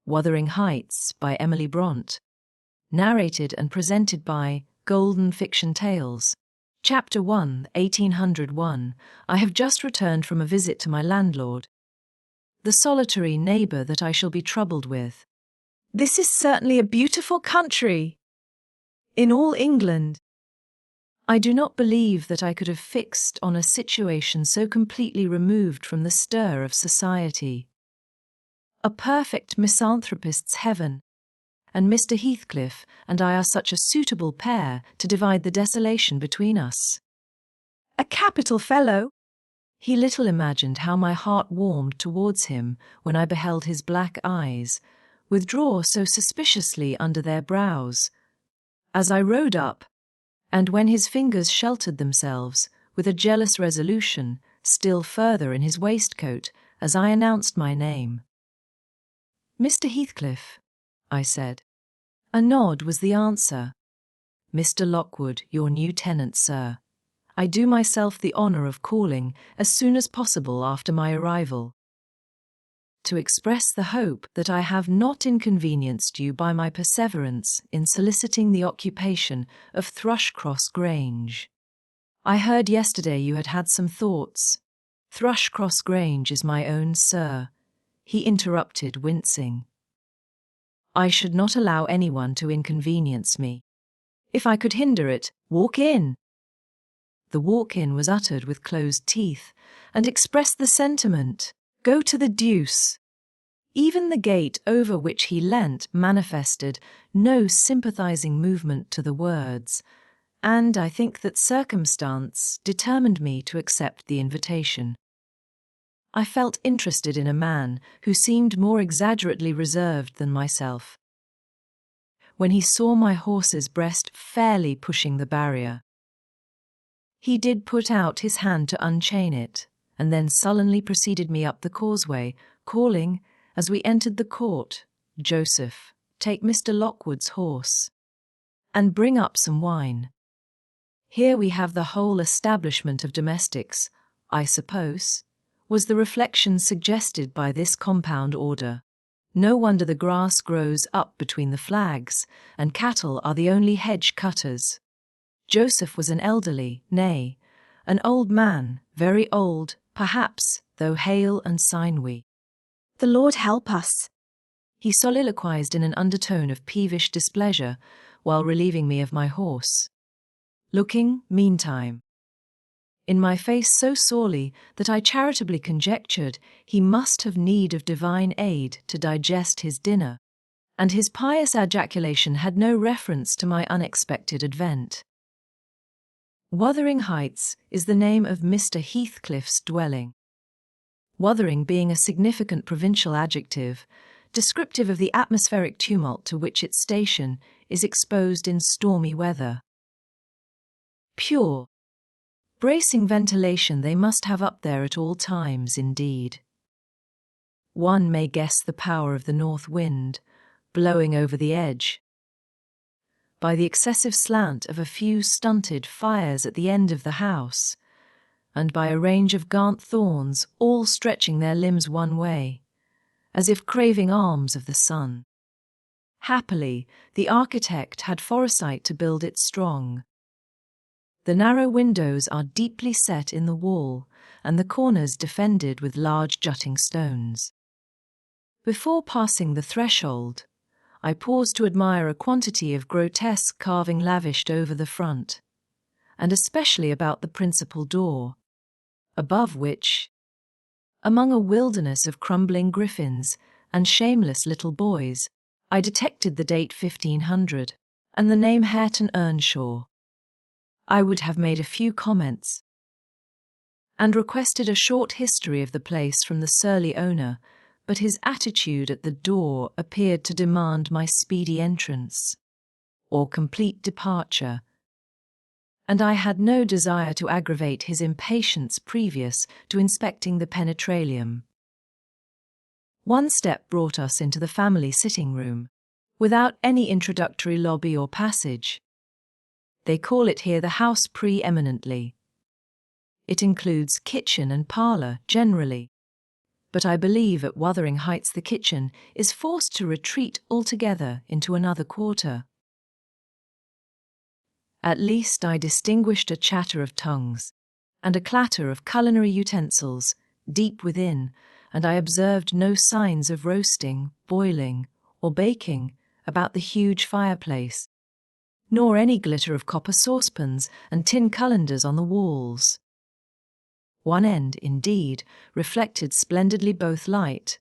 Wuthering Heights by Emily Bront. Narrated and presented by Golden Fiction Tales. Chapter 1, 1801. I have just returned from a visit to my landlord. The solitary neighbour that I shall be troubled with. This is certainly a beautiful country. In all England. I do not believe that I could have fixed on a situation so completely removed from the stir of society. A perfect misanthropist's heaven, and Mr. Heathcliff and I are such a suitable pair to divide the desolation between us. A capital fellow! He little imagined how my heart warmed towards him when I beheld his black eyes withdraw so suspiciously under their brows, as I rode up, and when his fingers sheltered themselves, with a jealous resolution, still further in his waistcoat, as I announced my name. Mr. Heathcliff, I said. A nod was the answer. Mr. Lockwood, your new tenant, sir. I do myself the honour of calling as soon as possible after my arrival, to express the hope that I have not inconvenienced you by my perseverance in soliciting the occupation of Thrushcross Grange. I heard yesterday you had had some thoughts. Thrushcross Grange is my own, sir, he interrupted, wincing. I should not allow anyone to inconvenience me. If I could hinder it, walk in. The walk-in was uttered with closed teeth, and expressed the sentiment, go to the deuce. Even the gate over which he leant manifested no sympathizing movement to the words, and I think that circumstance determined me to accept the invitation. I felt interested in a man who seemed more exaggerately reserved than myself. When he saw my horse's breast fairly pushing the barrier, he did put out his hand to unchain it, and then sullenly preceded me up the causeway, calling, as we entered the court, Joseph, take Mr. Lockwood's horse, and bring up some wine. Here we have the whole establishment of domestics, I suppose, was the reflection suggested by this compound order. No wonder the grass grows up between the flags, and cattle are the only hedge cutters. Joseph was an elderly, nay, an old man, very old, perhaps, though hale and sinewy. The Lord help us, he soliloquized in an undertone of peevish displeasure, while relieving me of my horse, looking, meantime, in my face so sorely that I charitably conjectured he must have need of divine aid to digest his dinner, and his pious ejaculation had no reference to my unexpected advent. Wuthering Heights is the name of Mr. Heathcliff's dwelling, Wuthering being a significant provincial adjective, descriptive of the atmospheric tumult to which its station is exposed in stormy weather. Pure, bracing ventilation they must have up there at all times, indeed. One may guess the power of the north wind, blowing over the edge, by the excessive slant of a few stunted fires at the end of the house, and by a range of gaunt thorns all stretching their limbs one way, as if craving alms of the sun. Happily, the architect had foresight to build it strong. The narrow windows are deeply set in the wall, and the corners defended with large jutting stones. Before passing the threshold, I paused to admire a quantity of grotesque carving lavished over the front, and especially about the principal door, above which, among a wilderness of crumbling griffins and shameless little boys, I detected the date 1500 and the name Hareton Earnshaw. I would have made a few comments and requested a short history of the place from the surly owner, but his attitude at the door appeared to demand my speedy entrance, or complete departure, and I had no desire to aggravate his impatience previous to inspecting the penetralium. One step brought us into the family sitting-room, without any introductory lobby or passage. They call it here the house pre-eminently. It includes kitchen and parlour generally, but I believe at Wuthering Heights the kitchen is forced to retreat altogether into another quarter. At least I distinguished a chatter of tongues, and a clatter of culinary utensils deep within, and I observed no signs of roasting, boiling, or baking about the huge fireplace, nor any glitter of copper saucepans and tin cullenders on the walls. One end, indeed, reflected splendidly both light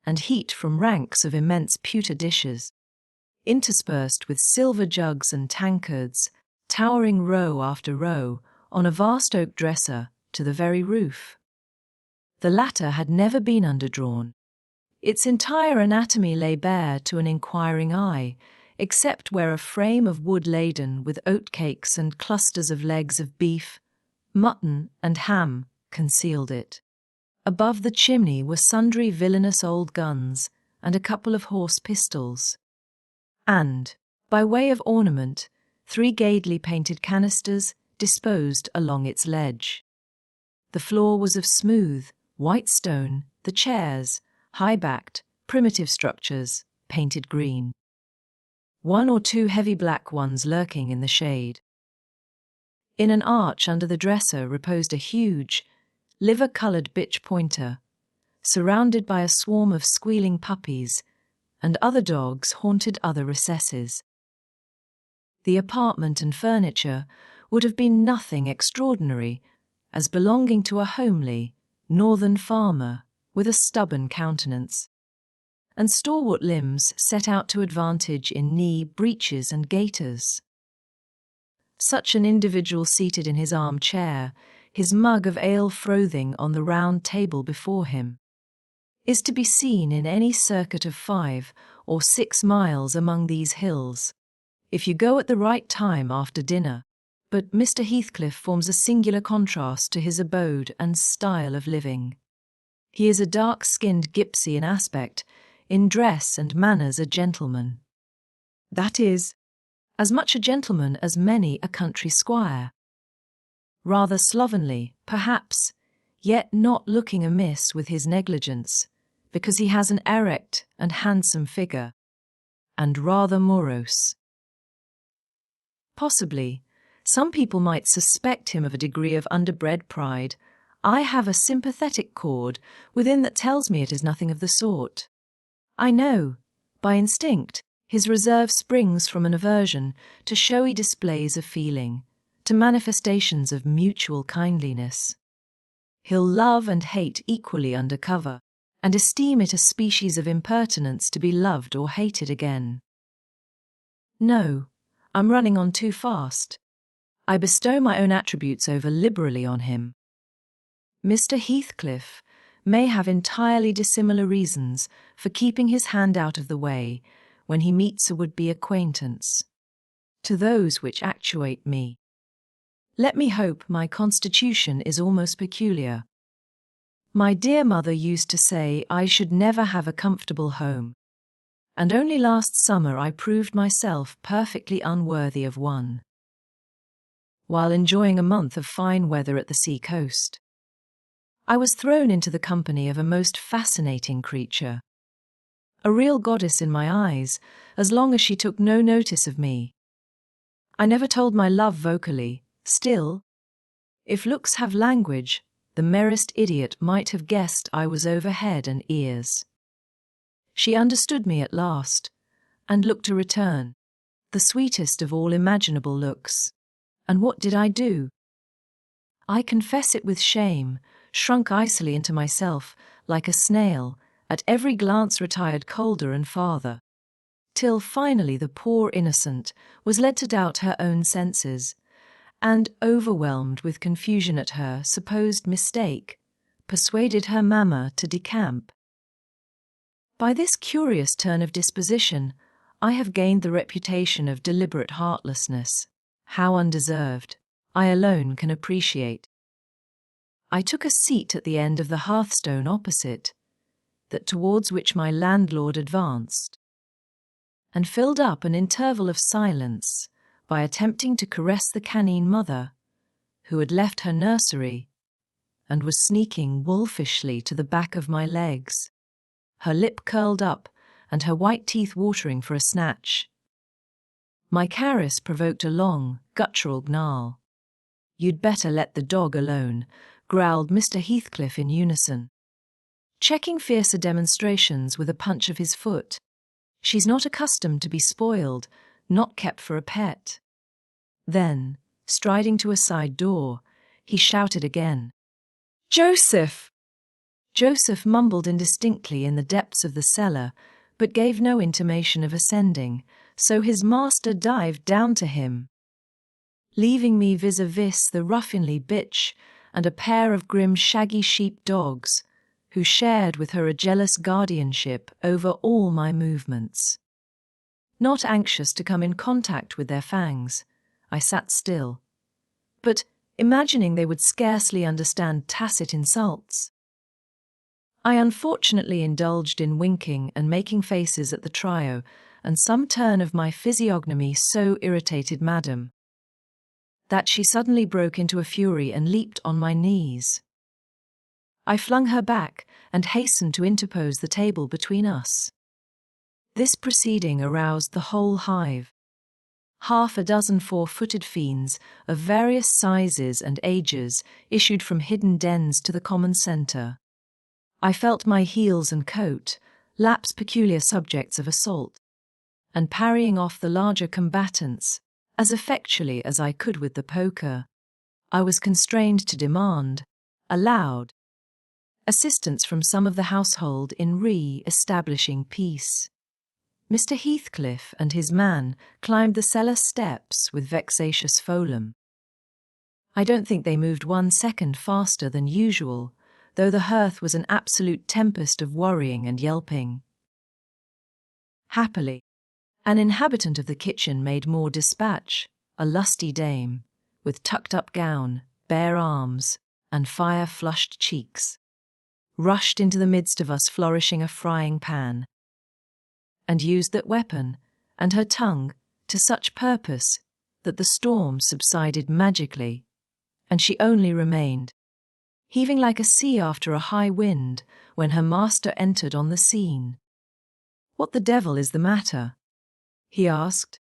and heat from ranks of immense pewter dishes, interspersed with silver jugs and tankards, towering row after row on a vast oak dresser to the very roof. The latter had never been underdrawn. Its entire anatomy lay bare to an inquiring eye, except where a frame of wood laden with oatcakes and clusters of legs of beef, mutton, and ham concealed it. Above the chimney were sundry villainous old guns and a couple of horse pistols. And, by way of ornament, 3 gaudily painted canisters disposed along its ledge. The floor was of smooth, white stone, the chairs, high-backed, primitive structures, painted green. 1 or 2 heavy black ones lurking in the shade. In an arch under the dresser reposed a huge, liver-coloured bitch pointer, surrounded by a swarm of squealing puppies, and other dogs haunted other recesses. The apartment and furniture would have been nothing extraordinary, as belonging to a homely, northern farmer with a stubborn countenance, and stalwart limbs set out to advantage in knee breeches and gaiters. Such an individual seated in his armchair, his mug of ale frothing on the round table before him, is to be seen in any circuit of 5 or 6 miles among these hills, if you go at the right time after dinner. But Mr. Heathcliff forms a singular contrast to his abode and style of living. He is a dark-skinned gipsy in aspect, in dress and manners a gentleman. That is, as much a gentleman as many a country squire. Rather slovenly, perhaps, yet not looking amiss with his negligence, because he has an erect and handsome figure, and rather morose. Possibly, some people might suspect him of a degree of underbred pride. I have a sympathetic chord within that tells me it is nothing of the sort. I know, by instinct, his reserve springs from an aversion to showy displays of feeling, to manifestations of mutual kindliness. He'll love and hate equally under cover, and esteem it a species of impertinence to be loved or hated again. No, I'm running on too fast. I bestow my own attributes over liberally on him. Mr. Heathcliff may have entirely dissimilar reasons for keeping his hand out of the way when he meets a would-be acquaintance, to those which actuate me. Let me hope my constitution is almost peculiar. My dear mother used to say I should never have a comfortable home, and only last summer I proved myself perfectly unworthy of one, while enjoying a month of fine weather at the sea-coast. I was thrown into the company of a most fascinating creature, a real goddess in my eyes, as long as she took no notice of me. I never told my love vocally, still, if looks have language, the merest idiot might have guessed I was over head and ears. She understood me at last, and looked a return, the sweetest of all imaginable looks. And what did I do? I confess it with shame, shrunk icily into myself, like a snail, at every glance retired colder and farther, till finally the poor innocent was led to doubt her own senses, and, overwhelmed with confusion at her supposed mistake, persuaded her mamma to decamp. By this curious turn of disposition, I have gained the reputation of deliberate heartlessness. How undeserved, I alone can appreciate. I took a seat at the end of the hearthstone opposite, that towards which my landlord advanced, and filled up an interval of silence by attempting to caress the canine mother, who had left her nursery and was sneaking wolfishly to the back of my legs, her lip curled up and her white teeth watering for a snatch. My caress provoked a long, guttural gnarl. "You'd better let the dog alone," growled Mr. Heathcliff in unison, checking fiercer demonstrations with a punch of his foot. "She's not accustomed to be spoiled, not kept for a pet." Then, striding to a side door, he shouted again, "Joseph!" Joseph mumbled indistinctly in the depths of the cellar, but gave no intimation of ascending, so his master dived down to him, leaving me vis-a-vis the ruffianly bitch and a pair of grim shaggy sheep dogs, who shared with her a jealous guardianship over all my movements. Not anxious to come in contact with their fangs, I sat still, but imagining they would scarcely understand tacit insults. I unfortunately indulged in winking and making faces at the trio, and some turn of my physiognomy so irritated Madame that she suddenly broke into a fury and leaped on my knees. I flung her back and hastened to interpose the table between us. This proceeding aroused the whole hive. Half a dozen four-footed fiends of various sizes and ages issued from hidden dens to the common centre. I felt my heels and coat, laps peculiar subjects of assault, and parrying off the larger combatants as effectually as I could with the poker, I was constrained to demand, aloud, assistance from some of the household in re-establishing peace. Mr. Heathcliff and his man climbed the cellar steps with vexatious Folum. I don't think they moved 1 second faster than usual, though the hearth was an absolute tempest of worrying and yelping. Happily, an inhabitant of the kitchen made more dispatch, a lusty dame, with tucked-up gown, bare arms, and fire-flushed cheeks, rushed into the midst of us flourishing a frying pan, and used that weapon and her tongue to such purpose that the storm subsided magically, and she only remained, heaving like a sea after a high wind, when her master entered on the scene. "What the devil is the matter?" he asked,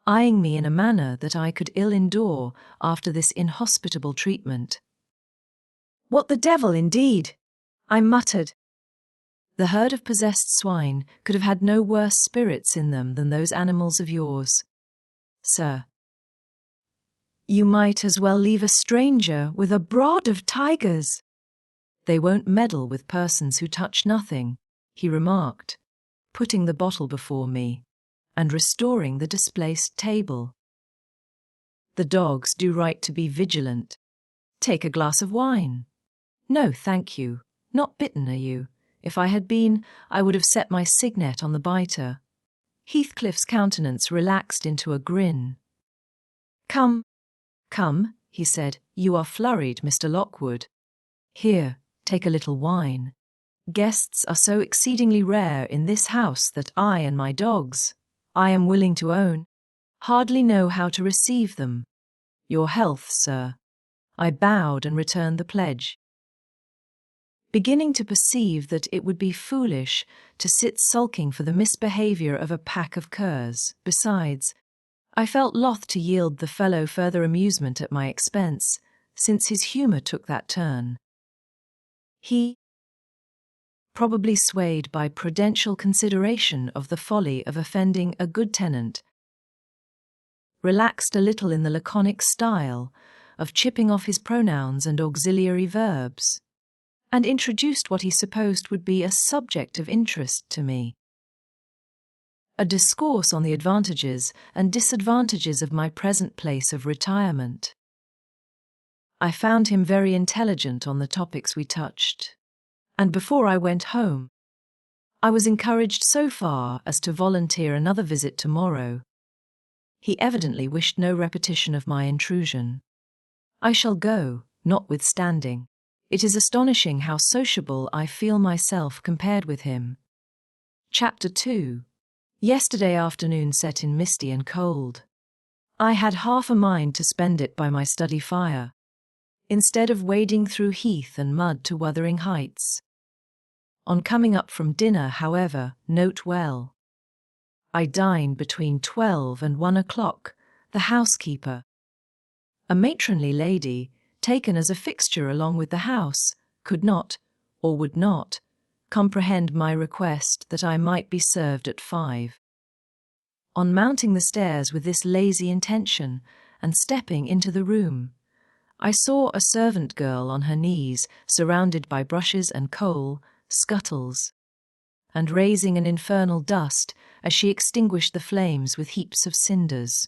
eyeing me in a manner that I could ill endure after this inhospitable treatment. "What the devil, indeed?" I muttered. The herd of possessed swine could have had no worse spirits in them than those animals of yours, sir. You might as well leave a stranger with a brood of tigers. They won't meddle with persons who touch nothing, he remarked, putting the bottle before me and restoring the displaced table. The dogs do right to be vigilant. Take a glass of wine. No, thank you. Not bitten, are you? If I had been, I would have set my signet on the biter. Heathcliff's countenance relaxed into a grin. Come, he said, you are flurried, Mr. Lockwood. Here, take a little wine. Guests are so exceedingly rare in this house that I and my dogs, I am willing to own, hardly know how to receive them. Your health, sir. I bowed and returned the pledge, beginning to perceive that it would be foolish to sit sulking for the misbehaviour of a pack of curs. Besides, I felt loth to yield the fellow further amusement at my expense, since his humour took that turn. He, probably swayed by prudential consideration of the folly of offending a good tenant, relaxed a little in the laconic style of chipping off his pronouns and auxiliary verbs, and introduced what he supposed would be a subject of interest to me. A discourse on the advantages and disadvantages of my present place of retirement. I found him very intelligent on the topics we touched, and before I went home, I was encouraged so far as to volunteer another visit tomorrow. He evidently wished no repetition of my intrusion. I shall go, notwithstanding. It is astonishing how sociable I feel myself compared with him. Chapter 2. Yesterday afternoon set in misty and cold. I had half a mind to spend it by my study fire. instead of wading through heath and mud to Wuthering Heights. On coming up from dinner, however, note well, I dined between 12 and 1 o'clock, the housekeeper, a matronly lady, taken as a fixture along with the house, could not, or would not, comprehend my request that I might be served at 5. On mounting the stairs with this lazy intention and stepping into the room, I saw a servant girl on her knees, surrounded by brushes and coal, scuttles, and raising an infernal dust as she extinguished the flames with heaps of cinders.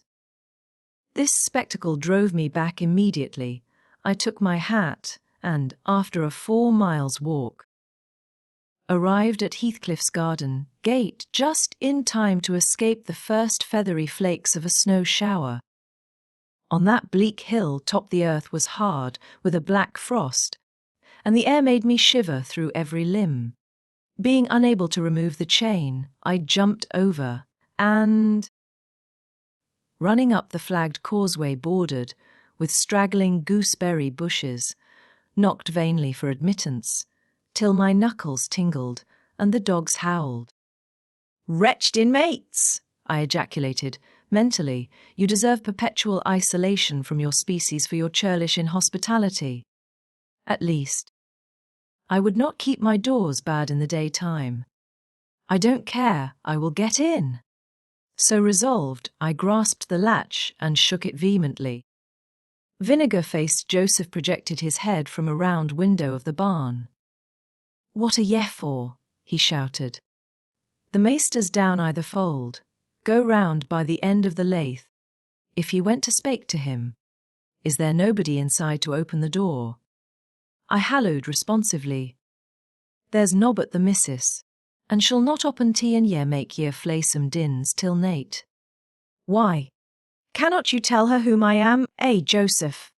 This spectacle drove me back immediately. I took my hat and, after a 4 miles walk, arrived at Heathcliff's garden gate just in time to escape the first feathery flakes of a snow shower. On that bleak hill top the earth was hard with a black frost, and the air made me shiver through every limb. Being unable to remove the chain, I jumped over and, running up the flagged causeway bordered with straggling gooseberry bushes, knocked vainly for admittance, till my knuckles tingled and the dogs howled. "Wretched inmates!" I ejaculated. "Mentally, you deserve perpetual isolation from your species for your churlish inhospitality. At least, I would not keep my doors bad in the daytime. I don't care, I will get in." So resolved, I grasped the latch and shook it vehemently. Vinegar-faced Joseph projected his head from a round window of the barn. "What are ye for?" he shouted. "The maester's down either fold. Go round by the end of the lath. If ye went to spake to him, is there nobody inside to open the door?" I hallooed responsively. "There's nobbut the missus, and she'll not oppen tea and ye make ye flaysome dins till nate." "Why, cannot you tell her whom I am, Joseph?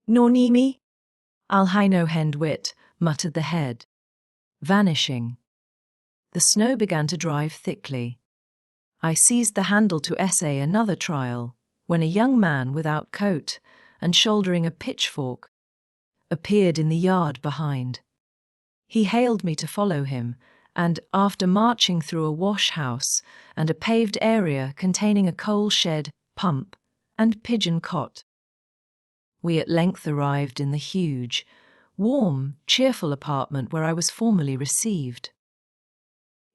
Nor knee me?" "I'll hae no hend wit," muttered the head, vanishing. The snow began to drive thickly. I seized the handle to essay another trial, when a young man without coat and shouldering a pitchfork appeared in the yard behind. He hailed me to follow him, and after marching through a wash-house and a paved area containing a coal shed, pump, and pigeon cot, we at length arrived in the huge, warm, cheerful apartment where I was formerly received.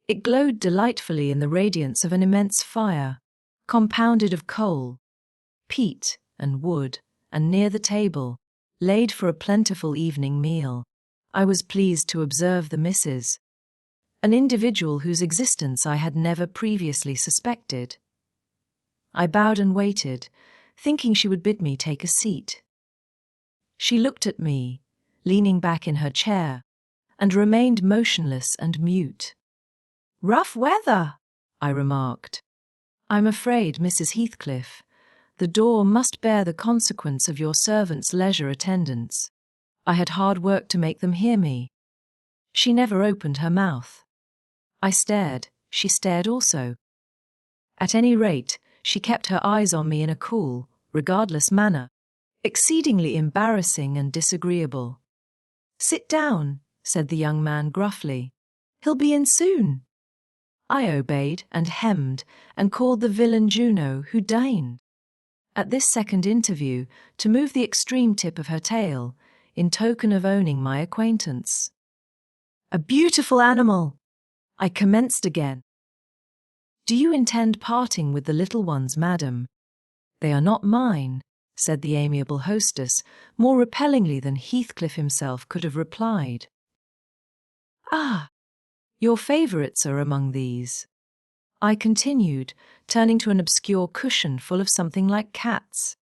It glowed delightfully in the radiance of an immense fire, compounded of coal, peat, and wood, and near the table, laid for a plentiful evening meal, I was pleased to observe the missus, an individual whose existence I had never previously suspected. I bowed and waited, thinking she would bid me take a seat. She looked at me, leaning back in her chair, and remained motionless and mute. "Rough weather," I remarked. "I'm afraid, Mrs. Heathcliff, the door must bear the consequence of your servants' leisure attendance. I had hard work to make them hear me." She never opened her mouth. I stared, she stared also. At any rate, she kept her eyes on me in a cool, regardless manner, exceedingly embarrassing and disagreeable. "Sit down," said the young man gruffly. "He'll be in soon." I obeyed and hemmed and called the villain Juno, who deigned, at this second interview, to move the extreme tip of her tail, in token of owning my acquaintance. "A beautiful animal!" I commenced again. "Do you intend parting with the little ones, madam?" "They are not mine," said the amiable hostess, more repellingly than Heathcliff himself could have replied. "Ah, your favourites are among these," I continued, turning to an obscure cushion full of something like cats.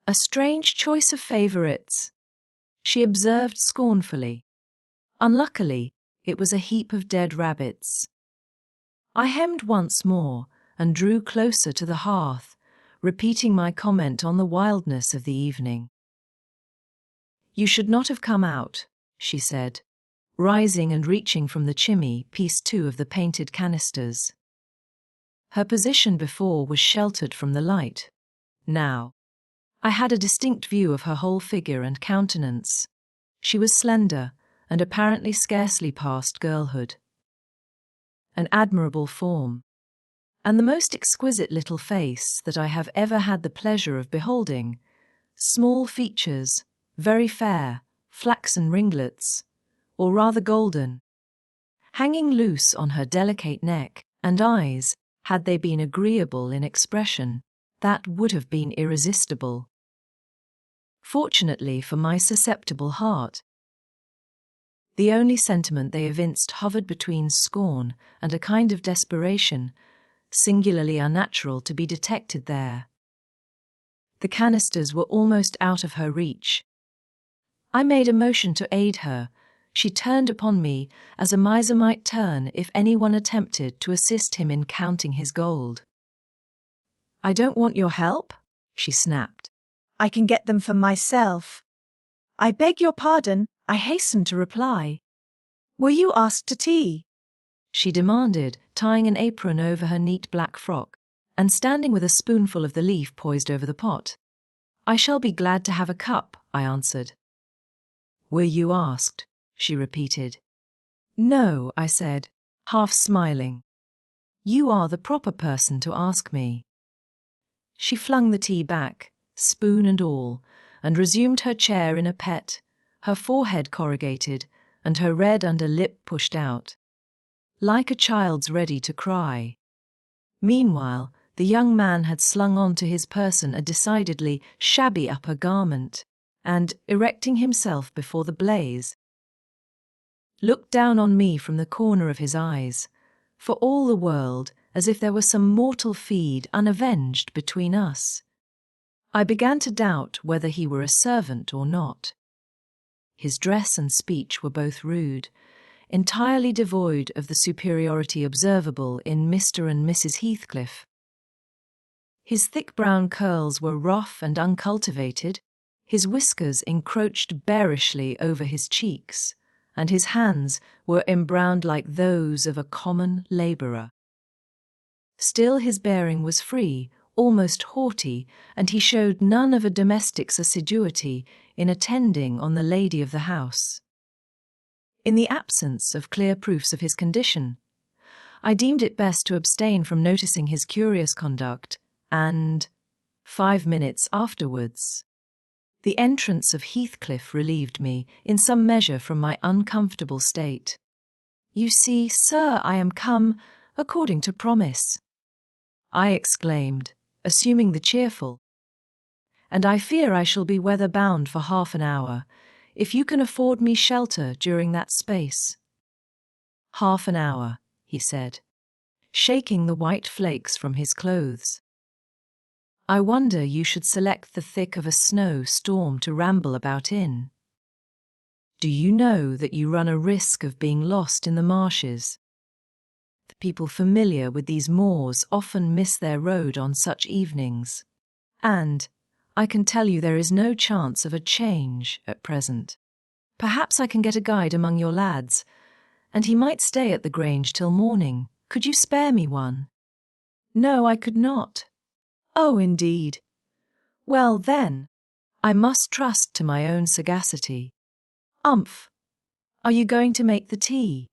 "A strange choice of favourites," she observed scornfully. Unluckily, it was a heap of dead rabbits. I hemmed once more and drew closer to the hearth, repeating my comment on the wildness of the evening. "You should not have come out," she said, rising and reaching from the chimney piece 2 of the painted canisters. Her position before was sheltered from the light. Now, I had a distinct view of her whole figure and countenance. She was slender and apparently scarcely past girlhood. An admirable form, and the most exquisite little face that I have ever had the pleasure of beholding. Small features, very fair, flaxen ringlets, or rather golden, hanging loose on her delicate neck, and eyes, had they been agreeable in expression, that would have been irresistible. Fortunately for my susceptible heart, the only sentiment they evinced hovered between scorn and a kind of desperation, singularly unnatural to be detected there. The canisters were almost out of her reach. I made a motion to aid her. She turned upon me as a miser might turn if anyone attempted to assist him in counting his gold. "I don't want your help," she snapped. "I can get them for myself." "I beg your pardon," I hastened to reply. "Were you asked to tea?" she demanded, tying an apron over her neat black frock, and standing with a spoonful of the leaf poised over the pot. "I shall be glad to have a cup," I answered. "Were you asked?" she repeated. "No," I said, half smiling. "You are the proper person to ask me." She flung the tea back, spoon and all, and resumed her chair in a pet, her forehead corrugated, and her red under lip pushed out, like a child's ready to cry. Meanwhile, the young man had slung on to his person a decidedly shabby upper garment, and, erecting himself before the blaze, looked down on me from the corner of his eyes, for all the world as if there were some mortal feud unavenged between us. I began to doubt whether he were a servant or not. His dress and speech were both rude, entirely devoid of the superiority observable in Mr. and Mrs. Heathcliff. His thick brown curls were rough and uncultivated, his whiskers encroached bearishly over his cheeks, and his hands were embrowned like those of a common labourer. Still his bearing was free, almost haughty, and he showed none of a domestic's assiduity in attending on the lady of the house. In the absence of clear proofs of his condition, I deemed it best to abstain from noticing his curious conduct, and 5 minutes afterwards, the entrance of Heathcliff relieved me in some measure from my uncomfortable state. "You see, sir, I am come according to promise," I exclaimed, assuming the cheerful. "And I fear I shall be weather-bound for half an hour, if you can afford me shelter during that space." "Half an hour," he said, shaking the white flakes from his clothes. "I wonder you should select the thick of a snow storm to ramble about in. Do you know that you run a risk of being lost in the marshes? The people familiar with these moors often miss their road on such evenings, and I can tell you there is no chance of a change at present. Perhaps I can get a guide among your lads, and he might stay at the Grange till morning. Could you spare me one?" "No, I could not." "Oh, indeed. Well, then, I must trust to my own sagacity." "Umph. Are you going to make the tea?"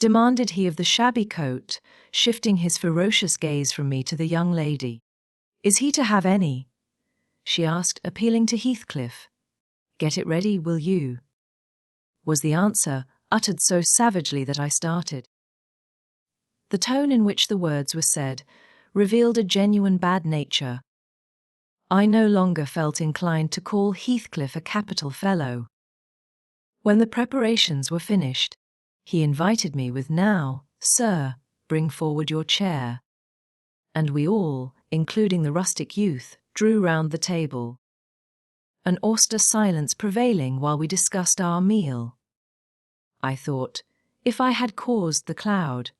demanded he of the shabby coat, shifting his ferocious gaze from me to the young lady. "Is he to have any?" she asked, appealing to Heathcliff. "Get it ready, will you?" was the answer, uttered so savagely that I started. The tone in which the words were said revealed a genuine bad nature. I no longer felt inclined to call Heathcliff a capital fellow. When the preparations were finished, he invited me with, "Now, sir, bring forward your chair," and we all, including the rustic youth, drew round the table, an austere silence prevailing while we discussed our meal. I thought, if I had caused the cloud,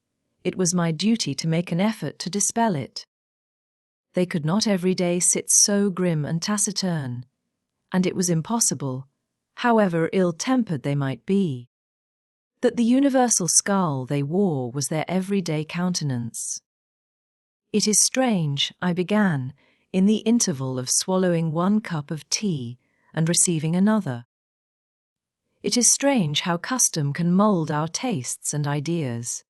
it was my duty to make an effort to dispel it. They could not every day sit so grim and taciturn, and it was impossible, however ill-tempered they might be, that the universal scowl they wore was their everyday countenance. "It is strange," I began, in the interval of swallowing one cup of tea and receiving another. It is strange how custom can mold our tastes and ideas.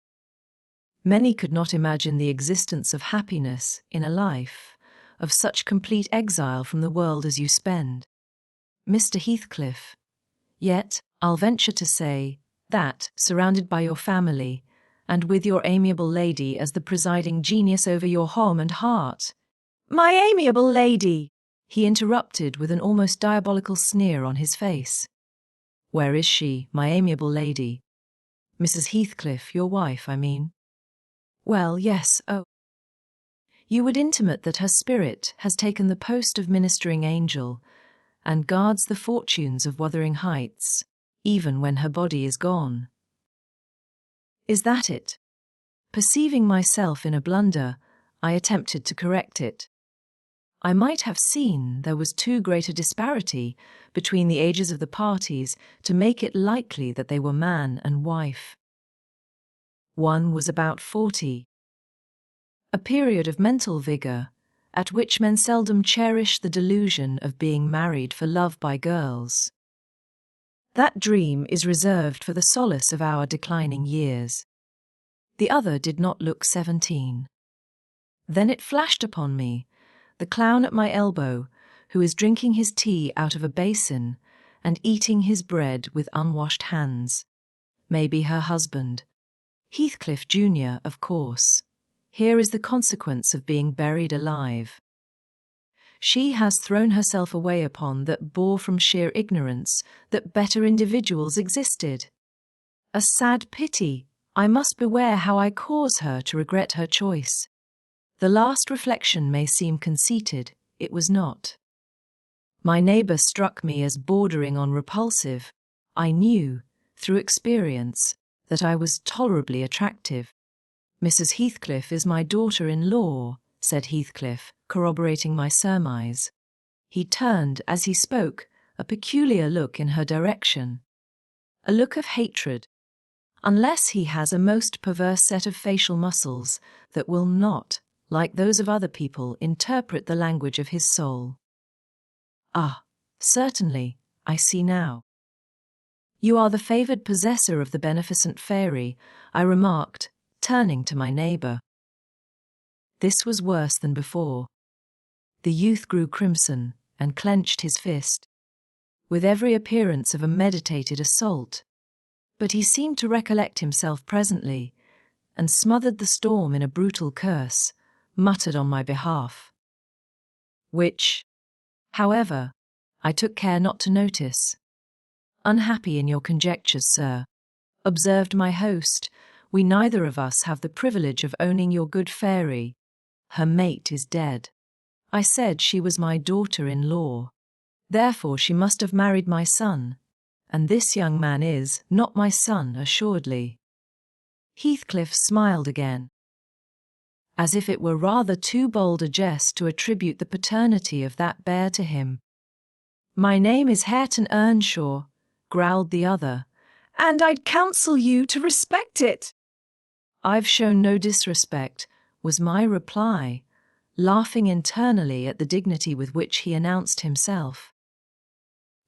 Many could not imagine the existence of happiness in a life of such complete exile from the world as you spend, Mr. Heathcliff. Yet, I'll venture to say that, surrounded by your family, and with your amiable lady as the presiding genius over your home and heart— My amiable lady! he interrupted with an almost diabolical sneer on his face. Where is she, my amiable lady? Mrs. Heathcliff, your wife, I mean. Well, yes, oh. You would intimate that her spirit has taken the post of ministering angel and guards the fortunes of Wuthering Heights, even when her body is gone. Is that it? Perceiving myself in a blunder, I attempted to correct it. I might have seen there was too great a disparity between the ages of the parties to make it likely that they were man and wife. One was about 40. A period of mental vigour, at which men seldom cherish the delusion of being married for love by girls. That dream is reserved for the solace of our declining years. The other did not look 17. Then it flashed upon me, the clown at my elbow, who is drinking his tea out of a basin and eating his bread with unwashed hands. Maybe her husband. Heathcliff Jr., of course. Here is the consequence of being buried alive. She has thrown herself away upon that bore from sheer ignorance that better individuals existed. A sad pity. I must beware how I cause her to regret her choice. The last reflection may seem conceited, it was not. My neighbour struck me as bordering on repulsive. I knew, through experience, that I was tolerably attractive. Mrs. Heathcliff is my daughter-in-law, said Heathcliff, corroborating my surmise. He turned, as he spoke, a peculiar look in her direction. A look of hatred. Unless he has a most perverse set of facial muscles that will not, like those of other people, interpret the language of his soul. Ah, certainly, I see now. You are the favoured possessor of the beneficent fairy, I remarked, turning to my neighbour. This was worse than before. The youth grew crimson and clenched his fist, with every appearance of a meditated assault. But he seemed to recollect himself presently, and smothered the storm in a brutal curse, muttered on my behalf. Which, however, I took care not to notice. Unhappy in your conjectures, sir, observed my host, we neither of us have the privilege of owning your good fairy. Her mate is dead. I said she was my daughter-in-law. Therefore she must have married my son, and this young man is not my son, assuredly. Heathcliff smiled again, as if it were rather too bold a jest to attribute the paternity of that bear to him. My name is Hareton Earnshaw, growled the other, and I'd counsel you to respect it. I've shown no disrespect, was my reply, laughing internally at the dignity with which he announced himself.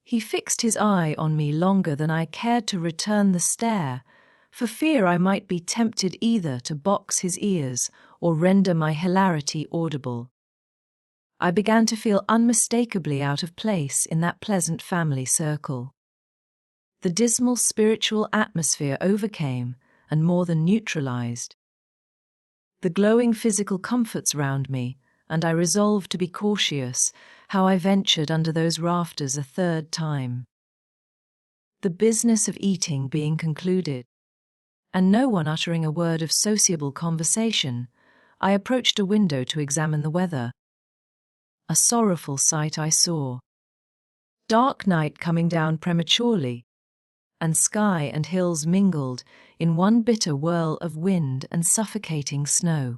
He fixed his eye on me longer than I cared to return the stare, for fear I might be tempted either to box his ears or render my hilarity audible. I began to feel unmistakably out of place in that pleasant family circle. The dismal spiritual atmosphere overcame and more than neutralized the glowing physical comforts round me, and I resolved to be cautious how I ventured under those rafters a third time. The business of eating being concluded, and no one uttering a word of sociable conversation, I approached a window to examine the weather. A sorrowful sight I saw. Dark night coming down prematurely, and sky and hills mingled in one bitter whirl of wind and suffocating snow.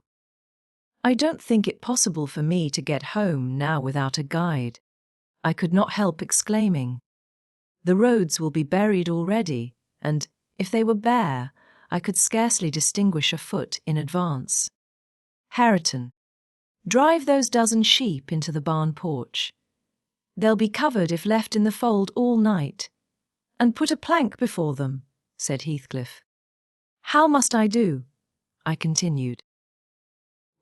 I don't think it possible for me to get home now without a guide, I could not help exclaiming. The roads will be buried already, and, if they were bare, I could scarcely distinguish a foot in advance. Hareton, Drive those dozen sheep into the barn porch. They'll be covered if left in the fold all night. And put a plank before them, said Heathcliff. How must I do? I continued,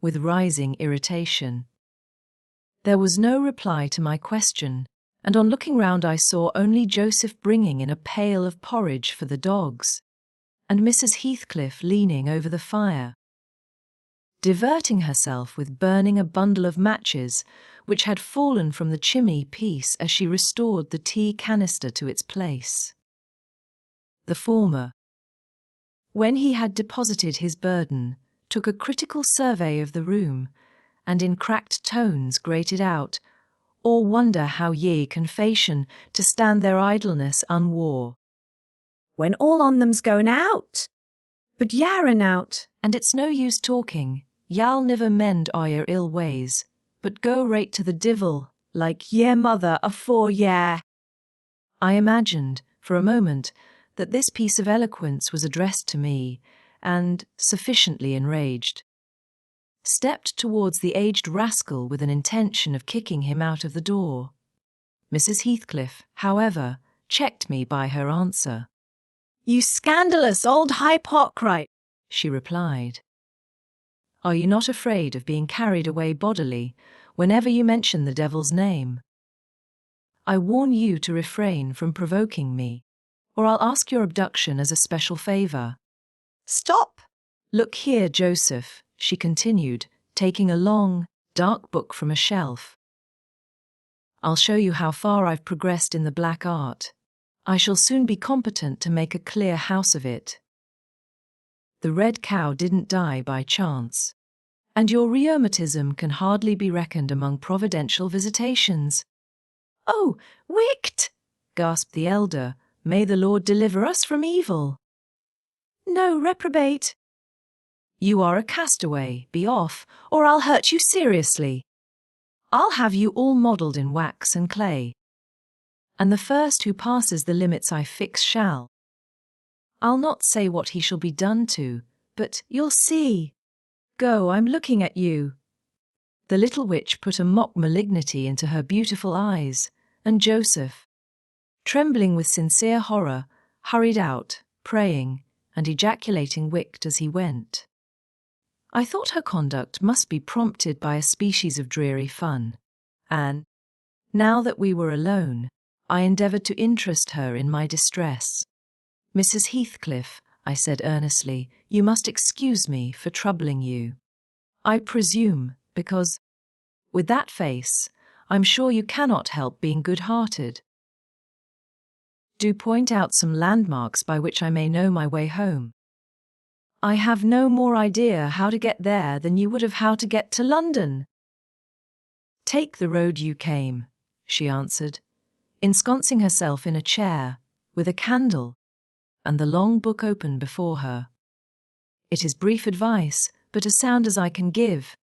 with rising irritation. There was no reply to my question, and on looking round I saw only Joseph bringing in a pail of porridge for the dogs, and Mrs. Heathcliff leaning over the fire, diverting herself with burning a bundle of matches which had fallen from the chimney piece as she restored the tea canister to its place. The former, when he had deposited his burden, took a critical survey of the room, and in cracked tones grated out, "Or wonder how ye can fashion to stand their idleness unwore. When all on them's going out. But yar'n out. And it's no use talking, y'all niver mend all your ill ways, but go right to the divil, like Ye mother afore ye." I imagined, for a moment, that this piece of eloquence was addressed to me, and, sufficiently enraged, stepped towards the aged rascal with an intention of kicking him out of the door. Mrs. Heathcliff, however, checked me by her answer. "You scandalous old hypocrite," she replied. "Are you not afraid of being carried away bodily whenever you mention the devil's name? I warn you to refrain from provoking me, or I'll ask your abduction as a special favour." "Stop." "Look here, Joseph," she continued, taking a long, dark book from a shelf. "I'll show you how far I've progressed in the black art. I shall soon be competent to make a clear house of it. The red cow didn't die by chance, and your rheumatism can hardly be reckoned among providential visitations." "Oh, wicked!" gasped the elder. "May the Lord deliver us from evil." "No, reprobate." "You are a castaway. Be off, or I'll hurt you seriously. I'll have you all modelled in wax and clay. And the first who passes the limits I fix shall. I'll not say what he shall be done to, but you'll see. Go, I'm looking at you." The little witch put a mock malignity into her beautiful eyes, and Joseph, trembling with sincere horror, hurried out, praying and ejaculating wicked as he went. I thought her conduct must be prompted by a species of dreary fun, and, now that we were alone, I endeavoured to interest her in my distress. "Mrs. Heathcliff," I said earnestly, "you must excuse me for troubling you. I presume, because, with that face, I'm sure you cannot help being good-hearted. Do point out some landmarks by which I may know my way home." "I have no more idea how to get there than you would have how to get to London." "Take the road you came," she answered, ensconcing herself in a chair, with a candle, and the long book open before her. "It is brief advice, but as sound as I can give.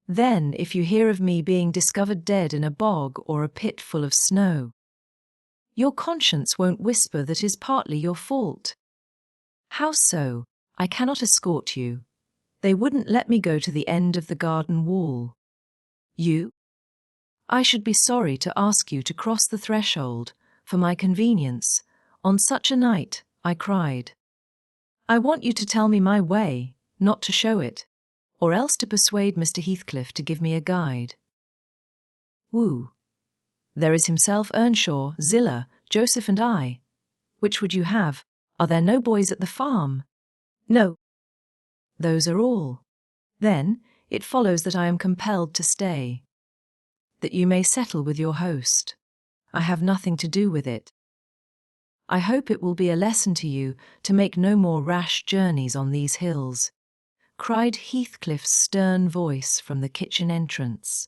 Then, if you hear of me being discovered dead in a bog or a pit full of snow, your conscience won't whisper that is partly your fault. How so? I cannot escort you. They wouldn't let me go to the end of the garden wall. You? I should be sorry to ask you to cross the threshold, for my convenience, on such a night," I cried. "I want you to tell me my way, not to show it, or else to persuade Mr. Heathcliff to give me a guide." "Woo. There is himself, Earnshaw, Zillah, Joseph and I. Which would you have? Are there no boys at the farm?" "No." "Those are all. Then it follows that I am compelled to stay. That you may settle with your host. I have nothing to do with it. I hope it will be a lesson to you to make no more rash journeys on these hills," cried Heathcliff's stern voice from the kitchen entrance.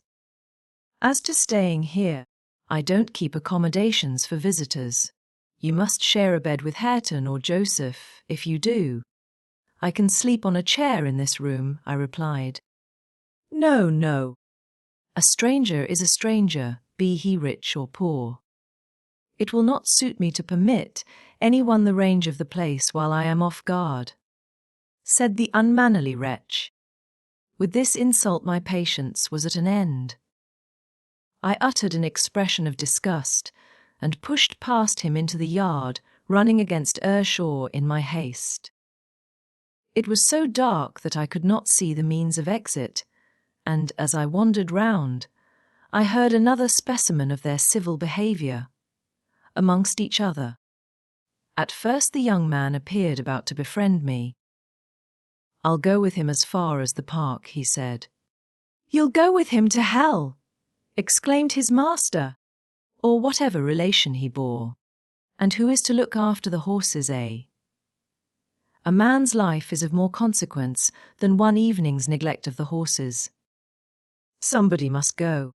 "As to staying here, I don't keep accommodations for visitors. You must share a bed with Hareton or Joseph, if you do." "I can sleep on a chair in this room," I replied. "No, no. A stranger is a stranger, be he rich or poor. It will not suit me to permit anyone the range of the place while I am off guard," said the unmannerly wretch, With this insult my patience was at an end. I uttered an expression of disgust and pushed past him into the yard, running against Ershaw in my haste. It was so dark that I could not see the means of exit, and as I wandered round, I heard another specimen of their civil behaviour, amongst each other. At first the young man appeared about to befriend me. "I'll go with him as far as the park," he said. "You'll go with him to hell!" exclaimed his master. "Or whatever relation he bore. And who is to look after the horses, eh? A man's life is of more consequence than one evening's neglect of the horses." "Somebody must go,"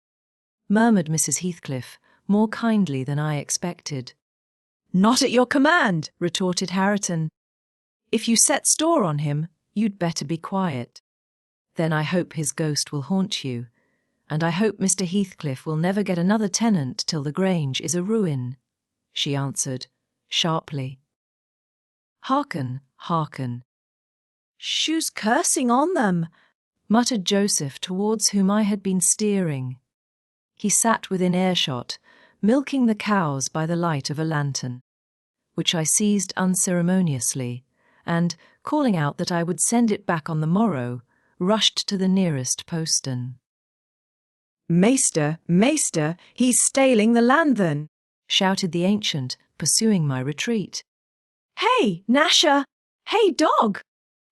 murmured Mrs. Heathcliff, more kindly than I expected. "Not at your command," retorted Hareton. "If you set store on him, you'd better be quiet. Then I hope his ghost will haunt you, and I hope Mr. Heathcliff will never get another tenant till the Grange is a ruin," she answered, sharply. "Hearken, hearken." "Shoes cursing on them," muttered Joseph, towards whom I had been steering. He sat within earshot, milking the cows by the light of a lantern, which I seized unceremoniously, and, calling out that I would send it back on the morrow, rushed to the nearest postern. "Maester, maester, he's staling the lanthorn," shouted the ancient, pursuing my retreat. "Hey, Nasher! Hey, dog!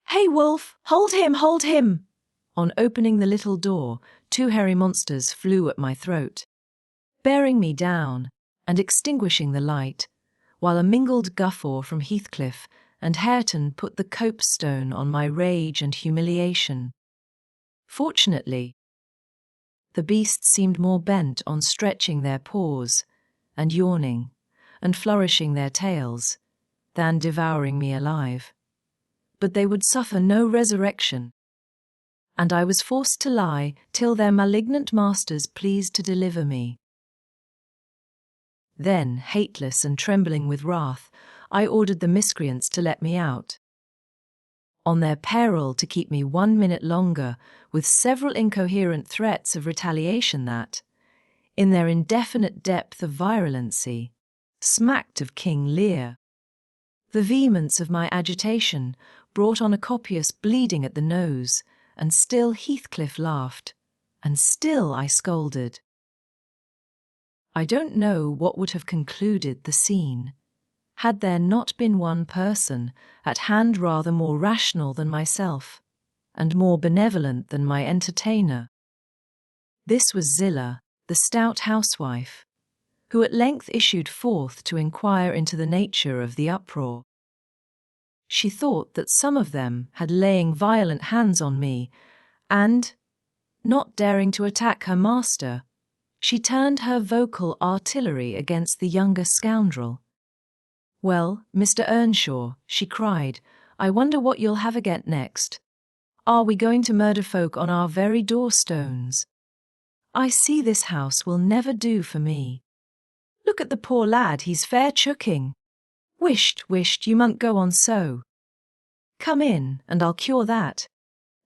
Hey, wolf, hold him, hold him!" On opening the little door, two hairy monsters flew at my throat, bearing me down and extinguishing the light, while a mingled guffaw from Heathcliff and Hareton put the copestone on my rage and humiliation. Fortunately, the beasts seemed more bent on stretching their paws and yawning and flourishing their tails than devouring me alive. But they would suffer no resurrection, and I was forced to lie till their malignant masters pleased to deliver me. Then, hateless and trembling with wrath, I ordered the miscreants to let me out, on their peril to keep me 1 minute longer, with several incoherent threats of retaliation that, in their indefinite depth of virulency, smacked of King Lear. The vehemence of my agitation brought on a copious bleeding at the nose, and still Heathcliff laughed, and still I scolded. I don't know what would have concluded the scene, had there not been one person at hand rather more rational than myself, and more benevolent than my entertainer. This was Zillah, the stout housewife, who at length issued forth to inquire into the nature of the uproar. She thought that some of them had laying violent hands on me, and, not daring to attack her master, she turned her vocal artillery against the younger scoundrel. "Well, Mr. Earnshaw," she cried, "I wonder what you'll have again next. Are we going to murder folk on our very door-stones? I see this house will never do for me. Look at the poor lad, he's fair chooking. Wisht, you mun't go on so. Come in, and I'll cure that.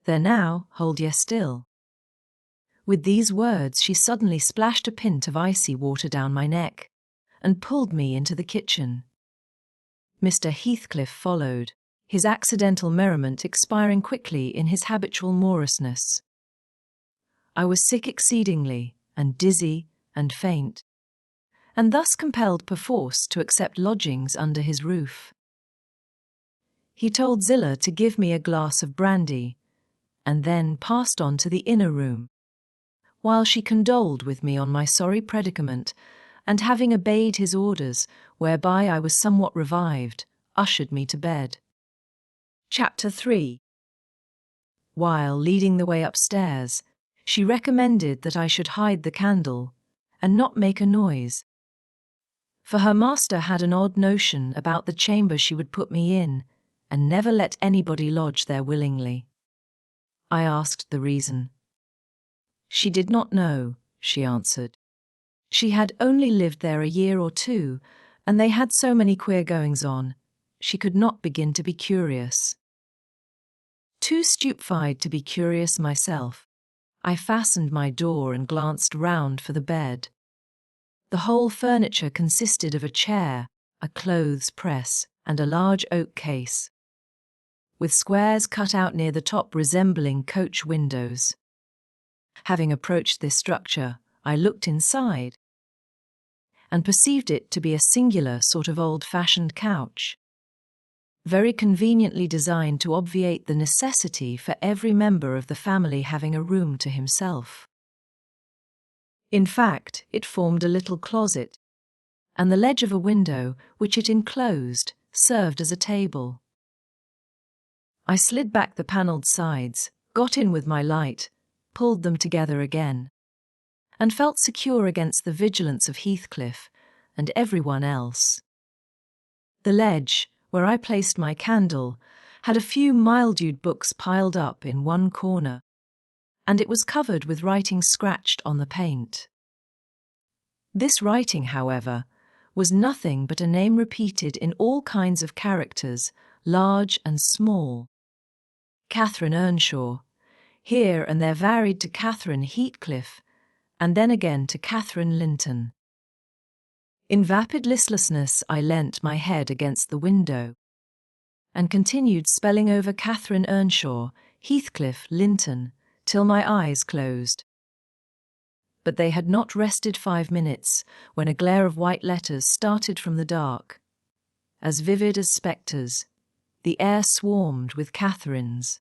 There now, hold ye still." With these words she suddenly splashed a pint of icy water down my neck, and pulled me into the kitchen. Mr. Heathcliff followed, his accidental merriment expiring quickly in his habitual morousness. I was sick exceedingly, and dizzy, and faint, and thus compelled perforce to accept lodgings under his roof. He told Zillah to give me a glass of brandy, and then passed on to the inner room, while she condoled with me on my sorry predicament, and having obeyed his orders, whereby I was somewhat revived, ushered me to bed. Chapter 3. While leading the way upstairs, she recommended that I should hide the candle, and not make a noise, for her master had an odd notion about the chamber she would put me in, and never let anybody lodge there willingly. I asked the reason. She did not know, she answered. She had only lived there a year or two, and they had so many queer goings-on, she could not begin to be curious. Too stupefied to be curious myself, I fastened my door and glanced round for the bed. The whole furniture consisted of a chair, a clothes press, and a large oak case, with squares cut out near the top resembling coach windows. Having approached this structure, I looked inside and perceived it to be a singular sort of old-fashioned couch, very conveniently designed to obviate the necessity for every member of the family having a room to himself. In fact, it formed a little closet, and the ledge of a window, which it enclosed, served as a table. I slid back the panelled sides, got in with my light, pulled them together again, and felt secure against the vigilance of Heathcliff and everyone else. The ledge, where I placed my candle, had a few mildewed books piled up in one corner, and it was covered with writing scratched on the paint. This writing, however, was nothing but a name repeated in all kinds of characters, large and small. Catherine Earnshaw, here and there varied to Catherine Heathcliff, and then again to Catherine Linton. In vapid listlessness I leant my head against the window, and continued spelling over Catherine Earnshaw, Heathcliff, Linton, till my eyes closed. But they had not rested 5 minutes when a glare of white letters started from the dark. As vivid as spectres, the air swarmed with Catherines,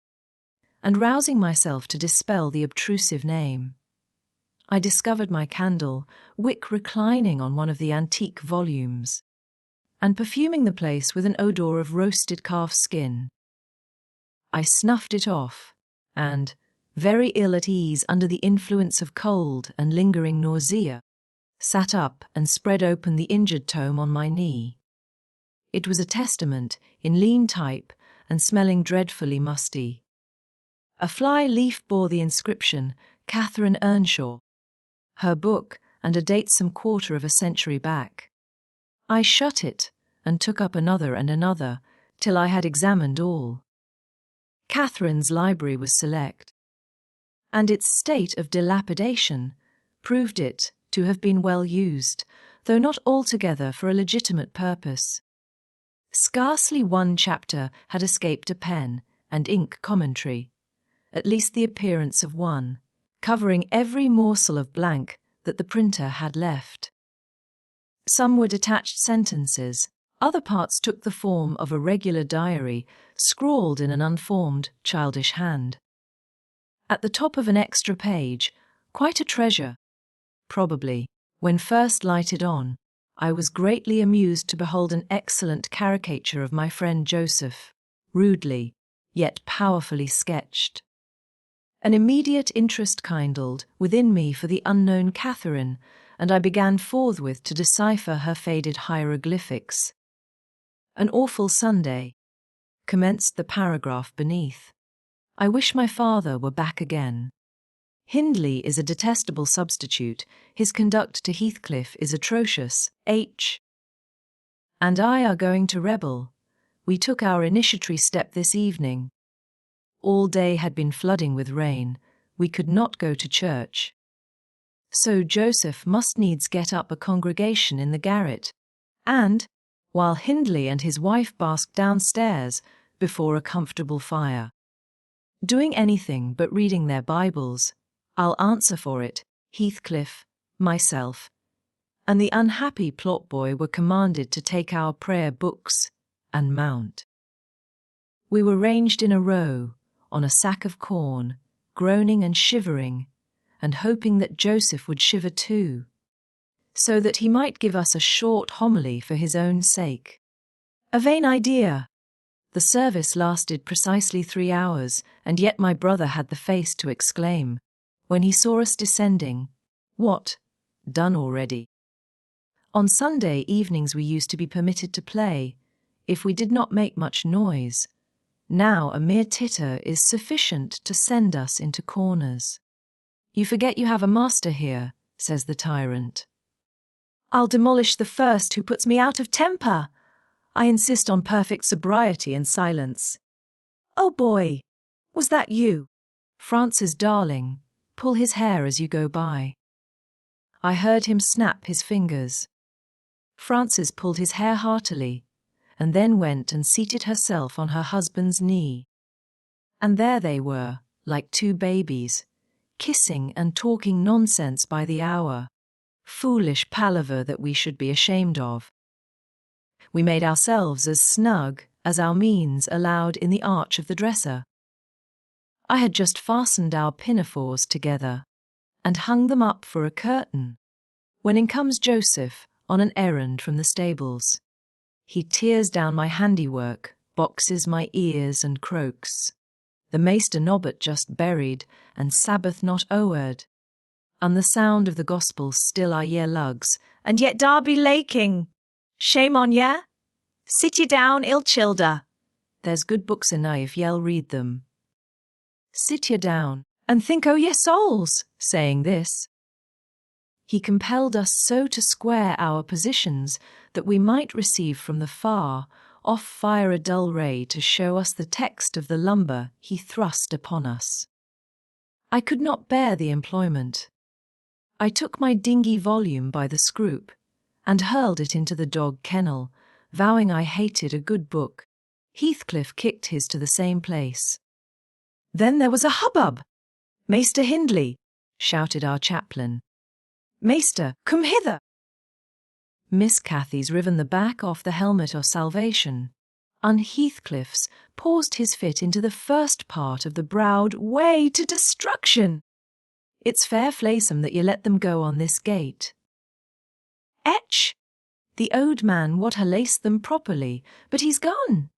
and rousing myself to dispel the obtrusive name, I discovered my candle wick reclining on one of the antique volumes, and perfuming the place with an odour of roasted calf skin. I snuffed it off, and, very ill at ease under the influence of cold and lingering nausea, sat up and spread open the injured tome on my knee. It was a Testament in lean type and smelling dreadfully musty. A fly leaf bore the inscription, Catherine Earnshaw, her book, and a date some quarter of a century back. I shut it and took up another and another, till I had examined all. Catherine's library was select, and its state of dilapidation proved it to have been well used, though not altogether for a legitimate purpose. Scarcely one chapter had escaped a pen and ink commentary, at least the appearance of one, covering every morsel of blank that the printer had left. Some were detached sentences, other parts took the form of a regular diary, scrawled in an unformed, childish hand. At the top of an extra page, quite a treasure, probably, when first lighted on, I was greatly amused to behold an excellent caricature of my friend Joseph, rudely, yet powerfully sketched. An immediate interest kindled within me for the unknown Catherine, and I began forthwith to decipher her faded hieroglyphics. An awful Sunday, commenced the paragraph beneath. I wish my father were back again. Hindley is a detestable substitute, his conduct to Heathcliff is atrocious, H. and I are going to rebel. We took our initiatory step this evening. All day had been flooding with rain, we could not go to church. So Joseph must needs get up a congregation in the garret, and, while Hindley and his wife basked downstairs before a comfortable fire, doing anything but reading their Bibles, I'll answer for it, Heathcliff, myself, and the unhappy plot boy were commanded to take our prayer books and mount. We were ranged in a row, on a sack of corn, groaning and shivering, and hoping that Joseph would shiver too, so that he might give us a short homily for his own sake. A vain idea! The service lasted precisely 3 hours, and yet my brother had the face to exclaim, when he saw us descending, "What? Done already?" On Sunday evenings we used to be permitted to play, if we did not make much noise. Now a mere titter is sufficient to send us into corners. "You forget you have a master here," says the tyrant. "I'll demolish the first who puts me out of temper. I insist on perfect sobriety and silence." "Oh boy, Was that you? Francis, darling, pull his hair as you go by. I heard him snap his fingers. Francis pulled his hair heartily, and then went and seated herself on her husband's knee. And there they were, like two babies, kissing and talking nonsense by the hour. Foolish palaver that we should be ashamed of. We made ourselves as snug as our means allowed in the arch of the dresser. I had just fastened our pinafores together and hung them up for a curtain, when in comes Joseph on an errand from the stables. He tears down my handiwork, boxes my ears and croaks. The Meester Nobbut just buried, and Sabbath not o'ered. And the sound of the gospel still our year lugs, And yet Darby laking. Shame on ye? Sit ye down, ill childer. There's good books enough if ye'll read them. Sit ye down, And think o' ye souls. saying this. He compelled us so to square our positions that we might receive from the far off fire a dull ray to show us the text of the lumber he thrust upon us. I could not bear the employment. I took my dingy volume by the scroop and hurled it into the dog kennel, vowing I hated a good book. Heathcliff kicked his to the same place. Then there was a hubbub. Maester Hindley, shouted our chaplain. Maester, come hither. Miss Cathy's riven the back off the helmet of salvation. Heathcliff's paused his fit into the first part of the browed way to destruction. It's fair flaysome that ye let them go on this gate. Etch, the owd man what ha laced them properly, but he's gone.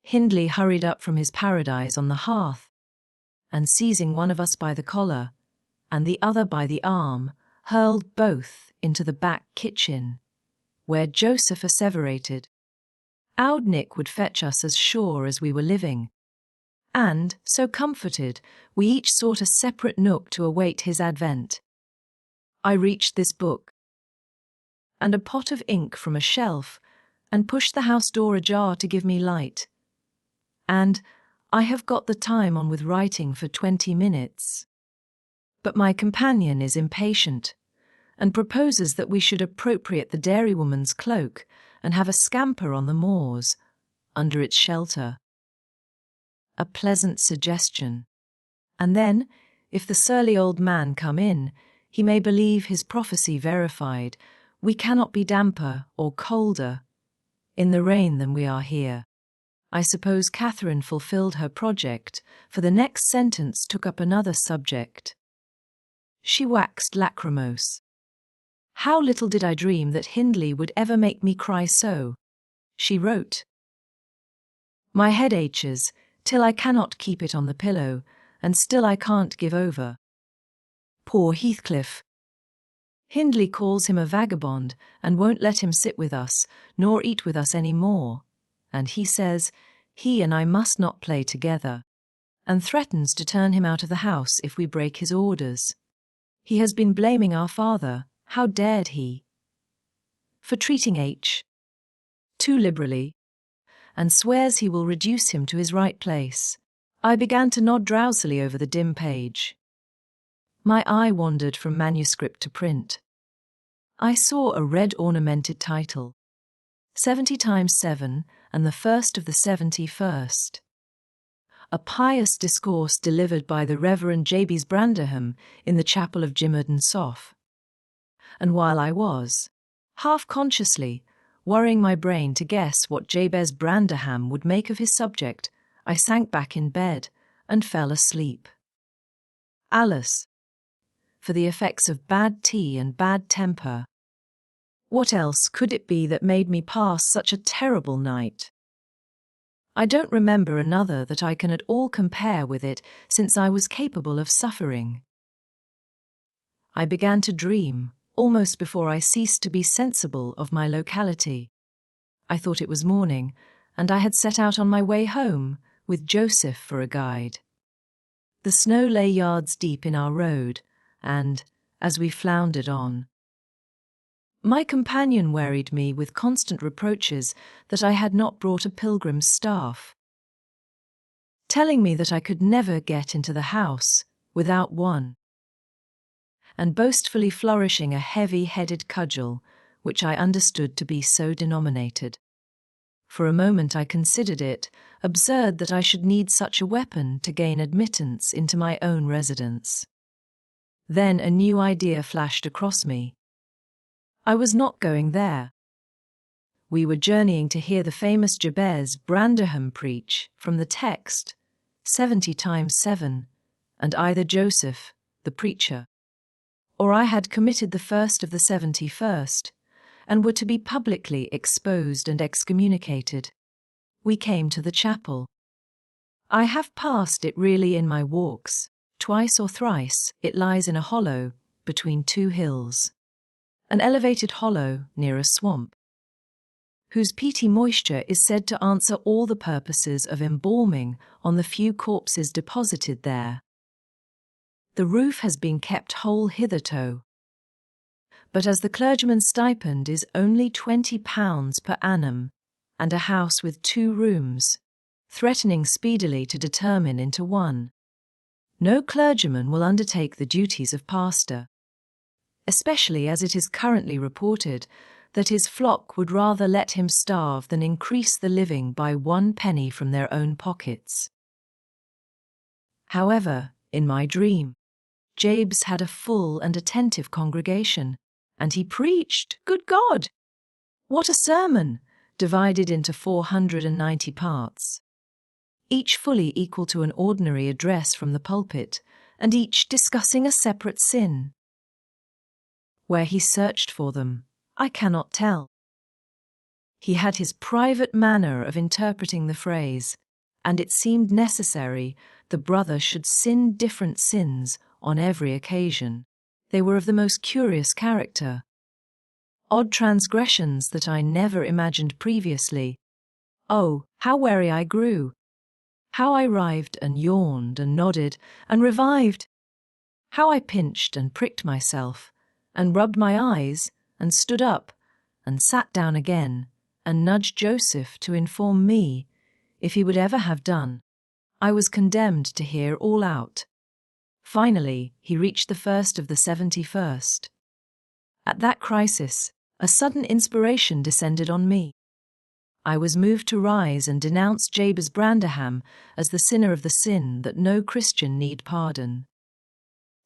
Hindley hurried up from his paradise on the hearth, and seizing one of us by the collar, and the other by the arm, hurled both into the back kitchen, where Joseph asseverated, "Owd Nick would fetch us as sure as we were living." And, so comforted, we each sought a separate nook to await his advent. I reached this book, and a pot of ink from a shelf, and pushed the house door ajar to give me light. And I have got the time on with writing for 20 minutes. But my companion is impatient, and proposes that we should appropriate the dairywoman's cloak and have a scamper on the moors, under its shelter. A pleasant suggestion. And then, if the surly old man come in, he may believe his prophecy verified. We cannot be damper or colder in the rain than we are here. I suppose Catherine fulfilled her project, for the next sentence took up another subject. She waxed lachrymose. How little did I dream that Hindley would ever make me cry so. She wrote, "My head aches, till I cannot keep it on the pillow, and still I can't give over. Poor Heathcliff. Hindley calls him a vagabond, and won't let him sit with us, nor eat with us any more. And he says he and I must not play together, and threatens to turn him out of the house if we break his orders. He has been blaming our father, how dared he, for treating H too liberally, and swears he will reduce him to his right place." I began to nod drowsily over the dim page. My eye wandered from manuscript to print. I saw a red ornamented title, 70 times 7 and the first of the 71st. A pious discourse delivered by the Reverend Jabez Branderham in the chapel of Jimmerden Soff. And while I was, half-consciously, worrying my brain to guess what Jabez Branderham would make of his subject, I sank back in bed and fell asleep. Alice, for the effects of bad tea and bad temper. What else could it be that made me pass such a terrible night? I don't remember another that I can at all compare with it since I was capable of suffering. I began to dream almost before I ceased to be sensible of my locality. I thought it was morning, and I had set out on my way home, with Joseph for a guide. The snow lay yards deep in our road, and, as we floundered on, my companion wearied me with constant reproaches that I had not brought a pilgrim's staff. telling me that I could never get into the house without one, and boastfully flourishing a heavy-headed cudgel, which I understood to be so denominated. For a moment I considered it absurd that I should need such a weapon to gain admittance into my own residence. Then a new idea flashed across me. I was not going there. We were journeying to hear the famous Jabez Branderham preach from the text 70 times 7, and either Joseph, the preacher, or I had committed the first of the 71st, and were to be publicly exposed and excommunicated. We came to the chapel. I have passed it really in my walks. Twice or thrice it lies in a hollow between two hills, an elevated hollow near a swamp, whose peaty moisture is said to answer all the purposes of embalming on the few corpses deposited there. The roof has been kept whole hitherto, but as the clergyman's stipend is only £20 per annum, and a house with 2 rooms, threatening speedily to determine into one, no clergyman will undertake the duties of pastor, especially as it is currently reported that his flock would rather let him starve than increase the living by 1 penny from their own pockets. However, in my dream, Jabes had a full and attentive congregation, and he preached, good God! What a sermon, divided into 490 parts, each fully equal to an ordinary address from the pulpit, and each discussing a separate sin. Where he searched for them, I cannot tell. He had his private manner of interpreting the phrase, and it seemed necessary the brother should sin different sins on every occasion. They were of the most curious character, odd transgressions that I never imagined previously. Oh, how wary I grew! How I writhed and yawned and nodded and revived! How I pinched and pricked myself, and rubbed my eyes, and stood up, and sat down again, and nudged Joseph to inform me, if he would ever have done. I was condemned to hear all out. Finally, he reached the first of the 71st. At that crisis, a sudden inspiration descended on me. I was moved to rise and denounce Jabez Branderham as the sinner of the sin that no Christian need pardon.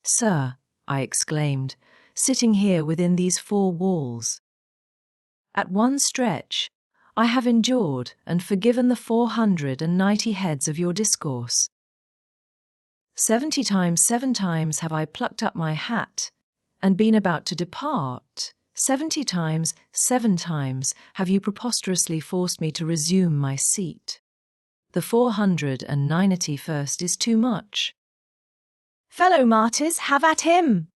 Sir, I exclaimed, sitting here within these 4 walls, at one stretch, I have endured and forgiven the 490 heads of your discourse. 70 times 7 times have I plucked up my hat and been about to depart. 70 times 7 times have you preposterously forced me to resume my seat. The 491st is too much. Fellow martyrs, have at him!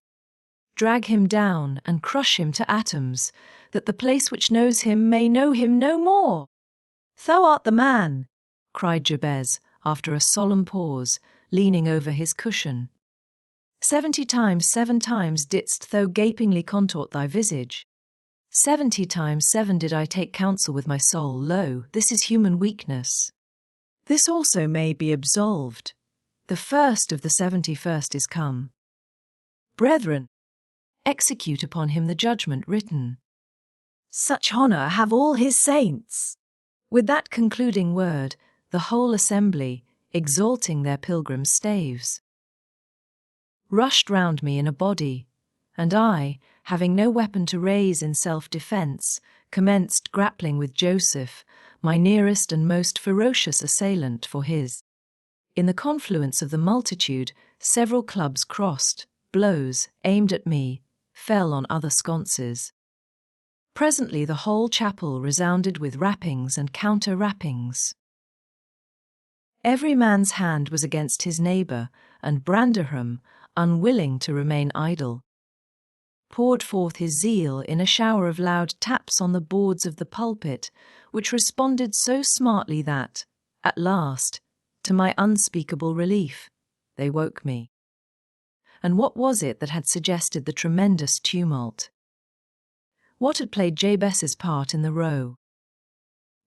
Drag him down and crush him to atoms, that the place which knows him may know him no more. Thou art the man, cried Jabez, after a solemn pause, leaning over his cushion. 70 times 7 times didst thou gapingly contort thy visage. 70 times 7 did I take counsel with my soul. Lo, this is human weakness. This also may be absolved. The first of the 71st is come. Brethren, execute upon him the judgment written. Such honour have all his saints. With that concluding word, the whole assembly, exalting their pilgrim staves, rushed round me in a body, and I, having no weapon to raise in self-defence, commenced grappling with Joseph, my nearest and most ferocious assailant, for his. In the confluence of the multitude, several clubs crossed, blows, aimed at me, fell on other sconces. Presently the whole chapel resounded with rappings and counter-rappings. Every man's hand was against his neighbour, and Branderham, unwilling to remain idle, poured forth his zeal in a shower of loud taps on the boards of the pulpit, which responded so smartly that, at last, to my unspeakable relief, they woke me. And what was it that had suggested the tremendous tumult? What had played Jabez's part in the row?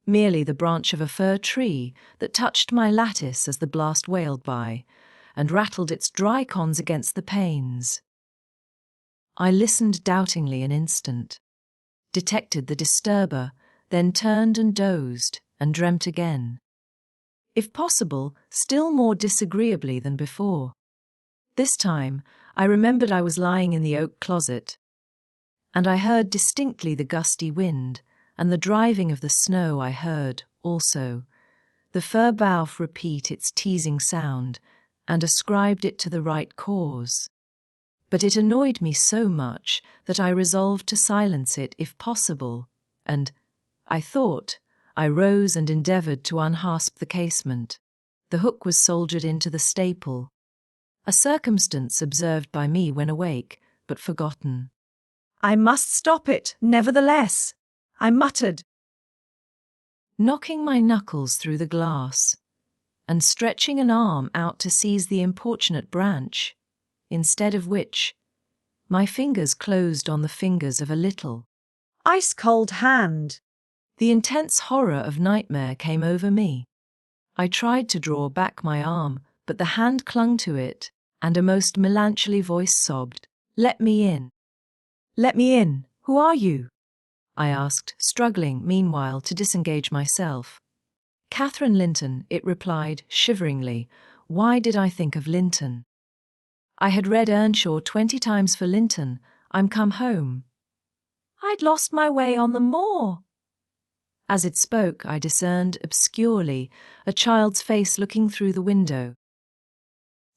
merely the branch of a fir tree that touched my lattice as the blast wailed by, and rattled its dry cons against the panes. I listened doubtingly an instant, detected the disturber, then turned and dozed, and dreamt again. If possible, still more disagreeably than before. This time, I remembered I was lying in the oak closet, and I heard distinctly the gusty wind, and the driving of the snow I heard, also, the fir bough repeat its teasing sound, and ascribed it to the right cause. But it annoyed me so much that I resolved to silence it if possible, and, I thought, I rose and endeavoured to unhasp the casement. The hook was soldered into the staple, a circumstance observed by me when awake, but forgotten. I must stop it, nevertheless, I muttered, knocking my knuckles through the glass, and stretching an arm out to seize the importunate branch, instead of which, my fingers closed on the fingers of a little, ice-cold hand. The intense horror of nightmare came over me. I tried to draw back my arm, but the hand clung to it, and a most melancholy voice sobbed, "Let me in." "Let me in, who are you?" I asked, struggling, meanwhile, to disengage myself. "Catherine Linton," it replied, shiveringly. Why did I think of Linton? I had read Earnshaw 20 times for Linton. I'm come home. I'd lost my way on the moor. As it spoke, I discerned, obscurely, a child's face looking through the window.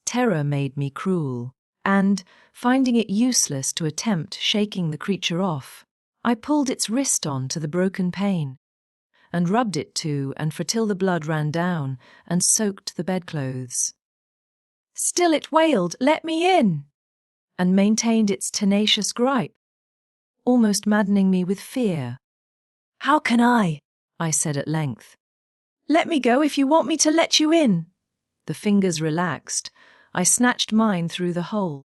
Terror made me cruel, and, finding it useless to attempt shaking the creature off, I pulled its wrist on to the broken pane, and rubbed it to and fro till the blood ran down and soaked the bedclothes. Still it wailed, "Let me in," and maintained its tenacious gripe, almost maddening me with fear. "How can I said at length. "Let me go if you want me to let you in." The fingers relaxed. I snatched mine through the hole,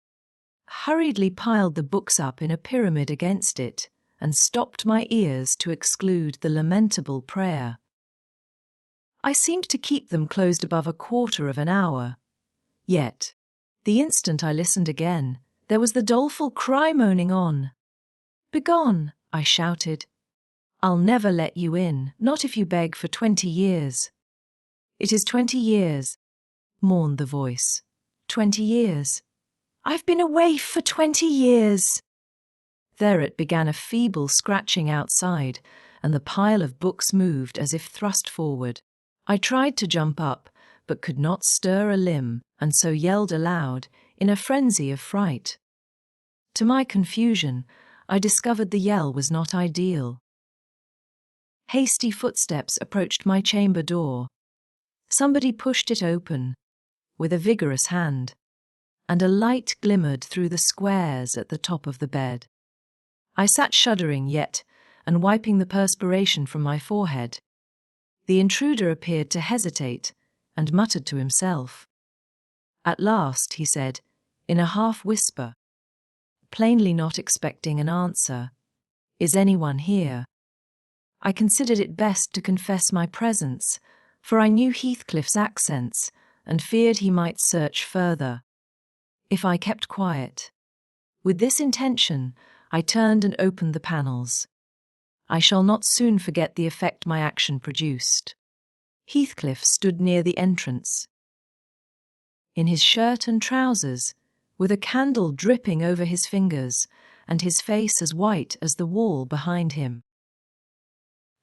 hurriedly piled the books up in a pyramid against it, and stopped my ears to exclude the lamentable prayer. I seemed to keep them closed above a quarter of an hour. Yet, the instant I listened again, there was the doleful cry moaning on. "Begone," I shouted. "I'll never let you in, not if you beg for 20 years. "It is 20 years," mourned the voice. 20 years. "I've been away for 20 years. There it began a feeble scratching outside, and the pile of books moved as if thrust forward. I tried to jump up, but could not stir a limb, and so yelled aloud, in a frenzy of fright. To my confusion, I discovered the yell was not ideal. Hasty footsteps approached my chamber door. Somebody pushed it open, with a vigorous hand, and a light glimmered through the squares at the top of the bed. I sat shuddering yet, and wiping the perspiration from my forehead. The intruder appeared to hesitate, and muttered to himself. At last he said, in a half-whisper, plainly not expecting an answer, "Is anyone here?" I considered it best to confess my presence, for I knew Heathcliff's accents, and feared he might search further. If I kept quiet. With this intention, I turned and opened the panels. I shall not soon forget the effect my action produced. Heathcliff stood near the entrance, in his shirt and trousers, with a candle dripping over his fingers, and his face as white as the wall behind him.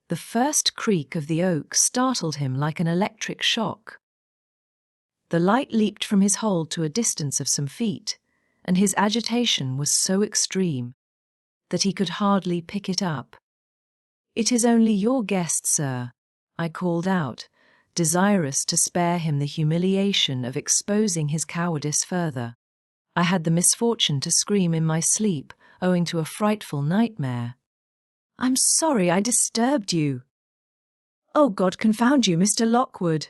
The first creak of the oak startled him like an electric shock. The light leaped from his hold to a distance of some feet, and his agitation was so extreme that he could hardly pick it up. "It is only your guest, sir," I called out, desirous to spare him the humiliation of exposing his cowardice further. I had the misfortune to scream in my sleep, owing to a frightful nightmare. "I'm sorry I disturbed you." "Oh, God confound you, Mr. Lockwood.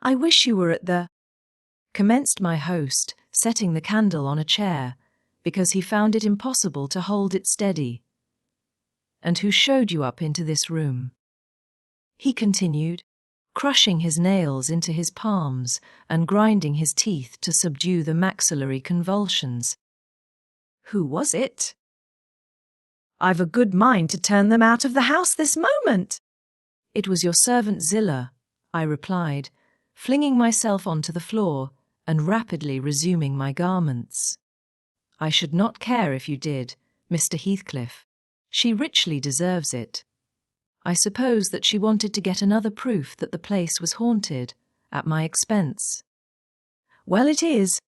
I wish you were at the—" commenced my host, setting the candle on a chair, because he found it impossible to hold it steady. "And who showed you up into this room?" he continued, crushing his nails into his palms and grinding his teeth to subdue the maxillary convulsions. Who was it? I've a good mind to turn them out of the house this moment. It was your servant Zillah, I replied, flinging myself onto the floor and rapidly resuming my garments. I should not care if you did, Mr. Heathcliff. She richly deserves it. I suppose that she wanted to get another proof that the place was haunted, at my expense. Well, it is,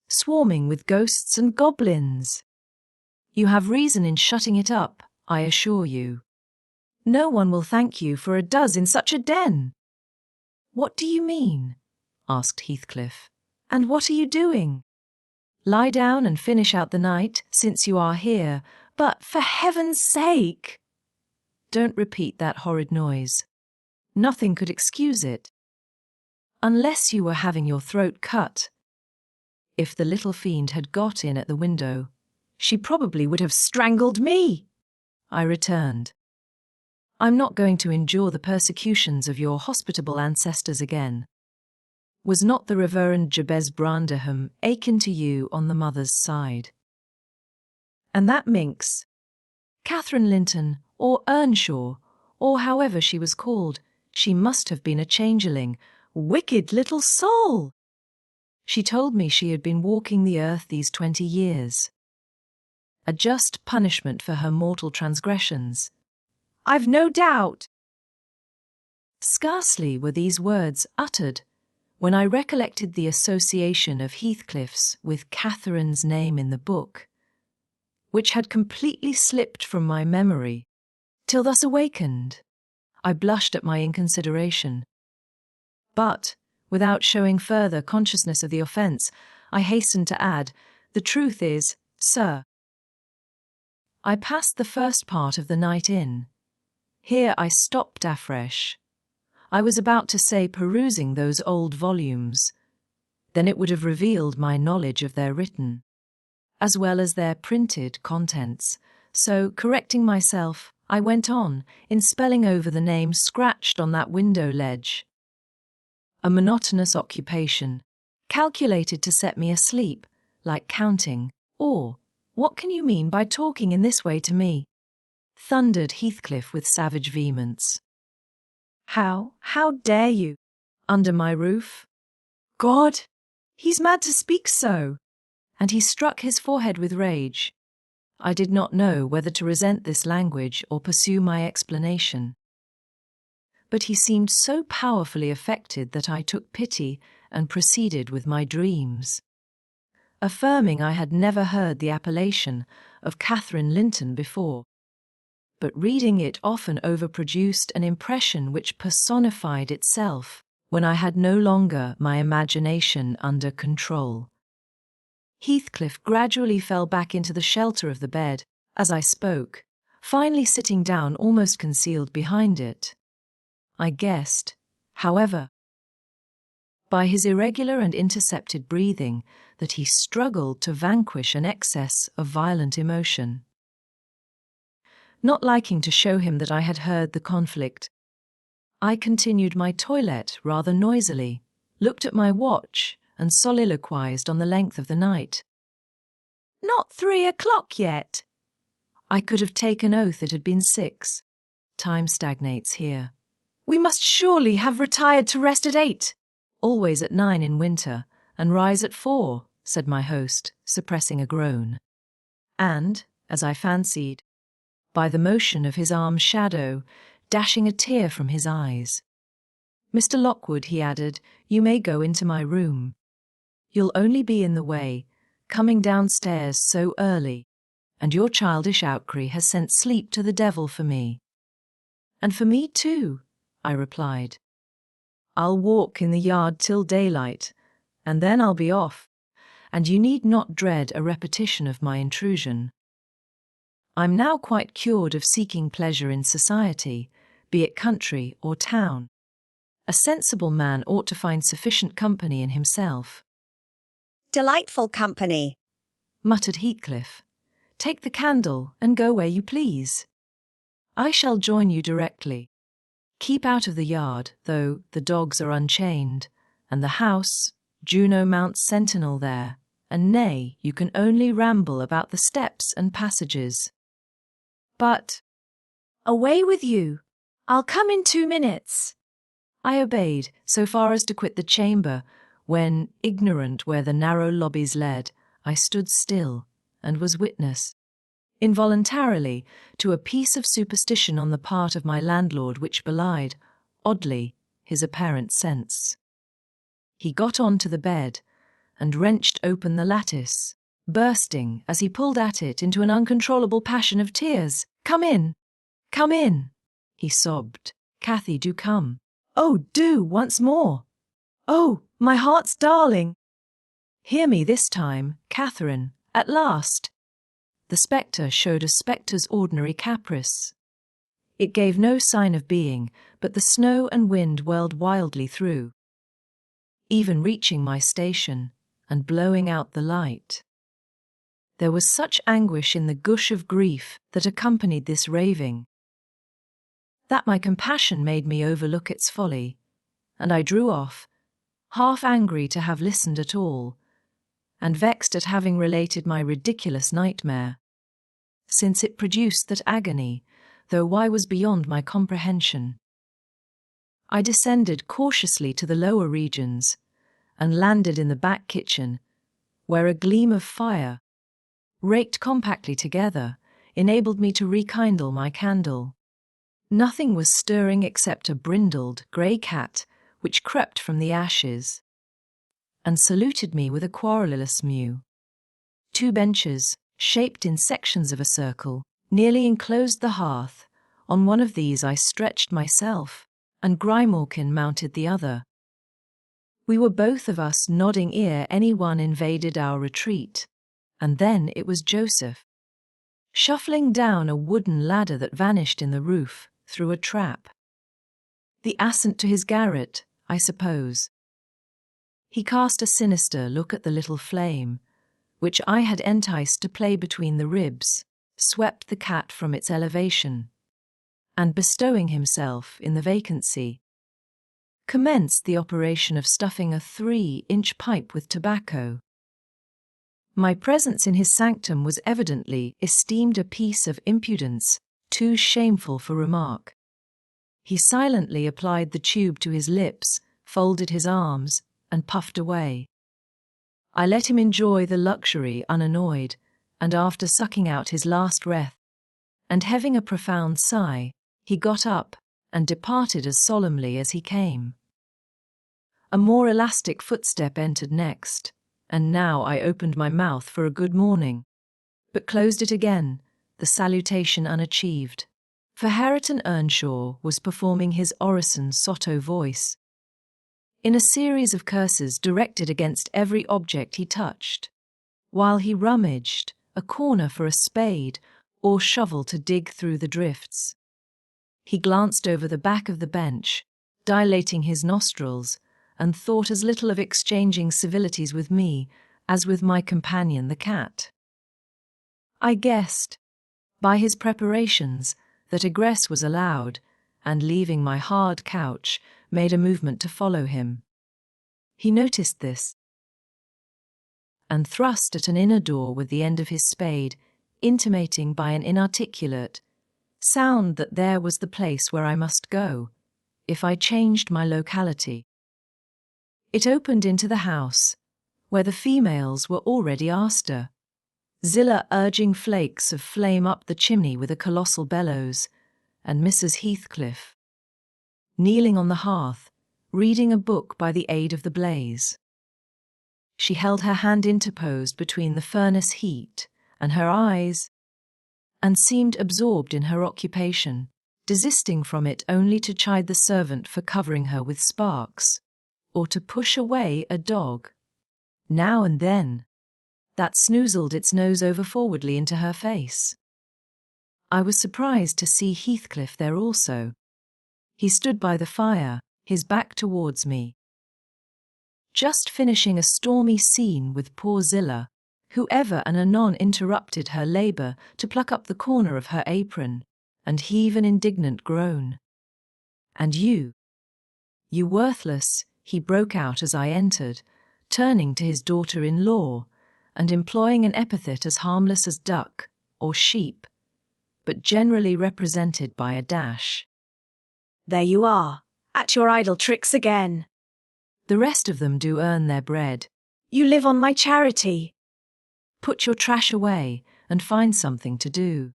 swarming with ghosts and goblins. You have reason in shutting it up, I assure you. No one will thank you for a does in such a den. What do you mean? Asked Heathcliff. And what are you doing? Lie down and finish out the night, since you are here, but for heaven's sake! Don't repeat that horrid noise. Nothing could excuse it. Unless you were having your throat cut. If the little fiend had got in at the window, she probably would have strangled me, I returned. I'm not going to endure the persecutions of your hospitable ancestors again. Was not the Reverend Jabez Branderham akin to you on the mother's side? And that minx, Catherine Linton, or Earnshaw, or however she was called, she must have been a changeling. Wicked little soul! She told me she had been walking the earth these 20 years. A just punishment for her mortal transgressions. I've no doubt. Scarcely were these words uttered when I recollected the association of Heathcliff's with Catherine's name in the book, which had completely slipped from my memory. Till thus awakened, I blushed at my inconsideration. But, without showing further consciousness of the offence, I hastened to add, the truth is, sir, I passed the first part of the night in. Here I stopped afresh. I was about to say perusing those old volumes. Then it would have revealed my knowledge of their written, as well as their printed contents. So, correcting myself, I went on, in spelling over the name scratched on that window ledge. A monotonous occupation, calculated to set me asleep, like counting, or, what can you mean by talking in this way to me? Thundered Heathcliff with savage vehemence. How dare you? Under my roof? God! He's mad to speak so! And he struck his forehead with rage. I did not know whether to resent this language or pursue my explanation. But he seemed so powerfully affected that I took pity and proceeded with my dreams, affirming I had never heard the appellation of Catherine Linton before. But reading it often overproduced an impression which personified itself when I had no longer my imagination under control. Heathcliff gradually fell back into the shelter of the bed as I spoke, finally sitting down almost concealed behind it. I guessed, however, by his irregular and intercepted breathing, that he struggled to vanquish an excess of violent emotion. Not liking to show him that I had heard the conflict, I continued my toilette rather noisily, looked at my watch, and soliloquized on the length of the night. Not 3 o'clock yet. I could have taken oath it had been 6. Time stagnates here. We must surely have retired to rest at 8. Always at 9 in winter, and rise at 4, said my host, suppressing a groan. And, as I fancied, by the motion of his arm's shadow, dashing a tear from his eyes. Mr. Lockwood, he added, you may go into my room. You'll only be in the way, coming downstairs so early, and your childish outcry has sent sleep to the devil for me. And for me too, I replied. I'll walk in the yard till daylight, and then I'll be off, and you need not dread a repetition of my intrusion. I'm now quite cured of seeking pleasure in society, be it country or town. A sensible man ought to find sufficient company in himself. Delightful company, muttered Heathcliff. Take the candle and go where you please. I shall join you directly. Keep out of the yard, though the dogs are unchained, and the house, Juno mounts sentinel there, and nay, you can only ramble about the steps and passages. But Away with you. I'll come in 2 minutes. I obeyed so far as to quit the chamber, when, ignorant where the narrow lobbies led, I stood still and was witness, involuntarily, to a piece of superstition on the part of my landlord which belied, oddly, his apparent sense. He got on to the bed and wrenched open the lattice, bursting, as he pulled at it, into an uncontrollable passion of tears. "Come in! Come in!" he sobbed. "Cathy, do come." Oh, do, once more. Oh, my heart's darling. "Hear me this time, Catherine, at last." The spectre showed a spectre's ordinary caprice. It gave no sign of being, but the snow and wind whirled wildly through, even reaching my station and blowing out the light. There was such anguish in the gush of grief that accompanied this raving, that my compassion made me overlook its folly, and I drew off, half angry to have listened at all, and vexed at having related my ridiculous nightmare, since it produced that agony, though why was beyond my comprehension. I descended cautiously to the lower regions, and landed in the back kitchen, where a gleam of fire, raked compactly together, enabled me to rekindle my candle. Nothing was stirring except a brindled, grey cat which crept from the ashes and saluted me with a querulous mew. 2 benches, shaped in sections of a circle, nearly enclosed the hearth. On one of these I stretched myself, and Grimalkin mounted the other. We were both of us nodding ere anyone invaded our retreat, and then it was Joseph, shuffling down a wooden ladder that vanished in the roof, through a trap. The ascent to his garret, I suppose. He cast a sinister look at the little flame, which I had enticed to play between the ribs, swept the cat from its elevation, and bestowing himself in the vacancy, commenced the operation of stuffing a 3-inch pipe with tobacco. My presence in his sanctum was evidently esteemed a piece of impudence too shameful for remark. He silently applied the tube to his lips, folded his arms, and puffed away. I let him enjoy the luxury unannoyed, and after sucking out his last breath, and heaving a profound sigh, he got up and departed as solemnly as he came. A more elastic footstep entered next, and now I opened my mouth for a good morning, but closed it again, the salutation unachieved. For Hareton Earnshaw was performing his Orison sotto voice, in a series of curses directed against every object he touched, while he rummaged a corner for a spade or shovel to dig through the drifts. He glanced over the back of the bench, dilating his nostrils, and thought as little of exchanging civilities with me as with my companion the cat. I guessed, by his preparations, that egress was allowed, and leaving my hard couch, made a movement to follow him. He noticed this, and thrust at an inner door with the end of his spade, intimating by an inarticulate sound that there was the place where I must go, if I changed my locality. It opened into the house, where the females were already astir, Zillah urging flakes of flame up the chimney with a colossal bellows, and Mrs. Heathcliff, kneeling on the hearth, reading a book by the aid of the blaze. She held her hand interposed between the furnace heat and her eyes, and seemed absorbed in her occupation, desisting from it only to chide the servant for covering her with sparks, or to push away a dog, now and then, that snoozled its nose over forwardly into her face. I was surprised to see Heathcliff there also. He stood by the fire, his back towards me, just finishing a stormy scene with poor Zillah, who ever and anon interrupted her labour to pluck up the corner of her apron and heave an indignant groan. And you? You worthless, he broke out as I entered, turning to his daughter-in-law and employing an epithet as harmless as duck or sheep, but generally represented by a dash. There you are, at your idle tricks again. The rest of them do earn their bread. You live on my charity. Put your trash away and find something to do.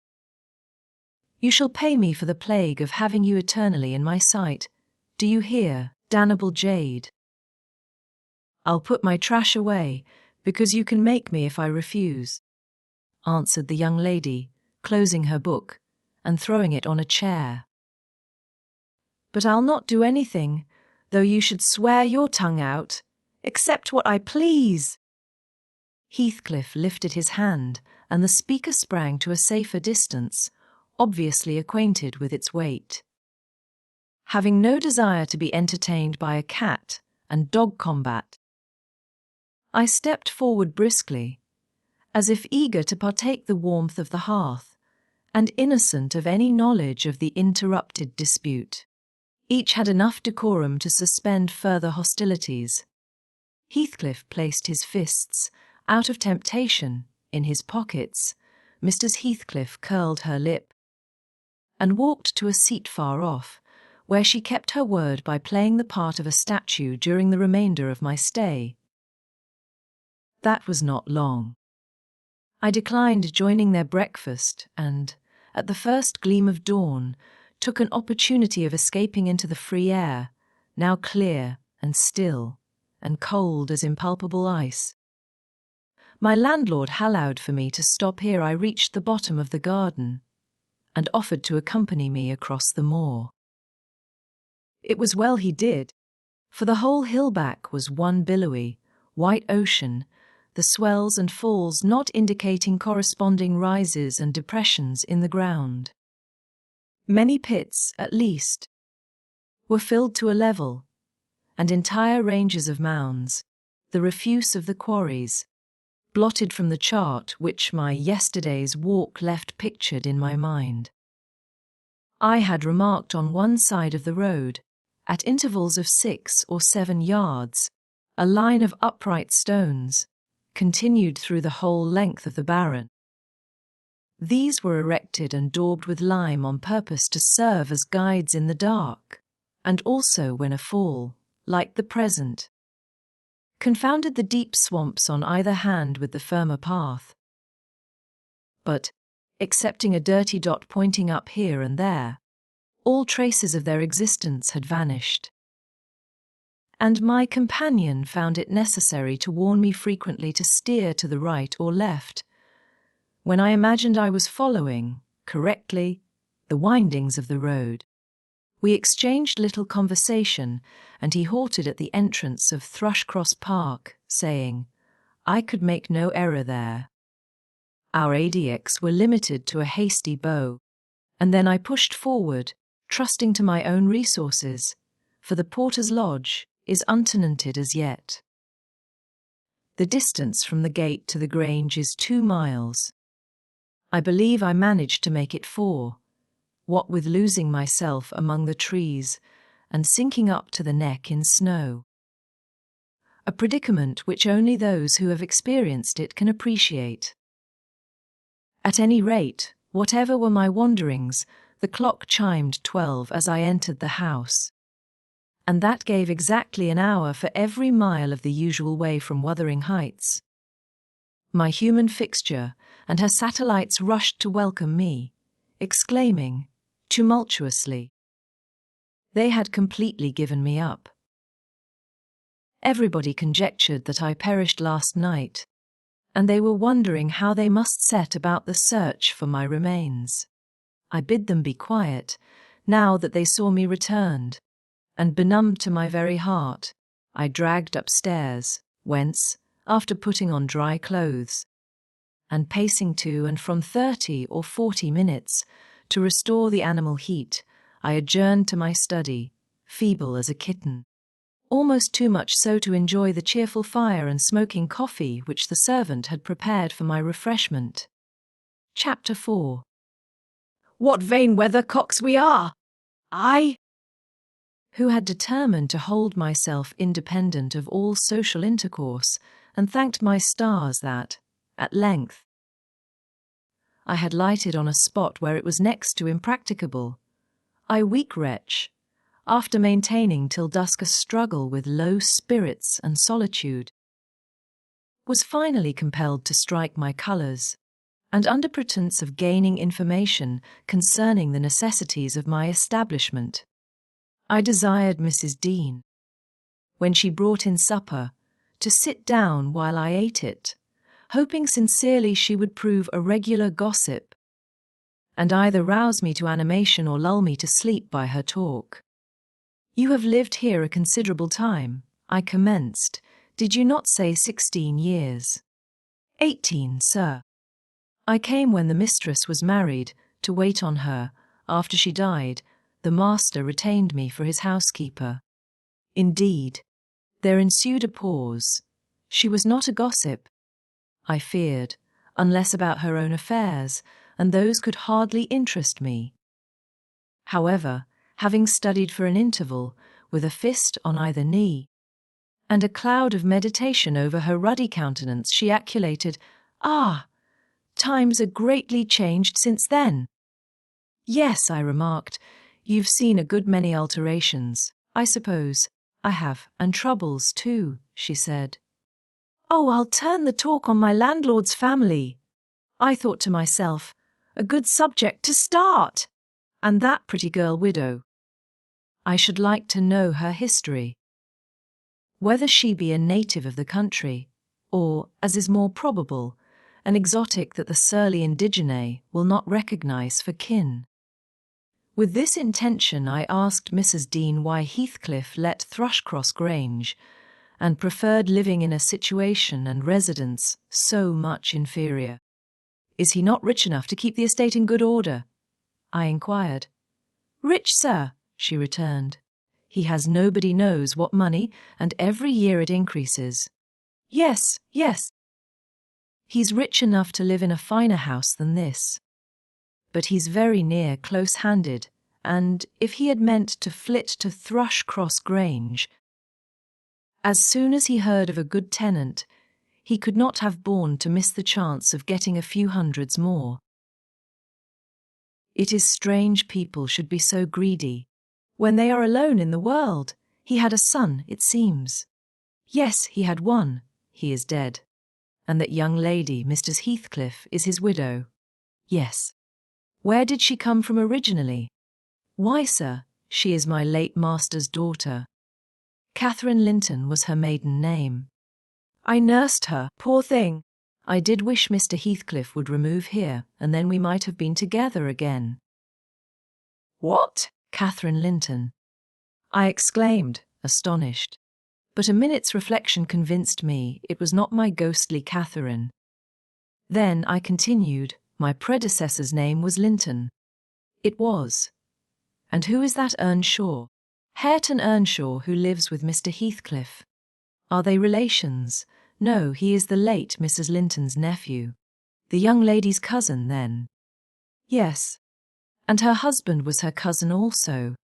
You shall pay me for the plague of having you eternally in my sight. Do you hear, damnable jade? I'll put my trash away, because you can make me if I refuse, answered the young lady, closing her book and throwing it on a chair. But I'll not do anything, though you should swear your tongue out, except what I please. Heathcliff lifted his hand, and the speaker sprang to a safer distance, obviously acquainted with its weight. Having no desire to be entertained by a cat and dog combat, I stepped forward briskly, as if eager to partake the warmth of the hearth, and innocent of any knowledge of the interrupted dispute. Each had enough decorum to suspend further hostilities. Heathcliff placed his fists, out of temptation, in his pockets. Mrs. Heathcliff curled her lip and walked to a seat far off, where she kept her word by playing the part of a statue during the remainder of my stay. That was not long. I declined joining their breakfast and, at the first gleam of dawn, took an opportunity of escaping into the free air, now clear and still, and cold as impalpable ice. My landlord hallooed for me to stop here. I reached the bottom of the garden and offered to accompany me across the moor. It was well he did, for the whole hill-back was one billowy, white ocean, the swells and falls not indicating corresponding rises and depressions in the ground. Many pits, at least, were filled to a level, and entire ranges of mounds, the refuse of the quarries, blotted from the chart which my yesterday's walk left pictured in my mind. I had remarked on one side of the road, at intervals of 6 or 7 yards, a line of upright stones, continued through the whole length of the barren. These were erected and daubed with lime on purpose to serve as guides in the dark, and also when a fall, like the present, confounded the deep swamps on either hand with the firmer path. But, excepting a dirty dot pointing up here and there, all traces of their existence had vanished. And my companion found it necessary to warn me frequently to steer to the right or left, when I imagined I was following, correctly, the windings of the road. We exchanged little conversation, and he halted at the entrance of Thrushcross Park, saying, I could make no error there. Our ADX were limited to a hasty bow, and then I pushed forward, trusting to my own resources, for the porter's lodge is untenanted as yet. The distance from the gate to the Grange is 2 miles. I believe I managed to make it 4, what with losing myself among the trees and sinking up to the neck in snow. A predicament which only those who have experienced it can appreciate. At any rate, whatever were my wanderings, the clock chimed 12 as I entered the house, and that gave exactly an hour for every mile of the usual way from Wuthering Heights. My human fixture and her satellites rushed to welcome me, exclaiming, tumultuously, they had completely given me up. Everybody conjectured that I perished last night, and they were wondering how they must set about the search for my remains. I bid them be quiet, now that they saw me returned, and benumbed to my very heart, I dragged upstairs, whence, after putting on dry clothes, and pacing to and from 30 or 40 minutes, to restore the animal heat, I adjourned to my study, feeble as a kitten, almost too much so to enjoy the cheerful fire and smoking coffee which the servant had prepared for my refreshment. Chapter 4. What vain weathercocks we are! I, who had determined to hold myself independent of all social intercourse, and thanked my stars that, at length, I had lighted on a spot where it was next to impracticable. I, weak wretch, after maintaining till dusk a struggle with low spirits and solitude, was finally compelled to strike my colours, and under pretence of gaining information concerning the necessities of my establishment, I desired Mrs. Dean, when she brought in supper, to sit down while I ate it, hoping sincerely she would prove a regular gossip, and either rouse me to animation or lull me to sleep by her talk. "You have lived here a considerable time," I commenced. "Did you not say 16 years? 18, sir. I came when the mistress was married, to wait on her. After she died, the master retained me for his housekeeper." Indeed. There ensued a pause. She was not a gossip, I feared, unless about her own affairs, and those could hardly interest me. However, having studied for an interval, with a fist on either knee, and a cloud of meditation over her ruddy countenance, she ejaculated, "Ah, times are greatly changed since then." "Yes," I remarked, "you've seen a good many alterations." "I suppose I have, and troubles too," she said. "Oh, I'll turn the talk on my landlord's family." I thought to myself, a good subject to start! And that pretty girl widow. I should like to know her history. Whether she be a native of the country, or, as is more probable, an exotic that the surly indigene will not recognize for kin. With this intention I asked Mrs. Dean why Heathcliff let Thrushcross Grange, and preferred living in a situation and residence so much inferior. "Is he not rich enough to keep the estate in good order?" I inquired. "Rich, sir," she returned. "He has nobody knows what money, and every year it increases." "Yes, yes. He's rich enough to live in a finer house than this. But he's very near close-handed, and if he had meant to flit to Thrushcross Grange, as soon as he heard of a good tenant, he could not have borne to miss the chance of getting a few hundreds more. It is strange people should be so greedy, when they are alone in the world. He had a son, it seems. Yes, he had one. He is dead. And that young lady, Mrs. Heathcliff, is his widow. Yes. Where did she come from originally? Why, sir, she is my late master's daughter. Catherine Linton was her maiden name. I nursed her, poor thing. I did wish Mr. Heathcliff would remove here, and then we might have been together again." "What? Catherine Linton?" I exclaimed, astonished. But a minute's reflection convinced me it was not my ghostly Catherine. Then I continued, "My predecessor's name was Linton." "It was. And who is that Earnshaw?" "Hareton Earnshaw, who lives with Mr. Heathcliff." "Are they relations?" "No, he is the late Mrs. Linton's nephew." "The young lady's cousin, then?" "Yes. And her husband was her cousin also.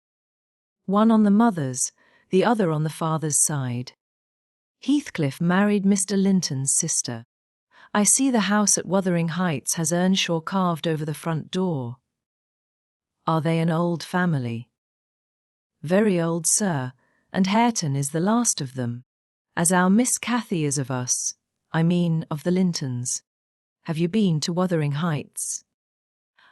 One on the mother's, the other on the father's side. Heathcliff married Mr. Linton's sister. I see the house at Wuthering Heights has Earnshaw carved over the front door." "Are they an old family?" "Very old, sir, and Hareton is the last of them, as our Miss Cathy is of us, I mean of the Lintons. Have you been to Wuthering Heights?"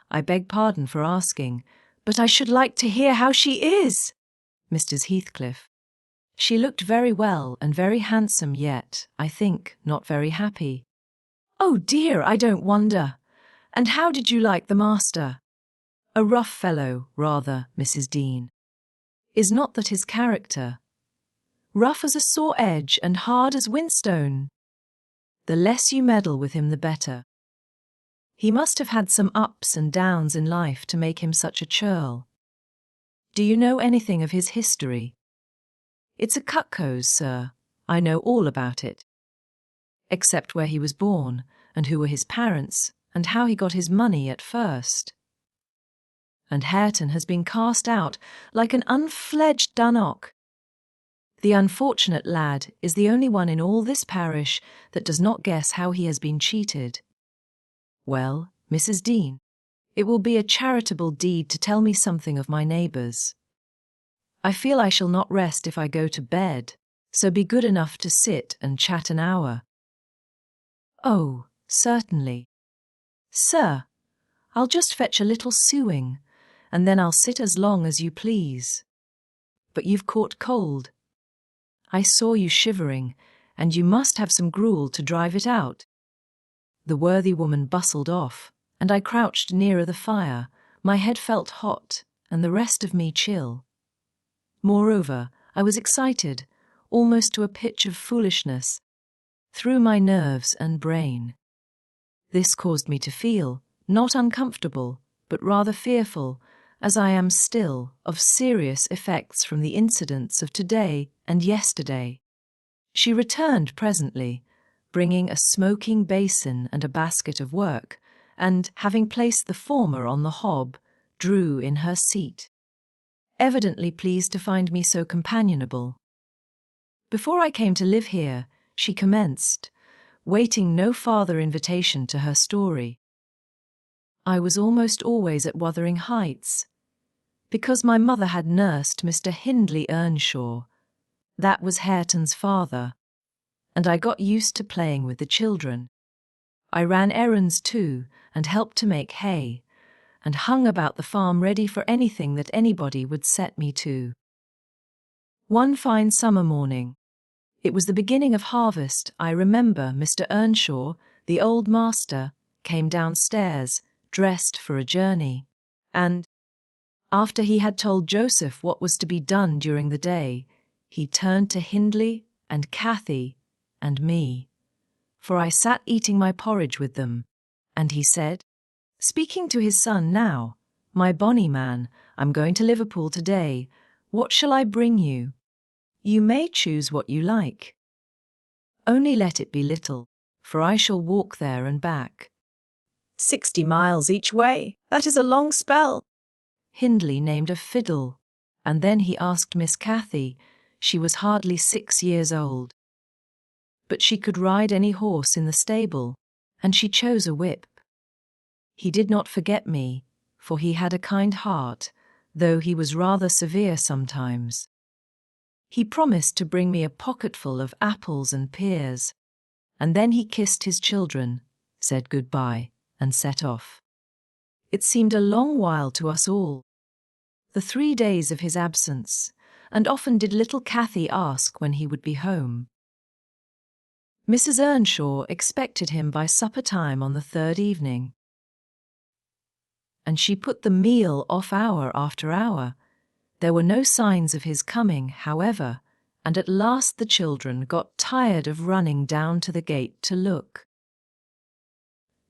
"I beg pardon for asking, but I should like to hear how she is." "Mrs. Heathcliff. She looked very well and very handsome, yet, I think, not very happy." "Oh dear, I don't wonder. And how did you like the master?" "A rough fellow, rather, Mrs. Dean." "Is not that his character? Rough as a sore edge and hard as whinstone?" "The less you meddle with him the better. He must have had some ups and downs in life to make him such a churl." "Do you know anything of his history?" "It's a Cutcose, sir. I know all about it. Except where he was born, and who were his parents, and how he got his money at first." and Hareton has been cast out like an unfledged dunnock. The unfortunate lad is the only one in all this parish that does not guess how he has been cheated. Well, Mrs. Dean, it will be a charitable deed to tell me something of my neighbours. I feel I shall not rest if I go to bed, so be good enough to sit and chat an hour. Oh, certainly. Sir, I'll just fetch a little sewing, and then I'll sit as long as you please. But you've caught cold. I saw you shivering, and you must have some gruel to drive it out. The worthy woman bustled off, and I crouched nearer the fire. My head felt hot, and the rest of me chill. Moreover, I was excited, almost to a pitch of foolishness, through my nerves and brain. This caused me to feel, not uncomfortable, but rather fearful, as I am still, of serious effects from the incidents of today and yesterday. She returned presently, bringing a smoking basin and a basket of work, and, having placed the former on the hob, drew in her seat, evidently pleased to find me so companionable. Before I came to live here, she commenced, waiting no farther invitation to her story. I was almost always at Wuthering Heights, because my mother had nursed Mr. Hindley Earnshaw. That was Hareton's father, and I got used to playing with the children. I ran errands too, and helped to make hay, and hung about the farm ready for anything that anybody would set me to. One fine summer morning, it was the beginning of harvest, I remember Mr. Earnshaw, the old master, came downstairs, dressed for a journey, and, after he had told Joseph what was to be done during the day, he turned to Hindley and Cathy and me, for I sat eating my porridge with them, and he said, speaking to his son now, "My bonny man, I'm going to Liverpool today. What shall I bring you? You may choose what you like. Only let it be little, for I shall walk there and back." 60 miles each way. That is a long spell. Hindley named a fiddle, and then he asked Miss Cathy. She was hardly 6 years old, but she could ride any horse in the stable, and she chose a whip. He did not forget me, for he had a kind heart, though he was rather severe sometimes. He promised to bring me a pocketful of apples and pears, and then he kissed his children, said good-bye, and set off. It seemed a long while to us all, the 3 days of his absence, and often did little Cathy ask when he would be home. Mrs. Earnshaw expected him by supper-time on the 3rd evening, and she put the meal off hour after hour. There were no signs of his coming, however, and at last the children got tired of running down to the gate to look.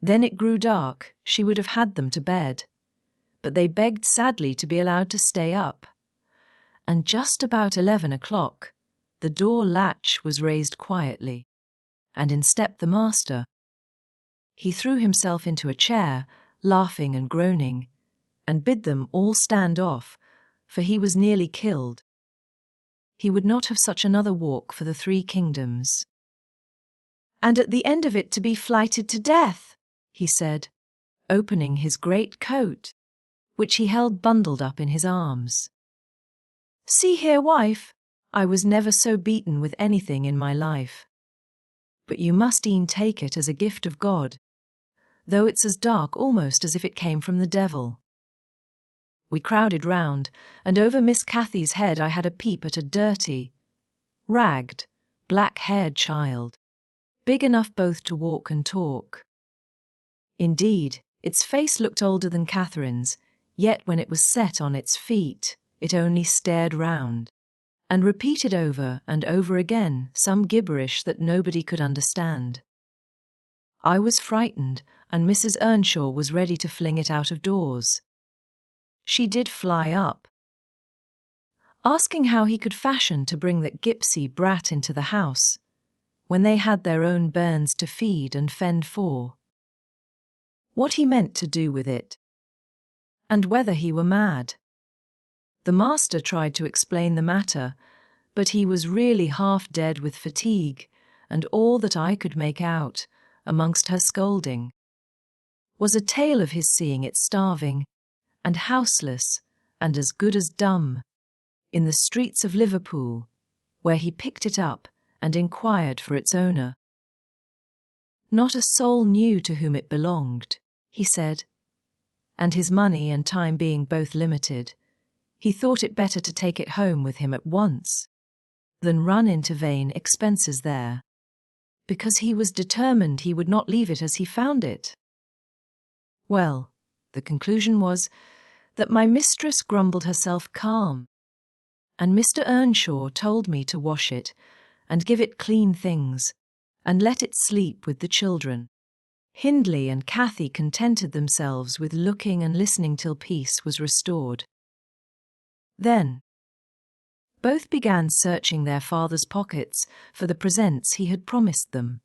Then it grew dark. She would have had them to bed, but they begged sadly to be allowed to stay up. And just about 11 o'clock, the door latch was raised quietly, and in stepped the master. He threw himself into a chair, laughing and groaning, and bid them all stand off, for he was nearly killed. He would not have such another walk for the 3 kingdoms. "And at the end of it to be flighted to death," he said, opening his great coat, which he held bundled up in his arms. "See here, wife, I was never so beaten with anything in my life. But you must e'en take it as a gift of God, though it's as dark almost as if it came from the devil." We crowded round, and over Miss Cathy's head I had a peep at a dirty, ragged, black-haired child, big enough both to walk and talk. Indeed, its face looked older than Catherine's, yet when it was set on its feet, it only stared round, and repeated over and over again some gibberish that nobody could understand. I was frightened, and Mrs. Earnshaw was ready to fling it out of doors. She did fly up, asking how he could fashion to bring that gipsy brat into the house, when they had their own bairns to feed and fend for. What he meant to do with it, and whether he were mad. The master tried to explain the matter, but he was really half dead with fatigue, and all that I could make out, amongst her scolding, was a tale of his seeing it starving, and houseless, and as good as dumb, in the streets of Liverpool, where he picked it up and inquired for its owner. Not a soul knew to whom it belonged, he said, and his money and time being both limited, he thought it better to take it home with him at once than run into vain expenses there, because he was determined he would not leave it as he found it. Well, the conclusion was that my mistress grumbled herself calm, and Mr. Earnshaw told me to wash it and give it clean things, and let it sleep with the children. Hindley and Cathy contented themselves with looking and listening till peace was restored. Then both began searching their father's pockets for the presents he had promised them.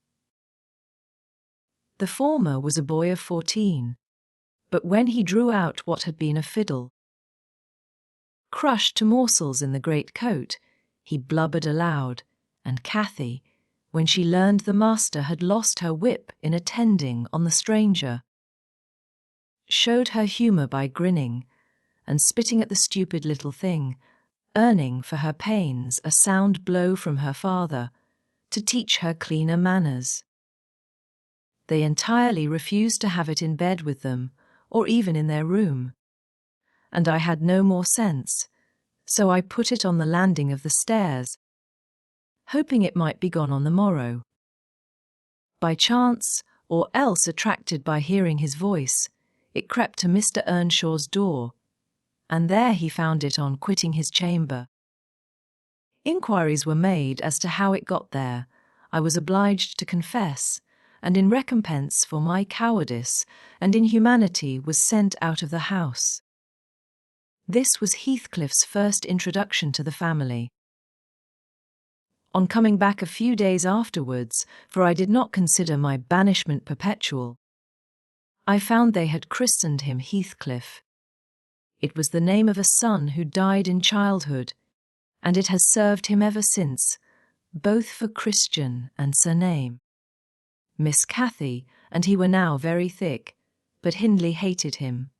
The former was a boy of 14, but when he drew out what had been a fiddle, crushed to morsels in the great coat, he blubbered aloud, and Cathy, when she learned the master had lost her whip in attending on the stranger, showed her humour by grinning and spitting at the stupid little thing, earning for her pains a sound blow from her father to teach her cleaner manners. They entirely refused to have it in bed with them, or even in their room, and I had no more sense, so I put it on the landing of the stairs, hoping it might be gone on the morrow. By chance, or else attracted by hearing his voice, it crept to Mr. Earnshaw's door, and there he found it on quitting his chamber. Inquiries were made as to how it got there. I was obliged to confess, and in recompense for my cowardice and inhumanity was sent out of the house. This was Heathcliff's first introduction to the family. On coming back a few days afterwards, for I did not consider my banishment perpetual, I found they had christened him Heathcliff. It was the name of a son who died in childhood, and it has served him ever since, both for Christian and surname. Miss Cathy and he were now very thick, but Hindley hated him.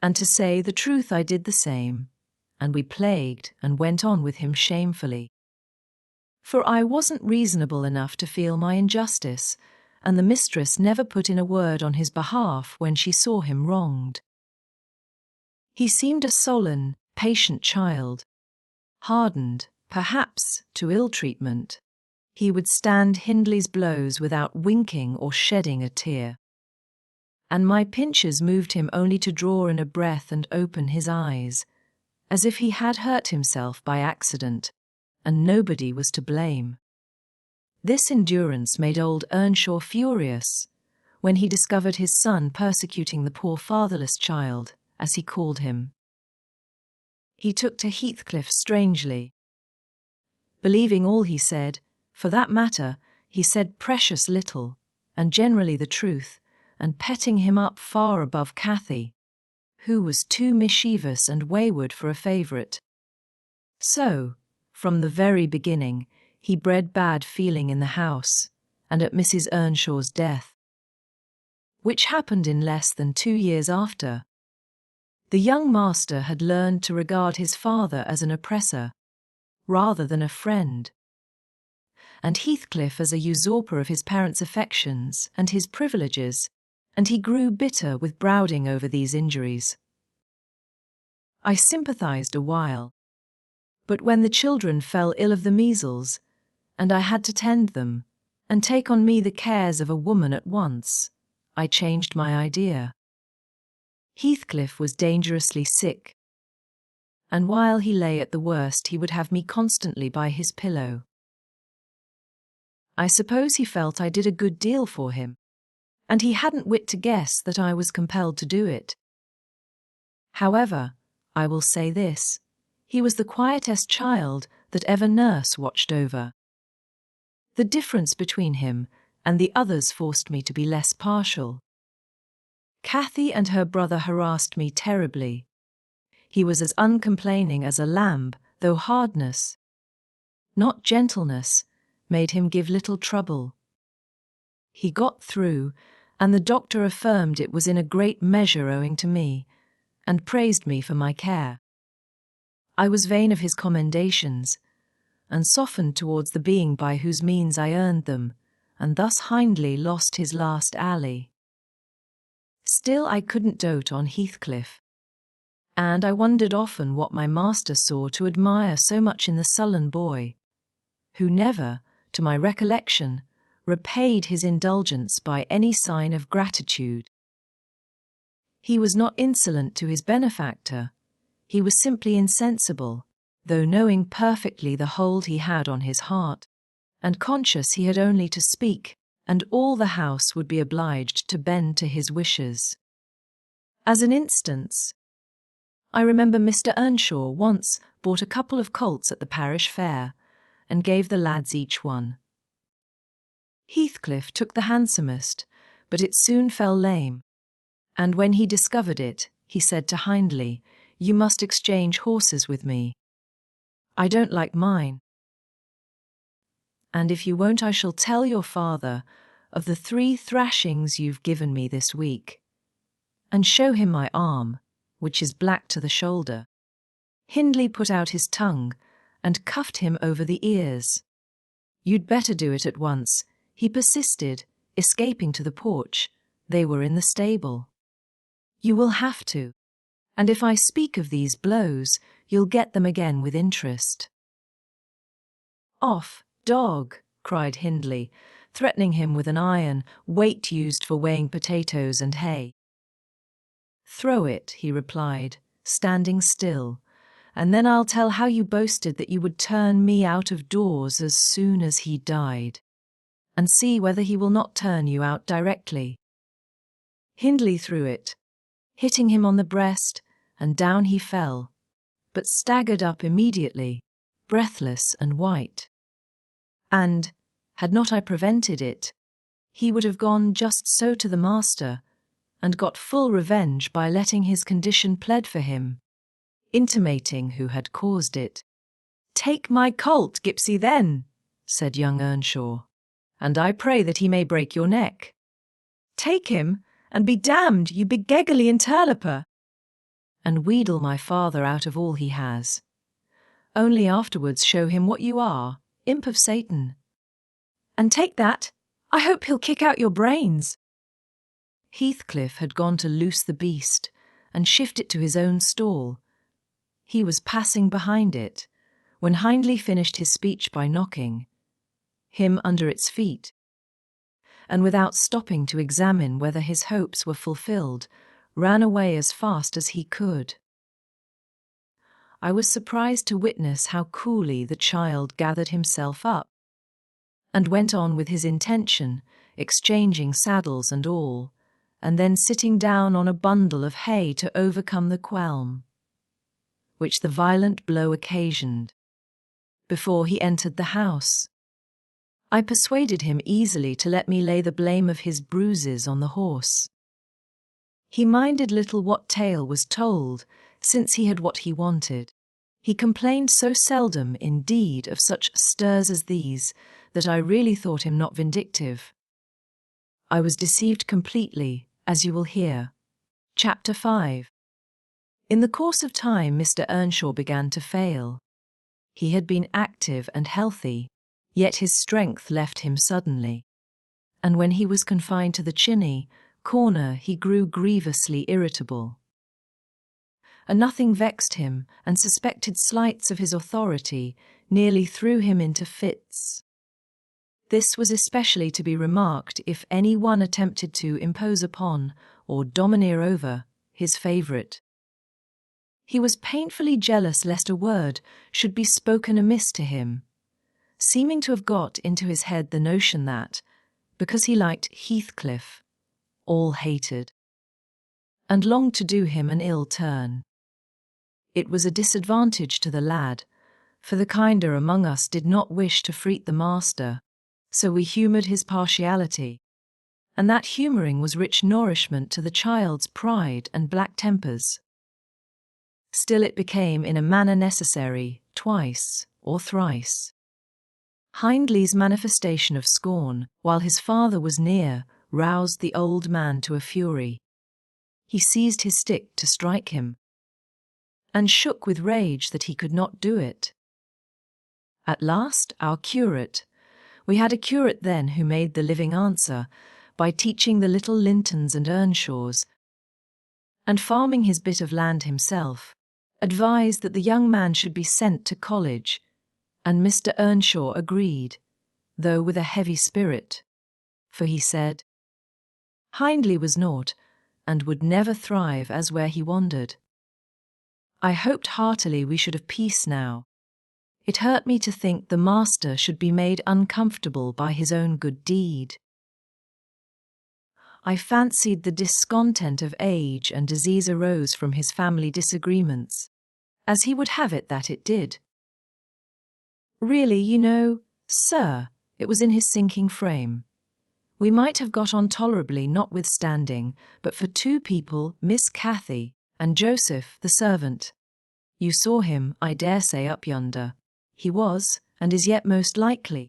And to say the truth, I did the same, and we plagued and went on with him shamefully. For I wasn't reasonable enough to feel my injustice, and the mistress never put in a word on his behalf when she saw him wronged. He seemed a sullen, patient child, hardened, perhaps, to ill-treatment. He would stand Hindley's blows without winking or shedding a tear, and my pinches moved him only to draw in a breath and open his eyes, as if he had hurt himself by accident, and nobody was to blame. This endurance made old Earnshaw furious, when he discovered his son persecuting the poor fatherless child, as he called him. He took to Heathcliff strangely, believing all he said. For that matter, he said precious little, and generally the truth, and petting him up far above Cathy, who was too mischievous and wayward for a favourite. So, from the very beginning, he bred bad feeling in the house, and at Mrs. Earnshaw's death, which happened in less than 2 years after. The young master had learned to regard his father as an oppressor, rather than a friend, and Heathcliff as a usurper of his parents' affections and his privileges, and he grew bitter with brooding over these injuries. I sympathized a while, but when the children fell ill of the measles, and I had to tend them, and take on me the cares of a woman at once, I changed my idea. Heathcliff was dangerously sick, and while he lay at the worst he would have me constantly by his pillow. I suppose he felt I did a good deal for him, and he hadn't wit to guess that I was compelled to do it. However, I will say this, he was the quietest child that ever nurse watched over. The difference between him and the others forced me to be less partial. Cathy and her brother harassed me terribly. He was as uncomplaining as a lamb, though hardness, not gentleness, made him give little trouble. He got through, and the doctor affirmed it was in a great measure owing to me, and praised me for my care. I was vain of his commendations, and softened towards the being by whose means I earned them, and thus Hindley lost his last alley. Still I couldn't dote on Heathcliff, and I wondered often what my master saw to admire so much in the sullen boy, who never, to my recollection, repaid his indulgence by any sign of gratitude. He was not insolent to his benefactor, he was simply insensible, though knowing perfectly the hold he had on his heart, and conscious he had only to speak, and all the house would be obliged to bend to his wishes. As an instance, I remember Mr. Earnshaw once bought a couple of colts at the parish fair, and gave the lads each one. Heathcliff took the handsomest, but it soon fell lame, and when he discovered it, he said to Hindley, "You must exchange horses with me. I don't like mine. And if you won't, I shall tell your father of the 3 thrashings you've given me this week, and show him my arm, which is black to the shoulder." Hindley put out his tongue and cuffed him over the ears. "You'd better do it at once," he persisted, escaping to the porch. They were in the stable. "You will have to. And if I speak of these blows, you'll get them again with interest." "Off, dog!" cried Hindley, threatening him with an iron, weight used for weighing potatoes and hay. "Throw it," he replied, standing still, "and then I'll tell how you boasted that you would turn me out of doors as soon as he died, and see whether he will not turn you out directly." Hindley threw it, hitting him on the breast, and down he fell, but staggered up immediately, breathless and white. And, had not I prevented it, he would have gone just so to the master, and got full revenge by letting his condition plead for him, intimating who had caused it. "Take my colt, Gipsy, then," said young Earnshaw, "and I pray that he may break your neck." "Take him, and be damned, you big beggarly interloper, and wheedle my father out of all he has. Only afterwards show him what you are, imp of Satan. And take that, I hope he'll kick out your brains." Heathcliff had gone to loose the beast and shift it to his own stall. He was passing behind it, when Hindley finished his speech by knocking him under its feet, and without stopping to examine whether his hopes were fulfilled, ran away as fast as he could. I was surprised to witness how coolly the child gathered himself up, and went on with his intention, exchanging saddles and all, and then sitting down on a bundle of hay to overcome the qualm which the violent blow occasioned. Before he entered the house, I persuaded him easily to let me lay the blame of his bruises on the horse. He minded little what tale was told, since he had what he wanted. He complained so seldom, indeed, of such stirs as these, that I really thought him not vindictive. I was deceived completely, as you will hear. Chapter 5. In the course of time, Mr. Earnshaw began to fail. He had been active and healthy, yet his strength left him suddenly, and when he was confined to the chimney corner he grew grievously irritable. A nothing vexed him, and suspected slights of his authority nearly threw him into fits. This was especially to be remarked if any one attempted to impose upon, or domineer over, his favourite. He was painfully jealous lest a word should be spoken amiss to him, seeming to have got into his head the notion that, because he liked Heathcliff, all hated, and longed to do him an ill turn. It was a disadvantage to the lad, for the kinder among us did not wish to freat the master, so we humoured his partiality, and that humouring was rich nourishment to the child's pride and black tempers. Still it became in a manner necessary, twice or thrice. Hindley's manifestation of scorn, while his father was near, roused the old man to a fury. He seized his stick to strike him, and shook with rage that he could not do it. At last our curate, we had a curate then who made the living answer, by teaching the little Lintons and Earnshaws, and farming his bit of land himself, advised that the young man should be sent to college, and Mr. Earnshaw agreed, though with a heavy spirit, for he said, Hindley was naught, and would never thrive as where he wandered. I hoped heartily we should have peace now. It hurt me to think the master should be made uncomfortable by his own good deed. I fancied the discontent of age and disease arose from his family disagreements, as he would have it that it did. Really, you know, sir, it was in his sinking frame. We might have got on tolerably notwithstanding, but for two people, Miss Cathy and Joseph the servant. You saw him, I dare say, up yonder. He was, and is yet most likely,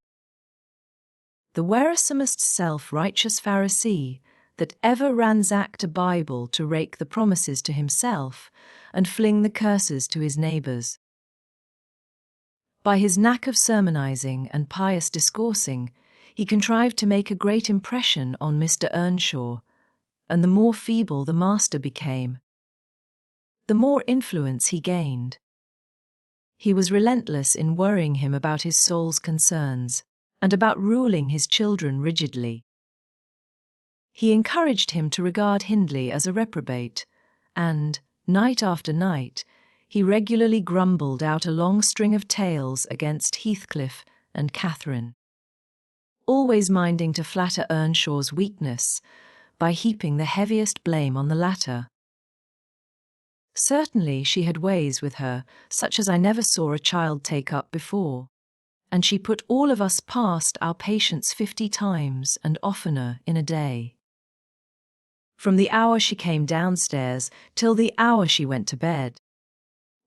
the wearisomest self-righteous Pharisee that ever ransacked a Bible to rake the promises to himself and fling the curses to his neighbours. By his knack of sermonizing and pious discoursing, he contrived to make a great impression on Mr. Earnshaw, and the more feeble the master became, the more influence he gained. He was relentless in worrying him about his soul's concerns, and about ruling his children rigidly. He encouraged him to regard Hindley as a reprobate, and, night after night, he regularly grumbled out a long string of tales against Heathcliff and Catherine, always minding to flatter Earnshaw's weakness by heaping the heaviest blame on the latter. Certainly she had ways with her, such as I never saw a child take up before, and she put all of us past our patience 50 times and oftener in a day. From the hour she came downstairs till the hour she went to bed,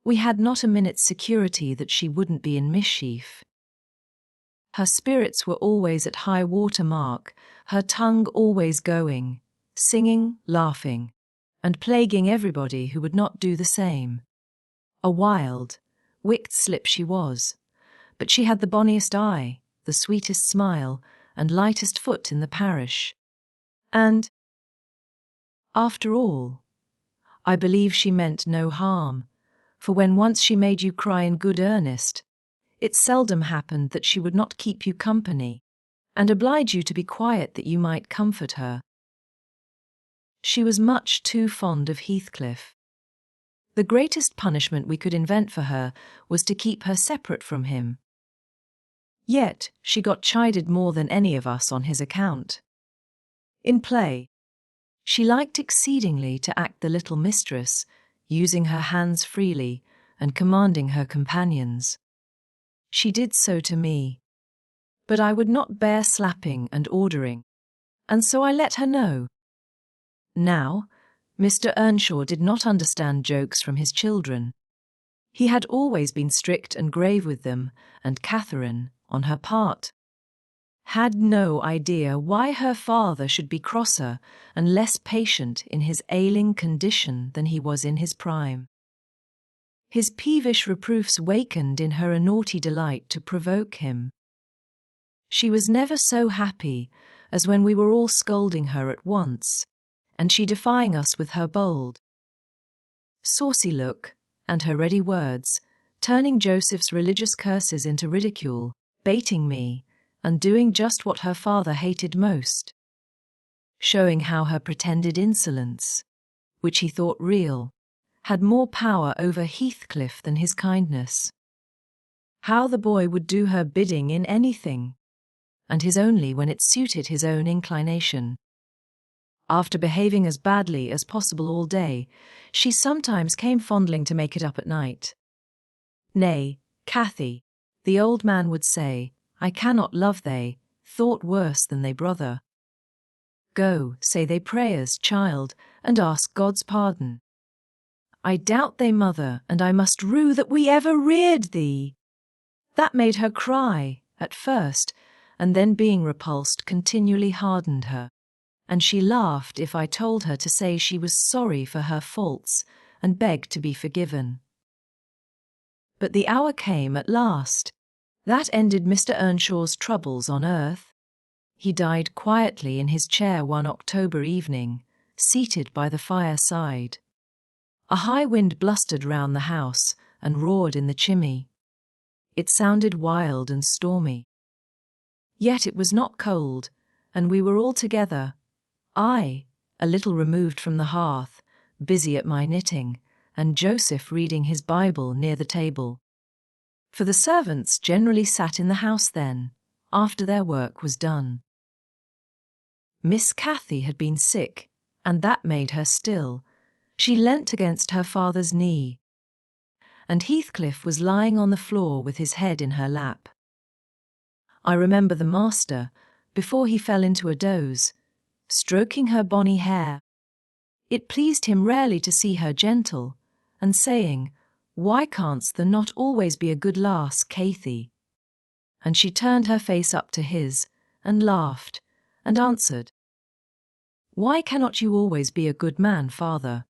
we had not a minute's security that she wouldn't be in mischief. Her spirits were always at high water mark, her tongue always going, singing, laughing, and plaguing everybody who would not do the same. A wild, wicked slip she was, but she had the bonniest eye, the sweetest smile, and lightest foot in the parish. And, after all, I believe she meant no harm, for when once she made you cry in good earnest, it seldom happened that she would not keep you company, and oblige you to be quiet that you might comfort her. She was much too fond of Heathcliff. The greatest punishment we could invent for her was to keep her separate from him. Yet she got chided more than any of us on his account. In play, she liked exceedingly to act the little mistress, using her hands freely and commanding her companions. She did so to me, but I would not bear slapping and ordering, and so I let her know. Now, Mr. Earnshaw did not understand jokes from his children. He had always been strict and grave with them, and Catherine, on her part, had no idea why her father should be crosser and less patient in his ailing condition than he was in his prime. His peevish reproofs wakened in her a naughty delight to provoke him. She was never so happy as when we were all scolding her at once, and she defying us with her bold, saucy look and her ready words, turning Joseph's religious curses into ridicule, baiting me, and doing just what her father hated most, showing how her pretended insolence, which he thought real, had more power over Heathcliff than his kindness. How the boy would do her bidding in anything, and his only when it suited his own inclination. After behaving as badly as possible all day, she sometimes came fondling to make it up at night. Nay, Cathy, the old man would say, I cannot love they, thought worse than they brother. Go, say they prayers, child, and ask God's pardon. I doubt they, mother, and I must rue that we ever reared thee. That made her cry, at first, and then being repulsed continually hardened her. And she laughed if I told her to say she was sorry for her faults and begged to be forgiven. But the hour came at last. That ended Mr. Earnshaw's troubles on earth. He died quietly in his chair one October evening, seated by the fireside. A high wind blustered round the house and roared in the chimney. It sounded wild and stormy. Yet it was not cold, and we were all together. I, a little removed from the hearth, busy at my knitting, and Joseph reading his Bible near the table. For the servants generally sat in the house then, after their work was done. Miss Cathy had been sick, and that made her still. She leant against her father's knee, and Heathcliff was lying on the floor with his head in her lap. I remember the master, before he fell into a doze, stroking her bonny hair. It pleased him rarely to see her gentle, and saying, "Why canst thou not always be a good lass, Cathy?" And she turned her face up to his, and laughed, and answered, "Why cannot you always be a good man, father?"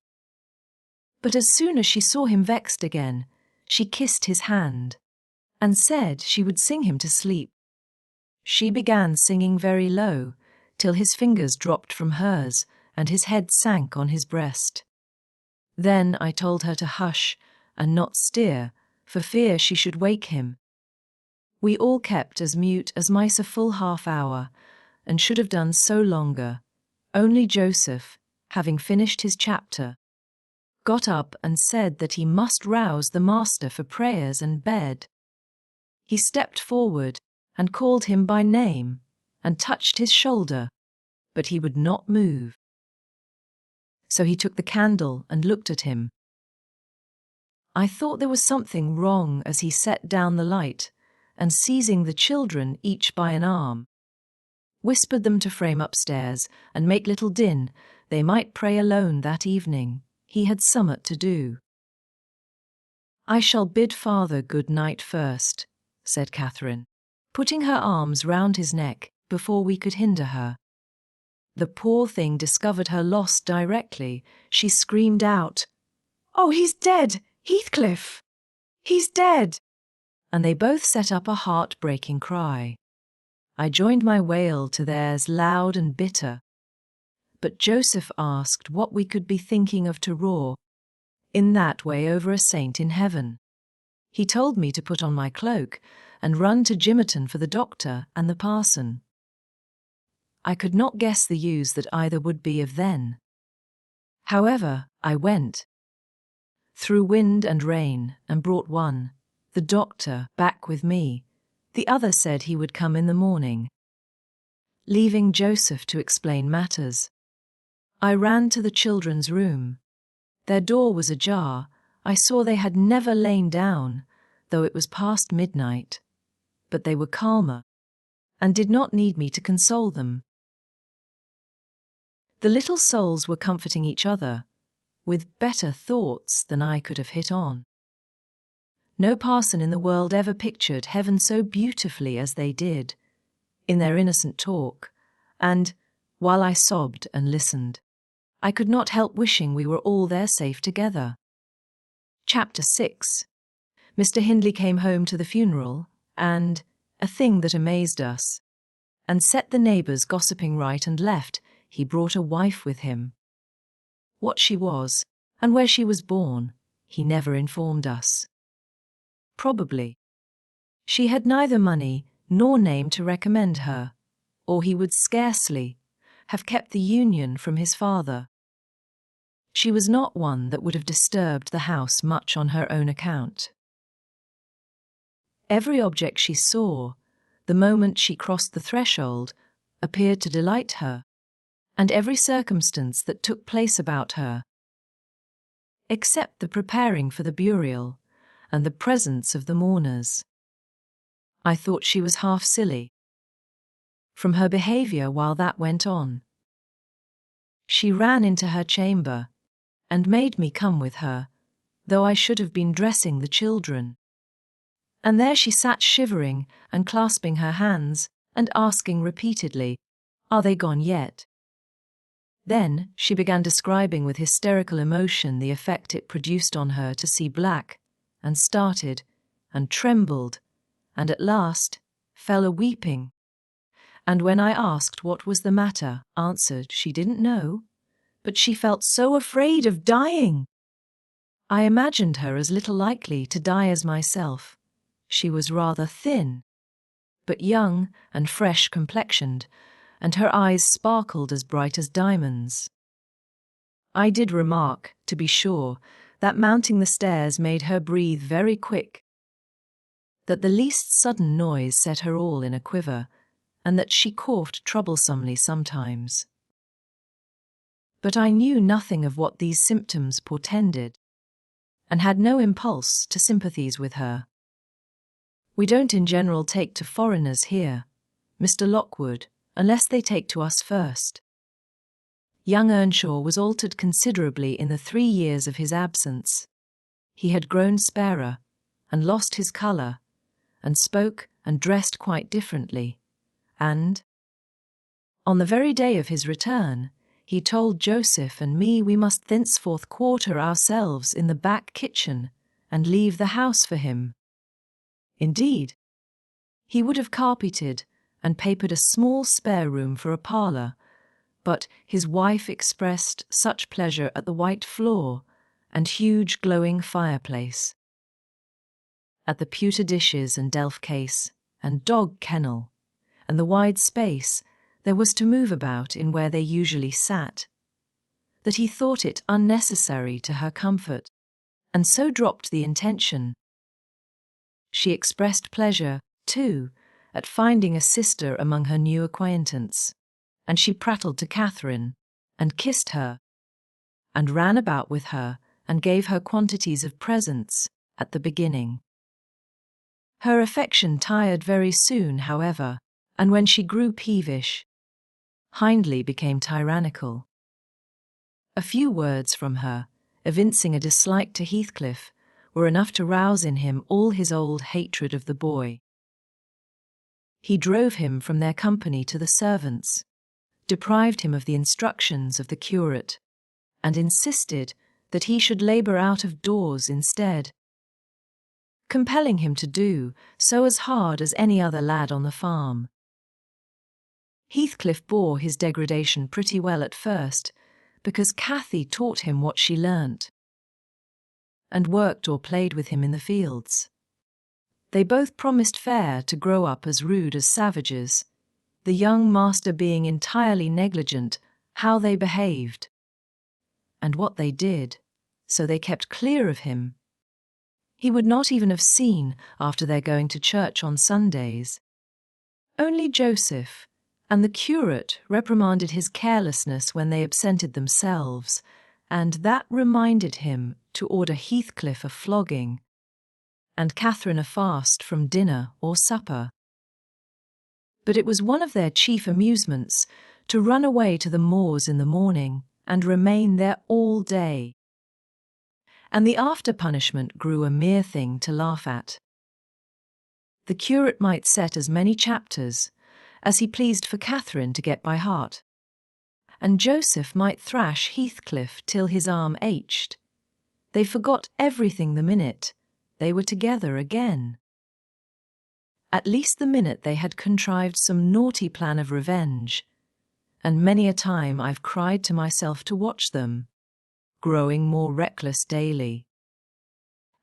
But as soon as she saw him vexed again, she kissed his hand, and said she would sing him to sleep. She began singing very low, till his fingers dropped from hers, and his head sank on his breast. Then I told her to hush, and not stir, for fear she should wake him. We all kept as mute as mice a full half-hour, and should have done so longer. Only Joseph, having finished his chapter, got up and said that he must rouse the master for prayers and bed. He stepped forward and called him by name, and touched his shoulder, but he would not move. So he took the candle and looked at him. I thought there was something wrong as he set down the light, and seizing the children each by an arm, whispered them to frame upstairs and make little din, they might pray alone that evening. He had summat to do. "I shall bid father good night first," said Catherine, putting her arms round his neck before we could hinder her. The poor thing discovered her loss directly. She screamed out, "Oh, he's dead, Heathcliff! He's dead!" and they both set up a heart-breaking cry. I joined my wail to theirs, loud and bitter. But Joseph asked what we could be thinking of to roar in that way over a saint in heaven. He told me to put on my cloak and run to Gimmerton for the doctor and the parson. I could not guess the use that either would be of then. However, I went, through wind and rain, and brought one, the doctor, back with me. The other said he would come in the morning. Leaving Joseph to explain matters, I ran to the children's room. Their door was ajar. I saw they had never lain down, though it was past midnight. But they were calmer, and did not need me to console them. The little souls were comforting each other, with better thoughts than I could have hit on. No parson in the world ever pictured heaven so beautifully as they did, in their innocent talk, and, while I sobbed and listened, I could not help wishing we were all there safe together. Chapter 6. Mr. Hindley came home to the funeral, and, a thing that amazed us, and set the neighbours gossiping right and left, he brought a wife with him. What she was, and where she was born, he never informed us. Probably she had neither money nor name to recommend her, or he would scarcely have kept the union from his father. She was not one that would have disturbed the house much on her own account. Every object she saw, the moment she crossed the threshold, appeared to delight her, and every circumstance that took place about her, except the preparing for the burial and the presence of the mourners. I thought she was half silly, from her behaviour while that went on. She ran into her chamber and made me come with her, though I should have been dressing the children. And there she sat shivering and clasping her hands and asking repeatedly, "Are they gone yet?" Then she began describing with hysterical emotion the effect it produced on her to see black, and started, and trembled, and at last fell a-weeping. And when I asked what was the matter, answered she didn't know, but she felt so afraid of dying. I imagined her as little likely to die as myself. She was rather thin, but young and fresh-complexioned, and her eyes sparkled as bright as diamonds. I did remark, to be sure, that mounting the stairs made her breathe very quick, that the least sudden noise set her all in a quiver, and that she coughed troublesomely sometimes. But I knew nothing of what these symptoms portended, and had no impulse to sympathies with her. We don't in general take to foreigners here, Mr. Lockwood, unless they take to us first. Young Earnshaw was altered considerably in the 3 years of his absence. He had grown sparer, and lost his colour, and spoke and dressed quite differently, and, on the very day of his return, he told Joseph and me we must thenceforth quarter ourselves in the back kitchen and leave the house for him. Indeed, he would have carpeted and papered a small spare room for a parlour, but his wife expressed such pleasure at the white floor and huge glowing fireplace, at the pewter dishes and delf case and dog kennel, and the wide space there was to move about in where they usually sat, that he thought it unnecessary to her comfort, and so dropped the intention. She expressed pleasure, too, at finding a sister among her new acquaintance, and she prattled to Catherine, and kissed her, and ran about with her, and gave her quantities of presents at the beginning. Her affection tired very soon, however, and when she grew peevish, Hindley became tyrannical. A few words from her, evincing a dislike to Heathcliff, were enough to rouse in him all his old hatred of the boy. He drove him from their company to the servants, deprived him of the instructions of the curate, and insisted that he should labour out of doors instead, compelling him to do so as hard as any other lad on the farm. Heathcliff bore his degradation pretty well at first, because Cathy taught him what she learnt, and worked or played with him in the fields. They both promised fair to grow up as rude as savages, the young master being entirely negligent how they behaved, and what they did, so they kept clear of him. He would not even have seen after their going to church on Sundays. Only Joseph and the curate reprimanded his carelessness when they absented themselves, and that reminded him to order Heathcliff a flogging, and Catherine a fast from dinner or supper. But it was one of their chief amusements to run away to the moors in the morning and remain there all day, and the after-punishment grew a mere thing to laugh at. The curate might set as many chapters as he pleased for Catherine to get by heart, and Joseph might thrash Heathcliff till his arm ached. They forgot everything the minute they were together again. At least the minute they had contrived some naughty plan of revenge, and many a time I've cried to myself to watch them, growing more reckless daily,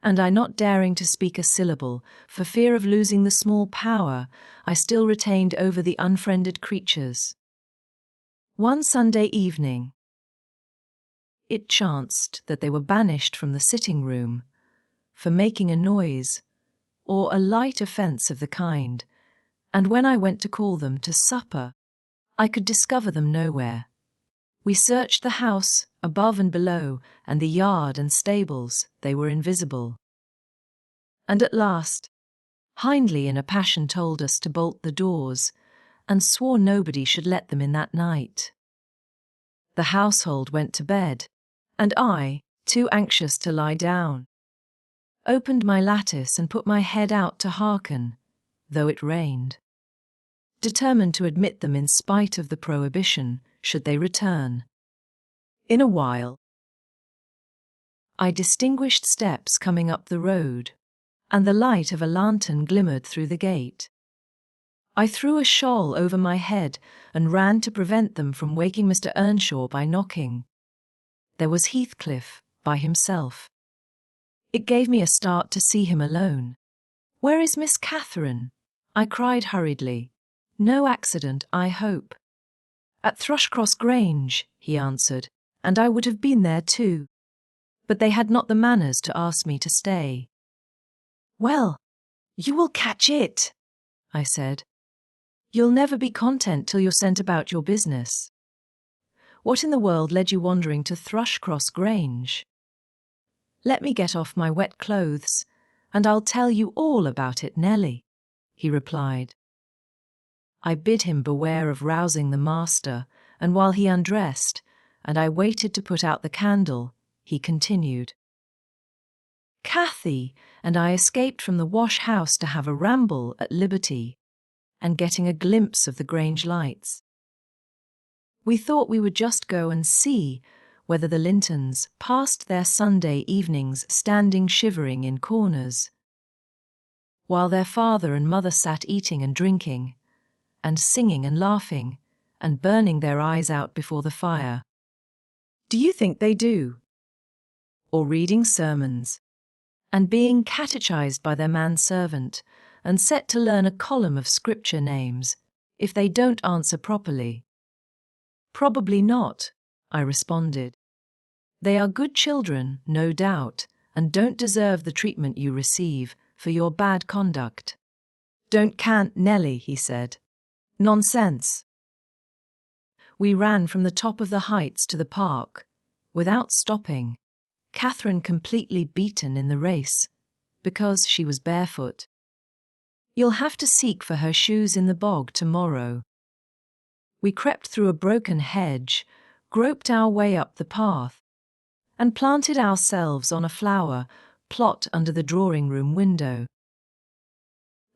and I not daring to speak a syllable for fear of losing the small power I still retained over the unfriended creatures. One Sunday evening, it chanced that they were banished from the sitting-room for making a noise, or a light offence of the kind, and when I went to call them to supper, I could discover them nowhere. We searched the house, above and below, and the yard and stables, they were invisible. And at last, Hindley in a passion told us to bolt the doors, and swore nobody should let them in that night. The household went to bed, and I, too anxious to lie down, opened my lattice and put my head out to hearken, though it rained, determined to admit them in spite of the prohibition, should they return. In a while, I distinguished steps coming up the road, and the light of a lantern glimmered through the gate. I threw a shawl over my head and ran to prevent them from waking Mr. Earnshaw by knocking. There was Heathcliff, by himself. It gave me a start to see him alone. "Where is Miss Catherine?" I cried hurriedly. "No accident, I hope." "At Thrushcross Grange," he answered, "and I would have been there too. But they had not the manners to ask me to stay." "Well, you will catch it," I said. "You'll never be content till you're sent about your business. What in the world led you wandering to Thrushcross Grange?" "Let me get off my wet clothes, and I'll tell you all about it, Nelly," he replied. I bid him beware of rousing the master, and while he undressed, and I waited to put out the candle, he continued. "Cathy and I escaped from the wash-house to have a ramble at liberty, and getting a glimpse of the Grange lights. We thought we would just go and see whether the Lintons passed their Sunday evenings standing shivering in corners, while their father and mother sat eating and drinking, and singing and laughing, and burning their eyes out before the fire. Do you think they do? Or reading sermons, and being catechized by their manservant, and set to learn a column of scripture names, if they don't answer properly? Probably not, I responded. They are good children, no doubt, and don't deserve the treatment you receive for your bad conduct. Don't cant, Nelly, he said. Nonsense. We ran from the top of the heights to the park, without stopping, Catherine completely beaten in the race, because she was barefoot. You'll have to seek for her shoes in the bog tomorrow. We crept through a broken hedge, groped our way up the path, and planted ourselves on a flower plot under the drawing-room window.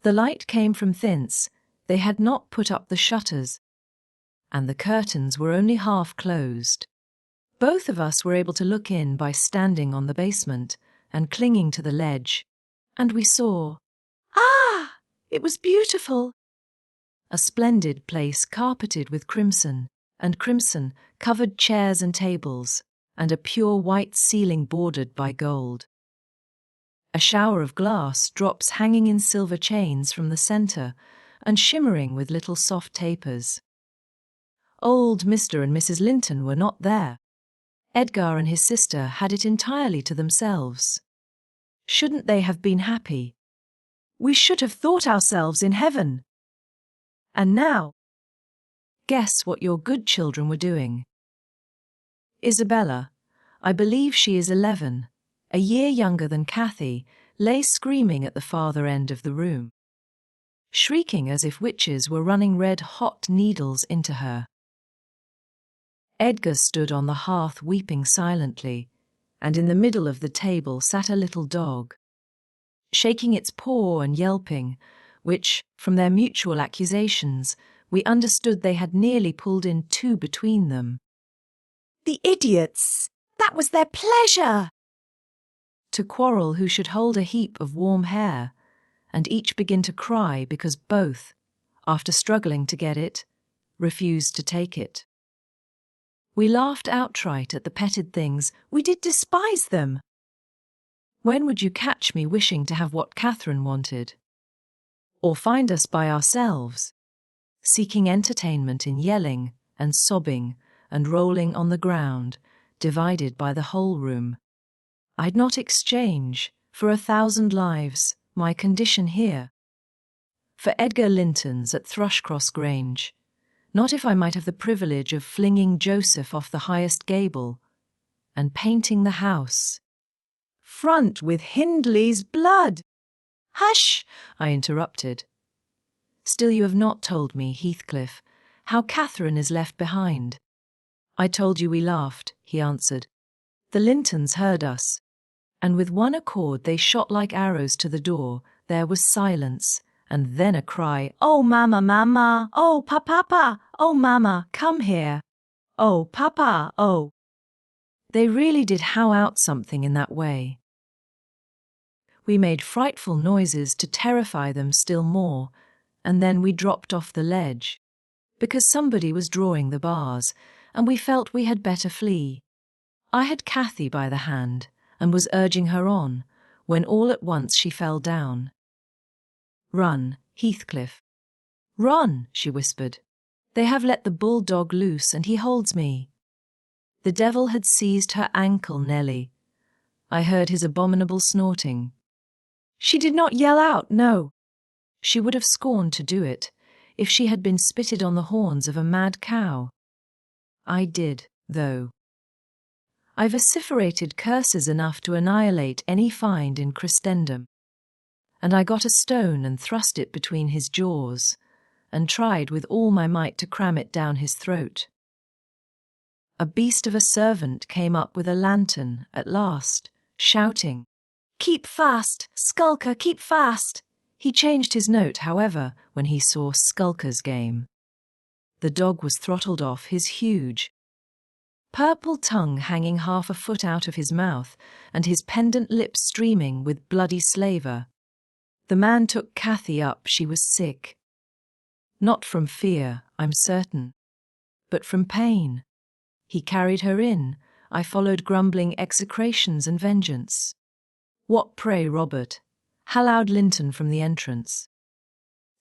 The light came from thence. They had not put up the shutters, and the curtains were only half closed. Both of us were able to look in by standing on the basement and clinging to the ledge, and we saw— Ah! It was beautiful. A splendid place carpeted with crimson, and crimson-covered chairs and tables, and a pure white ceiling bordered by gold. A shower of glass drops hanging in silver chains from the centre, and shimmering with little soft tapers. Old Mr. and Mrs. Linton were not there. Edgar and his sister had it entirely to themselves. Shouldn't they have been happy? We should have thought ourselves in heaven. And now, guess what your good children were doing. Isabella, I believe she is 11, a year younger than Cathy, lay screaming at the farther end of the room, shrieking as if witches were running red-hot needles into her. Edgar stood on the hearth weeping silently, and in the middle of the table sat a little dog, shaking its paw and yelping, which, from their mutual accusations, we understood they had nearly pulled in two between them. The idiots! That was their pleasure! To quarrel who should hold a heap of warm hair, and each begin to cry because both, after struggling to get it, refused to take it. We laughed outright at the petted things. We did despise them. When would you catch me wishing to have what Catherine wanted? Or find us by ourselves, seeking entertainment in yelling and sobbing and rolling on the ground, divided by the whole room? I'd not exchange, for 1,000 lives, my condition here. For Edgar Linton's at Thrushcross Grange, not if I might have the privilege of flinging Joseph off the highest gable, and painting the house front with Hindley's blood. Hush, I interrupted. Still you have not told me, Heathcliff, how Catherine is left behind. I told you we laughed, he answered. The Lintons heard us, and with one accord they shot like arrows to the door. There was silence, and then a cry, "Oh, Mama, Mama! Oh, Papa! Oh, Mama, come here! Oh, Papa, oh!" They really did howl out something in that way. We made frightful noises to terrify them still more, and then we dropped off the ledge, because somebody was drawing the bars, and we felt we had better flee. I had Cathy by the hand, and was urging her on, when all at once she fell down. "Run, Heathcliff. Run," she whispered. "They have let the bulldog loose, and he holds me." The devil had seized her ankle, Nelly. I heard his abominable snorting. She did not yell out, no. She would have scorned to do it, if she had been spitted on the horns of a mad cow. I did, though. I vociferated curses enough to annihilate any find in Christendom, and I got a stone and thrust it between his jaws, and tried with all my might to cram it down his throat. A beast of a servant came up with a lantern at last, shouting, "Keep fast, Skulker, keep fast!" He changed his note, however, when he saw Skulker's game. The dog was throttled off, his huge, purple tongue hanging half a foot out of his mouth, and his pendant lips streaming with bloody slaver. The man took Cathy up. She was sick. Not from fear, I'm certain, but from pain. He carried her in. I followed grumbling execrations and vengeance. "What, pray, Robert?" hallowed Linton from the entrance.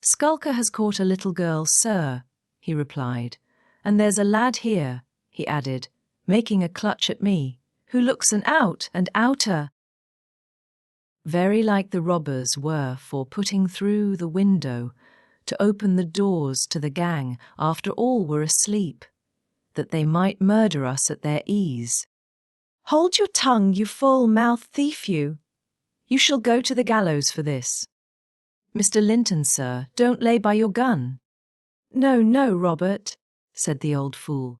"Skulker has caught a little girl, sir," he replied. "And there's a lad here," he added, making a clutch at me, "who looks an out and outer." Very like the robbers were for putting through the window to open the doors to the gang after all were asleep, that they might murder us at their ease. "Hold your tongue, you full-mouthed thief, you! You shall go to the gallows for this." "Mr. Linton, sir, don't lay by your gun." "No, no, Robert," said the old fool.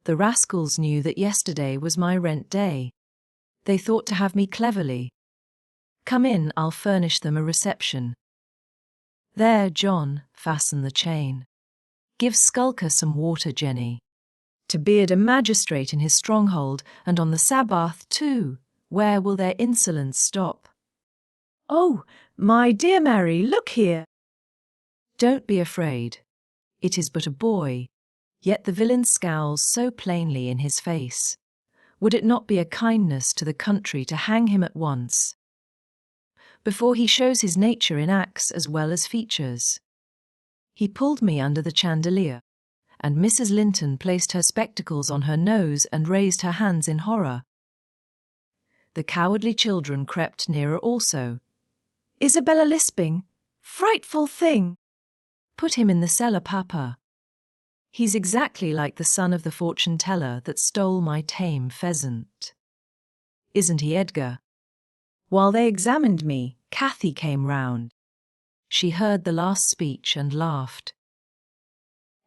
"The rascals knew that yesterday was my rent day. They thought to have me cleverly. Come in, I'll furnish them a reception. There, John, fasten the chain. Give Skulker some water, Jenny. To beard a magistrate in his stronghold, and on the Sabbath too, where will their insolence stop?" "Oh, my dear Mary, look here." "Don't be afraid. It is but a boy, yet the villain scowls so plainly in his face. Would it not be a kindness to the country to hang him at once, before he shows his nature in acts as well as features?" He pulled me under the chandelier, and Mrs. Linton placed her spectacles on her nose and raised her hands in horror. The cowardly children crept nearer also. "Isabella lisping, 'Frightful thing!' "Put him in the cellar, Papa. He's exactly like the son of the fortune-teller that stole my tame pheasant. Isn't he, Edgar?" While they examined me, Cathy came round. She heard the last speech and laughed.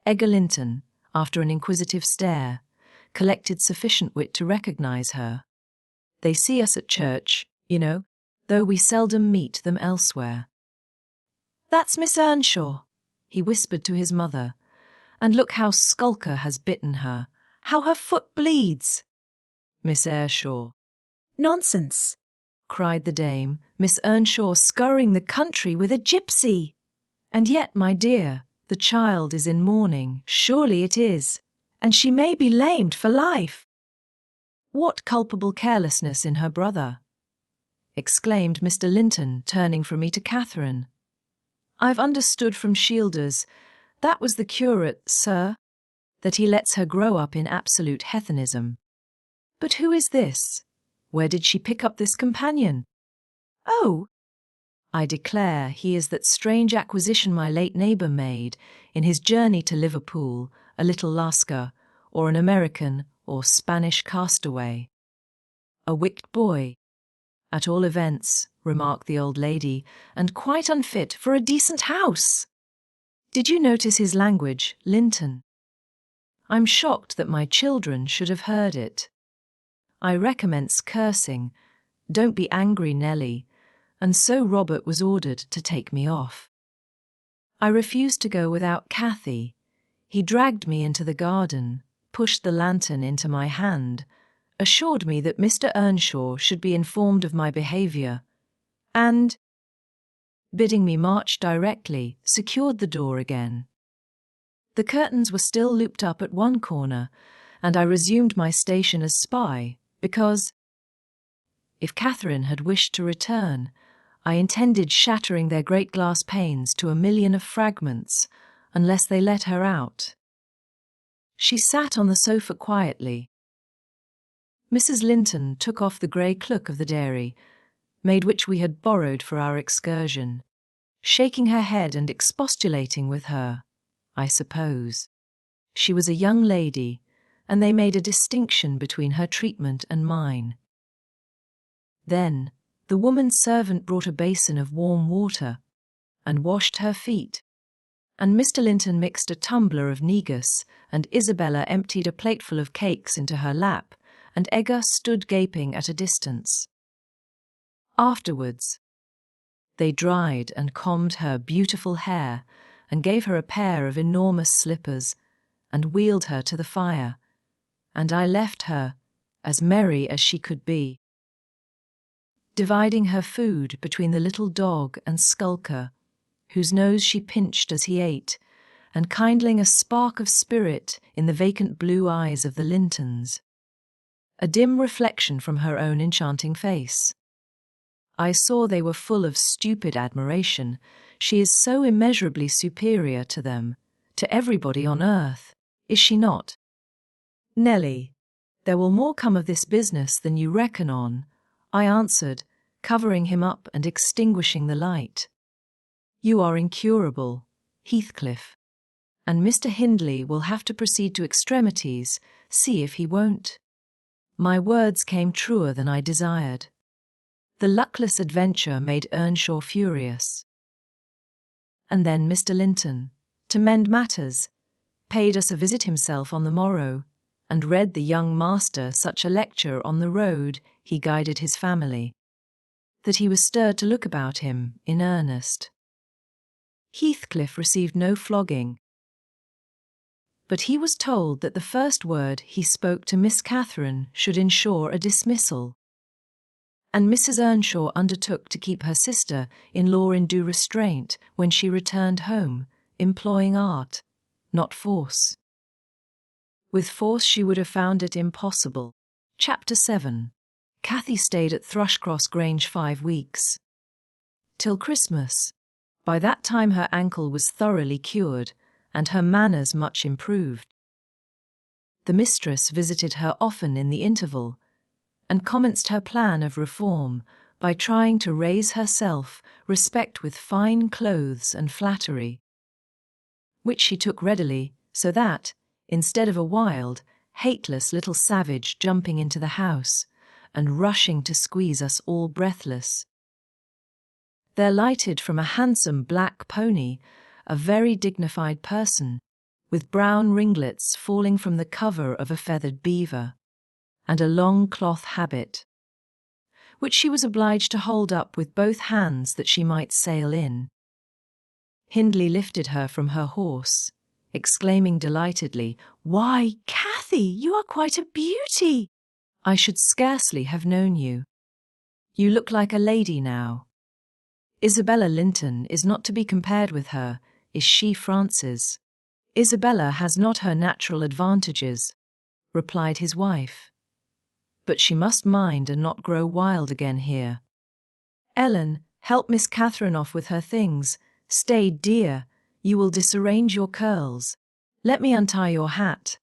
Edgar Linton, after an inquisitive stare, collected sufficient wit to recognize her. They see us at church, you know, though we seldom meet them elsewhere. "That's Miss Earnshaw," he whispered to his mother, "and look how Skulker has bitten her, how her foot bleeds." "Miss Earnshaw." "Nonsense," cried the dame, "Miss Earnshaw scouring the country with a gypsy. And yet, my dear, the child is in mourning, surely it is, and she may be lamed for life." "What culpable carelessness in her brother!" exclaimed Mr. Linton, turning from me to Catherine. "I've understood from Shielders, that was the curate, sir, that he lets her grow up in absolute heathenism. But who is this? Where did she pick up this companion?" "Oh, I declare he is that strange acquisition my late neighbour made in his journey to Liverpool, a little Lascar, or an American or Spanish castaway. A wicked boy, at all events," remarked the old lady, "and quite unfit for a decent house. Did you notice his language, Linton?" I'm shocked that my children should have heard it. I recommence cursing, "Don't be angry, Nellie," and so Robert was ordered to take me off. I refused to go without Cathy. He dragged me into the garden, pushed the lantern into my hand, assured me that Mr. Earnshaw should be informed of my behaviour, and, bidding me march directly, secured the door again. The curtains were still looped up at one corner, and I resumed my station as spy, because, if Catherine had wished to return, I intended shattering their great glass panes to 1,000,000 of fragments, unless they let her out. She sat on the sofa quietly. Mrs. Linton took off the grey cloak of the dairy, made which we had borrowed for our excursion, shaking her head and expostulating with her, I suppose. She was a young lady, and they made a distinction between her treatment and mine. Then the woman's servant brought a basin of warm water and washed her feet, and Mr. Linton mixed a tumbler of negus, and Isabella emptied a plateful of cakes into her lap, and Egger stood gaping at a distance. Afterwards, they dried and combed her beautiful hair, and gave her a pair of enormous slippers, and wheeled her to the fire, and I left her, as merry as she could be, dividing her food between the little dog and Skulker, whose nose she pinched as he ate, and kindling a spark of spirit in the vacant blue eyes of the Lintons, a dim reflection from her own enchanting face. I saw they were full of stupid admiration. She is so immeasurably superior to them, to everybody on earth, is she not? Nellie, there will more come of this business than you reckon on, I answered, covering him up and extinguishing the light. You are incurable, Heathcliff, and Mr. Hindley will have to proceed to extremities, see if he won't. My words came truer than I desired. The luckless adventure made Earnshaw furious. And then Mr. Linton, to mend matters, paid us a visit himself on the morrow, and read the young master such a lecture on the road he guided his family, that he was stirred to look about him in earnest. Heathcliff received no flogging, but he was told that the first word he spoke to Miss Catherine should ensure a dismissal, and Mrs. Earnshaw undertook to keep her sister-in-law in due restraint when she returned home, employing art, not force. With force she would have found it impossible. Chapter 7. Cathy stayed at Thrushcross Grange 5 weeks. Till Christmas. By that time her ankle was thoroughly cured, and her manners much improved. The mistress visited her often in the interval, and commenced her plan of reform by trying to raise her self-respect with fine clothes and flattery, which she took readily, so that, instead of a wild, hateless little savage jumping into the house and rushing to squeeze us all breathless, there lighted from a handsome black pony a very dignified person, with brown ringlets falling from the cover of a feathered beaver, and a long cloth habit, which she was obliged to hold up with both hands that she might sail in. Hindley lifted her from her horse, exclaiming delightedly, "Why, Cathy, you are quite a beauty! I should scarcely have known you. You look like a lady now. Isabella Linton is not to be compared with her, is she, Frances?" "Isabella has not her natural advantages," replied his wife, "but she must mind and not grow wild again here. Ellen, help Miss Catherine off with her things. Stay, dear, you will disarrange your curls. Let me untie your hat."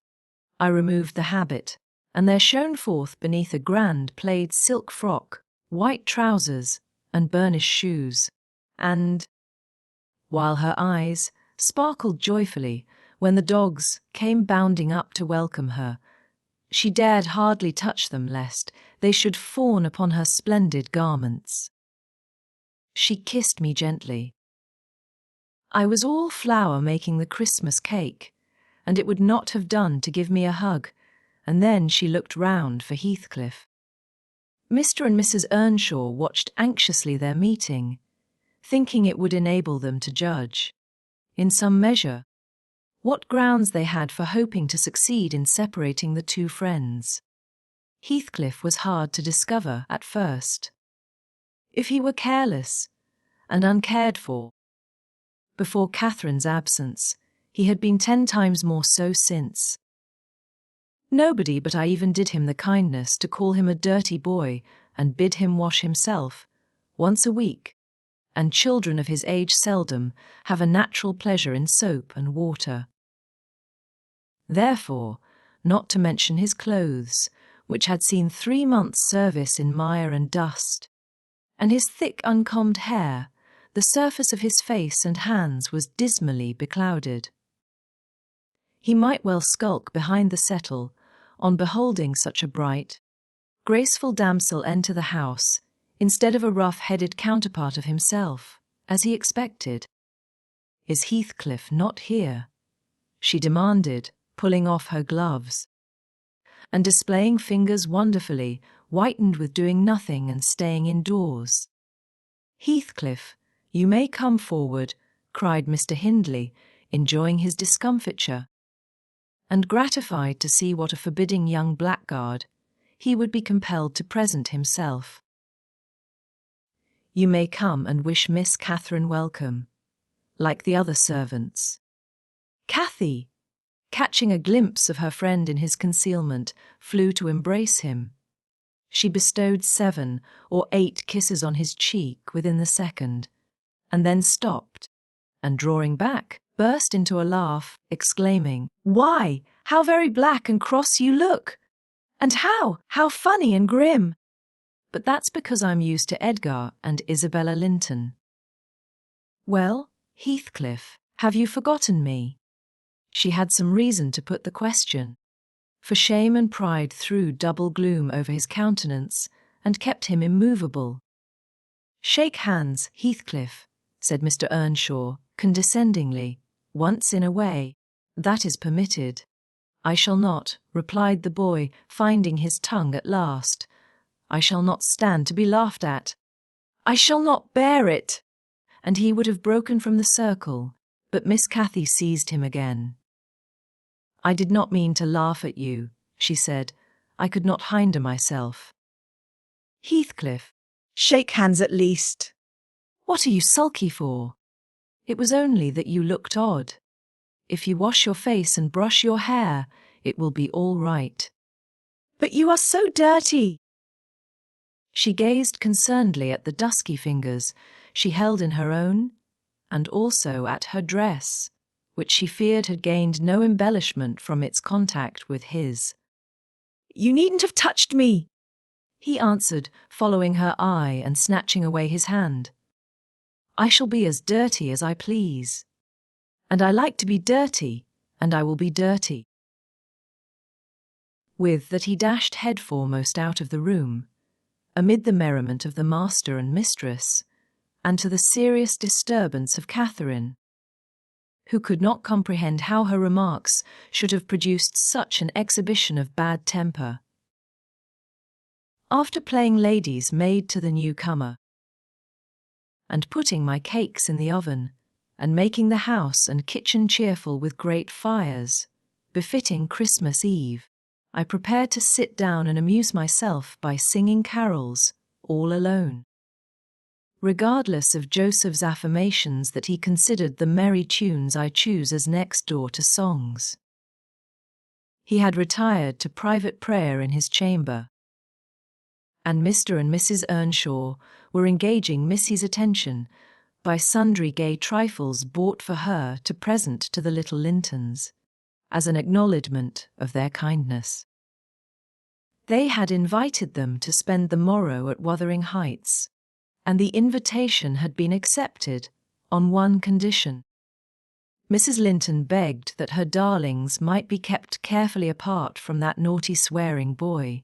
I removed the habit, and there shone forth beneath a grand plaid silk frock, white trousers, and burnished shoes, and, while her eyes sparkled joyfully when the dogs came bounding up to welcome her, she dared hardly touch them lest they should fawn upon her splendid garments. She kissed me gently. I was all flour making the Christmas cake, and it would not have done to give me a hug, and then she looked round for Heathcliff. Mr. and Mrs. Earnshaw watched anxiously their meeting, thinking it would enable them to judge, in some measure, what grounds they had for hoping to succeed in separating the two friends. Heathcliff was hard to discover at first. If he were careless and uncared for before Catherine's absence, he had been 10 times more so since. Nobody but I even did him the kindness to call him a dirty boy and bid him wash himself once a week, and children of his age seldom have a natural pleasure in soap and water. Therefore, not to mention his clothes, which had seen 3 months' service in mire and dust, and his thick uncombed hair, the surface of his face and hands was dismally beclouded. He might well skulk behind the settle on beholding such a bright, graceful damsel enter the house, instead of a rough-headed counterpart of himself, as he expected. "Is Heathcliff not here?" she demanded, pulling off her gloves, and displaying fingers wonderfully whitened with doing nothing and staying indoors. "Heathcliff, you may come forward," cried Mr. Hindley, enjoying his discomfiture, and gratified to see what a forbidding young blackguard he would be compelled to present himself. "You may come and wish Miss Catherine welcome, like the other servants." Cathy, catching a glimpse of her friend in his concealment, flew to embrace him. She bestowed 7 or 8 kisses on his cheek within the second, and then stopped, and drawing back, burst into a laugh, exclaiming, "Why, how very black and cross you look! And how funny and grim! But that's because I'm used to Edgar and Isabella Linton." "Well, Heathcliff, have you forgotten me?" She had some reason to put the question, for shame and pride threw double gloom over his countenance and kept him immovable. "Shake hands, Heathcliff," said Mr. Earnshaw, condescendingly, "once in a way. That is permitted." "I shall not," replied the boy, finding his tongue at last. "I shall not stand to be laughed at. I shall not bear it." And he would have broken from the circle, but Miss Cathy seized him again. "I did not mean to laugh at you," she said. "I could not hinder myself." "Heathcliff, Shake hands at least." what are you sulky for? It was only that you looked odd. If you wash your face and brush your hair, it will be all right." "But you are so dirty." She gazed concernedly at the dusky fingers she held in her own, and also at her dress, which she feared had gained no embellishment from its contact with his. "You needn't have touched me." He answered, following her eye and snatching away his hand. "I shall be as dirty as I please. And I like to be dirty, and I will be dirty." With that he dashed headforemost out of the room, amid the merriment of the master and mistress, and to the serious disturbance of Catherine, who could not comprehend how her remarks should have produced such an exhibition of bad temper. After playing lady's maid to the newcomer, and putting my cakes in the oven, and making the house and kitchen cheerful with great fires, befitting Christmas Eve, I prepared to sit down and amuse myself by singing carols, all alone, regardless of Joseph's affirmations that he considered the merry tunes I choose as next door to songs. He had retired to private prayer in his chamber, and Mr. and Mrs. Earnshaw were engaging Missy's attention by sundry gay trifles bought for her to present to the little Lintons, as an acknowledgment of their kindness. They had invited them to spend the morrow at Wuthering Heights, and the invitation had been accepted on one condition. Mrs. Linton begged that her darlings might be kept carefully apart from that naughty swearing boy.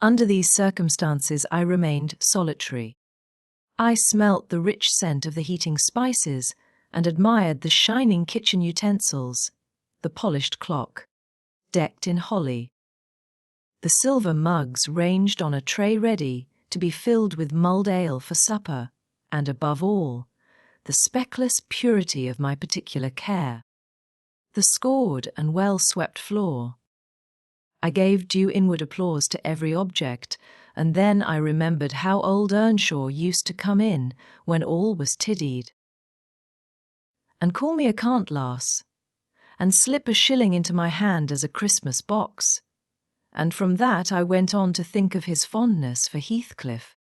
Under these circumstances I remained solitary. I smelt the rich scent of the heating spices and admired the shining kitchen utensils, the polished clock, decked in holly. The silver mugs ranged on a tray ready to be filled with mulled ale for supper, and above all, the speckless purity of my particular care, the scored and well-swept floor. I gave due inward applause to every object, and then I remembered how old Earnshaw used to come in when all was tiddied, and call me a cant lass, and slip a shilling into my hand as a Christmas box, and from that I went on to think of his fondness for Heathcliff,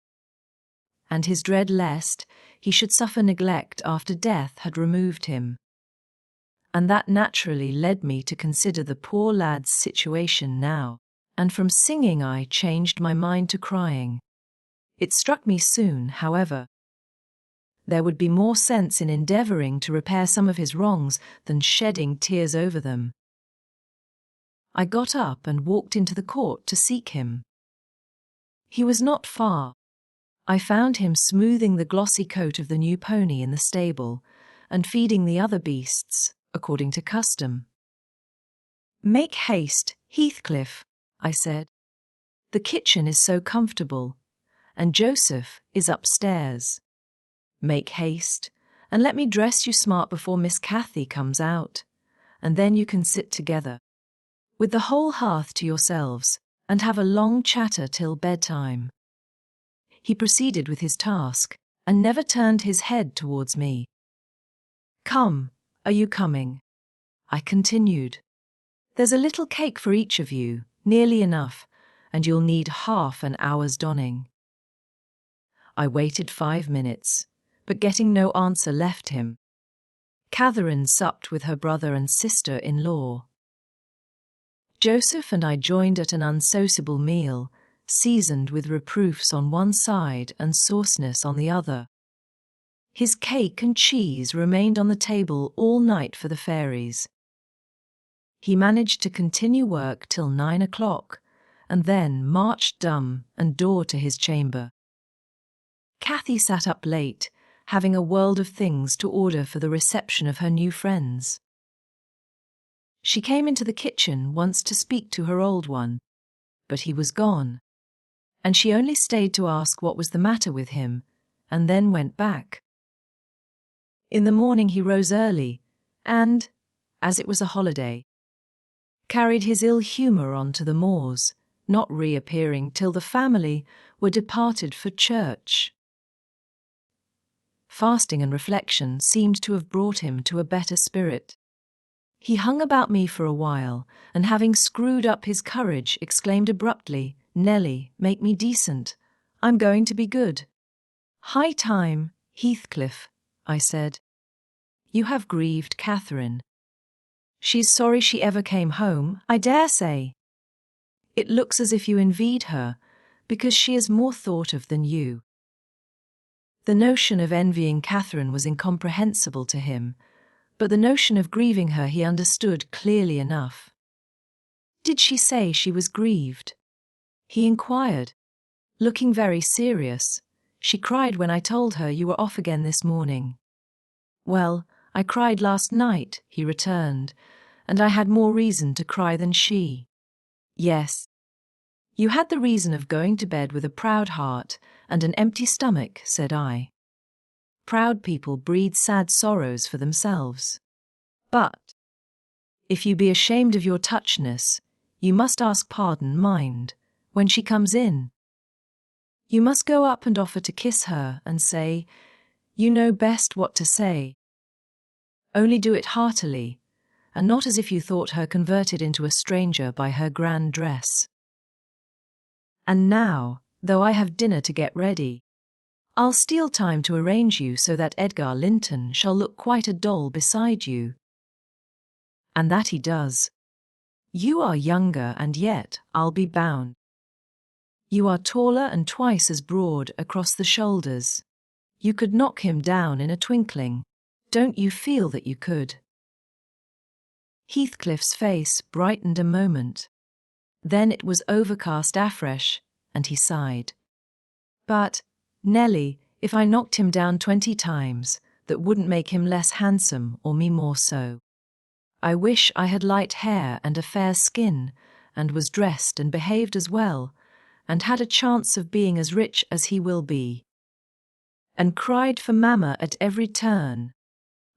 and his dread lest he should suffer neglect after death had removed him. And that naturally led me to consider the poor lad's situation now, and from singing I changed my mind to crying. It struck me soon, however, there would be more sense in endeavouring to repair some of his wrongs than shedding tears over them. I got up and walked into the court to seek him. He was not far. I found him smoothing the glossy coat of the new pony in the stable and feeding the other beasts, according to custom. "Make haste, Heathcliff," I said. "The kitchen is so comfortable, and Joseph is upstairs. Make haste, and let me dress you smart before Miss Cathy comes out, and then you can sit together, with the whole hearth to yourselves, and have a long chatter till bedtime." He proceeded with his task, and never turned his head towards me. "Come, are you coming?" I continued. "There's a little cake for each of you, nearly enough, and you'll need half an hour's donning." I waited 5 minutes, but getting no answer left him. Catherine supped with her brother and sister-in-law. Joseph and I joined at an unsociable meal, seasoned with reproofs on one side and sauciness on the other. His cake and cheese remained on the table all night for the fairies. He managed to continue work till 9 o'clock, and then marched dumb and door to his chamber. Cathy sat up late, having a world of things to order for the reception of her new friends. She came into the kitchen once to speak to her old one, but he was gone, and she only stayed to ask what was the matter with him, and then went back. In the morning he rose early, and, as it was a holiday, carried his ill humour on to the moors, not reappearing till the family were departed for church. Fasting and reflection seemed to have brought him to a better spirit. He hung about me for a while, and having screwed up his courage, exclaimed abruptly, "Nelly, make me decent. I'm going to be good." "High time, Heathcliff," I said. "You have grieved Catherine. She's sorry she ever came home, I dare say. It looks as if you envied her, because she is more thought of than you." The notion of envying Catherine was incomprehensible to him, but the notion of grieving her he understood clearly enough. "Did she say she was grieved?" he inquired, looking very serious. "She cried when I told her you were off again this morning." "Well, I cried last night," he returned, "and I had more reason to cry than she." "Yes. You had the reason of going to bed with a proud heart and an empty stomach," said I. "Proud people breed sad sorrows for themselves. But, if you be ashamed of your touchness, you must ask pardon, mind, when she comes in. You must go up and offer to kiss her and say, 'You know best what to say.' Only do it heartily, and not as if you thought her converted into a stranger by her grand dress. And now, though I have dinner to get ready, I'll steal time to arrange you so that Edgar Linton shall look quite a doll beside you." And that he does. You are younger, and yet, I'll be bound, you are taller and twice as broad across the shoulders. You could knock him down in a twinkling. Don't you feel that you could? Heathcliff's face brightened a moment. Then it was overcast afresh, and he sighed. "But, Nelly, if I knocked him down 20 times, that wouldn't make him less handsome or me more so. I wish I had light hair and a fair skin, and was dressed and behaved as well, and had a chance of being as rich as he will be. And cried for mamma at every turn,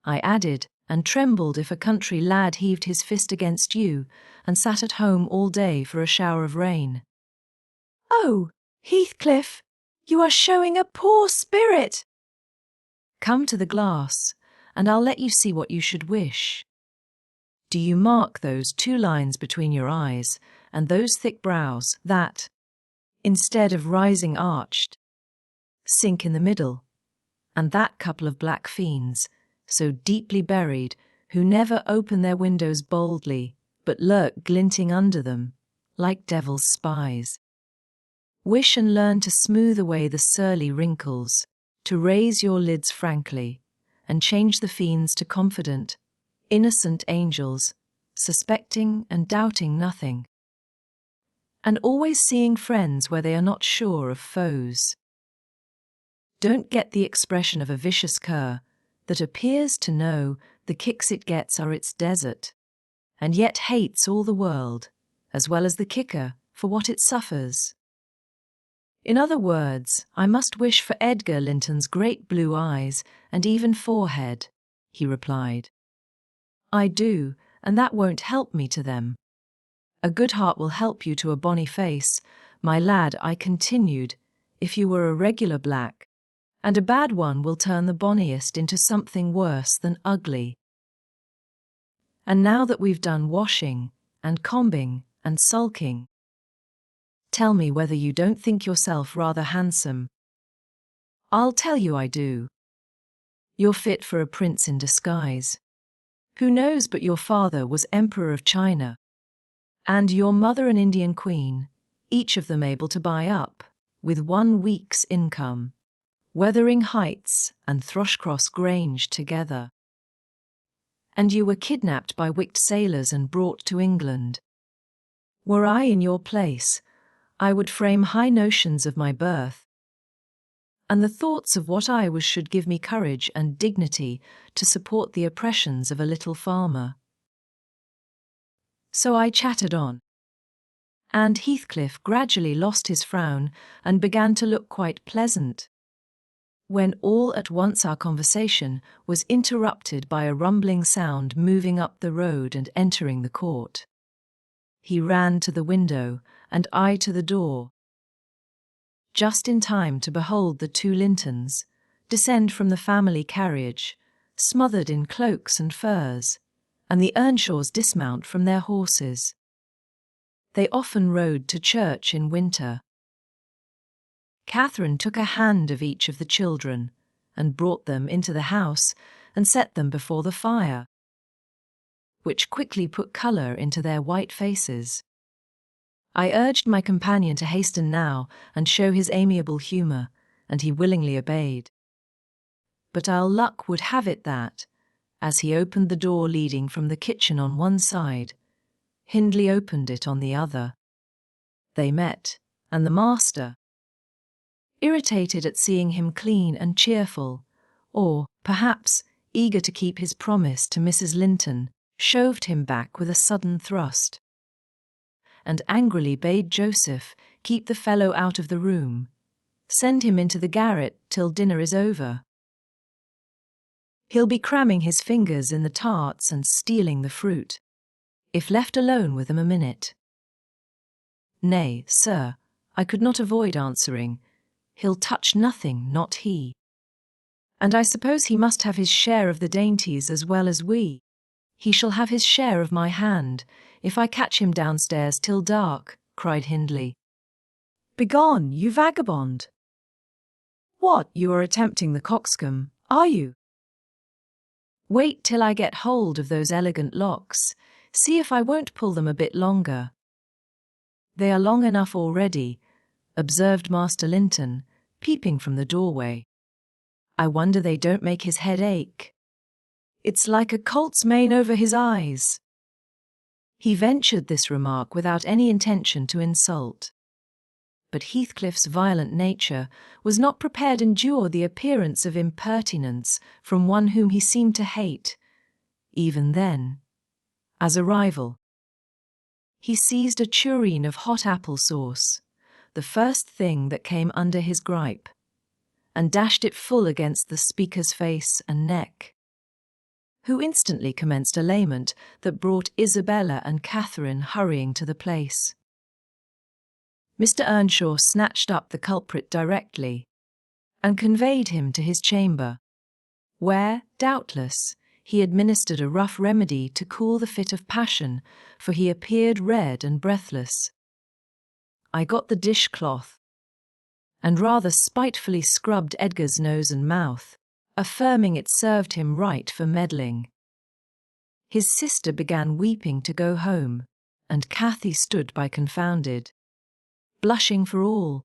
I added, and trembled if a country lad heaved his fist against you, and sat at home all day for a shower of rain. Oh, Heathcliff, you are showing a poor spirit. Come to the glass, and I'll let you see what you should wish. Do you mark those 2 lines between your eyes, and those thick brows that, instead of rising arched, sink in the middle, and that couple of black fiends, so deeply buried, who never open their windows boldly, but lurk glinting under them, like devil's spies? Wish and learn to smooth away the surly wrinkles, to raise your lids frankly, and change the fiends to confident, innocent angels, suspecting and doubting nothing, and always seeing friends where they are not sure of foes. Don't get the expression of a vicious cur that appears to know the kicks it gets are its desert, and yet hates all the world, as well as the kicker, for what it suffers. In other words, I must wish for Edgar Linton's great blue eyes and even forehead, he replied. I do, and that won't help me to them. A good heart will help you to a bonny face, my lad, I continued, if you were a regular black, and a bad one will turn the bonniest into something worse than ugly. And now that we've done washing, and combing, and sulking, tell me whether you don't think yourself rather handsome. I'll tell you I do. You're fit for a prince in disguise. Who knows but your father was Emperor of China, and your mother an Indian queen, each of them able to buy up, with 1 week's income, Wuthering Heights and Thrushcross Grange together. And you were kidnapped by wicked sailors and brought to England. Were I in your place, I would frame high notions of my birth, and the thoughts of what I was should give me courage and dignity to support the oppressions of a little farmer. So I chattered on, and Heathcliff gradually lost his frown and began to look quite pleasant, when all at once our conversation was interrupted by a rumbling sound moving up the road and entering the court. He ran to the window, and I to the door, just in time to behold the 2 Lintons descend from the family carriage, smothered in cloaks and furs, and the Earnshaws dismount from their horses. They often rode to church in winter. Catherine took a hand of each of the children, and brought them into the house and set them before the fire, which quickly put colour into their white faces. I urged my companion to hasten now and show his amiable humour, and he willingly obeyed. But our luck would have it that, as he opened the door leading from the kitchen on one side, Hindley opened it on the other. They met, and the master, irritated at seeing him clean and cheerful, or, perhaps, eager to keep his promise to Mrs. Linton, shoved him back with a sudden thrust, and angrily bade Joseph keep the fellow out of the room, send him into the garret till dinner is over. He'll be cramming his fingers in the tarts and stealing the fruit, if left alone with them a minute. Nay, sir, I could not avoid answering, he'll touch nothing, not he. And I suppose he must have his share of the dainties as well as we. He shall have his share of my hand, if I catch him downstairs till dark, cried Hindley. Begone, you vagabond! What, you are attempting the coxcomb, are you? Wait till I get hold of those elegant locks, see if I won't pull them a bit longer. They are long enough already, observed Master Linton, peeping from the doorway. I wonder they don't make his head ache. It's like a colt's mane over his eyes. He ventured this remark without any intention to insult. But Heathcliff's violent nature was not prepared to endure the appearance of impertinence from one whom he seemed to hate, even then. as a rival. He seized a tureen of hot apple sauce, the first thing that came under his gripe, and dashed it full against the speaker's face and neck, who instantly commenced a lament that brought Isabella and Catherine hurrying to the place. Mr. Earnshaw snatched up the culprit directly and conveyed him to his chamber, where, doubtless, he administered a rough remedy to cool the fit of passion, for he appeared red and breathless. I got the dishcloth and rather spitefully scrubbed Edgar's nose and mouth, affirming it served him right for meddling. His sister began weeping to go home, and Cathy stood by confounded, blushing for all.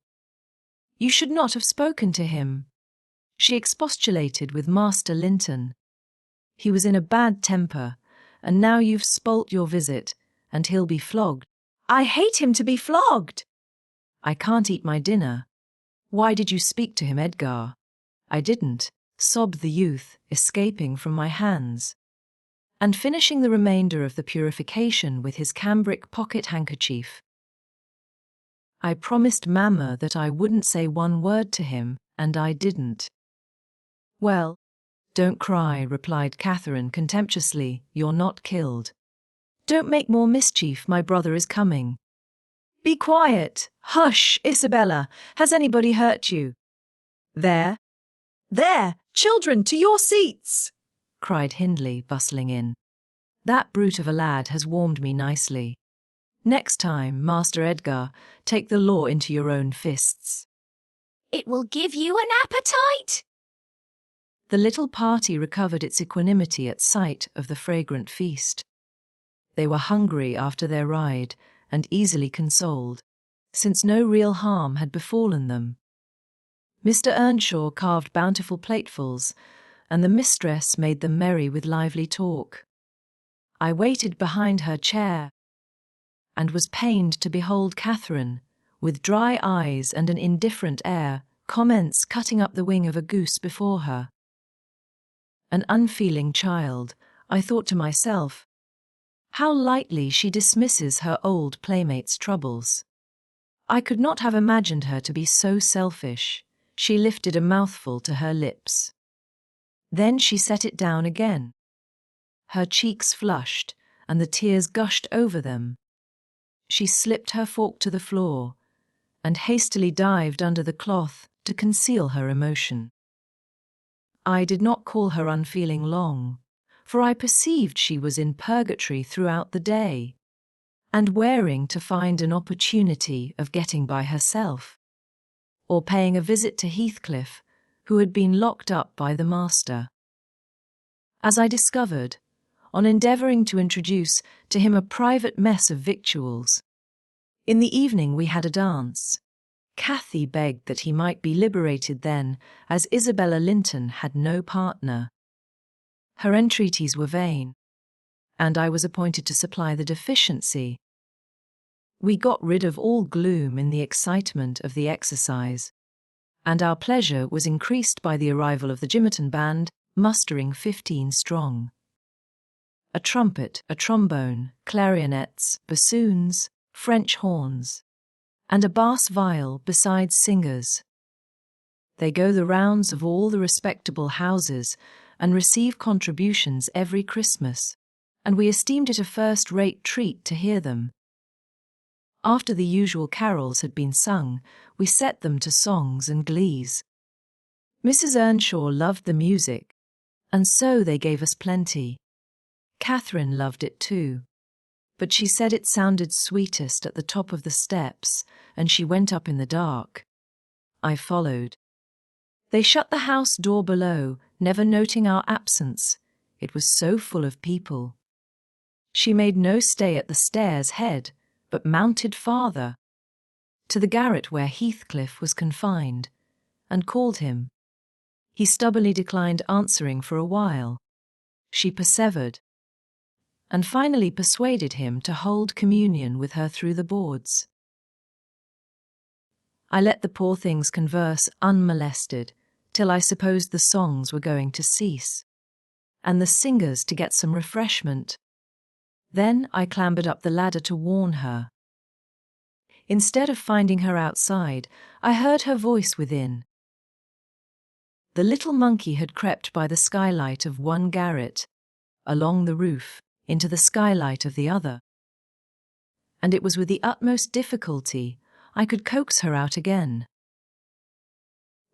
"You should not have spoken to him," she expostulated with Master Linton. "He was in a bad temper, and now you've spoilt your visit, and he'll be flogged." "I hate him to be flogged." "I can't eat my dinner. Why did you speak to him, Edgar?" "I didn't," sobbed the youth, escaping from my hands, and finishing the remainder of the purification with his cambric pocket-handkerchief. "I promised Mamma that I wouldn't say one word to him, and I didn't." "Well, don't cry," replied Catherine contemptuously. "You're not killed. Don't make more mischief, my brother is coming." "Be quiet! Hush, Isabella! Has anybody hurt you?" "There!" "There! Children, to your seats!" cried Hindley, bustling in. "That brute of a lad has warmed me nicely. Next time, Master Edgar, take the law into your own fists." It will give you an appetite. The little party recovered its equanimity at sight of the fragrant feast. They were hungry after their ride and easily consoled, since no real harm had befallen them. Mr. Earnshaw carved bountiful platefuls, and the mistress made them merry with lively talk. I waited behind her chair, and was pained to behold Catherine, with dry eyes and an indifferent air, commence cutting up the wing of a goose before her. An unfeeling child, I thought to myself. How lightly she dismisses her old playmate's troubles. I could not have imagined her to be so selfish. She lifted a mouthful to her lips. Then she set it down again. Her cheeks flushed, and the tears gushed over them. She slipped her fork to the floor, and hastily dived under the cloth to conceal her emotion. I did not call her unfeeling long, for I perceived she was in purgatory throughout the day, and wearing to find an opportunity of getting by herself, or paying a visit to Heathcliff, who had been locked up by the master. As I discovered, on endeavouring to introduce to him a private mess of victuals. In the evening we had a dance. Cathy begged that he might be liberated then, as Isabella Linton had no partner. Her entreaties were vain, and I was appointed to supply the deficiency. We got rid of all gloom in the excitement of the exercise, and our pleasure was increased by the arrival of the Gimmerton band, mustering 15 strong. A trumpet, a trombone, clarionets, bassoons, French horns, and a bass viol besides singers. They go the rounds of all the respectable houses and receive contributions every Christmas, and we esteemed it a first-rate treat to hear them. After the usual carols had been sung, we set them to songs and glees. Mrs. Earnshaw loved the music, and so they gave us plenty. Catherine loved it too, but she said it sounded sweetest at the top of the steps, and she went up in the dark. I followed. They shut the house door below, never noting our absence. It was so full of people. She made no stay at the stairs' head, but mounted farther, to the garret where Heathcliff was confined, and called him. He stubbornly declined answering for a while. She persevered, and finally persuaded him to hold communion with her through the boards. I let the poor things converse unmolested, till I supposed the songs were going to cease, and the singers to get some refreshment. Then I clambered up the ladder to warn her. Instead of finding her outside, I heard her voice within. The little monkey had crept by the skylight of one garret, along the roof, into the skylight of the other. And it was with the utmost difficulty I could coax her out again.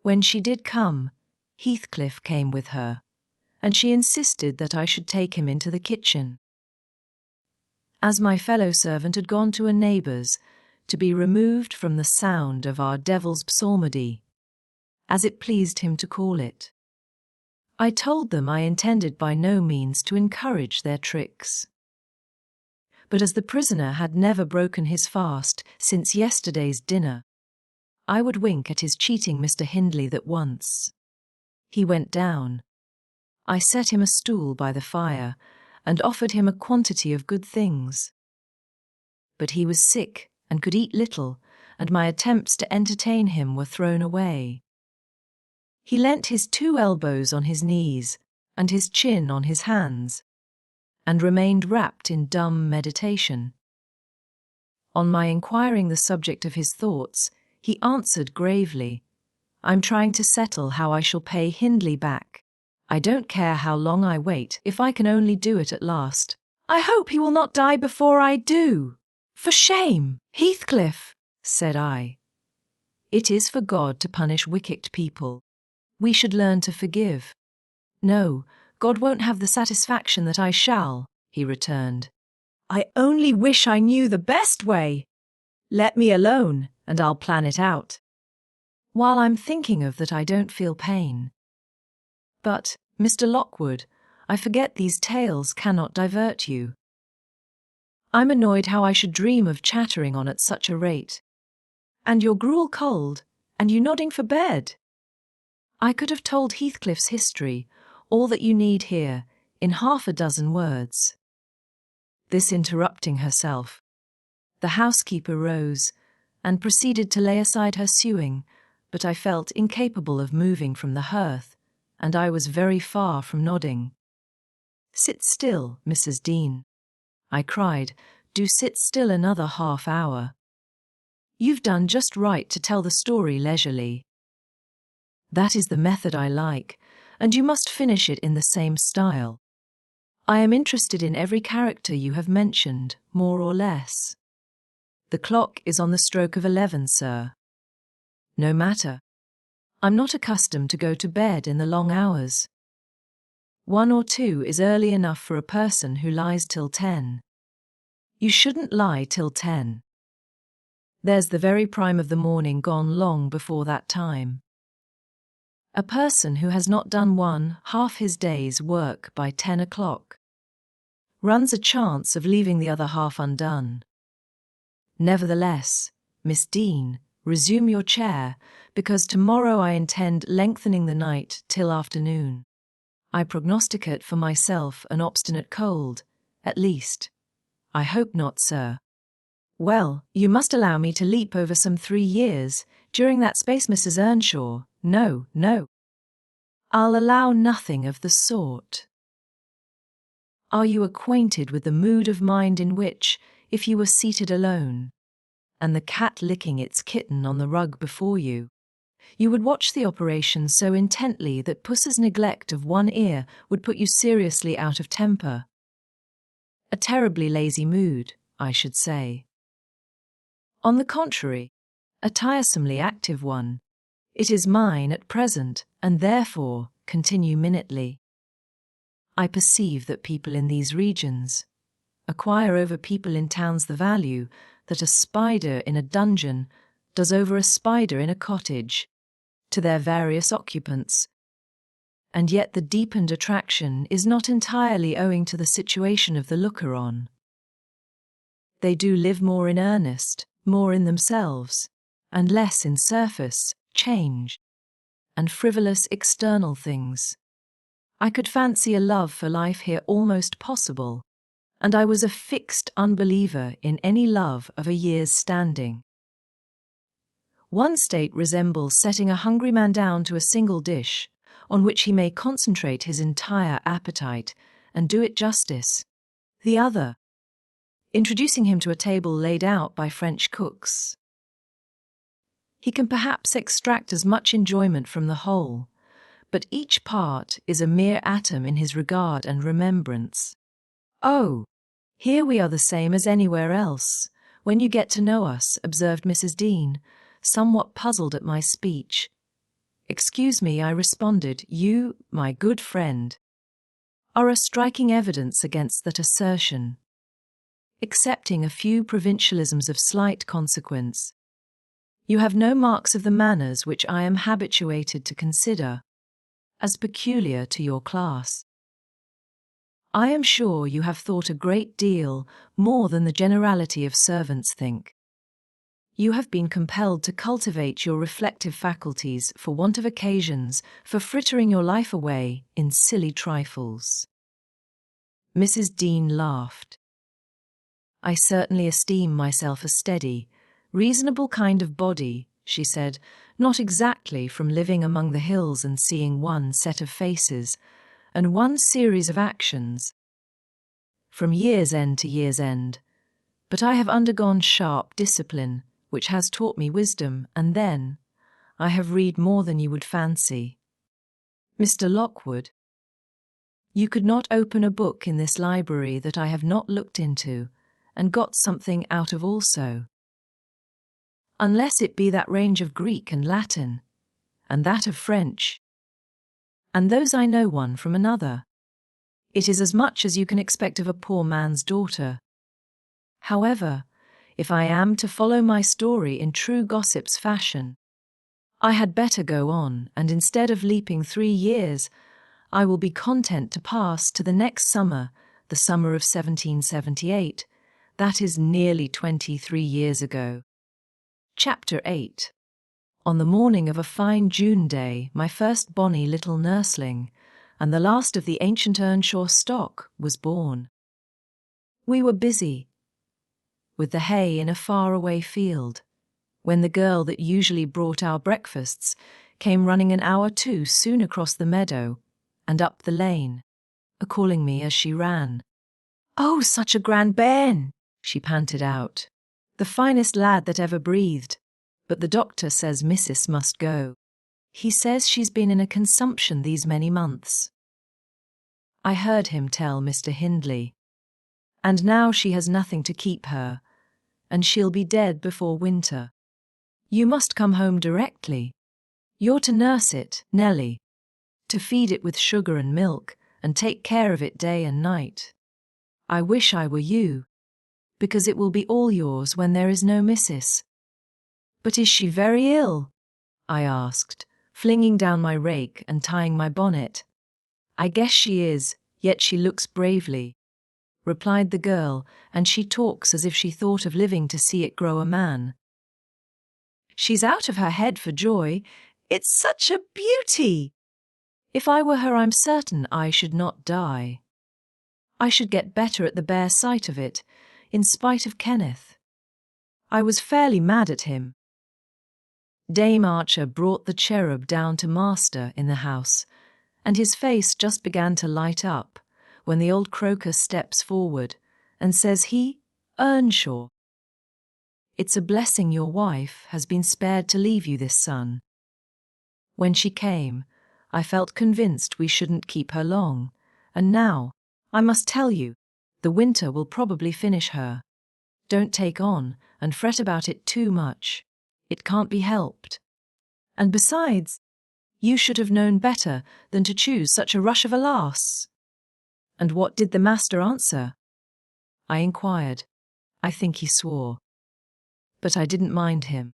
When she did come, Heathcliff came with her, and she insisted that I should take him into the kitchen. As my fellow servant had gone to a neighbour's to be removed from the sound of our devil's psalmody, as it pleased him to call it. I told them I intended by no means to encourage their tricks. But as the prisoner had never broken his fast since yesterday's dinner, I would wink at his cheating Mr. Hindley that once. He went down. I set him a stool by the fire and offered him a quantity of good things. But he was sick and could eat little, and my attempts to entertain him were thrown away. He leant his 2 elbows on his knees and his chin on his hands, and remained wrapped in dumb meditation. On my inquiring the subject of his thoughts, he answered gravely, "I'm trying to settle how I shall pay Hindley back. I don't care how long I wait if I can only do it at last. I hope he will not die before I do." "For shame, Heathcliff," said I. "It is for God to punish wicked people. We should learn to forgive." "No, God won't have the satisfaction that I shall," he returned. I only wish I knew the best way. Let me alone, and I'll plan it out. While I'm thinking of that, I don't feel pain. But, Mr. Lockwood, I forget these tales cannot divert you. I'm annoyed how I should dream of chattering on at such a rate. And your gruel cold, and you nodding for bed. I could have told Heathcliff's history, all that you need hear, in 6 words. This interrupting herself, the housekeeper rose and proceeded to lay aside her sewing, but I felt incapable of moving from the hearth, and I was very far from nodding. "Sit still, Mrs. Dean," I cried. "Do sit still another half hour. You've done just right to tell the story leisurely. That is the method I like, and you must finish it in the same style. I am interested in every character you have mentioned, more or less. The clock is on the stroke of 11, sir. No matter. I'm not accustomed to go to bed in the long hours. 1 or 2 is early enough for a person who lies till 10. You shouldn't lie till 10. There's the very prime of the morning gone long before that time. A person who has not done 1/2 his day's work by 10 o'clock runs a chance of leaving the other half undone. Nevertheless, Miss Dean, resume your chair, because tomorrow I intend lengthening the night till afternoon. I prognosticate for myself an obstinate cold, at least. I hope not, sir. Well, you must allow me to leap over some 3 years. During that space, Mrs. Earnshaw, no. I'll allow nothing of the sort. Are you acquainted with the mood of mind in which, if you were seated alone, and the cat licking its kitten on the rug before you, you would watch the operation so intently that Puss's neglect of one ear would put you seriously out of temper? A terribly lazy mood, I should say. On the contrary, a tiresomely active one. It is mine at present, and therefore continue minutely. I perceive that people in these regions acquire over people in towns the value that a spider in a dungeon does over a spider in a cottage, to their various occupants. And yet the deepened attraction is not entirely owing to the situation of the looker-on. They do live more in earnest, more in themselves, and less in surface, change, and frivolous external things. I could fancy a love for life here almost possible, and I was a fixed unbeliever in any love of a year's standing. One state resembles setting a hungry man down to a single dish, on which he may concentrate his entire appetite and do it justice. The other introducing him to a table laid out by French cooks. He can perhaps extract as much enjoyment from the whole, but each part is a mere atom in his regard and remembrance. "Oh, here we are the same as anywhere else, when you get to know us," observed Mrs. Dean, somewhat puzzled at my speech. "Excuse me," I responded, "you, my good friend, are a striking evidence against that assertion. Excepting a few provincialisms of slight consequence, you have no marks of the manners which I am habituated to consider as peculiar to your class. I am sure you have thought a great deal more than the generality of servants think. You have been compelled to cultivate your reflective faculties for want of occasions for frittering your life away in silly trifles." Mrs. Dean laughed. "I certainly esteem myself a steady, reasonable kind of body," she said, "not exactly from living among the hills and seeing one set of faces and one series of actions from year's end to year's end, but I have undergone sharp discipline, which has taught me wisdom, and then I have read more than you would fancy. Mr. Lockwood, you could not open a book in this library that I have not looked into and got something out of also, unless it be that range of Greek and Latin, and that of French, and those I know one from another. It is as much as you can expect of a poor man's daughter. However, if I am to follow my story in true gossip's fashion, I had better go on, and instead of leaping 3 years, I will be content to pass to the next summer, the summer of 1778, that is nearly 23 years ago. Chapter 8. On the morning of a fine June day, my first bonny little nursling, and the last of the ancient Earnshaw stock, was born. We were busy with the hay in a far-away field, when the girl that usually brought our breakfasts came running an hour too soon across the meadow and up the lane, calling me as she ran. "Oh, such a grand bairn!" she panted out. "The finest lad that ever breathed, but the doctor says Missis must go. He says she's been in a consumption these many months." I heard him tell Mr. Hindley. "And now she has nothing to keep her, and she'll be dead before winter. You must come home directly. You're to nurse it, Nelly, to feed it with sugar and milk, and take care of it day and night. I wish I were you, because it will be all yours when there is no Missis." "But is she very ill?" I asked, flinging down my rake and tying my bonnet. "I guess she is, yet she looks bravely," replied the girl, "and she talks as if she thought of living to see it grow a man. She's out of her head for joy. It's such a beauty! If I were her, I'm certain I should not die. I should get better at the bare sight of it, in spite of Kenneth. I was fairly mad at him." Dame Archer brought the cherub down to master in the house, and his face just began to light up when the old croaker steps forward and says he, "Earnshaw, it's a blessing your wife has been spared to leave you this son." When she came, I felt convinced we shouldn't keep her long, and now, I must tell you, the winter will probably finish her. Don't take on and fret about it too much. It can't be helped. And besides, you should have known better than to choose such a rush of a lass. "And what did the master answer?" I inquired. I think he swore. But I didn't mind him.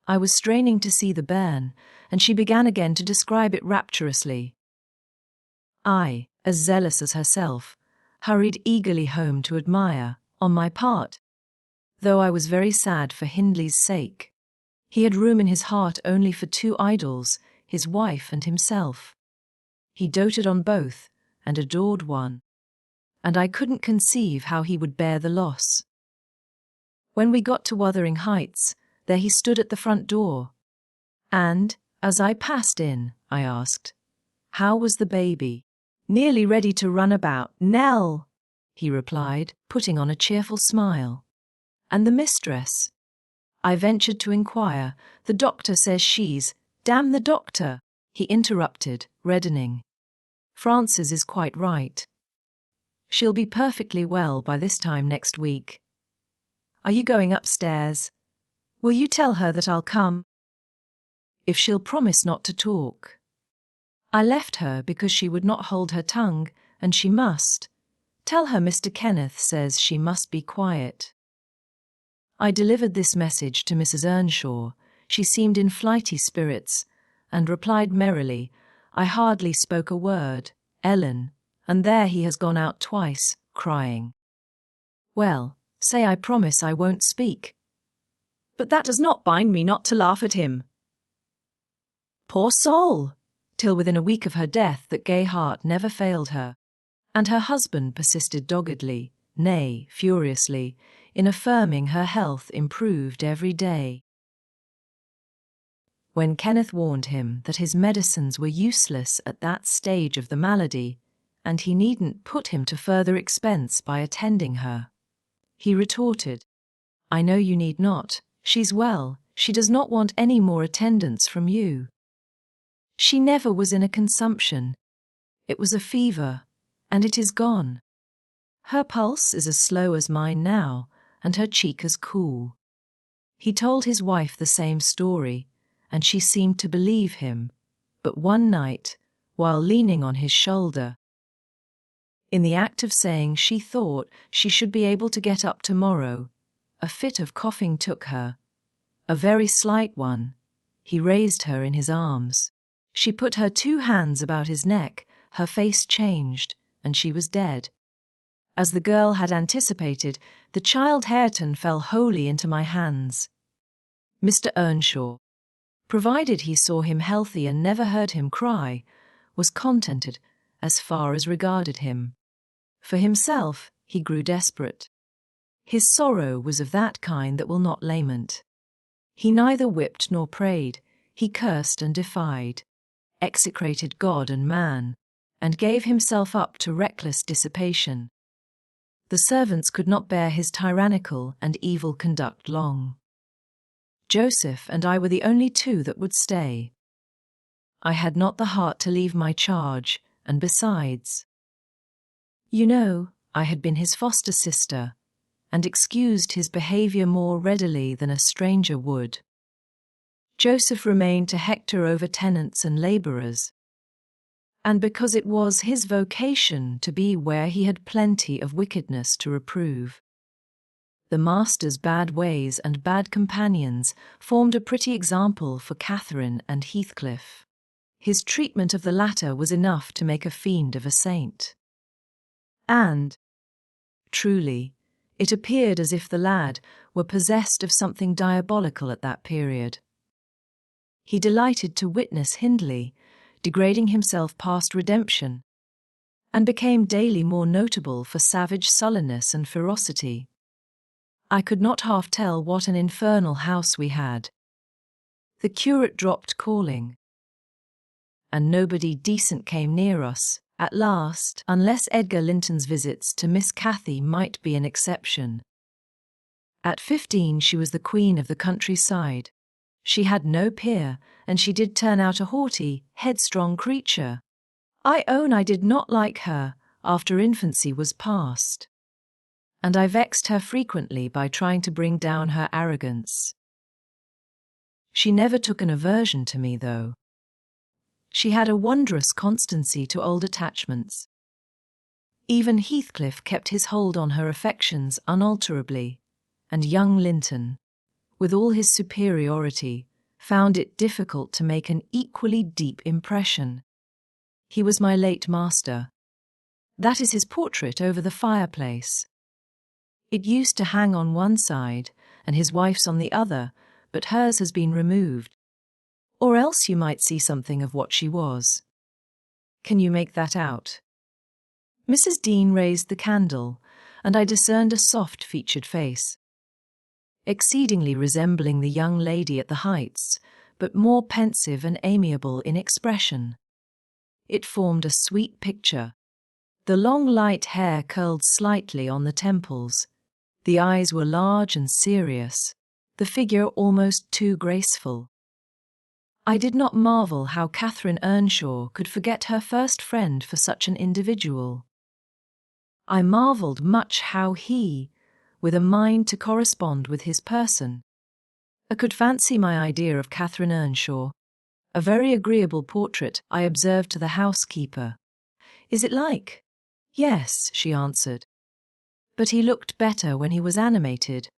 I was straining to see the bairn, and she began again to describe it rapturously. I, as zealous as herself, hurried eagerly home to admire, on my part, though I was very sad for Hindley's sake. He had room in his heart only for 2 idols, his wife and himself. He doted on both, and adored one, and I couldn't conceive how he would bear the loss. When we got to Wuthering Heights, there he stood at the front door, and, as I passed in, I asked, "How was the baby?" "Nearly ready to run about, Nell," he replied, putting on a cheerful smile. And the mistress? I ventured to inquire. The doctor says she's— Damn the doctor, he interrupted, reddening. Frances is quite right. She'll be perfectly well by this time next week. Are you going upstairs? Will you tell her that I'll come? If she'll promise not to talk. I left her because she would not hold her tongue, and she must. Tell her Mr. Kenneth says she must be quiet. I delivered this message to Mrs. Earnshaw. She seemed in flighty spirits, and replied merrily, I hardly spoke a word, Ellen, and there he has gone out twice, crying. Well, say I promise I won't speak. But that does not bind me not to laugh at him. Poor soul! Till within a week of her death that gay heart never failed her, and her husband persisted doggedly, nay, furiously, in affirming her health improved every day. When Kenneth warned him that his medicines were useless at that stage of the malady, and he needn't put him to further expense by attending her, he retorted, I know you need not. She's well. She does not want any more attendance from you. She never was in a consumption. It was a fever, and it is gone. Her pulse is as slow as mine now, and her cheek as cool. He told his wife the same story, and she seemed to believe him, but one night, while leaning on his shoulder, in the act of saying she thought she should be able to get up tomorrow, a fit of coughing took her, a very slight one. He raised her in his arms. She put her 2 hands about his neck, her face changed, and she was dead. As the girl had anticipated, the child Hareton fell wholly into my hands. Mr. Earnshaw, provided he saw him healthy and never heard him cry, was contented as far as regarded him. For himself, he grew desperate. His sorrow was of that kind that will not lament. He neither whipped nor prayed, he cursed and defied, execrated God and man, and gave himself up to reckless dissipation. The servants could not bear his tyrannical and evil conduct long. Joseph and I were the only 2 that would stay. I had not the heart to leave my charge, and besides, you know, I had been his foster sister, and excused his behaviour more readily than a stranger would. Joseph remained to hector over tenants and labourers, and because it was his vocation to be where he had plenty of wickedness to reprove. The master's bad ways and bad companions formed a pretty example for Catherine and Heathcliff. His treatment of the latter was enough to make a fiend of a saint. And, truly, it appeared as if the lad were possessed of something diabolical at that period. He delighted to witness Hindley, degrading himself past redemption, and became daily more notable for savage sullenness and ferocity. I could not half tell what an infernal house we had. The curate dropped calling, and nobody decent came near us, at last, unless Edgar Linton's visits to Miss Cathy might be an exception. At 15 she was the queen of the countryside. She had no peer, and she did turn out a haughty, headstrong creature. I own I did not like her after infancy was past, and I vexed her frequently by trying to bring down her arrogance. She never took an aversion to me, though. She had a wondrous constancy to old attachments. Even Heathcliff kept his hold on her affections unalterably, and young Linton, with all his superiority, found it difficult to make an equally deep impression. He was my late master. That is his portrait over the fireplace. It used to hang on one side, and his wife's on the other, but hers has been removed. Or else you might see something of what she was. Can you make that out? Mrs. Dean raised the candle, and I discerned a soft-featured face, exceedingly resembling the young lady at the Heights, but more pensive and amiable in expression. It formed a sweet picture. The long light hair curled slightly on the temples. The eyes were large and serious, the figure almost too graceful. I did not marvel how Catherine Earnshaw could forget her first friend for such an individual. I marvelled much how he, with a mind to correspond with his person, I could fancy my idea of Catherine Earnshaw, a very agreeable portrait I observed to the housekeeper. "Is it like?" "Yes," she answered. "But he looked better when he was animated.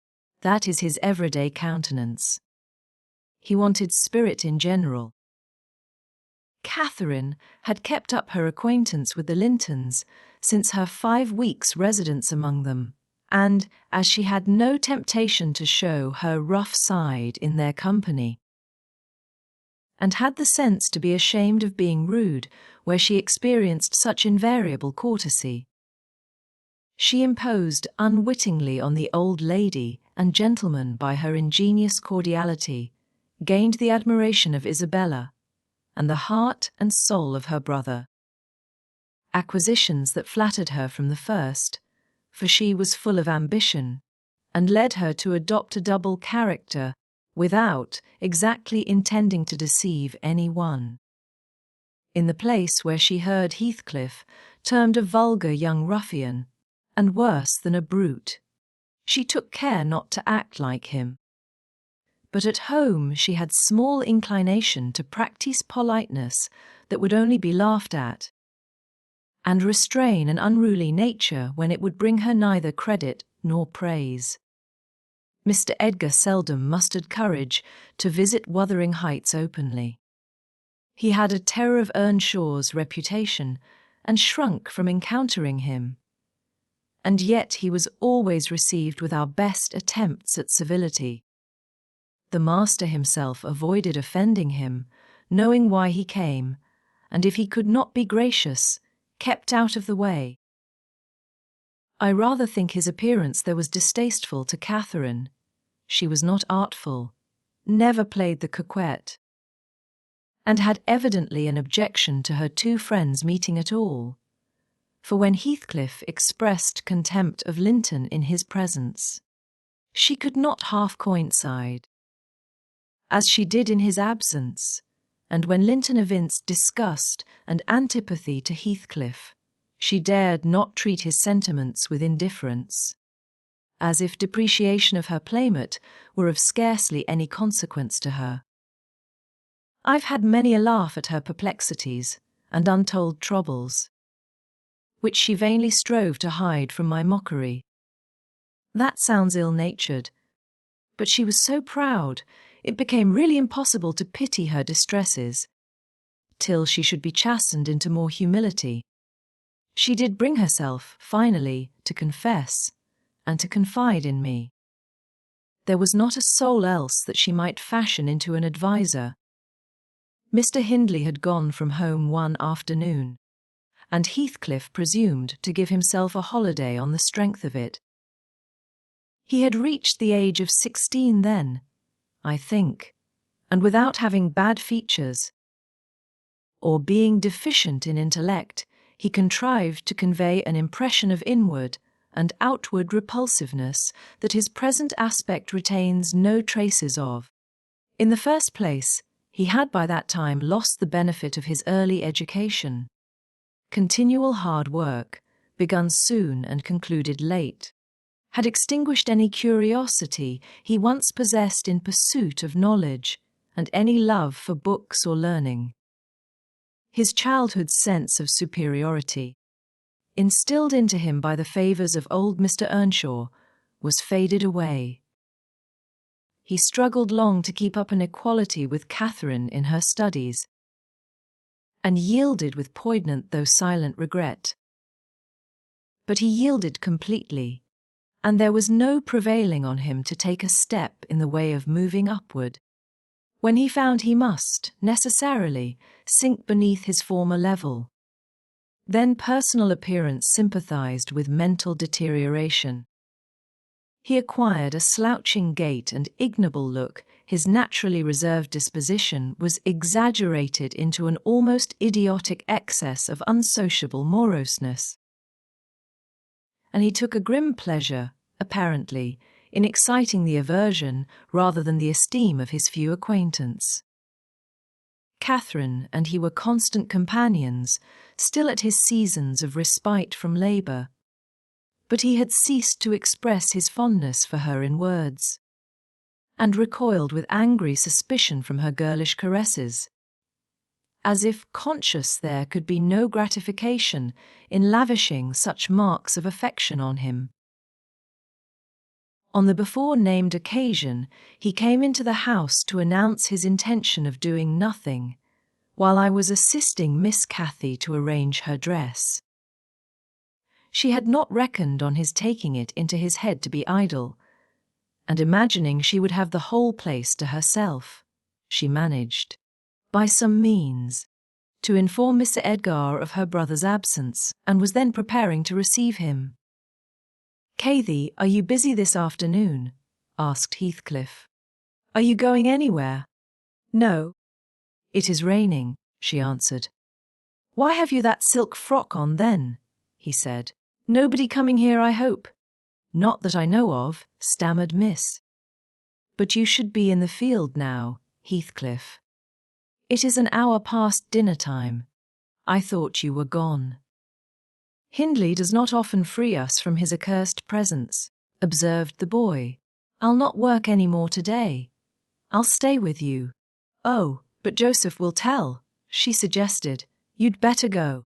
That is his everyday countenance. He wanted spirit in general." Catherine had kept up her acquaintance with the Lintons since her 5 weeks' residence among them, and as she had no temptation to show her rough side in their company, and had the sense to be ashamed of being rude where she experienced such invariable courtesy, she imposed unwittingly on the old lady and gentleman by her ingenious cordiality, gained the admiration of Isabella, and the heart and soul of her brother. Acquisitions that flattered her from the first, for she was full of ambition, and led her to adopt a double character without exactly intending to deceive any one. In the place where she heard Heathcliff termed a vulgar young ruffian, and worse than a brute, she took care not to act like him. But at home she had small inclination to practice politeness that would only be laughed at, and restrain an unruly nature when it would bring her neither credit nor praise. Mr. Edgar seldom mustered courage to visit Wuthering Heights openly. He had a terror of Earnshaw's reputation, and shrunk from encountering him. And yet he was always received with our best attempts at civility. The master himself avoided offending him, knowing why he came, and if he could not be gracious, kept out of the way. I rather think his appearance there was distasteful to Catherine. She was not artful, never played the coquette, and had evidently an objection to her 2 friends meeting at all. For when Heathcliff expressed contempt of Linton in his presence, she could not half coincide, as she did in his absence, and when Linton evinced disgust and antipathy to Heathcliff, she dared not treat his sentiments with indifference, as if depreciation of her playmate were of scarcely any consequence to her. I've had many a laugh at her perplexities and untold troubles, which she vainly strove to hide from my mockery. That sounds ill-natured, but she was so proud, it became really impossible to pity her distresses, till she should be chastened into more humility. She did bring herself, finally, to confess, and to confide in me. There was not a soul else that she might fashion into an adviser. Mr. Hindley had gone from home one afternoon, and Heathcliff presumed to give himself a holiday on the strength of it. He had reached the age of 16 then, I think, and without having bad features, or being deficient in intellect, he contrived to convey an impression of inward and outward repulsiveness that his present aspect retains no traces of. In the first place, he had by that time lost the benefit of his early education. Continual hard work, begun soon and concluded late, had extinguished any curiosity he once possessed in pursuit of knowledge, and any love for books or learning. His childhood's sense of superiority, instilled into him by the favours of old Mr. Earnshaw, was faded away. He struggled long to keep up an equality with Catherine in her studies, and yielded with poignant though silent regret. But he yielded completely, and there was no prevailing on him to take a step in the way of moving upward, when he found he must, necessarily, sink beneath his former level. Then personal appearance sympathized with mental deterioration. He acquired a slouching gait and ignoble look. His naturally reserved disposition was exaggerated into an almost idiotic excess of unsociable moroseness. and he took a grim pleasure, apparently, in exciting the aversion rather than the esteem of his few acquaintance. Catherine and he were constant companions, still at his seasons of respite from labour, but he had ceased to express his fondness for her in words, and recoiled with angry suspicion from her girlish caresses, as if conscious there could be no gratification in lavishing such marks of affection on him. On the before-named occasion, he came into the house to announce his intention of doing nothing, while I was assisting Miss Cathy to arrange her dress. She had not reckoned on his taking it into his head to be idle, and imagining she would have the whole place to herself, she managed, by some means, to inform Mr. Edgar of her brother's absence, and was then preparing to receive him. "Cathy, are you busy this afternoon?" asked Heathcliff. "Are you going anywhere?" No. "It is raining," she answered. "Why have you that silk frock on then?" he said. "Nobody coming here, I hope?" "Not that I know of," stammered Miss. "But you should be in the field now, Heathcliff. It is an hour past dinner time. I thought you were gone." "Hindley does not often free us from his accursed presence," observed the boy. "I'll not work any more today. I'll stay with you." "Oh, but Joseph will tell," she suggested. "You'd better go."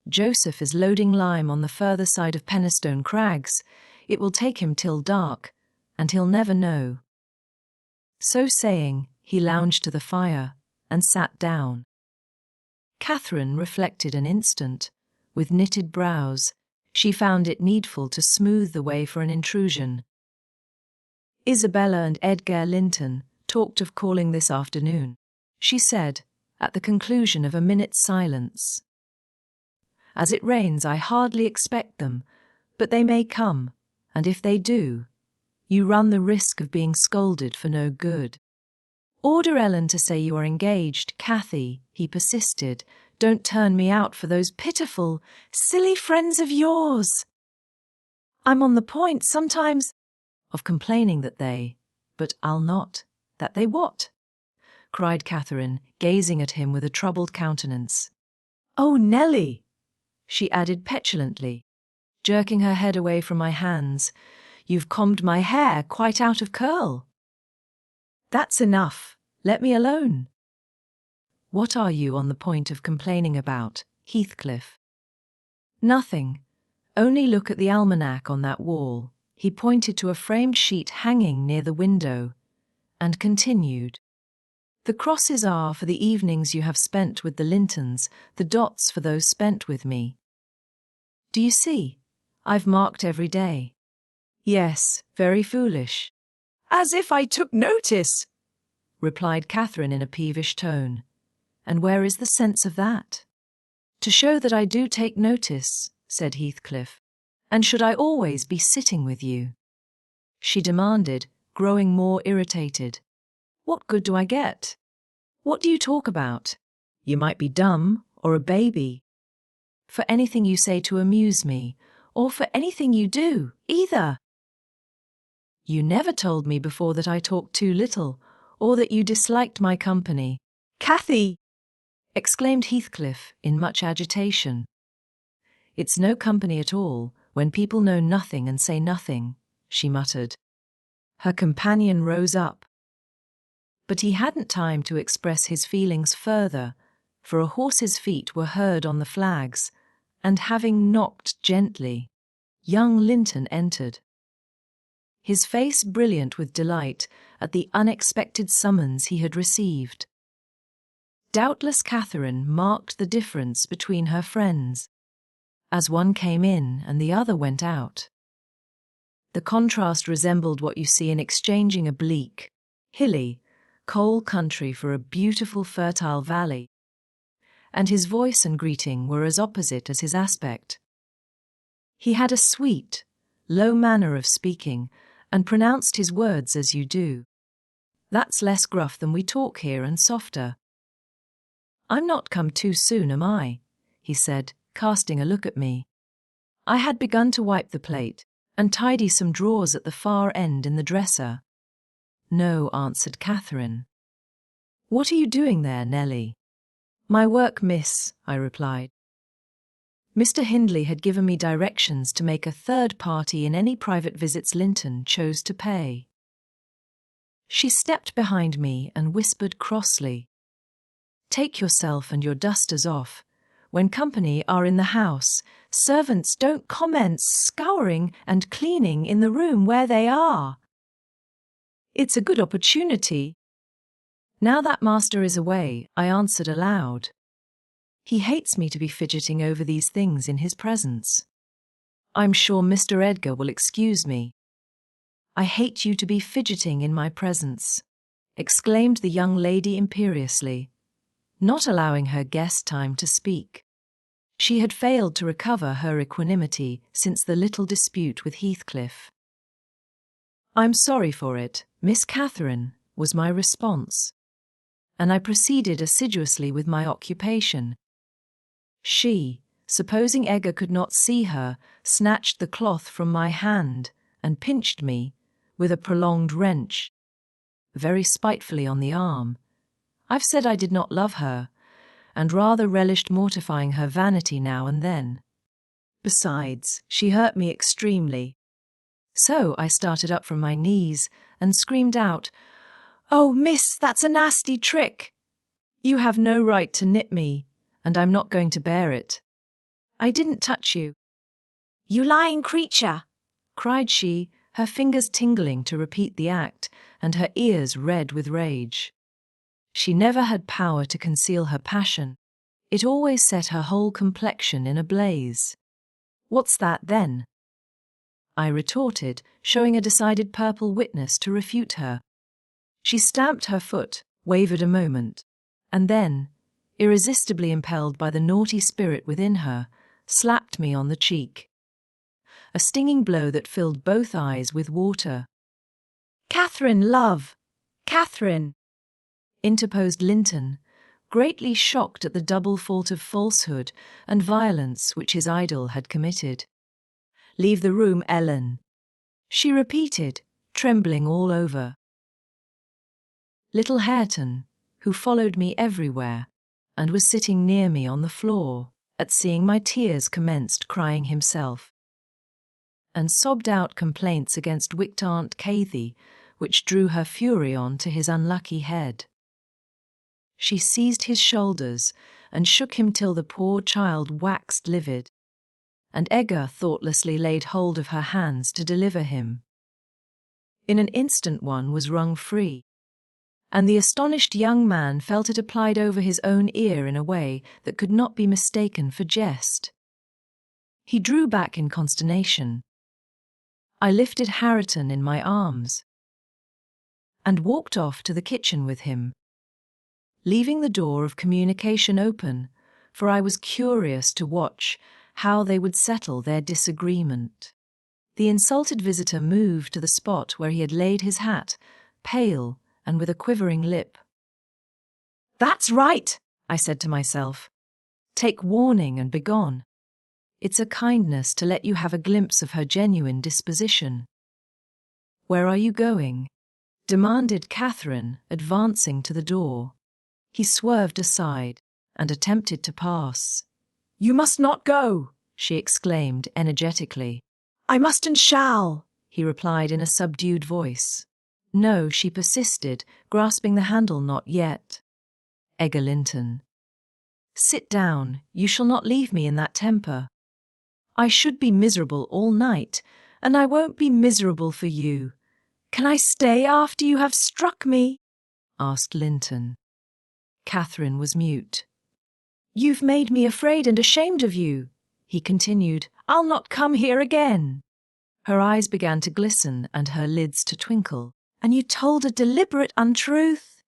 "Joseph is loading lime on the further side of Penistone Crags. It will take him till dark, and he'll never know." So saying, he lounged to the fire and sat down. Catherine reflected an instant. With knitted brows, she found it needful to smooth the way for an intrusion. "Isabella and Edgar Linton talked of calling this afternoon," she said, at the conclusion of a minute's silence. "As it rains, I hardly expect them, but they may come, and if they do, you run the risk of being scolded for no good." "Order Ellen to say you are engaged, Cathy," he persisted. "Don't turn me out for those pitiful, silly friends of yours." I'm on the point sometimes "Of complaining that they, but I'll not, that they what?" cried Catherine, gazing at him with a troubled countenance. Oh, Nelly, she added petulantly, jerking her head away from my hands. "You've combed my hair quite out of curl." "That's enough. Let me alone." "What are you on the point of complaining about, Heathcliff?" "Nothing. Only look at the almanac on that wall." He pointed to a framed sheet hanging near the window, and continued, "The crosses are for the evenings you have spent with the Lintons, the dots for those spent with me. Do you see? I've marked every day." "Yes, very foolish." as if I took notice, replied Catherine in a peevish tone. "And where is the sense of that?" "To show that I do take notice," said Heathcliff. "And should I always be sitting with you?" she demanded, growing more irritated. "What good do I get? What do you talk about? You might be dumb or a baby. For anything you say to amuse me, or for anything you do, either. You never told me before that I talked too little, or that you disliked my company." Cathy, exclaimed Heathcliff in much agitation. "It's no company at all, when people know nothing and say nothing," she muttered. Her companion rose up. But he hadn't time to express his feelings further, for a horse's feet were heard on the flags, and having knocked gently, young Linton entered. His face brilliant with delight at the unexpected summons he had received. Doubtless Catherine marked the difference between her friends, as one came in and the other went out. The contrast resembled what you see in exchanging a bleak, hilly, coal country for a beautiful fertile valley, and his voice and greeting were as opposite as his aspect. He had a sweet, low manner of speaking, and pronounced his words as you do. That's less gruff than we talk here, and softer. "I'm not come too soon, am I?" he said, casting a look at me. I had begun to wipe the plate and tidy some drawers at the far end in the dresser. "No," answered Catherine. "What are you doing there, Nellie?" "My work, miss," I replied. Mr. Hindley had given me directions to make a third party in any private visits Linton chose to pay. She stepped behind me and whispered crossly, "Take yourself and your dusters off. When company are in the house, servants don't commence scouring and cleaning in the room where they are. It's a good opportunity." Now that master is away, I answered aloud. He hates me to be fidgeting over these things in his presence. I'm sure Mr. Edgar will excuse me. "I hate you to be fidgeting in my presence," exclaimed the young lady imperiously, not allowing her guest time to speak. She had failed to recover her equanimity since the little dispute with Heathcliff. "I'm sorry for it, Miss Catherine," was my response, and I proceeded assiduously with my occupation. She, supposing Edgar could not see her, snatched the cloth from my hand and pinched me, with a prolonged wrench, very spitefully on the arm. I've said I did not love her, and rather relished mortifying her vanity now and then. Besides, she hurt me extremely. So I started up from my knees and screamed out, "Oh, miss, that's a nasty trick! You have no right to nip me, and I'm not going to bear it. I didn't touch you." "You lying creature!" cried she, her fingers tingling to repeat the act, and her ears red with rage. She never had power to conceal her passion. It always set her whole complexion in a blaze. "What's that, then?" I retorted, showing a decided purple witness to refute her. She stamped her foot, wavered a moment, and then, irresistibly impelled by the naughty spirit within her, slapped me on the cheek. A stinging blow that filled both eyes with water. "Catherine, love! Catherine!" interposed Linton, greatly shocked at the double fault of falsehood and violence which his idol had committed. "Leave the room, Ellen," she repeated, trembling all over. Little Hareton, who followed me everywhere, and was sitting near me on the floor, at seeing my tears commenced crying himself, and sobbed out complaints against wicked Aunt Cathy, which drew her fury on to his unlucky head. She seized his shoulders and shook him till the poor child waxed livid, and Edgar thoughtlessly laid hold of her hands to deliver him. In an instant one was wrung free, and the astonished young man felt it applied over his own ear in a way that could not be mistaken for jest. He drew back in consternation. I lifted Hareton in my arms and walked off to the kitchen with him, leaving the door of communication open, for I was curious to watch how they would settle their disagreement. The insulted visitor moved to the spot where he had laid his hat, pale and with a quivering lip. "That's right," I said to myself. "Take warning and begone. It's a kindness to let you have a glimpse of her genuine disposition." "Where are you going?" demanded Catherine, advancing to the door. He swerved aside and attempted to pass. "You must not go," she exclaimed energetically. "I must and shall," he replied in a subdued voice. "No," she persisted, grasping the handle. "Not yet." "Edgar Linton, sit down. You shall not leave me in that temper. I should be miserable all night, and I won't be miserable for you." "Can I stay after you have struck me?" asked Linton. Catherine was mute. "You've made me afraid and ashamed of you," he continued. "I'll not come here again." Her eyes began to glisten and her lids to twinkle. "And you told a deliberate untruth?"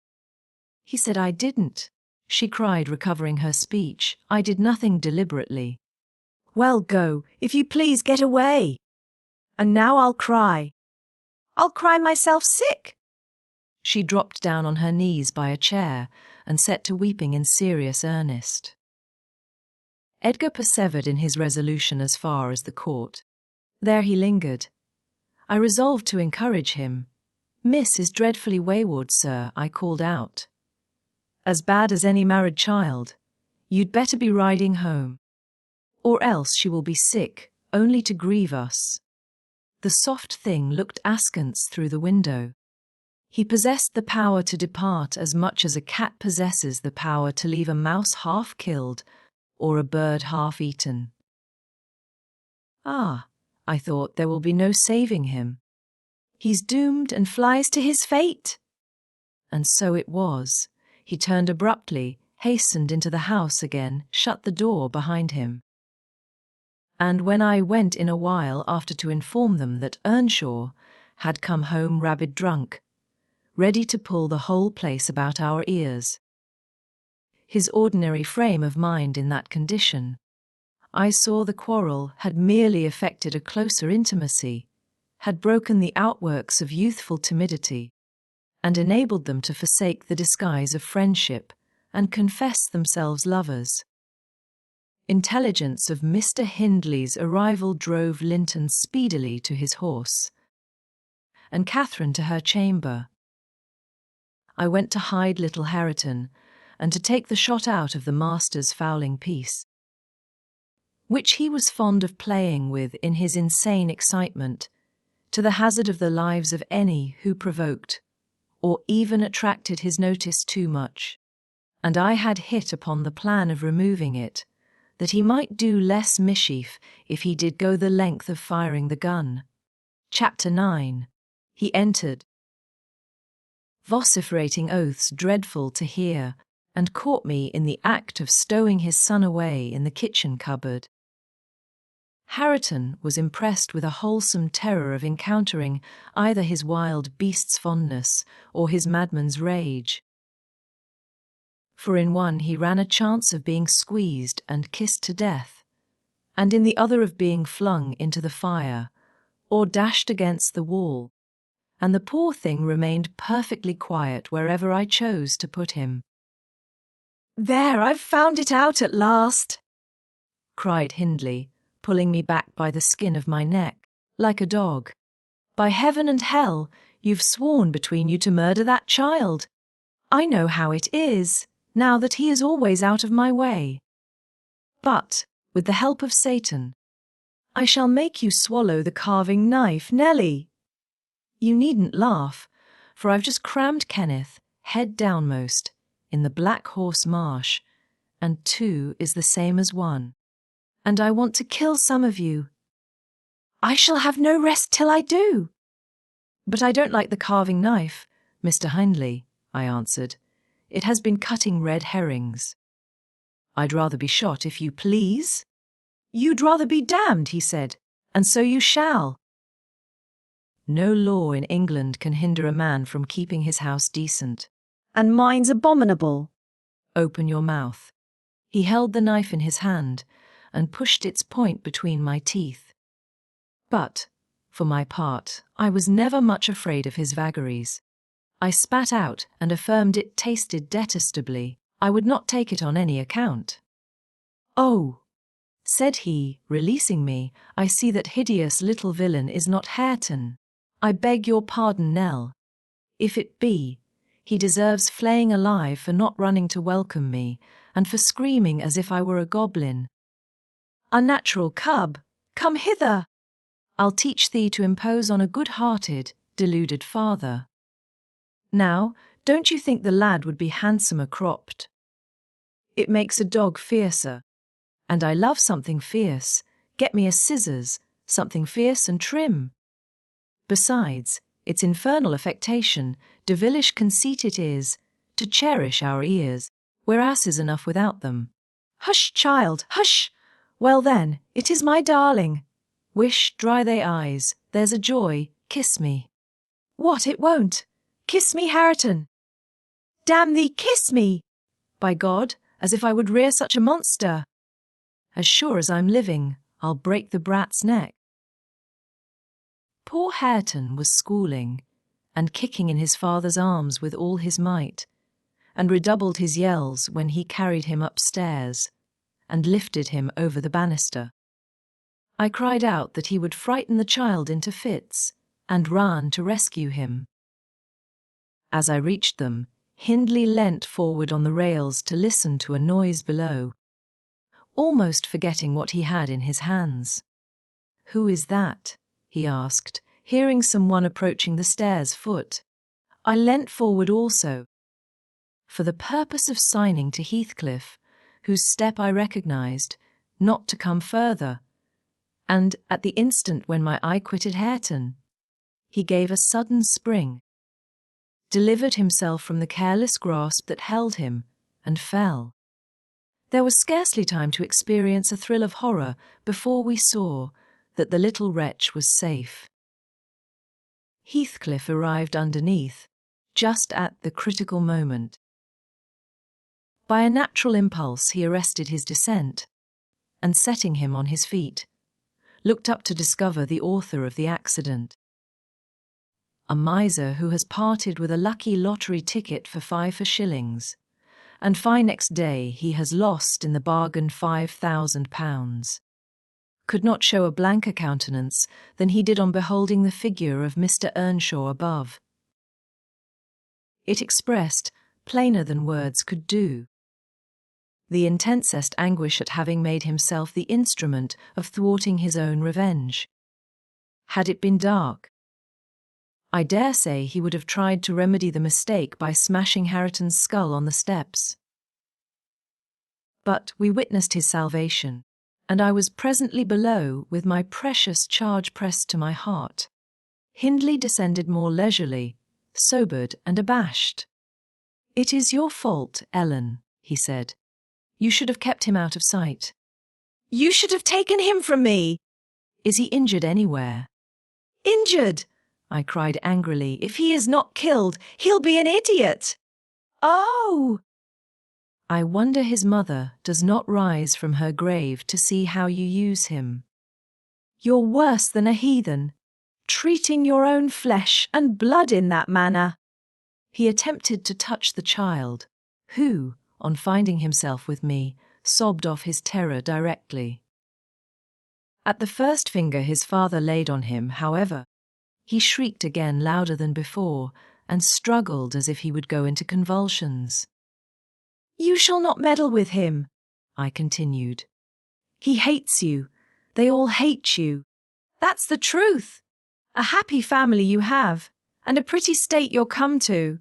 He said I didn't. She cried, recovering her speech. "I did nothing deliberately." "Well, go, if you please, get away. And now I'll cry. I'll cry myself sick." She dropped down on her knees by a chair and set to weeping in serious earnest. Edgar persevered in his resolution as far as the court. There he lingered. I resolved to encourage him. "Miss is dreadfully wayward, sir," I called out. "As bad as any married child. You'd better be riding home. Or else she will be sick, only to grieve us." The soft thing looked askance through the window. He possessed the power to depart as much as a cat possesses the power to leave a mouse half killed or a bird half eaten. "Ah," I thought, "there will be no saving him. He's doomed and flies to his fate." And so it was. He turned abruptly, hastened into the house again, shut the door behind him. And when I went in a while after to inform them that Earnshaw had come home rabid drunk, ready to pull the whole place about our ears. His ordinary frame of mind in that condition, I saw the quarrel had merely effected a closer intimacy, had broken the outworks of youthful timidity, and enabled them to forsake the disguise of friendship and confess themselves lovers. Intelligence of Mr. Hindley's arrival drove Linton speedily to his horse, and Catherine to her chamber. I went to hide little Hareton, and to take the shot out of the master's fowling piece, which he was fond of playing with in his insane excitement, to the hazard of the lives of any who provoked, or even attracted his notice too much, and I had hit upon the plan of removing it, that he might do less mischief if he did go the length of firing the gun. Chapter 9. He entered, vociferating oaths dreadful to hear, and caught me in the act of stowing his son away in the kitchen cupboard. Hareton was impressed with a wholesome terror of encountering either his wild beast's fondness or his madman's rage. For in one he ran a chance of being squeezed and kissed to death, and in the other of being flung into the fire, or dashed against the wall, and the poor thing remained perfectly quiet wherever I chose to put him. "There, I've found it out at last," cried Hindley, pulling me back by the skin of my neck, like a dog. "By heaven and hell, you've sworn between you to murder that child. I know how it is, now that he is always out of my way. But, with the help of Satan, I shall make you swallow the carving knife, Nelly. You needn't laugh, for I've just crammed Kenneth, head downmost, in the Black Horse Marsh, and 2 is the same as 1. And I want to kill some of you. I shall have no rest till I do." "But I don't like the carving knife, Mr. Hindley," I answered. "It has been cutting red herrings." "I'd rather be shot, if you please." "You'd rather be damned," he said, "and so you shall." No law in England can hinder a man from keeping his house decent. "And mine's abominable." "Open your mouth." He held the knife in his hand and pushed its point between my teeth. But, for my part, I was never much afraid of his vagaries. I spat out and affirmed it tasted detestably. I would not take it on any account. "Oh," said he, releasing me, "I see that hideous little villain is not Hareton. I beg your pardon, Nell. If it be, he deserves flaying alive for not running to welcome me, and for screaming as if I were a goblin. Unnatural cub, come hither. I'll teach thee to impose on a good-hearted, deluded father. Now, don't you think the lad would be handsomer cropped? It makes a dog fiercer. And I love something fierce. Get me a scissors, something fierce and trim. Besides, its infernal affectation, devilish conceit it is, to cherish our ears, we're asses enough without them." "Hush, child, hush! Well then, it is my darling." "Wish, dry thy eyes, there's a joy, kiss me." "What, it won't? Kiss me, Hareton." "Damn thee, kiss me!" "By God, as if I would rear such a monster. As sure as I'm living, I'll break the brat's neck." Poor Hareton was schooling, and kicking in his father's arms with all his might, and redoubled his yells when he carried him upstairs, and lifted him over the banister. I cried out that he would frighten the child into fits, and ran to rescue him. As I reached them, Hindley leant forward on the rails to listen to a noise below, almost forgetting what he had in his hands. "Who is that?" he asked, hearing someone approaching the stairs foot. I leant forward also, for the purpose of signing to Heathcliff, whose step I recognized, not to come further, and at the instant when my eye quitted Hareton, he gave a sudden spring, delivered himself from the careless grasp that held him, and fell. There was scarcely time to experience a thrill of horror before we saw that the little wretch was safe. Heathcliff arrived underneath, just at the critical moment. By a natural impulse he arrested his descent, and setting him on his feet, looked up to discover the author of the accident. A miser who has parted with a lucky lottery ticket for 5 shillings, and next day he has lost in the bargain £5,000, could not show a blanker countenance than he did on beholding the figure of Mr. Earnshaw above. It expressed, plainer than words could do, the intensest anguish at having made himself the instrument of thwarting his own revenge. Had it been dark, I dare say he would have tried to remedy the mistake by smashing Hareton's skull on the steps. But we witnessed his salvation, and I was presently below with my precious charge pressed to my heart. Hindley descended more leisurely, sobered and abashed. "It is your fault, Ellen," he said. "You should have kept him out of sight." You should have taken him from me. "Is he injured anywhere?" Injured? I cried angrily. If he is not killed, he'll be an idiot. Oh! I wonder his mother does not rise from her grave to see how you use him. You're worse than a heathen, treating your own flesh and blood in that manner. He attempted to touch the child, who, on finding himself with me, sobbed off his terror directly. At the first finger his father laid on him, however, he shrieked again louder than before, and struggled as if he would go into convulsions. You shall not meddle with him, I continued. He hates you. They all hate you. That's the truth. A happy family you have, and a pretty state you'll come to.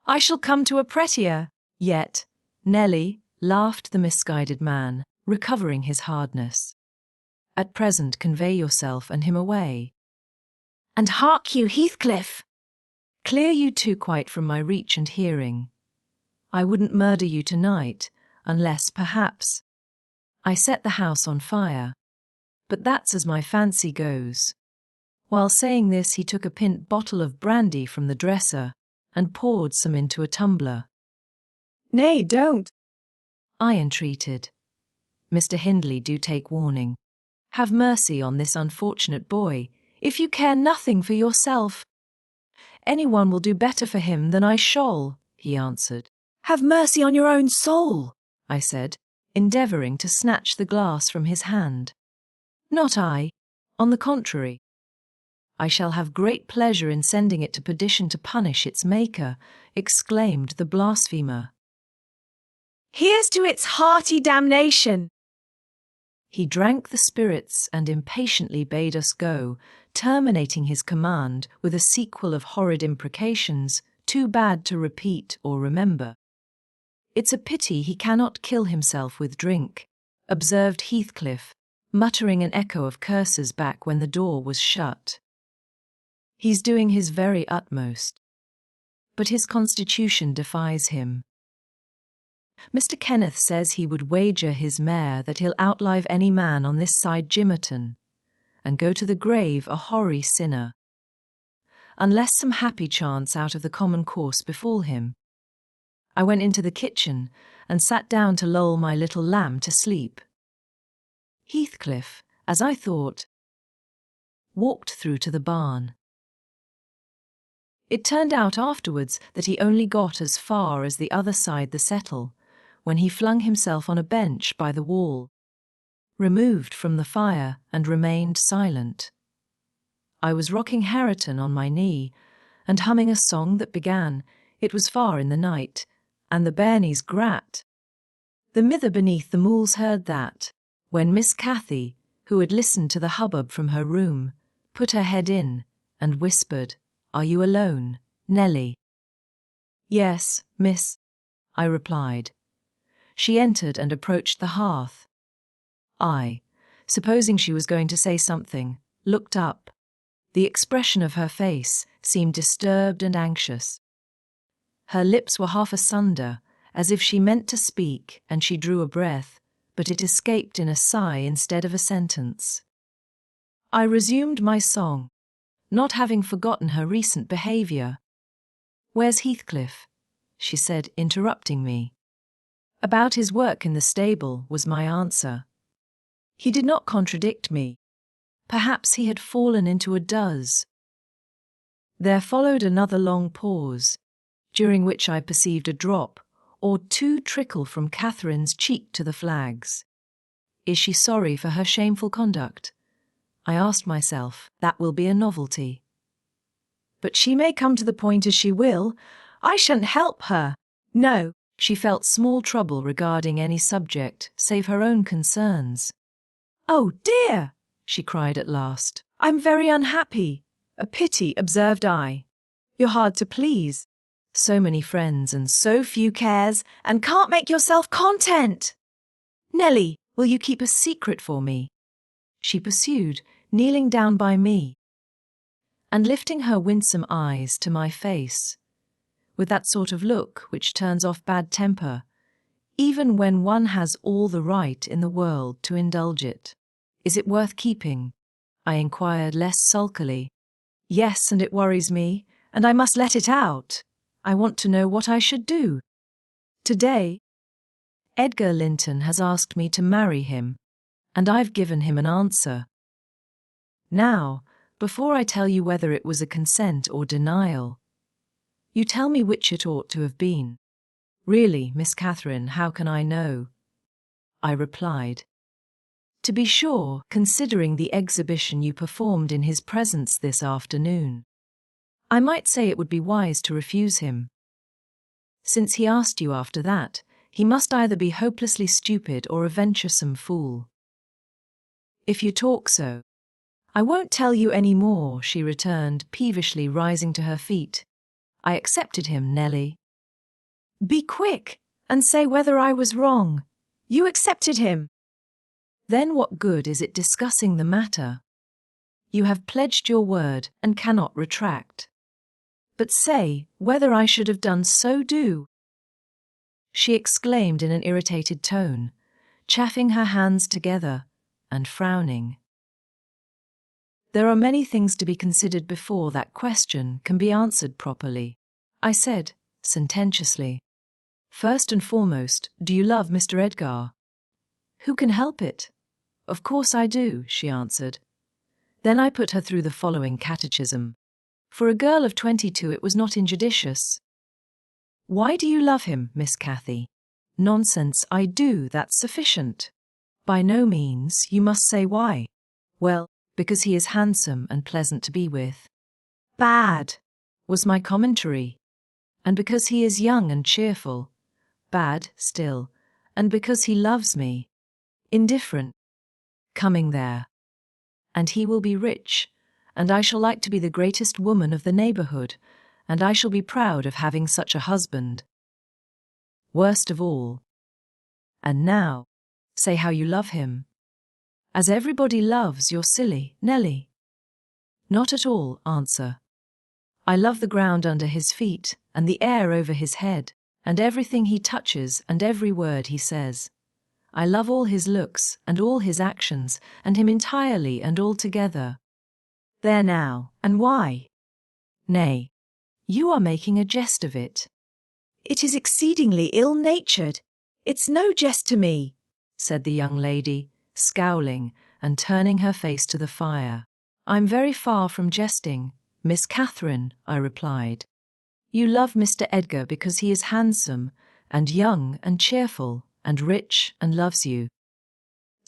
I shall come to a prettier, yet, Nelly, laughed the misguided man, recovering his hardness. At present convey yourself and him away. And hark you, Heathcliff! Clear you two quite from my reach and hearing. I wouldn't murder you tonight, unless, perhaps, I set the house on fire. But that's as my fancy goes. While saying this, he took a pint bottle of brandy from the dresser and poured some into a tumbler. Nay, don't, I entreated. Mr. Hindley, do take warning. Have mercy on this unfortunate boy, if you care nothing for yourself. Anyone will do better for him than I shall, he answered. Have mercy on your own soul, I said, endeavouring to snatch the glass from his hand. Not I. On the contrary. I shall have great pleasure in sending it to perdition to punish its maker, exclaimed the blasphemer. Here's to its hearty damnation. He drank the spirits and impatiently bade us go, terminating his command with a sequel of horrid imprecations, too bad to repeat or remember. It's a pity he cannot kill himself with drink, observed Heathcliff, muttering an echo of curses back when the door was shut. He's doing his very utmost, but his constitution defies him. Mr. Kenneth says he would wager his mare that he'll outlive any man on this side Gimmerton, and go to the grave a hoary sinner, unless some happy chance out of the common course befall him. I went into the kitchen and sat down to lull my little lamb to sleep. Heathcliff, as I thought, walked through to the barn. It turned out afterwards that he only got as far as the other side the settle, when he flung himself on a bench by the wall, removed from the fire, and remained silent. I was rocking Hareton on my knee and humming a song that began, "It was far in the night, and the bairnies grat." The mither beneath the mools heard that, when Miss Cathy, who had listened to the hubbub from her room, put her head in and whispered, "Are you alone, Nelly?" "Yes, miss," I replied. She entered and approached the hearth. I, supposing she was going to say something, looked up. The expression of her face seemed disturbed and anxious. Her lips were half asunder, as if she meant to speak, and she drew a breath, but it escaped in a sigh instead of a sentence. I resumed my song, not having forgotten her recent behaviour. "Where's Heathcliff?" she said, interrupting me. "About his work in the stable," was my answer. He did not contradict me. Perhaps he had fallen into a doze. There followed another long pause, during which I perceived a drop or two trickle from Catherine's cheek to the flags. Is she sorry for her shameful conduct? I asked myself. That will be a novelty. But she may come to the point as she will. I shan't help her. No, she felt small trouble regarding any subject save her own concerns. "Oh dear," she cried at last. "I'm very unhappy." "A pity," observed I. "You're hard to please. So many friends and so few cares, and can't make yourself content." "Nelly, will you keep a secret for me?" she pursued, kneeling down by me, and lifting her winsome eyes to my face, with that sort of look which turns off bad temper, even when one has all the right in the world to indulge it. "Is it worth keeping?" I inquired less sulkily. "Yes, and it worries me, and I must let it out. I want to know what I should do. Today, Edgar Linton has asked me to marry him, and I've given him an answer. Now, before I tell you whether it was a consent or denial, you tell me which it ought to have been." "Really, Miss Catherine, how can I know?" I replied. "To be sure, considering the exhibition you performed in his presence this afternoon, I might say it would be wise to refuse him. Since he asked you after that, he must either be hopelessly stupid or a venturesome fool." "If you talk so, I won't tell you any more," she returned, peevishly rising to her feet. "I accepted him, Nelly." "Be quick, and say whether I was wrong. You accepted him." "Then what good is it discussing the matter? You have pledged your word and cannot retract. But say whether I should have done so do," she exclaimed in an irritated tone, chafing her hands together and frowning. "There are many things to be considered before that question can be answered properly," I said, sententiously. "First and foremost, do you love Mr. Edgar?" "Who can help it? Of course I do," she answered. Then I put her through the following catechism. For a girl of 22 it was not injudicious. "Why do you love him, Miss Cathy?" "Nonsense, I do, that's sufficient." "By no means, you must say why." "Well, because he is handsome and pleasant to be with." "Bad," was my commentary. "And because he is young and cheerful." "Bad, still. And because he loves me." "Indifferent." "Coming there." "And he will be rich, and I shall like to be the greatest woman of the neighbourhood, and I shall be proud of having such a husband." "Worst of all." "And now, say how you love him." "As everybody loves your silly Nelly." "Not at all, answer. I love the ground under his feet, and the air over his head, and everything he touches and every word he says. I love all his looks and all his actions, and him entirely and altogether." "There now, and why?" "Nay, you are making a jest of it." "It is exceedingly ill-natured. It's no jest to me," said the young lady, scowling and turning her face to the fire. "I'm very far from jesting, Miss Catherine," I replied. "You love Mr. Edgar because he is handsome, and young and cheerful, and rich and loves you.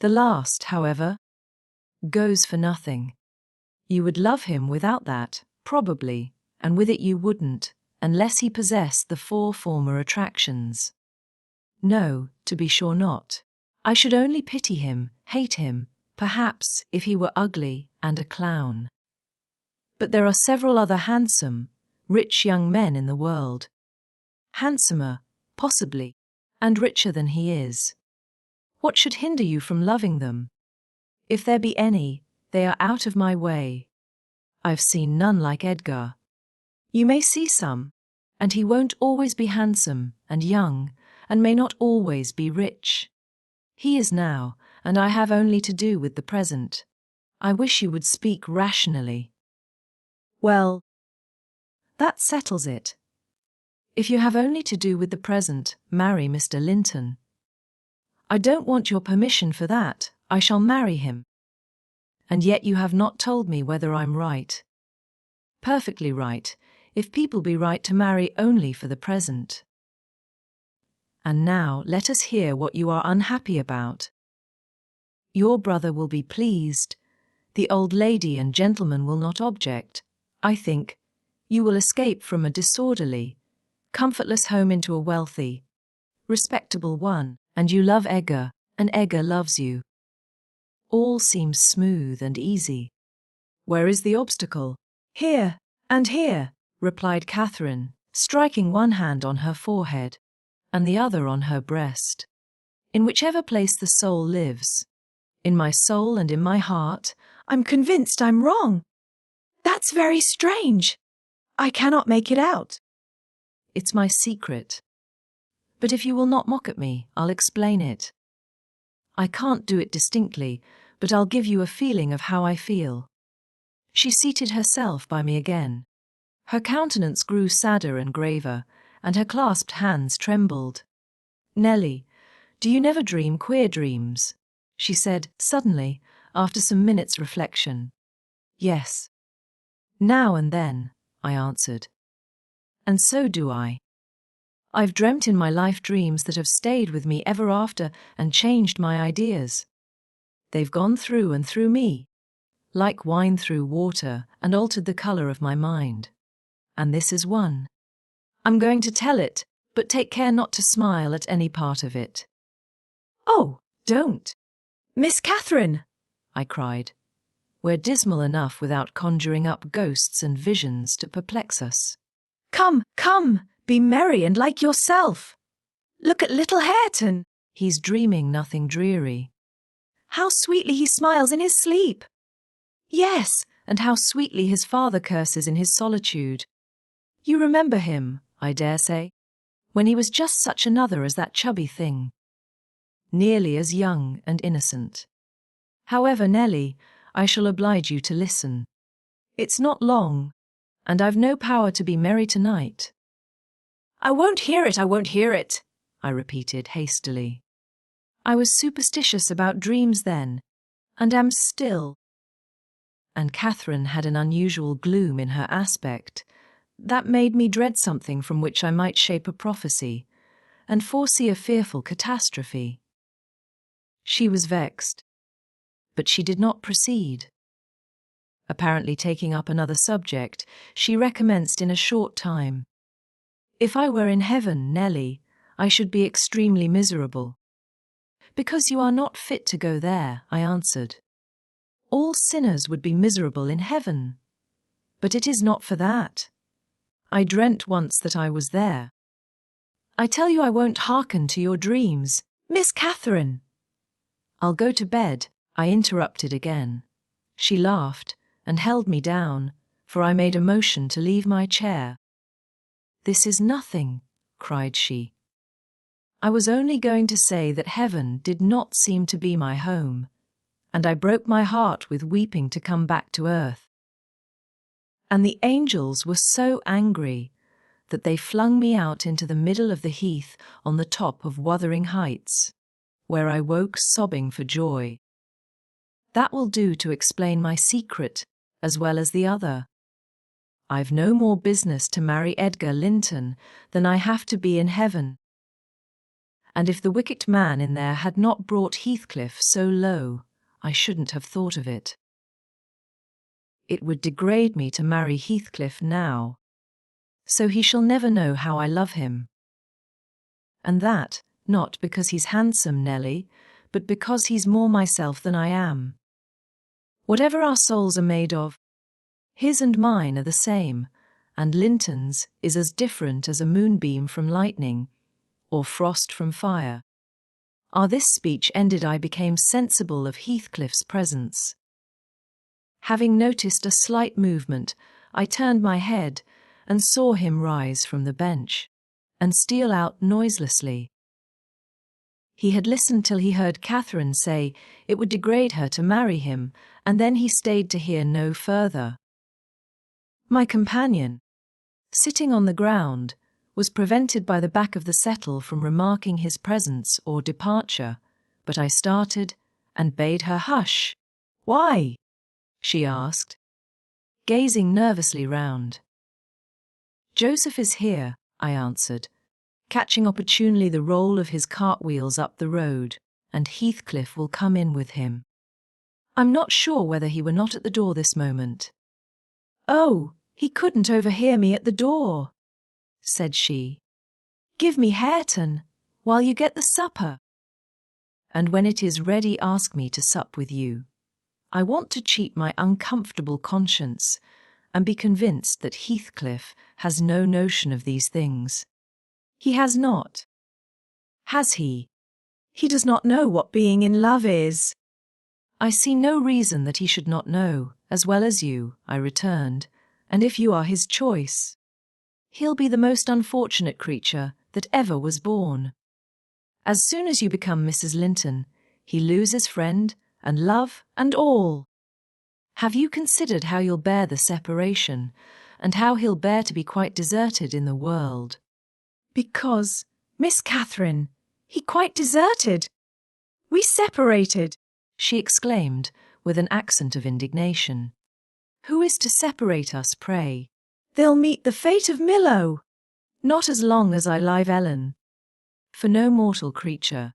The last, however, goes for nothing. You would love him without that, probably, and with it you wouldn't, unless he possessed the 4 former attractions. No, to be sure not. I should only pity him, hate him, perhaps, if he were ugly and a clown. But there are several other handsome, rich young men in the world. Handsomer, possibly, and richer than he is. What should hinder you from loving them? If there be any, they are out of my way. I've seen none like Edgar. You may see some, and he won't always be handsome and young, and may not always be rich. He is now, and I have only to do with the present. I wish you would speak rationally. Well, that settles it. If you have only to do with the present, marry Mr. Linton. I don't want your permission for that. I shall marry him. And yet you have not told me whether I'm right. Perfectly right, if people be right to marry only for the present. And now let us hear what you are unhappy about. Your brother will be pleased. The old lady and gentleman will not object, I think. You will escape from a disorderly, comfortless home into a wealthy, respectable one, and you love Edgar, and Edgar loves you. All seems smooth and easy. Where is the obstacle? Here, and here, replied Catherine, striking one hand on her forehead, and the other on her breast. In whichever place the soul lives. In my soul and in my heart. I'm convinced I'm wrong. That's very strange. I cannot make it out. It's my secret. But if you will not mock at me, I'll explain it. I can't do it distinctly, but I'll give you a feeling of how I feel. She seated herself by me again. Her countenance grew sadder and graver, and her clasped hands trembled. Nellie, do you never dream queer dreams? She said, suddenly, after some minutes' reflection. Yes. Now and then, I answered. And so do I. I've dreamt in my life dreams that have stayed with me ever after and changed my ideas. They've gone through and through me, like wine through water, and altered the colour of my mind. And this is one. I'm going to tell it, but take care not to smile at any part of it. Oh, don't. Miss Catherine, I cried. We're dismal enough without conjuring up ghosts and visions to perplex us. Come, come, be merry and like yourself. Look at little Hareton. He's dreaming nothing dreary. How sweetly he smiles in his sleep. Yes, and how sweetly his father curses in his solitude. You remember him, I dare say, when he was just such another as that chubby thing. Nearly as young and innocent. However, Nellie, I shall oblige you to listen. It's not long, and I've no power to be merry tonight. I won't hear it, I won't hear it, I repeated hastily. I was superstitious about dreams then, and am still. And Catherine had an unusual gloom in her aspect that made me dread something from which I might shape a prophecy, and foresee a fearful catastrophe. She was vexed, but she did not proceed. Apparently taking up another subject, she recommenced in a short time. If I were in heaven, Nellie, I should be extremely miserable. Because you are not fit to go there, I answered. All sinners would be miserable in heaven. But it is not for that. I dreamt once that I was there. I tell you I won't hearken to your dreams, Miss Catherine. I'll go to bed, I interrupted again. She laughed and held me down, for I made a motion to leave my chair. This is nothing, cried she. I was only going to say that heaven did not seem to be my home, and I broke my heart with weeping to come back to earth. And the angels were so angry that they flung me out into the middle of the heath on the top of Wuthering Heights, where I woke sobbing for joy. That will do to explain my secret, as well as the other. I've no more business to marry Edgar Linton than I have to be in heaven. And if the wicked man in there had not brought Heathcliff so low, I shouldn't have thought of it. It would degrade me to marry Heathcliff now. So he shall never know how I love him. And that, not because he's handsome, Nelly, but because he's more myself than I am. Whatever our souls are made of, his and mine are the same, and Linton's is as different as a moonbeam from lightning, or frost from fire. This speech ended, I became sensible of Heathcliff's presence. Having noticed a slight movement, I turned my head and saw him rise from the bench and steal out noiselessly. He had listened till he heard Catherine say it would degrade her to marry him, and then he stayed to hear no further. My companion, sitting on the ground, was prevented by the back of the settle from remarking his presence or departure, but I started and bade her hush. "Why?" she asked, gazing nervously round. "Joseph is here," I answered, catching opportunely the roll of his cartwheels up the road, "and Heathcliff will come in with him. I'm not sure whether he were not at the door this moment." "Oh, he couldn't overhear me at the door," said she. "Give me Hareton, while you get the supper. And when it is ready, ask me to sup with you. I want to cheat my uncomfortable conscience and be convinced that Heathcliff has no notion of these things." "He has not." "Has he? He does not know what being in love is." "I see no reason that he should not know, as well as you," I returned, "and if you are his choice, he'll be the most unfortunate creature that ever was born. As soon as you become Mrs. Linton, he loses friend and love and all. Have you considered how you'll bear the separation, and how he'll bear to be quite deserted in the world?" "Because, Miss Catherine, he quite deserted. We separated," she exclaimed with an accent of indignation. "Who is to separate us, pray?" "They'll meet the fate of Millo." "Not as long as I live, Ellen. For no mortal creature.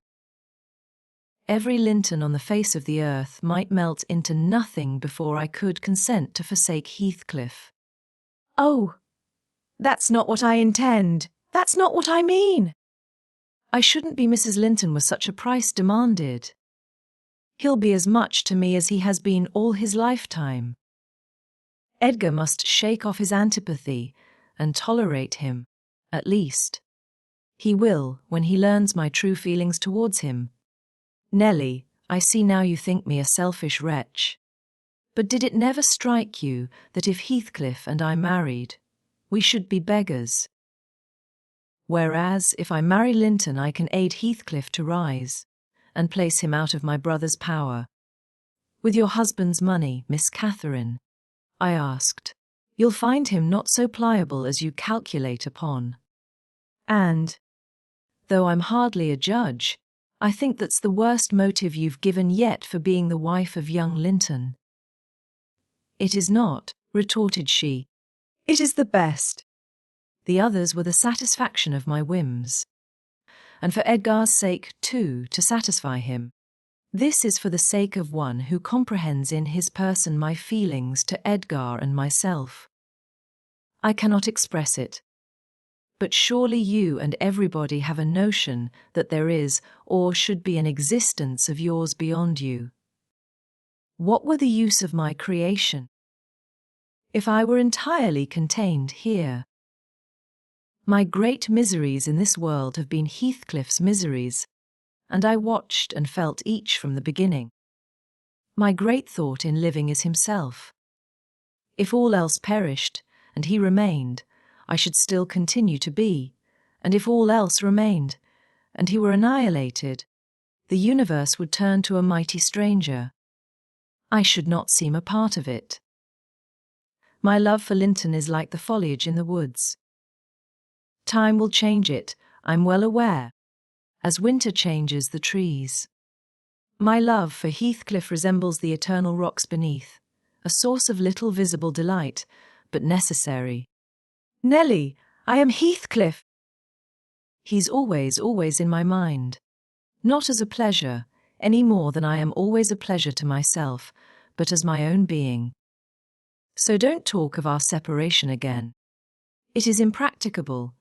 Every Linton on the face of the earth might melt into nothing before I could consent to forsake Heathcliff." "Oh, that's not what I intend. That's not what I mean." "I shouldn't be Mrs. Linton was such a price demanded. He'll be as much to me as he has been all his lifetime. Edgar must shake off his antipathy and tolerate him, at least. He will when he learns my true feelings towards him. Nelly, I see now you think me a selfish wretch. But did it never strike you that if Heathcliff and I married, we should be beggars? Whereas, if I marry Linton, I can aid Heathcliff to rise, and place him out of my brother's power. With your husband's money, Miss Catherine, I asked, you'll find him not so pliable as you calculate upon. And, though I'm hardly a judge, I think that's the worst motive you've given yet for being the wife of young Linton." "It is not," retorted she. "It is the best. The others were the satisfaction of my whims. And for Edgar's sake, too, to satisfy him. This is for the sake of one who comprehends in his person my feelings to Edgar and myself. I cannot express it. But surely you and everybody have a notion that there is or should be an existence of yours beyond you. What were the use of my creation if I were entirely contained here? My great miseries in this world have been Heathcliff's miseries, and I watched and felt each from the beginning. My great thought in living is himself. If all else perished, and he remained, I should still continue to be, and if all else remained, and he were annihilated, the universe would turn to a mighty stranger. I should not seem a part of it. My love for Linton is like the foliage in the woods. Time will change it, I'm well aware, as winter changes the trees. My love for Heathcliff resembles the eternal rocks beneath, a source of little visible delight, but necessary. Nelly, I am Heathcliff. He's always in my mind. Not as a pleasure, any more than I am always a pleasure to myself, but as my own being. So don't talk of our separation again. It is impracticable."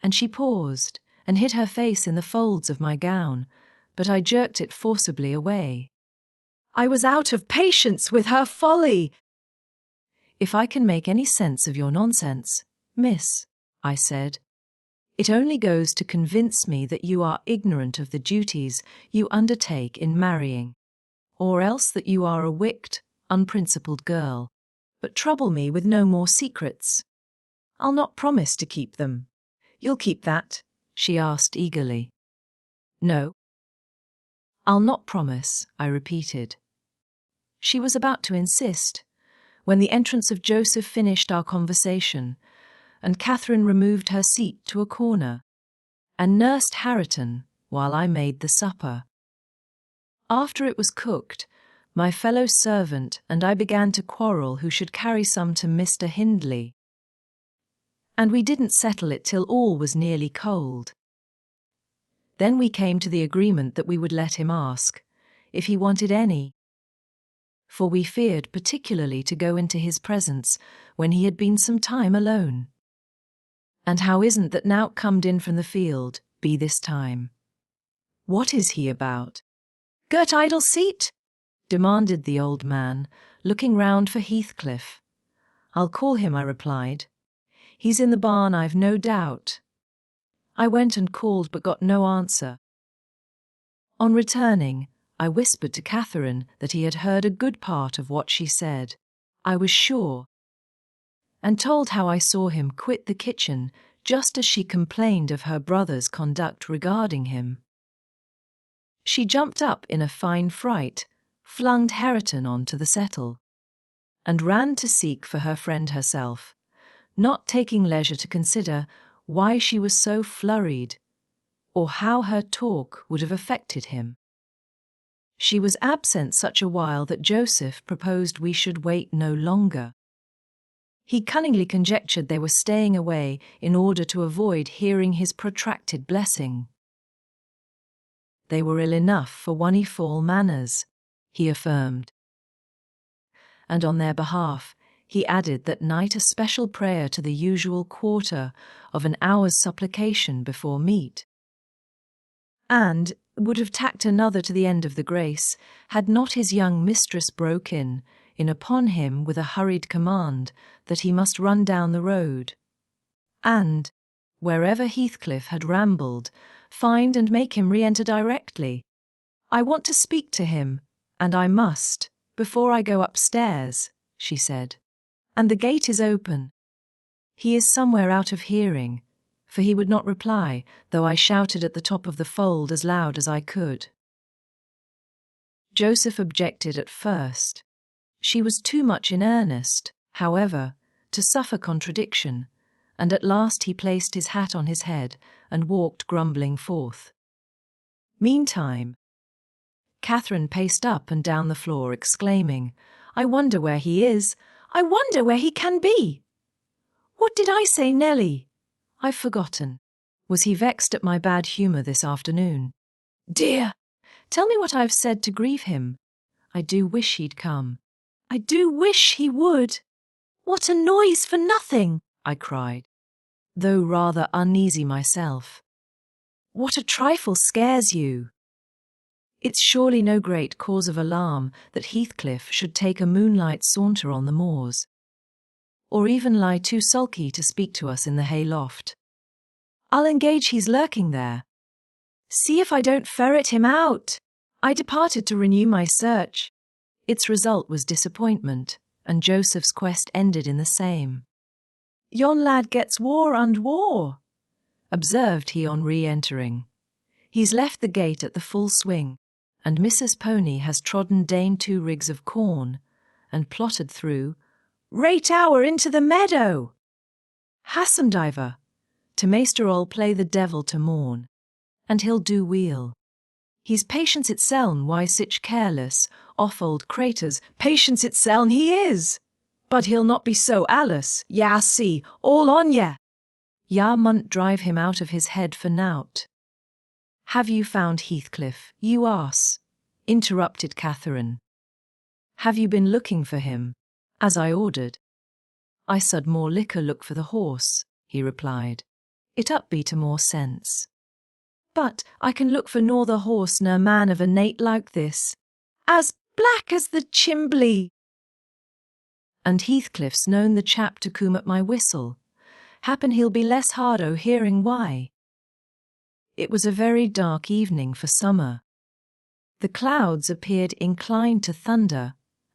And she paused and hid her face in the folds of my gown, but I jerked it forcibly away. I was out of patience with her folly. "If I can make any sense of your nonsense, miss," I said, "it only goes to convince me that you are ignorant of the duties you undertake in marrying, or else that you are a wicked, unprincipled girl. But trouble me with no more secrets." "I'll not promise to keep them." "You'll keep that?" she asked eagerly. "No." "I'll not promise," I repeated. She was about to insist, when the entrance of Joseph finished our conversation, and Catherine removed her seat to a corner, and nursed Hareton while I made the supper. After it was cooked, my fellow servant and I began to quarrel who should carry some to Mr. Hindley. And we didn't settle it till all was nearly cold. Then we came to the agreement that we would let him ask, if he wanted any, for we feared particularly to go into his presence when he had been some time alone. "And how isn't that now comed in from the field, be this time? What is he about?" "Gert idle seat?" demanded the old man, looking round for Heathcliff. "I'll call him," I replied. "He's in the barn, I've no doubt." I went and called but got no answer. On returning, I whispered to Catherine that he had heard a good part of what she said. I was sure, and told how I saw him quit the kitchen just as she complained of her brother's conduct regarding him. She jumped up in a fine fright, flung Hareton on to the settle, and ran to seek for her friend herself, not taking leisure to consider why she was so flurried, or how her talk would have affected him. She was absent such a while that Joseph proposed we should wait no longer. He cunningly conjectured they were staying away in order to avoid hearing his protracted blessing. They were ill enough for wonnyful manners, he affirmed. And on their behalf, he added that night a special prayer to the usual quarter of an hour's supplication before meat. And would have tacked another to the end of the grace, had not his young mistress broke in upon him with a hurried command that he must run down the road, and, wherever Heathcliff had rambled, find and make him re-enter directly. "I want to speak to him, and I must, before I go upstairs," she said. "And the gate is open. He is somewhere out of hearing," for he would not reply, though I shouted at the top of the fold as loud as I could. Joseph objected at first. She was too much in earnest, however, to suffer contradiction, and at last he placed his hat on his head and walked grumbling forth. Meantime, Catherine paced up and down the floor, exclaiming, "I wonder where he is. I wonder where he can be. What did I say, Nellie? I've forgotten. Was he vexed at my bad humour this afternoon? Dear, tell me what I've said to grieve him. I do wish he'd come." "I do wish he would. What a noise for nothing," I cried, though rather uneasy myself. "What a trifle scares you." "It's surely no great cause of alarm that Heathcliff should take a moonlight saunter on the moors, or even lie too sulky to speak to us in the hay loft. I'll engage he's lurking there. See if I don't ferret him out." I departed to renew my search. Its result was disappointment, and Joseph's quest ended in the same. "Yon lad gets war and war," observed he on re-entering. "He's left the gate at the full swing, and Mrs. Pony has trodden Dane 2 rigs of corn, and plotted through, right hour into the meadow. Hassendiver, to Maester all play the devil to morn, and he'll do weel. He's patience itseln, why sich careless, off old craters, Patience itseln he is, but he'll not be so allus, ya see, all on ye." Ya munt drive him out of his head for nout. Have you found Heathcliff, you ass? Interrupted Catherine. Have you been looking for him, as I ordered? I sud more liquor look for the horse, he replied. It up be to more sense. But I can look for nor the horse nor man of a nate like this, as black as the chimbly. And Heathcliff's known the chap to come at my whistle. Happen he'll be less hard o' hearing why. It was a very dark evening for summer. The clouds appeared inclined to thunder,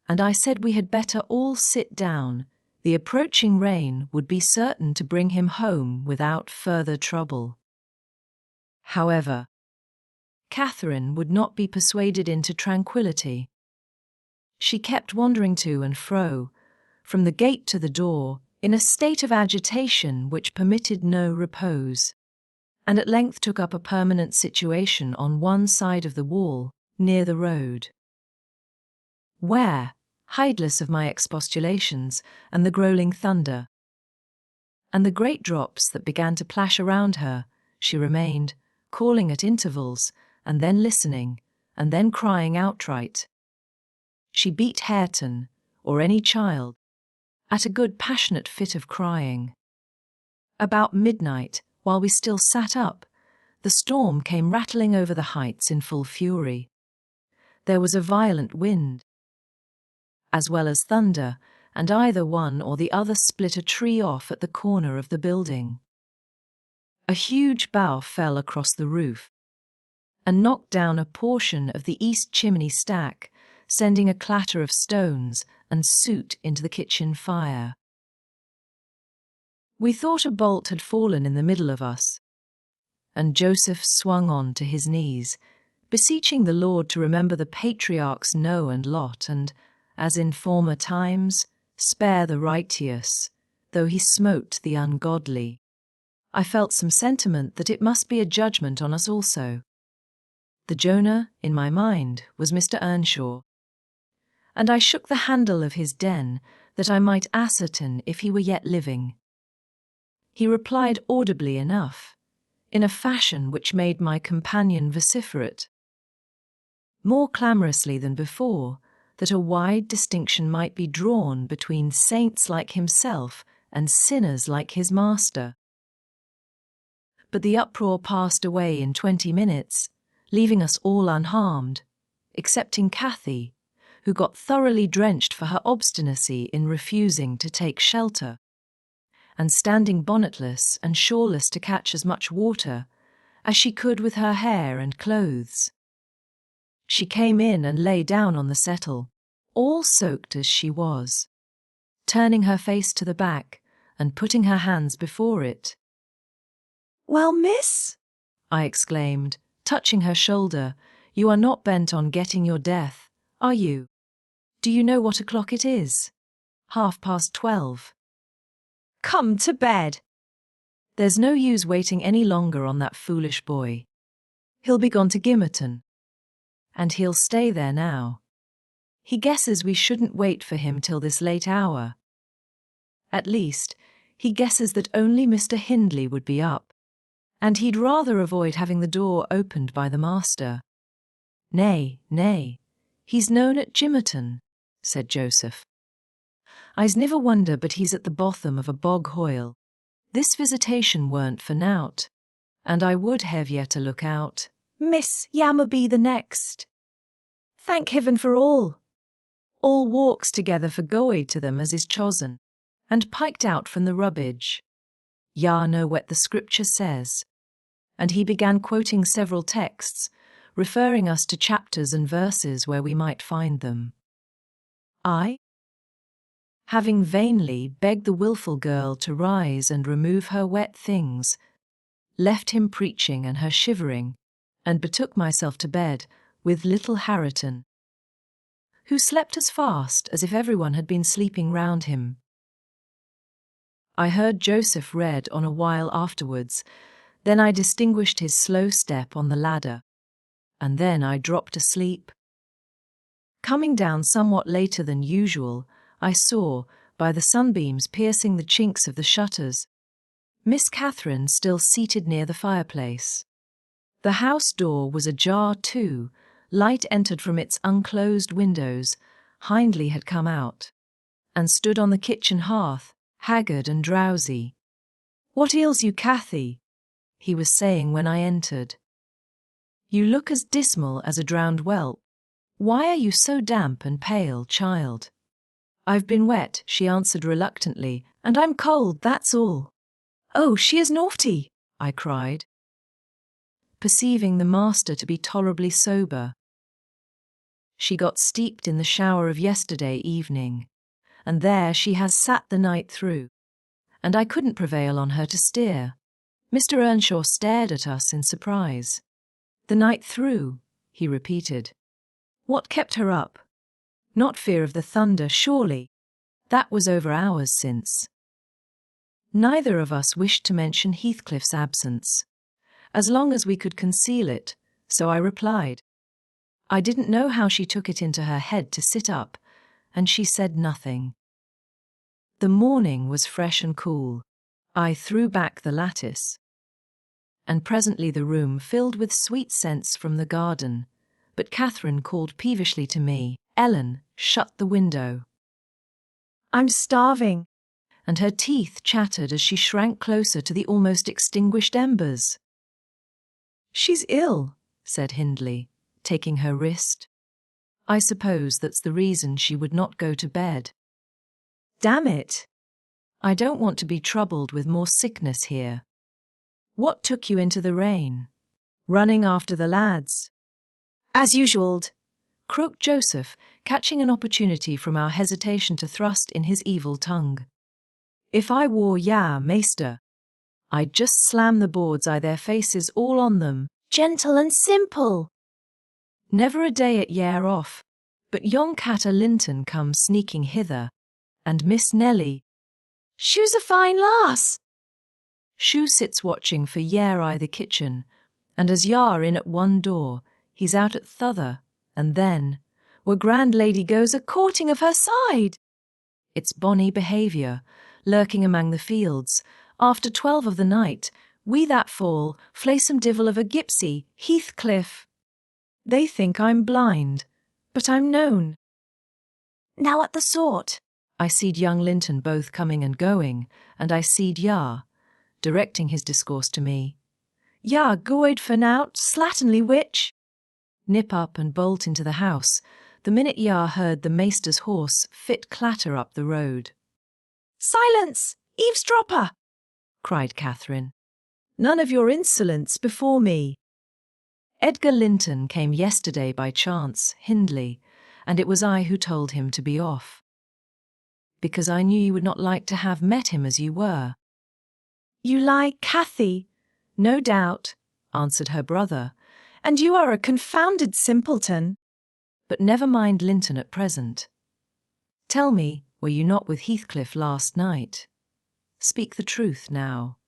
and I said we had better all sit down. The approaching rain would be certain to bring him home without further trouble. However, Catherine would not be persuaded into tranquillity. She kept wandering to and fro, from the gate to the door, in a state of agitation which permitted no repose, and at length took up a permanent situation on one side of the wall, near the road, where, heedless of my expostulations and the growling thunder, and the great drops that began to plash around her, she remained, calling at intervals, and then listening, and then crying outright. She beat Hareton, or any child, at a good passionate fit of crying. About midnight, while we still sat up, the storm came rattling over the heights in full fury. There was a violent wind, as well as thunder, and either one or the other split a tree off at the corner of the building. A huge bough fell across the roof, and knocked down a portion of the east chimney stack, sending a clatter of stones and soot into the kitchen fire. We thought a bolt had fallen in the middle of us, and Joseph swung on to his knees, beseeching the Lord to remember the patriarchs Noah and Lot, and, as in former times, spare the righteous, though he smote the ungodly. I felt some sentiment that it must be a judgment on us also. The Jonah, in my mind, was Mr. Earnshaw, and I shook the handle of his den that I might ascertain if he were yet living. He replied audibly enough, in a fashion which made my companion vociferate, more clamorously than before, that a wide distinction might be drawn between saints like himself and sinners like his master. But the uproar passed away in 20 minutes, leaving us all unharmed, excepting Cathy, who got thoroughly drenched for her obstinacy in refusing to take shelter, and standing bonnetless and shawlless to catch as much water as she could with her hair and clothes. She came in and lay down on the settle, all soaked as she was, turning her face to the back and putting her hands before it. "Well, miss," I exclaimed, touching her shoulder, "you are not bent on getting your death, are you? Do you know what o'clock it is? 12:30. "Come to bed." There's no use waiting any longer on that foolish boy. He'll be gone to Gimmerton, and he'll stay there now. He guesses we shouldn't wait for him till this late hour. At least, he guesses that only Mr. Hindley would be up, and he'd rather avoid having the door opened by the master. Nay, he's known at Gimmerton, said Joseph. I's niver wonder but he's at the bottom of a bog hoyle. This visitation weren't for nout, and I would have ye to look out. "Miss, Yammer be the next. Thank heaven for all." All walks together for goey to them as is chosen, and piked out from the rubbage. Ya know what the scripture says. And he began quoting several texts, referring us to chapters and verses where we might find them. I, having vainly begged the wilful girl to rise and remove her wet things, left him preaching and her shivering, and betook myself to bed with little Hareton, who slept as fast as if everyone had been sleeping round him. I heard Joseph read on a while afterwards, then I distinguished his slow step on the ladder, and then I dropped asleep. Coming down somewhat later than usual, I saw, by the sunbeams piercing the chinks of the shutters, Miss Catherine still seated near the fireplace. The house door was ajar too. Light entered from its unclosed windows. Hindley had come out and stood on the kitchen hearth, haggard and drowsy. "What ails you, Cathy?" he was saying when I entered. "You look as dismal as a drowned whelp. Why are you so damp and pale, child?" "I've been wet," she answered reluctantly, "and I'm cold, that's all." "Oh, she is naughty," I cried, perceiving the master to be tolerably sober. "She got steeped in the shower of yesterday evening, and there she has sat the night through, and I couldn't prevail on her to steer." Mr. Earnshaw stared at us in surprise. "The night through," he repeated. "What kept her up? Not fear of the thunder, surely? That was over hours since." Neither of us wished to mention Heathcliff's absence, as long as we could conceal it, so I replied. I didn't know how she took it into her head to sit up, and she said nothing. The morning was fresh and cool. I threw back the lattice, and presently the room filled with sweet scents from the garden, but Catherine called peevishly to me, "Ellen, shut the window." "I'm starving," and her teeth chattered as she shrank closer to the almost extinguished embers. "She's ill," said Hindley, taking her wrist. "I suppose that's the reason she would not go to bed." "Damn it. I don't want to be troubled with more sickness here. What took you into the rain?" Running after the lads." "As usual," croaked Joseph, catching an opportunity from our hesitation to thrust in his evil tongue. "If I wore Meester, I'd just slam the boards I their faces all on them." Gentle and simple. "Never a day at off, but yon Catter Linton comes sneaking hither, and Miss Nelly." "Shoe's a fine lass." Shoe sits watching for I the kitchen, and as Yar in at one door, he's out at t'other, and then, where grand lady goes a-courting of her side. It's bonny behaviour, lurking among the fields. After 12 of the night, we that fall, flay some divil of a gipsy, Heathcliff. They think I'm blind, but I'm known. Now at the sort. I seed young Linton both coming and going, and I seed Yar, directing his discourse to me. "Yar, goid for nout, slatternly witch." Nip up and bolt into the house, the minute Yar heard the maester's horse fit clatter up the road. "Silence, eavesdropper!" cried Catherine. "None of your insolence before me. Edgar Linton came yesterday by chance, Hindley, and it was I who told him to be off, because I knew you would not like to have met him as you were." "You lie, Cathy." "No doubt," answered her brother, "and you are a confounded simpleton." "But never mind Linton at present. Tell me, were you not with Heathcliff last night? Speak the truth now.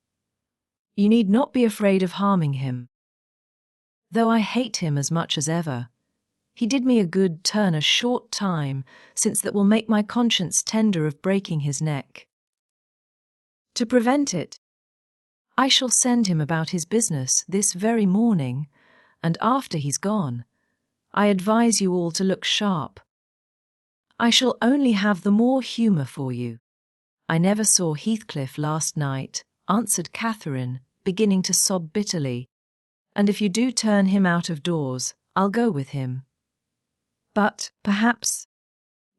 You need not be afraid of harming him. Though I hate him as much as ever, he did me a good turn a short time since that will make my conscience tender of breaking his neck. To prevent it, I shall send him about his business this very morning, and after he's gone, I advise you all to look sharp. I shall only have the more humour for you." "I never saw Heathcliff last night," answered Catherine, beginning to sob bitterly. "And if you do turn him out of doors, I'll go with him. But, perhaps,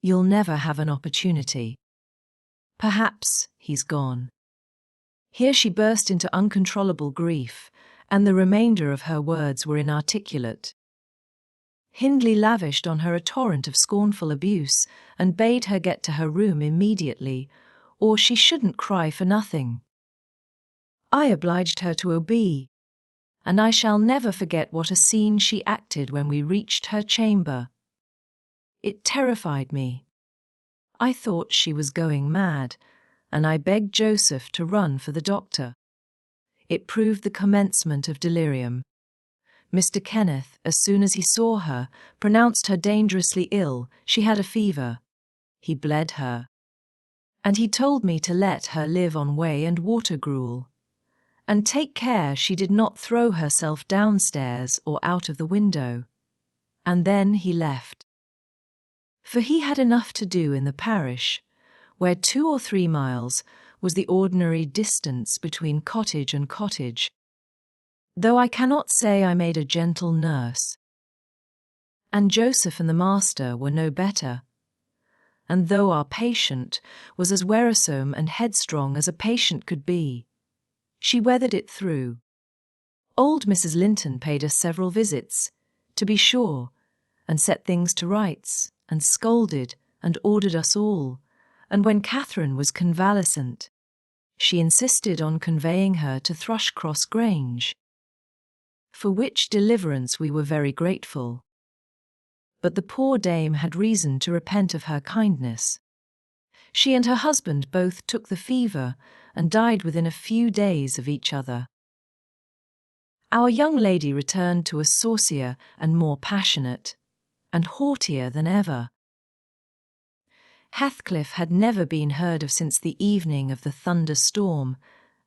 you'll never have an opportunity. Perhaps he's gone." Here she burst into uncontrollable grief, and the remainder of her words were inarticulate. Hindley lavished on her a torrent of scornful abuse and bade her get to her room immediately, or she shouldn't cry for nothing. I obliged her to obey, and I shall never forget what a scene she acted when we reached her chamber. It terrified me. I thought she was going mad, and I begged Joseph to run for the doctor. It proved the commencement of delirium. Mr. Kenneth, as soon as he saw her, pronounced her dangerously ill. She had a fever. He bled her, and he told me to let her live on whey and water gruel. and take care she did not throw herself downstairs or out of the window. And then he left. For he had enough to do in the parish, where 2 or 3 miles was the ordinary distance between cottage and cottage, though I cannot say I made a gentle nurse. And Joseph and the master were no better, and though our patient was as wearisome and headstrong as a patient could be, she weathered it through. Old Mrs. Linton paid us several visits, to be sure, and set things to rights, and scolded and ordered us all, and when Catherine was convalescent, she insisted on conveying her to Thrushcross Grange, for which deliverance we were very grateful. But the poor dame had reason to repent of her kindness. She and her husband both took the fever and died within a few days of each other. Our young lady returned to us saucier and more passionate, and haughtier than ever. Heathcliff had never been heard of since the evening of the thunderstorm,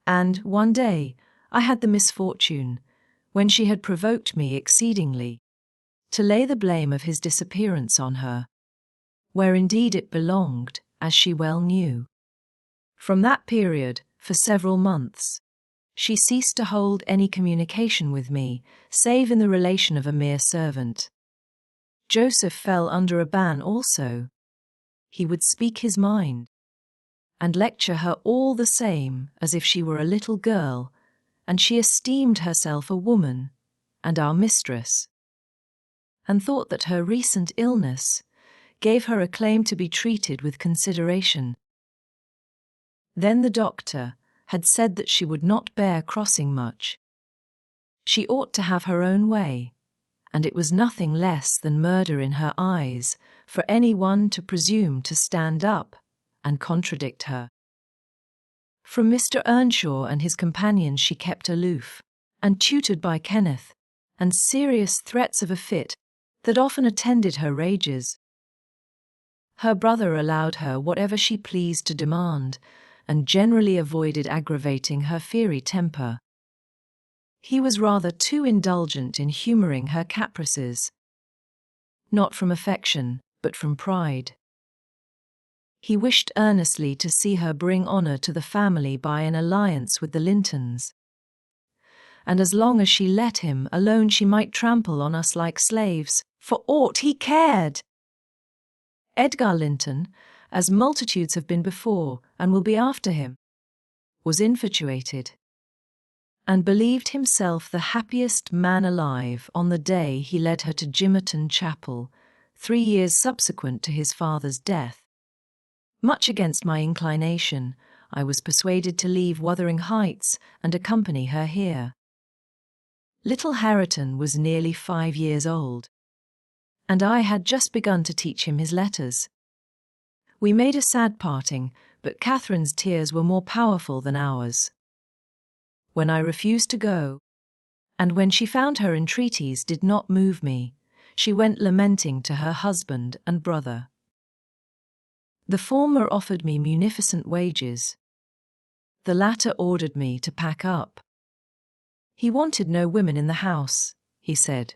and one day I had the misfortune, when she had provoked me exceedingly, to lay the blame of his disappearance on her, where indeed it belonged, as she well knew. From that period, for several months, she ceased to hold any communication with me, save in the relation of a mere servant. Joseph fell under a ban also. He would speak his mind, and lecture her all the same as if she were a little girl, and she esteemed herself a woman, and our mistress, and thought that her recent illness gave her a claim to be treated with consideration. Then the doctor had said that she would not bear crossing much. She ought to have her own way, and it was nothing less than murder in her eyes for any one to presume to stand up and contradict her. From Mr. Earnshaw and his companions she kept aloof, and tutored by Kenneth, and serious threats of a fit that often attended her rages. Her brother allowed her whatever she pleased to demand, and generally avoided aggravating her fiery temper. He was rather too indulgent in humouring her caprices, not from affection, but from pride. He wished earnestly to see her bring honour to the family by an alliance with the Lintons, and as long as she let him alone she might trample on us like slaves, for aught he cared. Edgar Linton, as multitudes have been before and will be after him, was infatuated, and believed himself the happiest man alive on the day he led her to Gimmerton Chapel, 3 years subsequent to his father's death. Much against my inclination, I was persuaded to leave Wuthering Heights and accompany her here. Little Hareton was nearly 5 years old, and I had just begun to teach him his letters. We made a sad parting, but Catherine's tears were more powerful than ours. When I refused to go, and when she found her entreaties did not move me, she went lamenting to her husband and brother. The former offered me munificent wages. The latter ordered me to pack up. He wanted no women in the house, he said,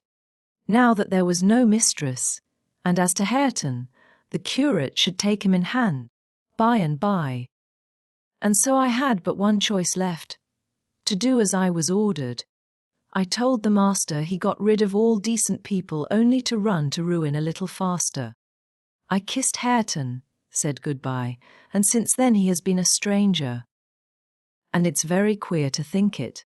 now that there was no mistress, and as to Hareton, the curate should take him in hand, by and by. And so I had but one choice left, to do as I was ordered. I told the master he got rid of all decent people only to run to ruin a little faster. I kissed Hareton, said goodbye, and since then he has been a stranger. And it's very queer to think it.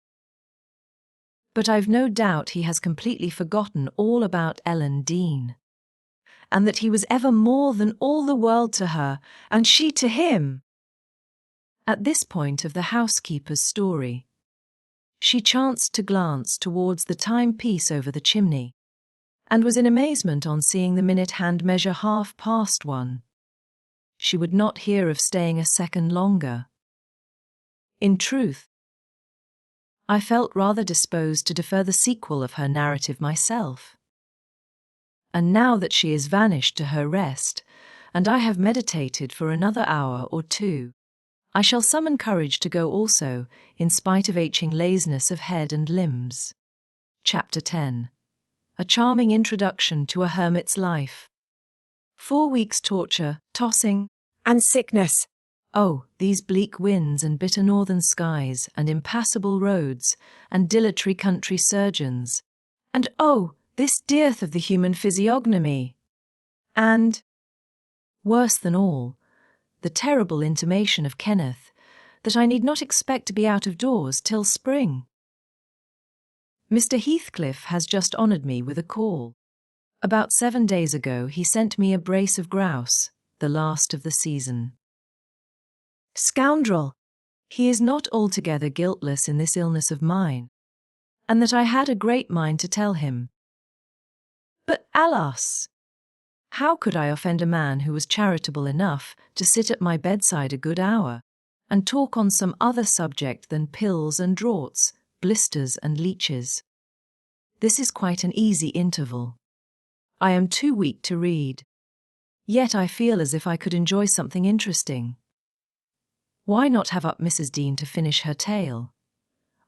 But I've no doubt he has completely forgotten all about Ellen Dean, and that he was ever more than all the world to her, and she to him. At this point of the housekeeper's story, she chanced to glance towards the timepiece over the chimney, and was in amazement on seeing the minute hand measure 1:30. She would not hear of staying a second longer. In truth, I felt rather disposed to defer the sequel of her narrative myself. And now that she is vanished to her rest, and I have meditated for another hour or two, I shall summon courage to go also, in spite of aching laziness of head and limbs. Chapter 10. A charming introduction to a hermit's life. 4 weeks' torture, tossing, And sickness. oh, these bleak winds and bitter northern skies, and impassable roads, and dilatory country surgeons. And oh, this dearth of the human physiognomy. And, Worse than all, the terrible intimation of Kenneth that I need not expect to be out of doors till spring. Mr. Heathcliff has just honoured me with a call. About 7 days ago he sent me a brace of grouse, the last of the season. scoundrel, He is not altogether guiltless in this illness of mine, and that I had a great mind to tell him. But alas! How could I offend a man who was charitable enough to sit at my bedside a good hour, and talk on some other subject than pills and draughts, blisters and leeches? This is quite an easy interval. I am too weak to read. Yet I feel as if I could enjoy something interesting. Why not have up Mrs. Dean to finish her tale?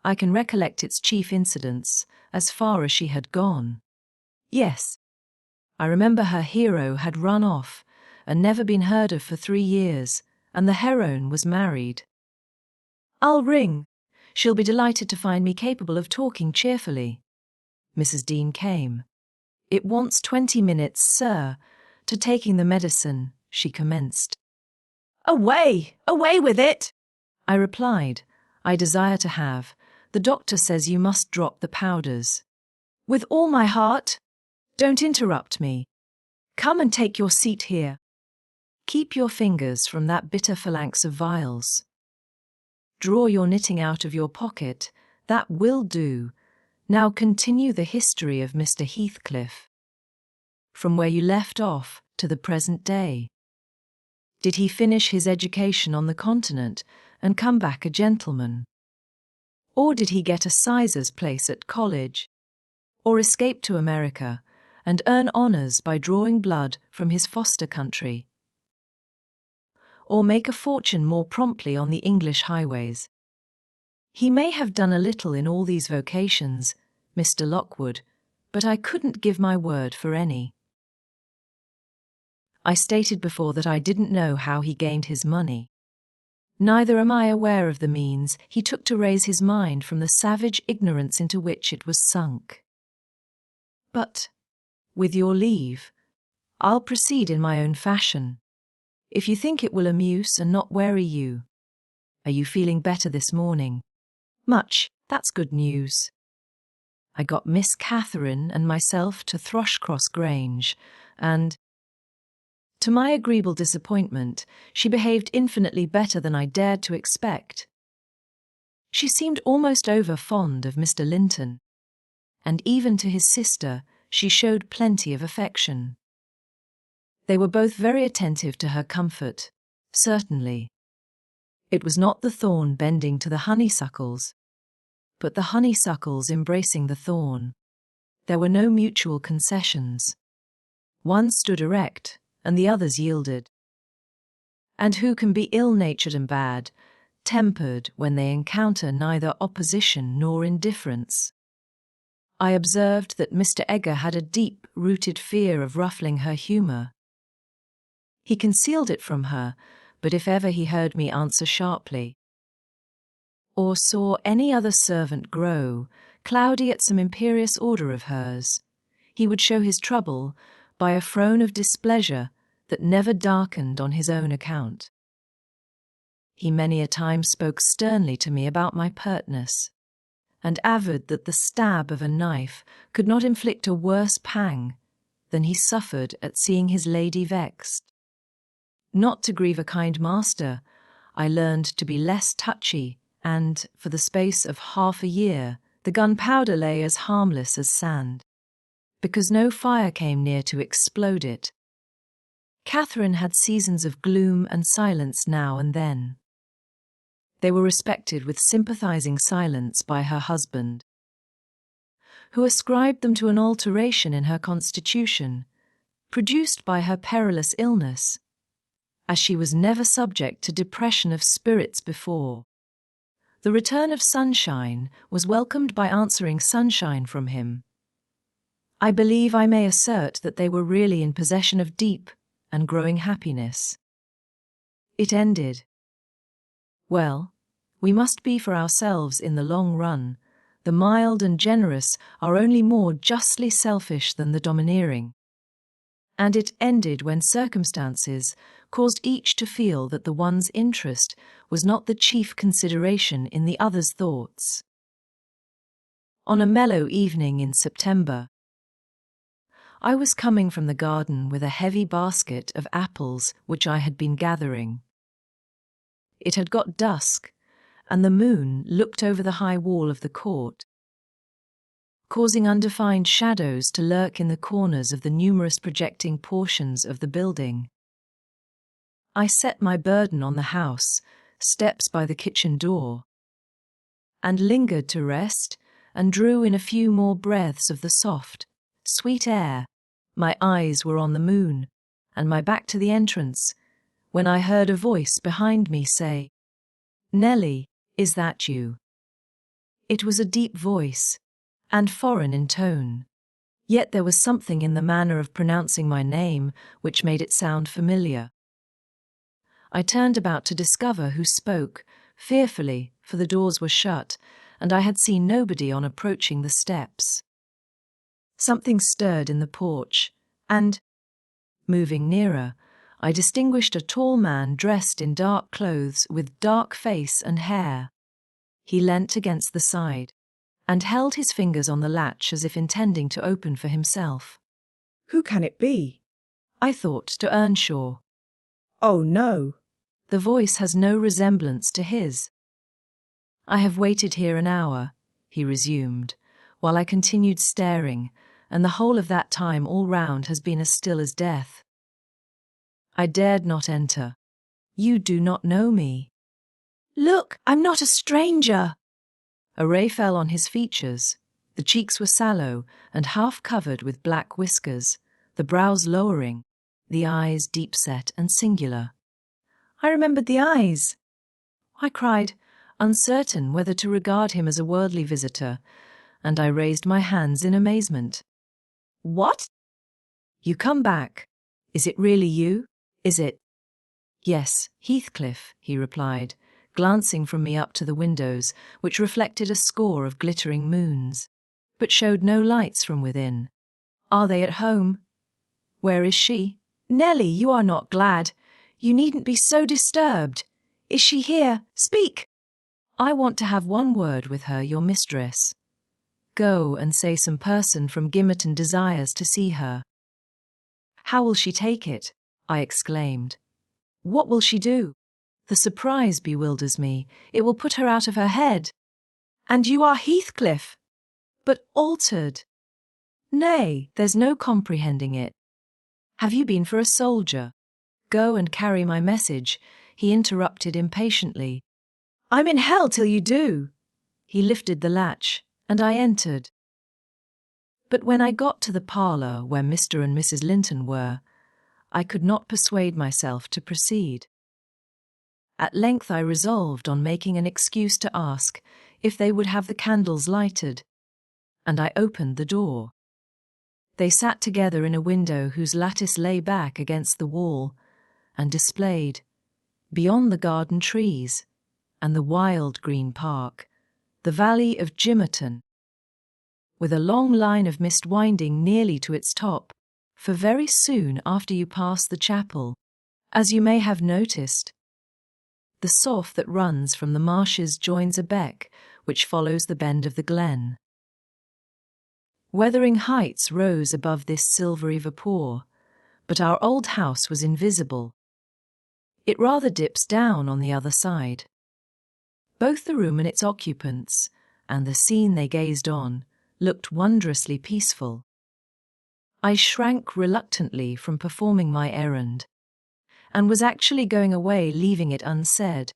I can recollect its chief incidents, as far as she had gone. Yes, I remember her hero had run off, and never been heard of for 3 years, and the heroine was married. I'll ring. She'll be delighted to find me capable of talking cheerfully. Mrs. Dean came. It wants 20 minutes, sir, to taking the medicine, she commenced. away, away with it. I replied, I desire to have. The doctor says you must drop the powders. With all my heart. Don't interrupt me. Come and take your seat here. Keep your fingers from that bitter phalanx of vials. Draw your knitting out of your pocket. That will do. Now continue the history of Mr. Heathcliff. From where you left off to the present day. Did he finish his education on the continent and come back a gentleman? Or did he get a sizar's place at college? Or escape to America and earn honours by drawing blood from his foster country? Or make a fortune more promptly on the English highways? He may have done a little in all these vocations, Mr. Lockwood, but I couldn't give my word for any. I stated before that I didn't know how he gained his money. Neither am I aware of the means he took to raise his mind from the savage ignorance into which it was sunk. But, with your leave, I'll proceed in my own fashion, if you think it will amuse and not weary you. Are you feeling better this morning? Much, that's good news. I got Miss Catherine and myself to Thrushcross Grange, and, to my agreeable disappointment, she behaved infinitely better than I dared to expect. She seemed almost over fond of Mr. Linton, and even to his sister she showed plenty of affection. They were both very attentive to her comfort, certainly. It was not the thorn bending to the honeysuckles, but the honeysuckles embracing the thorn. There were no mutual concessions. One stood erect, and the others yielded. And who can be ill-natured and bad-tempered when they encounter neither opposition nor indifference? I observed that Mr. Egger had a deep-rooted fear of ruffling her humour. He concealed it from her, but if ever he heard me answer sharply, or saw any other servant grow cloudy at some imperious order of hers, he would show his trouble by a frown of displeasure that never darkened on his own account. He many a time spoke sternly to me about my pertness, and averred that the stab of a knife could not inflict a worse pang than he suffered at seeing his lady vexed. Not to grieve a kind master, I learned to be less touchy, and, for the space of half a year, the gunpowder lay as harmless as sand, because no fire came near to explode it. Catherine had seasons of gloom and silence now and then. They were respected with sympathizing silence by her husband, who ascribed them to an alteration in her constitution, produced by her perilous illness, as she was never subject to depression of spirits before. The return of sunshine was welcomed by answering sunshine from him. I believe I may assert that they were really in possession of deep and growing happiness. It ended. Well, we must be for ourselves in the long run. The mild and generous are only more justly selfish than the domineering. And it ended when circumstances caused each to feel that the one's interest was not the chief consideration in the other's thoughts. On a mellow evening in September, I was coming from the garden with a heavy basket of apples which I had been gathering. It had got dusk, and the moon looked over the high wall of the court, causing undefined shadows to lurk in the corners of the numerous projecting portions of the building. I set my burden on the house, steps by the kitchen door, and lingered to rest and drew in a few more breaths of the soft, sweet air. My eyes were on the moon, and my back to the entrance, when I heard a voice behind me say, "Nellie, is that you?" It was a deep voice, and foreign in tone, yet there was something in the manner of pronouncing my name which made it sound familiar. I turned about to discover who spoke, fearfully, for the doors were shut, and I had seen nobody on approaching the steps. Something stirred in the porch, and, moving nearer, I distinguished a tall man dressed in dark clothes with dark face and hair. He leant against the side, and held his fingers on the latch as if intending to open for himself. Who can it be? I thought to Earnshaw. Oh, no. The voice has no resemblance to his. I have waited here an hour, he resumed, while I continued staring, and the whole of that time all round has been as still as death. I dared not enter. You do not know me. Look, I'm not a stranger. A ray fell on his features. The cheeks were sallow and half covered with black whiskers, the brows lowering, the eyes deep-set and singular. I remembered the eyes. I cried, uncertain whether to regard him as a worldly visitor, and I raised my hands in amazement. What? You come back. Is it really you? Is it? Yes, Heathcliff, he replied, glancing from me up to the windows, which reflected a score of glittering moons, but showed no lights from within. Are they at home? Where is she? Nellie, you are not glad. You needn't be so disturbed. Is she here? Speak! I want to have one word with her, your mistress. Go and say some person from Gimmerton desires to see her. How will she take it? I exclaimed. What will she do? The surprise bewilders me. It will put her out of her head. And you are Heathcliff. But altered. Nay, there's no comprehending it. Have you been for a soldier? Go and carry my message, he interrupted impatiently. I'm in hell till you do. He lifted the latch, and I entered. But when I got to the parlour where Mr. and Mrs. Linton were, I could not persuade myself to proceed. At length I resolved on making an excuse to ask if they would have the candles lighted, and I opened the door. They sat together in a window whose lattice lay back against the wall, and displayed, beyond the garden trees and the wild green park, the valley of Gimmerton, with a long line of mist winding nearly to its top, for very soon after you pass the chapel, as you may have noticed, the sough that runs from the marshes joins a beck which follows the bend of the glen. Weathering heights rose above this silvery vapor, but our old house was invisible. It rather dips down on the other side. Both the room and its occupants, and the scene they gazed on, looked wondrously peaceful. I shrank reluctantly from performing my errand, and was actually going away leaving it unsaid,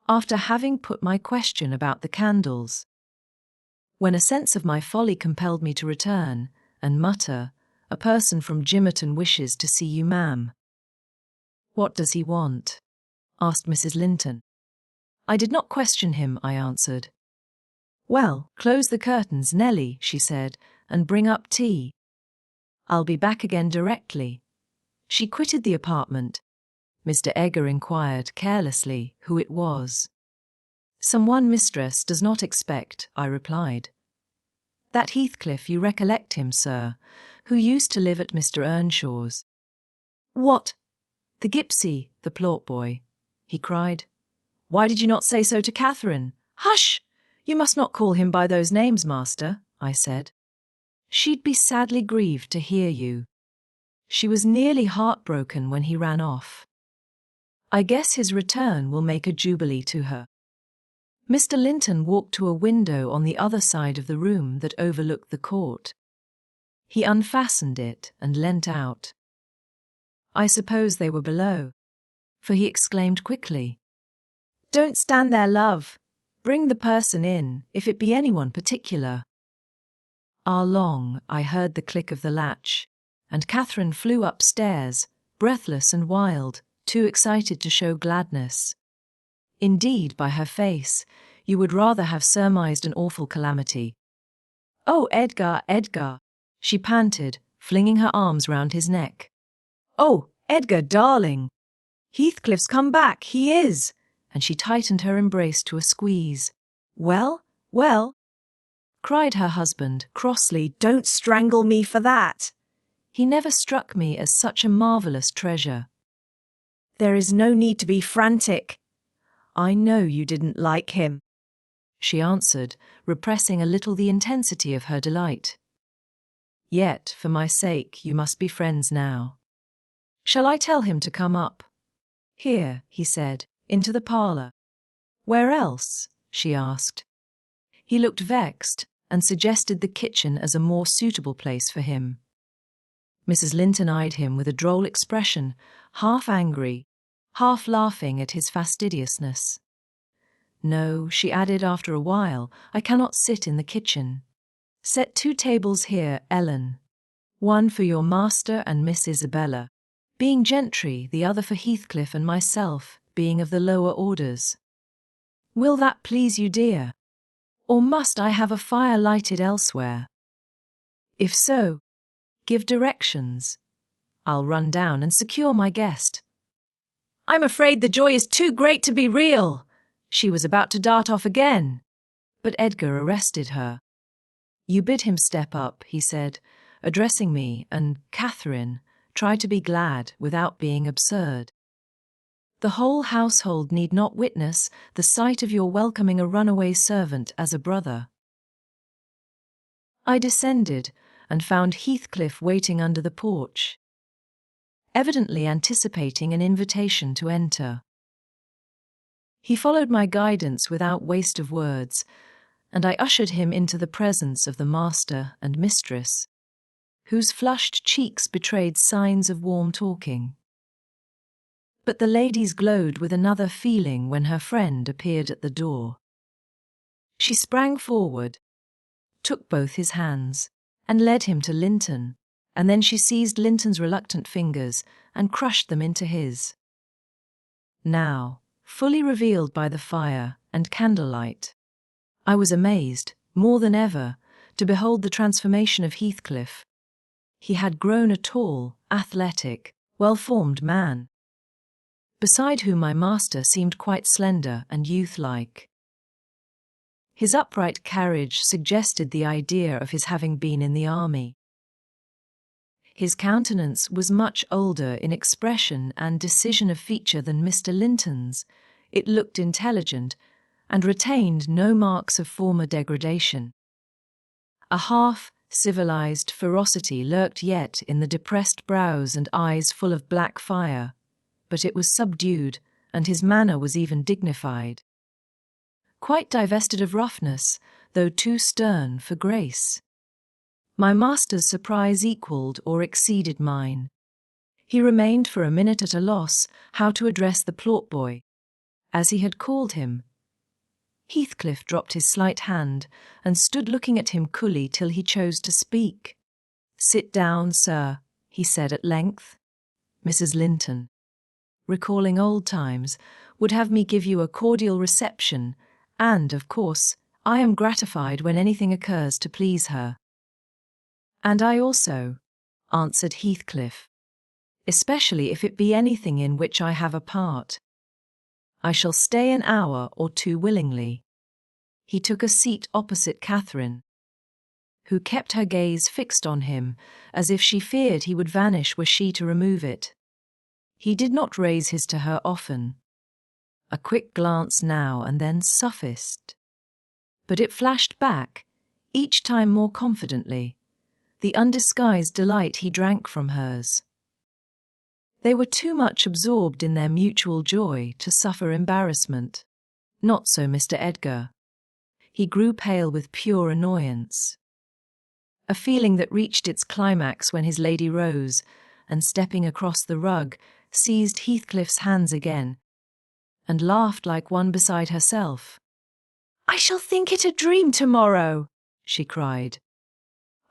after having put my question about the candles, when a sense of my folly compelled me to return and mutter, "A person from Gimmerton wishes to see you, ma'am." What does he want? Asked Mrs. Linton. I did not question him, I answered. Well, close the curtains, Nellie, she said, and bring up tea. I'll be back again directly. She quitted the apartment. Mr. Egger inquired carelessly who it was. Someone mistress does not expect, I replied. That Heathcliff, you recollect him, sir, who used to live at Mr. Earnshaw's. What? The gipsy, the plot boy, he cried. Why did you not say so to Catherine? Hush! You must not call him by those names, master, I said. She'd be sadly grieved to hear you. She was nearly heartbroken when he ran off. I guess his return will make a jubilee to her. Mr. Linton walked to a window on the other side of the room that overlooked the court. He unfastened it and leant out. I suppose they were below, for he exclaimed quickly, Don't stand there, love. Bring the person in, if it be anyone particular. Long, I heard the click of the latch, and Catherine flew upstairs, breathless and wild, too excited to show gladness. Indeed, by her face, you would rather have surmised an awful calamity. Oh, Edgar, Edgar, she panted, flinging her arms round his neck. Oh, Edgar, darling! Heathcliff's come back, he is! And she tightened her embrace to a squeeze. Well, well, cried her husband crossly, don't strangle me for that. He never struck me as such a marvellous treasure. There is no need to be frantic. I know you didn't like him, she answered, repressing a little the intensity of her delight. Yet, for my sake, you must be friends now. Shall I tell him to come up? Here, he said, into the parlour. Where else? She asked. He looked vexed and suggested the kitchen as a more suitable place for him. Mrs. Linton eyed him with a droll expression, half angry, half laughing at his fastidiousness. No, she added after a while, I cannot sit in the kitchen. Set 2 tables here, Ellen. One for your master and Miss Isabella, being gentry, the other for Heathcliff and myself, being of the lower orders. Will that please you, dear? Or must I have a fire lighted elsewhere? If so, give directions. I'll run down and secure my guest. I'm afraid the joy is too great to be real. She was about to dart off again, but Edgar arrested her. You bid him step up, he said, addressing me, and Catherine, try to be glad without being absurd. The whole household need not witness the sight of your welcoming a runaway servant as a brother. I descended and found Heathcliff waiting under the porch, evidently anticipating an invitation to enter. He followed my guidance without waste of words, and I ushered him into the presence of the master and mistress, whose flushed cheeks betrayed signs of warm talking. But the ladies glowed with another feeling when her friend appeared at the door. She sprang forward, took both his hands, and led him to Linton, and then she seized Linton's reluctant fingers and crushed them into his. Now, fully revealed by the fire and candlelight, I was amazed, more than ever, to behold the transformation of Heathcliff. He had grown a tall, athletic, well-formed man, beside whom my master seemed quite slender and youth-like. His upright carriage suggested the idea of his having been in the army. His countenance was much older in expression and decision of feature than Mr. Linton's. It looked intelligent, and retained no marks of former degradation. A half-civilized ferocity lurked yet in the depressed brows and eyes full of black fire, but it was subdued, and his manner was even dignified. Quite divested of roughness, though too stern for grace. My master's surprise equalled or exceeded mine. He remained for a minute at a loss how to address the plot boy, as he had called him. Heathcliff dropped his slight hand and stood looking at him coolly till he chose to speak. Sit down, sir, he said at length. Mrs. Linton. recalling old times, would have me give you a cordial reception, and, of course, I am gratified when anything occurs to please her. And I also, answered Heathcliff, especially if it be anything in which I have a part. I shall stay an hour or two willingly. He took a seat opposite Catherine, who kept her gaze fixed on him, as if she feared he would vanish were she to remove it. He did not raise his to her often. A quick glance now and then sufficed. But it flashed back, each time more confidently, the undisguised delight he drank from hers. They were too much absorbed in their mutual joy to suffer embarrassment. Not so Mr. Edgar. He grew pale with pure annoyance. A feeling that reached its climax when his lady rose, and stepping across the rug, seized Heathcliff's hands again, and laughed like one beside herself. I shall think it a dream tomorrow, she cried.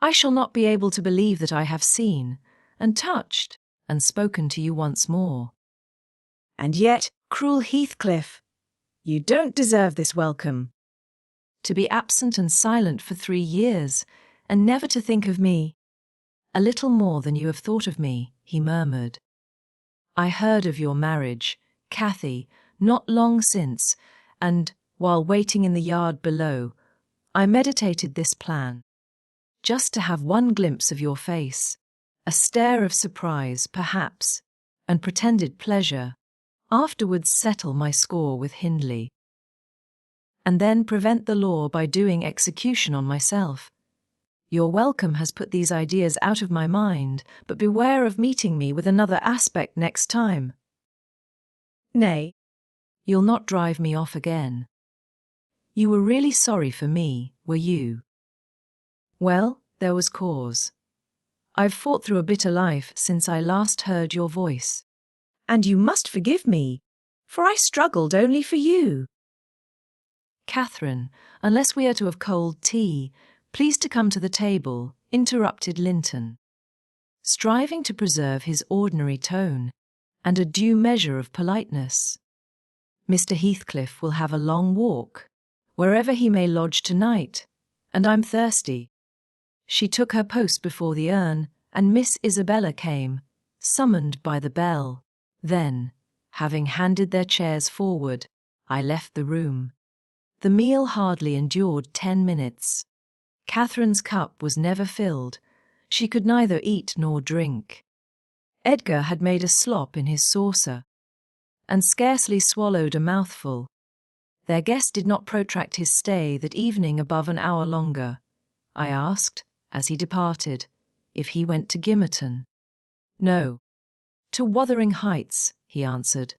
I shall not be able to believe that I have seen, and touched, and spoken to you once more. And yet, cruel Heathcliff, you don't deserve this welcome. To be absent and silent for 3 years, and never to think of me. A little more than you have thought of me, he murmured. I heard of your marriage, Cathy, not long since, and, while waiting in the yard below, I meditated this plan. Just to have one glimpse of your face, a stare of surprise, perhaps, and pretended pleasure, afterwards settle my score with Hindley, and then prevent the law by doing execution on myself. Your welcome has put these ideas out of my mind, but beware of meeting me with another aspect next time. Nay, you'll not drive me off again. You were really sorry for me, were you? Well, there was cause. I've fought through a bitter life since I last heard your voice. And you must forgive me, for I struggled only for you. Catherine, unless we are to have cold tea, please to come to the table, interrupted Linton, striving to preserve his ordinary tone and a due measure of politeness. Mr. Heathcliff will have a long walk, wherever he may lodge tonight, and I'm thirsty. She took her post before the urn, and Miss Isabella came, summoned by the bell. Then, having handed their chairs forward, I left the room. The meal hardly endured 10 minutes. Catherine's cup was never filled. She could neither eat nor drink. Edgar had made a slop in his saucer, and scarcely swallowed a mouthful. Their guest did not protract his stay that evening above an hour longer. I asked, as he departed, if he went to Gimmerton. No. To Wuthering Heights, he answered.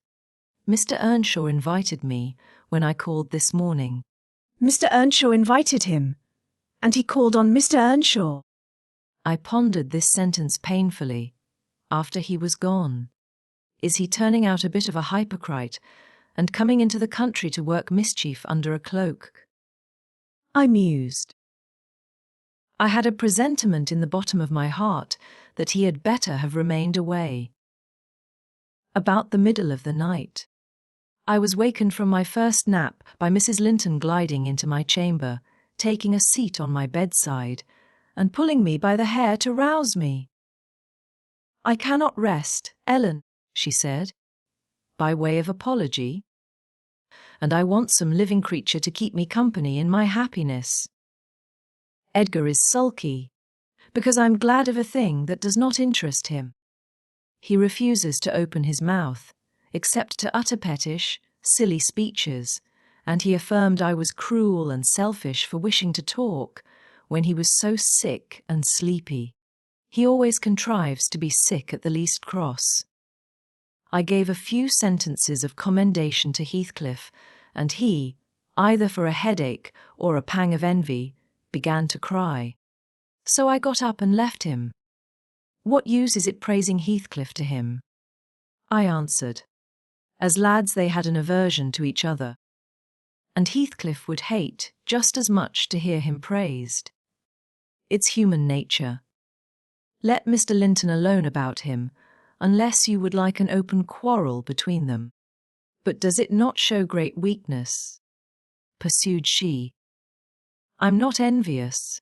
Mr. Earnshaw invited me when I called this morning. Mr. Earnshaw invited him, and he called on Mr. Earnshaw. I pondered this sentence painfully, after he was gone. Is he turning out a bit of a hypocrite, and coming into the country to work mischief under a cloak? I mused. I had a presentiment in the bottom of my heart that he had better have remained away. About the middle of the night, I was wakened from my first nap by Mrs. Linton gliding into my chamber, taking a seat on my bedside, and pulling me by the hair to rouse me. I cannot rest, Ellen, she said, by way of apology, and I want some living creature to keep me company in my happiness. Edgar is sulky, because I'm glad of a thing that does not interest him. He refuses to open his mouth, except to utter pettish, silly speeches, and he affirmed I was cruel and selfish for wishing to talk when he was so sick and sleepy. He always contrives to be sick at the least cross. I gave a few sentences of commendation to Heathcliff, and he, either for a headache or a pang of envy, began to cry. So I got up and left him. What use is it praising Heathcliff to him? I answered. As lads they had an aversion to each other, and Heathcliff would hate just as much to hear him praised. It's human nature. Let Mr. Linton alone about him. unless you would like an open quarrel between them. But does it not show great weakness? Pursued she. I'm not envious.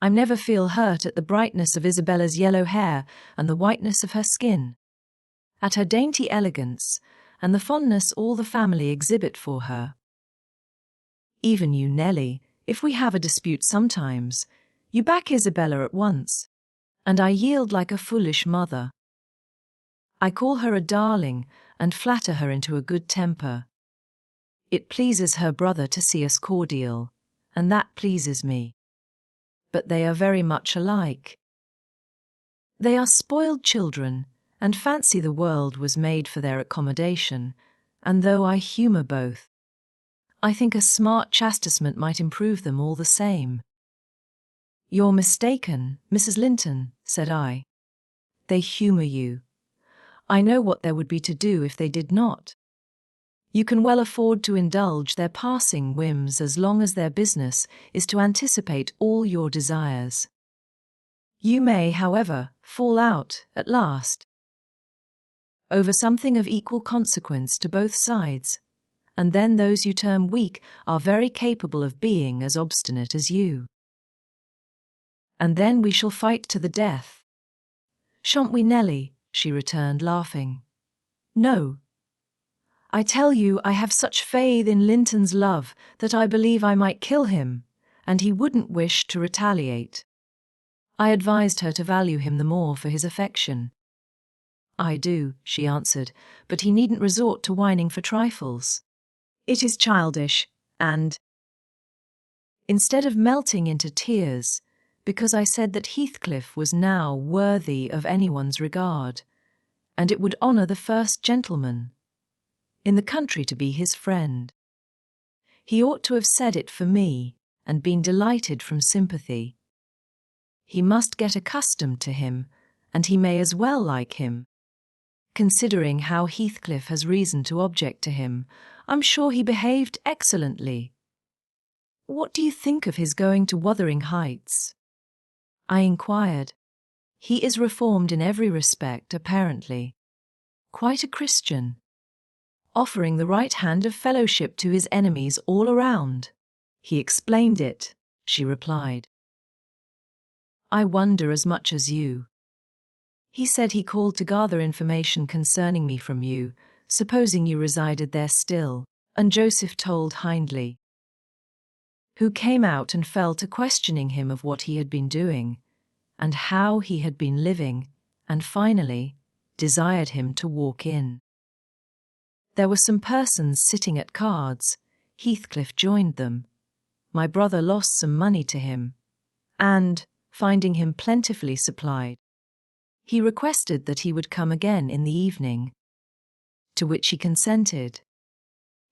I never feel hurt at the brightness of Isabella's yellow hair and the whiteness of her skin, at her dainty elegance and the fondness all the family exhibit for her. Even you, Nelly, if we have a dispute sometimes, you back Isabella at once, and I yield like a foolish mother. I call her a darling and flatter her into a good temper. It pleases her brother to see us cordial, and that pleases me. But they are very much alike. They are spoiled children, and fancy the world was made for their accommodation, and though I humour both, I think a smart chastisement might improve them all the same. You're mistaken, Mrs. Linton, said I. They humour you. I know what there would be to do if they did not. You can well afford to indulge their passing whims as long as their business is to anticipate all your desires. You may, however, fall out, at last, over something of equal consequence to both sides, and then those you term weak are very capable of being as obstinate as you. And then we shall fight to the death. Shan't we, Nelly? She returned, laughing. No. I tell you I have such faith in Linton's love that I believe I might kill him, and he wouldn't wish to retaliate. I advised her to value him the more for his affection. I do, she answered, but he needn't resort to whining for trifles. It is childish, and— Instead of melting into tears, because I said that Heathcliff was now worthy of anyone's regard, and it would honour the first gentleman in the country to be his friend. He ought to have said it for me, and been delighted from sympathy. He must get accustomed to him, and he may as well like him. Considering how Heathcliff has reason to object to him, I'm sure he behaved excellently. What do you think of his going to Wuthering Heights? I inquired. He is reformed in every respect, apparently. Quite a Christian. Offering the right hand of fellowship to his enemies all around. He explained it, she replied. I wonder as much as you. He said he called to gather information concerning me from you, supposing you resided there still, and Joseph told Hindley, who came out and fell to questioning him of what he had been doing, and how he had been living, and finally desired him to walk in. There were some persons sitting at cards. Heathcliff joined them. My brother lost some money to him, and, finding him plentifully supplied, he requested that he would come again in the evening, to which he consented.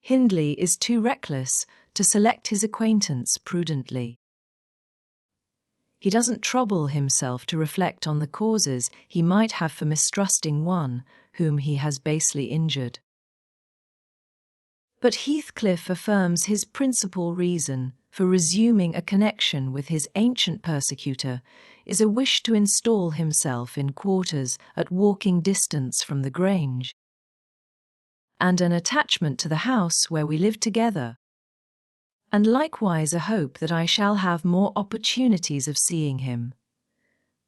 Hindley is too reckless to select his acquaintance prudently. He doesn't trouble himself to reflect on the causes he might have for mistrusting one whom he has basely injured. But Heathcliff affirms his principal reason for resuming a connection with his ancient persecutor is a wish to install himself in quarters at walking distance from the Grange, and an attachment to the house where we live together, and likewise a hope that I shall have more opportunities of seeing him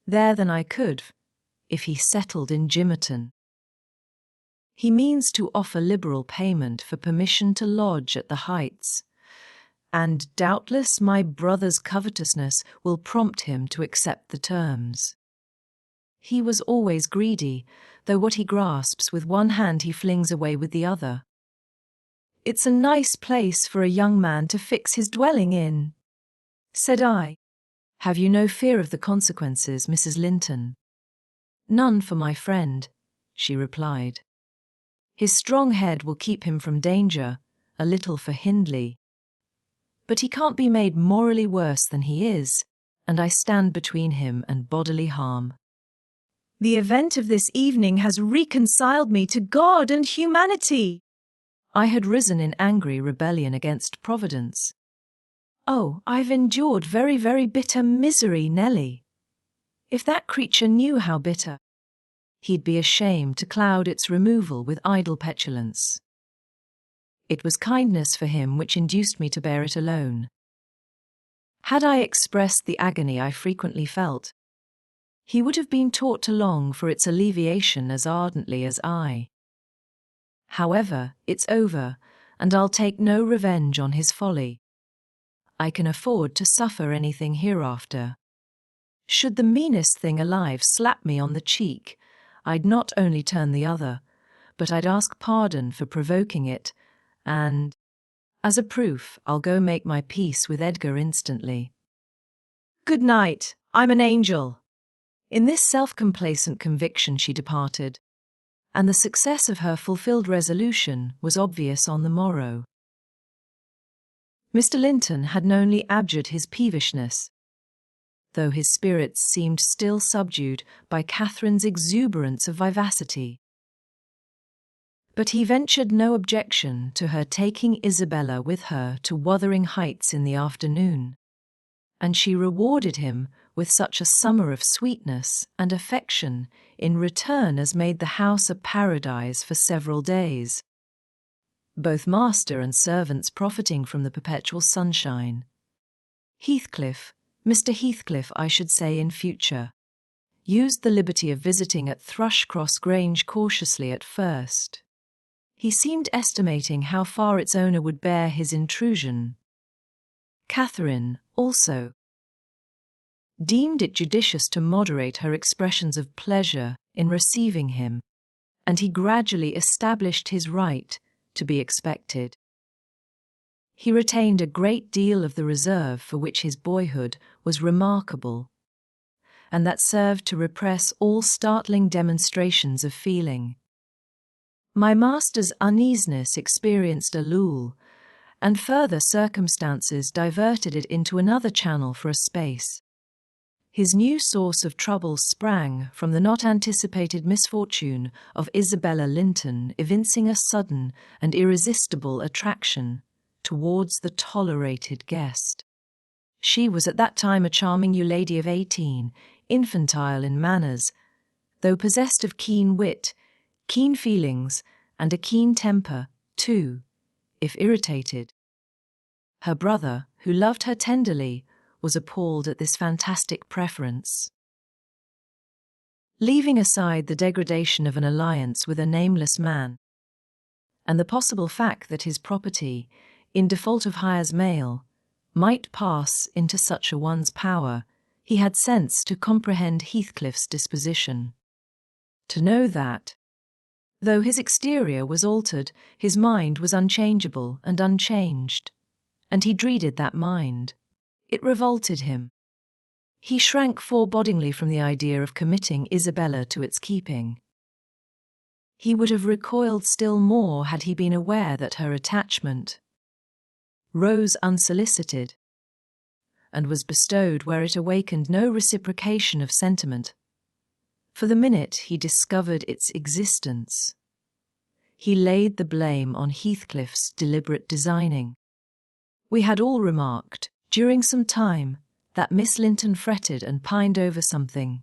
there than I could if he settled in Gimmerton. He means to offer liberal payment for permission to lodge at the Heights, and doubtless my brother's covetousness will prompt him to accept the terms. He was always greedy, though what he grasps with one hand he flings away with the other. It's a nice place for a young man to fix his dwelling in, said I. Have you no fear of the consequences, Mrs. Linton? None for my friend, she replied. His strong head will keep him from danger, a little for Hindley. But he can't be made morally worse than he is, and I stand between him and bodily harm. The event of this evening has reconciled me to God and humanity. I had risen in angry rebellion against Providence. Oh, I've endured very, very bitter misery, Nelly. If that creature knew how bitter. he'd be ashamed to cloud its removal with idle petulance. It was kindness for him which induced me to bear it alone. Had I expressed the agony I frequently felt, he would have been taught to long for its alleviation as ardently as I. However, it's over, and I'll take no revenge on his folly. I can afford to suffer anything hereafter. Should the meanest thing alive slap me on the cheek, I'd not only turn the other, but I'd ask pardon for provoking it, and, as a proof, I'll go make my peace with Edgar instantly. Good night, I'm an angel. In this self-complacent conviction she departed, and the success of her fulfilled resolution was obvious on the morrow. Mr. Linton had only abjured his peevishness, though his spirits seemed still subdued by Catherine's exuberance of vivacity. But he ventured no objection to her taking Isabella with her to Wuthering Heights in the afternoon, and she rewarded him with such a summer of sweetness and affection in return as made the house a paradise for several days, both master and servants profiting from the perpetual sunshine. Heathcliff, Mr. Heathcliff I should say in future, used the liberty of visiting at Thrushcross Grange cautiously at first. He seemed estimating how far its owner would bear his intrusion. Catherine, also, deemed it judicious to moderate her expressions of pleasure in receiving him, and he gradually established his right to be expected. He retained a great deal of the reserve for which his boyhood was remarkable, and that served to repress all startling demonstrations of feeling. My master's uneasiness experienced a lull, and further circumstances diverted it into another channel for a space. His new source of trouble sprang from the not anticipated misfortune of Isabella Linton evincing a sudden and irresistible attraction towards the tolerated guest. She was at that time a charming young lady of 18, infantile in manners, though possessed of keen wit, keen feelings, and a keen temper, too, if irritated. Her brother, who loved her tenderly, was appalled at this fantastic preference. Leaving aside the degradation of an alliance with a nameless man, and the possible fact that his property, in default of heirs male, might pass into such a one's power, he had sense to comprehend Heathcliff's disposition. To know that, though his exterior was altered, his mind was unchangeable and unchanged, and he dreaded that mind. It revolted him. He shrank forebodingly from the idea of committing Isabella to its keeping. He would have recoiled still more had he been aware that her attachment rose unsolicited, and was bestowed where it awakened no reciprocation of sentiment. For the minute he discovered its existence, he laid the blame on Heathcliff's deliberate designing. We had all remarked, during some time, that Miss Linton fretted and pined over something.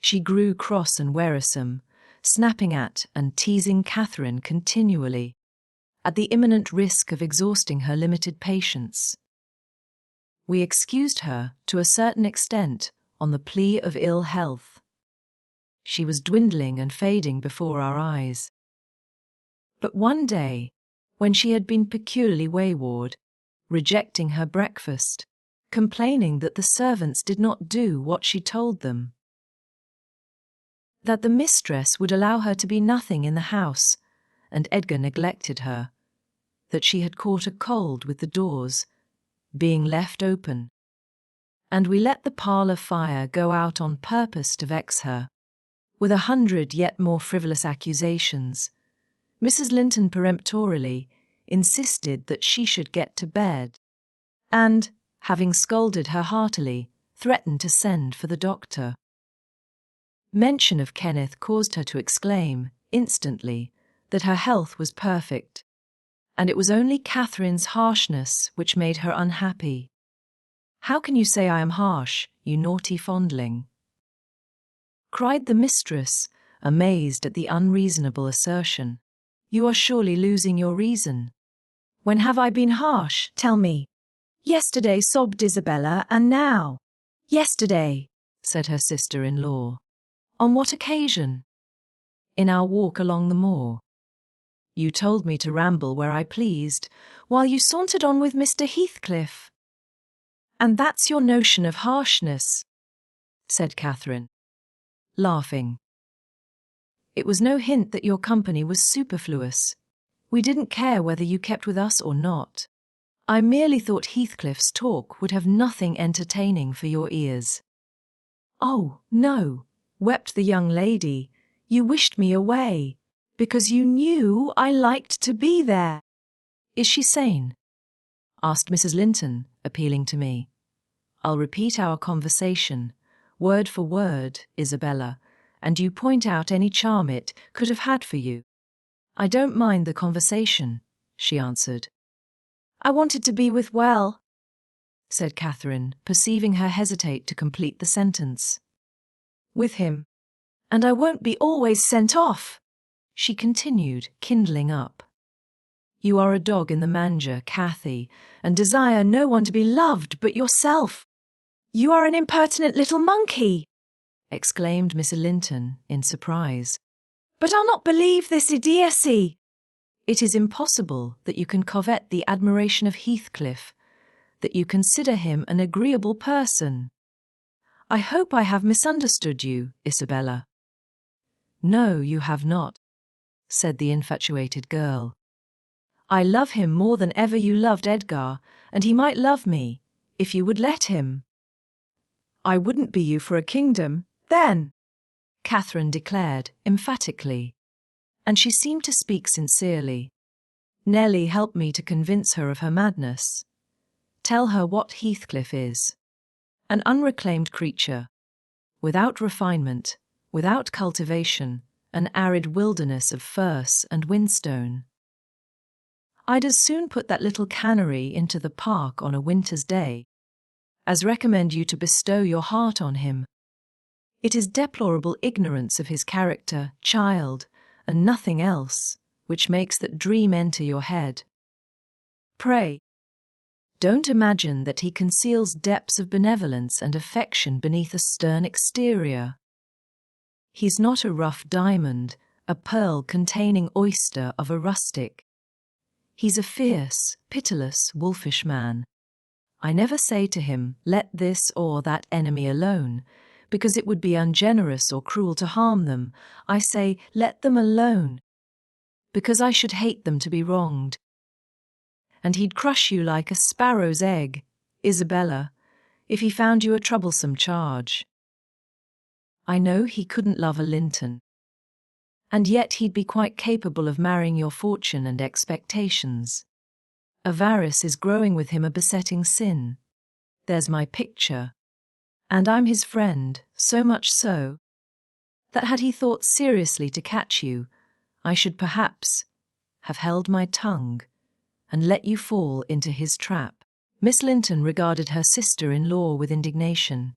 She grew cross and wearisome, snapping at and teasing Catherine continually, at the imminent risk of exhausting her limited patience. We excused her to a certain extent on the plea of ill health. She was dwindling and fading before our eyes. But one day, when she had been peculiarly wayward, rejecting her breakfast, complaining that the servants did not do what she told them, that the mistress would allow her to be nothing in the house, and Edgar neglected her, that she had caught a cold with the doors being left open, and we let the parlour fire go out on purpose to vex her, with 100 yet more frivolous accusations, Mrs. Linton peremptorily insisted that she should get to bed, and, having scolded her heartily, threatened to send for the doctor. Mention of Kenneth caused her to exclaim, instantly, that her health was perfect, and it was only Catherine's harshness which made her unhappy. "How can you say I am harsh, you naughty fondling?" cried the mistress, amazed at the unreasonable assertion. You are surely losing your reason. When have I been harsh? Tell me. Yesterday, sobbed Isabella, and now. Yesterday, said her sister-in-law. On what occasion? In our walk along the moor. You told me to ramble where I pleased, while you sauntered on with Mr. Heathcliff. And that's your notion of harshness, said Catherine, laughing. It was no hint that your company was superfluous. We didn't care whether you kept with us or not. I merely thought Heathcliff's talk would have nothing entertaining for your ears. Oh, no, wept the young lady. You wished me away, because you knew I liked to be there. Is she sane? Asked Mrs. Linton, appealing to me. I'll repeat our conversation, word for word, Isabella, and you point out any charm it could have had for you. I don't mind the conversation, she answered. I wanted to be with Well, said Catherine, perceiving her hesitate to complete the sentence. With him. And I won't be always sent off, she continued, kindling up. You are a dog in the manger, Cathy, and desire no one to be loved but yourself. You are an impertinent little monkey, exclaimed Mrs. Linton in surprise. But I'll not believe this idiocy. It is impossible that you can covet the admiration of Heathcliff, that you consider him an agreeable person. I hope I have misunderstood you, Isabella. No, you have not, said the infatuated girl. I love him more than ever you loved Edgar, and he might love me, if you would let him. I wouldn't be you for a kingdom, then, Catherine declared emphatically, and she seemed to speak sincerely. Nellie helped me to convince her of her madness. Tell her what Heathcliff is. An unreclaimed creature, without refinement, without cultivation, an arid wilderness of furze and whinstone. I'd as soon put that little cannery into the park on a winter's day, as recommend you to bestow your heart on him. It is deplorable ignorance of his character, child, and nothing else, which makes that dream enter your head. Pray, don't imagine that he conceals depths of benevolence and affection beneath a stern exterior. He's not a rough diamond, a pearl containing oyster of a rustic. He's a fierce, pitiless, wolfish man. I never say to him, let this or that enemy alone, because it would be ungenerous or cruel to harm them. I say, let them alone, because I should hate them to be wronged. And he'd crush you like a sparrow's egg, Isabella, if he found you a troublesome charge. I know he couldn't love a Linton, and yet he'd be quite capable of marrying your fortune and expectations. Avarice is growing with him a besetting sin. There's my picture, and I'm his friend, so much so, that had he thought seriously to catch you, I should perhaps have held my tongue and let you fall into his trap. Miss Linton regarded her sister-in-law with indignation.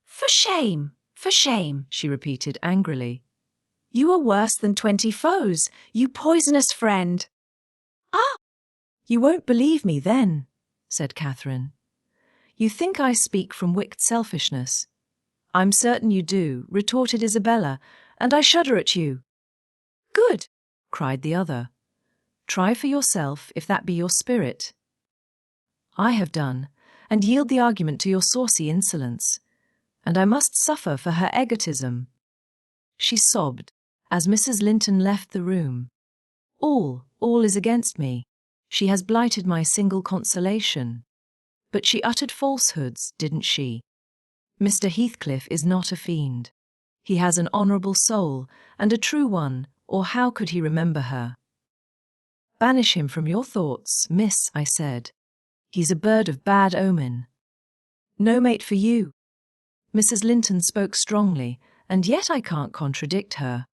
For shame, she repeated angrily. You are worse than 20 foes, you poisonous friend. Ah! You won't believe me then, said Catherine. You think I speak from wicked selfishness. I'm certain you do, retorted Isabella, and I shudder at you. Good, cried the other. Try for yourself, if that be your spirit. I have done, and yield the argument to your saucy insolence, and I must suffer for her egotism. She sobbed, as Mrs. Linton left the room. All is against me. She has blighted my single consolation. But she uttered falsehoods, didn't she? Mr. Heathcliff is not a fiend. He has an honourable soul, and a true one, or how could he remember her? Banish him from your thoughts, miss, I said. He's a bird of bad omen. No mate for you. Mrs. Linton spoke strongly, and yet I can't contradict her.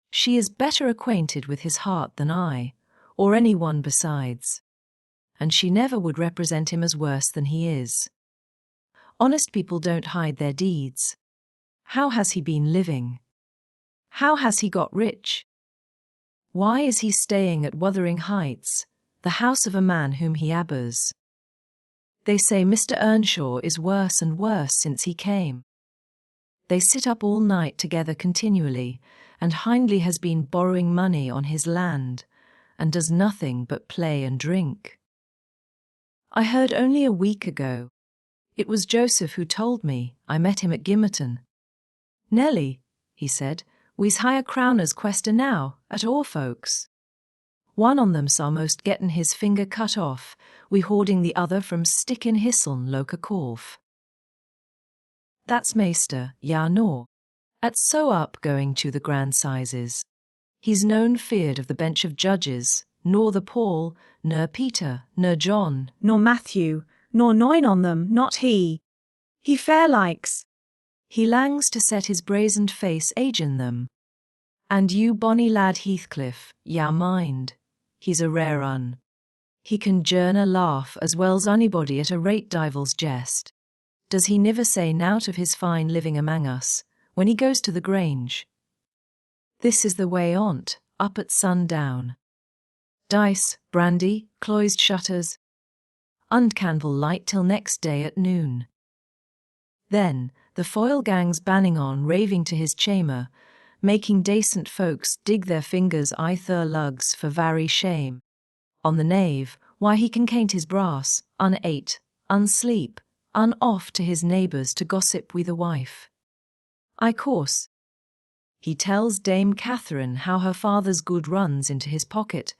She is better acquainted with his heart than I, or any one besides, and she never would represent him as worse than he is. Honest people don't hide their deeds. How has he been living? How has he got rich? Why is he staying at Wuthering Heights, the house of a man whom he abhors? They say Mr. Earnshaw is worse and worse since he came. They sit up all night together continually, and Hindley has been borrowing money on his land, and does nothing but play and drink. I heard only a week ago. It was Joseph who told me. I met him at Gimmerton. Nelly, he said, we's higher crowners quester now, at all folks. One on them's almost gettin' his finger cut off, we hoarding the other from stickin' hisseln loca corf. That's Meester, ja no. At so up going to the grand sizes. He's known feared of the bench of judges, nor the Paul, nor Peter, nor John, Nor Matthew, nor noin on them, not he. He fair likes. he langs to set his brazened face agen them. And you bonny lad Heathcliff, ya mind, he's a rare un. He can journa laugh as well's anybody at a rate divil's jest. Does he niver say nowt of his fine living amang us, when he goes to the Grange? This is the way on't, up at sundown. Dice, brandy, cloised shutters, und candle light till next day at noon. Then, the foil gangs banning on raving to his chamber, making decent folks dig their fingers i' their lugs for very shame. On the knave, why he can caint his brass, un-ate, unsleep, un-off to his neighbours to gossip wi' the wife. I course. He tells Dame Catherine how her father's good runs into his pocket,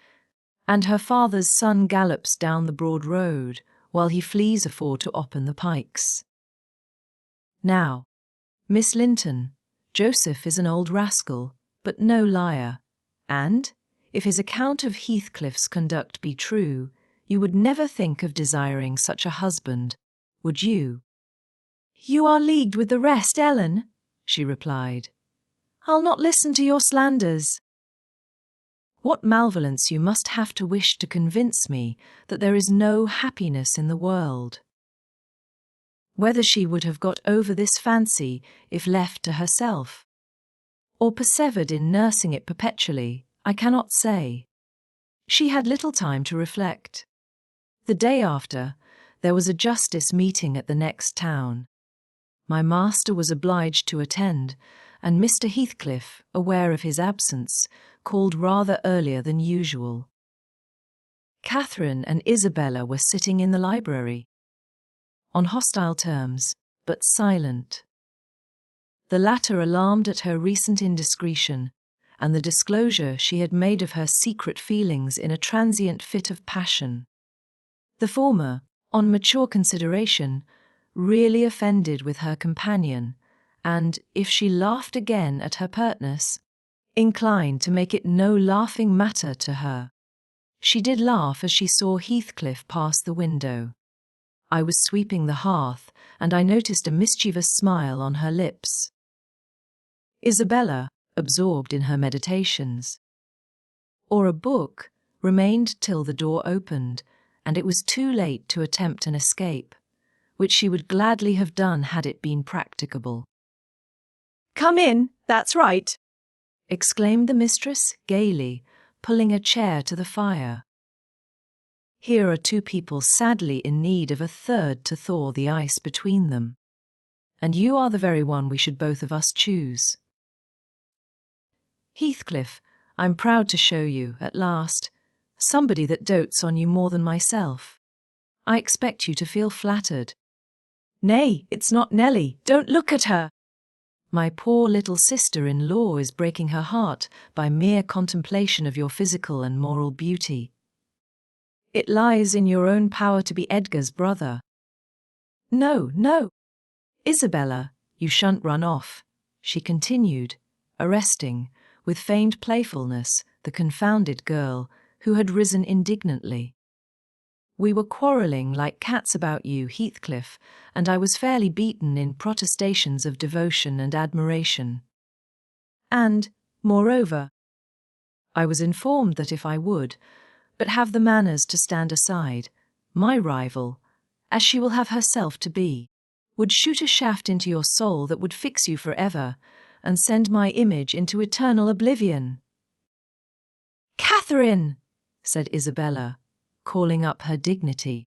and her father's son gallops down the broad road, while he flees afore to open the pikes. Now, Miss Linton, Joseph is an old rascal, but no liar, and, if his account of Heathcliff's conduct be true, you would never think of desiring such a husband, would you? You are leagued with the rest, Ellen, she replied. I'll not listen to your slanders. What malevolence you must have to wish to convince me that there is no happiness in the world. Whether she would have got over this fancy if left to herself, or persevered in nursing it perpetually, I cannot say. She had little time to reflect. The day after, there was a justice meeting at the next town. My master was obliged to attend, and Mr. Heathcliff, aware of his absence, called rather earlier than usual. Catherine and Isabella were sitting in the library, on hostile terms, but silent. The latter alarmed at her recent indiscretion, and the disclosure she had made of her secret feelings in a transient fit of passion. The former, on mature consideration, really offended with her companion, and, if she laughed again at her pertness, inclined to make it no laughing matter to her. She did laugh as she saw Heathcliff pass the window. I was sweeping the hearth, and I noticed a mischievous smile on her lips. Isabella, absorbed in her meditations, or a book, remained till the door opened, and it was too late to attempt an escape, which she would gladly have done had it been practicable. Come in, that's right, exclaimed the mistress gaily, pulling a chair to the fire. Here are two people sadly in need of a third to thaw the ice between them, and you are the very one we should both of us choose. Heathcliff, I'm proud to show you, at last, somebody that dotes on you more than myself. I expect you to feel flattered. Nay, it's not Nelly, don't look at her. My poor little sister-in-law is breaking her heart by mere contemplation of your physical and moral beauty. It lies in your own power to be Edgar's brother. No, no. Isabella, you shan't run off, she continued, arresting, with feigned playfulness, the confounded girl, who had risen indignantly. We were quarrelling like cats about you, Heathcliff, and I was fairly beaten in protestations of devotion and admiration. And, moreover, I was informed that if I would, but have the manners to stand aside, my rival, as she will have herself to be, would shoot a shaft into your soul that would fix you forever and send my image into eternal oblivion. Catherine, said Isabella, calling up her dignity,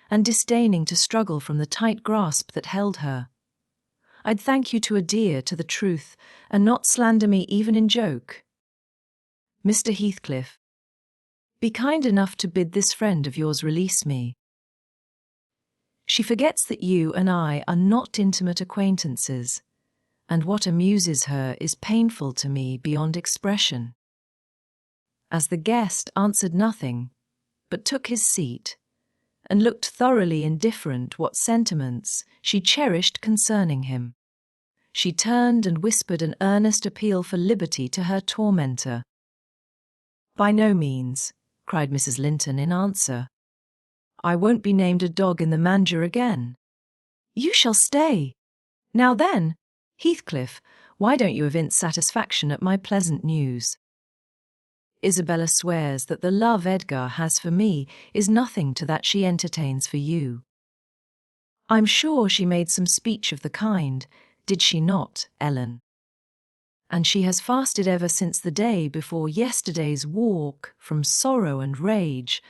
and disdaining to struggle from the tight grasp that held her. I'd thank you to adhere to the truth and not slander me even in joke. Mr. Heathcliff, be kind enough to bid this friend of yours release me. She forgets that you and I are not intimate acquaintances, and what amuses her is painful to me beyond expression. As the guest answered nothing, but took his seat, and looked thoroughly indifferent what sentiments she cherished concerning him, she turned and whispered an earnest appeal for liberty to her tormentor. "By no means," cried Mrs. Linton in answer. "I won't be named a dog in the manger again." "You shall stay. Now then, Heathcliff, why don't you evince satisfaction at my pleasant news?" "Isabella swears that the love Edgar has for me is nothing to that she entertains for you." "I'm sure she made some speech of the kind, did she not, Ellen? And she has fasted ever since the day before yesterday's walk from sorrow and rage,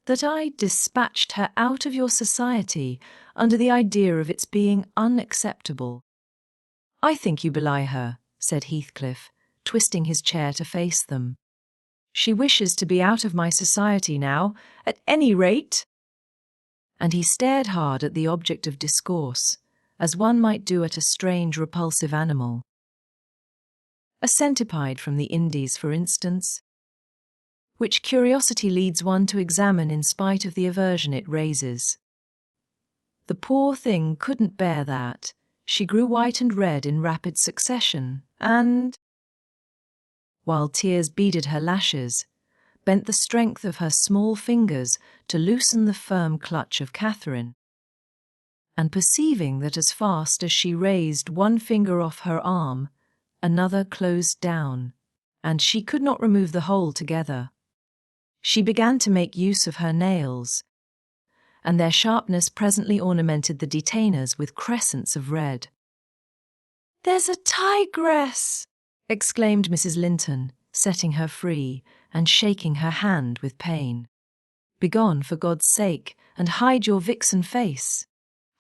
that I dispatched her out of your society under the idea of its being unacceptable." "I think you belie her," said Heathcliff, twisting his chair to face them. "She wishes to be out of my society now, at any rate." And he stared hard at the object of discourse, as one might do at a strange, repulsive animal. A centipede from the Indies, for instance, which curiosity leads one to examine in spite of the aversion it raises. The poor thing couldn't bear that. She grew white and red in rapid succession, and, while tears beaded her lashes, bent the strength of her small fingers to loosen the firm clutch of Catherine. And perceiving that as fast as she raised one finger off her arm, another closed down, and she could not remove the whole together, she began to make use of her nails, and their sharpness presently ornamented the detainers with crescents of red. "There's a tigress!" exclaimed Mrs. Linton, setting her free and shaking her hand with pain. "Begone, for God's sake, and hide your vixen face.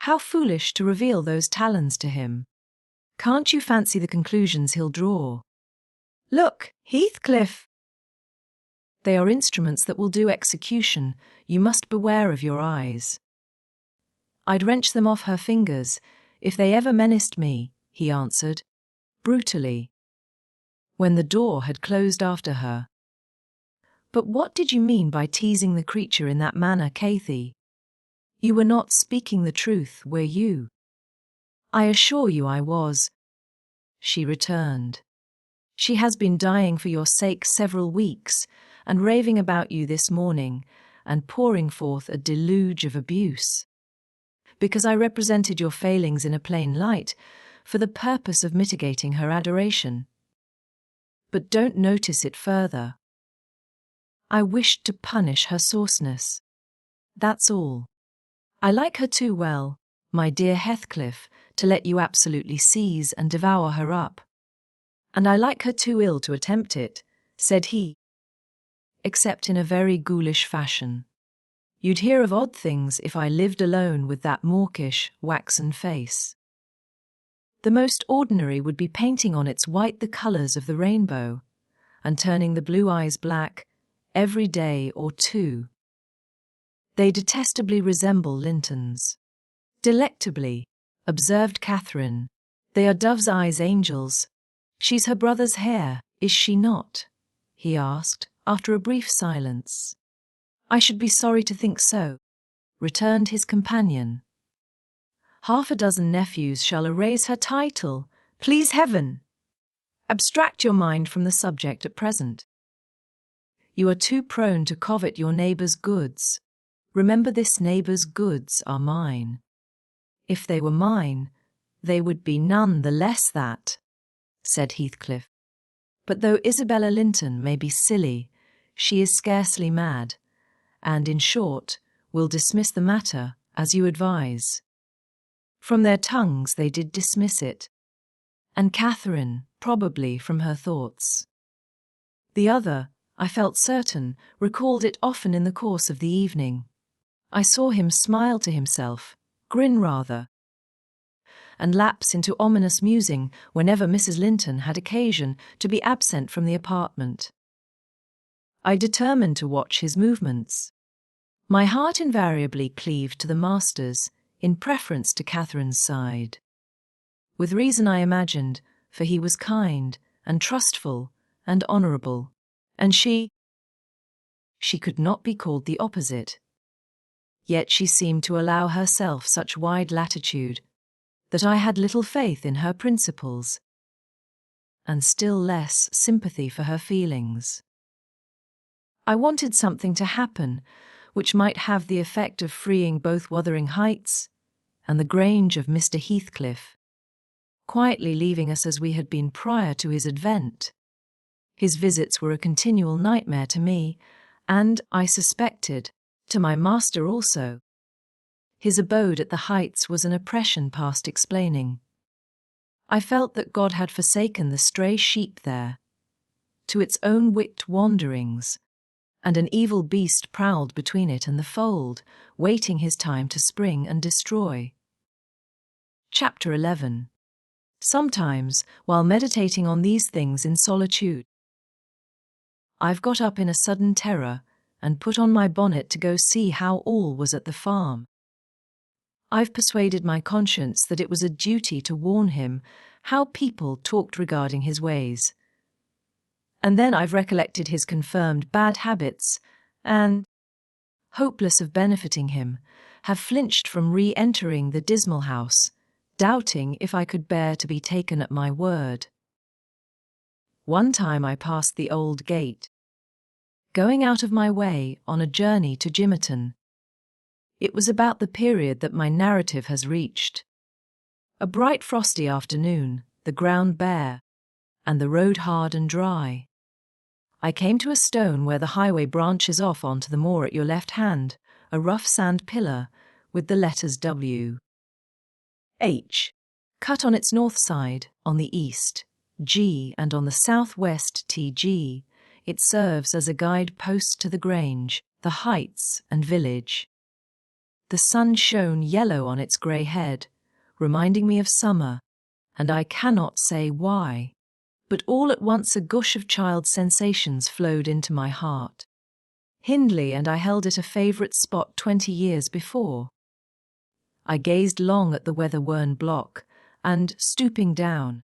How foolish to reveal those talons to him. Can't you fancy the conclusions he'll draw?" "Look, Heathcliff!" "They are instruments that will do execution. You must beware of your eyes." "I'd wrench them off her fingers if they ever menaced me," he answered, brutally, when the door had closed after her. "But what did you mean by teasing the creature in that manner, Cathy? You were not speaking the truth, were you?" "I assure you I was," she returned. "She has been dying for your sake several weeks, and raving about you this morning, and pouring forth a deluge of abuse. Because I represented your failings in a plain light, for the purpose of mitigating her adoration. But don't notice it further. I wished to punish her sauciness. That's all. I like her too well, my dear Heathcliff, to let you absolutely seize and devour her up. And I like her too ill to attempt it," said he, "except in a very ghoulish fashion. You'd hear of odd things if I lived alone with that mawkish, waxen face. The most ordinary would be painting on its white the colours of the rainbow, and turning the blue eyes black every day or two. They detestably resemble Linton's." "Delectably," observed Catherine. "They are dove's eyes angels. She's her brother's hair, is she not?" he asked, after a brief silence. "I should be sorry to think so," returned his companion. "Half a dozen nephews shall erase her title, please heaven. Abstract your mind from the subject at present. You are too prone to covet your neighbour's goods. Remember, this neighbour's goods are mine. If they were mine, they would be none the less that," said Heathcliff. "But though Isabella Linton may be silly, she is scarcely mad, and, in short, will dismiss the matter as you advise." From their tongues they did dismiss it, and Catherine, probably from her thoughts. The other, I felt certain, recalled it often in the course of the evening. I saw him smile to himself, grin rather, and lapse into ominous musing whenever Mrs. Linton had occasion to be absent from the apartment. I determined to watch his movements. My heart invariably cleaved to the master's, in preference to Catherine's side. With reason, I imagined, for he was kind and trustful and honourable, and she could not be called the opposite. Yet she seemed to allow herself such wide latitude that I had little faith in her principles, and still less sympathy for her feelings. I wanted something to happen which might have the effect of freeing both Wuthering Heights and the Grange of Mr. Heathcliff, quietly leaving us as we had been prior to his advent. His visits were a continual nightmare to me, and, I suspected, to my master also. His abode at the Heights was an oppression past explaining. I felt that God had forsaken the stray sheep there, to its own wicked wanderings, and an evil beast prowled between it and the fold, waiting his time to spring and destroy. Chapter 11. Sometimes, while meditating on these things in solitude, I've got up in a sudden terror and put on my bonnet to go see how all was at the farm. I've persuaded my conscience that it was a duty to warn him how people talked regarding his ways. And then I've recollected his confirmed bad habits and, hopeless of benefiting him, have flinched from re-entering the dismal house, doubting if I could bear to be taken at my word. One time I passed the old gate, going out of my way on a journey to Gimmerton. It was about the period that my narrative has reached. A bright frosty afternoon, the ground bare, and the road hard and dry. I came to a stone where the highway branches off onto the moor at your left hand, a rough sand pillar with the letters W. H. cut on its north side, on the east, G, and on the southwest TG. It serves as a guide post to the Grange, the Heights, and village. The sun shone yellow on its grey head, reminding me of summer, and I cannot say why. But all at once a gush of child sensations flowed into my heart. Hindley and I held it a favourite spot 20 years before. I gazed long at the weather-worn block, and, stooping down,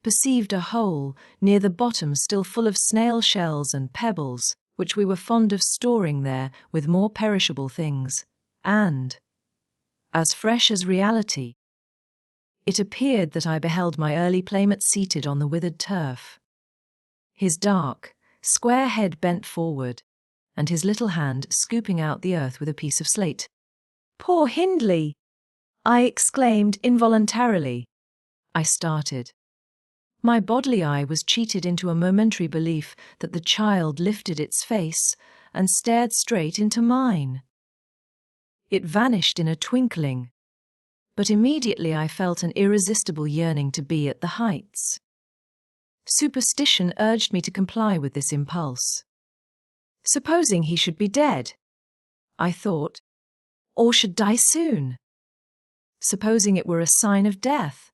perceived a hole near the bottom still full of snail shells and pebbles, which we were fond of storing there with more perishable things, and, as fresh as reality, it appeared that I beheld my early playmate seated on the withered turf. His dark, square head bent forward, and his little hand scooping out the earth with a piece of slate. "Poor Hindley!" I exclaimed involuntarily. I started. My bodily eye was cheated into a momentary belief that the child lifted its face and stared straight into mine. It vanished in a twinkling, but immediately I felt an irresistible yearning to be at the Heights. Superstition urged me to comply with this impulse. Supposing he should be dead, I thought, or should die soon. Supposing it were a sign of death.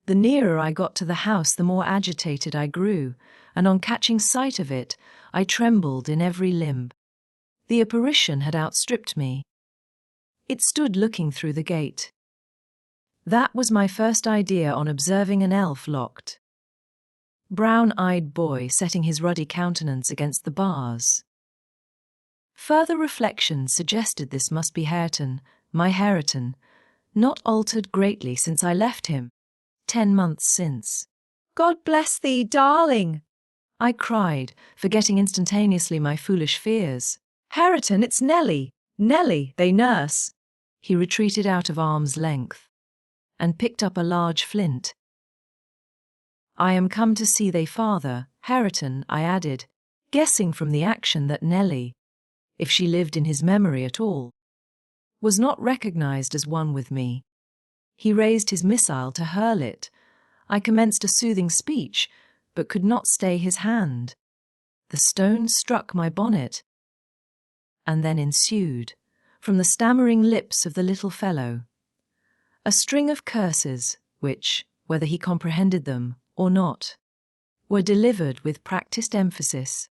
The nearer I got to the house, the more agitated I grew, and on catching sight of it, I trembled in every limb. The apparition had outstripped me. It stood looking through the gate. That was my first idea on observing an elf locked, brown-eyed boy setting his ruddy countenance against the bars. Further reflection suggested this must be Hareton, my Hareton, not altered greatly since I left him, 10 months since. "God bless thee, darling!" I cried, forgetting instantaneously my foolish fears. "Hareton, it's Nellie! Nellie, they nurse!" He retreated out of arm's length, and picked up a large flint. "I am come to see thy father, Hareton," I added, guessing from the action that Nellie, if she lived in his memory at all, was not recognized as one with me. He raised his missile to hurl it. I commenced a soothing speech, but could not stay his hand. The stone struck my bonnet, and then ensued, from the stammering lips of the little fellow, a string of curses which, whether he comprehended them or not, were delivered with practiced emphasis,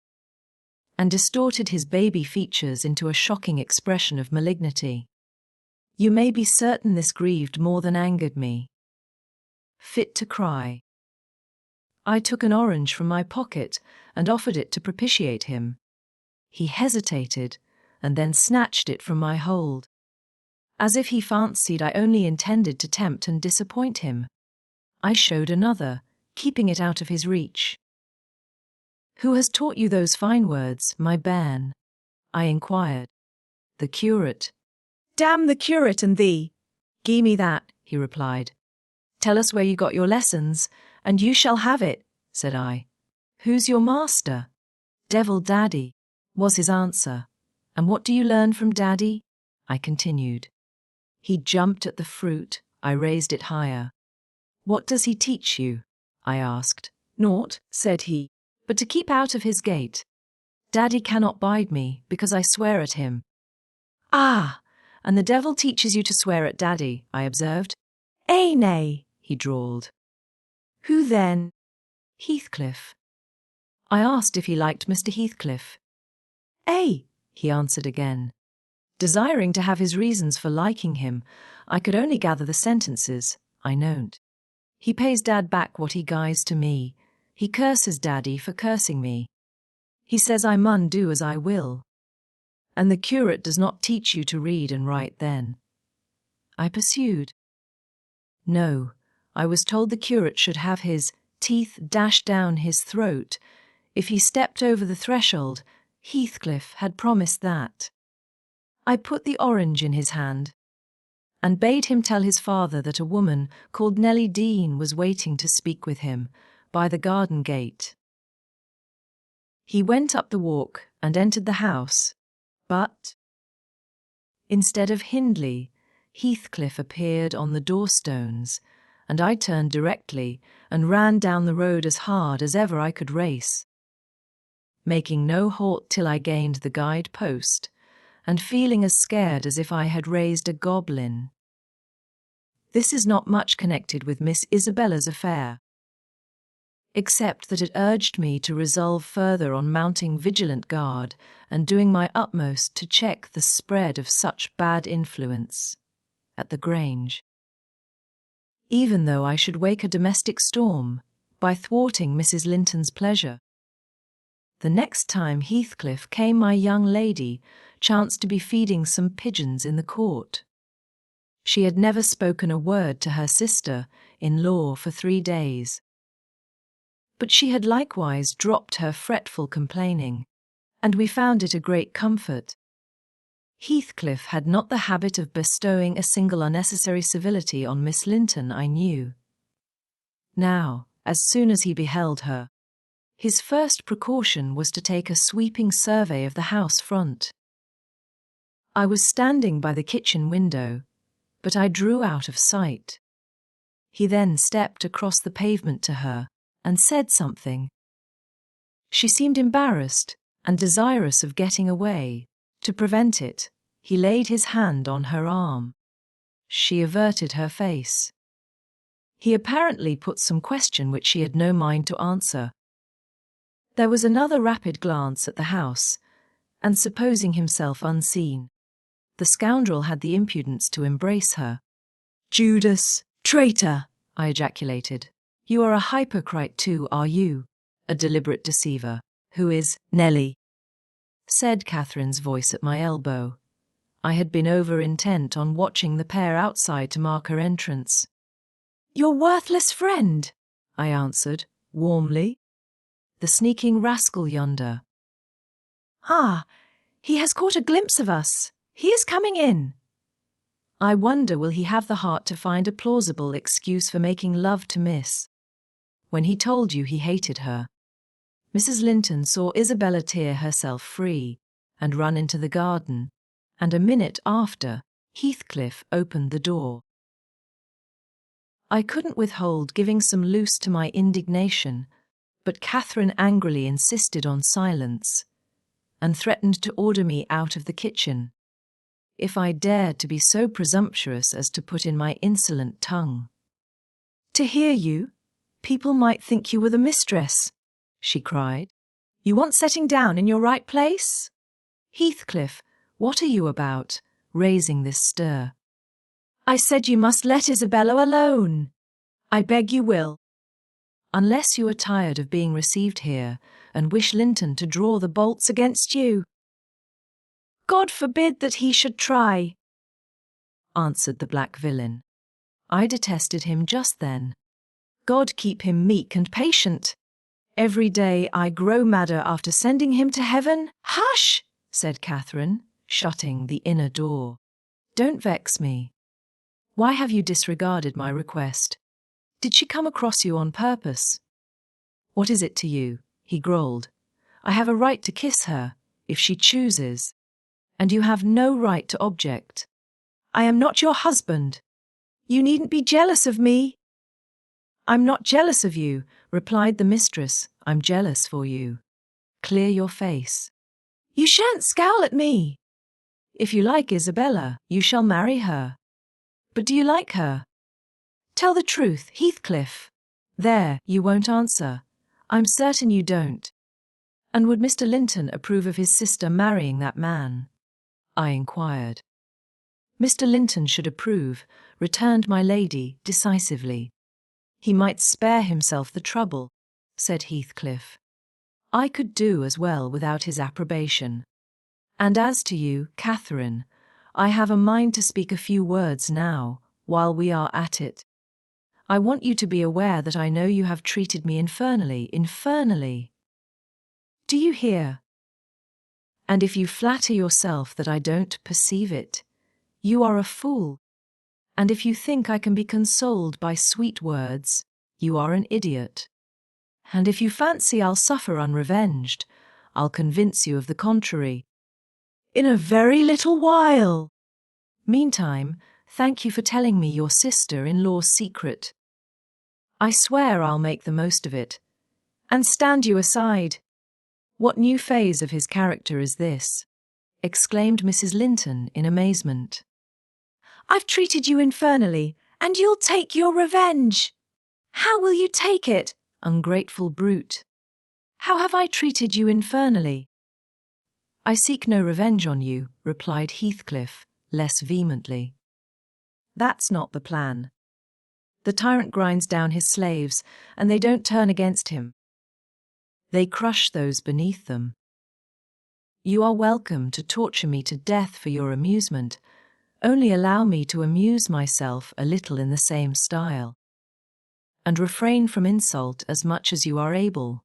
and distorted his baby features into a shocking expression of malignity. You may be certain this grieved more than angered me. Fit to cry. I took an orange from my pocket and offered it to propitiate him. He hesitated, and then snatched it from my hold, as if he fancied I only intended to tempt and disappoint him. I showed another, keeping it out of his reach. "Who has taught you those fine words, my bairn?" I inquired. "The curate." "Damn the curate and thee!" "Gi'e me that," he replied. "Tell us where you got your lessons, and you shall have it," said I. "Who's your master?" "Devil Daddy," was his answer. "And what do you learn from Daddy?" I continued. He jumped at the fruit. I raised it higher. "What does he teach you?" I asked. "Naught," said he, "but to keep out of his gate. Daddy cannot bide me, because I swear at him." "Ah, "And the devil teaches you to swear at Daddy," I observed. nay," he drawled. "Who then?" "Heathcliff." I asked if he liked Mr. Heathcliff. He answered again. Desiring to have his reasons for liking him, I could only gather the sentences, I knowed. He pays Dad back what he gies to me. He curses Daddy for cursing me. He says I mun do as I will. And the curate does not teach you to read and write then. I pursued. No, I was told the curate should have his teeth dashed down his throat if he stepped over the threshold. Heathcliff had promised that. I put the orange in his hand and bade him tell his father that a woman called Nellie Dean was waiting to speak with him by the garden gate. He went up the walk and entered the house, but instead of Hindley, Heathcliff appeared on the doorstones, and I turned directly and ran down the road as hard as ever I could race, making no halt till I gained the guide post, and feeling as scared as if I had raised a goblin. This is not much connected with Miss Isabella's affair, except that it urged me to resolve further on mounting vigilant guard and doing my utmost to check the spread of such bad influence at the Grange, even though I should wake a domestic storm by thwarting Mrs. Linton's pleasure. The next time Heathcliff came, my young lady chanced to be feeding some pigeons in the court. She had never spoken a word to her sister-in-law for 3 days, but she had likewise dropped her fretful complaining, and we found it a great comfort. Heathcliff had not the habit of bestowing a single unnecessary civility on Miss Linton, I knew. Now, as soon as he beheld her, his first precaution was to take a sweeping survey of the house front. I was standing by the kitchen window, but I drew out of sight. He then stepped across the pavement to her and said something. She seemed embarrassed and desirous of getting away. To prevent it, he laid his hand on her arm. She averted her face. He apparently put some question which she had no mind to answer. There was another rapid glance at the house, and supposing himself unseen, the scoundrel had the impudence to embrace her. "Judas, traitor!" I ejaculated. "You are a hypocrite too, are you? A deliberate deceiver. Who is Nellie?" said Catherine's voice at my elbow. I had been over intent on watching the pair outside to mark her entrance. "Your worthless friend," I answered, warmly. "The sneaking rascal yonder." "Ah, he has caught a glimpse of us. He is coming in." "I wonder will he have the heart to find a plausible excuse for making love to Miss, when he told you he hated her." Mrs. Linton saw Isabella tear herself free and run into the garden, and a minute after Heathcliff opened the door. I couldn't withhold giving some loose to my indignation, but Catherine angrily insisted on silence and threatened to order me out of the kitchen if I dared to be so presumptuous as to put in my insolent tongue. To hear you, people might think you were the mistress, she cried. You want setting down in your right place? Heathcliff, what are you about, raising this stir? I said you must let Isabella alone. I beg you will. Unless you are tired of being received here and wish Linton to draw the bolts against you. God forbid that he should try, answered the black villain. I detested him just then. God keep him meek and patient. Every day I grow madder after sending him to heaven. Hush, said Catherine, shutting the inner door. Don't vex me. Why have you disregarded my request? Did she come across you on purpose? What is it to you? He growled. I have a right to kiss her, if she chooses. And you have no right to object. I am not your husband. You needn't be jealous of me. I'm not jealous of you, replied the mistress. I'm jealous for you. Clear your face. You shan't scowl at me. If you like Isabella, you shall marry her. But do you like her? Tell the truth, Heathcliff. There, you won't answer. I'm certain you don't. And would Mr. Linton approve of his sister marrying that man? I inquired. Mr. Linton should approve, returned my lady decisively. He might spare himself the trouble, said Heathcliff. I could do as well without his approbation. And as to you, Catherine, I have a mind to speak a few words now, while we are at it. I want you to be aware that I know you have treated me infernally. Do you hear? And if you flatter yourself that I don't perceive it, you are a fool. And if you think I can be consoled by sweet words, you are an idiot. And if you fancy I'll suffer unrevenged, I'll convince you of the contrary. In a very little while. Meantime, thank you for telling me your sister-in-law's secret. I swear I'll make the most of it, and stand you aside. What new phase of his character is this? Exclaimed Mrs. Linton in amazement. I've treated you infernally, and you'll take your revenge. How will you take it, ungrateful brute? How have I treated you infernally? I seek no revenge on you, replied Heathcliff, less vehemently. That's not the plan. The tyrant grinds down his slaves, and they don't turn against him. They crush those beneath them. You are welcome to torture me to death for your amusement. Only allow me to amuse myself a little in the same style. And refrain from insult as much as you are able.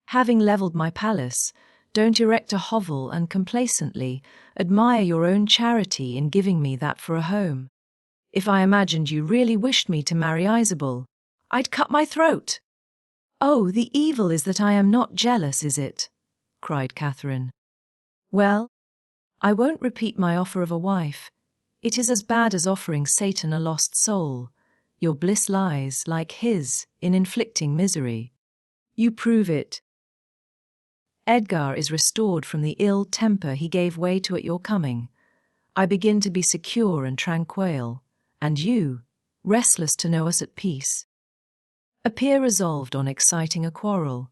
Having levelled my palace, don't erect a hovel and complacently admire your own charity in giving me that for a home. If I imagined you really wished me to marry Isabel, I'd cut my throat. Oh, the evil is that I am not jealous, is it? Cried Catherine. Well, I won't repeat my offer of a wife. It is as bad as offering Satan a lost soul. Your bliss lies, like his, in inflicting misery. You prove it. Edgar is restored from the ill temper he gave way to at your coming. I begin to be secure and tranquil, and you, restless to know us at peace, appear resolved on exciting a quarrel.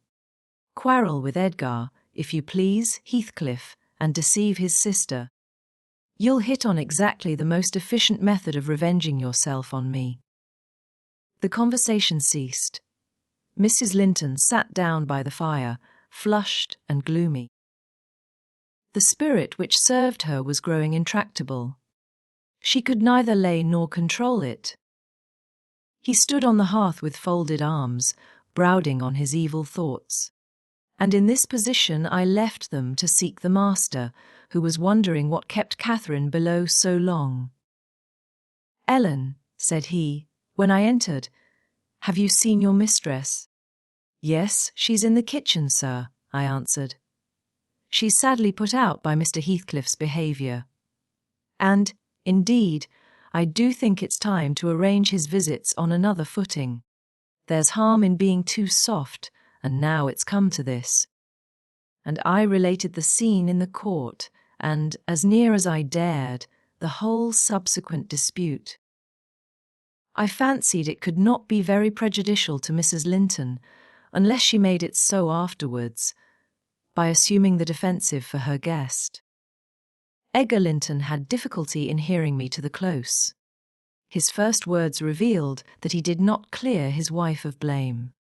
Quarrel with Edgar, if you please, Heathcliff, and deceive his sister. You'll hit on exactly the most efficient method of revenging yourself on me. The conversation ceased. Mrs. Linton sat down by the fire, flushed and gloomy. The spirit which served her was growing intractable. She could neither lay nor control it. He stood on the hearth with folded arms, brooding on his evil thoughts. And in this position I left them to seek the master, who was wondering what kept Catherine below so long. Ellen, said he, when I entered, have you seen your mistress? Yes, she's in the kitchen, sir, I answered. She's sadly put out by Mr. Heathcliff's behaviour. And, indeed, I do think it's time to arrange his visits on another footing. There's harm in being too soft, and now it's come to this. And I related the scene in the court, and, as near as I dared, the whole subsequent dispute. I fancied it could not be very prejudicial to Mrs. Linton, unless she made it so afterwards, by assuming the defensive for her guest. Edgar Linton had difficulty in hearing me to the close. His first words revealed that he did not clear his wife of blame.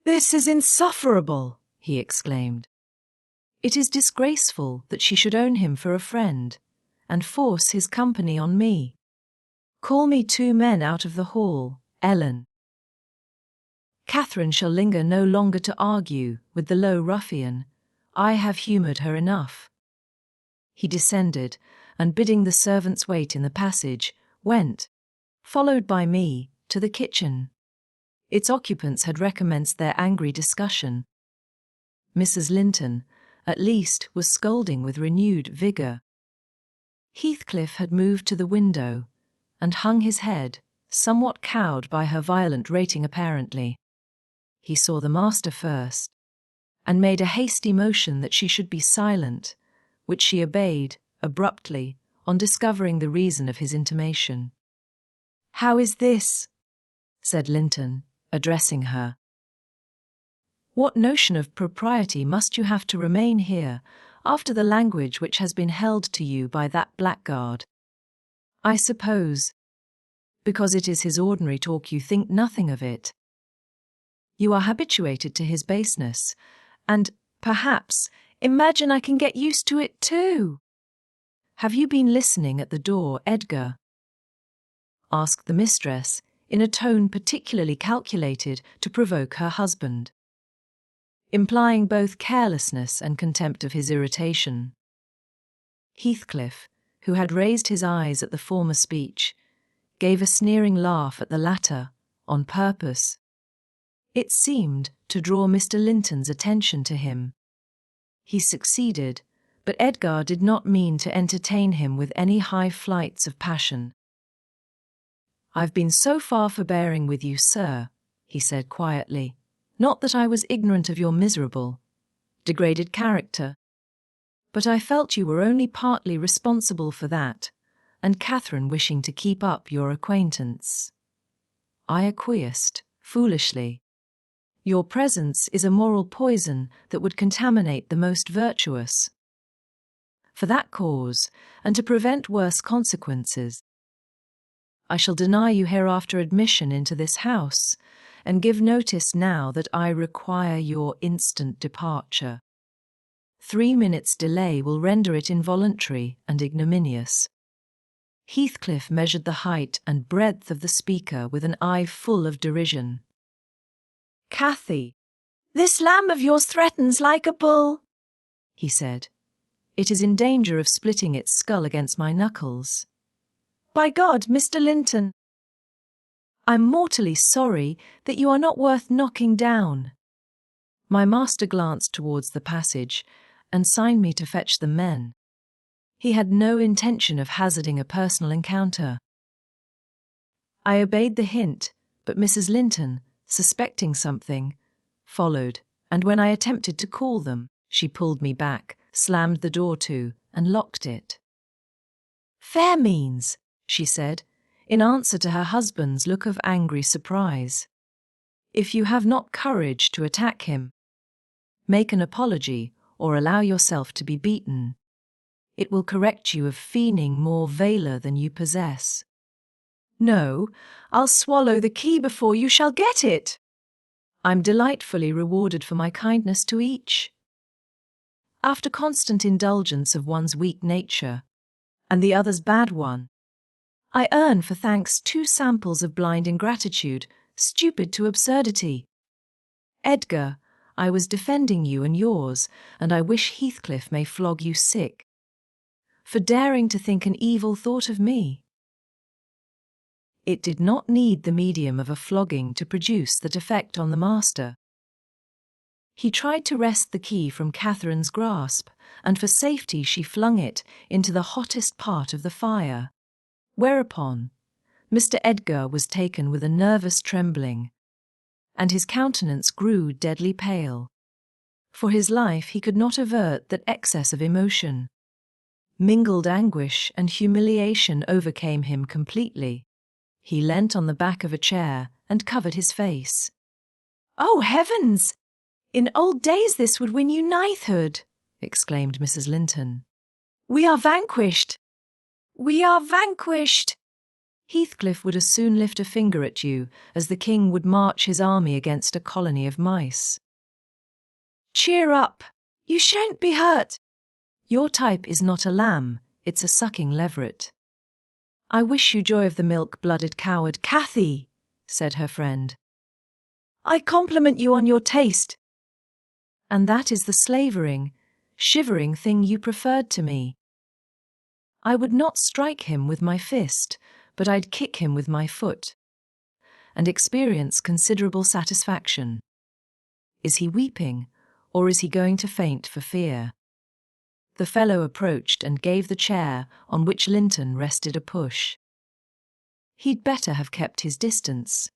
"This is insufferable," he exclaimed. "It is disgraceful that she should own him for a friend, and force his company on me. Call me 2 men out of the hall, Ellen. Catherine shall linger no longer to argue with the low ruffian. I have humoured her enough." He descended, and bidding the servants wait in the passage, went, followed by me, to the kitchen. Its occupants had recommenced their angry discussion. Mrs. Linton, at least, was scolding with renewed vigour. Heathcliff had moved to the window, and hung his head, somewhat cowed by her violent rating apparently. He saw the master first, and made a hasty motion that she should be silent, which she obeyed, abruptly, on discovering the reason of his intimation. "How is this?" said Linton, addressing her. "What notion of propriety must you have to remain here, after the language which has been held to you by that blackguard? I suppose, because it is his ordinary talk, you think nothing of it. You are habituated to his baseness, and, perhaps, imagine I can get used to it too." "Have you been listening at the door, Edgar?" asked the mistress, in a tone particularly calculated to provoke her husband, implying both carelessness and contempt of his irritation. Heathcliff, who had raised his eyes at the former speech, gave a sneering laugh at the latter, on purpose. It seemed to draw Mr. Linton's attention to him. He succeeded, but Edgar did not mean to entertain him with any high flights of passion. "I've been so far forbearing with you, sir," he said quietly, "not that I was ignorant of your miserable, degraded character, but I felt you were only partly responsible for that, and Catherine wishing to keep up your acquaintance. I acquiesced, foolishly. Your presence is a moral poison that would contaminate the most virtuous. For that cause, and to prevent worse consequences, I shall deny you hereafter admission into this house, and give notice now that I require your instant departure. 3 minutes' delay will render it involuntary and ignominious." Heathcliff measured the height and breadth of the speaker with an eye full of derision. "Cathy, this lamb of yours threatens like a bull," he said. "It is in danger of splitting its skull against my knuckles. "By God, Mr. Linton, I'm mortally sorry that you are not worth knocking down." My master glanced towards the passage and signed me to fetch the men. He had no intention of hazarding a personal encounter. I obeyed the hint, but Mrs. Linton, suspecting something, followed, and when I attempted to call them, she pulled me back, slammed the door to, and locked it. "Fair means," she said, in answer to her husband's look of angry surprise. "If you have not courage to attack him, make an apology or allow yourself to be beaten. It will correct you of feigning more valour than you possess." "No, I'll swallow the key before you shall get it." "I'm delightfully rewarded for my kindness to each. After constant indulgence of one's weak nature, and the other's bad one, I earn for thanks 2 samples of blind ingratitude, stupid to absurdity. Edgar, I was defending you and yours, and I wish Heathcliff may flog you sick for daring to think an evil thought of me." It did not need the medium of a flogging to produce that effect on the master. He tried to wrest the key from Catherine's grasp, and for safety she flung it into the hottest part of the fire. Whereupon, Mr. Edgar was taken with a nervous trembling, and his countenance grew deadly pale. For his life he could not avert that excess of emotion. Mingled anguish and humiliation overcame him completely. He leant on the back of a chair and covered his face. "Oh, heavens! In old days this would win you knighthood," exclaimed Mrs. Linton. "We are vanquished! We are vanquished!" Heathcliff would as soon lift a finger at you as the king would march his army against a colony of mice. "Cheer up! You shan't be hurt!" Your type is not a lamb, it's a sucking leveret. I wish you joy of the milk-blooded coward, "Cathy," said her friend. "I compliment you on your taste." And that is the slavering, shivering thing you preferred to me. I would not strike him with my fist, but I'd kick him with my foot, and experience considerable satisfaction. Is he weeping, or is he going to faint for fear? The fellow approached and gave the chair on which Linton rested a push. He'd better have kept his distance.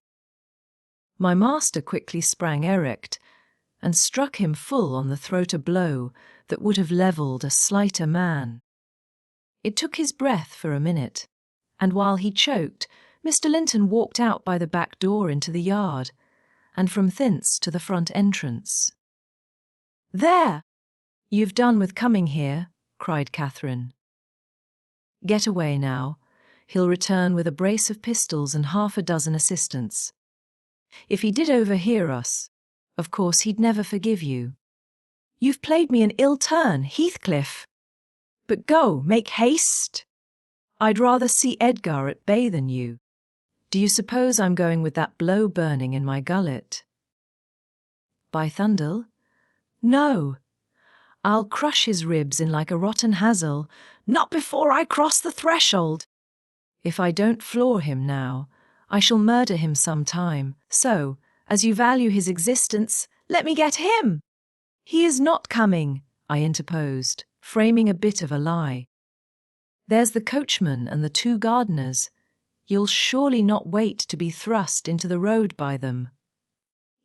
My master quickly sprang erect and struck him full on the throat a blow that would have levelled a slighter man. It took his breath for a minute, and while he choked, Mr. Linton walked out by the back door into the yard, and from thence to the front entrance. "There! You've done with coming here," cried Catherine. "Get away now. He'll return with a brace of pistols and half a dozen assistants. If he did overhear us, of course he'd never forgive you." "You've played me an ill turn, Heathcliff. But go, make haste. I'd rather see Edgar at bay than you. Do you suppose I'm going with that blow burning in my gullet? By thunder? No. I'll crush his ribs in like a rotten hazel. Not before I cross the threshold. If I don't floor him now, I shall murder him some time. So, as you value his existence, let me get him." "He is not coming," I interposed, framing a bit of a lie. "There's the coachman and the 2 gardeners. You'll surely not wait to be thrust into the road by them.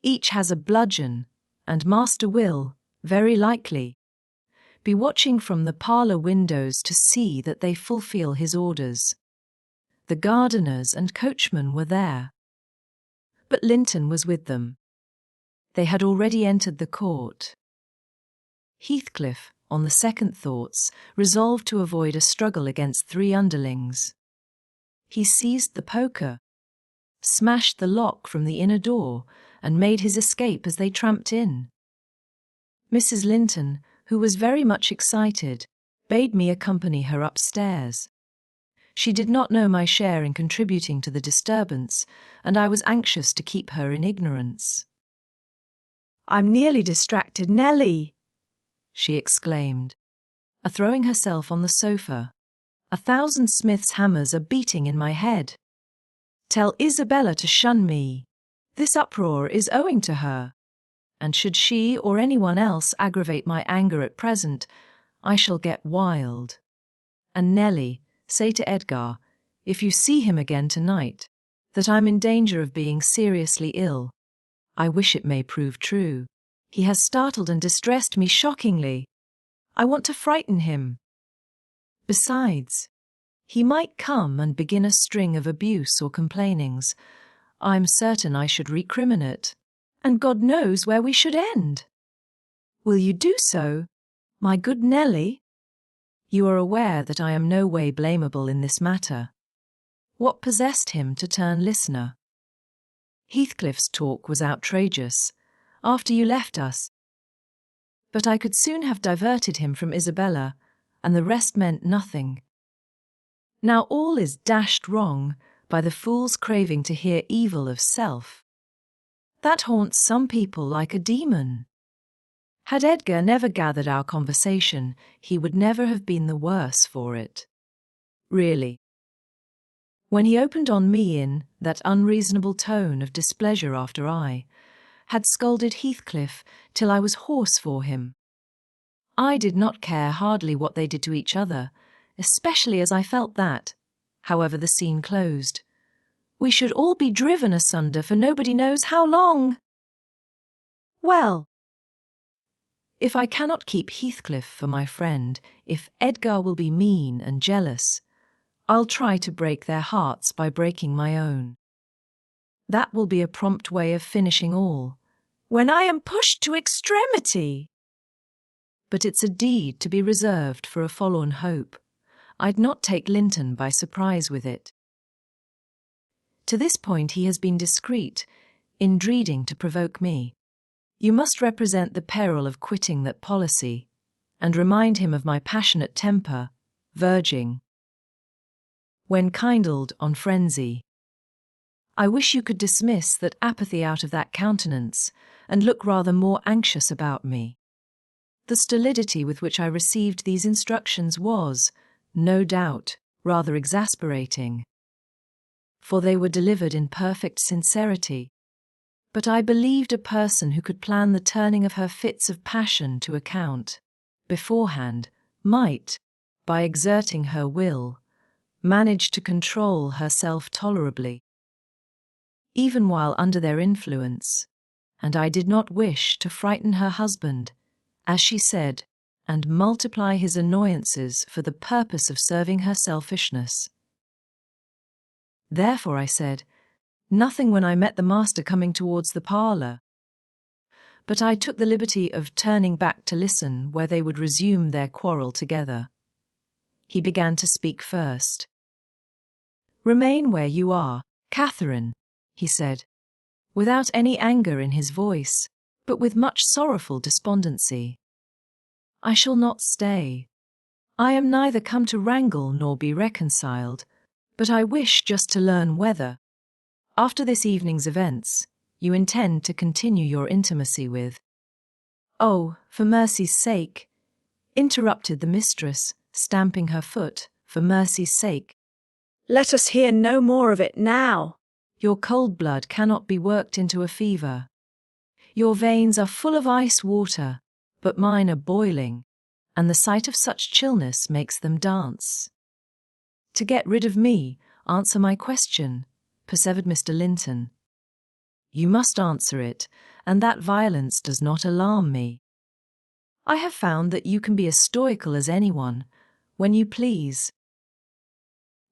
Each has a bludgeon, and master will, very likely, be watching from the parlour windows to see that they fulfil his orders." The gardeners and coachman were there, but Linton was with them. They had already entered the court. Heathcliff, on the second thoughts, resolved to avoid a struggle against 3 underlings. He seized the poker, smashed the lock from the inner door, and made his escape as they tramped in. Mrs. Linton, who was very much excited, bade me accompany her upstairs. She did not know my share in contributing to the disturbance, and I was anxious to keep her in ignorance. "I'm nearly distracted, Nellie," she exclaimed, throwing herself on the sofa. "1,000 smiths' hammers are beating in my head. Tell Isabella to shun me. This uproar is owing to her, and should she or anyone else aggravate my anger at present, I shall get wild. And Nellie, say to Edgar, if you see him again tonight, that I'm in danger of being seriously ill. I wish it may prove true. He has startled and distressed me shockingly. I want to frighten him. Besides, he might come and begin a string of abuse or complainings. I'm certain I should recriminate, and God knows where we should end." "Will you do so, my good Nellie?" "You are aware that I am no way blamable in this matter. What possessed him to turn listener? Heathcliff's talk was outrageous, after you left us. But I could soon have diverted him from Isabella, and the rest meant nothing. Now all is dashed wrong by the fool's craving to hear evil of self. That haunts some people like a demon. Had Edgar never gathered our conversation, he would never have been the worse for it. Really. When he opened on me in that unreasonable tone of displeasure after I, had scolded Heathcliff till I was hoarse for him. I did not care hardly what they did to each other, especially as I felt that, however the scene closed, we should all be driven asunder for nobody knows how long. Well, if I cannot keep Heathcliff for my friend, if Edgar will be mean and jealous, I'll try to break their hearts by breaking my own. That will be a prompt way of finishing all, when I am pushed to extremity. But it's a deed to be reserved for a forlorn hope. I'd not take Linton by surprise with it. To this point he has been discreet, in dreading to provoke me. You must represent the peril of quitting that policy, and remind him of my passionate temper, verging, when kindled, on frenzy. I wish you could dismiss that apathy out of that countenance, and look rather more anxious about me. The stolidity with which I received these instructions was, no doubt, rather exasperating, for they were delivered in perfect sincerity. But I believed a person who could plan the turning of her fits of passion to account, beforehand, might, by exerting her will, manage to control herself tolerably, even while under their influence, and I did not wish to frighten her husband, as she said, and multiply his annoyances for the purpose of serving her selfishness. Therefore I said nothing when I met the master coming towards the parlour, but I took the liberty of turning back to listen where they would resume their quarrel together. He began to speak first. "Remain where you are, Catherine," he said, without any anger in his voice, but with much sorrowful despondency. "I shall not stay. I am neither come to wrangle nor be reconciled, but I wish just to learn whether, after this evening's events, you intend to continue your intimacy with—" "Oh, for mercy's sake," interrupted the mistress, stamping her foot, "for mercy's sake. Let us hear no more of it now. Your cold blood cannot be worked into a fever. Your veins are full of ice water, but mine are boiling, and the sight of such chillness makes them dance. To get rid of me, answer my question," persevered Mr. Linton. "You must answer it, and that violence does not alarm me. I have found that you can be as stoical as anyone, when you please.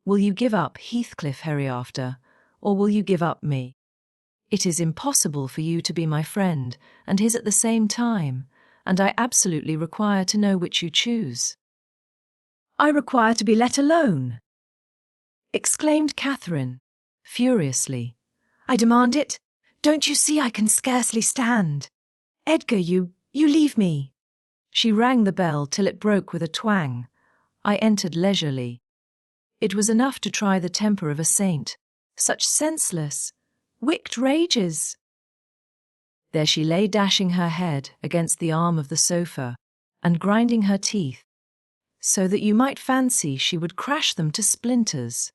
Will you give up Heathcliff hereafter, or will you give up me? It is impossible for you to be my friend and his at the same time, and I absolutely require to know which you choose." "I require to be let alone," exclaimed Catherine, furiously. "I demand it. Don't you see I can scarcely stand? Edgar, you leave me." She rang the bell till it broke with a twang. I entered leisurely. It was enough to try the temper of a saint. Such senseless, wicked rages! There she lay, dashing her head against the arm of the sofa, and grinding her teeth, so that you might fancy she would crash them to splinters.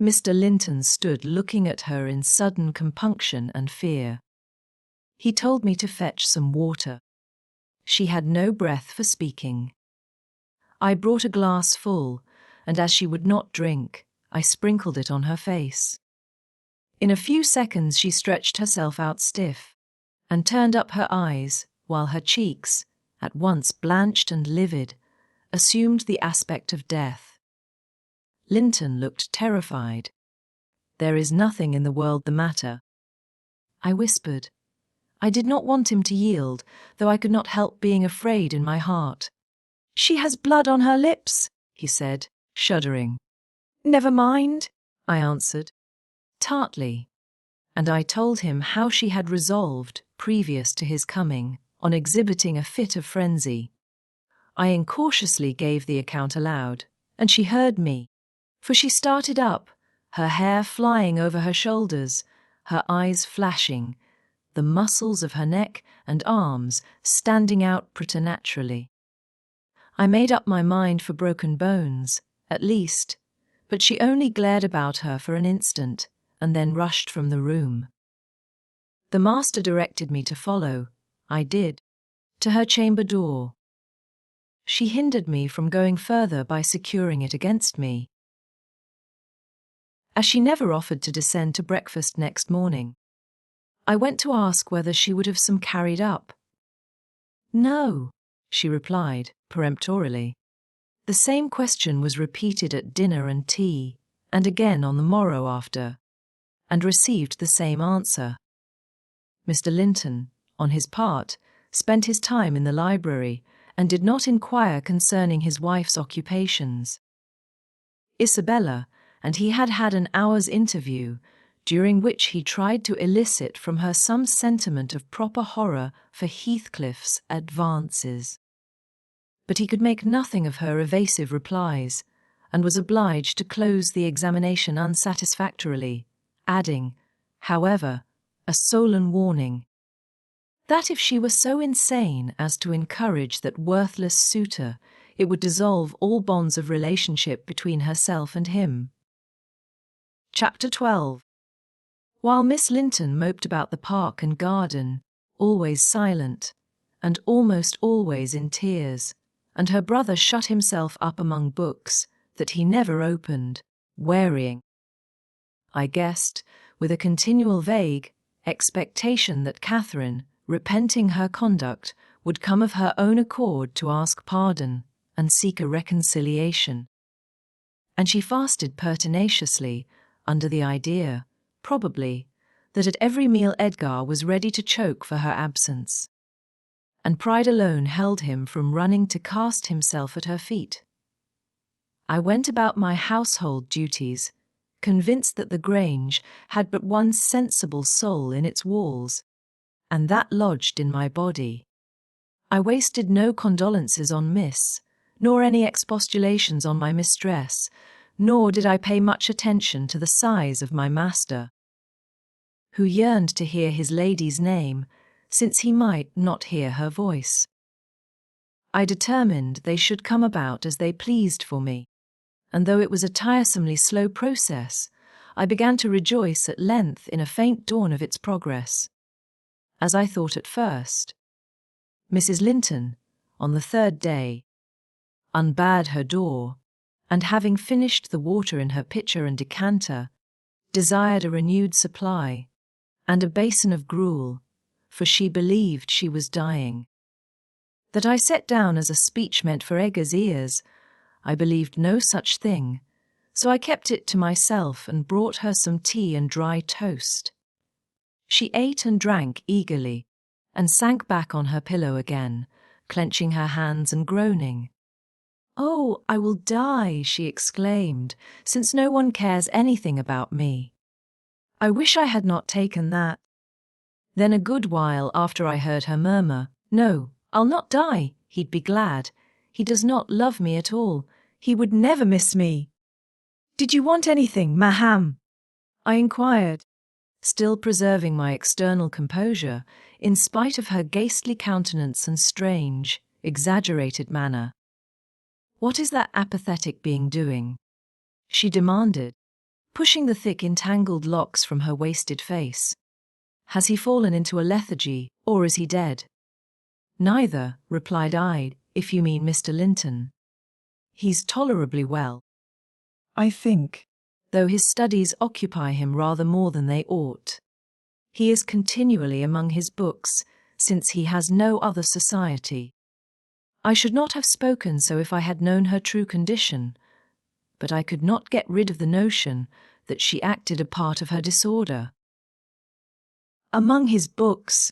Mr. Linton stood looking at her in sudden compunction and fear. He told me to fetch some water. She had no breath for speaking. I brought a glass full, and as she would not drink, I sprinkled it on her face. In a few seconds she stretched herself out stiff, and turned up her eyes, while her cheeks, at once blanched and livid, assumed the aspect of death. Linton looked terrified. "There is nothing in the world the matter," I whispered. I did not want him to yield, though I could not help being afraid in my heart. "She has blood on her lips," he said, shuddering. "Never mind," I answered, tartly, and I told him how she had resolved, previous to his coming, on exhibiting a fit of frenzy. I incautiously gave the account aloud, and she heard me, for she started up, her hair flying over her shoulders, her eyes flashing, the muscles of her neck and arms standing out preternaturally. I made up my mind for broken bones, at least, but she only glared about her for an instant, and then rushed from the room. The master directed me to follow. I did. To her chamber door. She hindered me from going further by securing it against me, as she never offered to descend to breakfast next morning. I went to ask whether she would have some carried up. No, she replied, peremptorily. The same question was repeated at dinner and tea, and again on the morrow after, and received the same answer. Mr. Linton, on his part, spent his time in the library and did not inquire concerning his wife's occupations. Isabella and he had had an hour's interview, during which he tried to elicit from her some sentiment of proper horror for Heathcliff's advances. But he could make nothing of her evasive replies, and was obliged to close the examination unsatisfactorily, adding, however, a solemn warning, that if she were so insane as to encourage that worthless suitor, it would dissolve all bonds of relationship between herself and him. Chapter 12. While Miss Linton moped about the park and garden, always silent, and almost always in tears, and her brother shut himself up among books that he never opened, wearying, I guessed, with a continual vague expectation that Catherine, repenting her conduct, would come of her own accord to ask pardon and seek a reconciliation. And she fasted pertinaciously under the idea, probably, that at every meal Edgar was ready to choke for her absence. And pride alone held him from running to cast himself at her feet. I went about my household duties, convinced that the Grange had but one sensible soul in its walls, and that lodged in my body. I wasted no condolences on Miss, nor any expostulations on my mistress, nor did I pay much attention to the sighs of my master, who yearned to hear his lady's name, since he might not hear her voice. I determined they should come about as they pleased for me, and though it was a tiresomely slow process, I began to rejoice at length in a faint dawn of its progress. As I thought at first, Mrs. Linton, on the third day, unbarred her door, and having finished the water in her pitcher and decanter, desired a renewed supply, and a basin of gruel, for she believed she was dying. That I set down as a speech meant for Edgar's ears, I believed no such thing, so I kept it to myself and brought her some tea and dry toast. She ate and drank eagerly, and sank back on her pillow again, clenching her hands and groaning. "Oh, I will die," she exclaimed, "since no one cares anything about me. I wish I had not taken that." Then a good while after I heard her murmur, "No, I'll not die, he'd be glad. He does not love me at all. He would never miss me." "Did you want anything, ma'am?" I inquired, still preserving my external composure, in spite of her ghastly countenance and strange, exaggerated manner. "What is that apathetic being doing?" she demanded, pushing the thick entangled locks from her wasted face. "Has he fallen into a lethargy, or is he dead?" "Neither," replied I, "if you mean Mr. Linton. He's tolerably well, I think, though his studies occupy him rather more than they ought. He is continually among his books, since he has no other society. I should not have spoken so if I had known her true condition, but I could not get rid of the notion that she acted a part of her disorder." "Among his books,"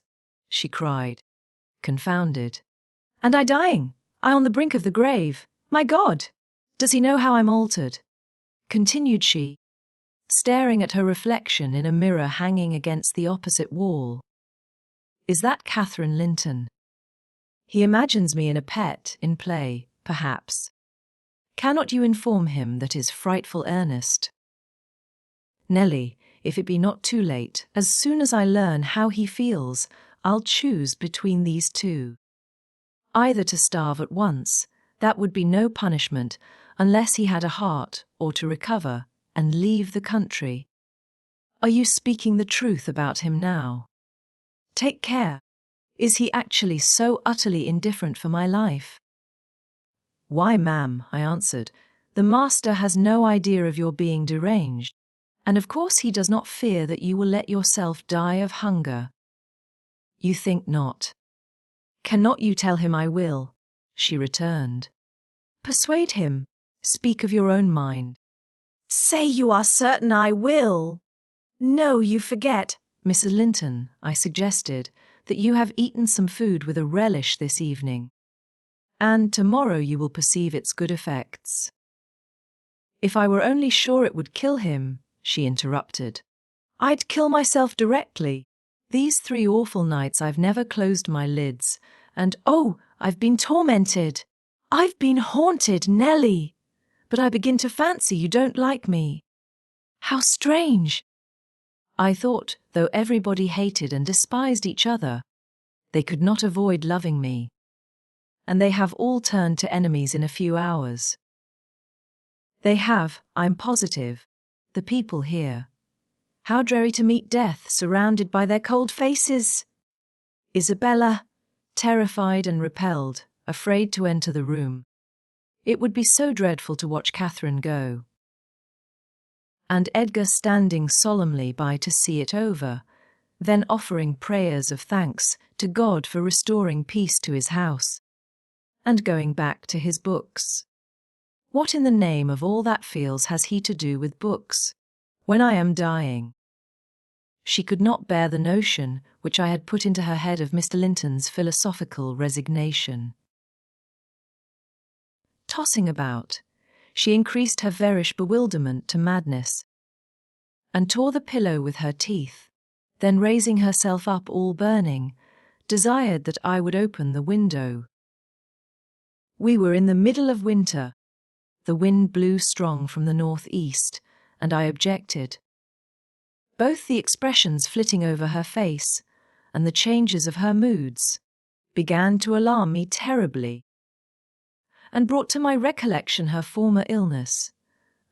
she cried, confounded. "And I dying, I on the brink of the grave. My God! Does he know how I'm altered?" continued she, staring at her reflection in a mirror hanging against the opposite wall. "Is that Catherine Linton? He imagines me in a pet, in play, perhaps. Cannot you inform him that is frightful earnest? Nelly, if it be not too late, as soon as I learn how he feels, I'll choose between these two. Either to starve at once, that would be no punishment, unless he had a heart, or to recover, and leave the country. Are you speaking the truth about him now?" Take care. Is he actually so utterly indifferent for my life? Why, ma'am, I answered, the master has no idea of your being deranged, and of course he does not fear that you will let yourself die of hunger. You think not. Cannot you tell him I will? She returned. Persuade him. Speak of your own mind. Say you are certain I will. No, you forget. Mrs. Linton, I suggested, that you have eaten some food with a relish this evening, and tomorrow you will perceive its good effects. If I were only sure it would kill him, she interrupted, I'd kill myself directly. These 3 awful nights I've never closed my lids, and oh, I've been tormented. I've been haunted, Nellie. But I begin to fancy you don't like me. How strange! I thought, though everybody hated and despised each other, they could not avoid loving me. And they have all turned to enemies in a few hours. They have, I'm positive, the people here. How dreary to meet death surrounded by their cold faces! Isabella, terrified and repelled, afraid to enter the room. It would be so dreadful to watch Catherine go. And Edgar standing solemnly by to see it over, then offering prayers of thanks to God for restoring peace to his house, and going back to his books. What in the name of all that feels has he to do with books, when I am dying? She could not bear the notion which I had put into her head of Mr. Linton's philosophical resignation. Tossing about, she increased her verish bewilderment to madness, and tore the pillow with her teeth, then raising herself up all burning, desired that I would open the window. We were in the middle of winter. The wind blew strong from the northeast, and I objected. Both the expressions flitting over her face and the changes of her moods began to alarm me terribly, and brought to my recollection her former illness,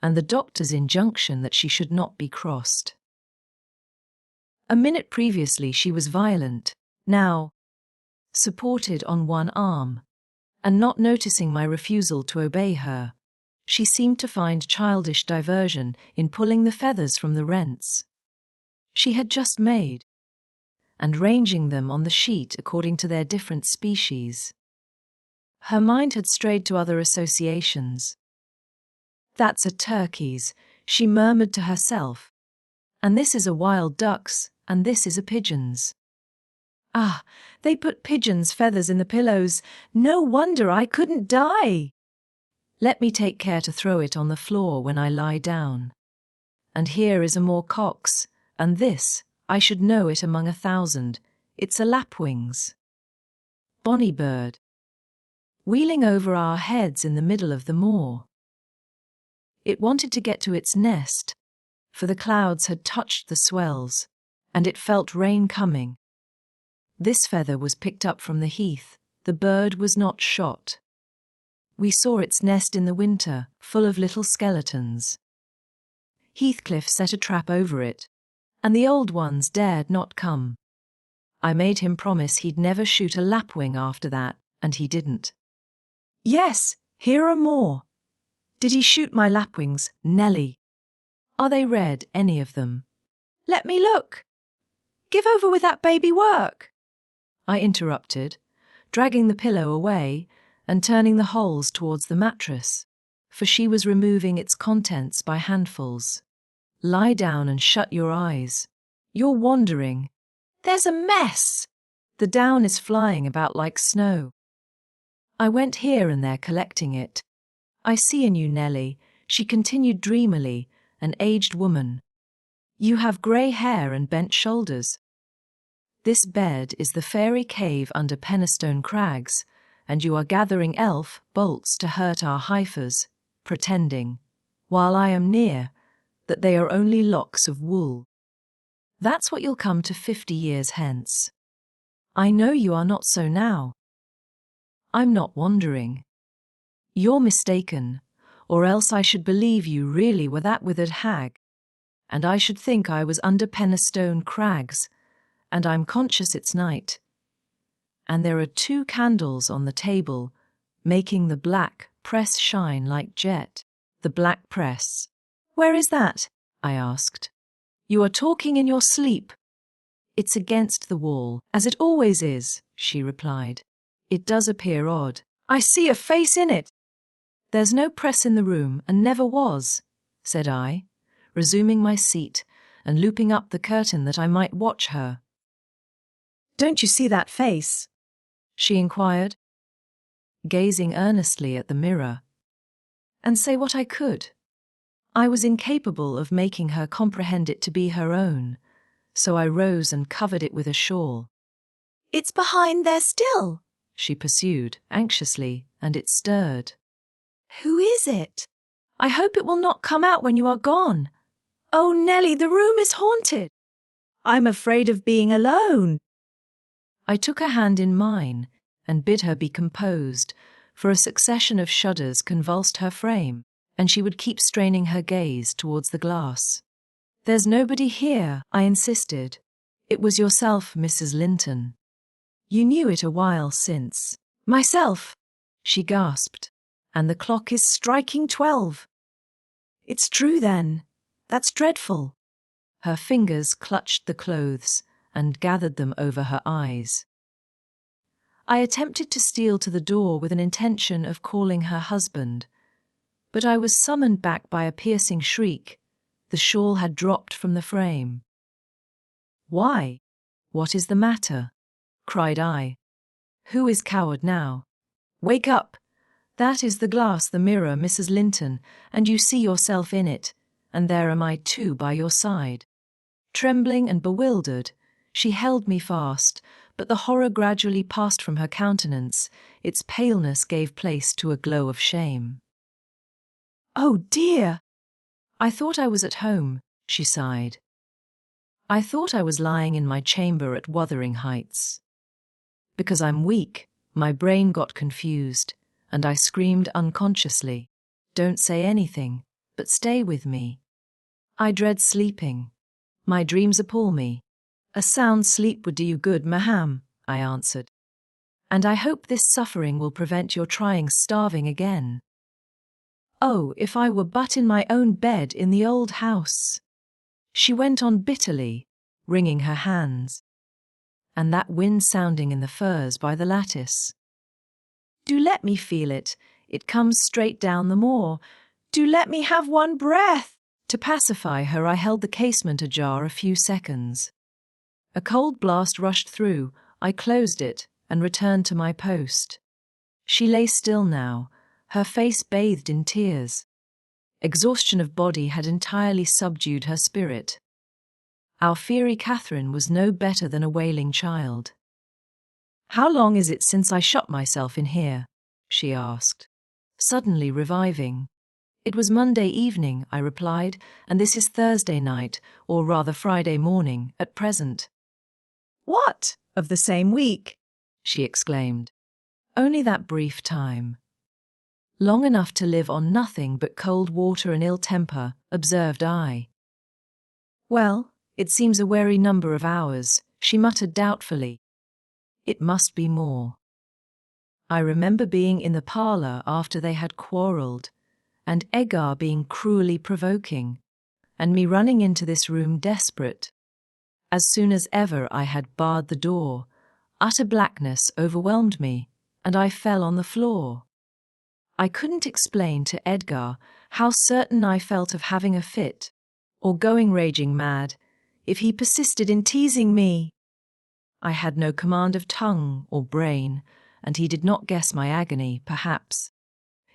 and the doctor's injunction that she should not be crossed. A minute previously she was violent, now supported on one arm, and not noticing my refusal to obey her, she seemed to find childish diversion in pulling the feathers from the rents she had just made, and ranging them on the sheet according to their different species. Her mind had strayed to other associations. That's a turkey's, she murmured to herself, and this is a wild duck's, and this is a pigeon's. Ah, they put pigeons' feathers in the pillows. No wonder I couldn't die. Let me take care to throw it on the floor when I lie down. And here is a more cock's, and this, I should know it among 1,000, it's a lapwing's. Bonny bird. Wheeling over our heads in the middle of the moor. It wanted to get to its nest, for the clouds had touched the swells, and it felt rain coming. This feather was picked up from the heath, the bird was not shot. We saw its nest in the winter, full of little skeletons. Heathcliff set a trap over it, and the old ones dared not come. I made him promise he'd never shoot a lapwing after that, and he didn't. Yes, here are more. Did he shoot my lapwings, Nellie? Are they red, any of them? Let me look. Give over with that baby work, I interrupted, dragging the pillow away and turning the holes towards the mattress, for she was removing its contents by handfuls. Lie down and shut your eyes. You're wandering. There's a mess. The down is flying about like snow. I went here and there collecting it. I see in you, Nellie, she continued dreamily, an aged woman. You have grey hair and bent shoulders. This bed is the fairy cave under Penistone Crags, and you are gathering elf bolts to hurt our heifers, pretending, while I am near, that they are only locks of wool. That's what you'll come to 50 years hence. I know you are not so now. I'm not wandering. You're mistaken, or else I should believe you really were that withered hag, and I should think I was under Penistone Crags, and I'm conscious it's night. And there are 2 candles on the table, making the black press shine like jet. The black press. Where is that? I asked. You are talking in your sleep. It's against the wall, as it always is, she replied. It does appear odd. I see a face in it. There's no press in the room, and never was, said I, resuming my seat and looping up the curtain that I might watch her. Don't you see that face? She inquired, gazing earnestly at the mirror. And say what I could. I was incapable of making her comprehend it to be her own, so I rose and covered it with a shawl. It's behind there still, she pursued, anxiously, and it stirred. Who is it? I hope it will not come out when you are gone. Oh, Nellie, the room is haunted. I'm afraid of being alone. I took her hand in mine and bid her be composed, for a succession of shudders convulsed her frame, and she would keep straining her gaze towards the glass. There's nobody here, I insisted. It was yourself, Mrs. Linton. You knew it a while since. Myself, she gasped. And the clock is striking 12. It's true then. That's dreadful. Her fingers clutched the clothes and gathered them over her eyes. I attempted to steal to the door with an intention of calling her husband, but I was summoned back by a piercing shriek. The shawl had dropped from the frame. Why? What is the matter? Cried I. Who is coward now? Wake up! That is the glass, the mirror, Mrs. Linton, and you see yourself in it, and there am I too by your side. Trembling and bewildered, she held me fast, but the horror gradually passed from her countenance. Its paleness gave place to a glow of shame. Oh dear! I thought I was at home, she sighed. I thought I was lying in my chamber at Wuthering Heights. Because I'm weak, my brain got confused, and I screamed unconsciously, "Don't say anything, but stay with me. I dread sleeping. My dreams appall me." "A sound sleep would do you good, ma'am," I answered. "And I hope this suffering will prevent your trying starving again." "Oh, if I were but in my own bed in the old house," she went on bitterly, wringing her hands. "And that wind sounding in the firs by the lattice. Do let me feel it. It comes straight down the moor. Do let me have one breath." To pacify her, I held the casement ajar a few seconds. A cold blast rushed through. I closed it and returned to my post. She lay still now, her face bathed in tears. Exhaustion of body had entirely subdued her spirit. Our fiery Catherine was no better than a wailing child. "How long is it since I shut myself in here?" she asked, suddenly reviving. "It was Monday evening," I replied, "and this is Thursday night, or rather Friday morning, at present." "What, of the same week?" she exclaimed. "Only that brief time." "Long enough to live on nothing but cold water and ill temper," observed I. "Well, it seems a weary number of hours," she muttered doubtfully. "It must be more." I remember being in the parlour after they had quarrelled, and Edgar being cruelly provoking, and me running into this room desperate. As soon as ever I had barred the door, utter blackness overwhelmed me, and I fell on the floor. I couldn't explain to Edgar how certain I felt of having a fit, or going raging mad, if he persisted in teasing me. I had no command of tongue or brain, and he did not guess my agony, perhaps.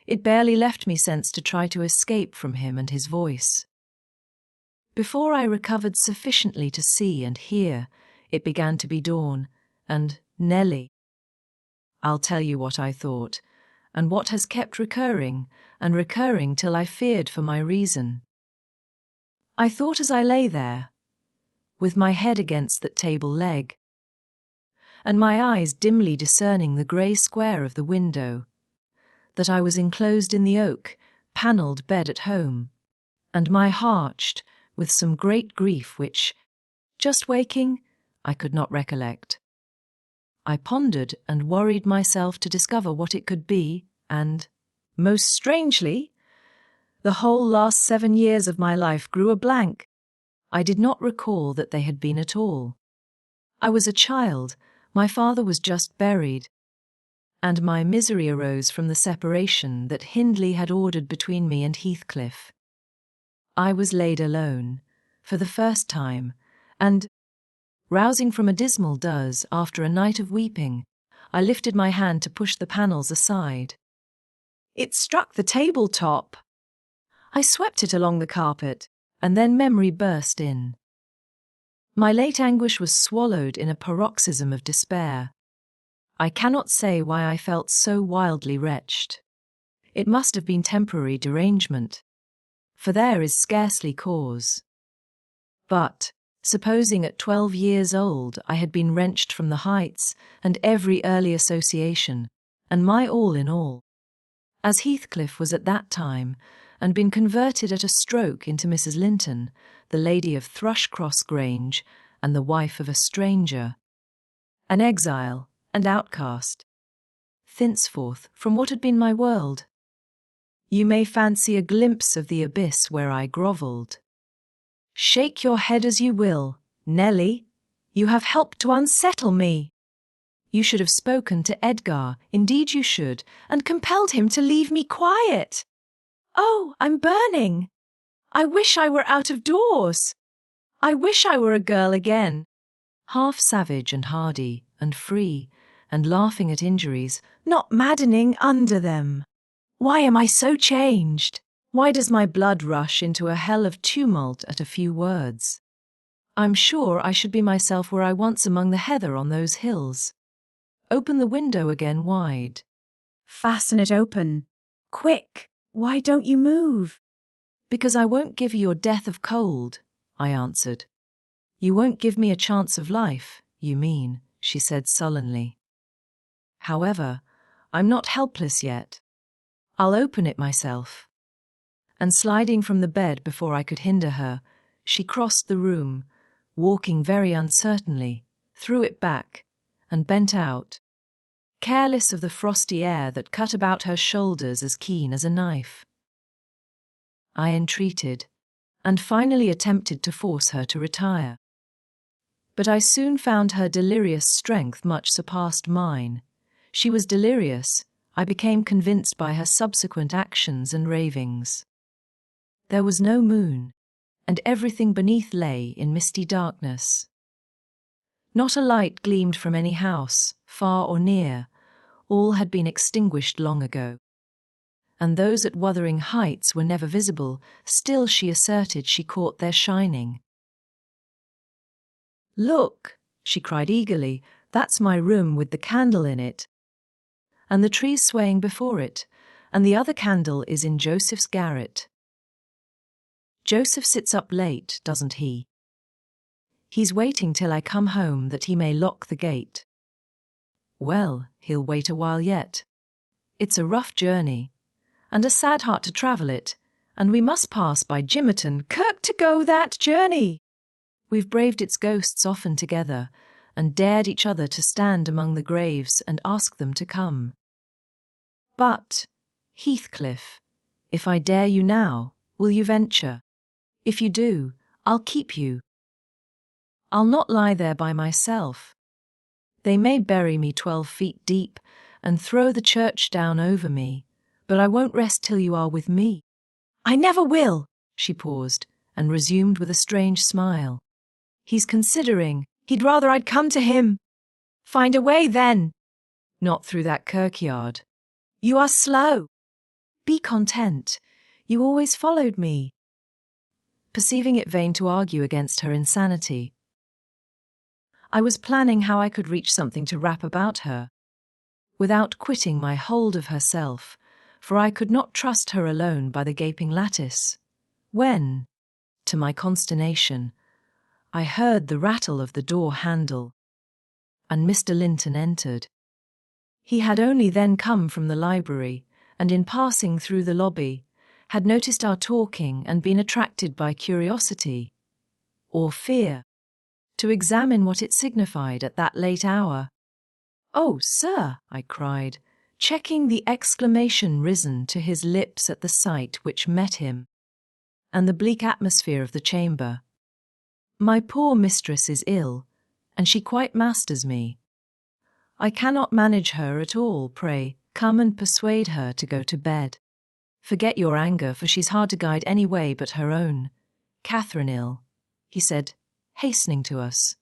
It barely left me sense to try to escape from him and his voice. Before I recovered sufficiently to see and hear, it began to be dawn, and Nellie. I'll tell you what I thought, and what has kept recurring, and recurring till I feared for my reason. I thought as I lay there, with my head against that table leg, and my eyes dimly discerning the grey square of the window, that I was enclosed in the oak, panelled bed at home, and my heart with some great grief which, just waking, I could not recollect. I pondered and worried myself to discover what it could be, and, most strangely, the whole last 7 years of my life grew a blank. I did not recall that they had been at all. I was a child, my father was just buried, and my misery arose from the separation that Hindley had ordered between me and Heathcliff. I was laid alone, for the first time, and, rousing from a dismal doze after a night of weeping, I lifted my hand to push the panels aside. It struck the tabletop. I swept it along the carpet, and then memory burst in. My late anguish was swallowed in a paroxysm of despair. I cannot say why I felt so wildly wretched. It must have been temporary derangement, for there is scarcely cause. But, supposing at 12 years old I had been wrenched from the heights and every early association, and my all in all, as Heathcliff was at that time, and been converted at a stroke into Mrs. Linton, the lady of Thrushcross Grange, and the wife of a stranger, an exile and outcast, thenceforth from what had been my world. You may fancy a glimpse of the abyss where I grovelled. Shake your head as you will, Nelly, you have helped to unsettle me. You should have spoken to Edgar, indeed you should, and compelled him to leave me quiet. Oh, I'm burning. I wish I were out of doors. I wish I were a girl again. Half savage and hardy and free, and laughing at injuries, not maddening under them. Why am I so changed? Why does my blood rush into a hell of tumult at a few words? I'm sure I should be myself were I once among the heather on those hills. Open the window again wide. Fasten it open. Quick, why don't you move? Because I won't give you your death of cold, I answered. You won't give me a chance of life, you mean, she said sullenly. However, I'm not helpless yet. I'll open it myself. And sliding from the bed before I could hinder her, she crossed the room, walking very uncertainly, threw it back, and bent out, careless of the frosty air that cut about her shoulders as keen as a knife. I entreated, and finally attempted to force her to retire. But I soon found her delirious strength much surpassed mine. She was delirious, I became convinced by her subsequent actions and ravings. There was no moon, and everything beneath lay in misty darkness. Not a light gleamed from any house, far or near, all had been extinguished long ago. And those at Wuthering Heights were never visible, still she asserted she caught their shining. Look, she cried eagerly, that's my room with the candle in it. And the trees swaying before it, and the other candle is in Joseph's garret. Joseph sits up late, doesn't he? He's waiting till I come home that he may lock the gate. Well, he'll wait a while yet. It's a rough journey, and a sad heart to travel it, and we must pass by Gimmerton Kirk to go that journey. We've braved its ghosts often together, and dared each other to stand among the graves and ask them to come. But, Heathcliff, if I dare you now, will you venture? If you do, I'll keep you. I'll not lie there by myself. They may bury me 12 feet deep and throw the church down over me, but I won't rest till you are with me. I never will. She paused and resumed with a strange smile. He's considering. He'd rather I'd come to him. Find a way then. Not through that kirkyard. You are slow. Be content. You always followed me. Perceiving it vain to argue against her insanity, I was planning how I could reach something to wrap about her, without quitting my hold of herself, for I could not trust her alone by the gaping lattice, when, to my consternation, I heard the rattle of the door handle, and Mr. Linton entered. He had only then come from the library, and in passing through the lobby, had noticed our talking and been attracted by curiosity, or fear, to examine what it signified at that late hour. "Oh, sir," I cried, checking the exclamation risen to his lips at the sight which met him, and the bleak atmosphere of the chamber. "My poor mistress is ill, and she quite masters me. I cannot manage her at all. Pray, come and persuade her to go to bed. Forget your anger, for she's hard to guide any way but her own. Catherine ill," he said, hastening to us.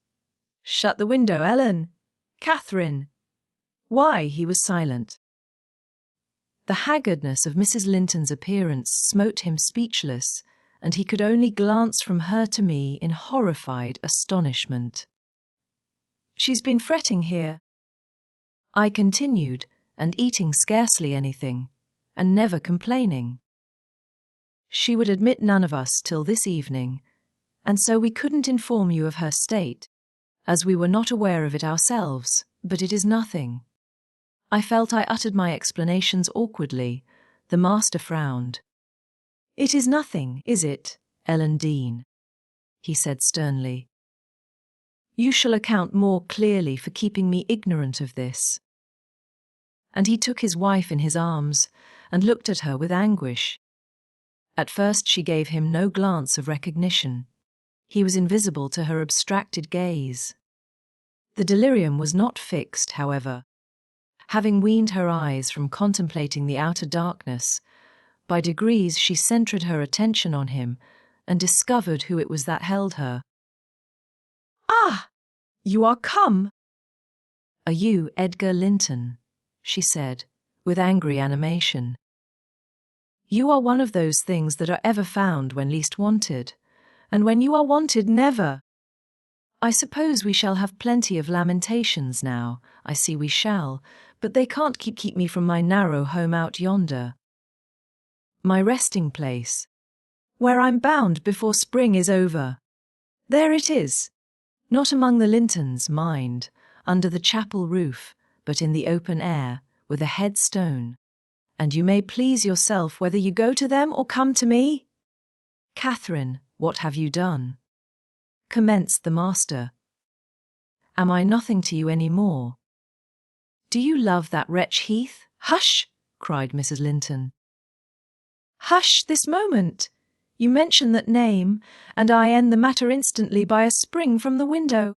"Shut the window, Ellen. Catherine." Why? He was silent. The haggardness of Mrs. Linton's appearance smote him speechless, and he could only glance from her to me in horrified astonishment. "She's been fretting here," I continued, and eating scarcely anything, and never complaining. "She would admit none of us till this evening, and so we couldn't inform you of her state, as we were not aware of it ourselves, but it is nothing." I felt I uttered my explanations awkwardly. The master frowned. "It is nothing, is it, Ellen Dean?" he said sternly. "You shall account more clearly for keeping me ignorant of this." And he took his wife in his arms and looked at her with anguish. At first she gave him no glance of recognition. He was invisible to her abstracted gaze. The delirium was not fixed, however. Having weaned her eyes from contemplating the outer darkness, by degrees she centred her attention on him and discovered who it was that held her. "Ah, you are come!" "Are you Edgar Linton?" she said, with angry animation. "You are one of those things that are ever found when least wanted, and when you are wanted, never. I suppose we shall have plenty of lamentations now. I see we shall, but they can't keep me from my narrow home out yonder. My resting place, where I'm bound before spring is over. There it is. Not among the Lintons, mind, under the chapel roof, but in the open air, with a headstone. And you may please yourself whether you go to them or come to me." "Catherine, what have you done?" commenced the master. "Am I nothing to you any more? Do you love that wretch Heath?" "Hush!" cried Mrs. Linton. "Hush this moment! You mention that name, and I end the matter instantly by a spring from the window."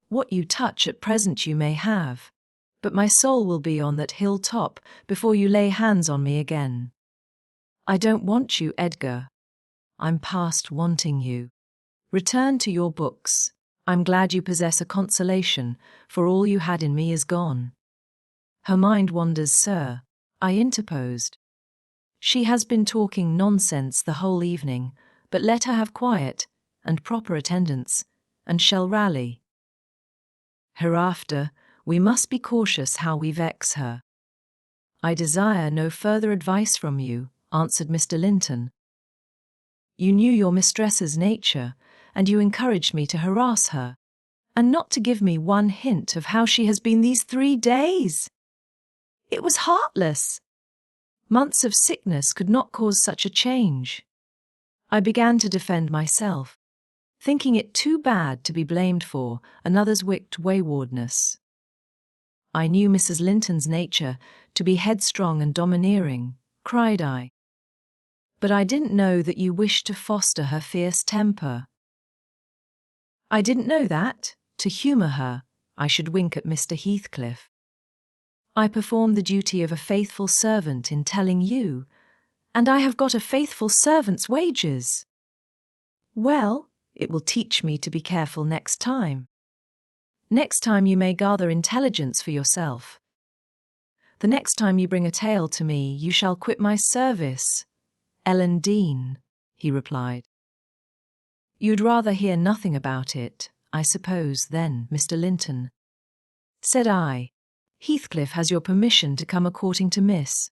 "What you touch at present you may have, but my soul will be on that hill top before you lay hands on me again. I don't want you, Edgar. I'm past wanting you. Return to your books. I'm glad you possess a consolation, for all you had in me is gone." "Her mind wanders, sir," I interposed. "She has been talking nonsense the whole evening, but let her have quiet and proper attendance, and shall rally. Hereafter, we must be cautious how we vex her." "I desire no further advice from you," answered Mr. Linton. "You knew your mistress's nature, and you encouraged me to harass her, and not to give me one hint of how she has been these 3 days. It was heartless. Months of sickness could not cause such a change." I began to defend myself, thinking it too bad to be blamed for another's wicked waywardness. "I knew Mrs. Linton's nature to be headstrong and domineering," cried I. "But I didn't know that you wished to foster her fierce temper." "I didn't know that. To humour her, I should wink at Mr. Heathcliff. I performed the duty of a faithful servant in telling you, and I have got a faithful servant's wages." "Well, it will teach me to be careful next time. Next time you may gather intelligence for yourself. The next time you bring a tale to me, you shall quit my service, Ellen Dean," he replied. "You'd rather hear nothing about it, I suppose, then, Mr. Linton?" said I. "Heathcliff has your permission to come according to Miss,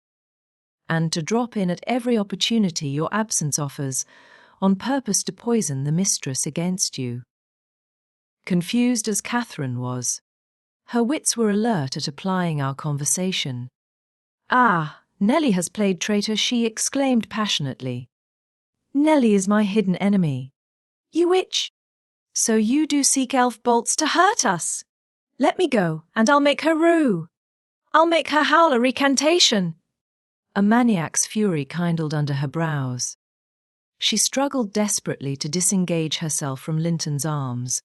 and to drop in at every opportunity your absence offers, on purpose to poison the mistress against you." Confused as Catherine was, her wits were alert at applying our conversation. "Ah, Nellie has played traitor," she exclaimed passionately. "Nellie is my hidden enemy. You witch! So you do seek elf bolts to hurt us? Let me go, and I'll make her rue. I'll make her howl a recantation. A maniac's fury kindled under her brows. She struggled desperately to disengage herself from Linton's arms.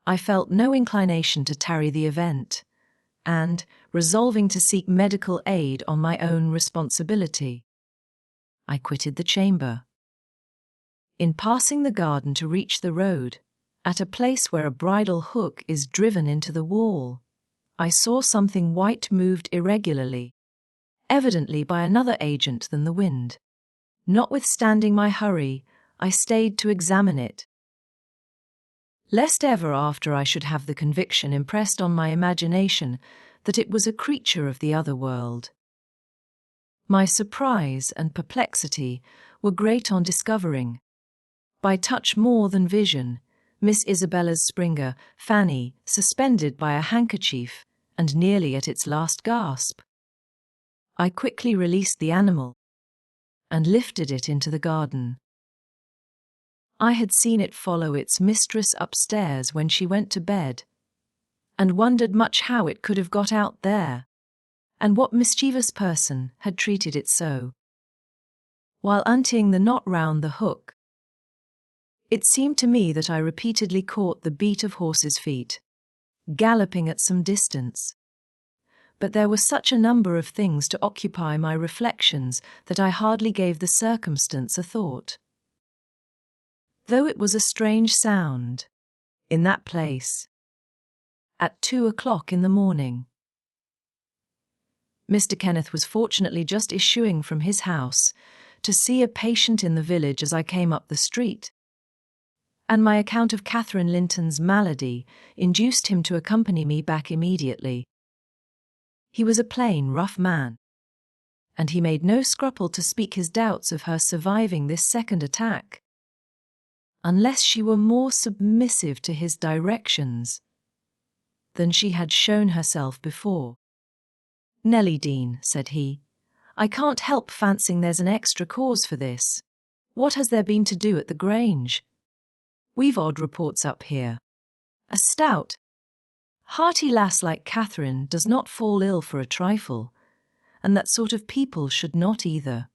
I felt no inclination to tarry the event, and, resolving to seek medical aid on my own responsibility, I quitted the chamber. In passing the garden to reach the road, at a place where a bridle hook is driven into the wall, I saw something white moved irregularly, evidently by another agent than the wind. Notwithstanding my hurry, I stayed to examine it, lest ever after I should have the conviction impressed on my imagination that it was a creature of the other world. My surprise and perplexity were great on discovering, by touch more than vision, Miss Isabella's Springer, Fanny, suspended by a handkerchief and nearly at its last gasp. I quickly released the animal and lifted it into the garden. I had seen it follow its mistress upstairs when she went to bed, and wondered much how it could have got out there, and what mischievous person had treated it so. While untying the knot round the hook, it seemed to me that I repeatedly caught the beat of horses' feet, galloping at some distance. But there were such a number of things to occupy my reflections that I hardly gave the circumstance a thought. Though it was a strange sound, in that place, at 2 o'clock in the morning. Mr. Kenneth was fortunately just issuing from his house to see a patient in the village as I came up the street, and my account of Catherine Linton's malady induced him to accompany me back immediately. He was a plain, rough man, and he made no scruple to speak his doubts of her surviving this second attack, unless she were more submissive to his directions than she had shown herself before. "Nellie Dean," said he, "I can't help fancying there's an extra cause for this. What has there been to do at the Grange? We've odd reports up here. A stout, hearty lass like Catherine does not fall ill for a trifle, and that sort of people should not either.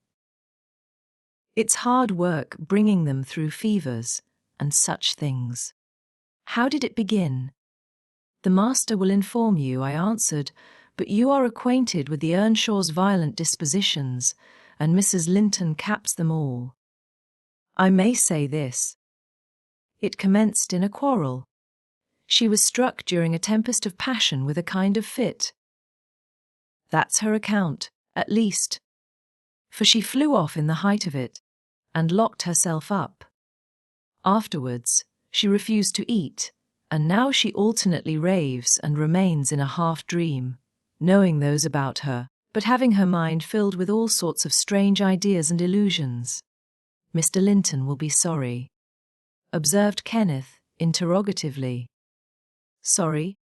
It's hard work bringing them through fevers and such things. How did it begin?" "The master will inform you," I answered, "but you are acquainted with the Earnshaws' violent dispositions, and Mrs. Linton caps them all. I may say this. It commenced in a quarrel. She was struck during a tempest of passion with a kind of fit. That's her account, at least, for she flew off in the height of it, and locked herself up. Afterwards, she refused to eat, and now she alternately raves and remains in a half-dream, knowing those about her, but having her mind filled with all sorts of strange ideas and illusions. Mr. Linton will be sorry," observed Kenneth interrogatively. "Sorry?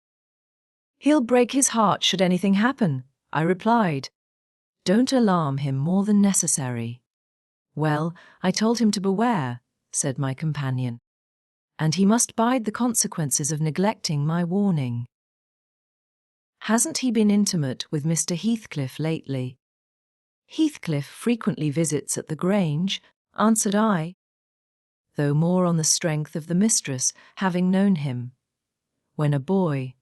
He'll break his heart should anything happen," I replied. "Don't alarm him more than necessary." "Well, I told him to beware," said my companion, "and he must bide the consequences of neglecting my warning." "Hasn't he been intimate with Mr. Heathcliff lately?" "Heathcliff frequently visits at the Grange," answered I, though more on the strength of the mistress having known him when a boy,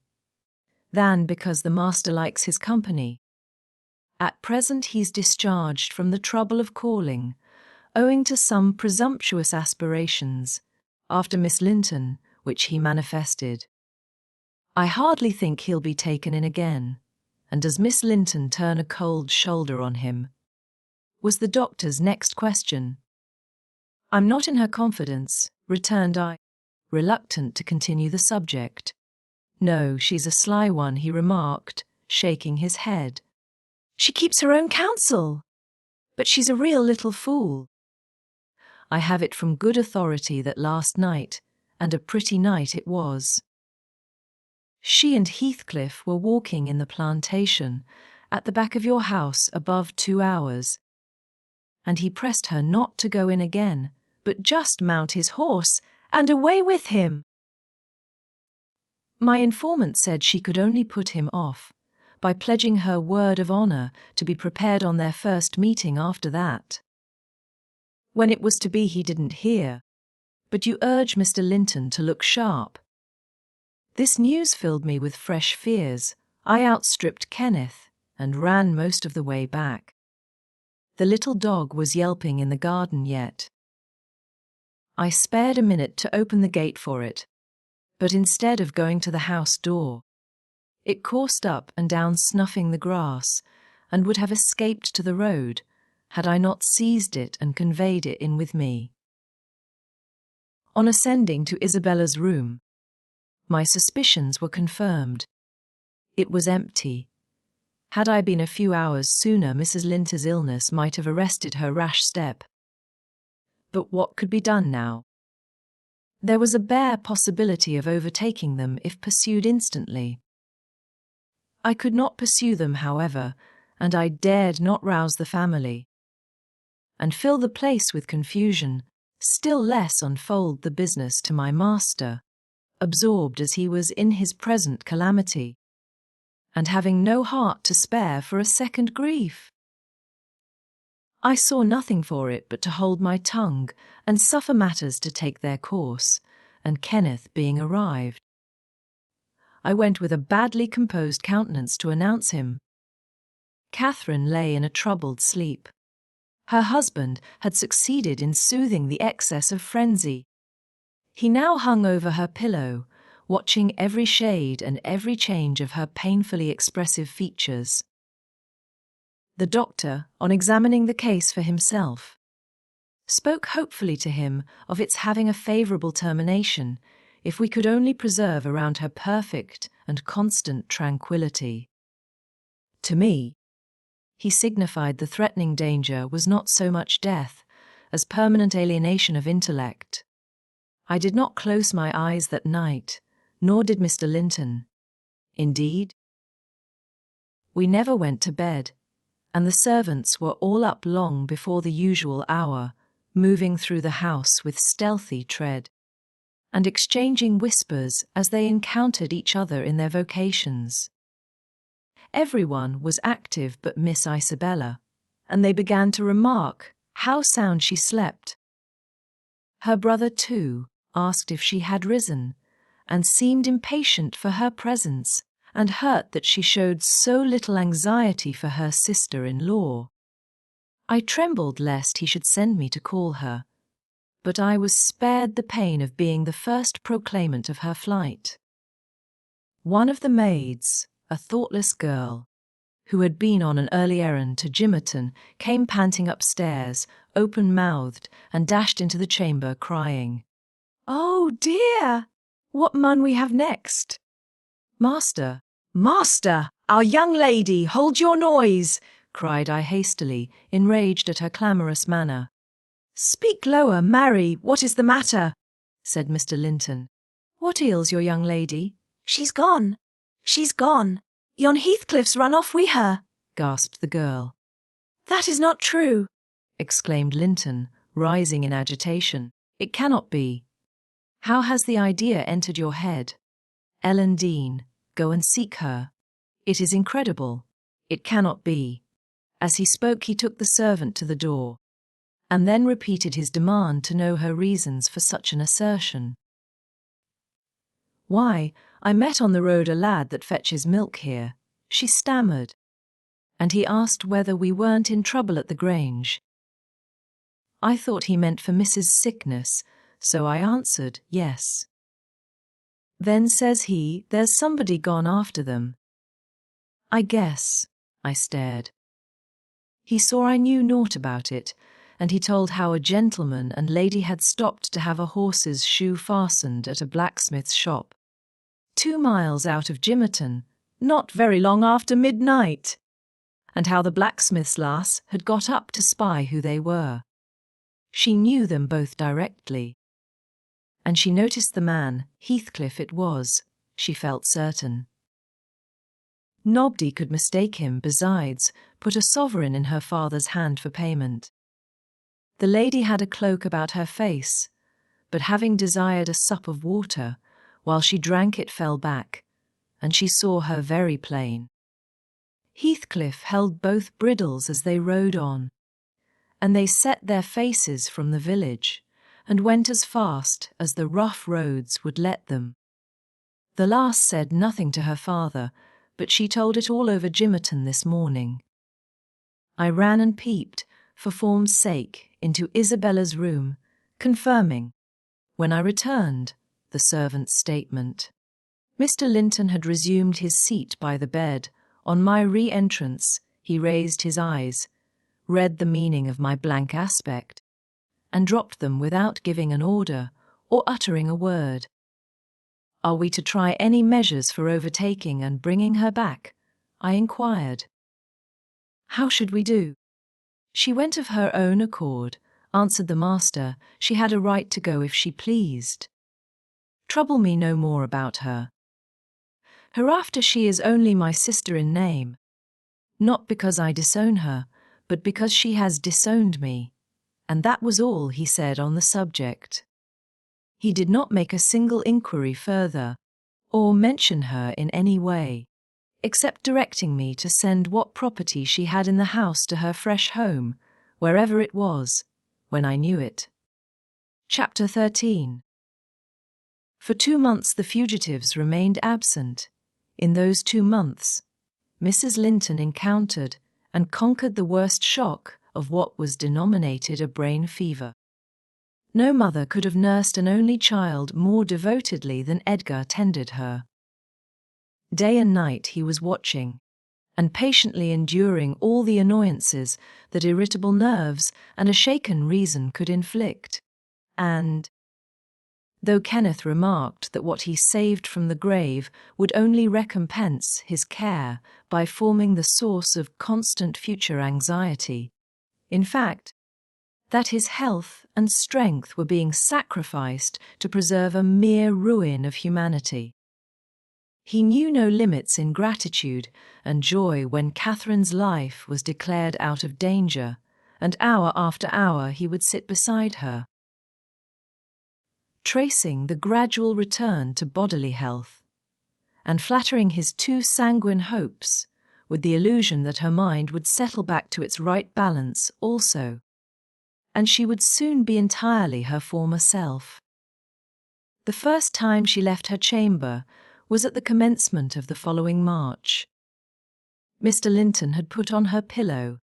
than because the master likes his company. At present he's discharged from the trouble of calling, owing to some presumptuous aspirations after Miss Linton, which he manifested. I hardly think he'll be taken in again, and does Miss Linton turn a cold shoulder on him?" was the doctor's next question. "I'm not in her confidence," returned I, reluctant to continue the subject. "No, she's a sly one," he remarked, shaking his head. "She keeps her own counsel, but she's a real little fool. I have it from good authority that last night, and a pretty night it was, she and Heathcliff were walking in the plantation at the back of your house above 2 hours, and he pressed her not to go in again, but just mount his horse and away with him. My informant said she could only put him off by pledging her word of honor to be prepared on their first meeting after that. When it was to be, he didn't hear, but you urge Mr. Linton to look sharp. This news filled me with fresh fears. I outstripped Kenneth and ran most of the way back. The little dog was yelping in the garden yet. I spared a minute to open the gate for it, but instead of going to the house door, it coursed up and down snuffing the grass and would have escaped to the road had I not seized it and conveyed it in with me. On ascending to Isabella's room, my suspicions were confirmed. It was empty. Had I been a few hours sooner, Mrs. Linton's illness might have arrested her rash step. But what could be done now? There was a bare possibility of overtaking them if pursued instantly. I could not pursue them, however, and I dared not rouse the family and fill the place with confusion, still less unfold the business to my master, absorbed as he was in his present calamity, and having no heart to spare for a second grief. I saw nothing for it but to hold my tongue and suffer matters to take their course, and Kenneth being arrived, I went with a badly composed countenance to announce him. Catherine lay in a troubled sleep. Her husband had succeeded in soothing the excess of frenzy. He now hung over her pillow, watching every shade and every change of her painfully expressive features. The doctor, on examining the case for himself, spoke hopefully to him of its having a favourable termination if we could only preserve around her perfect and constant tranquillity. To me, he signified the threatening danger was not so much death as permanent alienation of intellect. I did not close my eyes that night, nor did Mr. Linton. Indeed, we never went to bed, and the servants were all up long before the usual hour, moving through the house with stealthy tread, and exchanging whispers as they encountered each other in their vocations. Everyone was active but Miss Isabella, and they began to remark how sound she slept. Her brother, too, asked if she had risen, and seemed impatient for her presence, and hurt that she showed so little anxiety for her sister-in-law. I trembled lest he should send me to call her, but I was spared the pain of being the first proclaimant of her flight. One of the maids, a thoughtless girl, who had been on an early errand to Gimmerton, came panting upstairs, open-mouthed, and dashed into the chamber, crying, "Oh dear! What mun we have next?" "Master, "Master! Our young lady, hold your noise!" cried I hastily, enraged at her clamorous manner. "Speak lower, Mary, what is the matter?" said Mr. Linton. "What ails your young lady?" "She's gone. She's gone. Yon Heathcliff's run off wi' her," gasped the girl. "That is not true," exclaimed Linton, rising in agitation. "It cannot be. How has the idea entered your head? Ellen Dean, go and seek her. It is incredible. It cannot be." As he spoke, he took the servant to the door, and then repeated his demand to know her reasons for such an assertion. "Why, I met on the road a lad that fetches milk here," she stammered, and he asked whether we weren't in trouble at the Grange. I thought he meant for Mrs. sickness, so I answered yes. Then says he, there's somebody gone after them. I guess, I stared. He saw I knew naught about it, and he told how a gentleman and lady had stopped to have a horse's shoe fastened at a blacksmith's shop, 2 miles out of Gimmerton, not very long after midnight, and how the blacksmith's lass had got up to spy who they were. She knew them both directly, and she noticed the man, Heathcliff it was, she felt certain. Nobody could mistake him, besides, put a sovereign in her father's hand for payment. The lady had a cloak about her face, but having desired a sup of water, while she drank it fell back, and she saw her very plain. Heathcliff held both bridles as they rode on, and they set their faces from the village, and went as fast as the rough roads would let them. The lass said nothing to her father, but she told it all over Gimmerton this morning. I ran and peeped, for form's sake, into Isabella's room, confirming, when I returned, the servant's statement. Mr. Linton had resumed his seat by the bed. On my re-entrance, he raised his eyes, read the meaning of my blank aspect, and dropped them without giving an order or uttering a word. "Are we to try any measures for overtaking and bringing her back?" I inquired. "How should we do?" "She went of her own accord," answered the master. "She had a right to go if she pleased. Trouble me no more about her. Hereafter she is only my sister in name, not because I disown her, but because she has disowned me." And that was all he said on the subject. He did not make a single inquiry further, or mention her in any way, except directing me to send what property she had in the house to her fresh home, wherever it was, when I knew it. Chapter 13. For 2 months the fugitives remained absent. In those 2 months, Mrs. Linton encountered and conquered the worst shock of what was denominated a brain fever. No mother could have nursed an only child more devotedly than Edgar tended her. Day and night he was watching, and patiently enduring all the annoyances that irritable nerves and a shaken reason could inflict. And, though Kenneth remarked that what he saved from the grave would only recompense his care by forming the source of constant future anxiety, in fact, that his health and strength were being sacrificed to preserve a mere ruin of humanity. He knew no limits in gratitude and joy when Catherine's life was declared out of danger, and hour after hour he would sit beside her, tracing the gradual return to bodily health, and flattering his too sanguine hopes with the illusion that her mind would settle back to its right balance also, and she would soon be entirely her former self. The first time she left her chamber was at the commencement of the following March. Mr. Linton had put on her pillow,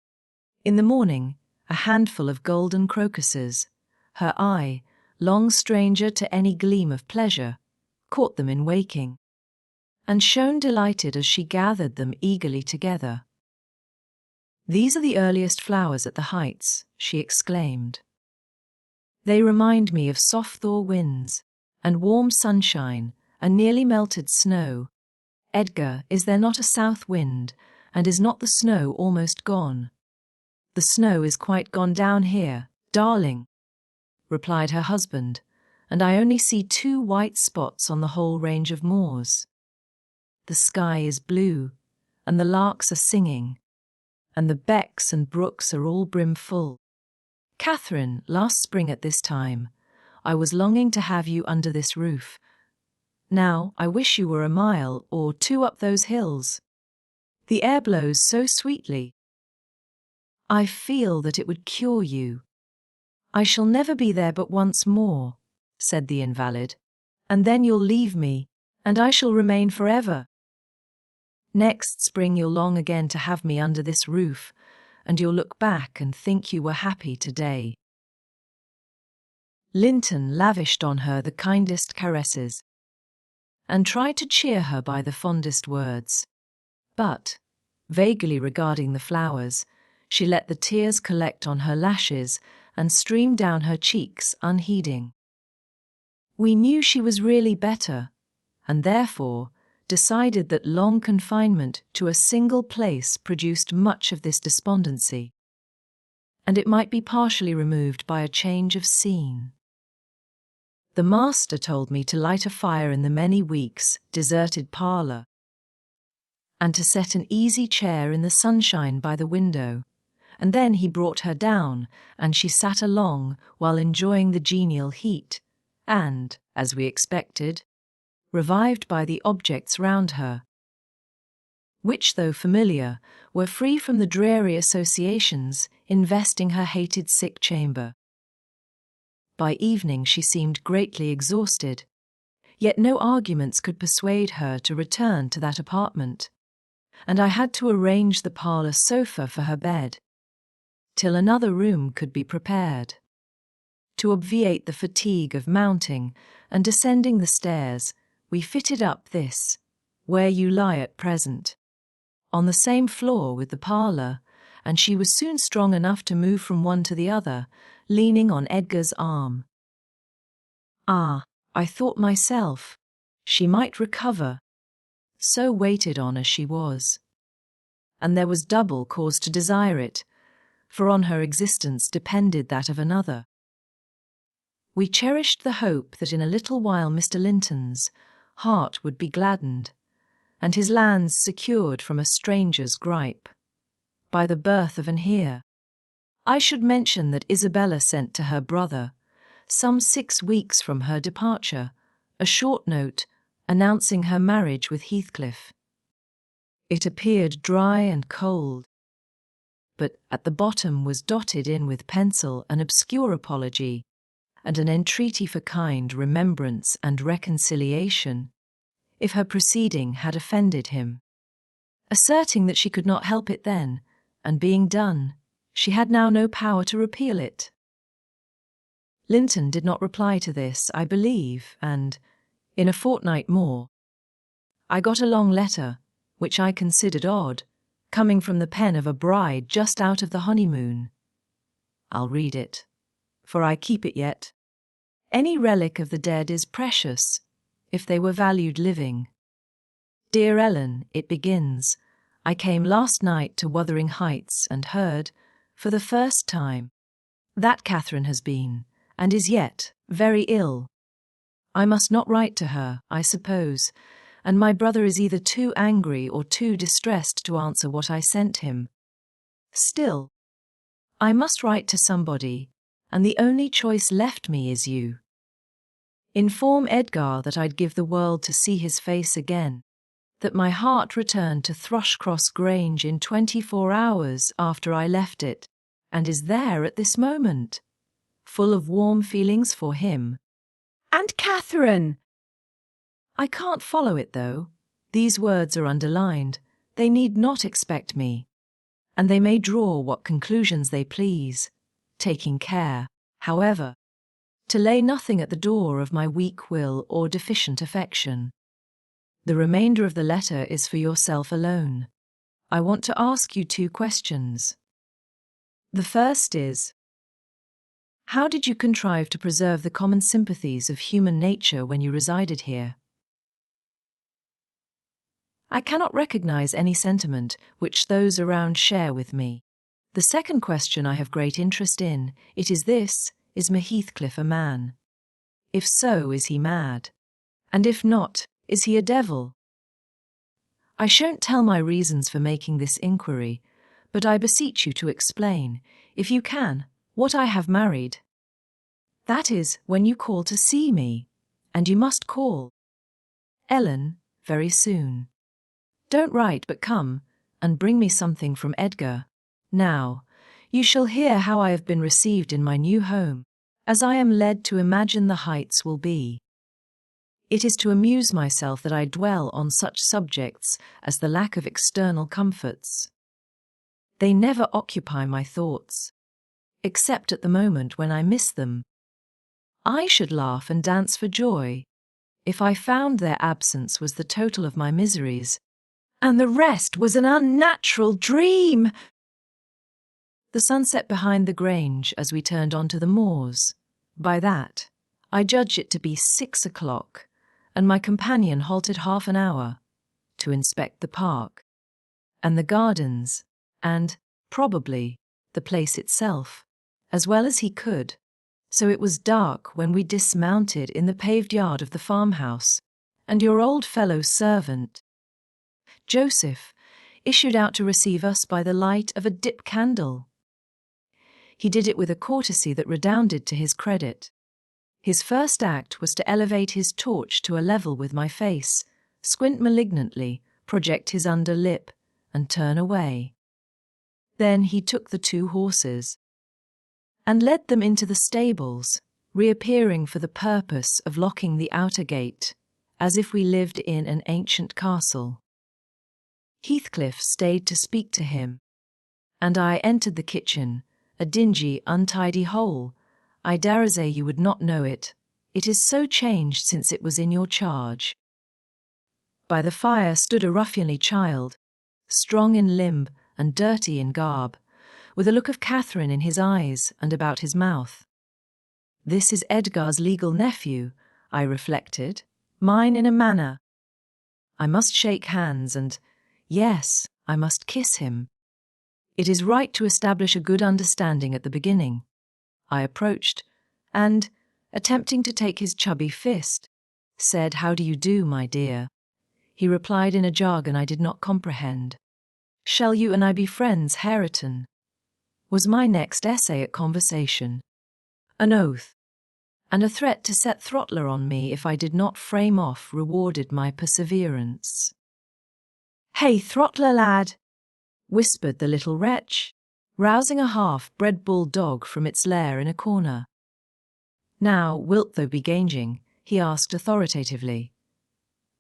in the morning, a handful of golden crocuses. Her eye, long stranger to any gleam of pleasure, caught them in waking, and shone delighted as she gathered them eagerly together. "These are the earliest flowers at the Heights," she exclaimed. "They remind me of soft thaw winds, and warm sunshine, and nearly melted snow. Edgar, is there not a south wind, and is not the snow almost gone?" "The snow is quite gone down here, darling," replied her husband, "and I only see 2 white spots on the whole range of moors. The sky is blue, and the larks are singing, and the becks and brooks are all brimful. Catherine, last spring at this time, I was longing to have you under this roof. Now I wish you were a mile or 2 up those hills. The air blows so sweetly. I feel that it would cure you." "I shall never be there but once more," said the invalid, "and then you'll leave me, and I shall remain forever. Next spring you'll long again to have me under this roof, and you'll look back and think you were happy today." Linton lavished on her the kindest caresses, and tried to cheer her by the fondest words. But, vaguely regarding the flowers, she let the tears collect on her lashes and stream down her cheeks unheeding. We knew she was really better, and therefore decided that long confinement to a single place produced much of this despondency, and it might be partially removed by a change of scene. The master told me to light a fire in the many weeks deserted parlour, and to set an easy chair in the sunshine by the window, and then he brought her down, and she sat along while enjoying the genial heat, and, as we expected, revived by the objects round her, which, though familiar, were free from the dreary associations investing her hated sick chamber. By evening she seemed greatly exhausted, yet no arguments could persuade her to return to that apartment, and I had to arrange the parlour sofa for her bed, till another room could be prepared. To obviate the fatigue of mounting and descending the stairs, we fitted up this, where you lie at present, on the same floor with the parlour, and she was soon strong enough to move from one to the other, leaning on Edgar's arm. Ah, I thought myself, she might recover, so waited on as she was. And there was double cause to desire it, for on her existence depended that of another. We cherished the hope that in a little while Mr. Linton's heart would be gladdened, and his lands secured from a stranger's gripe, by the birth of an heir. I should mention that Isabella sent to her brother, some 6 weeks from her departure, a short note announcing her marriage with Heathcliff. It appeared dry and cold, but at the bottom was dotted in with pencil an obscure apology, and an entreaty for kind remembrance and reconciliation, if her proceeding had offended him, asserting that she could not help it then, and being done, she had now no power to repeal it. Linton did not reply to this, I believe, and, in a fortnight more, I got a long letter, which I considered odd, coming from the pen of a bride just out of the honeymoon. I'll read it, for I keep it yet. Any relic of the dead is precious, if they were valued living. Dear Ellen, it begins, I came last night to Wuthering Heights and heard, for the first time, that Catherine has been, and is yet, very ill. I must not write to her, I suppose, and my brother is either too angry or too distressed to answer what I sent him. Still, I must write to somebody, and the only choice left me is you. Inform Edgar that I'd give the world to see his face again, that my heart returned to Thrushcross Grange in 24 hours after I left it, and is there at this moment, full of warm feelings for him. And Catherine! I can't follow it, though. These words are underlined. They need not expect me, and they may draw what conclusions they please, taking care, however, to lay nothing at the door of my weak will or deficient affection. The remainder of the letter is for yourself alone. I want to ask you 2 questions. The first is, how did you contrive to preserve the common sympathies of human nature when you resided here? I cannot recognize any sentiment which those around share with me. The second question I have great interest in, it is this, is Heathcliff a man? If so, is he mad? And if not, is he a devil? I shan't tell my reasons for making this inquiry, but I beseech you to explain, if you can, what I have married. That is, when you call to see me, and you must call. Ellen, very soon. Don't write, but come, and bring me something from Edgar. Now, you shall hear how I have been received in my new home, as I am led to imagine the Heights will be. It is to amuse myself that I dwell on such subjects as the lack of external comforts. They never occupy my thoughts, except at the moment when I miss them. I should laugh and dance for joy if I found their absence was the total of my miseries, and the rest was an unnatural dream. The sun set behind the Grange as we turned onto the moors. By that, I judged it to be 6 o'clock, and my companion halted half an hour to inspect the park, and the gardens, and, probably, the place itself, as well as he could, so it was dark when we dismounted in the paved yard of the farmhouse, and your old fellow servant, Joseph, issued out to receive us by the light of a dip candle. He did it with a courtesy that redounded to his credit. His first act was to elevate his torch to a level with my face, squint malignantly, project his under lip, and turn away. Then he took the 2 horses and led them into the stables, reappearing for the purpose of locking the outer gate, as if we lived in an ancient castle. Heathcliff stayed to speak to him, and I entered the kitchen, a dingy, untidy hole. I dare say you would not know it. It is so changed since it was in your charge. By the fire stood a ruffianly child, strong in limb and dirty in garb, with a look of Catherine in his eyes and about his mouth. This is Edgar's legal nephew, I reflected, mine in a manner. I must shake hands and, yes, I must kiss him. It is right to establish a good understanding at the beginning. I approached, and, attempting to take his chubby fist, said, "How do you do, my dear?" He replied in a jargon I did not comprehend. "Shall you and I be friends, Hareton?" was my next essay at conversation. An oath, and a threat to set Throttler on me if I did not frame off rewarded my perseverance. "Hey, Throttler, lad," whispered the little wretch, rousing a half-bred bulldog from its lair in a corner. "Now, wilt thou be gauging?" he asked authoritatively.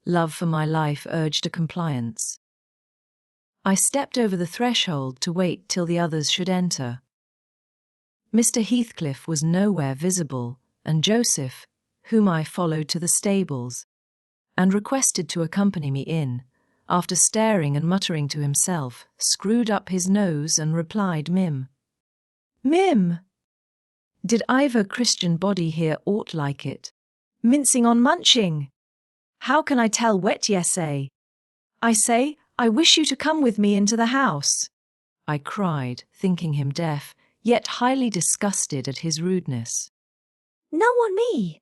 Love for my life urged a compliance. I stepped over the threshold to wait till the others should enter. Mr. Heathcliff was nowhere visible, and Joseph, whom I followed to the stables, and requested to accompany me in, after staring and muttering to himself, screwed up his nose and replied, "Mim." "Mim! Did Ivor Christian body hear aught like it? Mincing on munching! How can I tell wet yessay? I say, I wish you to come with me into the house," I cried, thinking him deaf, yet highly disgusted at his rudeness. "No on me.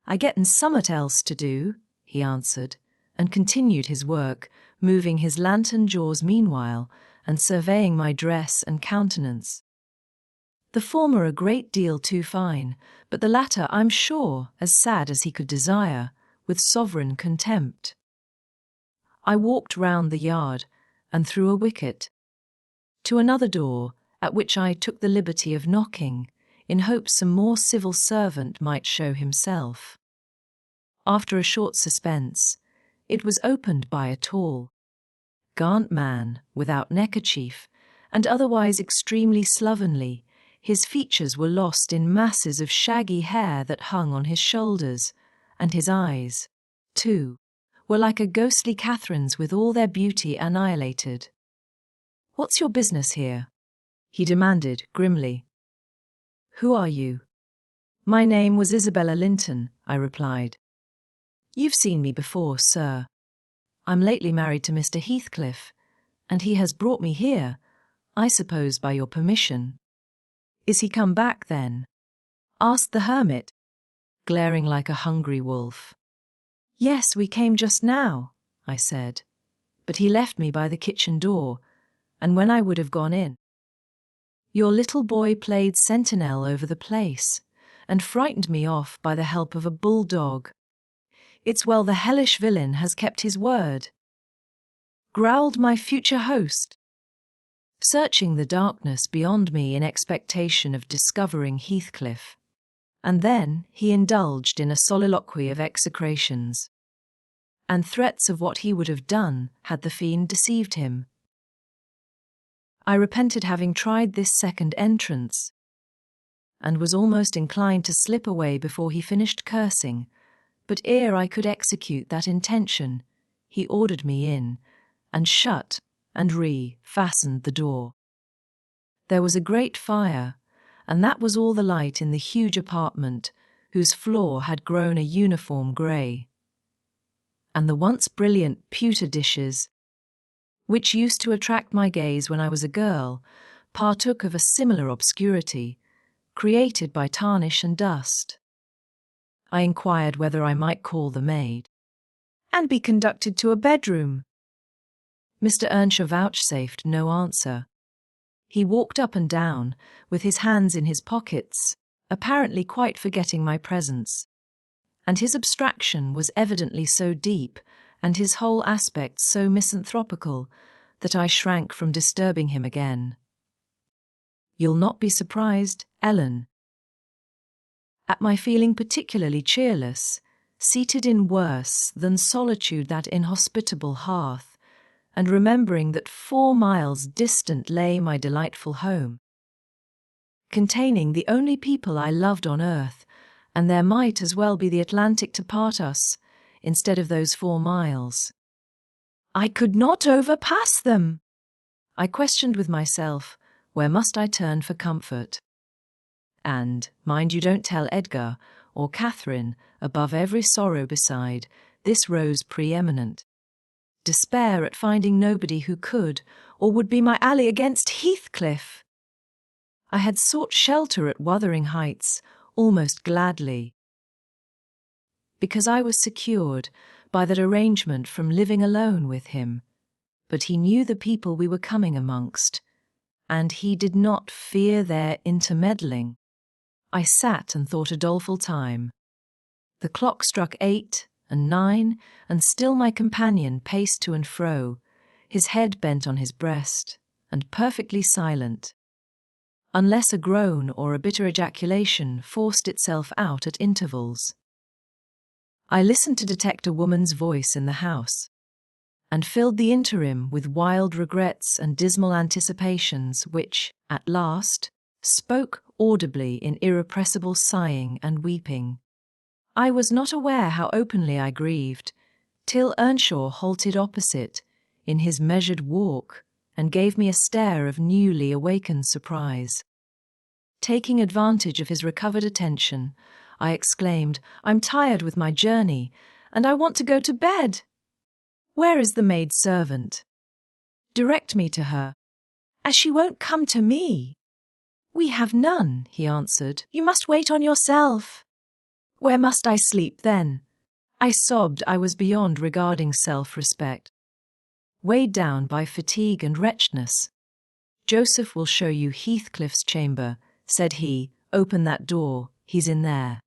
I getten summat else to do," he answered, and continued his work, moving his lantern jaws meanwhile, and surveying my dress and countenance. The former a great deal too fine, but the latter, I'm sure, as sad as he could desire, with sovereign contempt. I walked round the yard, and through a wicket, to another door, at which I took the liberty of knocking, in hopes some more civil servant might show himself. After a short suspense, it was opened by a tall, gaunt man, without neckerchief, and otherwise extremely slovenly. His features were lost in masses of shaggy hair that hung on his shoulders, and his eyes, too, were like a ghostly Catherine's with all their beauty annihilated. "What's your business here?" he demanded grimly. "Who are you?" "My name was Isabella Linton," I replied. "You've seen me before, sir. I'm lately married to Mr. Heathcliff, and he has brought me here, I suppose by your permission." "Is he come back, then?" asked the hermit, glaring like a hungry wolf. "Yes, we came just now," I said, "but he left me by the kitchen door, and when I would have gone in, your little boy played sentinel over the place, and frightened me off by the help of a bulldog. It's well the hellish villain has kept his word," growled my future host, searching the darkness beyond me in expectation of discovering Heathcliff. And then he indulged in a soliloquy of execrations and threats of what he would have done had the fiend deceived him. I repented having tried this second entrance, and was almost inclined to slip away before he finished cursing, but ere I could execute that intention, he ordered me in, and shut and re-fastened the door. There was a great fire, and that was all the light in the huge apartment, whose floor had grown a uniform grey. And the once brilliant pewter dishes, which used to attract my gaze when I was a girl, partook of a similar obscurity, created by tarnish and dust. I inquired whether I might call the maid, and be conducted to a bedroom. Mr. Earnshaw vouchsafed no answer. He walked up and down, with his hands in his pockets, apparently quite forgetting my presence. And his abstraction was evidently so deep, and his whole aspect so misanthropical, that I shrank from disturbing him again. "You'll not be surprised, Ellen." At my feeling particularly cheerless, seated in worse than solitude that inhospitable hearth, and remembering that 4 miles distant lay my delightful home, containing the only people I loved on earth, and there might as well be the Atlantic to part us, instead of those 4 miles. I could not overpass them. I questioned with myself, where must I turn for comfort? And, mind you don't tell Edgar or Catherine, above every sorrow beside, this rose preeminent. Despair at finding nobody who could or would be my ally against Heathcliff. I had sought shelter at Wuthering Heights almost gladly, because I was secured by that arrangement from living alone with him, but he knew the people we were coming amongst, and he did not fear their intermeddling. I sat and thought a doleful time. The clock struck 8 and 9, and still my companion paced to and fro, his head bent on his breast, and perfectly silent, unless a groan or a bitter ejaculation forced itself out at intervals. I listened to detect a woman's voice in the house, and filled the interim with wild regrets and dismal anticipations which, at last, spoke audibly in irrepressible sighing and weeping. I was not aware how openly I grieved, till Earnshaw halted opposite, in his measured walk, and gave me a stare of newly awakened surprise. Taking advantage of his recovered attention, I exclaimed, "I'm tired with my journey, and I want to go to bed. Where is the maid servant? Direct me to her, as she won't come to me." "We have none," he answered. "You must wait on yourself." "Where must I sleep then?" I sobbed. I was beyond regarding self-respect, weighed down by fatigue and wretchedness. "Joseph will show you Heathcliff's chamber," said he. "Open that door, he's in there."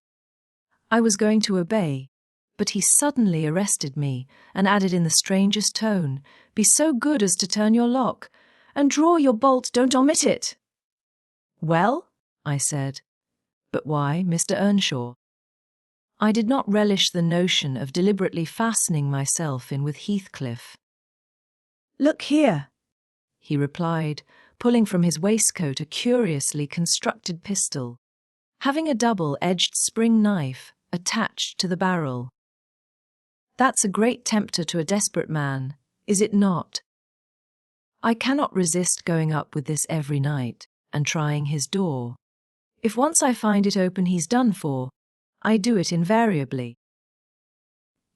I was going to obey, but he suddenly arrested me and added in the strangest tone, "Be so good as to turn your lock, and draw your bolt, don't omit it." "Well?" I said. "But why, Mr. Earnshaw?" I did not relish the notion of deliberately fastening myself in with Heathcliff. "Look here," he replied, pulling from his waistcoat a curiously constructed pistol, having a double-edged spring knife attached to the barrel. "That's a great tempter to a desperate man, is it not? I cannot resist going up with this every night and trying his door. If once I find it open, he's done for. I do it invariably,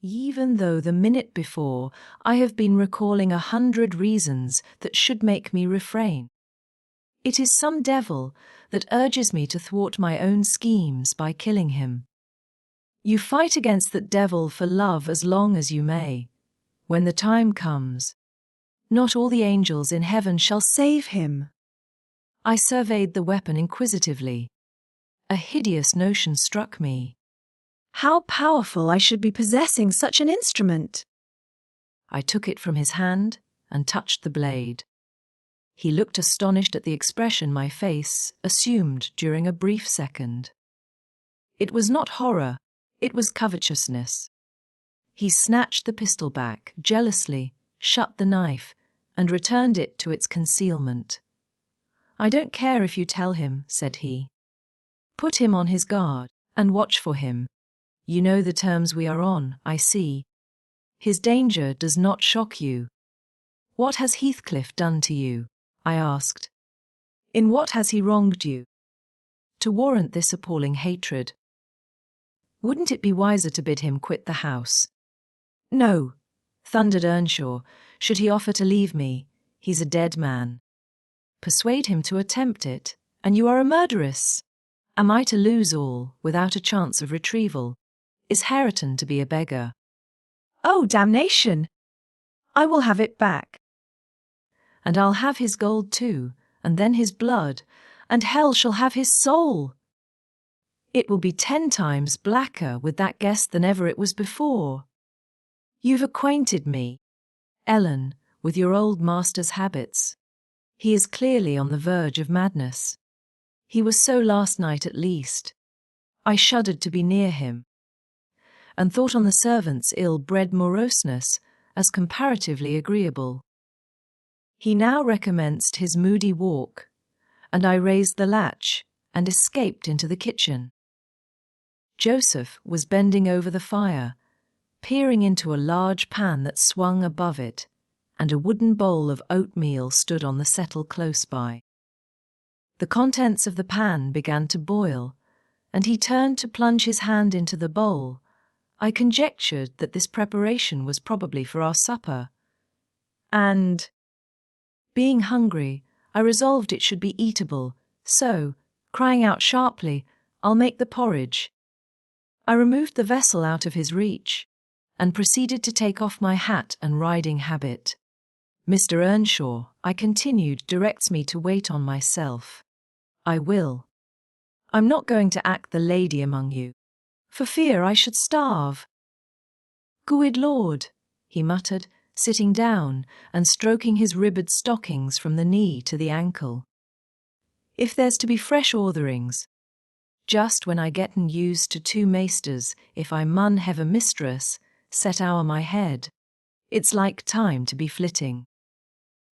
even though the minute before I have been recalling 100 reasons that should make me refrain. It is some devil that urges me to thwart my own schemes by killing him. You fight against that devil for love as long as you may. When the time comes, not all the angels in heaven shall save him." I surveyed the weapon inquisitively. A hideous notion struck me. How powerful I should be possessing such an instrument! I took it from his hand and touched the blade. He looked astonished at the expression my face assumed during a brief second. It was not horror, it was covetousness. He snatched the pistol back jealously, shut the knife, and returned it to its concealment. "I don't care if you tell him," said he. "Put him on his guard, and watch for him. You know the terms we are on, I see. His danger does not shock you." "What has Heathcliff done to you?" I asked. "In what has he wronged you to warrant this appalling hatred?" "Wouldn't it be wiser to bid him quit the house?" "No," thundered Earnshaw. "Should he offer to leave me, he's a dead man. Persuade him to attempt it, and you are a murderess. Am I to lose all without a chance of retrieval? Is Hareton to be a beggar?" "Oh, damnation! I will have it back. And I'll have his gold too, and then his blood, and hell shall have his soul." It will be 10 times blacker with that guest than ever it was before. You've acquainted me, Ellen, with your old master's habits. He is clearly on the verge of madness. He was so last night at least. I shuddered to be near him, and thought on the servant's ill-bred moroseness as comparatively agreeable. He now recommenced his moody walk, and I raised the latch and escaped into the kitchen. Joseph was bending over the fire, peering into a large pan that swung above it, and a wooden bowl of oatmeal stood on the settle close by. The contents of the pan began to boil, and he turned to plunge his hand into the bowl. I conjectured that this preparation was probably for our supper, and, being hungry, I resolved it should be eatable, so, crying out sharply, "I'll make the porridge," I removed the vessel out of his reach, and proceeded to take off my hat and riding habit. Mr. Earnshaw, I continued, directs me to wait on myself. I will. I'm not going to act the lady among you, for fear I should starve. Good Lord, he muttered, sitting down and stroking his ribbed stockings from the knee to the ankle. If there's to be fresh ortherings, just when I getten used to 2 maisters, if I mun have a mistress, set ower my head, it's like time to be flitting.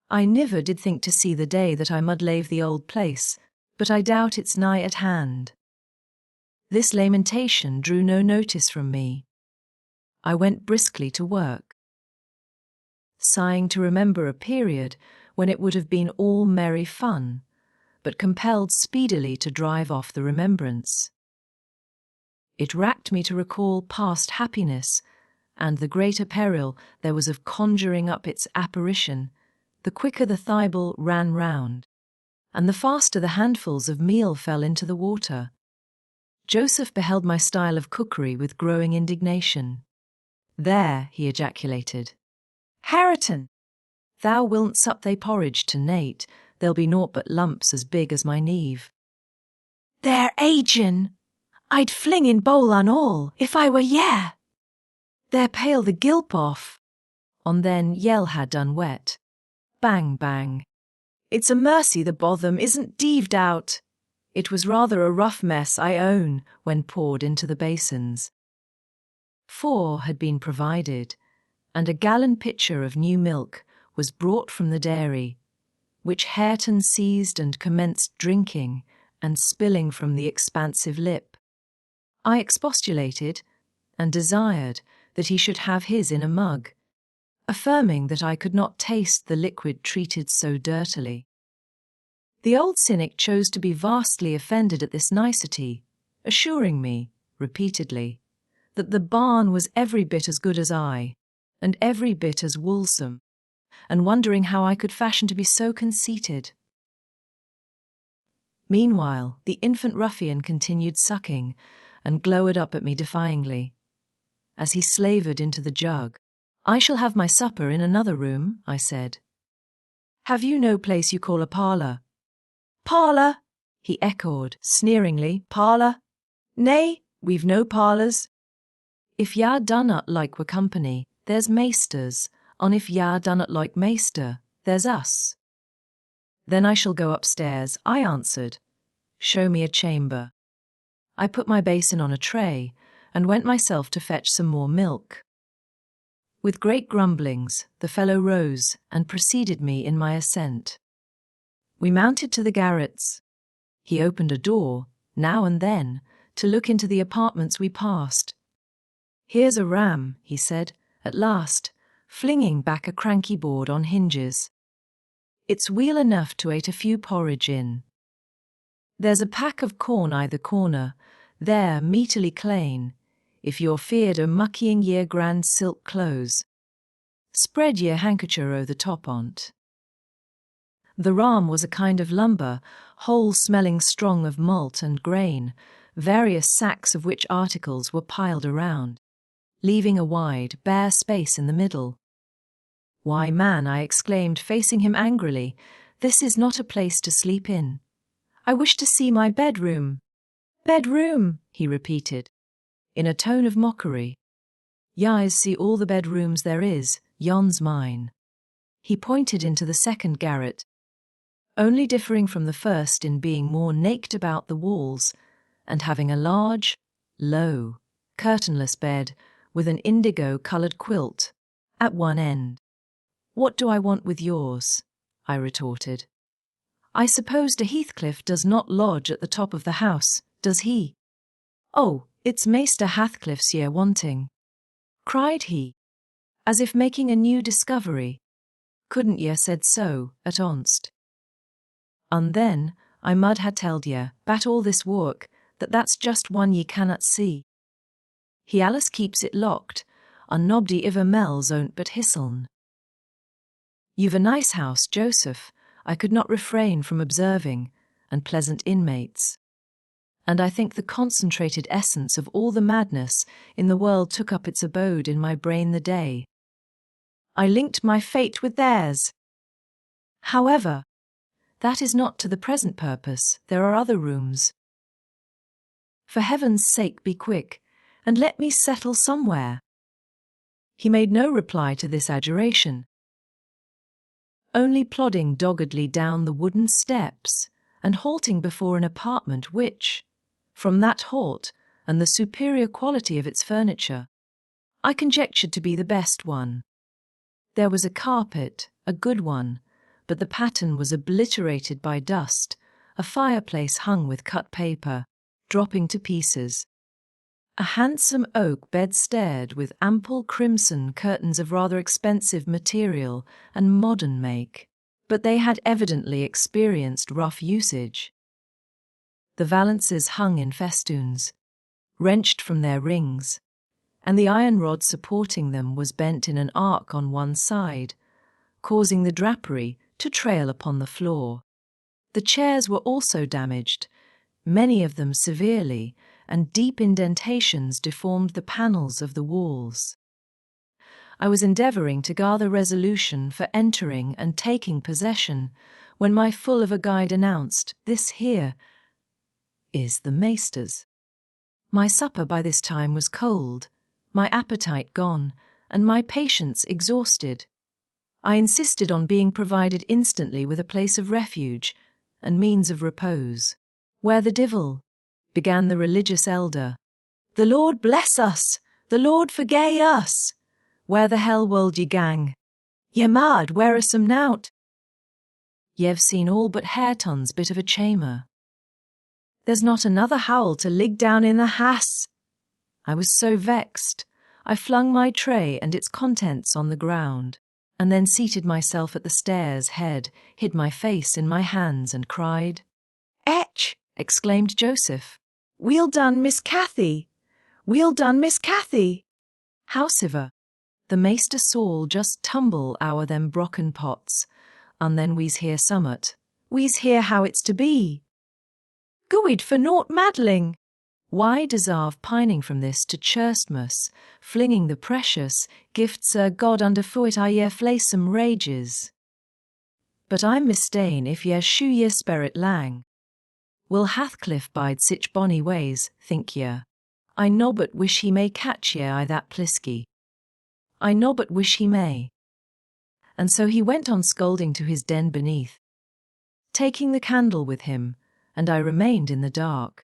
I niver did think to see the day that I mud lave the old place, but I doubt it's nigh at hand. This lamentation drew no notice from me. I went briskly to work, sighing to remember a period when it would have been all merry fun, but compelled speedily to drive off the remembrance. It racked me to recall past happiness, and the greater peril there was of conjuring up its apparition, the quicker the thimble ran round, and the faster the handfuls of meal fell into the water. Joseph beheld my style of cookery with growing indignation. "There," he ejaculated. "Hareton, thou wilt sup thy porridge to Nate, there'll be naught but lumps as big as my neve." "There, agin! I'd fling in bowl and all, if I were ye." "There pale the gilp off." On then Yell had done wet. Bang, bang. It's a mercy the botham isn't deaved out. It was rather a rough mess, I own, when poured into the basins. 4 had been provided, and a gallon pitcher of new milk was brought from the dairy, which Hareton seized and commenced drinking and spilling from the expansive lip. I expostulated and desired that he should have his in a mug, affirming that I could not taste the liquid treated so dirtily. The old cynic chose to be vastly offended at this nicety, assuring me, repeatedly, that the barn was every bit as good as I, and every bit as woolsome, and wondering how I could fashion to be so conceited. Meanwhile, the infant ruffian continued sucking, and glowered up at me defyingly. As he slavered into the jug, "I shall have my supper in another room," I said. "Have you no place you call a parlour?" "Parlour?" he echoed, sneeringly. "Parlour? Nay, we've no parlours. If ya dunnot like were company, there's maisters, and if ya dunnot like maister, there's us." "Then I shall go upstairs," I answered. "Show me a chamber." I put my basin on a tray, and went myself to fetch some more milk. With great grumblings, the fellow rose and preceded me in my ascent. We mounted to the garrets. He opened a door, now and then, to look into the apartments we passed. "Here's a ram," he said, at last, flinging back a cranky board on hinges. "It's weel enough to ate a few porridge in. There's a pack of corn either corner, there meatily clane, if you're feared o' muckying ye'r grand silk clothes. Spread ye'r handkercher o' the top on't." The ram was a kind of lumber, whole smelling strong of malt and grain, various sacks of which articles were piled around, leaving a wide, bare space in the middle. "Why, man," I exclaimed, facing him angrily, "this is not a place to sleep in. I wish to see my bedroom." Bedroom, he repeated, in a tone of mockery. Y's see all the bedrooms there is, yon's mine. He pointed into the second garret, only differing from the first in being more naked about the walls and having a large, low, curtainless bed with an indigo-coloured quilt at one end. What do I want with yours? I retorted. I suppose de Heathcliff does not lodge at the top of the house, does he? Oh, it's Maester Heathcliff's ye wanting, cried he, as if making a new discovery. Couldn't ye said so, at onst? And then, I mud ha telled ye, bat all this work, that that's just one ye cannot see. He allus keeps it locked, and nobody iver mells on't but hisseln. You've a nice house, Joseph, I could not refrain from observing, and pleasant inmates. And I think the concentrated essence of all the madness in the world took up its abode in my brain the day I linked my fate with theirs. However, that is not to the present purpose, there are other rooms. For heaven's sake be quick, and let me settle somewhere. He made no reply to this adjuration, only plodding doggedly down the wooden steps and halting before an apartment which, from that halt and the superior quality of its furniture, I conjectured to be the best one. There was a carpet, a good one, but the pattern was obliterated by dust, a fireplace hung with cut paper, dropping to pieces. A handsome oak bedstead with ample crimson curtains of rather expensive material and modern make, but they had evidently experienced rough usage. The valances hung in festoons, wrenched from their rings, and the iron rod supporting them was bent in an arc on one side, causing the drapery to trail upon the floor. The chairs were also damaged, many of them severely, and deep indentations deformed the panels of the walls. I was endeavouring to gather resolution for entering and taking possession, when my fool of a guide announced, "This here is the maester's." My supper by this time was cold, my appetite gone, and my patience exhausted. I insisted on being provided instantly with a place of refuge and means of repose. "Where the divil?" began the religious elder. "The Lord bless us! The Lord forgay us! Where the hell wold ye gang? Ye mad, where are some nout? Ye've seen all but Hareton's bit of a chamber. There's not another howl to lig down in the hass." I was so vexed, I flung my tray and its contents on the ground, and then seated myself at the stairs' head, hid my face in my hands and cried. "Etch!" exclaimed Joseph. "Weel done, Miss Cathy! Weel done, Miss Cathy!" Howsiver, the Maester Saul just tumble our them brocken pots, and then we's hear summat. "We's hear how it's to be." "Gooid for naught maddling." Why deserve pining from this to Churstmas, flinging the precious gifts God under foot I ye flaysome rages? But I'm mistain if ye shoe ye spirit lang. Will Heathcliff bide sich bonny ways, think ye? I nobbut wish he may catch ye I that plisky. I nobbut wish he may. And so he went on scolding to his den beneath, taking the candle with him, and I remained in the dark.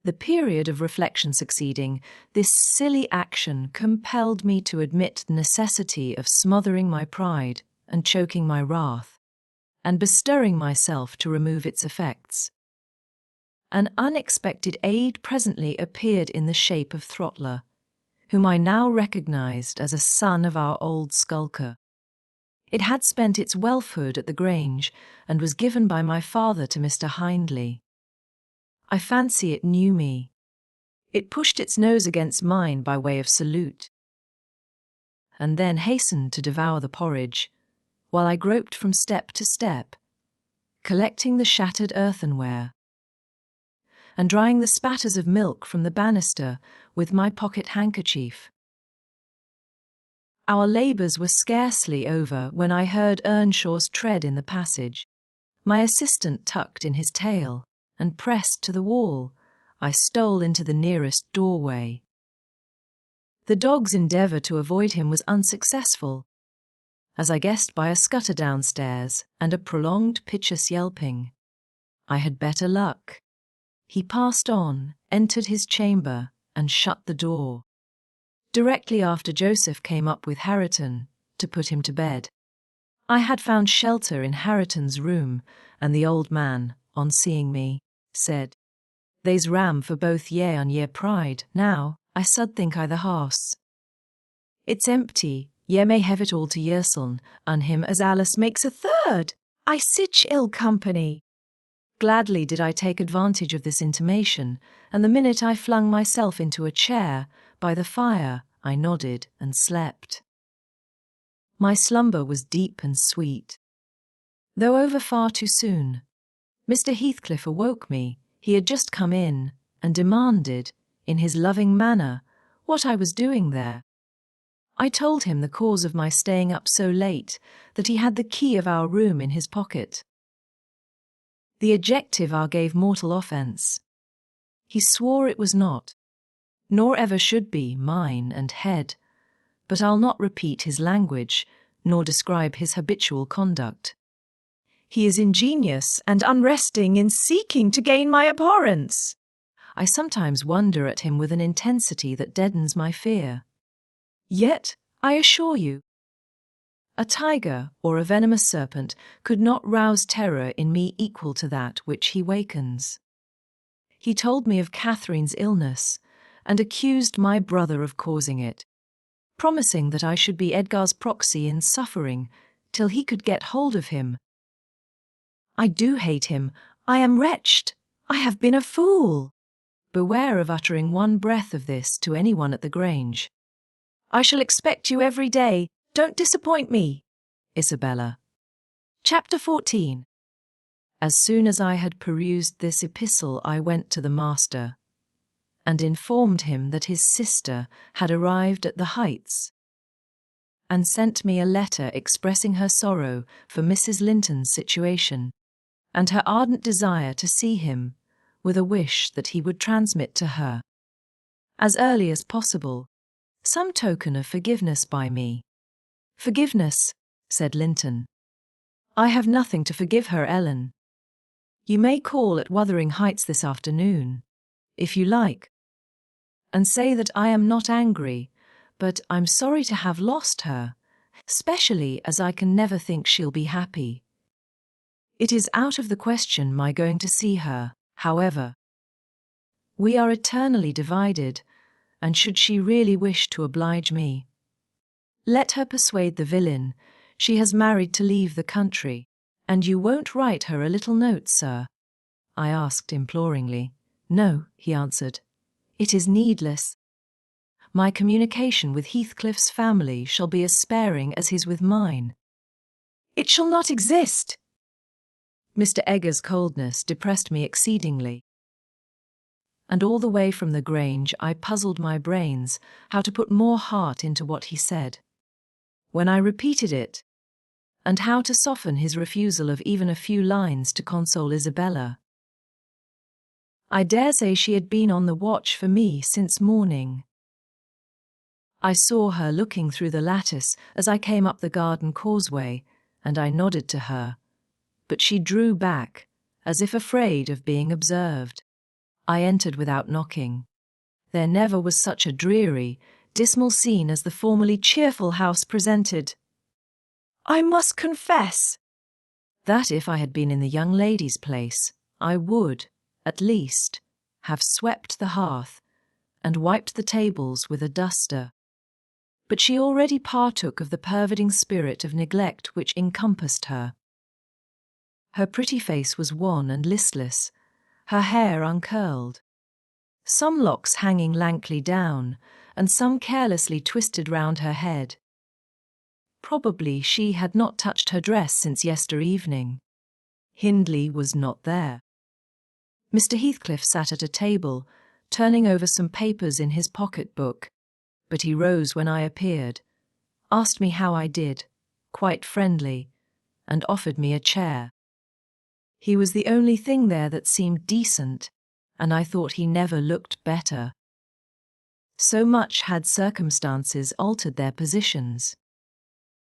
The period of reflection succeeding this silly action compelled me to admit the necessity of smothering my pride and choking my wrath, and bestirring myself to remove its effects. An unexpected aid presently appeared in the shape of Throttler, whom I now recognized as a son of our old skulker. It had spent its whelphood at the Grange, and was given by my father to Mr. Hindley. I fancy it knew me. It pushed its nose against mine by way of salute, and then hastened to devour the porridge, while I groped from step to step, collecting the shattered earthenware, and drying the spatters of milk from the banister with my pocket handkerchief. Our labours were scarcely over when I heard Earnshaw's tread in the passage. My assistant tucked in his tail, and pressed to the wall, I stole into the nearest doorway. The dog's endeavour to avoid him was unsuccessful, as I guessed by a scutter downstairs and a prolonged piteous yelping. I had better luck. He passed on, entered his chamber, and shut the door. Directly after, Joseph came up with Hareton to put him to bed. I had found shelter in Hareton's room, and the old man, on seeing me, said, "They's ram for both ye and ye pride. Now, I sud think I the house. It's empty, ye may have it all to yerseln, and him as Alice makes a third. I sich ill company." Gladly did I take advantage of this intimation, and the minute I flung myself into a chair by the fire, I nodded and slept. My slumber was deep and sweet, though over far too soon. Mr. Heathcliff awoke me. He had just come in, and demanded, in his loving manner, what I was doing there. I told him the cause of my staying up so late, that he had the key of our room in his pocket. The adjective I gave mortal offence. He swore it was not, nor ever should be, mine and head, but I'll not repeat his language, nor describe his habitual conduct. He is ingenious and unresting in seeking to gain my abhorrence. I sometimes wonder at him with an intensity that deadens my fear. Yet, I assure you, a tiger or a venomous serpent could not rouse terror in me equal to that which he wakens. He told me of Catherine's illness, and accused my brother of causing it, promising that I should be Edgar's proxy in suffering till he could get hold of him. I do hate him. I am wretched. I have been a fool. Beware of uttering one breath of this to anyone at the Grange. I shall expect you every day. Don't disappoint me. Isabella. Chapter 14. As soon as I had perused this epistle, I went to the master, and informed him that his sister had arrived at the Heights, and sent me a letter expressing her sorrow for Mrs. Linton's situation, and her ardent desire to see him, with a wish that he would transmit to her, as early as possible, some token of forgiveness by me. "Forgiveness," said Linton. "I have nothing to forgive her, Ellen. You may call at Wuthering Heights this afternoon, if you like, and say that I am not angry, but I'm sorry to have lost her, especially as I can never think she'll be happy. It is out of the question my going to see her, however. We are eternally divided, and should she really wish to oblige me, let her persuade the villain she has married to leave the country. And you won't write her a little note, sir?" I asked imploringly. "No," he answered. "It is needless. My communication with Heathcliff's family shall be as sparing as his with mine." "It shall not exist." Mr. Egger's coldness depressed me exceedingly, and all the way from the Grange I puzzled my brains how to put more heart into what he said. When I repeated it, and how to soften his refusal of even a few lines to console Isabella. I dare say she had been on the watch for me since morning. I saw her looking through the lattice as I came up the garden causeway, and I nodded to her, but she drew back, as if afraid of being observed. I entered without knocking. There never was such a dreary, dismal scene as the formerly cheerful house presented. I must confess that if I had been in the young lady's place, I would, at least, have swept the hearth and wiped the tables with a duster. But she already partook of the pervading spirit of neglect which encompassed her. Her pretty face was wan and listless, her hair uncurled, some locks hanging lankly down, and some carelessly twisted round her head. Probably she had not touched her dress since yester evening. Hindley was not there. Mr. Heathcliff sat at a table, turning over some papers in his pocket-book, but he rose when I appeared, asked me how I did, quite friendly, and offered me a chair. He was the only thing there that seemed decent, and I thought he never looked better. So much had circumstances altered their positions,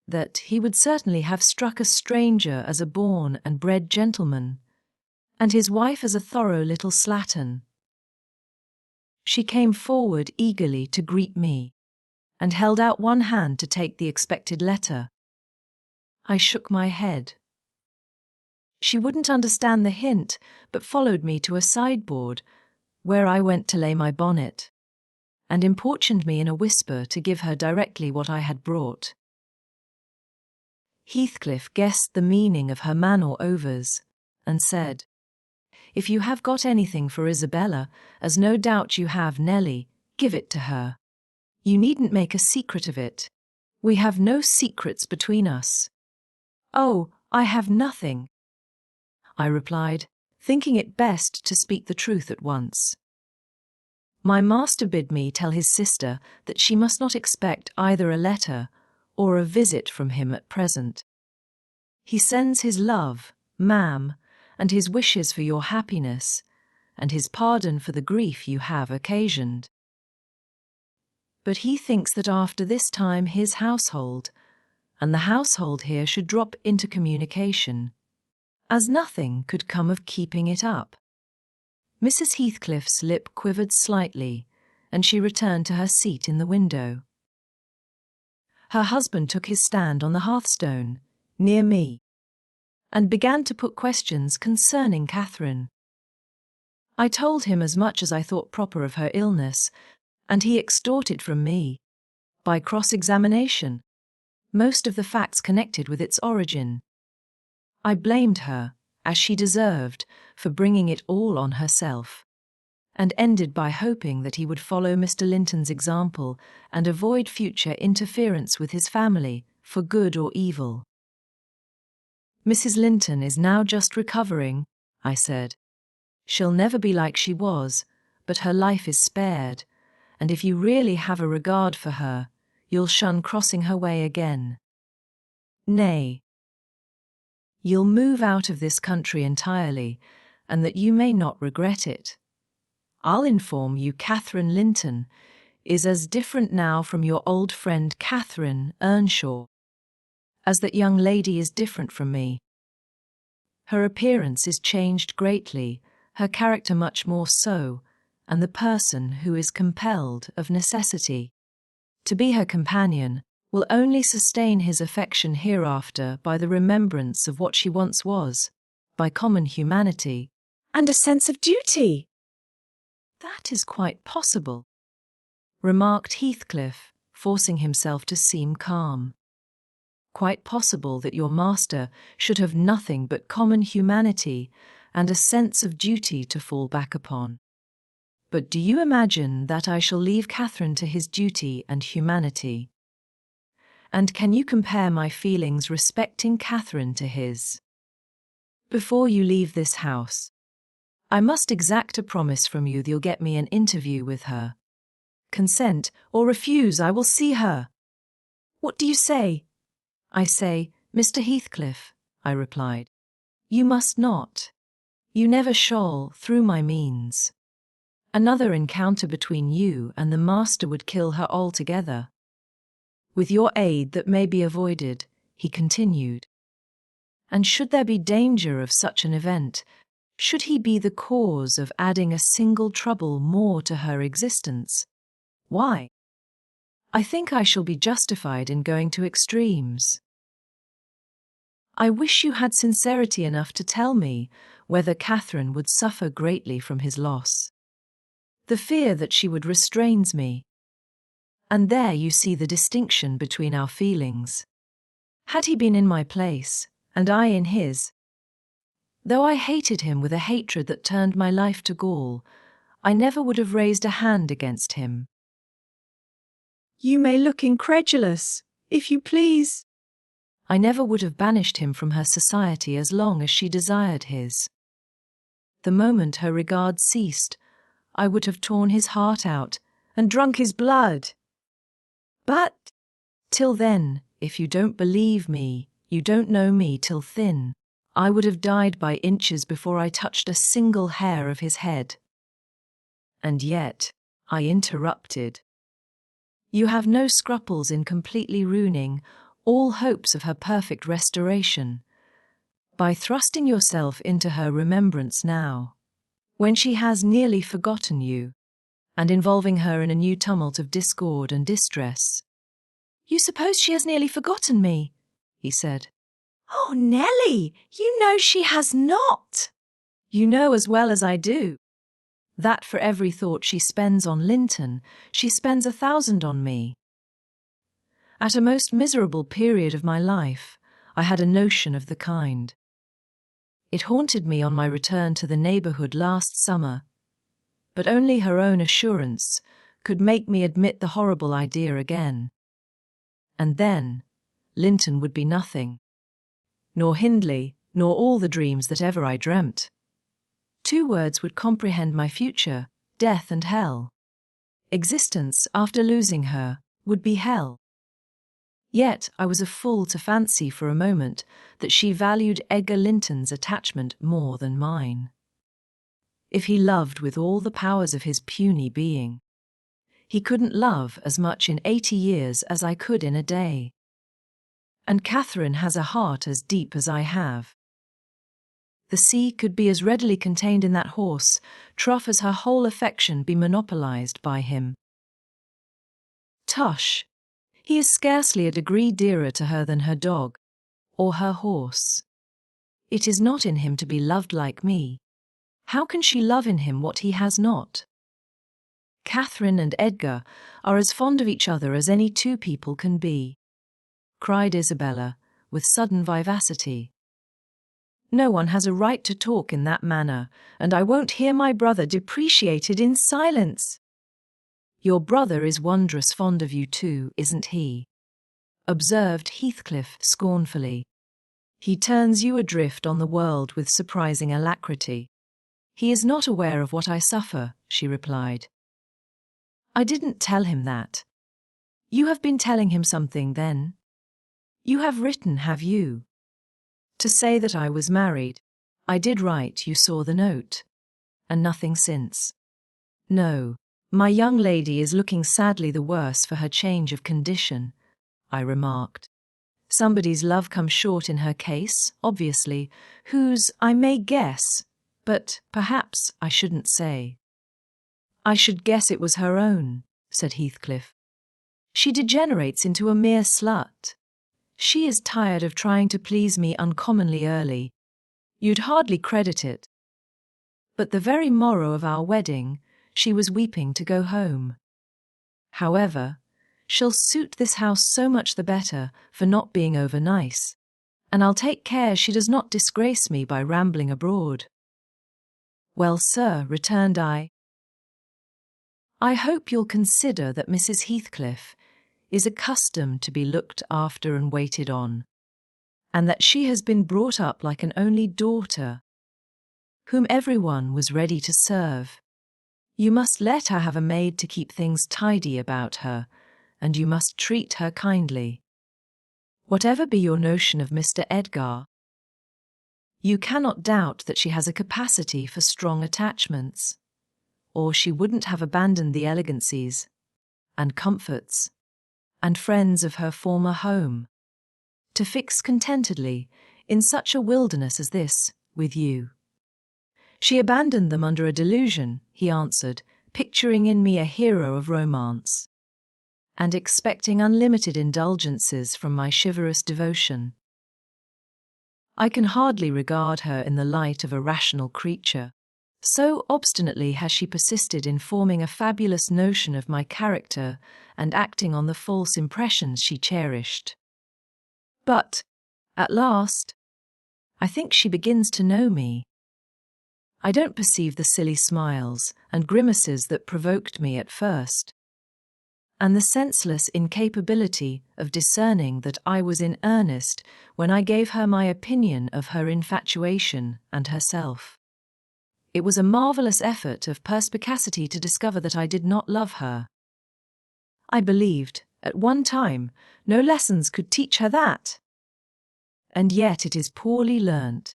that he would certainly have struck a stranger as a born and bred gentleman, and his wife as a thorough little slattern. She came forward eagerly to greet me, and held out one hand to take the expected letter. I shook my head. She wouldn't understand the hint, but followed me to a sideboard, where I went to lay my bonnet, and importuned me in a whisper to give her directly what I had brought. Heathcliff guessed the meaning of her manor overs, and said, "If you have got anything for Isabella, as no doubt you have, Nelly, give it to her. You needn't make a secret of it. We have no secrets between us." "Oh, I have nothing," I replied, thinking it best to speak the truth at once. My master bid me tell his sister that she must not expect either a letter or a visit from him at present. He sends his love, ma'am, and his wishes for your happiness, and his pardon for the grief you have occasioned. But he thinks that after this time his household, and the household here, should drop into communication, as nothing could come of keeping it up. Mrs. Heathcliff's lip quivered slightly, and she returned to her seat in the window. Her husband took his stand on the hearthstone, near me, and began to put questions concerning Catherine. I told him as much as I thought proper of her illness, and he extorted from me, by cross-examination, most of the facts connected with its origin. I blamed her, as she deserved, for bringing it all on herself, and ended by hoping that he would follow Mr. Linton's example and avoid future interference with his family, for good or evil. "Mrs. Linton is now just recovering," I said. "She'll never be like she was, but her life is spared, and if you really have a regard for her, you'll shun crossing her way again. Nay, you'll move out of this country entirely, and that you may not regret it. I'll inform you Catherine Linton is as different now from your old friend Catherine Earnshaw as that young lady is different from me. Her appearance is changed greatly, her character much more so, and the person who is compelled, of necessity, to be her companion will only sustain his affection hereafter by the remembrance of what she once was, by common humanity, "And a sense of duty." "That is quite possible," remarked Heathcliff, forcing himself to seem calm. "Quite possible that your master should have nothing but common humanity and a sense of duty to fall back upon. But do you imagine that I shall leave Catherine to his duty and humanity? And can you compare my feelings respecting Catherine to his? Before you leave this house, I must exact a promise from you that you'll get me an interview with her. Consent or refuse, I will see her." "What do you say?" "I say, Mr. Heathcliff," I replied, "you must not. You never shall, through my means. Another encounter between you and the master would kill her altogether. With your aid that may be avoided," he continued. "And should there be danger of such an event, should he be the cause of adding a single trouble more to her existence, why, I think I shall be justified in going to extremes. I wish you had sincerity enough to tell me whether Catherine would suffer greatly from his loss. The fear that she would restrains me. And there you see the distinction between our feelings. Had he been in my place, and I in his, though I hated him with a hatred that turned my life to gall, I never would have raised a hand against him." "You may look incredulous, if you please." "I never would have banished him from her society as long as she desired his. The moment her regard ceased, I would have torn his heart out and drunk his blood. But, till then, if you don't believe me, you don't know me till thin. I would have died by inches before I touched a single hair of his head. And yet, I interrupted. You have no scruples in completely ruining all hopes of her perfect restoration by thrusting yourself into her remembrance now, when she has nearly forgotten you, and involving her in a new tumult of discord and distress. You suppose she has nearly forgotten me? He said. Oh, Nellie, you know she has not. You know as well as I do that for every thought she spends on Linton, she spends 1,000 on me. At a most miserable period of my life, I had a notion of the kind. It haunted me on my return to the neighbourhood last summer, but only her own assurance could make me admit the horrible idea again. And then, Linton would be nothing. Nor Hindley, nor all the dreams that ever I dreamt. 2 words would comprehend my future, death and hell. Existence, after losing her, would be hell. Yet I was a fool to fancy for a moment that she valued Edgar Linton's attachment more than mine. If he loved with all the powers of his puny being, he couldn't love as much in 80 years as I could in a day. And Catherine has a heart as deep as I have. The sea could be as readily contained in that horse trough as her whole affection be monopolized by him. Tush! He is scarcely a degree dearer to her than her dog, or her horse. It is not in him to be loved like me. How can she love in him what he has not? Catherine and Edgar are as fond of each other as any 2 people can be, cried Isabella, with sudden vivacity. No one has a right to talk in that manner, and I won't hear my brother depreciated in silence. Your brother is wondrous fond of you too, isn't he? Observed Heathcliff scornfully. He turns you adrift on the world with surprising alacrity. He is not aware of what I suffer, she replied. I didn't tell him that. You have been telling him something, then? You have written, have you? To say that I was married. I did write, you saw the note. And nothing since. No, my young lady is looking sadly the worse for her change of condition, I remarked. Somebody's love comes short in her case, obviously, whose I may guess, but perhaps I shouldn't say. I should guess it was her own, said Heathcliff. She degenerates into a mere slut. She is tired of trying to please me uncommonly early. You'd hardly credit it. But the very morrow of our wedding, she was weeping to go home. However, she'll suit this house so much the better for not being over nice, and I'll take care she does not disgrace me by rambling abroad. Well, sir, returned I hope you'll consider that Mrs. Heathcliff is accustomed to be looked after and waited on, and that she has been brought up like an only daughter, whom everyone was ready to serve. You must let her have a maid to keep things tidy about her, and you must treat her kindly. Whatever be your notion of Mr. Edgar, you cannot doubt that she has a capacity for strong attachments, or she wouldn't have abandoned the elegancies and comforts and friends of her former home to fix contentedly in such a wilderness as this with you. She abandoned them under a delusion, he answered, picturing in me a hero of romance, and expecting unlimited indulgences from my chivalrous devotion. I can hardly regard her in the light of a rational creature. So obstinately has she persisted in forming a fabulous notion of my character and acting on the false impressions she cherished. But, at last, I think she begins to know me. I don't perceive the silly smiles and grimaces that provoked me at first, and the senseless incapability of discerning that I was in earnest when I gave her my opinion of her infatuation and herself. It was a marvellous effort of perspicacity to discover that I did not love her. I believed, at one time, no lessons could teach her that. And yet it is poorly learnt,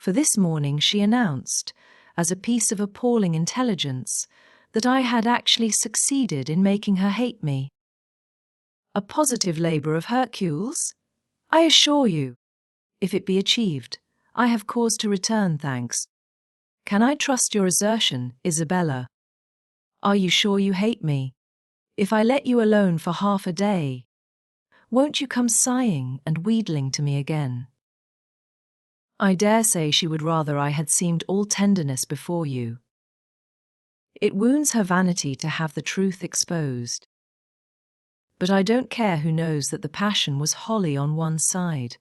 For this morning she announced, as a piece of appalling intelligence, that I had actually succeeded in making her hate me. A positive labour of Hercules? I assure you, if it be achieved, I have cause to return thanks. Can I trust your assertion, Isabella? Are you sure you hate me? If I let you alone for half a day, won't you come sighing and wheedling to me again? I dare say she would rather I had seemed all tenderness before you. It wounds her vanity to have the truth exposed. But I don't care who knows that the passion was wholly on one side.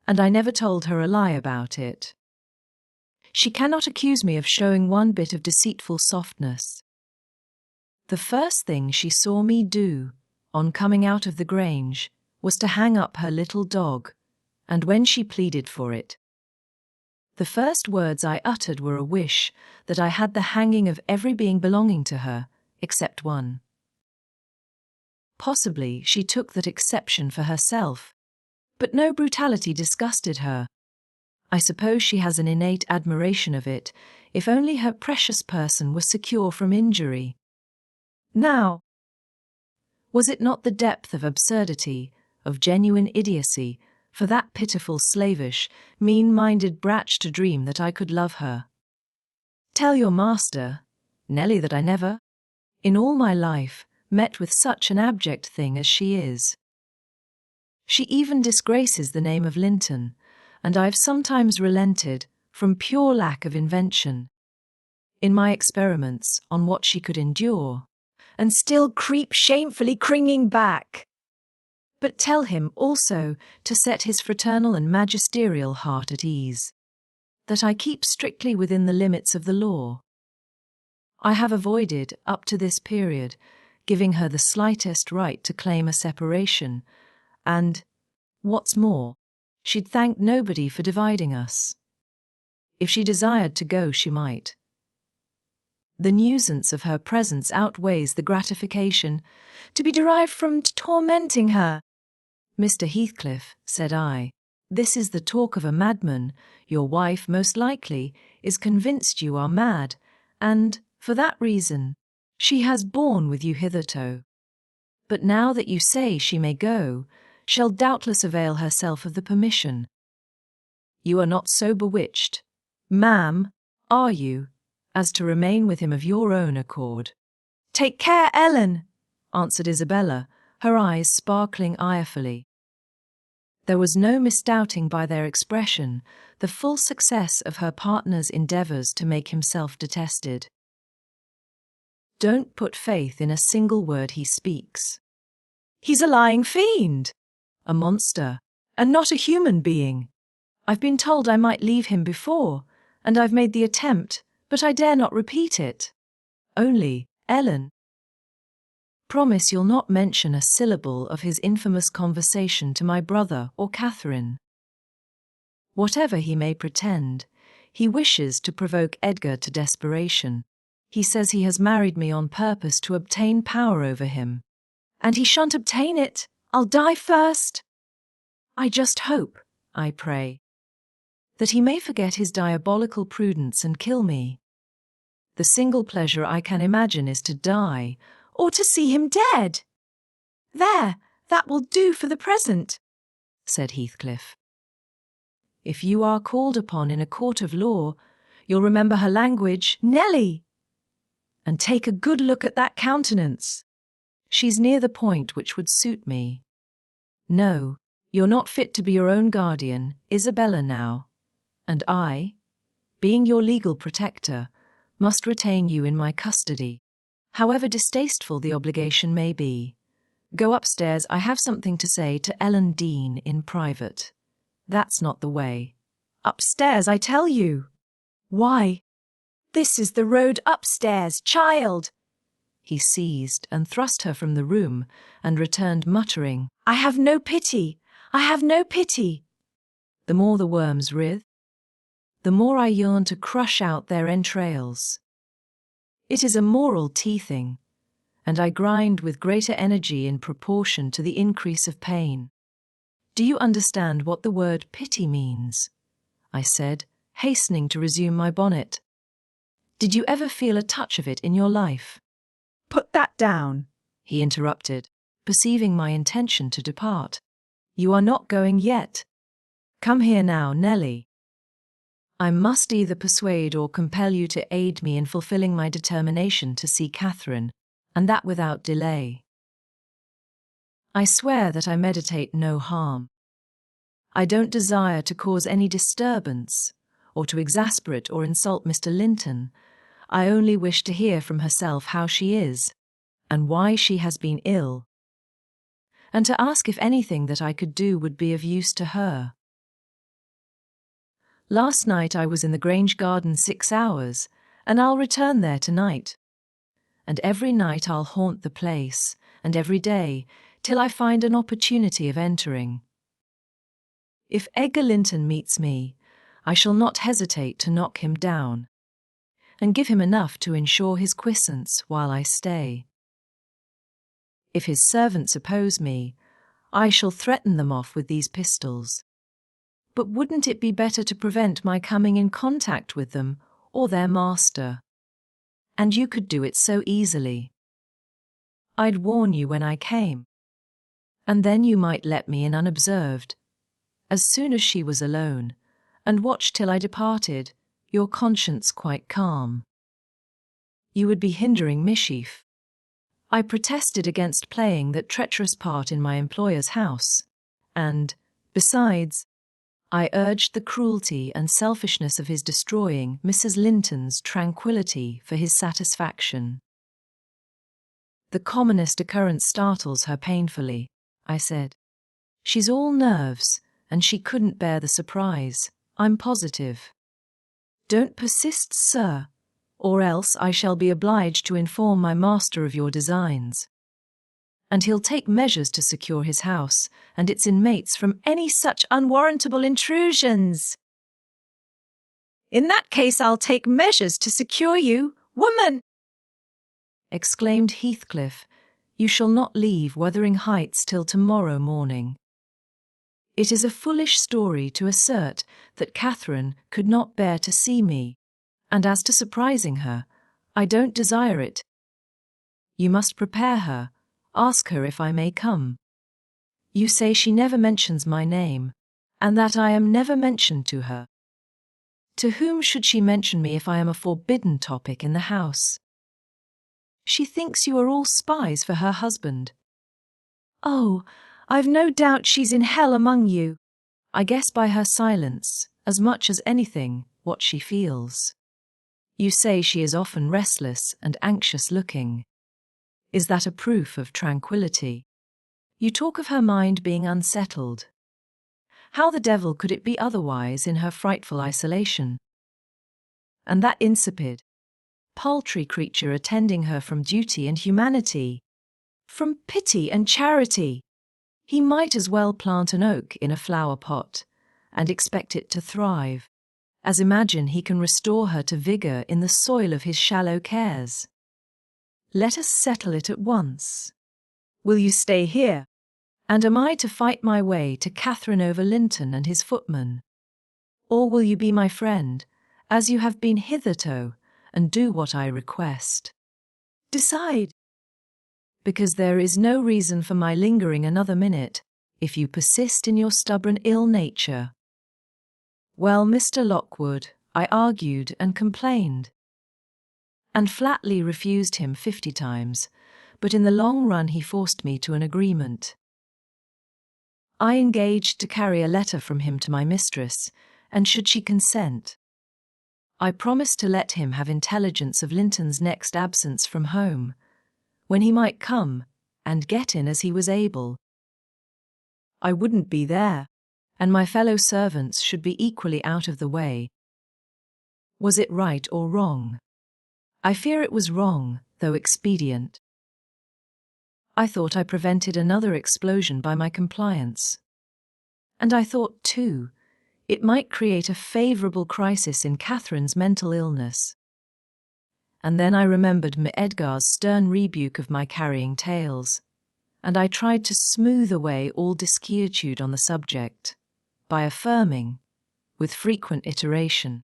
And I never told her a lie about it. She cannot accuse me of showing one bit of deceitful softness. The first thing she saw me do, on coming out of the Grange, was to hang up her little dog, and when she pleaded for it, the first words I uttered were a wish that I had the hanging of every being belonging to her, except one. Possibly she took that exception for herself, but no brutality disgusted her. I suppose she has an innate admiration of it, if only her precious person was secure from injury. Now, was it not the depth of absurdity, of genuine idiocy, for that pitiful, slavish, mean-minded brat to dream that I could love her? Tell your master, Nelly, that I never, in all my life, met with such an abject thing as she is. She even disgraces the name of Linton, and I've sometimes relented, from pure lack of invention, in my experiments on what she could endure, and still creep shamefully cringing back. But tell him also to set his fraternal and magisterial heart at ease, that I keep strictly within the limits of the law. I have avoided, up to this period, giving her the slightest right to claim a separation, and, what's more, she'd thank nobody for dividing us. If she desired to go, she might. The nuisance of her presence outweighs the gratification to be derived from tormenting her. Mr. Heathcliff, said I, this is the talk of a madman. Your wife, most likely, is convinced you are mad, and, for that reason, she has borne with you hitherto. But now that you say she may go, shall doubtless avail herself of the permission. You are not so bewitched, ma'am, are you, as to remain with him of your own accord? Take care, Ellen, answered Isabella, her eyes sparkling irefully. There was no misdoubting by their expression the full success of her partner's endeavours to make himself detested. Don't put faith in a single word he speaks. He's a lying fiend, a monster, and not a human being. I've been told I might leave him before, and I've made the attempt, but I dare not repeat it. Only, Ellen, promise you'll not mention a syllable of his infamous conversation to my brother or Catherine. Whatever he may pretend, he wishes to provoke Edgar to desperation. He says he has married me on purpose to obtain power over him. And he shan't obtain it. I'll die first. I just hope, I pray, that he may forget his diabolical prudence and kill me. The single pleasure I can imagine is to die, or to see him dead. There, that will do for the present, said Heathcliff. If you are called upon in a court of law, you'll remember her language, Nelly, and take a good look at that countenance. She's near the point which would suit me. No, you're not fit to be your own guardian, Isabella, now, and I, being your legal protector, must retain you in my custody, however distasteful the obligation may be. Go upstairs, I have something to say to Ellen Dean in private. That's not the way. Upstairs, I tell you. Why, this is the road upstairs, child. He seized and thrust her from the room and returned muttering, I have no pity. I have no pity. The more the worms writhe, the more I yearn to crush out their entrails. It is a moral teething, and I grind with greater energy in proportion to the increase of pain. Do you understand what the word pity means? I said, hastening to resume my bonnet. Did you ever feel a touch of it in your life? Put that down, he interrupted, perceiving my intention to depart. You are not going yet. Come here now, Nellie. I must either persuade or compel you to aid me in fulfilling my determination to see Catherine, and that without delay. I swear that I meditate no harm. I don't desire to cause any disturbance, or to exasperate or insult Mr. Linton. I only wish to hear from herself how she is, and why she has been ill, and to ask if anything that I could do would be of use to her. Last night I was in the Grange garden 6 hours, and I'll return there tonight. And every night I'll haunt the place, and every day, till I find an opportunity of entering. If Edgar Linton meets me, I shall not hesitate to knock him down, and give him enough to ensure his quiescence while I stay. If his servants oppose me, I shall threaten them off with these pistols. But wouldn't it be better to prevent my coming in contact with them or their master? And you could do it so easily. I'd warn you when I came, and then you might let me in unobserved, as soon as she was alone, and watch till I departed, your conscience quite calm. You would be hindering mischief. I protested against playing that treacherous part in my employer's house, and, besides, I urged the cruelty and selfishness of his destroying Mrs. Linton's tranquillity for his satisfaction. The commonest occurrence startles her painfully, I said. She's all nerves, and she couldn't bear the surprise, I'm positive. Don't persist, sir, or else I shall be obliged to inform my master of your designs. And he'll take measures to secure his house and its inmates from any such unwarrantable intrusions. In that case I'll take measures to secure you, woman! Exclaimed Heathcliff. You shall not leave Wuthering Heights till tomorrow morning. It is a foolish story to assert that Catherine could not bear to see me, and as to surprising her, I don't desire it. You must prepare her, ask her if I may come. You say she never mentions my name, and that I am never mentioned to her. To whom should she mention me if I am a forbidden topic in the house? She thinks you are all spies for her husband. Oh, I've no doubt she's in hell among you. I guess by her silence, as much as anything, what she feels. You say she is often restless and anxious-looking. Is that a proof of tranquillity? You talk of her mind being unsettled. How the devil could it be otherwise in her frightful isolation? And that insipid, paltry creature attending her from duty and humanity, from pity and charity. He might as well plant an oak in a flower pot and expect it to thrive, as imagine he can restore her to vigour in the soil of his shallow cares. Let us settle it at once. Will you stay here? And am I to fight my way to Catherine over Linton and his footman? Or will you be my friend, as you have been hitherto, and do what I request? Decide. Because there is no reason for my lingering another minute, if you persist in your stubborn ill nature. Well, Mr. Lockwood, I argued and complained, and flatly refused him 50 times, but in the long run he forced me to an agreement. I engaged to carry a letter from him to my mistress, and should she consent, I promised to let him have intelligence of Linton's next absence from home, when he might come and get in as he was able. I wouldn't be there, and my fellow servants should be equally out of the way. Was it right or wrong? I fear it was wrong, though expedient. I thought I prevented another explosion by my compliance. And I thought, too, it might create a favourable crisis in Catherine's mental illness. And then I remembered Edgar's stern rebuke of my carrying tales, and I tried to smooth away all disquietude on the subject, by affirming, with frequent iteration.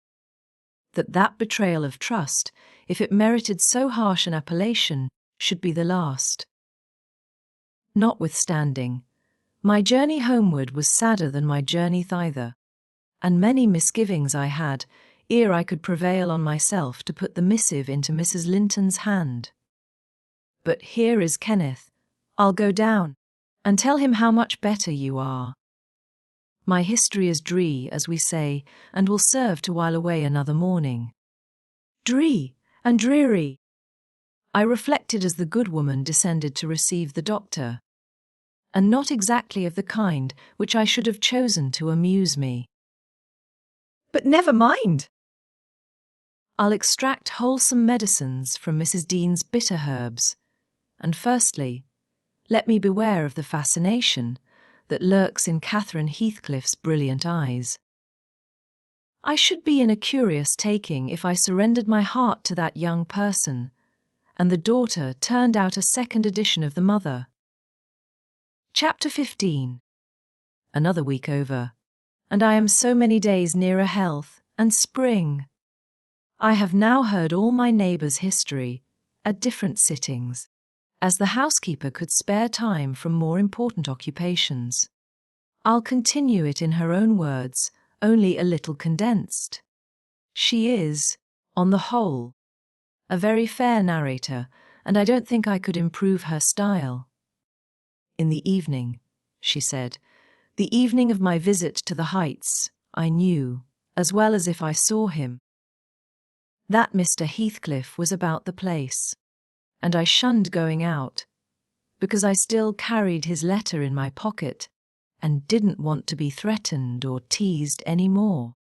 That betrayal of trust, if it merited so harsh an appellation, should be the last. Notwithstanding, my journey homeward was sadder than my journey thither, and many misgivings I had ere I could prevail on myself to put the missive into Mrs. Linton's hand. But here is Kenneth. I'll go down and tell him how much better you are. My history is dree, as we say, and will serve to while away another morning. Dree and dreary, I reflected as the good woman descended to receive the doctor, and not exactly of the kind which I should have chosen to amuse me. But never mind. I'll extract wholesome medicines from Mrs. Dean's bitter herbs, and firstly, let me beware of the fascination that lurks in Catherine Heathcliff's brilliant eyes. I should be in a curious taking if I surrendered my heart to that young person, and the daughter turned out a second edition of the mother. Chapter 15. Another week over, and I am so many days nearer health and spring. I have now heard all my neighbours' history, at different sittings, as the housekeeper could spare time from more important occupations. I'll continue it in her own words, only a little condensed. She is, on the whole, a very fair narrator, and I don't think I could improve her style. In the evening, she said, the evening of my visit to the Heights, I knew, as well as if I saw him, that Mr. Heathcliff was about the place, and I shunned going out, because I still carried his letter in my pocket, and didn't want to be threatened or teased any more.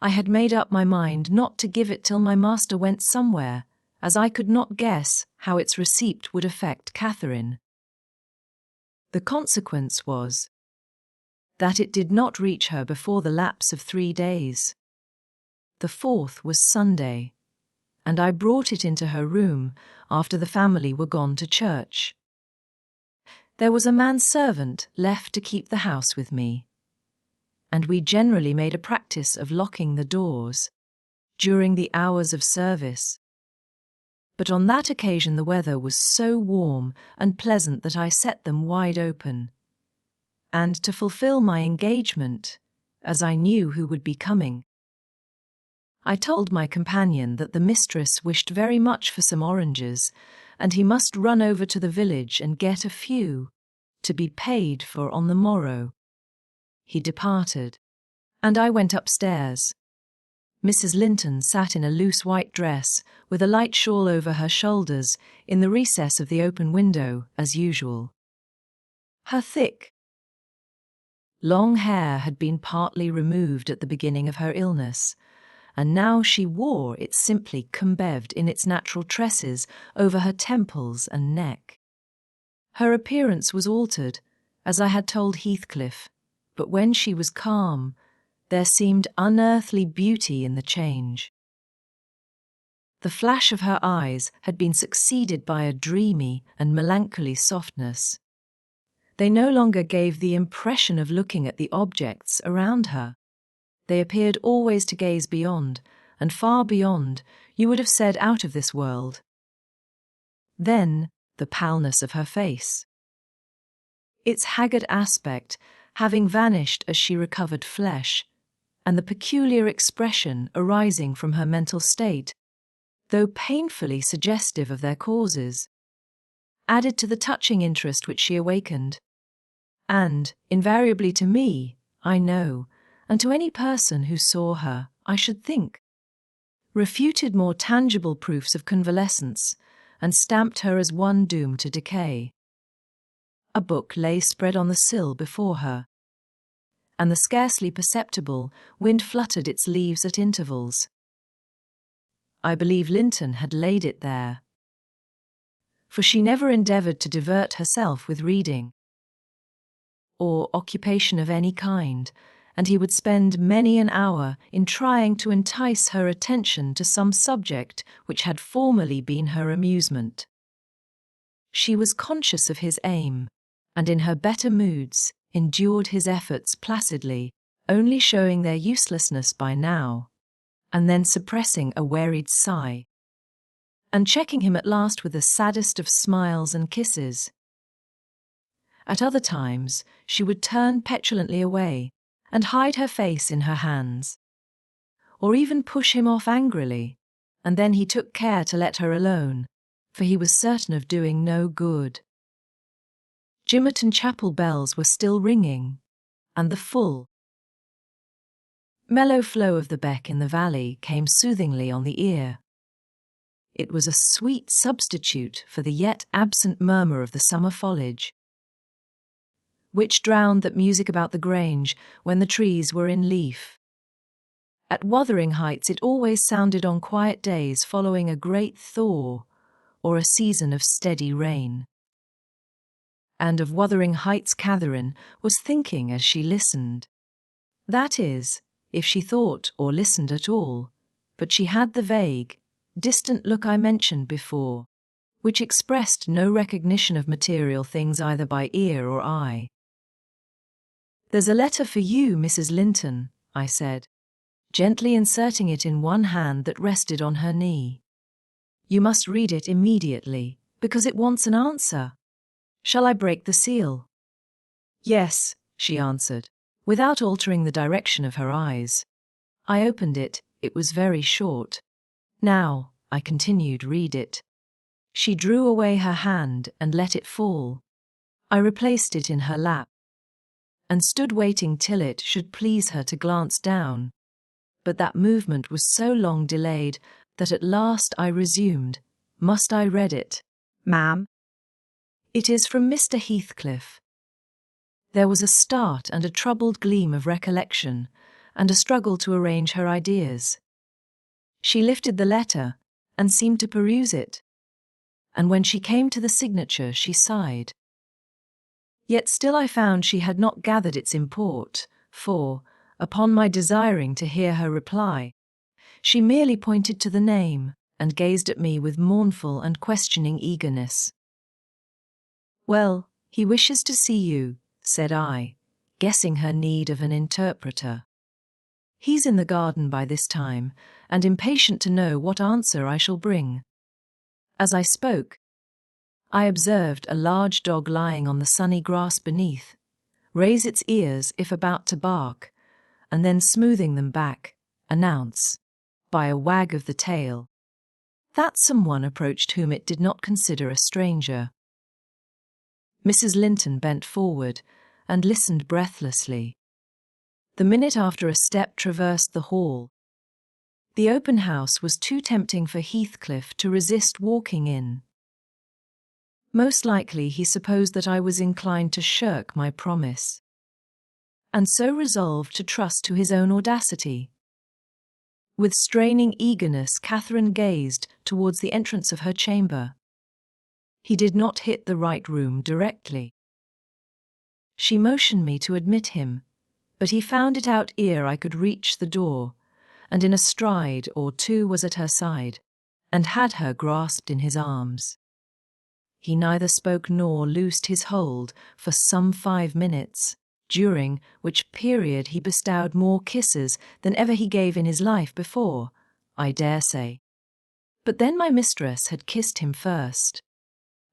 I had made up my mind not to give it till my master went somewhere, as I could not guess how its receipt would affect Catherine. The consequence was that it did not reach her before the lapse of 3 days. The 4th was Sunday, and I brought it into her room after the family were gone to church. There was a manservant left to keep the house with me, and we generally made a practice of locking the doors during the hours of service. But on that occasion the weather was so warm and pleasant that I set them wide open, and to fulfill my engagement, as I knew who would be coming, I told my companion that the mistress wished very much for some oranges, and he must run over to the village and get a few, to be paid for on the morrow. He departed, and I went upstairs. Mrs. Linton sat in a loose white dress, with a light shawl over her shoulders, in the recess of the open window, as usual. Her thick, long hair had been partly removed at the beginning of her illness, and now she wore it simply combeved in its natural tresses over her temples and neck. Her appearance was altered, as I had told Heathcliff, but when she was calm, there seemed unearthly beauty in the change. The flash of her eyes had been succeeded by a dreamy and melancholy softness. They no longer gave the impression of looking at the objects around her. They appeared always to gaze beyond, and far beyond, you would have said out of this world. Then the paleness of her face, its haggard aspect having vanished as she recovered flesh, and the peculiar expression arising from her mental state, though painfully suggestive of their causes, added to the touching interest which she awakened, and, invariably to me, I know, and to any person who saw her, I should think, refuted more tangible proofs of convalescence, and stamped her as one doomed to decay. A book lay spread on the sill before her, and the scarcely perceptible wind fluttered its leaves at intervals. I believe Linton had laid it there, for she never endeavoured to divert herself with reading or occupation of any kind, and he would spend many an hour in trying to entice her attention to some subject which had formerly been her amusement. She was conscious of his aim, and in her better moods endured his efforts placidly, only showing their uselessness by now, and then suppressing a wearied sigh, and checking him at last with the saddest of smiles and kisses. At other times, she would turn petulantly away and hide her face in her hands, or even push him off angrily, and then he took care to let her alone, for he was certain of doing no good. Gimmerton Chapel bells were still ringing, and the full, mellow flow of the beck in the valley came soothingly on the ear. It was a sweet substitute for the yet absent murmur of the summer foliage, which drowned that music about the Grange when the trees were in leaf. At Wuthering Heights it always sounded on quiet days following a great thaw or a season of steady rain. And of Wuthering Heights Catherine was thinking as she listened. That is, if she thought or listened at all, but she had the vague, distant look I mentioned before, which expressed no recognition of material things either by ear or eye. "There's a letter for you, Mrs. Linton," I said, gently inserting it in one hand that rested on her knee. "You must read it immediately, because it wants an answer. Shall I break the seal?" "Yes," she answered, without altering the direction of her eyes. I opened it. It was very short. "Now," I continued, "read it." She drew away her hand and let it fall. I replaced it in her lap, and stood waiting till it should please her to glance down. But that movement was so long delayed that at last I resumed. "Must I read it?" "Ma'am?" "It is from Mr. Heathcliff." There was a start and a troubled gleam of recollection, and a struggle to arrange her ideas. She lifted the letter and seemed to peruse it, and when she came to the signature she sighed. Yet still I found she had not gathered its import, for, upon my desiring to hear her reply, she merely pointed to the name and gazed at me with mournful and questioning eagerness. "Well, he wishes to see you," said I, guessing her need of an interpreter. "He's in the garden by this time, and impatient to know what answer I shall bring." As I spoke, I observed a large dog lying on the sunny grass beneath, raise its ears if about to bark, and then smoothing them back, announce, by a wag of the tail, that someone approached whom it did not consider a stranger. Mrs. Linton bent forward and listened breathlessly. The minute after a step traversed the hall. The open house was too tempting for Heathcliff to resist walking in. Most likely he supposed that I was inclined to shirk my promise, and so resolved to trust to his own audacity. With straining eagerness, Catherine gazed towards the entrance of her chamber. He did not hit the right room directly. She motioned me to admit him, but he found it out ere I could reach the door, and in a stride or two was at her side, and had her grasped in his arms. He neither spoke nor loosed his hold for some 5 minutes, during which period he bestowed more kisses than ever he gave in his life before, I dare say. But then my mistress had kissed him first,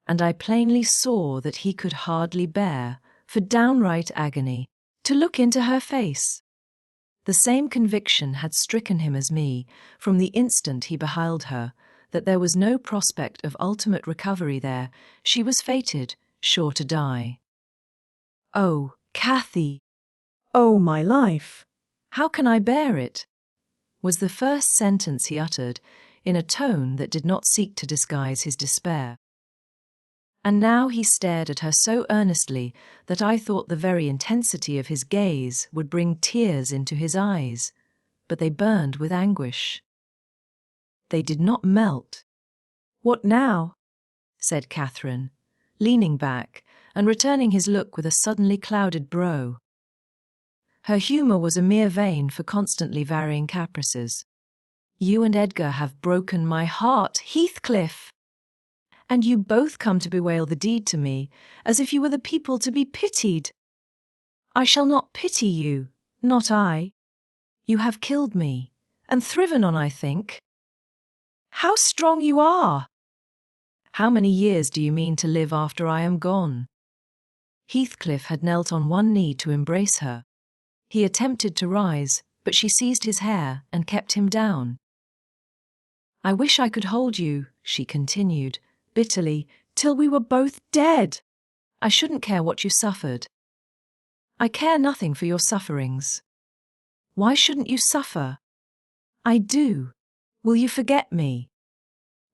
and I plainly saw that he could hardly bear, for downright agony, to look into her face. The same conviction had stricken him as me, from the instant he beheld her, that there was no prospect of ultimate recovery there. She was fated, sure to die. "Oh, Cathy! "Oh, my life! How can I bear it?" was the first sentence he uttered, in a tone that did not seek to disguise his despair. And now he stared at her so earnestly that I thought the very intensity of his gaze would bring tears into his eyes, but they burned with anguish. They did not melt. "What now?" said Catherine, leaning back and returning his look with a suddenly clouded brow. Her humour was a mere vein for constantly varying caprices. "You and Edgar have broken my heart, Heathcliff! And you both come to bewail the deed to me, as if you were the people to be pitied." "I shall not pity you," Not I. You have killed me, and thriven on, I think. How strong you are! How many years do you mean to live after I am gone? Heathcliff had knelt on one knee to embrace her. He attempted to rise, but she seized his hair and kept him down. I wish I could hold you, she continued, bitterly, till we were both dead. I shouldn't care what you suffered. I care nothing for your sufferings. Why shouldn't you suffer? I do. Will you forget me?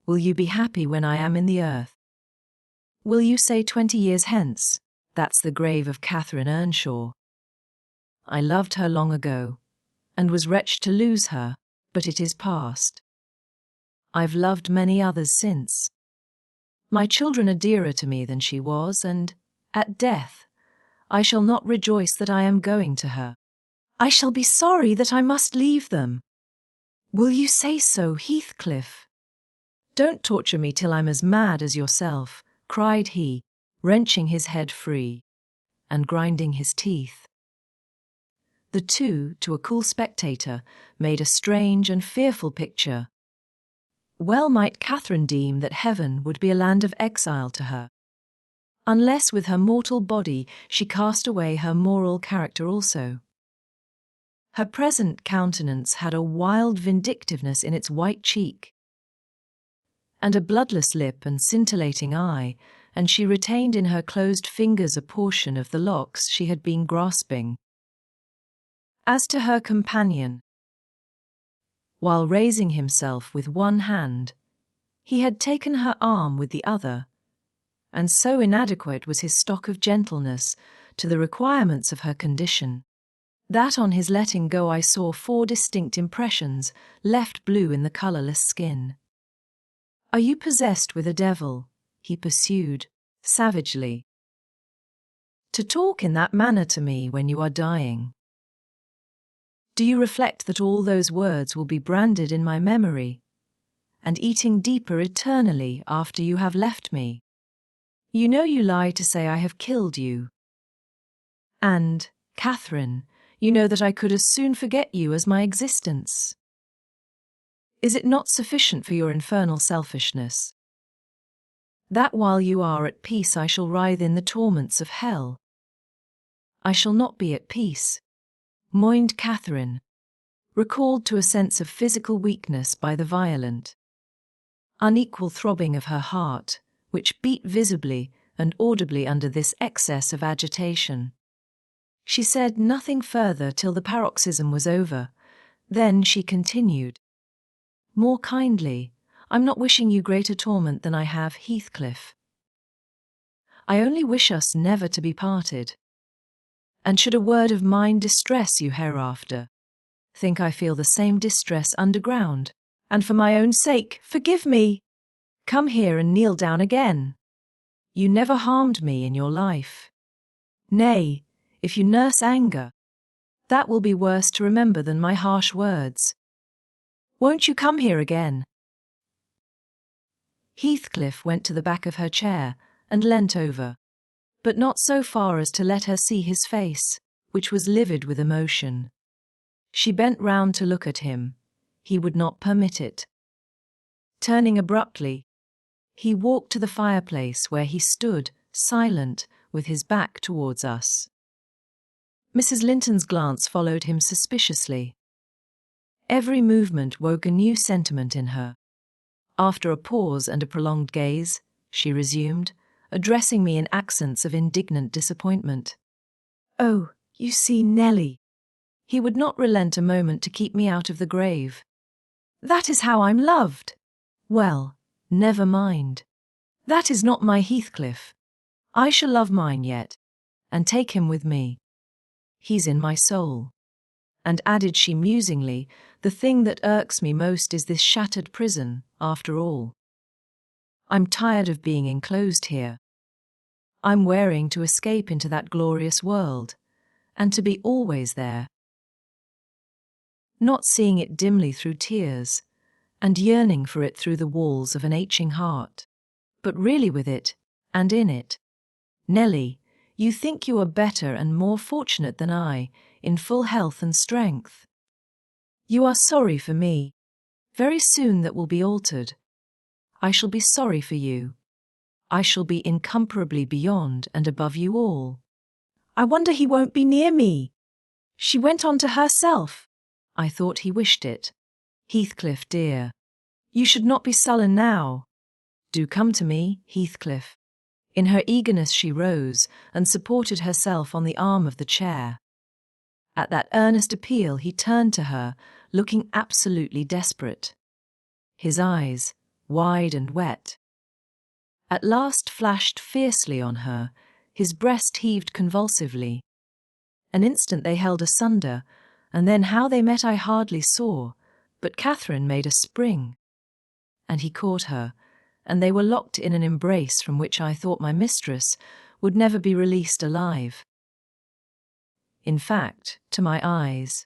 Will you be happy when I am in the earth? Will you say 20 years hence, that's the grave of Catherine Earnshaw? I loved her long ago, and was wretched to lose her, but it is past. I've loved many others since. My children are dearer to me than she was, and, at death, I shall not rejoice that I am going to her. I shall be sorry that I must leave them. Will you say so, Heathcliff? Don't torture me till I'm as mad as yourself, cried he, wrenching his head free, and grinding his teeth. The two, to a cool spectator, made a strange and fearful picture. Well might Catherine deem that heaven would be a land of exile to her, unless with her mortal body she cast away her moral character also. Her present countenance had a wild vindictiveness in its white cheek, and a bloodless lip and scintillating eye, and she retained in her closed fingers a portion of the locks she had been grasping. As to her companion, while raising himself with one hand, he had taken her arm with the other, and so inadequate was his stock of gentleness to the requirements of her condition, that on his letting go I saw 4 distinct impressions left blue in the colourless skin. Are you possessed with a devil? He pursued, savagely. To talk in that manner to me when you are dying. Do you reflect that all those words will be branded in my memory, and eating deeper eternally after you have left me? You know you lie to say I have killed you. And, Catherine, you know that I could as soon forget you as my existence. Is it not sufficient for your infernal selfishness, that while you are at peace I shall writhe in the torments of hell? I shall not be at peace, moaned Catherine, recalled to a sense of physical weakness by the violent, unequal throbbing of her heart, which beat visibly and audibly under this excess of agitation. She said nothing further till the paroxysm was over. Then she continued, more kindly, I'm not wishing you greater torment than I have, Heathcliff. I only wish us never to be parted. And should a word of mine distress you hereafter, think I feel the same distress underground, and for my own sake, forgive me. Come here and kneel down again. You never harmed me in your life. Nay, if you nurse anger, that will be worse to remember than my harsh words. Won't you come here again? Heathcliff went to the back of her chair and leant over, but not so far as to let her see his face, which was livid with emotion. She bent round to look at him. He would not permit it. Turning abruptly, he walked to the fireplace where he stood, silent, with his back towards us. Mrs. Linton's glance followed him suspiciously. Every movement woke a new sentiment in her. After a pause and a prolonged gaze, she resumed, addressing me in accents of indignant disappointment. Oh, you see, Nelly. He would not relent a moment to keep me out of the grave. That is how I'm loved. Well, never mind. That is not my Heathcliff. I shall love mine yet, and take him with me. He's in my soul. And added she musingly, the thing that irks me most is this shattered prison, after all. I'm tired of being enclosed here. I'm wearying to escape into that glorious world, and to be always there. Not seeing it dimly through tears, and yearning for it through the walls of an aching heart, but really with it, and in it. Nelly, you think you are better and more fortunate than I, in full health and strength. You are sorry for me. Very soon that will be altered. I shall be sorry for you. I shall be incomparably beyond and above you all. I wonder he won't be near me. She went on to herself. I thought he wished it. Heathcliff, dear. You should not be sullen now. Do come to me, Heathcliff. In her eagerness she rose and supported herself on the arm of the chair. At that earnest appeal he turned to her, looking absolutely desperate. His eyes, wide and wet, at last flashed fiercely on her, his breast heaved convulsively. An instant they held asunder, and then how they met I hardly saw, but Catherine made a spring. And he caught her, and they were locked in an embrace from which I thought my mistress would never be released alive. In fact, to my eyes,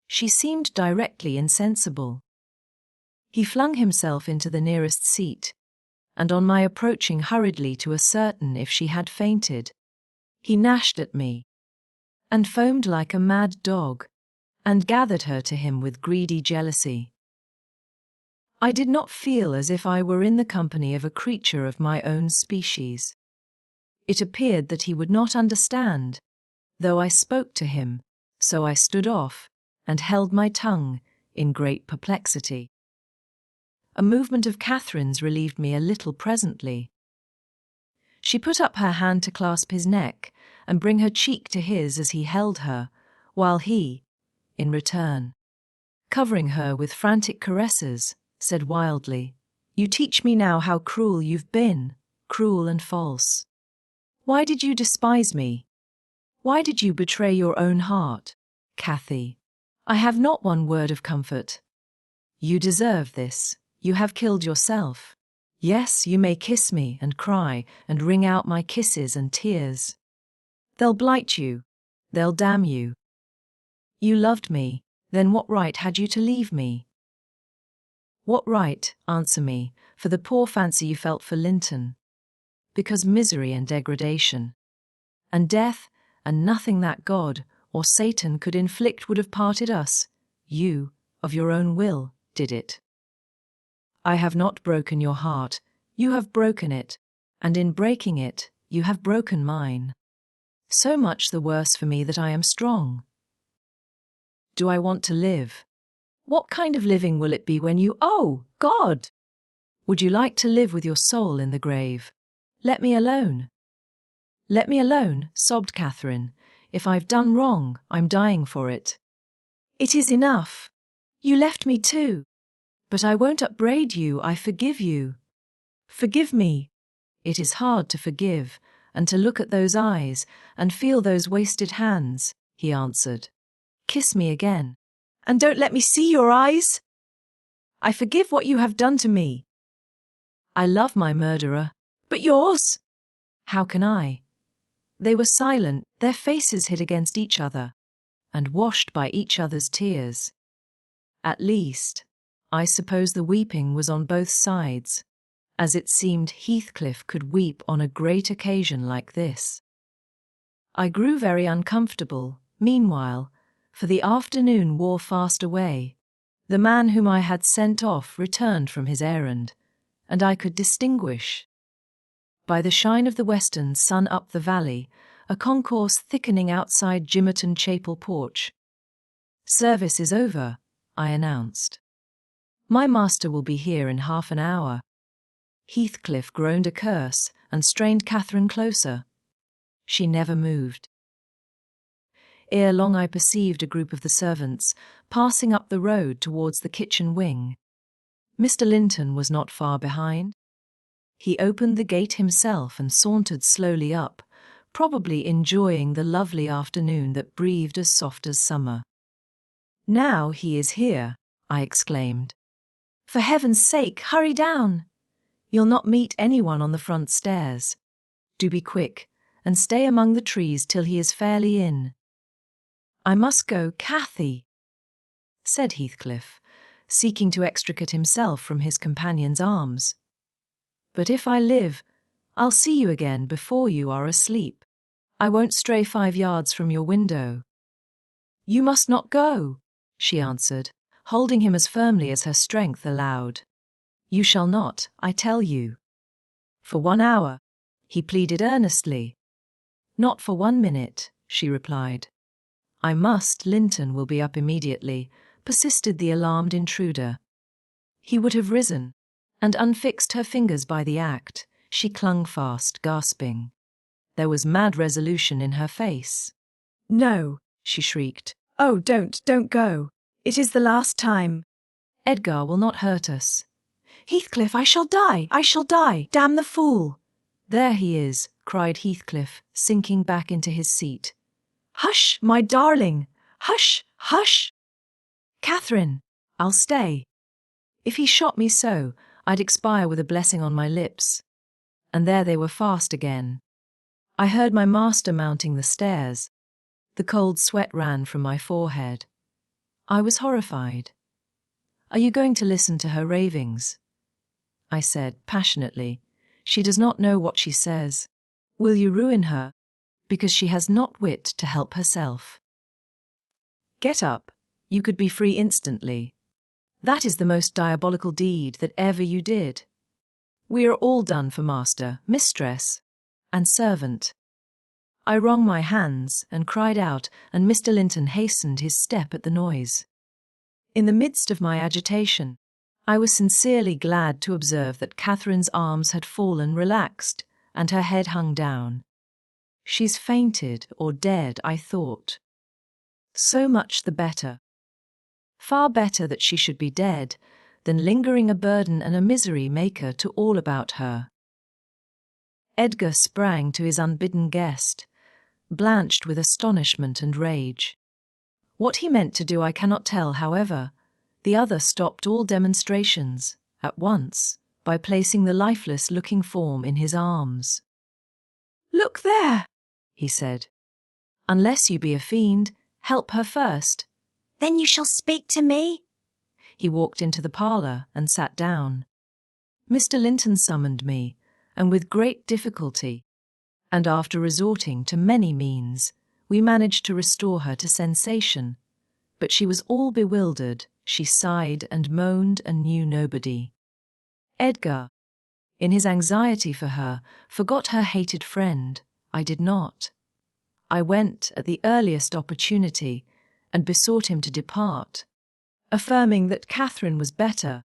she seemed directly insensible. He flung himself into the nearest seat, and on my approaching hurriedly to ascertain if she had fainted, he gnashed at me, and foamed like a mad dog, and gathered her to him with greedy jealousy. I did not feel as if I were in the company of a creature of my own species. It appeared that he would not understand, though I spoke to him, so I stood off, and held my tongue, in great perplexity. A movement of Catherine's relieved me a little presently. She put up her hand to clasp his neck, and bring her cheek to his as he held her, while he, in return, covering her with frantic caresses, said wildly, "You teach me now how cruel you've been, cruel and false. Why did you despise me? Why did you betray your own heart, Cathy? I have not one word of comfort. You deserve this. You have killed yourself. Yes, you may kiss me and cry and wring out my kisses and tears. They'll blight you. They'll damn you. You loved me, then what right had you to leave me? What right, answer me, for the poor fancy you felt for Linton? Because misery and degradation, and death, and nothing that God or Satan could inflict would have parted us. You, of your own will, did it. I have not broken your heart, you have broken it, and in breaking it, you have broken mine. So much the worse for me that I am strong. Do I want to live? What kind of living will it be when you— Oh, God! Would you like to live with your soul in the grave? Let me alone. Let me alone, sobbed Catherine. If I've done wrong, I'm dying for it. It is enough. You left me too. But I won't upbraid you, I forgive you. Forgive me. It is hard to forgive, and to look at those eyes, and feel those wasted hands, he answered. Kiss me again. And don't let me see your eyes. I forgive what you have done to me. I love my murderer. But yours? How can I? They were silent, their faces hid against each other, and washed by each other's tears. At least, I suppose the weeping was on both sides, as it seemed Heathcliff could weep on a great occasion like this. I grew very uncomfortable, meanwhile, for the afternoon wore fast away. The man whom I had sent off returned from his errand, and I could distinguish, by the shine of the western sun up the valley, a concourse thickening outside Gimmerton Chapel porch. Service is over, I announced. My master will be here in half an hour. Heathcliff groaned a curse and strained Catherine closer. She never moved. Ere long I perceived a group of the servants passing up the road towards the kitchen wing. Mr. Linton was not far behind. He opened the gate himself and sauntered slowly up, probably enjoying the lovely afternoon that breathed as soft as summer. "Now he is here," I exclaimed. For heaven's sake, hurry down. You'll not meet anyone on the front stairs. Do be quick, and stay among the trees till he is fairly in. I must go, Cathy, said Heathcliff, seeking to extricate himself from his companion's arms. But if I live, I'll see you again before you are asleep. I won't stray 5 yards from your window. You must not go, she answered, holding him as firmly as her strength allowed. You shall not, I tell you. For 1 hour, he pleaded earnestly. Not for 1 minute, she replied. I must, Linton will be up immediately, persisted the alarmed intruder. He would have risen, and unfixed her fingers by the act. She clung fast, gasping. There was mad resolution in her face. No, she shrieked. Oh, don't go. It is the last time. Edgar will not hurt us. Heathcliff, I shall die, damn the fool. There he is, cried Heathcliff, sinking back into his seat. Hush, my darling, hush, hush. Catherine, I'll stay. If he shot me so, I'd expire with a blessing on my lips. And there they were fast again. I heard my master mounting the stairs. The cold sweat ran from my forehead. I was horrified. Are you going to listen to her ravings? I said passionately. She does not know what she says. Will you ruin her? Because she has not wit to help herself. Get up. You could be free instantly. That is the most diabolical deed that ever you did. We are all done for master, mistress, and servant. I wrung my hands and cried out, and Mr. Linton hastened his step at the noise. In the midst of my agitation, I was sincerely glad to observe that Catherine's arms had fallen relaxed, and her head hung down. She's fainted or dead, I thought. So much the better. Far better that she should be dead than lingering a burden and a misery maker to all about her. Edgar sprang to his unbidden guest, blanched with astonishment and rage. What he meant to do I cannot tell, however. The other stopped all demonstrations, at once, by placing the lifeless-looking form in his arms. Look there, he said. Unless you be a fiend, help her first. Then you shall speak to me? He walked into the parlour and sat down. Mr. Linton summoned me, and with great difficulty, and after resorting to many means, we managed to restore her to sensation. But she was all bewildered, she sighed and moaned and knew nobody. Edgar, in his anxiety for her, forgot her hated friend. I did not. I went at the earliest opportunity and besought him to depart, affirming that Catherine was better,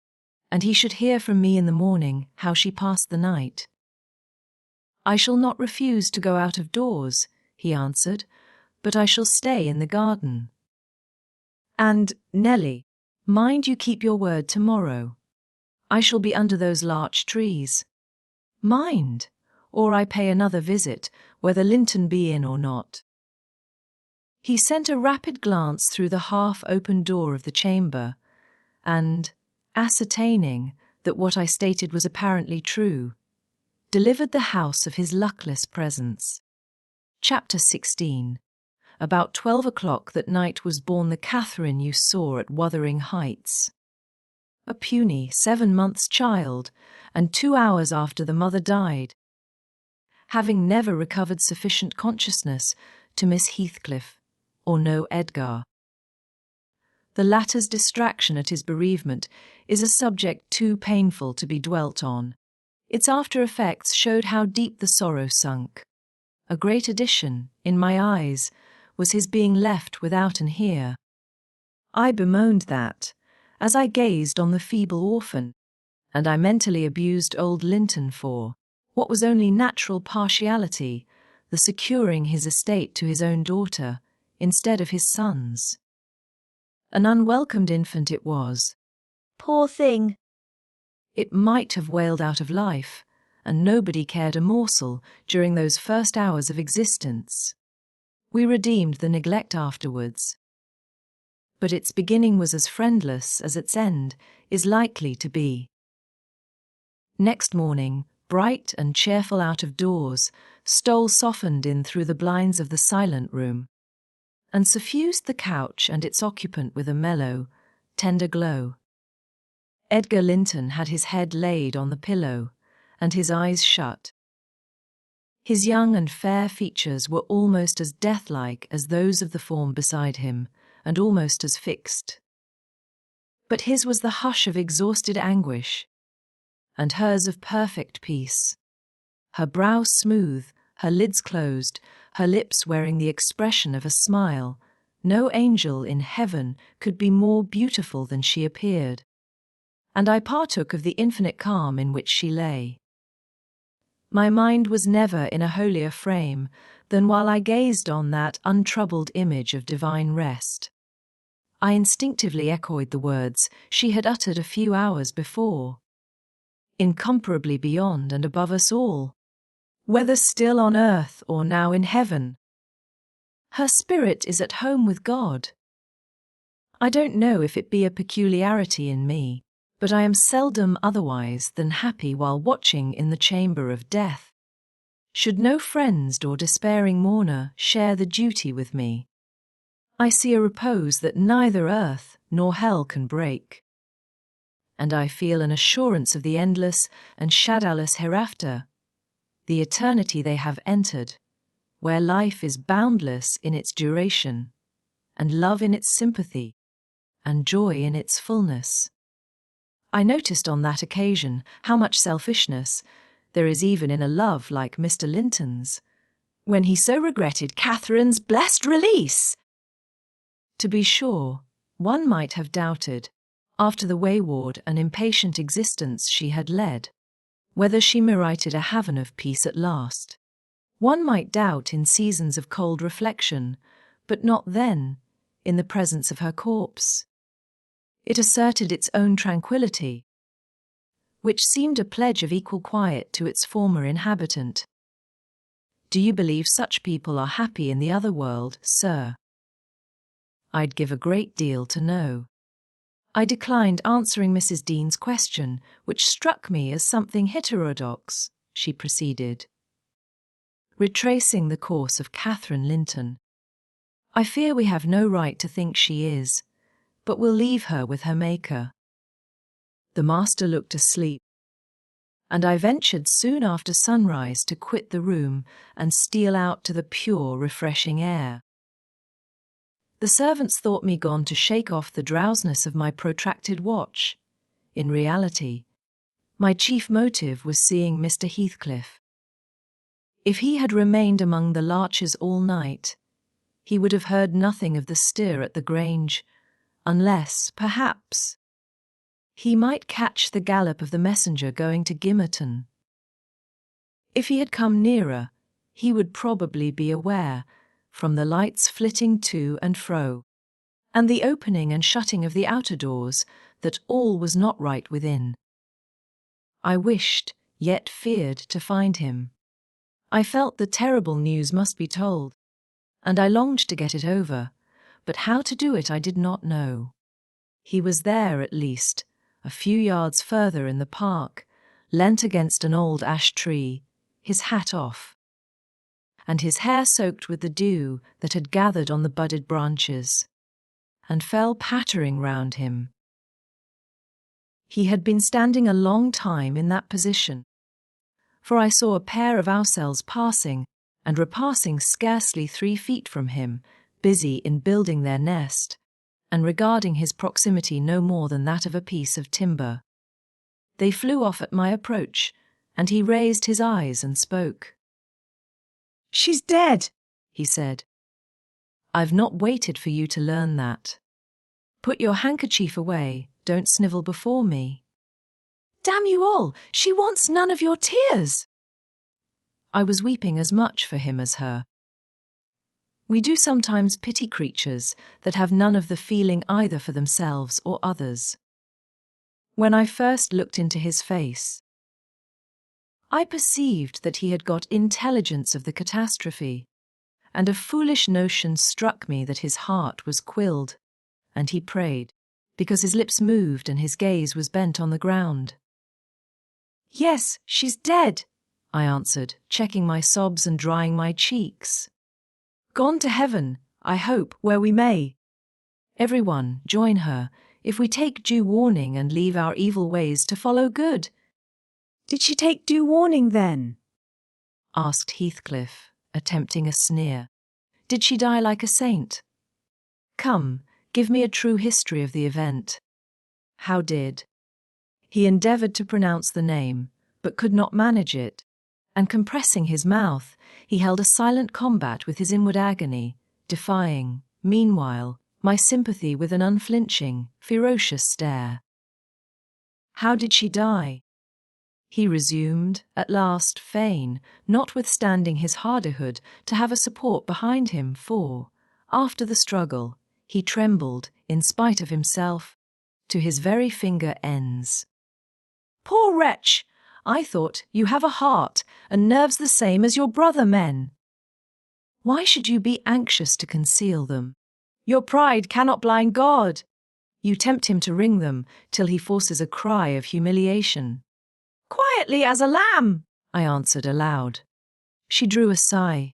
and he should hear from me in the morning how she passed the night. I shall not refuse to go out of doors, he answered, but I shall stay in the garden. And, Nelly, mind you keep your word tomorrow. I shall be under those larch trees. Mind, or I pay another visit, whether Linton be in or not. He sent a rapid glance through the half-open door of the chamber, and, ascertaining that what I stated was apparently true, delivered the house of his luckless presence. Chapter 16. About 12 o'clock that night was born the Catherine you saw at Wuthering Heights. A puny 7 months child, and 2 hours after the mother died, having never recovered sufficient consciousness to miss Heathcliff or know Edgar. The latter's distraction at his bereavement is a subject too painful to be dwelt on. Its after-effects showed how deep the sorrow sunk. A great addition, in my eyes, was his being left without an heir. I bemoaned that, as I gazed on the feeble orphan, and I mentally abused old Linton for what was only natural partiality, the securing his estate to his own daughter, instead of his son's. An unwelcomed infant it was. Poor thing. It might have wailed out of life, and nobody cared a morsel during those first hours of existence. We redeemed the neglect afterwards. But its beginning was as friendless as its end is likely to be. Next morning, bright and cheerful out of doors, stole softened in through the blinds of the silent room, and suffused the couch and its occupant with a mellow, tender glow. Edgar Linton had his head laid on the pillow, and his eyes shut. His young and fair features were almost as death-like as those of the form beside him, and almost as fixed. But his was the hush of exhausted anguish, and hers of perfect peace. Her brow smooth, her lids closed, her lips wearing the expression of a smile. No angel in heaven could be more beautiful than she appeared, and I partook of the infinite calm in which she lay. My mind was never in a holier frame than while I gazed on that untroubled image of divine rest. I instinctively echoed the words she had uttered a few hours before. Incomparably beyond and above us all, whether still on earth or now in heaven, her spirit is at home with God. I don't know if it be a peculiarity in me, but I am seldom otherwise than happy while watching in the chamber of death. Should no friend or despairing mourner share the duty with me, I see a repose that neither earth nor hell can break, and I feel an assurance of the endless and shadowless hereafter, the eternity they have entered, where life is boundless in its duration, and love in its sympathy, and joy in its fullness. I noticed on that occasion how much selfishness there is even in a love like Mr. Linton's, when he so regretted Catherine's blessed release. To be sure, one might have doubted, after the wayward and impatient existence she had led, whether she merited a haven of peace at last. One might doubt in seasons of cold reflection, but not then, in the presence of her corpse. It asserted its own tranquillity, which seemed a pledge of equal quiet to its former inhabitant. Do you believe such people are happy in the other world, sir? I'd give a great deal to know. I declined answering Mrs. Dean's question, which struck me as something heterodox. She proceeded, retracing the course of Catherine Linton. I fear we have no right to think she is, but we'll leave her with her Maker. The master looked asleep, and I ventured soon after sunrise to quit the room and steal out to the pure, refreshing air. The servants thought me gone to shake off the drowsiness of my protracted watch. In reality, my chief motive was seeing Mr. Heathcliff. If he had remained among the larches all night, he would have heard nothing of the stir at the Grange, unless, perhaps, he might catch the gallop of the messenger going to Gimmerton. If he had come nearer, he would probably be aware, from the lights flitting to and fro, and the opening and shutting of the outer doors, that all was not right within. I wished, yet feared, to find him. I felt the terrible news must be told, and I longed to get it over, but how to do it I did not know. He was there, at least, a few yards further in the park, leant against an old ash tree, his hat off, and his hair soaked with the dew that had gathered on the budded branches, and fell pattering round him. He had been standing a long time in that position, for I saw a pair of owls passing and repassing scarcely 3 feet from him, busy in building their nest, and regarding his proximity no more than that of a piece of timber. They flew off at my approach, and he raised his eyes and spoke. "She's dead," he said. "I've not waited for you to learn that. Put your handkerchief away, don't snivel before me." "Damn you all, she wants none of your tears." I was weeping as much for him as her. We do sometimes pity creatures that have none of the feeling either for themselves or others. When I first looked into his face, I perceived that he had got intelligence of the catastrophe, and a foolish notion struck me that his heart was quilled, and he prayed, because his lips moved and his gaze was bent on the ground. "Yes, she's dead," I answered, checking my sobs and drying my cheeks. "Gone to heaven, I hope, where we may, everyone, join her, if we take due warning and leave our evil ways to follow good." "Did she take due warning then?" asked Heathcliff, attempting a sneer. "Did she die like a saint? Come, Give me a true history of the event. How did? He endeavored to pronounce the name, but could not manage it, and compressing his mouth, he held a silent combat with his inward agony, defying, meanwhile, my sympathy with an unflinching, ferocious stare. How did she die? He resumed, at last, fain, notwithstanding his hardihood, to have a support behind him, for, after the struggle, he trembled, in spite of himself, to his very finger ends. Poor wretch! I thought you have a heart and nerves the same as your brother men. Why should you be anxious to conceal them? Your pride cannot blind God. You tempt him to wring them till he forces a cry of humiliation. Quietly as a lamb, I answered aloud. She drew a sigh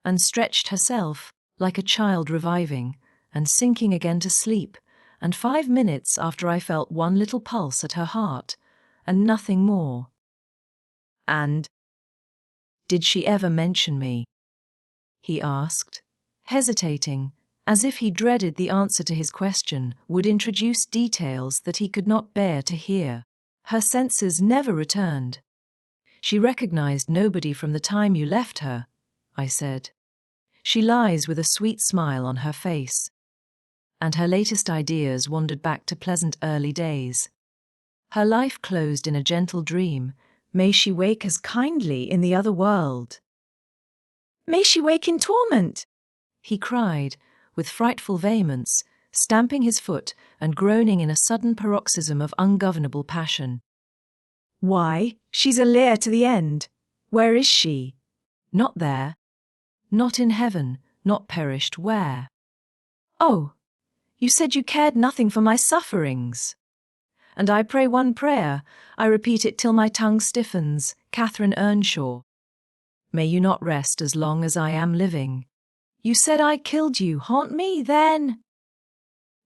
and stretched herself like a child reviving and sinking again to sleep, and 5 minutes after I felt one little pulse at her heart, and nothing more. And did she ever mention me? He asked, hesitating, as if he dreaded the answer to his question would introduce details that he could not bear to hear. Her senses never returned. She recognized nobody from the time you left her, I said. She lies with a sweet smile on her face. And her latest ideas wandered back to pleasant early days. Her life closed in a gentle dream. May she wake as kindly in the other world. May she wake in torment, he cried, with frightful vehemence, stamping his foot and groaning in a sudden paroxysm of ungovernable passion. Why, she's a Lear to the end. Where is she? Not there. Not in heaven, not perished where? Oh, you said you cared nothing for my sufferings. And I pray one prayer, I repeat it till my tongue stiffens, Catherine Earnshaw. May you not rest as long as I am living. You said I killed you, haunt me then.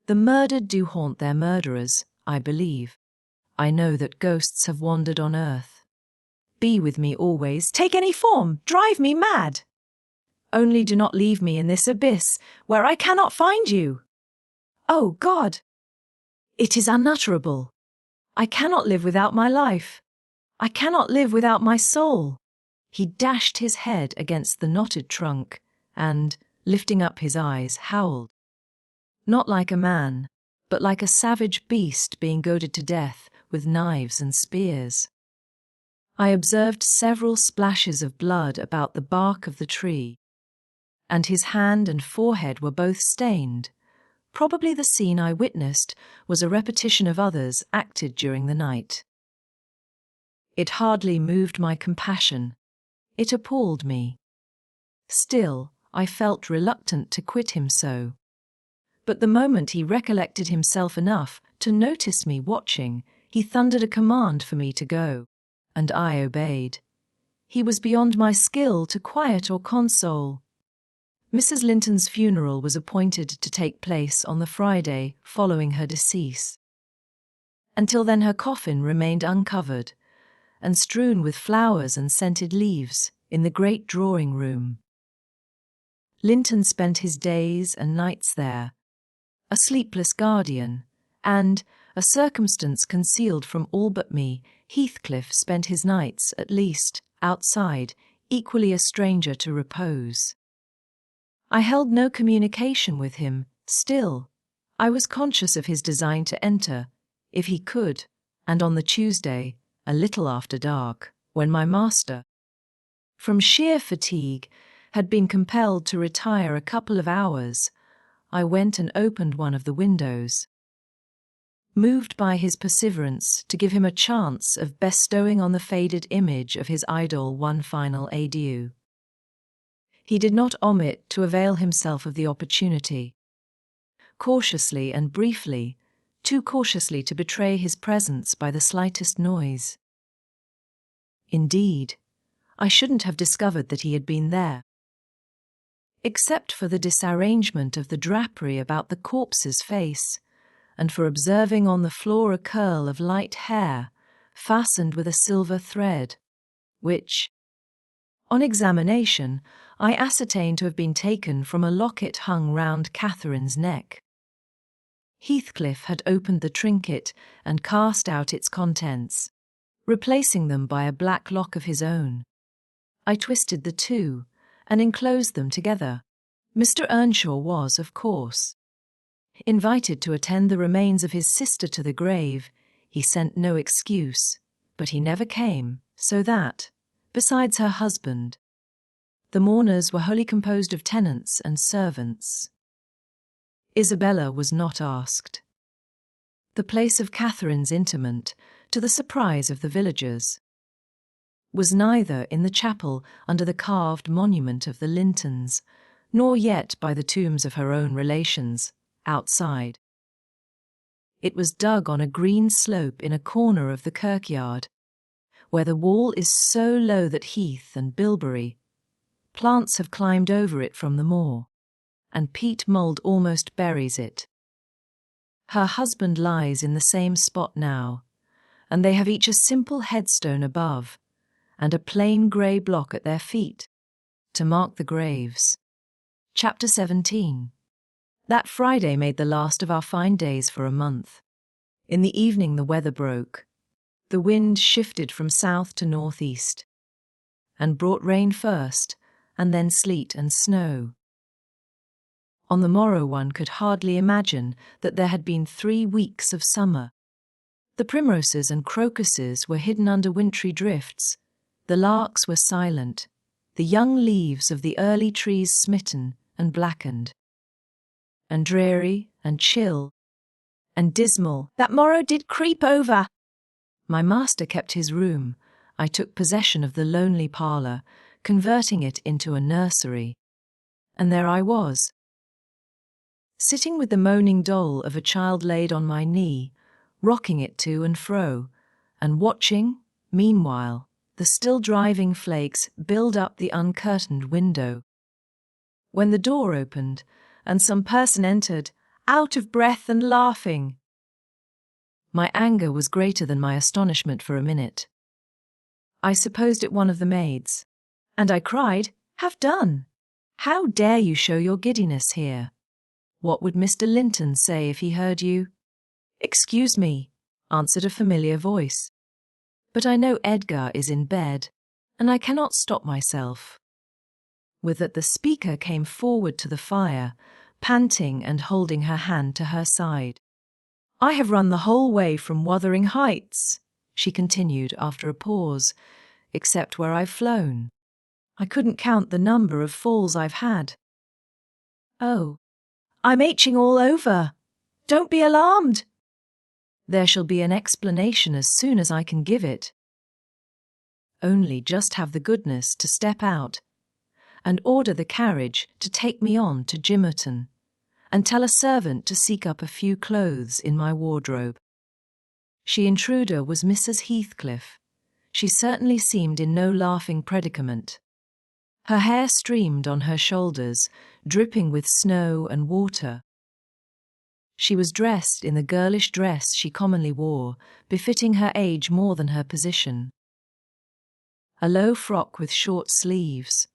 The murdered do haunt their murderers, I believe. I know that ghosts have wandered on earth. Be with me always, take any form, drive me mad. Only do not leave me in this abyss, where I cannot find you. Oh, God! It is unutterable. I cannot live without my life. I cannot live without my soul. He dashed his head against the knotted trunk and, lifting up his eyes, howled. Not like a man, but like a savage beast being goaded to death with knives and spears. I observed several splashes of blood about the bark of the tree, and his hand and forehead were both stained. Probably the scene I witnessed was a repetition of others acted during the night. It hardly moved my compassion. It appalled me. Still, I felt reluctant to quit him so. But the moment he recollected himself enough to notice me watching, he thundered a command for me to go, and I obeyed. He was beyond my skill to quiet or console. Mrs. Linton's funeral was appointed to take place on the Friday following her decease. Until then her coffin remained uncovered and strewn with flowers and scented leaves in the great drawing-room. Linton spent his days and nights there, a sleepless guardian, and, a circumstance concealed from all but me, Heathcliff spent his nights, at least, outside, equally a stranger to repose. I held no communication with him, still. I was conscious of his design to enter, if he could, and on the Tuesday, a little after dark, when my master, from sheer fatigue, had been compelled to retire a couple of hours, I went and opened one of the windows. Moved by his perseverance to give him a chance of bestowing on the faded image of his idol one final adieu, he did not omit to avail himself of the opportunity. Cautiously and briefly, too cautiously to betray his presence by the slightest noise. Indeed, I shouldn't have discovered that he had been there, except for the disarrangement of the drapery about the corpse's face, and for observing on the floor a curl of light hair fastened with a silver thread, which, on examination, I ascertained to have been taken from a locket hung round Catherine's neck. Heathcliff had opened the trinket and cast out its contents, replacing them by a black lock of his own. I twisted the two and enclosed them together. Mr. Earnshaw was, of course, invited to attend the remains of his sister to the grave. He sent no excuse, but he never came, so that, besides her husband, the mourners were wholly composed of tenants and servants. Isabella was not asked. The place of Catherine's interment, to the surprise of the villagers, was neither in the chapel under the carved monument of the Lintons, nor yet by the tombs of her own relations, outside. It was dug on a green slope in a corner of the kirkyard, where the wall is so low that heath and bilberry plants have climbed over it from the moor, and peat mould almost buries it. Her husband lies in the same spot now, and they have each a simple headstone above, and a plain grey block at their feet, to mark the graves. Chapter 17. That Friday made the last of our fine days for a month. In the evening the weather broke. The wind shifted from south to northeast, and brought rain first, and then sleet and snow. On the morrow one could hardly imagine that there had been 3 weeks of summer. The primroses and crocuses were hidden under wintry drifts, the larks were silent, the young leaves of the early trees smitten and blackened. And dreary and chill and dismal That morrow did creep over. my master kept his room. I took possession of the lonely parlour, converting it into a nursery. And there I was, sitting with the moaning doll of a child laid on my knee, rocking it to and fro, and watching, meanwhile, the still driving flakes build up the uncurtained window. When the door opened, and some person entered, out of breath and laughing. My anger was greater than my astonishment for a minute. I supposed it one of the maids, and I cried, "Have done! How dare you show your giddiness here? What would Mr. Linton say if he heard you?" "Excuse me," answered a familiar voice, "but I know Edgar is in bed, and I cannot stop myself." With that the speaker came forward to the fire, panting and holding her hand to her side. "I have run the whole way from Wuthering Heights," she continued after a pause, "except where I've flown. I couldn't count the number of falls I've had." "Oh, I'm itching all over. Don't be alarmed." "There shall be an explanation as soon as I can give it. Only just have the goodness to step out and order the carriage to take me on to Gimmerton, and tell a servant to seek up a few clothes in my wardrobe." She intruder was Mrs. Heathcliff. She certainly seemed in no laughing predicament. Her hair streamed on her shoulders, dripping with snow and water. She was dressed in the girlish dress she commonly wore, befitting her age more than her position. A low frock with short sleeves,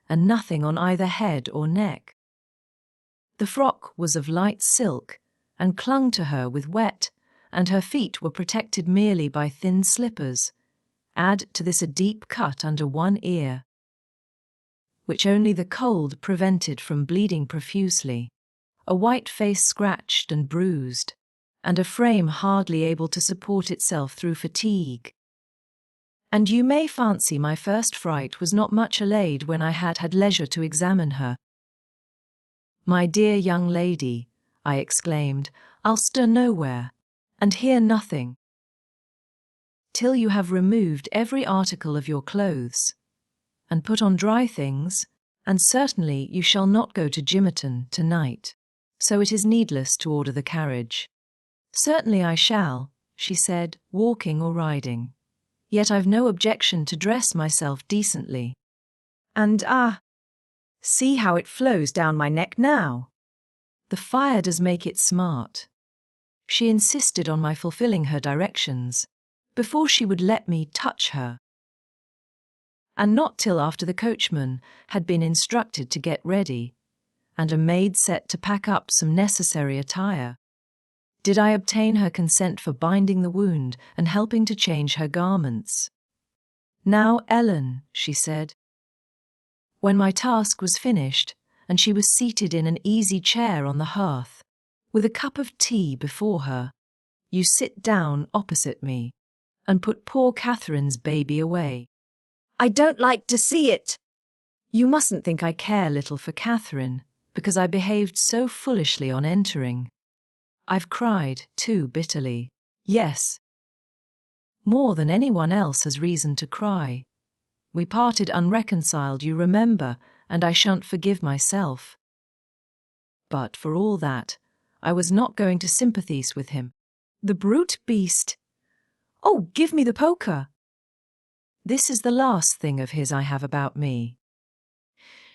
and nothing on either head or neck. The frock was of light silk, and clung to her with wet, and her feet were protected merely by thin slippers. Add to this a deep cut under one ear, which only the cold prevented from bleeding profusely, a white face scratched and bruised, and a frame hardly able to support itself through fatigue. And you may fancy my first fright was not much allayed when I had leisure to examine her. "My dear young lady," I exclaimed, "I'll stir nowhere, and hear nothing, till you have removed every article of your clothes, and put on dry things, and certainly you shall not go to Gimmerton tonight, so it is needless to order the carriage." "Certainly I shall," she said, "walking or riding. Yet I've no objection to dress myself decently. And see how it flows down my neck now. The fire does make it smart." She insisted on my fulfilling her directions, before she would let me touch her. And not till after the coachman had been instructed to get ready, and a maid set to pack up some necessary attire, Did I obtain her consent for binding the wound and helping to change her garments? "Now, Ellen," she said. When my task was finished, and she was seated in an easy chair on the hearth, with a cup of tea before her, "You sit down opposite me, and put poor Catherine's baby away." I don't like to see it. You mustn't think I care little for Catherine, because I behaved so foolishly on entering. I've cried, too, bitterly. Yes. More than anyone else has reason to cry. We parted unreconciled, you remember, and I shan't forgive myself. But for all that, I was not going to sympathize with him. The brute beast! Oh, give me the poker! This is the last thing of his I have about me.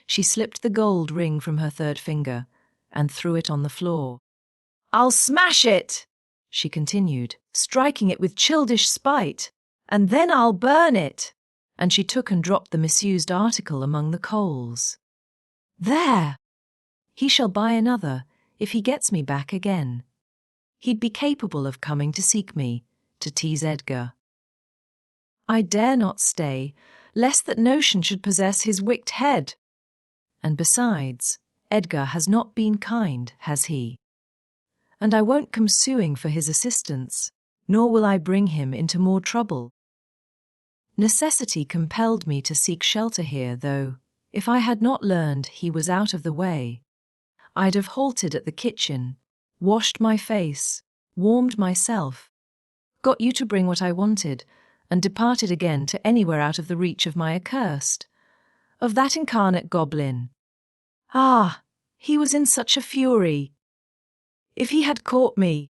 She slipped the gold ring from her third finger and threw it on the floor. I'll smash it, she continued, striking it with childish spite, and then I'll burn it. And she took and dropped the misused article among the coals. There! He shall buy another if he gets me back again. He'd be capable of coming to seek me, to tease Edgar. I dare not stay, lest that notion should possess his wicked head. And besides, Edgar has not been kind, has he? And I won't come suing for his assistance, nor will I bring him into more trouble. Necessity compelled me to seek shelter here, though, if I had not learned he was out of the way, I'd have halted at the kitchen, washed my face, warmed myself, got you to bring what I wanted, and departed again to anywhere out of the reach of my accursed, of that incarnate goblin. Ah, he was in such a fury. If he had caught me,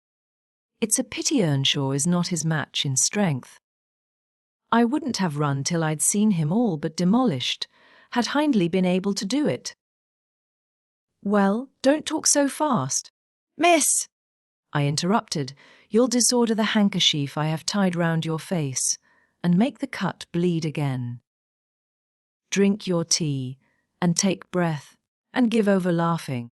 it's a pity Earnshaw is not his match in strength. I wouldn't have run till I'd seen him all but demolished, had Hindley been able to do it. Well, don't talk so fast. Miss, I interrupted, you'll disorder the handkerchief I have tied round your face, and make the cut bleed again. Drink your tea, and take breath, and give over laughing.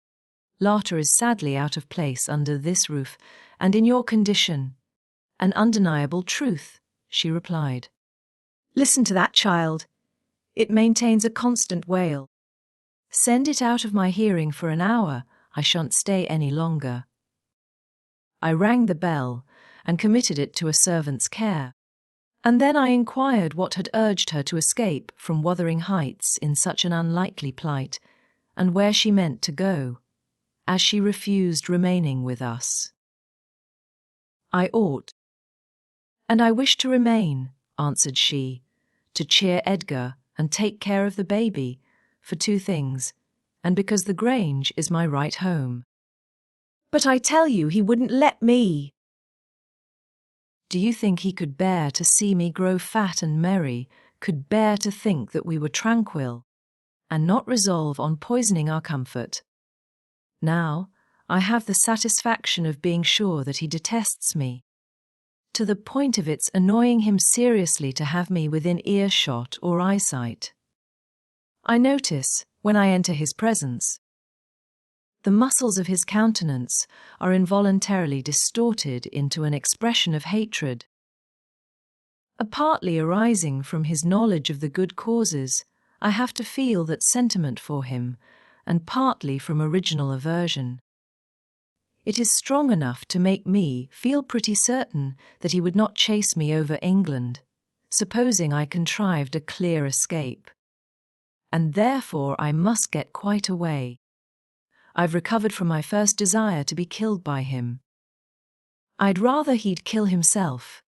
Laughter is sadly out of place under this roof, and in your condition. An undeniable truth, she replied. Listen to that child. It maintains a constant wail. Send it out of my hearing for an hour, I shan't stay any longer. I rang the bell, and committed it to a servant's care. And then I inquired what had urged her to escape from Wuthering Heights in such an unlikely plight, and where she meant to go, as she refused remaining with us. I ought. And I wish to remain, answered she, to cheer Edgar and take care of the baby, for two things, and because the Grange is my right home. But I tell you he wouldn't let me. Do you think he could bear to see me grow fat and merry, could bear to think that we were tranquil, and not resolve on poisoning our comfort? Now, I have the satisfaction of being sure that he detests me, to the point of its annoying him seriously to have me within earshot or eyesight. I notice, when I enter his presence, the muscles of his countenance are involuntarily distorted into an expression of hatred, partly arising from his knowledge of the good causes I have to feel that sentiment for him, and partly from original aversion. It is strong enough to make me feel pretty certain that he would not chase me over England, supposing I contrived a clear escape. And therefore I must get quite away. I've recovered from my first desire to be killed by him. I'd rather he'd kill himself.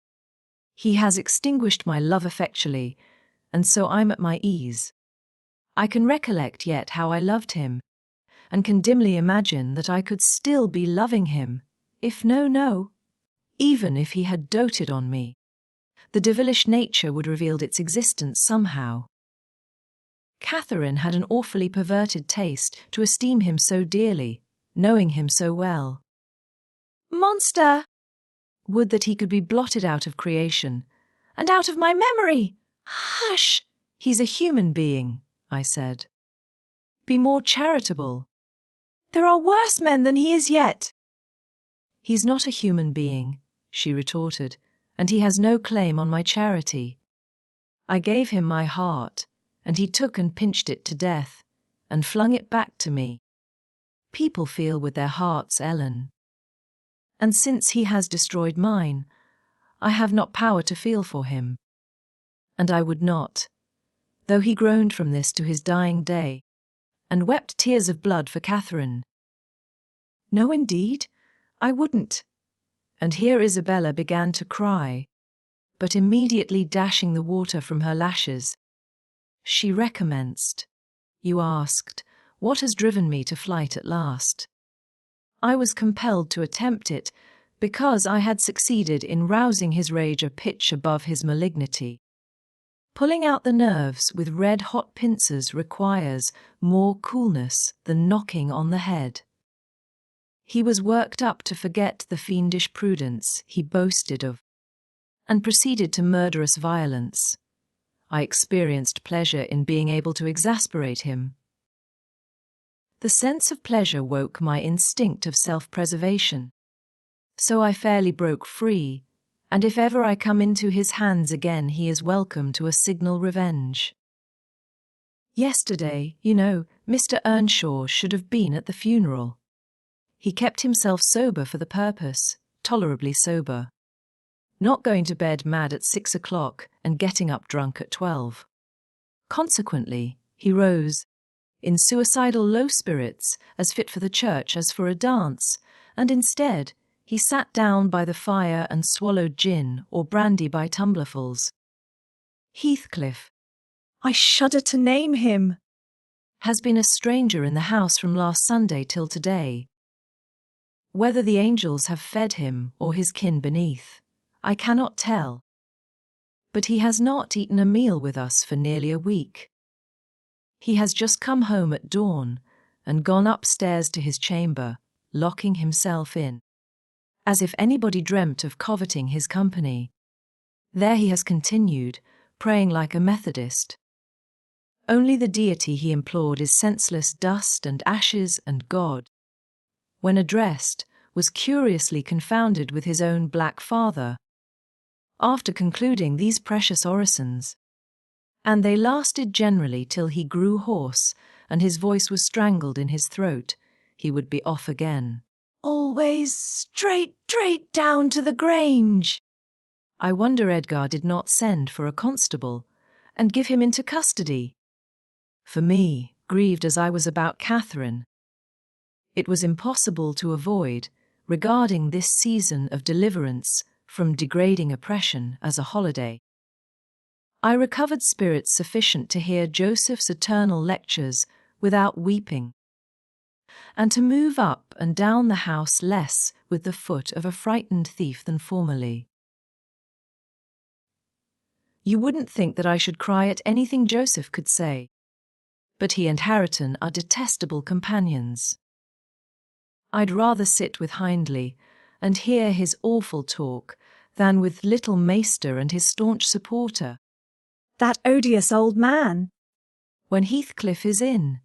He has extinguished my love effectually, and so I'm at my ease. I can recollect yet how I loved him, and can dimly imagine that I could still be loving him, even if he had doted on me. The devilish nature would reveal its existence somehow. Catherine had an awfully perverted taste to esteem him so dearly, knowing him so well. Monster! Would that he could be blotted out of creation, and out of my memory! Hush! He's a human being, I said. Be more charitable. There are worse men than he is yet. He's not a human being, she retorted, and he has no claim on my charity. I gave him my heart, and he took and pinched it to death, and flung it back to me. People feel with their hearts, Ellen. And since he has destroyed mine, I have not power to feel for him. And I would not, though he groaned from this to his dying day, and wept tears of blood for Catherine. No, indeed, I wouldn't. And here Isabella began to cry, but immediately dashing the water from her lashes, she recommenced. You asked, what has driven me to flight at last? I was compelled to attempt it because I had succeeded in rousing his rage a pitch above his malignity. Pulling out the nerves with red-hot pincers requires more coolness than knocking on the head. He was worked up to forget the fiendish prudence he boasted of, and proceeded to murderous violence. I experienced pleasure in being able to exasperate him. The sense of pleasure woke my instinct of self-preservation. So I fairly broke free, and if ever I come into his hands again, he is welcome to a signal revenge. Yesterday, you know, Mr. Earnshaw should have been at the funeral. He kept himself sober for the purpose, tolerably sober. Not going to bed mad at 6 o'clock and getting up drunk at 12. Consequently, he rose, in suicidal low spirits, as fit for the church as for a dance, and instead, he sat down by the fire and swallowed gin or brandy by tumblerfuls. Heathcliff, I shudder to name him, has been a stranger in the house from last Sunday till today. Whether the angels have fed him or his kin beneath, I cannot tell. But he has not eaten a meal with us for nearly a week. He has just come home at dawn and gone upstairs to his chamber, locking himself in, as if anybody dreamt of coveting his company. There he has continued, praying like a Methodist. Only the deity he implored is senseless dust and ashes, and God, when addressed, was curiously confounded with his own black father. After concluding these precious orisons, and they lasted generally till he grew hoarse and his voice was strangled in his throat, he would be off again. Always straight down to the Grange. I wonder Edgar did not send for a constable and give him into custody. For me, grieved as I was about Catherine, it was impossible to avoid regarding this season of deliverance from degrading oppression as a holiday. I recovered spirits sufficient to hear Joseph's eternal lectures without weeping, and to move up and down the house less with the foot of a frightened thief than formerly. You wouldn't think that I should cry at anything Joseph could say, but he and Hareton are detestable companions. I'd rather sit with Hindley and hear his awful talk than with little Maester and his staunch supporter. That odious old man. When Heathcliff is in,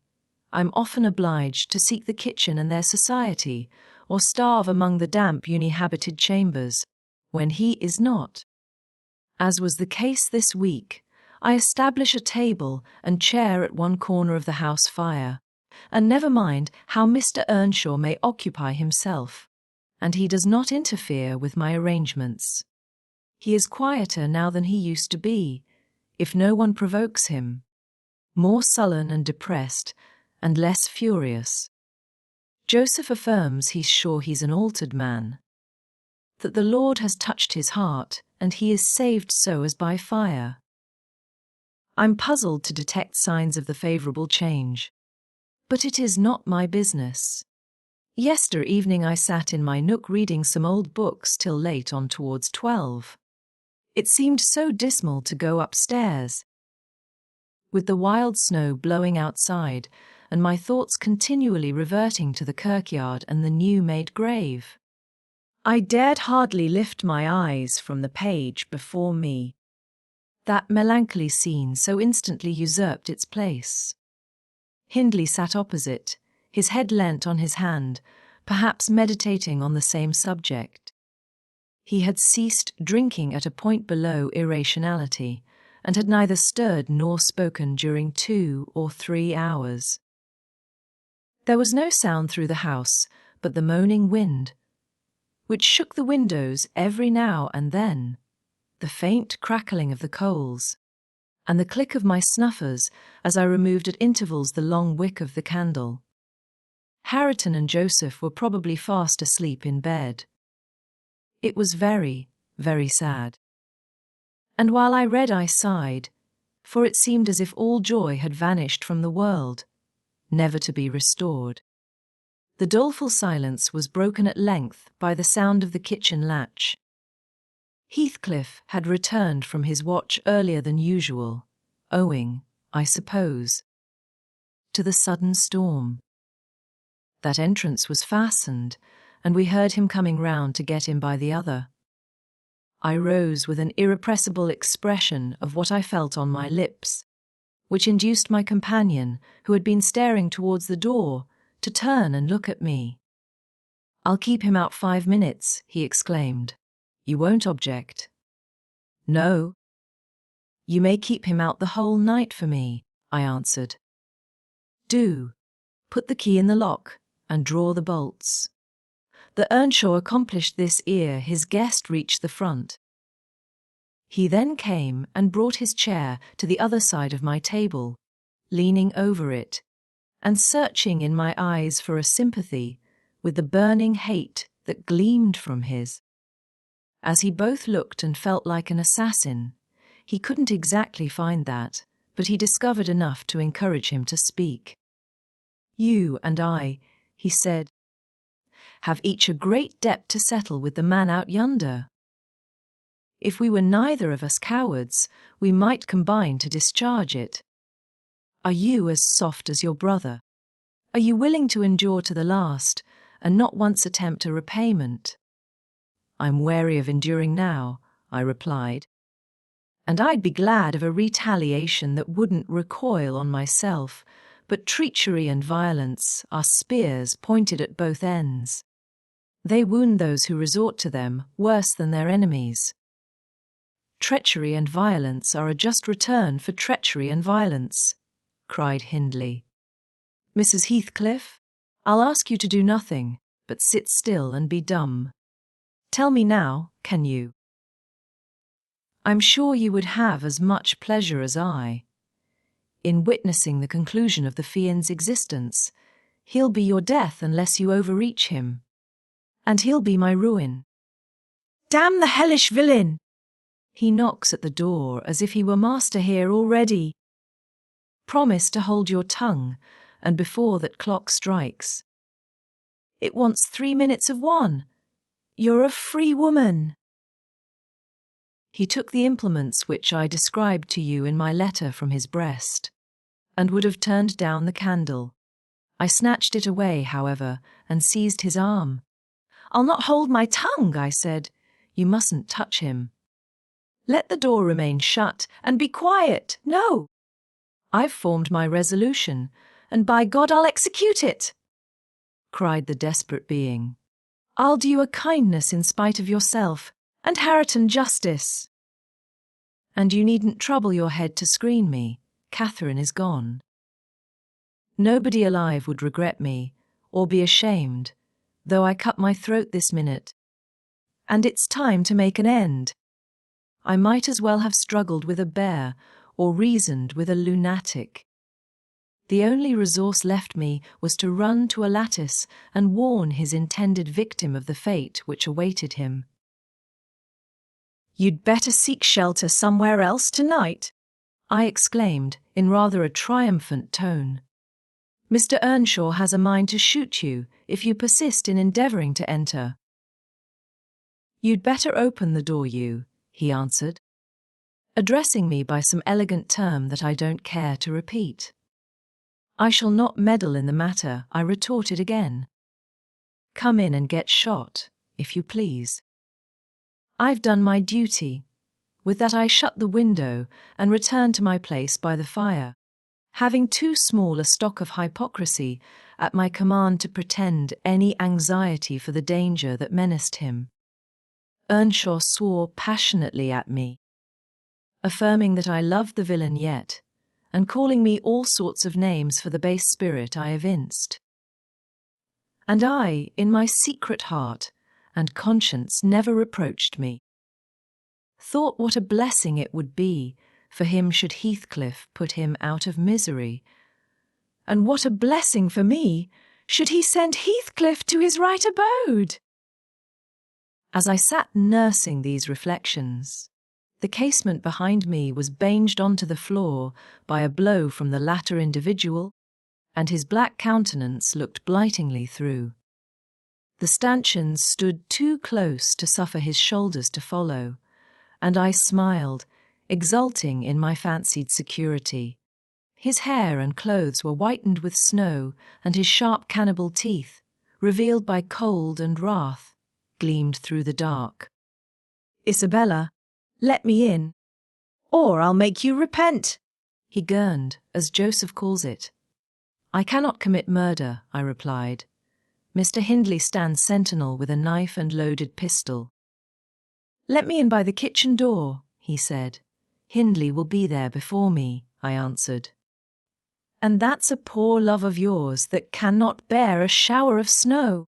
I'm often obliged to seek the kitchen and their society, or starve among the damp uninhabited chambers. When he is not, as was the case this week, I establish a table and chair at one corner of the house fire, and never mind how Mr. Earnshaw may occupy himself, and he does not interfere with my arrangements. He is quieter now than he used to be, if no one provokes him, more sullen and depressed, and less furious. Joseph affirms he's sure he's an altered man, that the Lord has touched his heart, and he is saved so as by fire. I'm puzzled to detect signs of the favourable change, but it is not my business. Yester evening I sat in my nook reading some old books till late on towards 12. It seemed so dismal to go upstairs, with the wild snow blowing outside, and my thoughts continually reverting to the kirkyard and the new-made grave. I dared hardly lift my eyes from the page before me. That melancholy scene so instantly usurped its place. Hindley sat opposite, his head leant on his hand, perhaps meditating on the same subject. He had ceased drinking at a point below irrationality, and had neither stirred nor spoken during 2 or 3 hours. There was no sound through the house but the moaning wind, which shook the windows every now and then, the faint crackling of the coals, and the click of my snuffers as I removed at intervals the long wick of the candle. Hareton and Joseph were probably fast asleep in bed. It was very, very sad. And while I read, I sighed, for it seemed as if all joy had vanished from the world, never to be restored. The doleful silence was broken at length by the sound of the kitchen latch. Heathcliff had returned from his watch earlier than usual, owing, I suppose, to the sudden storm. That entrance was fastened, and we heard him coming round to get in by the other. I rose with an irrepressible expression of what I felt on my lips, which induced my companion, who had been staring towards the door, to turn and look at me. "I'll keep him out 5 minutes," he exclaimed. "You won't object?" "No." "You may keep him out the whole night for me," I answered. "Do. Put the key in the lock and draw the bolts." The Earnshaw accomplished this ere his guest reached the front. He then came and brought his chair to the other side of my table, leaning over it, and searching in my eyes for a sympathy with the burning hate that gleamed from his. As he both looked and felt like an assassin, he couldn't exactly find that, but he discovered enough to encourage him to speak. "You and I," he said, "have each a great debt to settle with the man out yonder. If we were neither of us cowards, we might combine to discharge it. Are you as soft as your brother? Are you willing to endure to the last, and not once attempt a repayment?" "I'm wary of enduring now," I replied, "and I'd be glad of a retaliation that wouldn't recoil on myself, but treachery and violence are spears pointed at both ends. They wound those who resort to them worse than their enemies. Treachery and violence are a just return for treachery and violence," cried Hindley. "Mrs. Heathcliff, I'll ask you to do nothing, but sit still and be dumb. Tell me now, can you? I'm sure you would have as much pleasure as I in witnessing the conclusion of the fiend's existence. He'll be your death unless you overreach him, and he'll be my ruin. Damn the hellish villain! He knocks at the door as if he were master here already. Promise to hold your tongue, and before that clock strikes. It wants 3 minutes of 1. You're a free woman." He took the implements which I described to you in my letter from his breast, and would have turned down the candle. I snatched it away, however, and seized his arm. "I'll not hold my tongue," I said. "You mustn't touch him. "Let the door remain shut, and be quiet." "No. I've formed my resolution, and by God I'll execute it," cried the desperate being. "I'll do you a kindness in spite of yourself, and Hareton justice." "And you needn't trouble your head to screen me. Catherine is gone. Nobody alive would regret me, or be ashamed, though I cut my throat this minute. And it's time to make an end. I might as well have struggled with a bear, or reasoned with a lunatic. The only resource left me was to run to a lattice and warn his intended victim of the fate which awaited him." "You'd better seek shelter somewhere else tonight," I exclaimed in rather a triumphant tone. "Mr. Earnshaw has a mind to shoot you if you persist in endeavouring to enter." "You'd better open the door, he answered, addressing me by some elegant term that I don't care to repeat. "I shall not meddle in the matter," I retorted again. "Come in and get shot, if you please. I've done my duty." With that I shut the window and returned to my place by the fire, having too small a stock of hypocrisy at my command to pretend any anxiety for the danger that menaced him. Earnshaw swore passionately at me, affirming that I loved the villain yet, and calling me all sorts of names for the base spirit I evinced. And I, in my secret heart and conscience, never reproached me. Thought what a blessing it would be for him should Heathcliff put him out of misery, and what a blessing for me should he send Heathcliff to his right abode. As I sat nursing these reflections, the casement behind me was banged onto the floor by a blow from the latter individual, and his black countenance looked blightingly through. The stanchions stood too close to suffer his shoulders to follow, and I smiled, exulting in my fancied security. His hair and clothes were whitened with snow, and his sharp cannibal teeth, revealed by cold and wrath, gleamed through the dark. Isabella, let me in, or I'll make you repent, he gurned, as Joseph calls it. I cannot commit murder, I replied. Mr. Hindley stands sentinel with a knife and loaded pistol. Let me in by the kitchen door, he said. Hindley will be there before me, I answered. And that's a poor love of yours that cannot bear a shower of snow.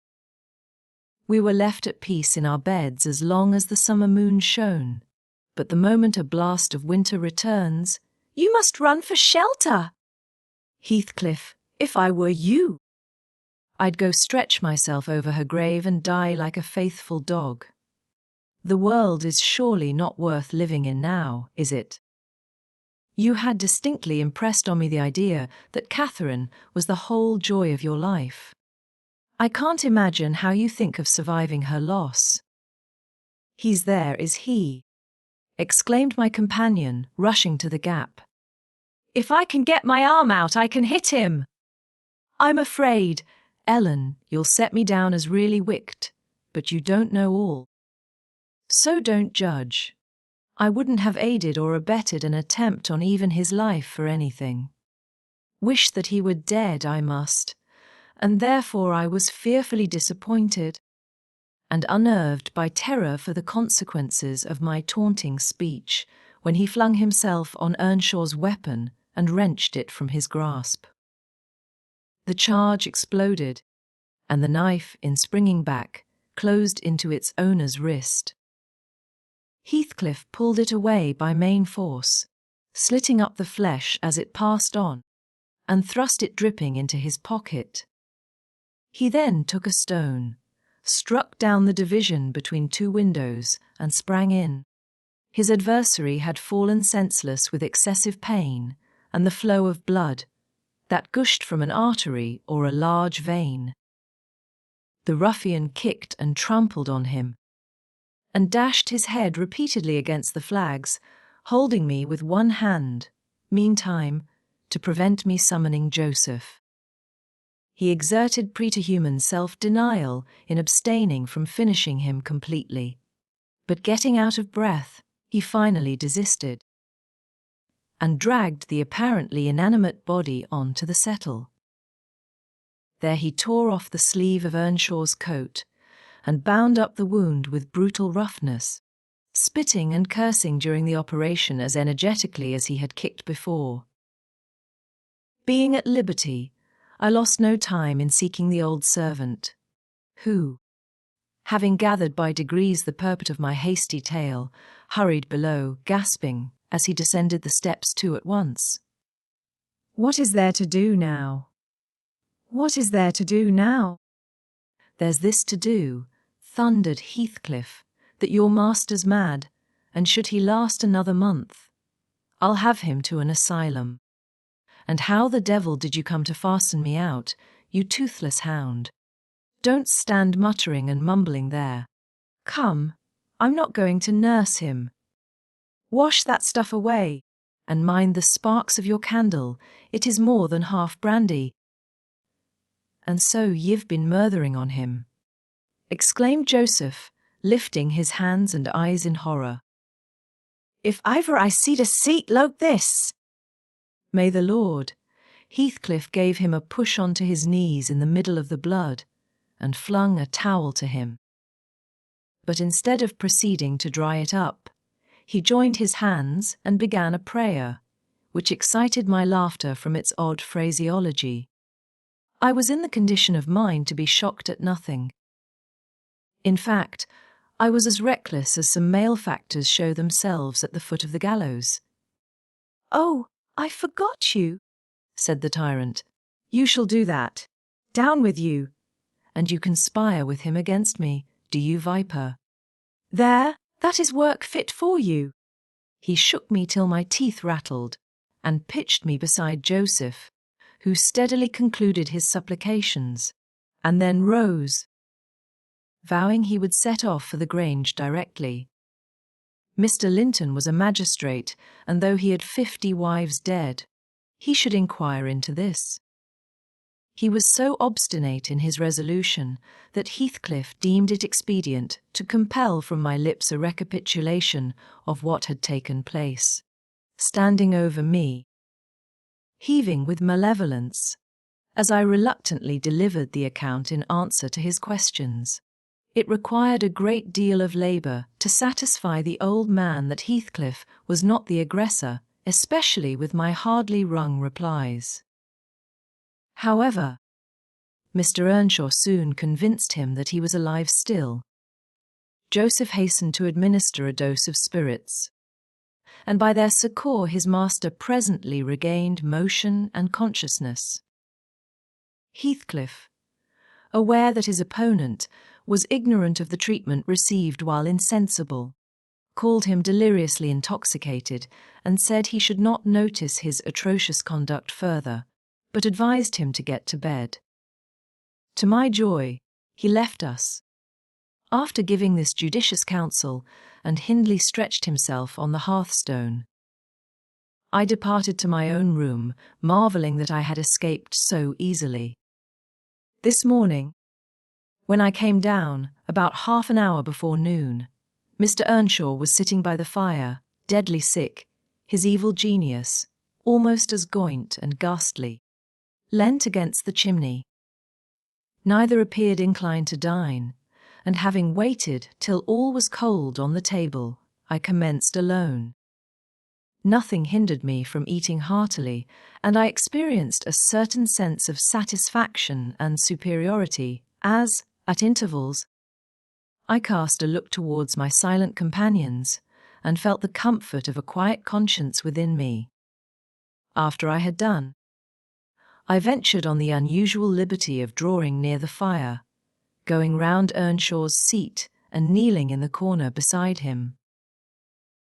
We were left at peace in our beds as long as the summer moon shone, but the moment a blast of winter returns, you must run for shelter. Heathcliff, if I were you, I'd go stretch myself over her grave and die like a faithful dog. The world is surely not worth living in now, is it? You had distinctly impressed on me the idea that Catherine was the whole joy of your life. I can't imagine how you think of surviving her loss. He's there, is he? Exclaimed my companion, rushing to the gap. If I can get my arm out, I can hit him. I'm afraid, Ellen, you'll set me down as really wicked, but you don't know all. So don't judge. I wouldn't have aided or abetted an attempt on even his life for anything. Wish that he were dead, I must, and therefore I was fearfully disappointed and unnerved by terror for the consequences of my taunting speech when he flung himself on Earnshaw's weapon and wrenched it from his grasp. The charge exploded, and the knife, in springing back, closed into its owner's wrist. Heathcliff pulled it away by main force, slitting up the flesh as it passed on, and thrust it dripping into his pocket. He then took a stone, struck down the division between two windows, and sprang in. His adversary had fallen senseless with excessive pain and the flow of blood that gushed from an artery or a large vein. The ruffian kicked and trampled on him, and dashed his head repeatedly against the flags, holding me with one hand, meantime, to prevent me summoning Joseph. He exerted preterhuman self-denial in abstaining from finishing him completely, but getting out of breath, he finally desisted, and dragged the apparently inanimate body on to the settle. There he tore off the sleeve of Earnshaw's coat and bound up the wound with brutal roughness, spitting and cursing during the operation as energetically as he had kicked before. Being at liberty, I lost no time in seeking the old servant, who, having gathered by degrees the purport of my hasty tale, hurried below, gasping, as he descended the steps two at once. What is there to do now? What is there to do now? There's this to do, thundered Heathcliff, that your master's mad, and should he last another month, I'll have him to an asylum. And how the devil did you come to fasten me out, you toothless hound? Don't stand muttering and mumbling there. Come, I'm not going to nurse him. Wash that stuff away, and mind the sparks of your candle, it is more than half brandy. And so you've been murthering on him, exclaimed Joseph, lifting his hands and eyes in horror. If ever I seed a seat like this, may the Lord, Heathcliff gave him a push onto his knees in the middle of the blood and flung a towel to him. But instead of proceeding to dry it up, he joined his hands and began a prayer, which excited my laughter from its odd phraseology. I was in the condition of mind to be shocked at nothing. In fact, I was as reckless as some malefactors show themselves at the foot of the gallows. "Oh, I forgot you," said the tyrant. "You shall do that. Down with you. And you conspire with him against me, do you, viper?" "There, that is work fit for you." He shook me till my teeth rattled, and pitched me beside Joseph, who steadily concluded his supplications, and then rose, vowing he would set off for the Grange directly. Mr. Linton was a magistrate, and though he had 50 wives dead, he should inquire into this. He was so obstinate in his resolution that Heathcliff deemed it expedient to compel from my lips a recapitulation of what had taken place, standing over me, heaving with malevolence, as I reluctantly delivered the account in answer to his questions. It required a great deal of labour to satisfy the old man that Heathcliff was not the aggressor, especially with my hardly wrung replies. However, Mr. Earnshaw soon convinced him that he was alive still. Joseph hastened to administer a dose of spirits, and by their succour his master presently regained motion and consciousness. Heathcliff, aware that his opponent was ignorant of the treatment received while insensible, called him deliriously intoxicated and said he should not notice his atrocious conduct further, but advised him to get to bed. To my joy, he left us. After giving this judicious counsel, and Hindley stretched himself on the hearthstone, I departed to my own room, marvelling that I had escaped so easily. This morning, when I came down, about half an hour before noon, Mr. Earnshaw was sitting by the fire, deadly sick, his evil genius, almost as gaunt and ghastly, leant against the chimney. Neither appeared inclined to dine, and having waited till all was cold on the table, I commenced alone. Nothing hindered me from eating heartily, and I experienced a certain sense of satisfaction and superiority as, at intervals, I cast a look towards my silent companions and felt the comfort of a quiet conscience within me. After I had done, I ventured on the unusual liberty of drawing near the fire, going round Earnshaw's seat and kneeling in the corner beside him.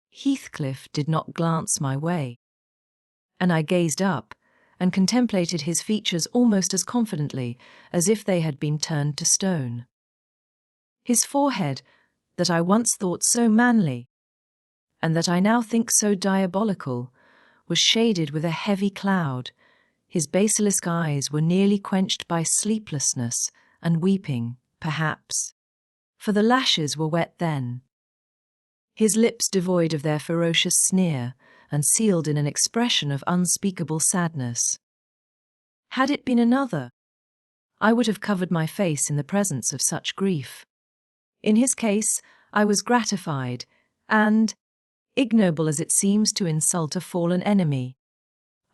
Heathcliff did not glance my way, and I gazed up and contemplated his features almost as confidently as if they had been turned to stone. His forehead, that I once thought so manly, and that I now think so diabolical, was shaded with a heavy cloud. His basilisk eyes were nearly quenched by sleeplessness and weeping, perhaps, for the lashes were wet then. His lips devoid of their ferocious sneer and sealed in an expression of unspeakable sadness. Had it been another, I would have covered my face in the presence of such grief. In his case, I was gratified, and, ignoble as it seems to insult a fallen enemy,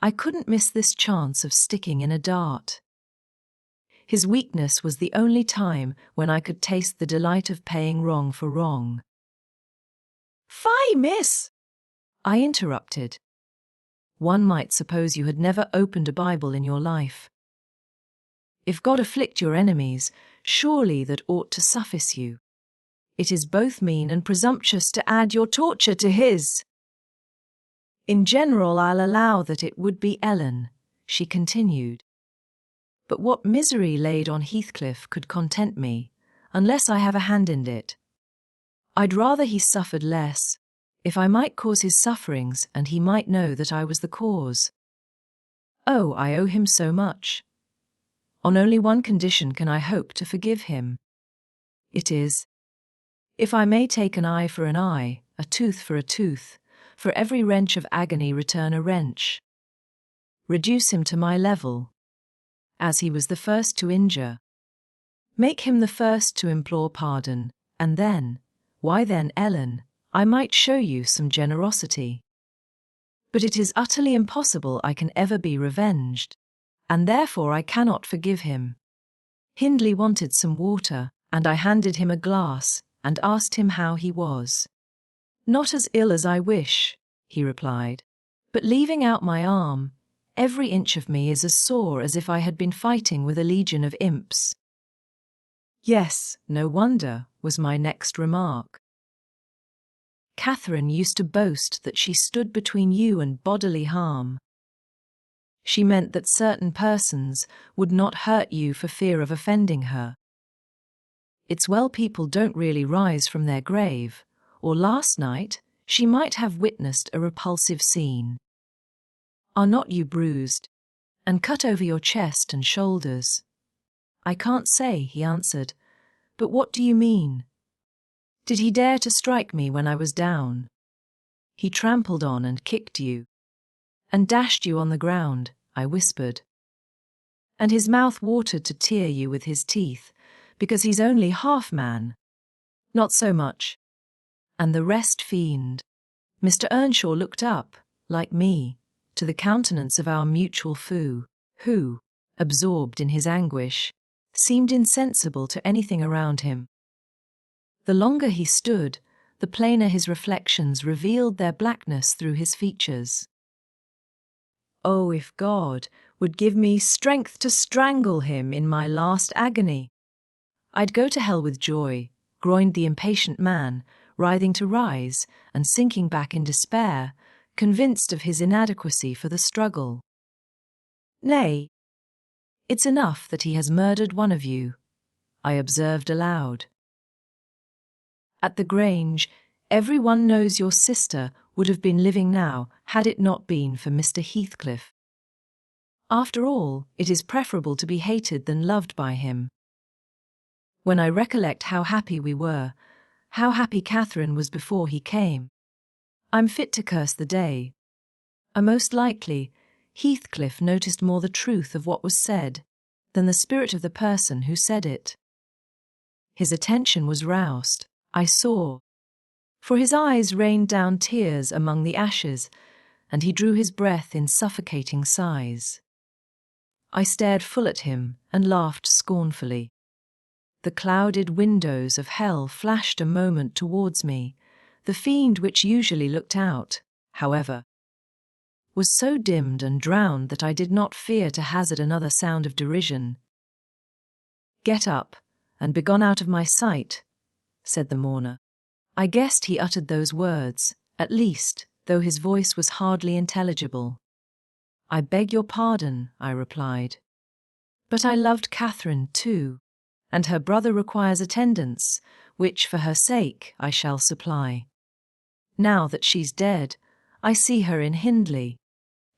I couldn't miss this chance of sticking in a dart. His weakness was the only time when I could taste the delight of paying wrong for wrong. "Fie, miss!" I interrupted. One might suppose you had never opened a Bible in your life. If God afflict your enemies, surely that ought to suffice you. It is both mean and presumptuous to add your torture to his. In general, I'll allow that it would be Ellen, she continued. But what misery laid on Heathcliff could content me, unless I have a hand in it. I'd rather he suffered less, if I might cause his sufferings and he might know that I was the cause. Oh, I owe him so much. On only one condition can I hope to forgive him. It is, if I may take an eye for an eye, a tooth for a tooth, for every wrench of agony return a wrench. reduce him to my level, as he was the first to injure. Make him the first to implore pardon, and then, why then, Ellen, I might show you some generosity. But it is utterly impossible I can ever be revenged, and therefore I cannot forgive him. Hindley wanted some water, and I handed him a glass and asked him how he was. Not as ill as I wish, he replied, but leaving out my arm, every inch of me is as sore as if I had been fighting with a legion of imps. Yes, no wonder, was my next remark. Catherine used to boast that she stood between you and bodily harm. She meant that certain persons would not hurt you for fear of offending her. It's well people don't really rise from their grave, or last night she might have witnessed a repulsive scene. Are not you bruised, and cut over your chest and shoulders? I can't say, he answered, but what do you mean? Did he dare to strike me when I was down? He trampled on and kicked you, and dashed you on the ground, I whispered. And his mouth watered to tear you with his teeth, because he's only half man. Not so much. And the rest fiend. Mr. Earnshaw looked up, like me, to the countenance of our mutual foe, who, absorbed in his anguish, seemed insensible to anything around him. The longer he stood, the plainer his reflections revealed their blackness through his features. Oh, if God would give me strength to strangle him in my last agony! I'd go to hell with joy, groaned the impatient man, writhing to rise and sinking back in despair, convinced of his inadequacy for the struggle. Nay, it's enough that he has murdered one of you, I observed aloud. At the Grange, everyone knows your sister would have been living now had it not been for Mr. Heathcliff. After all, it is preferable to be hated than loved by him. When I recollect how happy we were, how happy Catherine was before he came, I'm fit to curse the day. Most likely, Heathcliff noticed more the truth of what was said than the spirit of the person who said it. His attention was roused, I saw, for his eyes rained down tears among the ashes, and he drew his breath in suffocating sighs. I stared full at him and laughed scornfully. The clouded windows of hell flashed a moment towards me. The fiend which usually looked out, however, was so dimmed and drowned that I did not fear to hazard another sound of derision. Get up, and begone out of my sight, said the mourner. I guessed he uttered those words, at least, though his voice was hardly intelligible. I beg your pardon, I replied. But I loved Catherine too, and her brother requires attendance, which for her sake I shall supply. Now that she's dead, I see her in Hindley.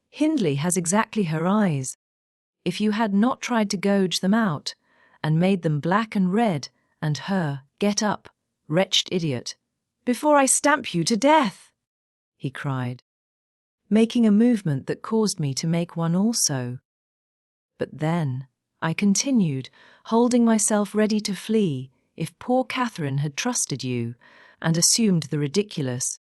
Hindley has exactly her eyes. If you had not tried to gouge them out, and made them black and red, and her, get up, wretched idiot, before I stamp you to death, he cried, making a movement that caused me to make one also. But then, I continued, holding myself ready to flee, if poor Catherine had trusted you, and assumed the ridiculous,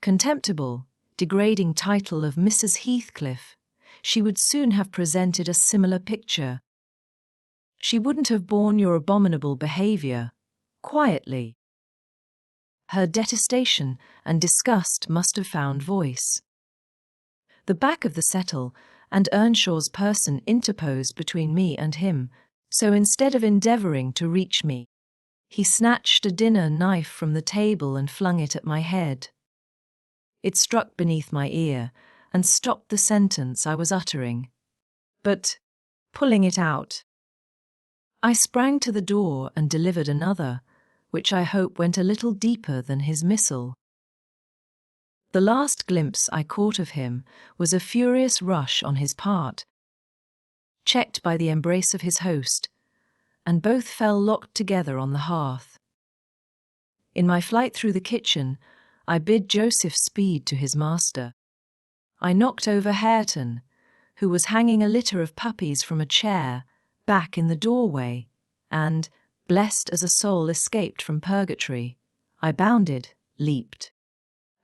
contemptible, degrading title of Mrs. Heathcliff, she would soon have presented a similar picture. She wouldn't have borne your abominable behaviour, quietly. Her detestation and disgust must have found voice. The back of the settle and Earnshaw's person interposed between me and him, so instead of endeavouring to reach me, he snatched a dinner knife from the table and flung it at my head. It struck beneath my ear and stopped the sentence I was uttering. But, pulling it out, I sprang to the door and delivered another, which I hope went a little deeper than his missile. The last glimpse I caught of him was a furious rush on his part, checked by the embrace of his host, and both fell locked together on the hearth. In my flight through the kitchen, I bid Joseph speed to his master. I knocked over Hareton, who was hanging a litter of puppies from a chair back in the doorway, and, blessed as a soul escaped from purgatory, I bounded, leaped,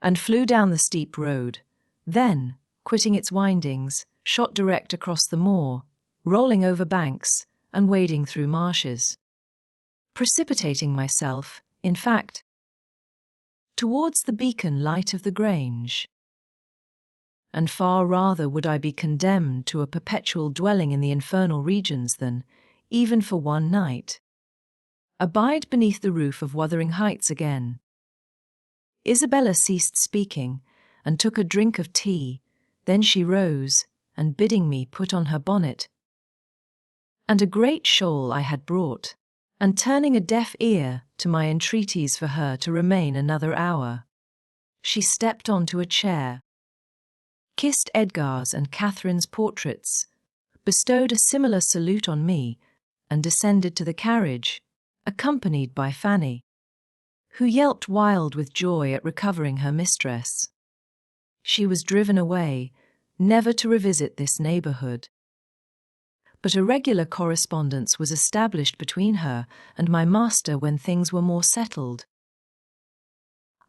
and flew down the steep road, then, quitting its windings, shot direct across the moor, rolling over banks and wading through marshes, precipitating myself, in fact, towards the beacon light of the Grange. And far rather would I be condemned to a perpetual dwelling in the infernal regions than, even for one night, abide beneath the roof of Wuthering Heights again. Isabella ceased speaking and took a drink of tea. Then she rose, and bidding me put on her bonnet and a great shawl I had brought, and turning a deaf ear to my entreaties for her to remain another hour, she stepped onto a chair, kissed Edgar's and Catherine's portraits, bestowed a similar salute on me, and descended to the carriage, accompanied by Fanny, who yelped wild with joy at recovering her mistress. She was driven away, never to revisit this neighbourhood. But a regular correspondence was established between her and my master when things were more settled.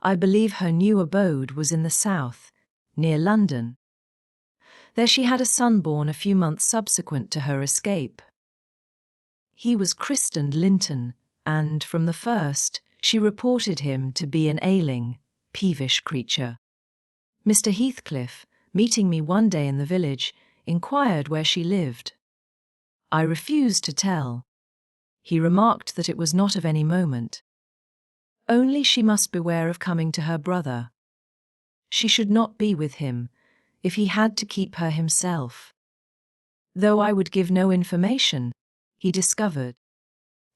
I believe her new abode was in the south, near London. There she had a son born a few months subsequent to her escape. He was christened Linton, and, from the first, she reported him to be an ailing, peevish creature. Mr. Heathcliff, meeting me one day in the village, inquired where she lived. I refused to tell. He remarked that it was not of any moment. Only she must beware of coming to her brother. She should not be with him, if he had to keep her himself. Though I would give no information, he discovered,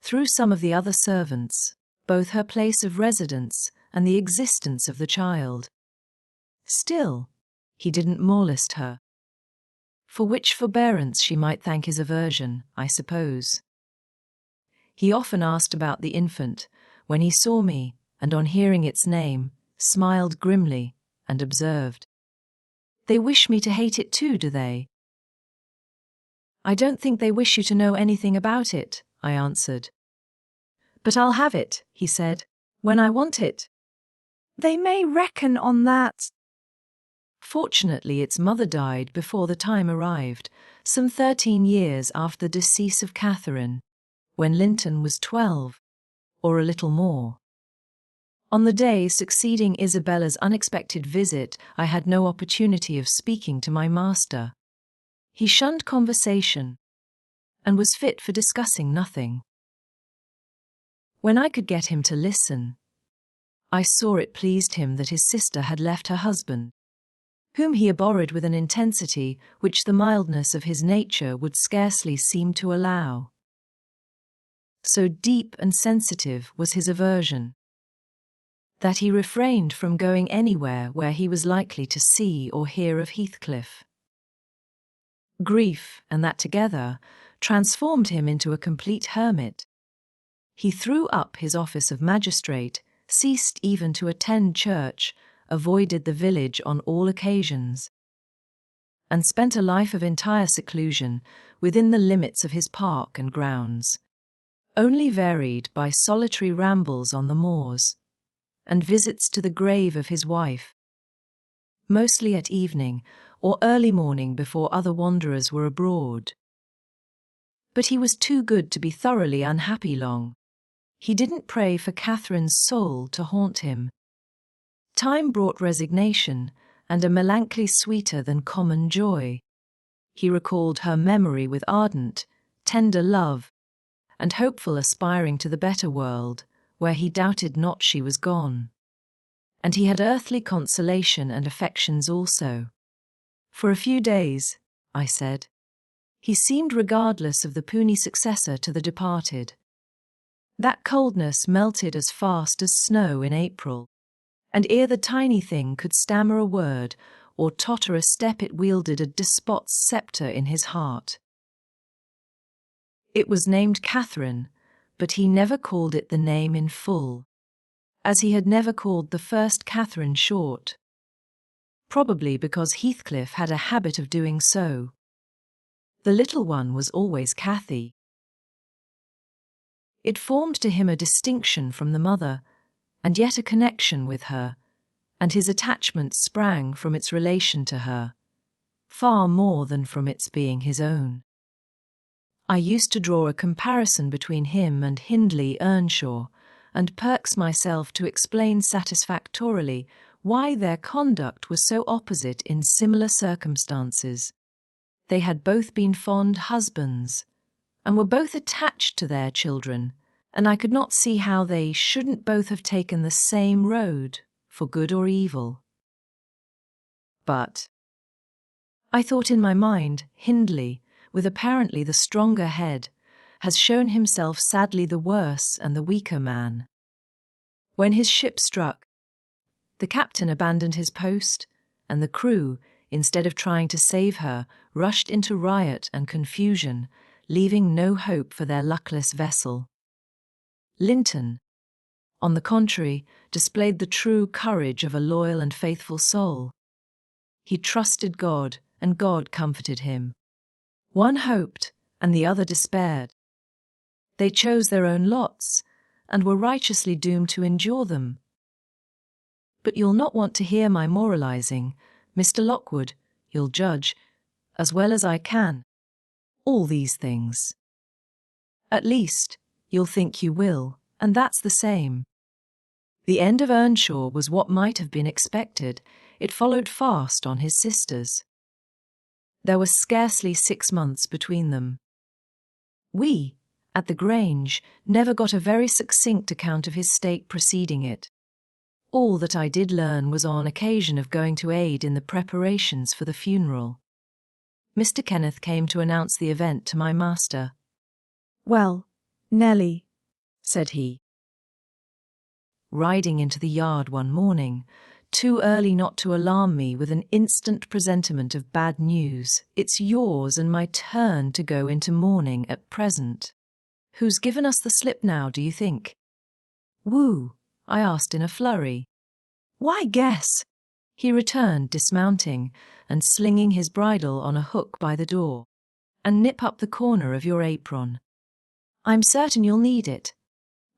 through some of the other servants, both her place of residence and the existence of the child. Still, he didn't molest her, for which forbearance she might thank his aversion, I suppose. He often asked about the infant, when he saw me, and on hearing its name, smiled grimly, and observed, "They wish me to hate it too, do they?" "I don't think they wish you to know anything about it," I answered. "But I'll have it," he said, "when I want it." They may reckon on that. Fortunately, its mother died before the time arrived, some 13 years after the decease of Catherine, when Linton was 12, or a little more. On the day succeeding Isabella's unexpected visit, I had no opportunity of speaking to my master. He shunned conversation, and was fit for discussing nothing. When I could get him to listen, I saw it pleased him that his sister had left her husband, whom he abhorred with an intensity which the mildness of his nature would scarcely seem to allow. So deep and sensitive was his aversion, that he refrained from going anywhere where he was likely to see or hear of Heathcliff. Grief, and that together, transformed him into a complete hermit. He threw up his office of magistrate, ceased even to attend church, avoided the village on all occasions, and spent a life of entire seclusion within the limits of his park and grounds, only varied by solitary rambles on the moors, and visits to the grave of his wife, mostly at evening or early morning before other wanderers were abroad. But he was too good to be thoroughly unhappy long. He didn't pray for Catherine's soul to haunt him. Time brought resignation and a melancholy sweeter than common joy. He recalled her memory with ardent, tender love, and hopeful aspiring to the better world, where he doubted not she was gone. And he had earthly consolation and affections also. For a few days, I said, he seemed regardless of the puny successor to the departed. That coldness melted as fast as snow in April, and ere the tiny thing could stammer a word or totter a step it wielded a despot's sceptre in his heart. It was named Catherine, but he never called it the name in full, as he had never called the first Catherine short. Probably because Heathcliff had a habit of doing so, The little one was always Cathy. It formed to him a distinction from the mother, and yet a connection with her, and his attachment sprang from its relation to her, far more than from its being his own. I used to draw a comparison between him and Hindley Earnshaw, and perks myself to explain satisfactorily why their conduct was so opposite in similar circumstances. They had both been fond husbands, and were both attached to their children, and I could not see how they shouldn't both have taken the same road, for good or evil. But I thought in my mind, Hindley, with apparently the stronger head, has shown himself sadly the worse and the weaker man. When his ship struck, the captain abandoned his post, and the crew, instead of trying to save her, rushed into riot and confusion, leaving no hope for their luckless vessel. Linton, on the contrary, displayed the true courage of a loyal and faithful soul. He trusted God, and God comforted him. One hoped, and the other despaired. They chose their own lots, and were righteously doomed to endure them. But you'll not want to hear my moralizing, Mr. Lockwood, you'll judge, as well as I can, all these things. At least, you'll think you will, and that's the same. The end of Earnshaw was what might have been expected. It followed fast on his sisters. There was scarcely 6 months between them. We, at the Grange, never got a very succinct account of his state preceding it. All that I did learn was on occasion of going to aid in the preparations for the funeral. Mr. Kenneth came to announce the event to my master. "Well, Nellie," said he, riding into the yard one morning, too early not to alarm me with an instant presentiment of bad news. "It's yours and my turn to go into mourning at present. Who's given us the slip now, do you think?" "Who?" I asked in a flurry. "Why, guess," he returned, dismounting and slinging his bridle on a hook by the door. "And nip up the corner of your apron. I'm certain you'll need it."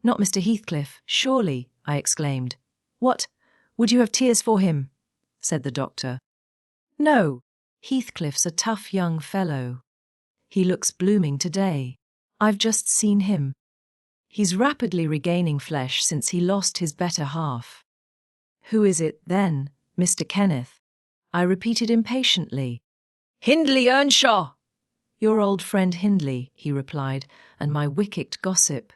"Not Mr. Heathcliff, surely," I exclaimed. "What? Would you have tears for him?" said the doctor. "No, Heathcliff's a tough young fellow. He looks blooming today. I've just seen him. He's rapidly regaining flesh since he lost his better half." "Who is it, then, Mr. Kenneth?" I repeated impatiently. "Hindley Earnshaw!" "Your old friend Hindley," he replied, "and my wicked gossip,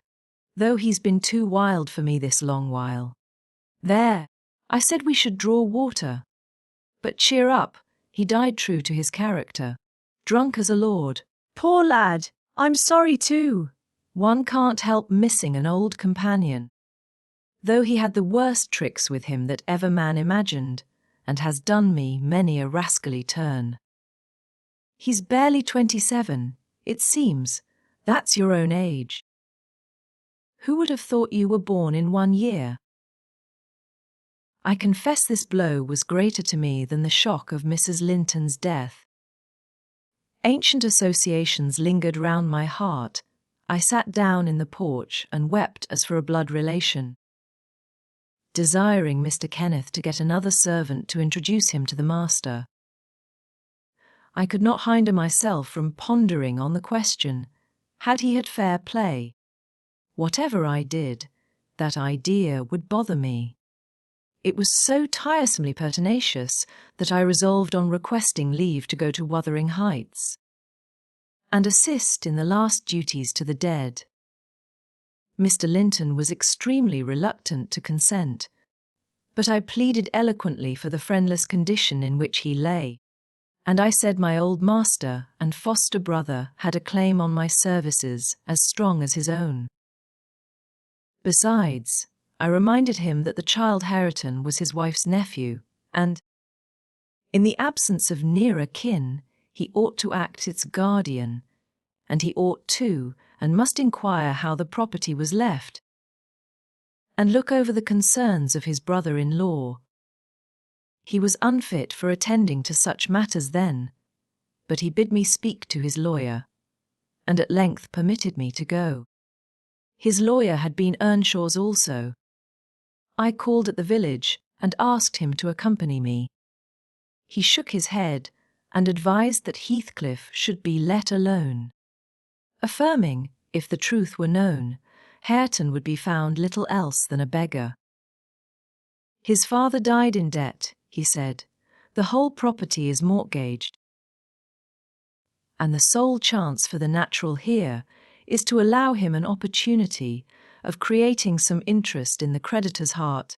though he's been too wild for me this long while. There, I said we should draw water. But cheer up, he died true to his character, drunk as a lord." "Poor lad, I'm sorry too." "One can't help missing an old companion. Though he had the worst tricks with him that ever man imagined, and has done me many a rascally turn. He's barely 27, it seems. That's your own age. Who would have thought you were born in 1 year?" I confess this blow was greater to me than the shock of Mrs. Linton's death. Ancient associations lingered round my heart. I sat down in the porch and wept as for a blood relation, desiring Mr. Kenneth to get another servant to introduce him to the master. I could not hinder myself from pondering on the question, had he had fair play? Whatever I did, that idea would bother me. It was so tiresomely pertinacious that I resolved on requesting leave to go to Wuthering Heights and assist in the last duties to the dead. Mr. Linton was extremely reluctant to consent, but I pleaded eloquently for the friendless condition in which he lay, and I said my old master and foster brother had a claim on my services as strong as his own. Besides, I reminded him that the child Hareton was his wife's nephew, and, in the absence of nearer kin, he ought to act its guardian, and he ought too, and must inquire how the property was left, and look over the concerns of his brother-in-law. He was unfit for attending to such matters then, but he bid me speak to his lawyer, and at length permitted me to go. His lawyer had been Earnshaw's also. I called at the village and asked him to accompany me. He shook his head and advised that Heathcliff should be let alone, affirming, if the truth were known, Hareton would be found little else than a beggar. His father died in debt, he said. The whole property is mortgaged, and the sole chance for the natural heir is to allow him an opportunity of creating some interest in the creditor's heart,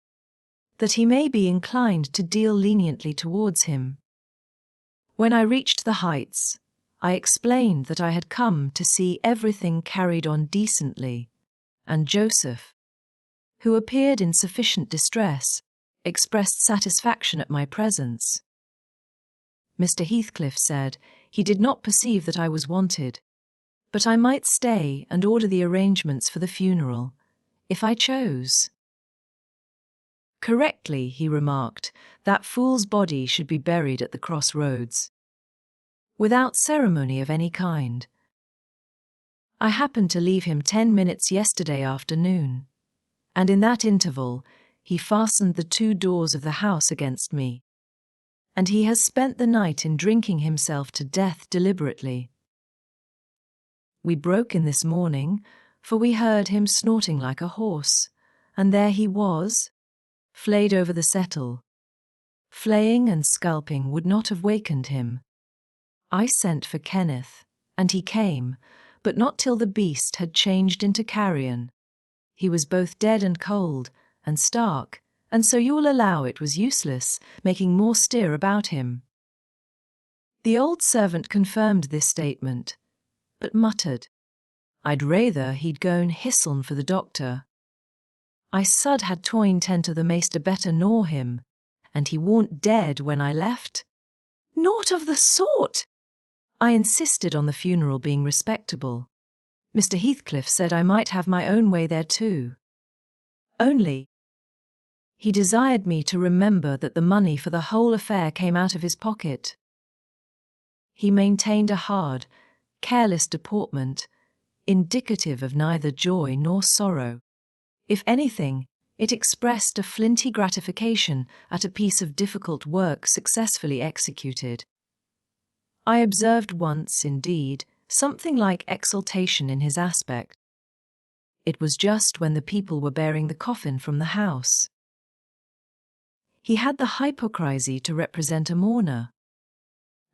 that he may be inclined to deal leniently towards him. When I reached the Heights, I explained that I had come to see everything carried on decently, and Joseph, who appeared in sufficient distress, expressed satisfaction at my presence. Mr. Heathcliff said he did not perceive that I was wanted, but I might stay and order the arrangements for the funeral, if I chose. Correctly, he remarked, that fool's body should be buried at the cross-roads, without ceremony of any kind. I happened to leave him 10 minutes yesterday afternoon, and in that interval he fastened the 2 doors of the house against me, and he has spent the night in drinking himself to death deliberately. We broke in this morning, for we heard him snorting like a horse, and there he was, flayed over the settle. Flaying and scalping would not have wakened him. I sent for Kenneth, and he came, but not till the beast had changed into carrion. He was both dead and cold, and stark, and so you will allow it was useless making more stir about him. The old servant confirmed this statement, but muttered, I'd rather he'd go'n hisseln for the doctor. I sud had toin tent of the maester better nor him, and he warn't dead when I left. Naught of the sort! I insisted on the funeral being respectable. Mr. Heathcliff said I might have my own way there too. Only, he desired me to remember that the money for the whole affair came out of his pocket. He maintained a hard, careless deportment, indicative of neither joy nor sorrow. If anything, it expressed a flinty gratification at a piece of difficult work successfully executed. I observed once, indeed, something like exultation in his aspect. It was just when the people were bearing the coffin from the house. He had the hypocrisy to represent a mourner,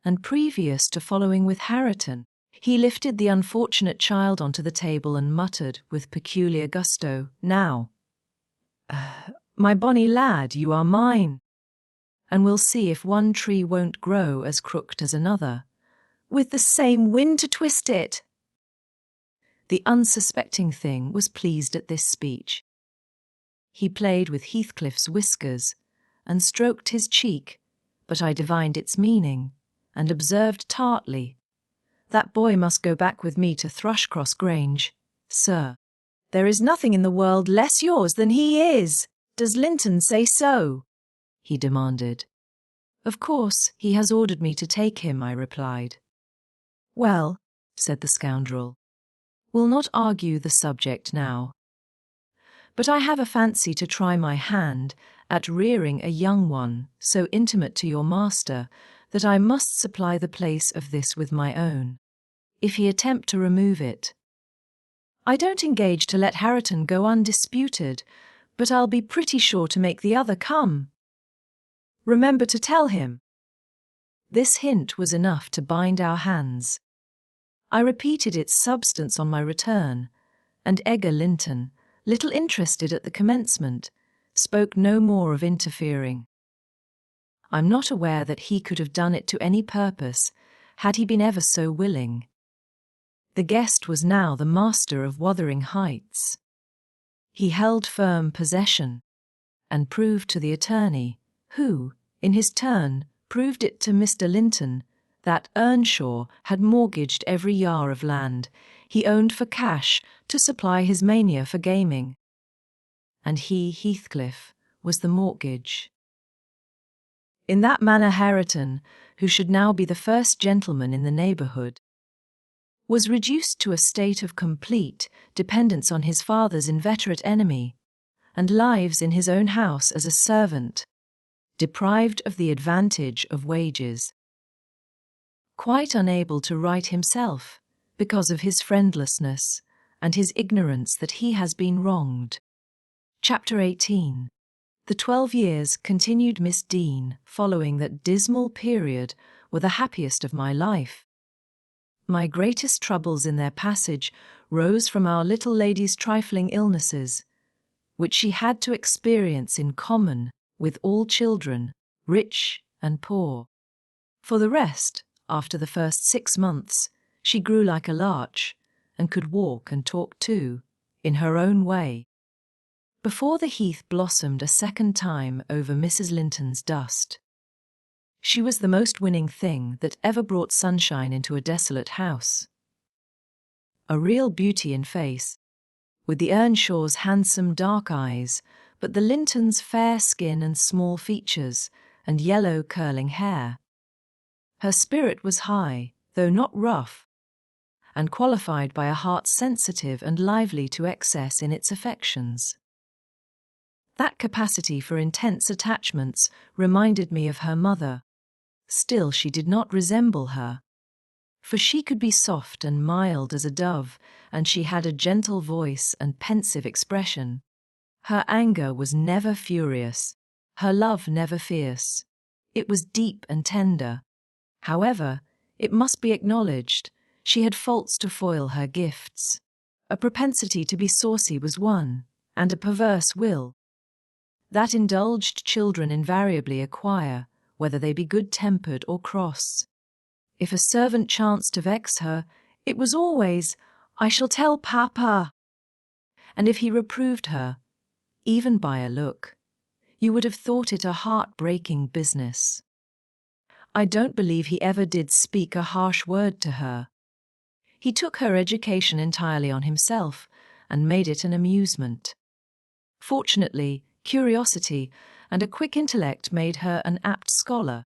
and previous to following with Hareton, he lifted the unfortunate child onto the table and muttered with peculiar gusto, Now, my bonny lad, you are mine, and we'll see if one tree won't grow as crooked as another, with the same wind to twist it. The unsuspecting thing was pleased at this speech. He played with Heathcliff's whiskers and stroked his cheek, but I divined its meaning, and observed tartly, That boy must go back with me to Thrushcross Grange, sir. There is nothing in the world less yours than he is. Does Linton say so? He demanded. Of course, he has ordered me to take him, I replied. Well, said the scoundrel, we'll not argue the subject now. But I have a fancy to try my hand at rearing a young one so intimate to your master that I must supply the place of this with my own, if he attempt to remove it. I don't engage to let Hareton go undisputed, but I'll be pretty sure to make the other come. Remember to tell him. This hint was enough to bind our hands. I repeated its substance on my return, and Edgar Linton, little interested at the commencement, spoke no more of interfering. I'm not aware that he could have done it to any purpose, had he been ever so willing. The guest was now the master of Wuthering Heights. He held firm possession, and proved to the attorney, who, in his turn, proved it to Mr. Linton, that Earnshaw had mortgaged every yard of land he owned for cash to supply his mania for gaming. And he, Heathcliff, was the mortgage. In that manner Hareton, who should now be the first gentleman in the neighbourhood, was reduced to a state of complete dependence on his father's inveterate enemy, and lives in his own house as a servant, deprived of the advantage of wages. Quite unable to write himself, because of his friendlessness and his ignorance that he has been wronged. Chapter 18. The 12 years, continued Miss Dean, following that dismal period, were the happiest of my life. My greatest troubles in their passage rose from our little lady's trifling illnesses, which she had to experience in common with all children, rich and poor. For the rest, after the first 6 months, she grew like a larch, and could walk and talk too, in her own way. Before the heath blossomed a second time over Mrs. Linton's dust, she was the most winning thing that ever brought sunshine into a desolate house. A real beauty in face, with the Earnshaw's handsome dark eyes, but the Lintons' fair skin and small features, and yellow curling hair. Her spirit was high, though not rough, and qualified by a heart sensitive and lively to excess in its affections. That capacity for intense attachments reminded me of her mother. Still, she did not resemble her, for she could be soft and mild as a dove, and she had a gentle voice and pensive expression. Her anger was never furious, her love never fierce. It was deep and tender. However, it must be acknowledged, she had faults to foil her gifts. A propensity to be saucy was one, and a perverse will. That indulged children invariably acquire, whether they be good-tempered or cross. If a servant chanced to vex her, it was always, "I shall tell Papa." And if he reproved her, even by a look, you would have thought it a heart-breaking business. I don't believe he ever did speak a harsh word to her. He took her education entirely on himself, and made it an amusement. Fortunately, curiosity and a quick intellect made her an apt scholar.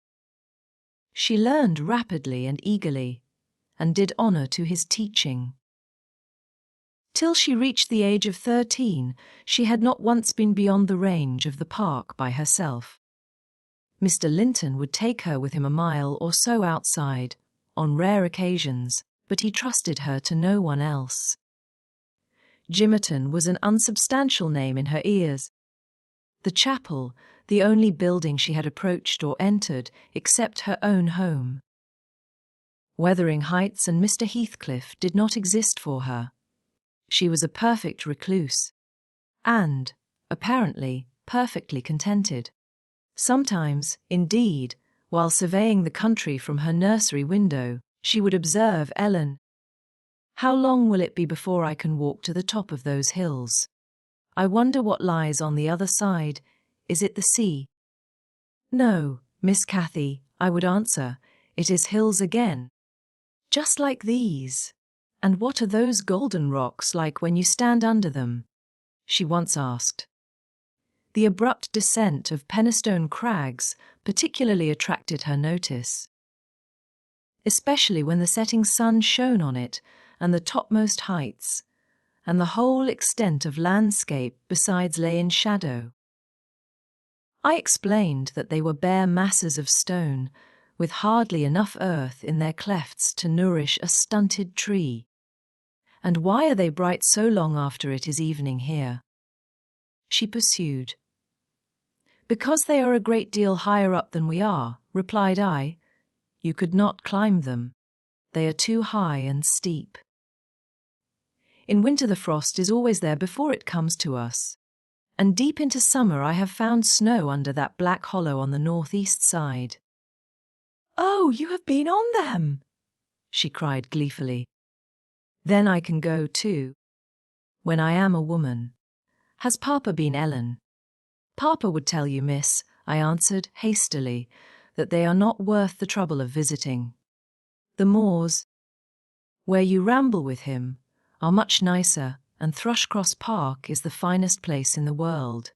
She learned rapidly and eagerly, and did honour to his teaching. Till she reached the age of 13, she had not once been beyond the range of the park by herself. Mr. Linton would take her with him a mile or so outside, on rare occasions, but he trusted her to no one else. Gimmerton was an unsubstantial name in her ears. The chapel, the only building she had approached or entered except her own home. Wuthering Heights and Mr. Heathcliff did not exist for her. She was a perfect recluse, and, apparently, perfectly contented. Sometimes, indeed, while surveying the country from her nursery window, she would observe Ellen. "How long will it be before I can walk to the top of those hills? I wonder what lies on the other side. Is it the sea?" "No, Miss Cathy," I would answer, "it is hills again. Just like these." "And what are those golden rocks like when you stand under them?" she once asked. The abrupt descent of Penistone Crags particularly attracted her notice, especially when the setting sun shone on it and the topmost heights, and the whole extent of landscape besides lay in shadow. I explained that they were bare masses of stone, with hardly enough earth in their clefts to nourish a stunted tree. "And why are they bright so long after it is evening here?" she pursued. "Because they are a great deal higher up than we are," replied I. "You could not climb them. They are too high and steep. In winter the frost is always there before it comes to us, and deep into summer I have found snow under that black hollow on the northeast side." "Oh, you have been on them!" she cried gleefully. "Then I can go too, when I am a woman. Has Papa been, Ellen?" "Papa would tell you, miss," I answered hastily, "that they are not worth the trouble of visiting. The moors, where you ramble with him, are much nicer, and Thrushcross Park is the finest place in the world.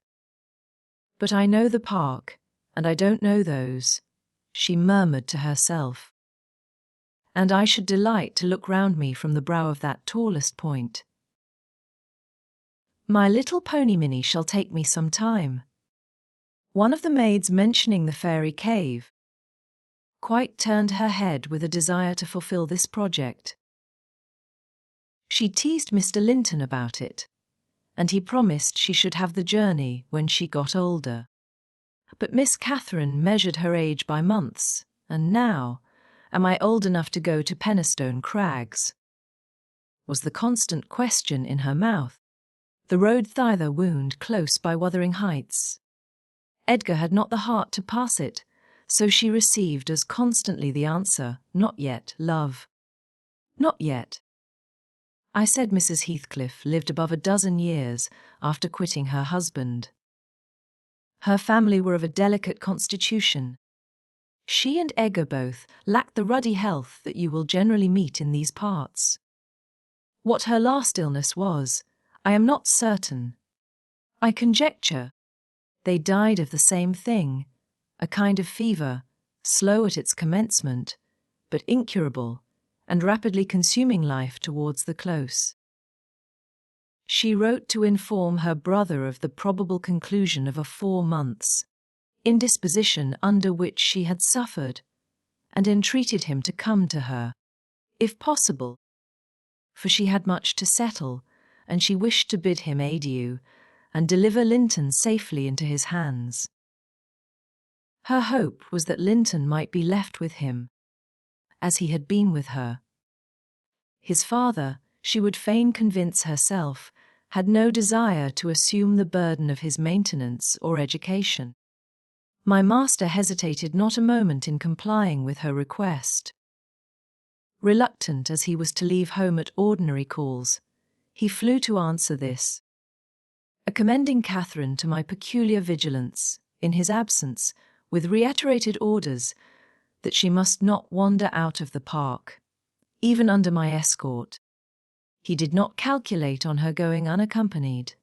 But I know the park, and I don't know those," she murmured to herself. "And I should delight to look round me from the brow of that tallest point. My little pony Minnie shall take me some time." One of the maids mentioning the fairy cave quite turned her head with a desire to fulfill this project. She teased Mr. Linton about it, and he promised she should have the journey when she got older. But Miss Catherine measured her age by months, and now, am I old enough to go to Penistone Crags? Was the constant question in her mouth. The road thither wound close by Wuthering Heights. Edgar had not the heart to pass it, so she received as constantly the answer, "Not yet, love. Not yet." I said Mrs. Heathcliff lived above a dozen years after quitting her husband. Her family were of a delicate constitution. She and Edgar both lacked the ruddy health that you will generally meet in these parts. What her last illness was, I am not certain. I conjecture they died of the same thing, a kind of fever, slow at its commencement, but incurable, and rapidly consuming life towards the close. She wrote to inform her brother of the probable conclusion of a 4 months' indisposition under which she had suffered, and entreated him to come to her, if possible, for she had much to settle, and she wished to bid him adieu, and deliver Linton safely into his hands. Her hope was that Linton might be left with him, as he had been with her. His father, she would fain convince herself, had no desire to assume the burden of his maintenance or education. My master hesitated not a moment in complying with her request. Reluctant as he was to leave home at ordinary calls, he flew to answer this, commending Catherine to my peculiar vigilance, in his absence, with reiterated orders that she must not wander out of the park, even under my escort. He did not calculate on her going unaccompanied.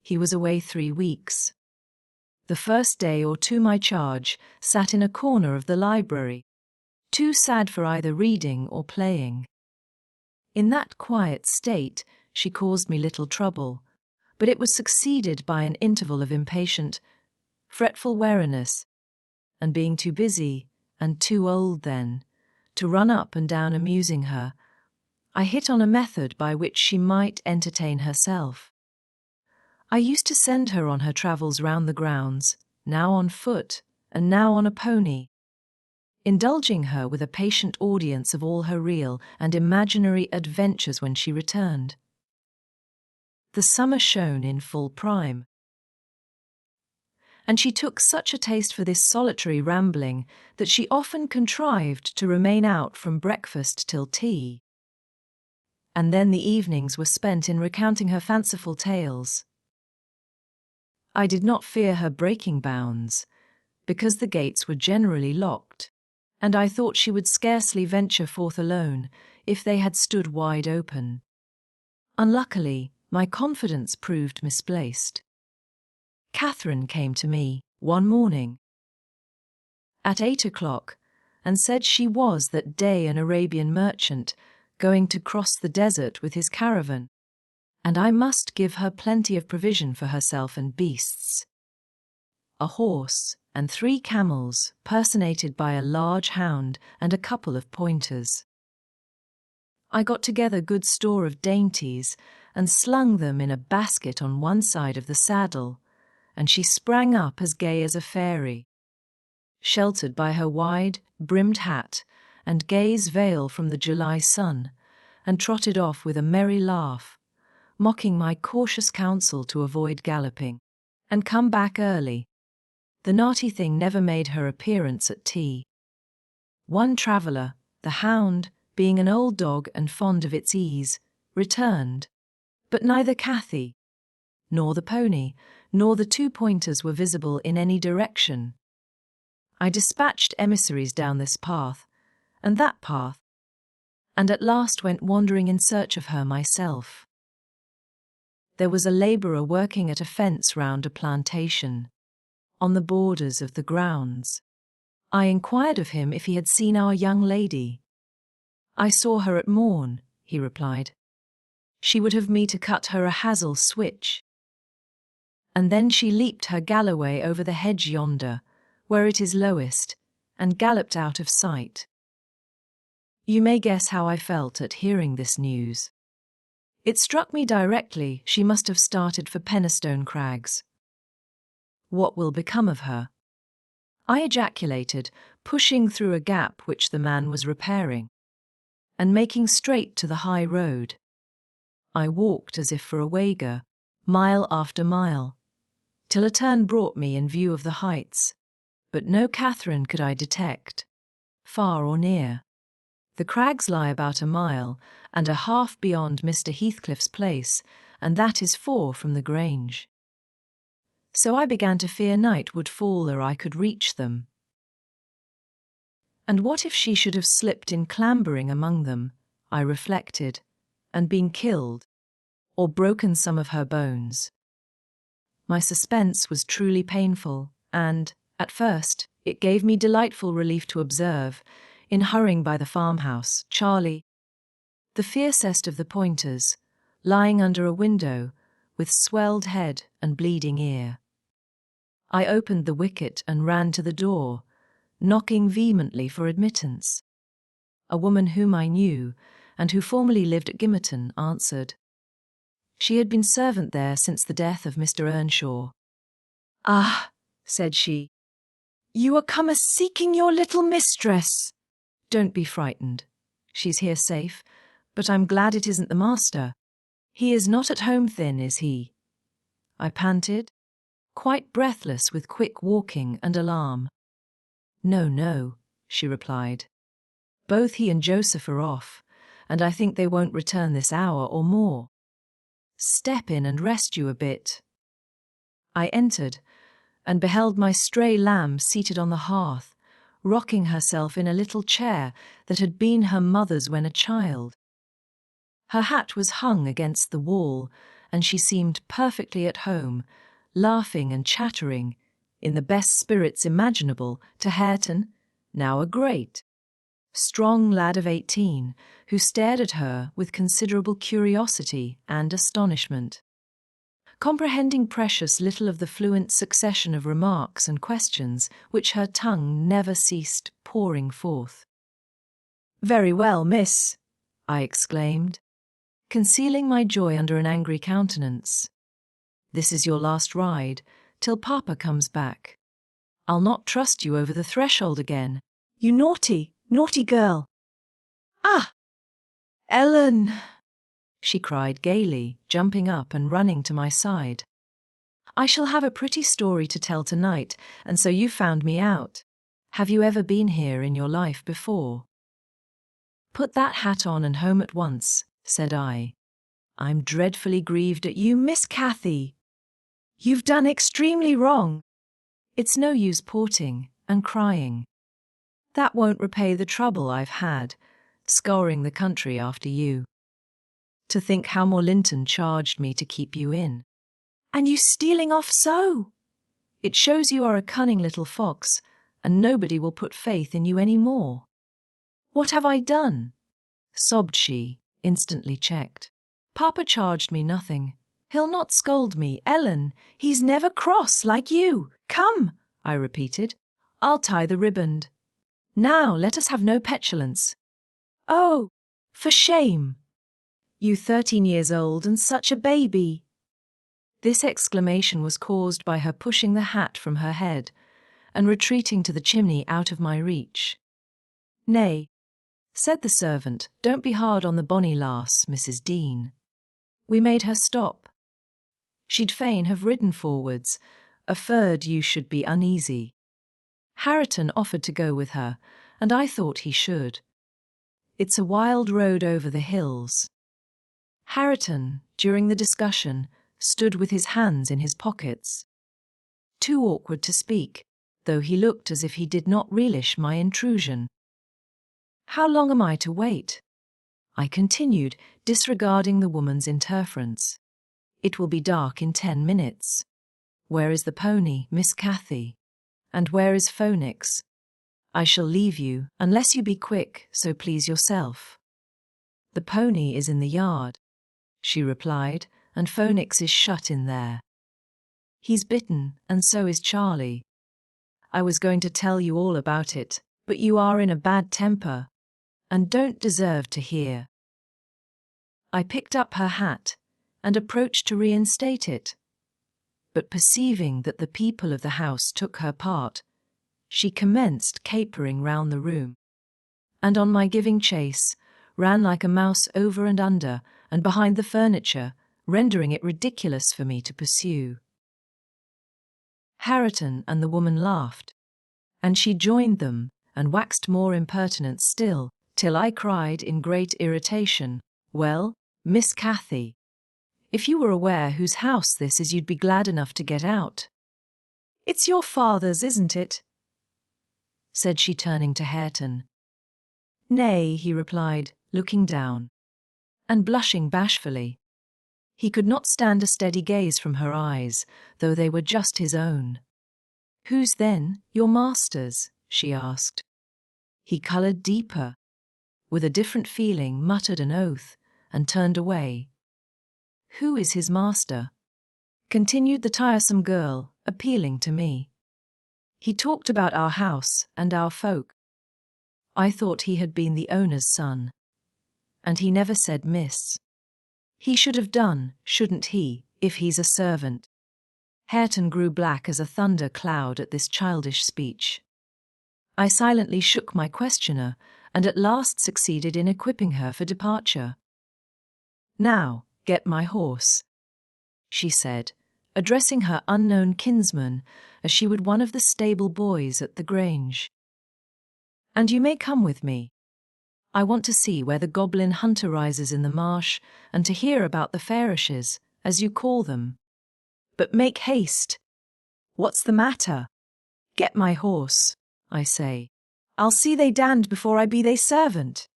He was away 3 weeks. The first day or two my charge sat in a corner of the library, too sad for either reading or playing. In that quiet state she caused me little trouble, but it was succeeded by an interval of impatient, fretful weariness, and being too busy, and too old then, to run up and down amusing her, I hit on a method by which she might entertain herself. I used to send her on her travels round the grounds, now on foot, and now on a pony, indulging her with a patient audience of all her real and imaginary adventures when she returned. The summer shone in full prime, and she took such a taste for this solitary rambling that she often contrived to remain out from breakfast till tea. And then the evenings were spent in recounting her fanciful tales. I did not fear her breaking bounds, because the gates were generally locked, and I thought she would scarcely venture forth alone if they had stood wide open. Unluckily, my confidence proved misplaced. Catherine came to me one morning at 8 o'clock and said she was that day an Arabian merchant going to cross the desert with his caravan, and I must give her plenty of provision for herself and beasts. A horse and 3 camels, personated by a large hound and a couple of pointers. I got together good store of dainties and slung them in a basket on one side of the saddle, and she sprang up as gay as a fairy, sheltered by her wide, brimmed hat and gaze veil from the July sun, and trotted off with a merry laugh, mocking my cautious counsel to avoid galloping, and come back early. The naughty thing never made her appearance at tea. One traveller, the hound, being an old dog and fond of its ease, returned, but neither Cathy, nor the pony, nor the 2 pointers were visible in any direction. I dispatched emissaries down this path, and that path, and at last went wandering in search of her myself. There was a labourer working at a fence round a plantation. on the borders of the grounds. I inquired of him if he had seen our young lady. "I saw her at morn," he replied. "She would have me to cut her a hazel switch." And then she leaped her galloway over the hedge yonder, where it is lowest, and galloped out of sight. You may guess how I felt at hearing this news. It struck me directly she must have started for Penistone Crags. What will become of her? I ejaculated, pushing through a gap which the man was repairing, and making straight to the high road. I walked as if for a wager, mile after mile, till a turn brought me in view of the heights, but no Catherine could I detect, far or near. The crags lie about a mile and a half beyond Mr. Heathcliff's place, and that is 4 from the Grange. So I began to fear night would fall ere I could reach them. And what if she should have slipped in clambering among them, I reflected, and been killed, or broken some of her bones? My suspense was truly painful, and, at first, it gave me delightful relief to observe, in hurrying by the farmhouse, Charlie, the fiercest of the pointers, lying under a window, with swelled head and bleeding ear. I opened the wicket and ran to the door, knocking vehemently for admittance. A woman whom I knew, and who formerly lived at Gimmerton, answered. She had been servant there since the death of Mr. Earnshaw. "Ah," said she, "you are come a-seeking your little mistress." "Don't be frightened. She's here safe, but I'm glad it isn't the master. He is not at home then, is he?" I panted, quite breathless with quick walking and alarm. "No, no," she replied. "Both he and Joseph are off, and I think they won't return this hour or more. Step in and rest you a bit." I entered, and beheld my stray lamb seated on the hearth, rocking herself in a little chair that had been her mother's when a child. Her hat was hung against the wall, and she seemed perfectly at home, laughing and chattering, in the best spirits imaginable, to Hareton, now a great, strong lad of 18, who stared at her with considerable curiosity and astonishment, comprehending precious little of the fluent succession of remarks and questions which her tongue never ceased pouring forth. "Very well, miss," I exclaimed, concealing my joy under an angry countenance. "This is your last ride, till Papa comes back. I'll not trust you over the threshold again." "You naughty, naughty girl." "Ah, Ellen," she cried gaily, jumping up and running to my side. "I shall have a pretty story to tell tonight, and so you found me out. Have you ever been here in your life before?" "Put that hat on and home at once," said I. "I'm dreadfully grieved at you, Miss Cathy. You've done extremely wrong." It's no use porting and crying. That won't repay the trouble I've had, scouring the country after you. To think how Morlinton charged me to keep you in. "And you stealing off so?" "It shows you are a cunning little fox, and nobody will put faith in you any more." "What have I done?" sobbed she, instantly checked. "Papa charged me nothing. He'll not scold me, Ellen. He's never cross like you. Come," I repeated. "I'll tie the riband. Now let us have no petulance." "Oh, for shame. You 13 years old and such a baby." This exclamation was caused by her pushing the hat from her head and retreating to the chimney out of my reach. "Nay," said the servant, "don't be hard on the bonny lass, Mrs. Dean." We made her stop. She'd fain have ridden forwards, averred you should be uneasy. Hareton offered to go with her, and I thought he should. It's a wild road over the hills. Hareton, during the discussion, stood with his hands in his pockets. Too awkward to speak, though he looked as if he did not relish my intrusion. "How long am I to wait?" I continued, disregarding the woman's interference. "It will be dark in 10 minutes. Where is the pony, Miss Cathy? And where is Phoenix? I shall leave you, unless you be quick, so please yourself. The pony is in the yard, she replied, and Phoenix is shut in there. He's bitten, and so is Charlie. I was going to tell you all about it, but you are in a bad temper, and don't deserve to hear. I picked up her hat and approached to reinstate it, but perceiving that the people of the house took her part, she commenced capering round the room, and on my giving chase, ran like a mouse over and under and behind the furniture, rendering it ridiculous for me to pursue. Hareton and the woman laughed, and she joined them and waxed more impertinent still, till I cried in great irritation, "Well, Miss Cathy, if you were aware whose house this is, you'd be glad enough to get out." "It's your father's, isn't it?" said she, turning to Hareton. "Nay," he replied, looking down, and blushing bashfully. He could not stand a steady gaze from her eyes, though they were just his own. "Whose then, your master's?" she asked. He coloured deeper, with a different feeling muttered an oath, and turned away. "Who is his master?" continued the tiresome girl, appealing to me. "He talked about our house and our folk. I thought he had been the owner's son. And he never said miss. He should have done, shouldn't he, if he's a servant?" Hareton grew black as a thunder cloud at this childish speech. I silently shook my questioner, and at last succeeded in equipping her for departure. "Now, get my horse," she said, addressing her unknown kinsman as she would one of the stable boys at the Grange. "And you may come with me. I want to see where the goblin hunter rises in the marsh, and to hear about the Farishes, as you call them. But make haste. What's the matter? Get my horse, I say. I'll see they damned before I be they servant,"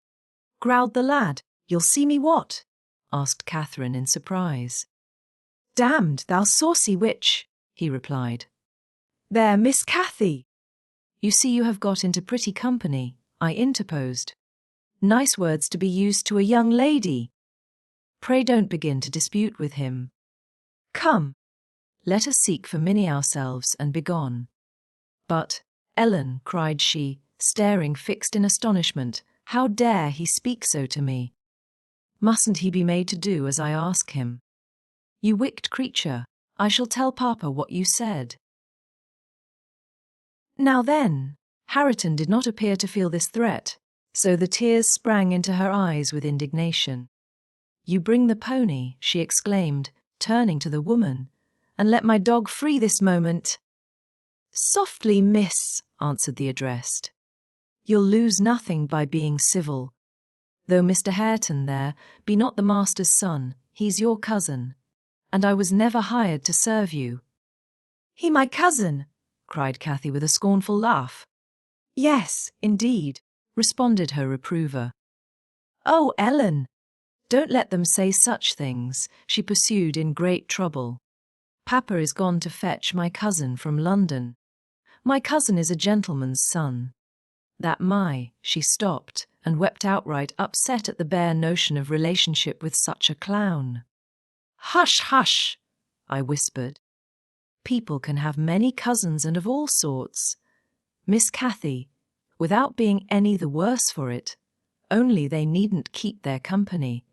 growled the lad. "You'll see me what?" asked Catherine in surprise. "Damned, thou saucy witch," he replied. "There, Miss Cathy." "You see you have got into pretty company," I interposed. "Nice words to be used to a young lady. Pray don't begin to dispute with him. Come, let us seek for Minnie ourselves and begone." "But, Ellen," cried she, staring fixed in astonishment, "how dare he speak so to me? Mustn't he be made to do as I ask him? You wicked creature, I shall tell Papa what you said." Now then, Hareton did not appear to feel this threat, so the tears sprang into her eyes with indignation. "You bring the pony," she exclaimed, turning to the woman, "and let my dog free this moment." "Softly, miss," answered the addressed. "You'll lose nothing by being civil. Though Mr. Hareton there be not the master's son, he's your cousin, and I was never hired to serve you." "He my cousin?" cried Cathy with a scornful laugh. "Yes, indeed," responded her reprover. "Oh, Ellen, don't let them say such things," she pursued in great trouble. "Papa is gone to fetch my cousin from London. My cousin is a gentleman's son. She stopped and wept outright, upset at the bare notion of relationship with such a clown. "Hush, hush," I whispered. "People can have many cousins and of all sorts. Miss Cathy, without being any the worse for it, only they needn't keep their company,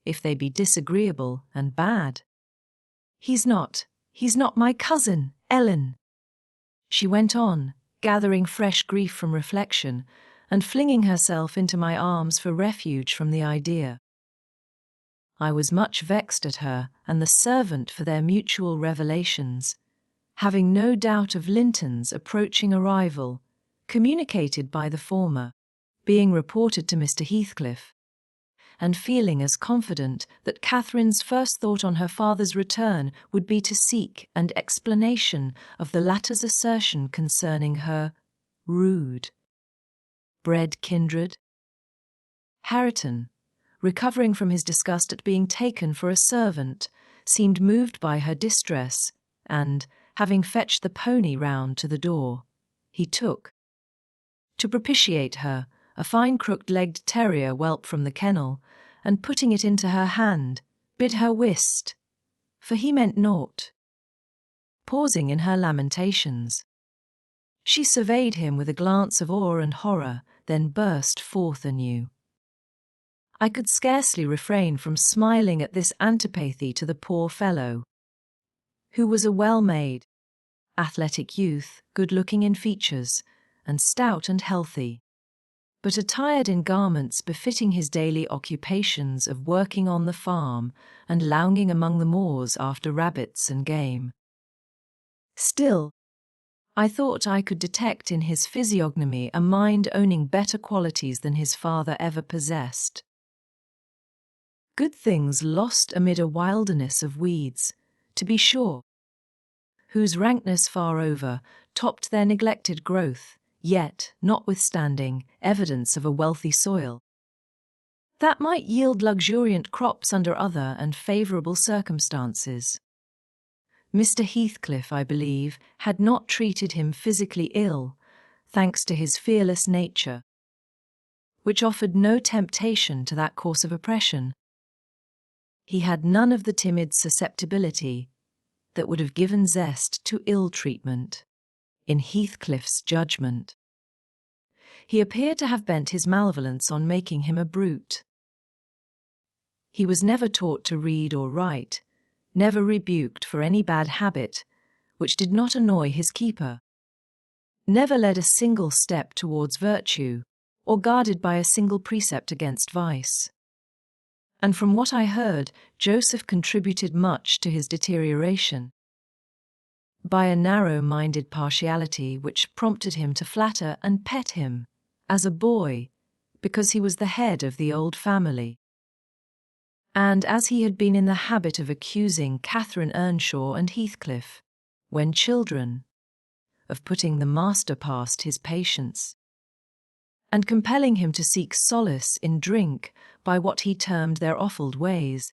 if they be disagreeable and bad. He's not my cousin, Ellen," she went on, gathering fresh grief from reflection, and flinging herself into my arms for refuge from the idea. I was much vexed at her and the servant for their mutual revelations, having no doubt of Linton's approaching arrival, communicated by the former, being reported to Mr. Heathcliff, and feeling as confident that Catherine's first thought on her father's return would be to seek an explanation of the latter's assertion concerning her rude bred kindred. Hareton, recovering from his disgust at being taken for a servant, seemed moved by her distress, and, Having fetched the pony round to the door, he took, to propitiate her, a fine crooked-legged terrier whelp from the kennel, and putting it into her hand, bid her whist, for he meant naught. Pausing in her lamentations, she surveyed him with a glance of awe and horror, then burst forth anew. I could scarcely refrain from smiling at this antipathy to the poor fellow, who was a well-made, athletic youth, good-looking in features, and stout and healthy, but attired in garments befitting his daily occupations of working on the farm and lounging among the moors after rabbits and game. Still, I thought I could detect in his physiognomy a mind owning better qualities than his father ever possessed. Good things lost amid a wilderness of weeds, to be sure, whose rankness far over topped their neglected growth, yet, notwithstanding, evidence of a wealthy soil that might yield luxuriant crops under other and favourable circumstances. Mr. Heathcliff, I believe, had not treated him physically ill, thanks to his fearless nature, which offered no temptation to that course of oppression. He had none of the timid susceptibility that would have given zest to ill-treatment, in Heathcliff's judgment. He appeared to have bent his malevolence on making him a brute. He was never taught to read or write, never rebuked for any bad habit which did not annoy his keeper, never led a single step towards virtue, or guarded by a single precept against vice. And from what I heard, Joseph contributed much to his deterioration by a narrow-minded partiality which prompted him to flatter and pet him, as a boy, because he was the head of the old family. And as he had been in the habit of accusing Catherine Earnshaw and Heathcliff, when children, of putting the master past his patience, and compelling him to seek solace in drink by what he termed their offald ways,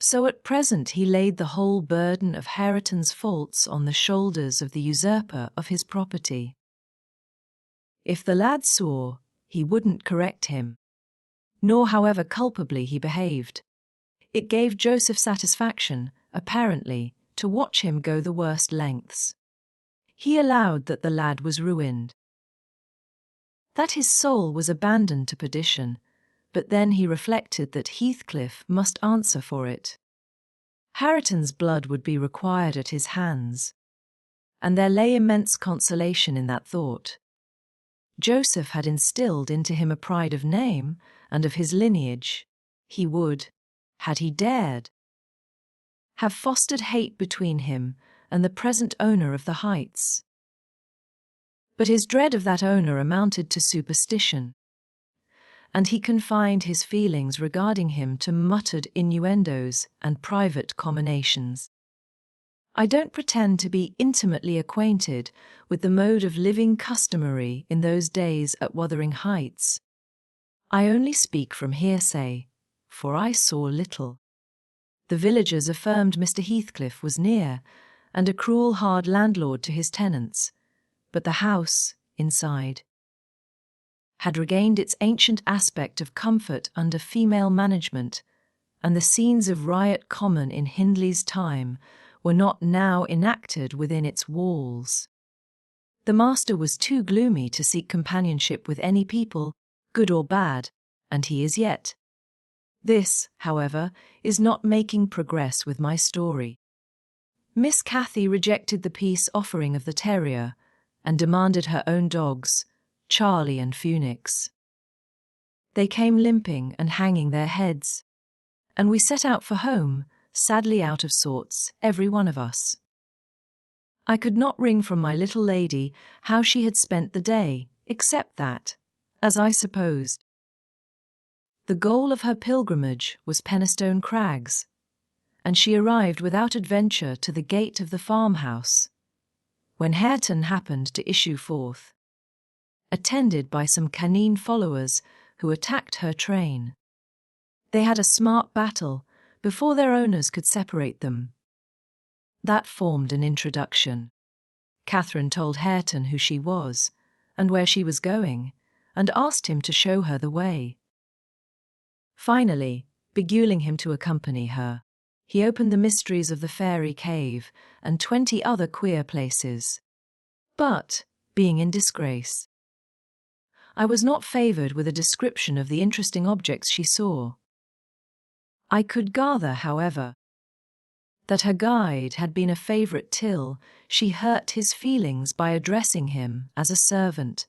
so at present he laid the whole burden of Hareton's faults on the shoulders of the usurper of his property. If the lad saw, he wouldn't correct him, nor however culpably he behaved. It gave Joseph satisfaction, apparently, to watch him go the worst lengths. He allowed that the lad was ruined, that his soul was abandoned to perdition, but then he reflected that Heathcliff must answer for it. Hareton's blood would be required at his hands, and there lay immense consolation in that thought. Joseph had instilled into him a pride of name and of his lineage. He would, had he dared, have fostered hate between him and the present owner of the heights. But his dread of that owner amounted to superstition, and he confined his feelings regarding him to muttered innuendos and private comminations. I don't pretend to be intimately acquainted with the mode of living customary in those days at Wuthering Heights. I only speak from hearsay, for I saw little. The villagers affirmed Mr. Heathcliff was near, and a cruel hard landlord to his tenants, but the house, inside, had regained its ancient aspect of comfort under female management, and the scenes of riot common in Hindley's time were not now enacted within its walls. The master was too gloomy to seek companionship with any people, good or bad, and he is yet. This, however, is not making progress with my story. Miss Cathy rejected the peace offering of the terrier, and demanded her own dogs, Charlie and Phoenix. They came limping and hanging their heads, and we set out for home, sadly out of sorts, every one of us. I could not wring from my little lady how she had spent the day, except that, as I supposed, the goal of her pilgrimage was Penistone Crags, and she arrived without adventure to the gate of the farmhouse, when Hareton happened to issue forth, attended by some canine followers who attacked her train. They had a smart battle before their owners could separate them. That formed an introduction. Catherine told Hareton who she was and where she was going, and asked him to show her the way. Finally, beguiling him to accompany her, he opened the mysteries of the fairy cave and 20 other queer places. But, being in disgrace, I was not favoured with a description of the interesting objects she saw. I could gather, however, that her guide had been a favourite till she hurt his feelings by addressing him as a servant,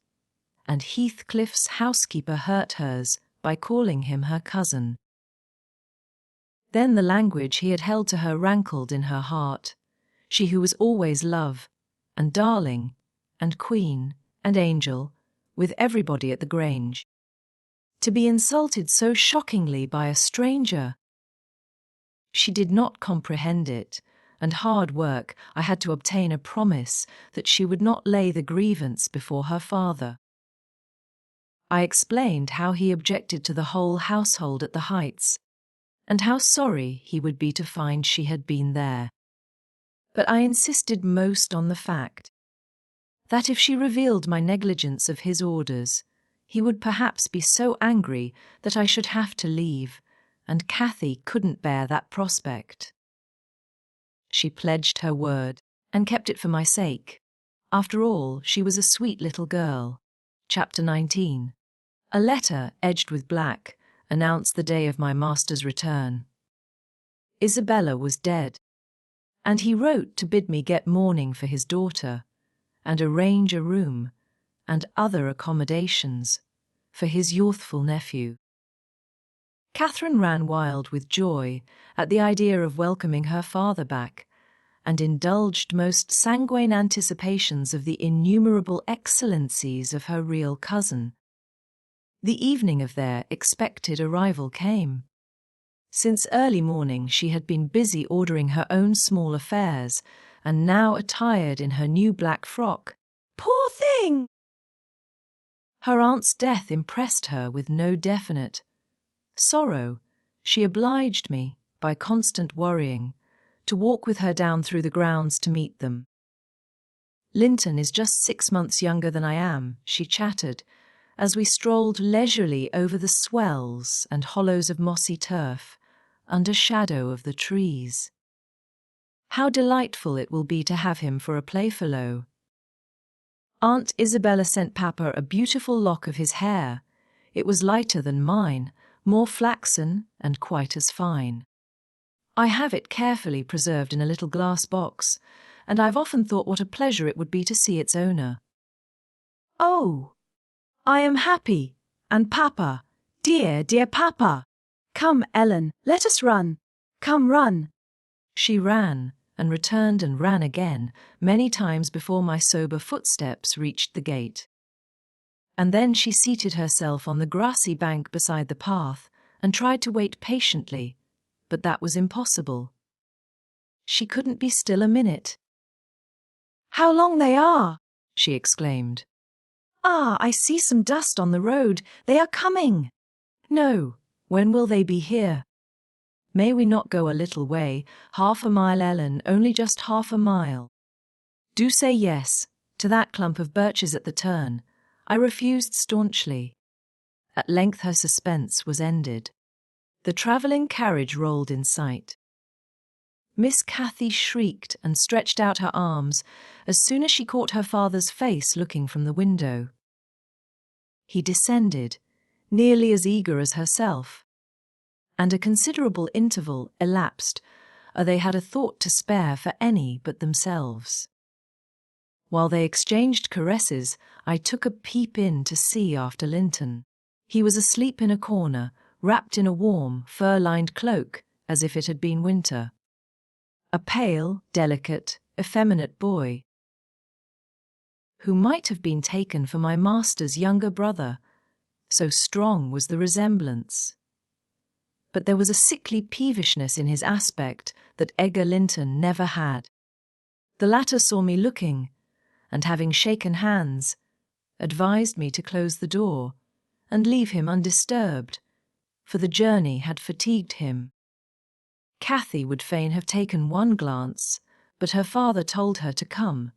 and Heathcliff's housekeeper hurt hers by calling him her cousin. Then the language he had held to her rankled in her heart, she who was always love, and darling, and queen, and angel, with everybody at the Grange. To be insulted so shockingly by a stranger! She did not comprehend it, and hard work I had to obtain a promise that she would not lay the grievance before her father. I explained how he objected to the whole household at the Heights, and how sorry he would be to find she had been there. But I insisted most on the fact that if she revealed my negligence of his orders, he would perhaps be so angry that I should have to leave, and Cathy couldn't bear that prospect. She pledged her word, and kept it for my sake. After all, she was a sweet little girl. Chapter 19. A letter, edged with black, announced the day of my master's return. Isabella was dead, and he wrote to bid me get mourning for his daughter, and arrange a room, and other accommodations, for his youthful nephew. Catherine ran wild with joy at the idea of welcoming her father back, and indulged most sanguine anticipations of the innumerable excellencies of her real cousin. The evening of their expected arrival came. Since early morning she had been busy ordering her own small affairs, and now attired in her new black frock. Poor thing! Her aunt's death impressed her with no definite sorrow. She obliged me, by constant worrying, to walk with her down through the grounds to meet them. Linton is just 6 months younger than I am, she chattered, as we strolled leisurely over the swells and hollows of mossy turf, under shadow of the trees. How delightful it will be to have him for a playfellow. Aunt Isabella sent Papa a beautiful lock of his hair. It was lighter than mine, more flaxen and quite as fine. I have it carefully preserved in a little glass box, and I've often thought what a pleasure it would be to see its owner. Oh, I am happy. And Papa, dear, dear Papa. Come, Ellen, let us run. Come, run. She ran, and returned and ran again, many times before my sober footsteps reached the gate. And then she seated herself on the grassy bank beside the path, and tried to wait patiently, but that was impossible. She couldn't be still a minute. How long they are! She exclaimed. Ah, I see some dust on the road. They are coming. No, when will they be here? May we not go a little way, 1/2 mile, Ellen, only just 1/2 mile? Do say yes, to that clump of birches at the turn. I refused staunchly. At length her suspense was ended. The travelling carriage rolled in sight. Miss Cathy shrieked and stretched out her arms as soon as she caught her father's face looking from the window. He descended, nearly as eager as herself, and a considerable interval elapsed ere they had a thought to spare for any but themselves. While they exchanged caresses, I took a peep in to see after Linton. He was asleep in a corner, wrapped in a warm, fur-lined cloak, as if it had been winter. A pale, delicate, effeminate boy, who might have been taken for my master's younger brother, so strong was the resemblance. But there was a sickly peevishness in his aspect that Edgar Linton never had. The latter saw me looking, and having shaken hands, advised me to close the door and leave him undisturbed, for the journey had fatigued him. Cathy would fain have taken one glance, but her father told her to come,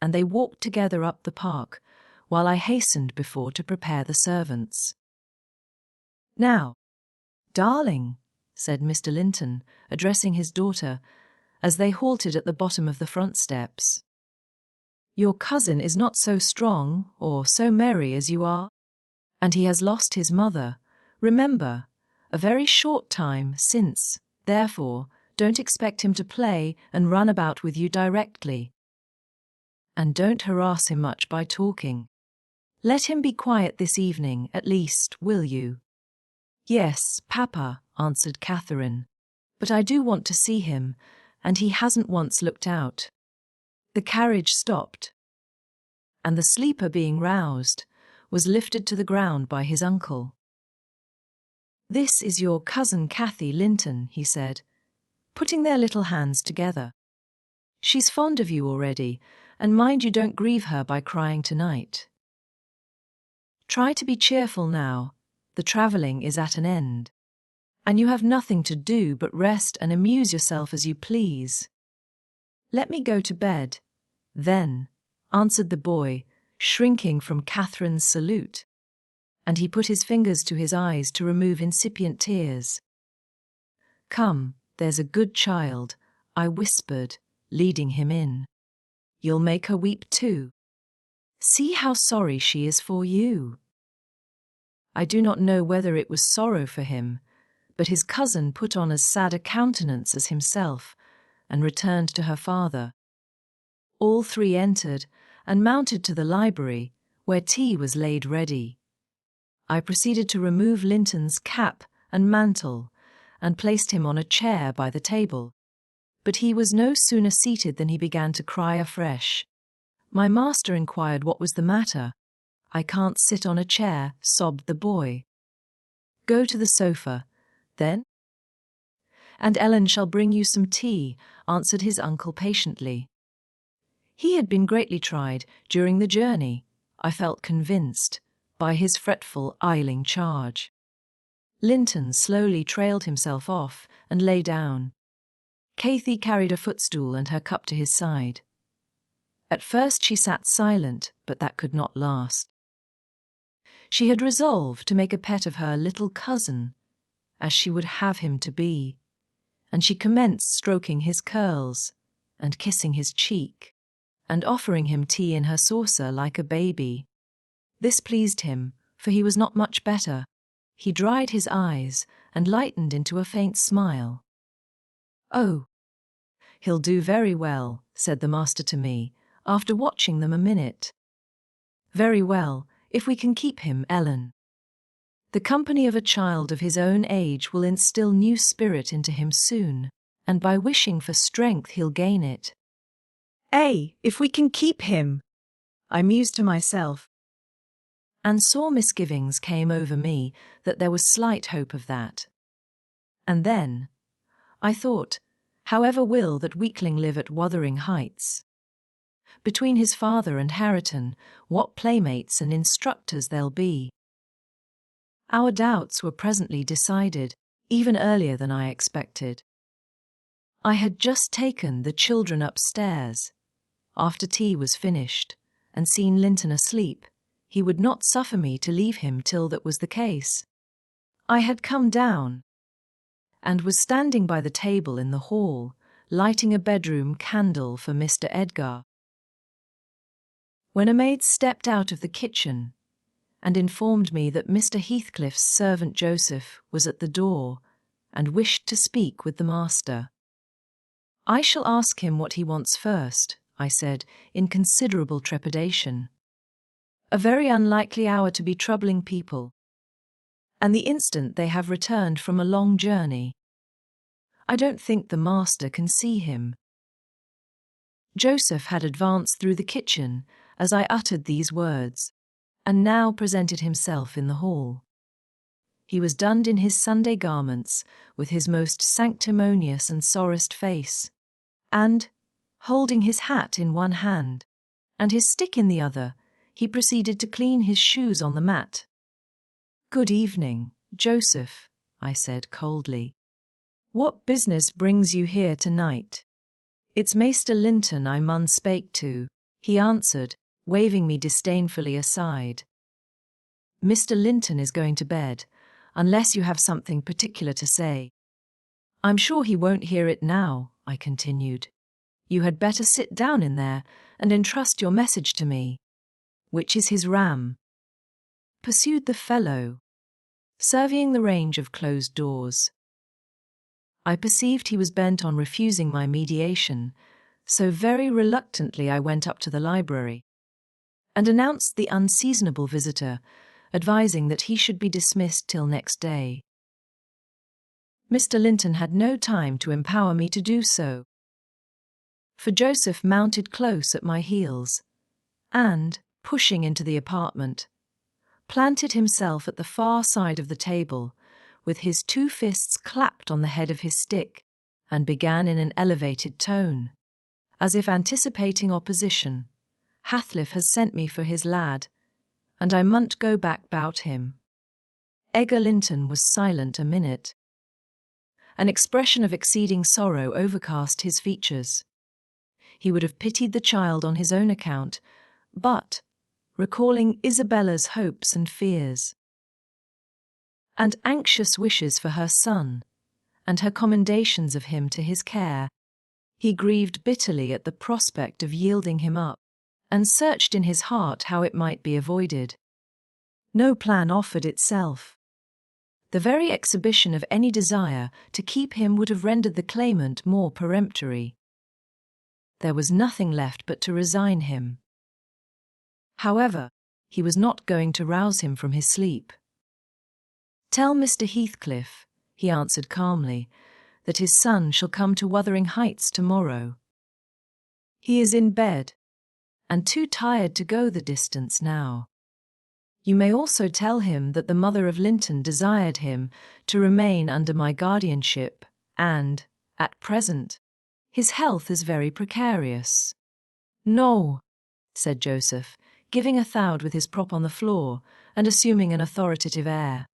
and they walked together up the park, while I hastened before to prepare the servants. "Now, darling," said Mr. Linton, addressing his daughter, as they halted at the bottom of the front steps. "Your cousin is not so strong or so merry as you are, and he has lost his mother, remember, a very short time since, therefore, don't expect him to play and run about with you directly. And don't harass him much by talking. Let him be quiet this evening, at least, will you?" "Yes, Papa," answered Catherine, "but I do want to see him, and he hasn't once looked out." The carriage stopped, and the sleeper, being roused, was lifted to the ground by his uncle. "This is your cousin Cathy Linton," he said, putting their little hands together. "She's fond of you already, and mind you don't grieve her by crying tonight. Try to be cheerful now, the travelling is at an end, and you have nothing to do but rest and amuse yourself as you please." "Let me go to bed, then," answered the boy, shrinking from Catherine's salute, and he put his fingers to his eyes to remove incipient tears. "Come, there's a good child," I whispered, leading him in. "You'll make her weep too. See how sorry she is for you." I do not know whether it was sorrow for him, but his cousin put on as sad a countenance as himself, and returned to her father. All three entered, and mounted to the library, where tea was laid ready. I proceeded to remove Linton's cap and mantle, and placed him on a chair by the table. But he was no sooner seated than he began to cry afresh. My master inquired what was the matter. "I can't sit on a chair," sobbed the boy. "Go to the sofa, then, and Ellen shall bring you some tea," answered his uncle patiently. He had been greatly tried during the journey, I felt convinced, by his fretful, ailing charge. Linton slowly trailed himself off and lay down. Cathy carried a footstool and her cup to his side. At first she sat silent, but that could not last. She had resolved to make a pet of her little cousin, as she would have him to be, and she commenced stroking his curls, and kissing his cheek, and offering him tea in her saucer like a baby. This pleased him, for he was not much better. He dried his eyes and lightened into a faint smile. "Oh, he'll do very well," said the master to me, after watching them a minute. "Very well, if we can keep him, Ellen. The company of a child of his own age will instill new spirit into him soon, and by wishing for strength he'll gain it." If we can keep him," I mused to myself, and sore misgivings came over me that there was slight hope of that. And then, I thought, however will that weakling live at Wuthering Heights? Between his father and Hareton, what playmates and instructors they'll be. Our doubts were presently decided, even earlier than I expected. I had just taken the children upstairs, after tea was finished, and seen Linton asleep. He would not suffer me to leave him till that was the case. I had come down, and was standing by the table in the hall, lighting a bedroom candle for Mr. Edgar, when a maid stepped out of the kitchen and informed me that Mr. Heathcliff's servant Joseph was at the door and wished to speak with the master. "I shall ask him what he wants first," I said, in considerable trepidation. A very unlikely hour to be troubling people, and the instant they have returned from a long journey. I don't think the master can see him. Joseph had advanced through the kitchen as I uttered these words, and now presented himself in the hall. He was donned in his Sunday garments, with his most sanctimonious and sorest face, and, holding his hat in one hand, and his stick in the other, he proceeded to clean his shoes on the mat. "Good evening, Joseph," I said coldly. "What business brings you here tonight? It's Maester Linton I mun spake to, he answered, waving me disdainfully aside. Mr. Linton is going to bed, unless you have something particular to say. I'm sure he won't hear it now, I continued. You had better sit down in there and entrust your message to me. Which is his ram? Pursued the fellow, surveying the range of closed doors. I perceived he was bent on refusing my mediation, so very reluctantly I went up to the library and announced the unseasonable visitor, advising that he should be dismissed till next day. Mr. Linton had no time to empower me to do so, for Joseph mounted close at my heels and, pushing into the apartment, planted himself at the far side of the table, with his 2 fists clapped on the head of his stick, and began in an elevated tone, as if anticipating opposition. Hathcliff has sent me for his lad, and I mun't go back 'bout him. Edgar Linton was silent a minute. An expression of exceeding sorrow overcast his features. He would have pitied the child on his own account, but, recalling Isabella's hopes and fears, and anxious wishes for her son, and her commendations of him to his care, he grieved bitterly at the prospect of yielding him up, and searched in his heart how it might be avoided. No plan offered itself. The very exhibition of any desire to keep him would have rendered the claimant more peremptory. There was nothing left but to resign him. However, he was not going to rouse him from his sleep. Tell Mr. Heathcliff, he answered calmly, that his son shall come to Wuthering Heights tomorrow. He is in bed, and too tired to go the distance now. You may also tell him that the mother of Linton desired him to remain under my guardianship, and, at present, his health is very precarious. No, said Joseph, giving a thud with his prop on the floor and assuming an authoritative air.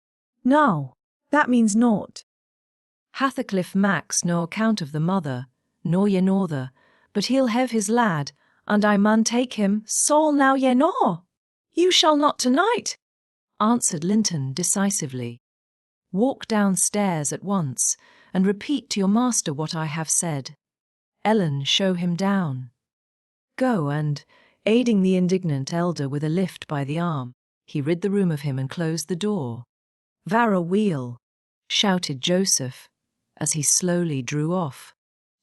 No, that means naught. Hathcliff makes no account of the mother, nor ye norther, but he'll have his lad, and I mun take him. Saul now ye nor. You shall not tonight, answered Linton decisively. Walk downstairs at once, and repeat to your master what I have said. Ellen, show him down. Go, and, aiding the indignant elder with a lift by the arm, he rid the room of him and closed the door. Vara wheel, shouted Joseph, as he slowly drew off.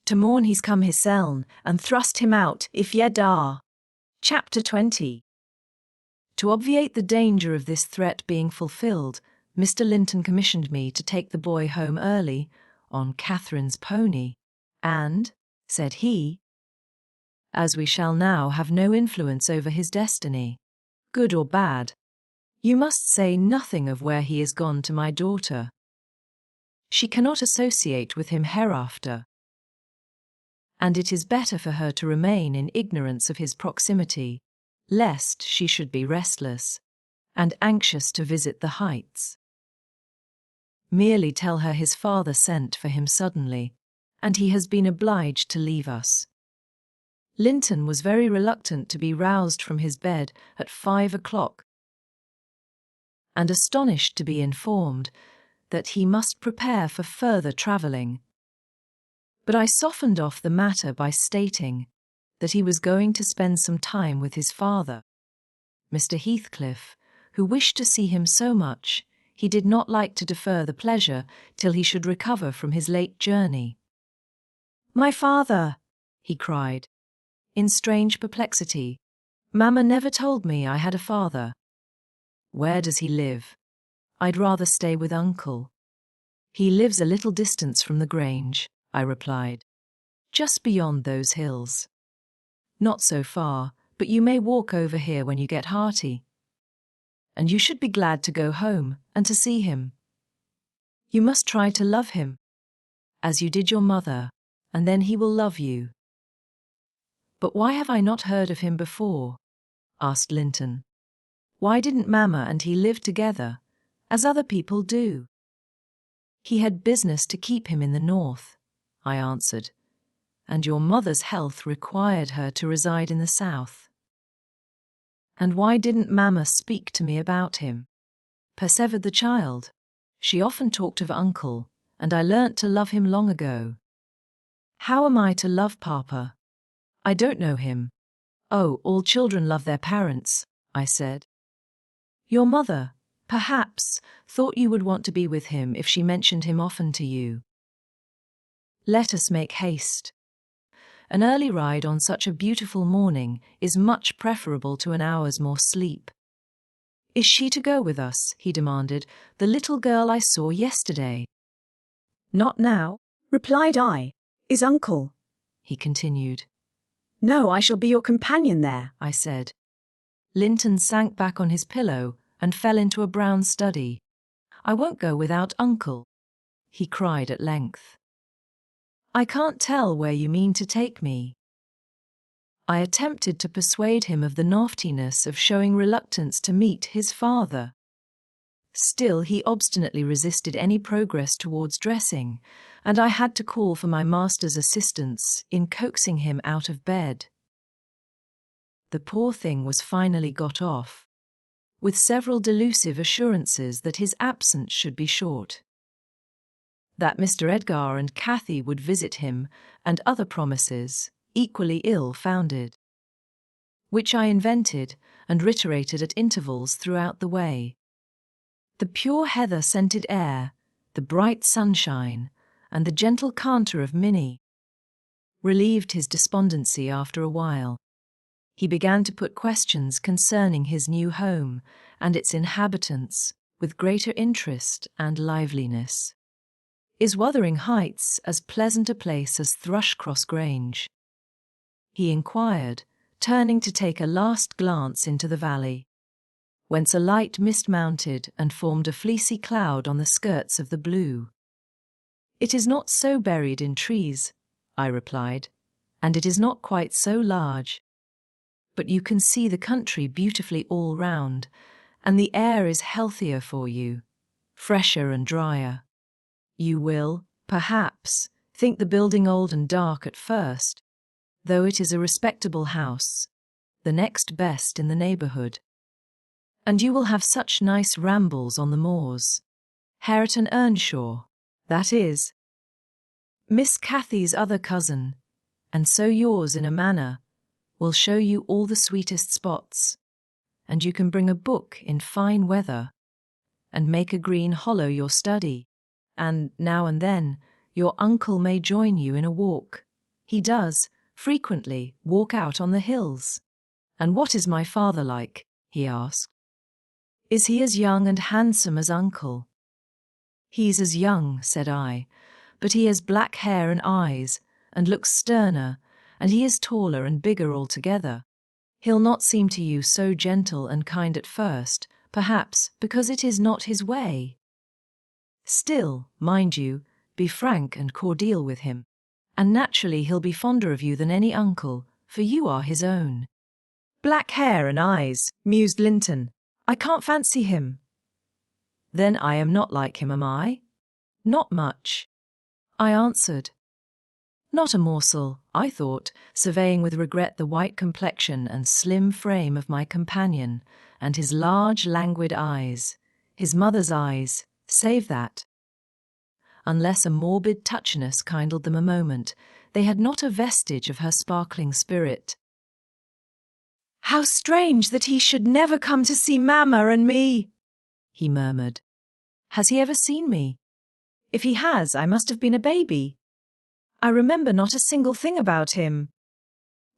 To morn he's come hisseln, and thrust him out, if ye dar. Chapter 20. To obviate the danger of this threat being fulfilled, Mr. Linton commissioned me to take the boy home early, on Catherine's pony, and, said he, as we shall now have no influence over his destiny, good or bad, you must say nothing of where he is gone to my daughter. She cannot associate with him hereafter, and it is better for her to remain in ignorance of his proximity, lest she should be restless and anxious to visit the heights. Merely tell her his father sent for him suddenly, and he has been obliged to leave us. Linton was very reluctant to be roused from his bed at 5 o'clock, and astonished to be informed that he must prepare for further travelling. But I softened off the matter by stating that he was going to spend some time with his father, Mr. Heathcliff, who wished to see him so much he did not like to defer the pleasure till he should recover from his late journey. My father, he cried, in strange perplexity. Mamma never told me I had a father. Where does he live? I'd rather stay with uncle. He lives a little distance from the Grange, I replied. Just beyond those hills. Not so far, but you may walk over here when you get hearty. And you should be glad to go home and to see him. You must try to love him, as you did your mother, and then he will love you. But why have I not heard of him before? Asked Linton. Why didn't Mamma and he live together, as other people do? He had business to keep him in the north, I answered, and your mother's health required her to reside in the south. And why didn't Mamma speak to me about him? Persevered the child. She often talked of Uncle, and I learnt to love him long ago. How am I to love Papa? I don't know him. Oh, all children love their parents, I said. Your mother, perhaps, thought you would want to be with him if she mentioned him often to you. Let us make haste. An early ride on such a beautiful morning is much preferable to an hour's more sleep. Is she to go with us? He demanded, the little girl I saw yesterday. Not now, replied I. Is Uncle? He continued. No, I shall be your companion there, I said. Linton sank back on his pillow and fell into a brown study. I won't go without Uncle, he cried at length. I can't tell where you mean to take me. I attempted to persuade him of the naughtiness of showing reluctance to meet his father. Still, he obstinately resisted any progress towards dressing, and I had to call for my master's assistance in coaxing him out of bed. The poor thing was finally got off, with several delusive assurances that his absence should be short, that Mr. Edgar and Cathy would visit him, and other promises, equally ill-founded, which I invented and reiterated at intervals throughout the way. The pure heather-scented air, the bright sunshine, and the gentle canter of Minnie relieved his despondency after a while. He began to put questions concerning his new home and its inhabitants with greater interest and liveliness. Is Wuthering Heights as pleasant a place as Thrushcross Grange? He inquired, turning to take a last glance into the valley, whence a light mist mounted and formed a fleecy cloud on the skirts of the blue. It is not so buried in trees, I replied, and it is not quite so large. But you can see the country beautifully all round, and the air is healthier for you, fresher and drier. You will, perhaps, think the building old and dark at first, though it is a respectable house, the next best in the neighbourhood. And you will have such nice rambles on the moors. Hareton Earnshaw, that is, Miss Cathy's other cousin, and so yours in a manner, will show you all the sweetest spots, and you can bring a book in fine weather, and make a green hollow your study, and, now and then, your uncle may join you in a walk. He does, frequently, walk out on the hills. And what is my father like? He asked. Is he as young and handsome as Uncle? He's as young, said I, but he has black hair and eyes, and looks sterner, and he is taller and bigger altogether. He'll not seem to you so gentle and kind at first, perhaps because it is not his way. Still, mind you, be frank and cordial with him, and naturally he'll be fonder of you than any uncle, for you are his own. Black hair and eyes, mused Linton. I can't fancy him. Then I am not like him, am I? Not much, I answered. Not a morsel, I thought, surveying with regret the white complexion and slim frame of my companion, and his large, languid eyes, his mother's eyes, save that. Unless a morbid touchiness kindled them a moment, they had not a vestige of her sparkling spirit. How strange that he should never come to see Mamma and me, he murmured. Has he ever seen me? If he has, I must have been a baby. I remember not a single thing about him.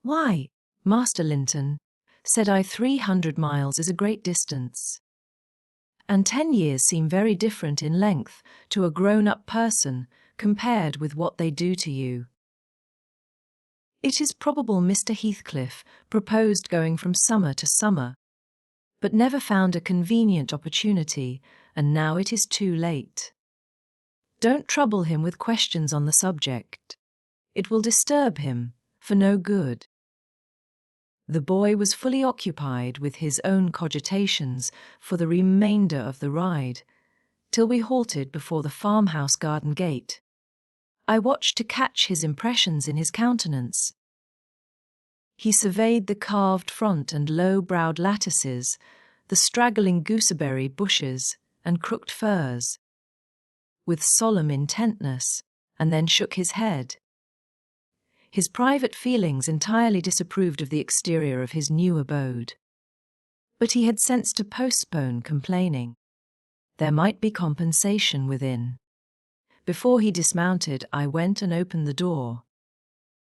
Why, Master Linton, said I, 300 miles is a great distance, and 10 years seem very different in length to a grown-up person compared with what they do to you. It is probable Mr. Heathcliff proposed going from summer to summer, but never found a convenient opportunity, and now it is too late. Don't trouble him with questions on the subject. It will disturb him, for no good. The boy was fully occupied with his own cogitations for the remainder of the ride, till we halted before the farmhouse garden gate. I watched to catch his impressions in his countenance. He surveyed the carved front and low-browed lattices, the straggling gooseberry bushes and crooked firs, with solemn intentness, and then shook his head. His private feelings entirely disapproved of the exterior of his new abode. But he had sense to postpone complaining. There might be compensation within. Before he dismounted, I went and opened the door.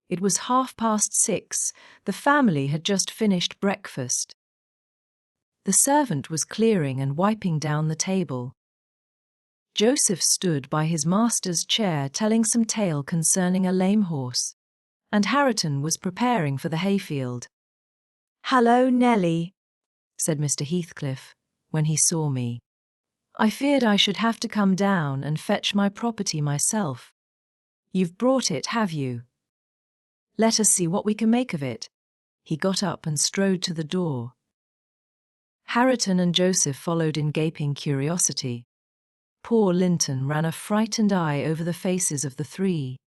It was 6:30. The family had just finished breakfast. The servant was clearing and wiping down the table. Joseph stood by his master's chair telling some tale concerning a lame horse, and Hareton was preparing for the hayfield. "Hello, Nellie," said Mr. Heathcliff, when he saw me. I feared I should have to come down and fetch my property myself. You've brought it, have you? Let us see what we can make of it. He got up and strode to the door. Hareton and Joseph followed in gaping curiosity. Poor Linton ran a frightened eye over the faces of the three.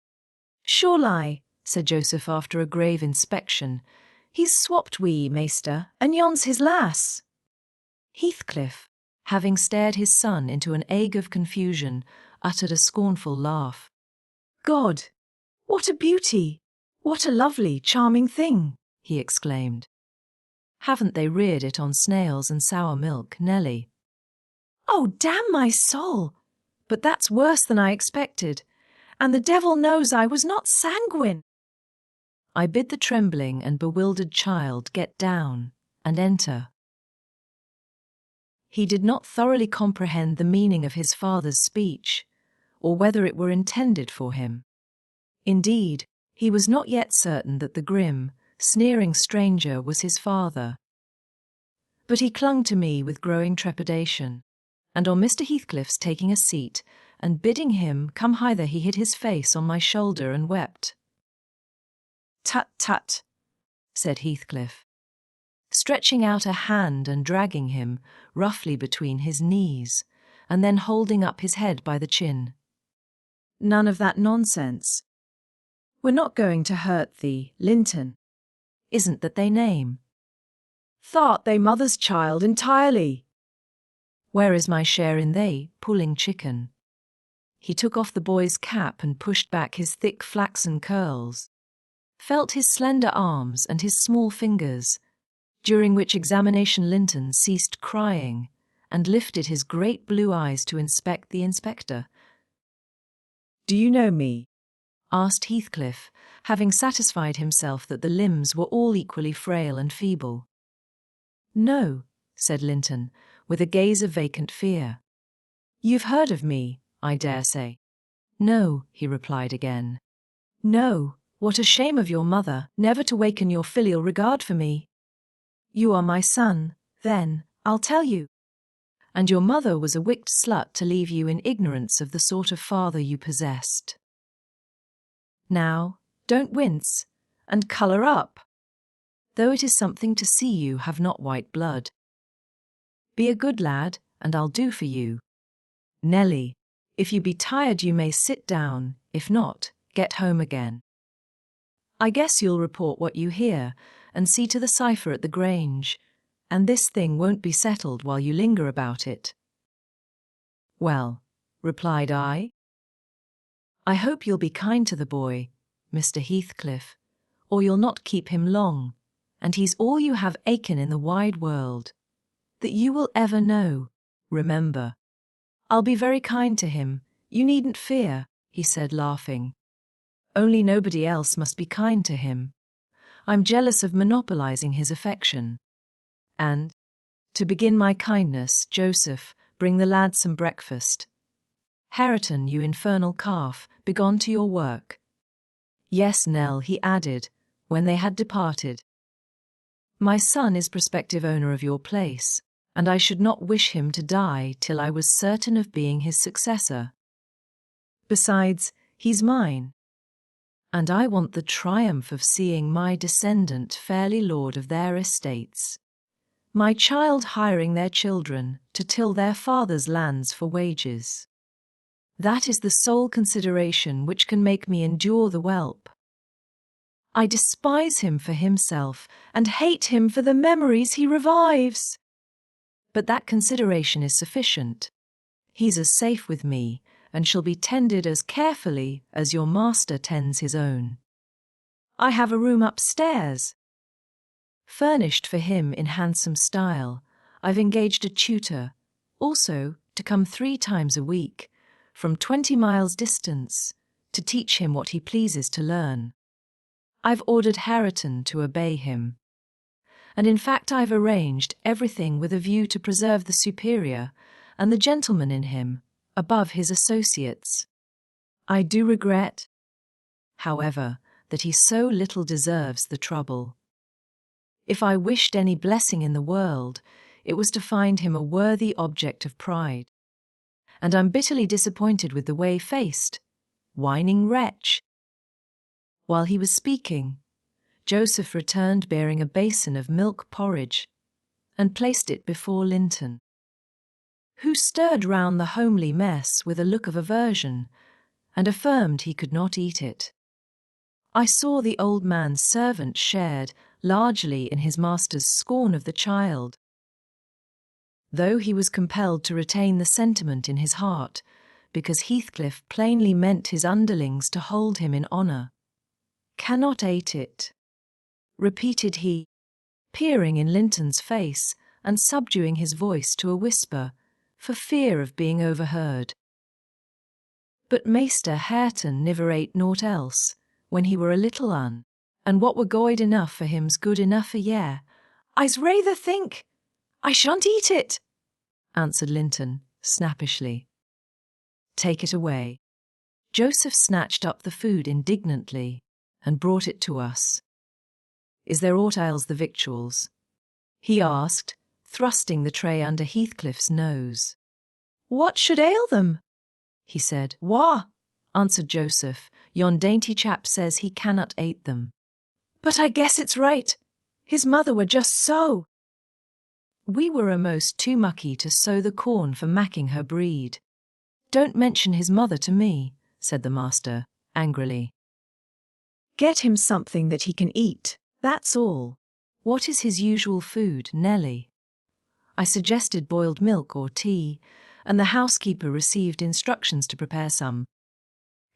"Sure lie," said Joseph after a grave inspection. "He's swapped wee, maester, and yon's his lass." Heathcliff, having stared his son into an ague of confusion, uttered a scornful laugh. "God, what a beauty! What a lovely, charming thing!" he exclaimed. Haven't they reared it on snails and sour milk, Nellie? "Oh, damn my soul! But that's worse than I expected, and the devil knows I was not sanguine." I bid the trembling and bewildered child get down and enter. He did not thoroughly comprehend the meaning of his father's speech, or whether it were intended for him. Indeed, he was not yet certain that the grim, sneering stranger was his father. But he clung to me with growing trepidation, and on Mr. Heathcliff's taking a seat and bidding him come hither, he hid his face on my shoulder and wept. "Tut, tut," said Heathcliff, stretching out a hand and dragging him roughly between his knees, and then holding up his head by the chin. "None of that nonsense. We're not going to hurt thee, Linton." Isn't that they name? "Thought they mother's child entirely." Where is my share in they, pulling chicken? He took off the boy's cap and pushed back his thick flaxen curls, felt his slender arms and his small fingers, during which examination Linton ceased crying and lifted his great blue eyes to inspect the inspector. "Do you know me?" asked Heathcliff, having satisfied himself that the limbs were all equally frail and feeble. "No," said Linton, with a gaze of vacant fear. "You've heard of me, I dare say." "No," he replied again. "No, what a shame of your mother, never to waken your filial regard for me." "You are my son, then, I'll tell you. And your mother was a wicked slut to leave you in ignorance of the sort of father you possessed. Now, don't wince, and colour up, though it is something to see you have not white blood. Be a good lad, and I'll do for you. Nellie, if you be tired you may sit down, if not, get home again. I guess you'll report what you hear, and see to the cipher at the Grange, and this thing won't be settled while you linger about it." "Well," replied I hope you'll be kind to the boy, Mr. Heathcliff, or you'll not keep him long, and he's all you have aching in the wide world, that you will ever know, remember. I'll be very kind to him, you needn't fear," he said, laughing. "Only nobody else must be kind to him. I'm jealous of monopolizing his affection. And, to begin my kindness, Joseph, bring the lad some breakfast. Hareton, you infernal calf, begone to your work. Yes, Nell," he added, when they had departed. "My son is prospective owner of your place, and I should not wish him to die till I was certain of being his successor. Besides, he's mine, and I want the triumph of seeing my descendant fairly lord of their estates, my child hiring their children to till their father's lands for wages. That is the sole consideration which can make me endure the whelp. I despise him for himself, and hate him for the memories he revives. But that consideration is sufficient. He's as safe with me, and shall be tended as carefully as your master tends his own. I have a room upstairs, furnished for him in handsome style. I've engaged a tutor, also to come 3 times a week, from 20 miles distance, to teach him what he pleases to learn. I've ordered Hareton to obey him. And in fact I've arranged everything with a view to preserve the superior and the gentleman in him above his associates. I do regret, however, that he so little deserves the trouble. If I wished any blessing in the world, it was to find him a worthy object of pride. And I'm bitterly disappointed with the way-faced, whining wretch. While he was speaking, Joseph returned bearing a basin of milk porridge, and placed it before Linton, who stirred round the homely mess with a look of aversion, and affirmed he could not eat it. I saw the old man's servant shared largely in his master's scorn of the child. Though he was compelled to retain the sentiment in his heart, because Heathcliff plainly meant his underlings to hold him in honour. "Cannot ate it," repeated he, peering in Linton's face and subduing his voice to a whisper, for fear of being overheard. But Maister Hareton niver ate naught else, when he were a little un, and what were good enough for him's good enough for ye. "I's rayther think I shan't eat it," answered Linton, snappishly. "Take it away." Joseph snatched up the food indignantly, and brought it to us. "Is there aught ails the victuals?" he asked, thrusting the tray under Heathcliff's nose. "What should ail them?" he said. "Wah," answered Joseph, "yon dainty chap says he cannot ate them." "But I guess it's right. His mother were just so." "We were a'most too mucky to sow the corn for macking her breed." "Don't mention his mother to me," said the master, angrily. "Get him something that he can eat, that's all." "What is his usual food, Nelly?" I suggested boiled milk or tea, and the housekeeper received instructions to prepare some.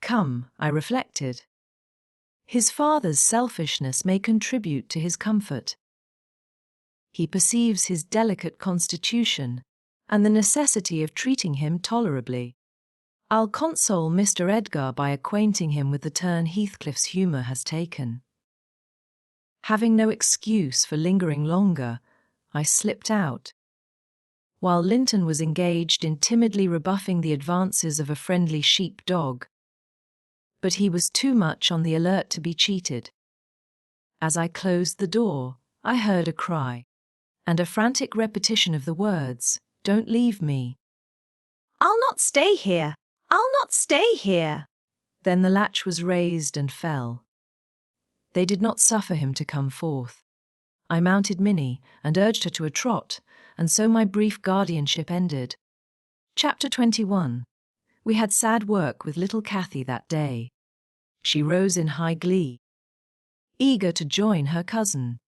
Come, I reflected. His father's selfishness may contribute to his comfort. He perceives his delicate constitution and the necessity of treating him tolerably. I'll console Mr. Edgar by acquainting him with the turn Heathcliff's humour has taken. Having no excuse for lingering longer, I slipped out. While Linton was engaged in timidly rebuffing the advances of a friendly sheep dog. But he was too much on the alert to be cheated. As I closed the door, I heard a cry, and a frantic repetition of the words, "Don't leave me." "I'll not stay here. I'll not stay here." Then the latch was raised and fell. They did not suffer him to come forth. I mounted Minnie and urged her to a trot, and so my brief guardianship ended. Chapter 21. We had sad work with little Cathy that day. She rose in high glee, eager to join her cousin,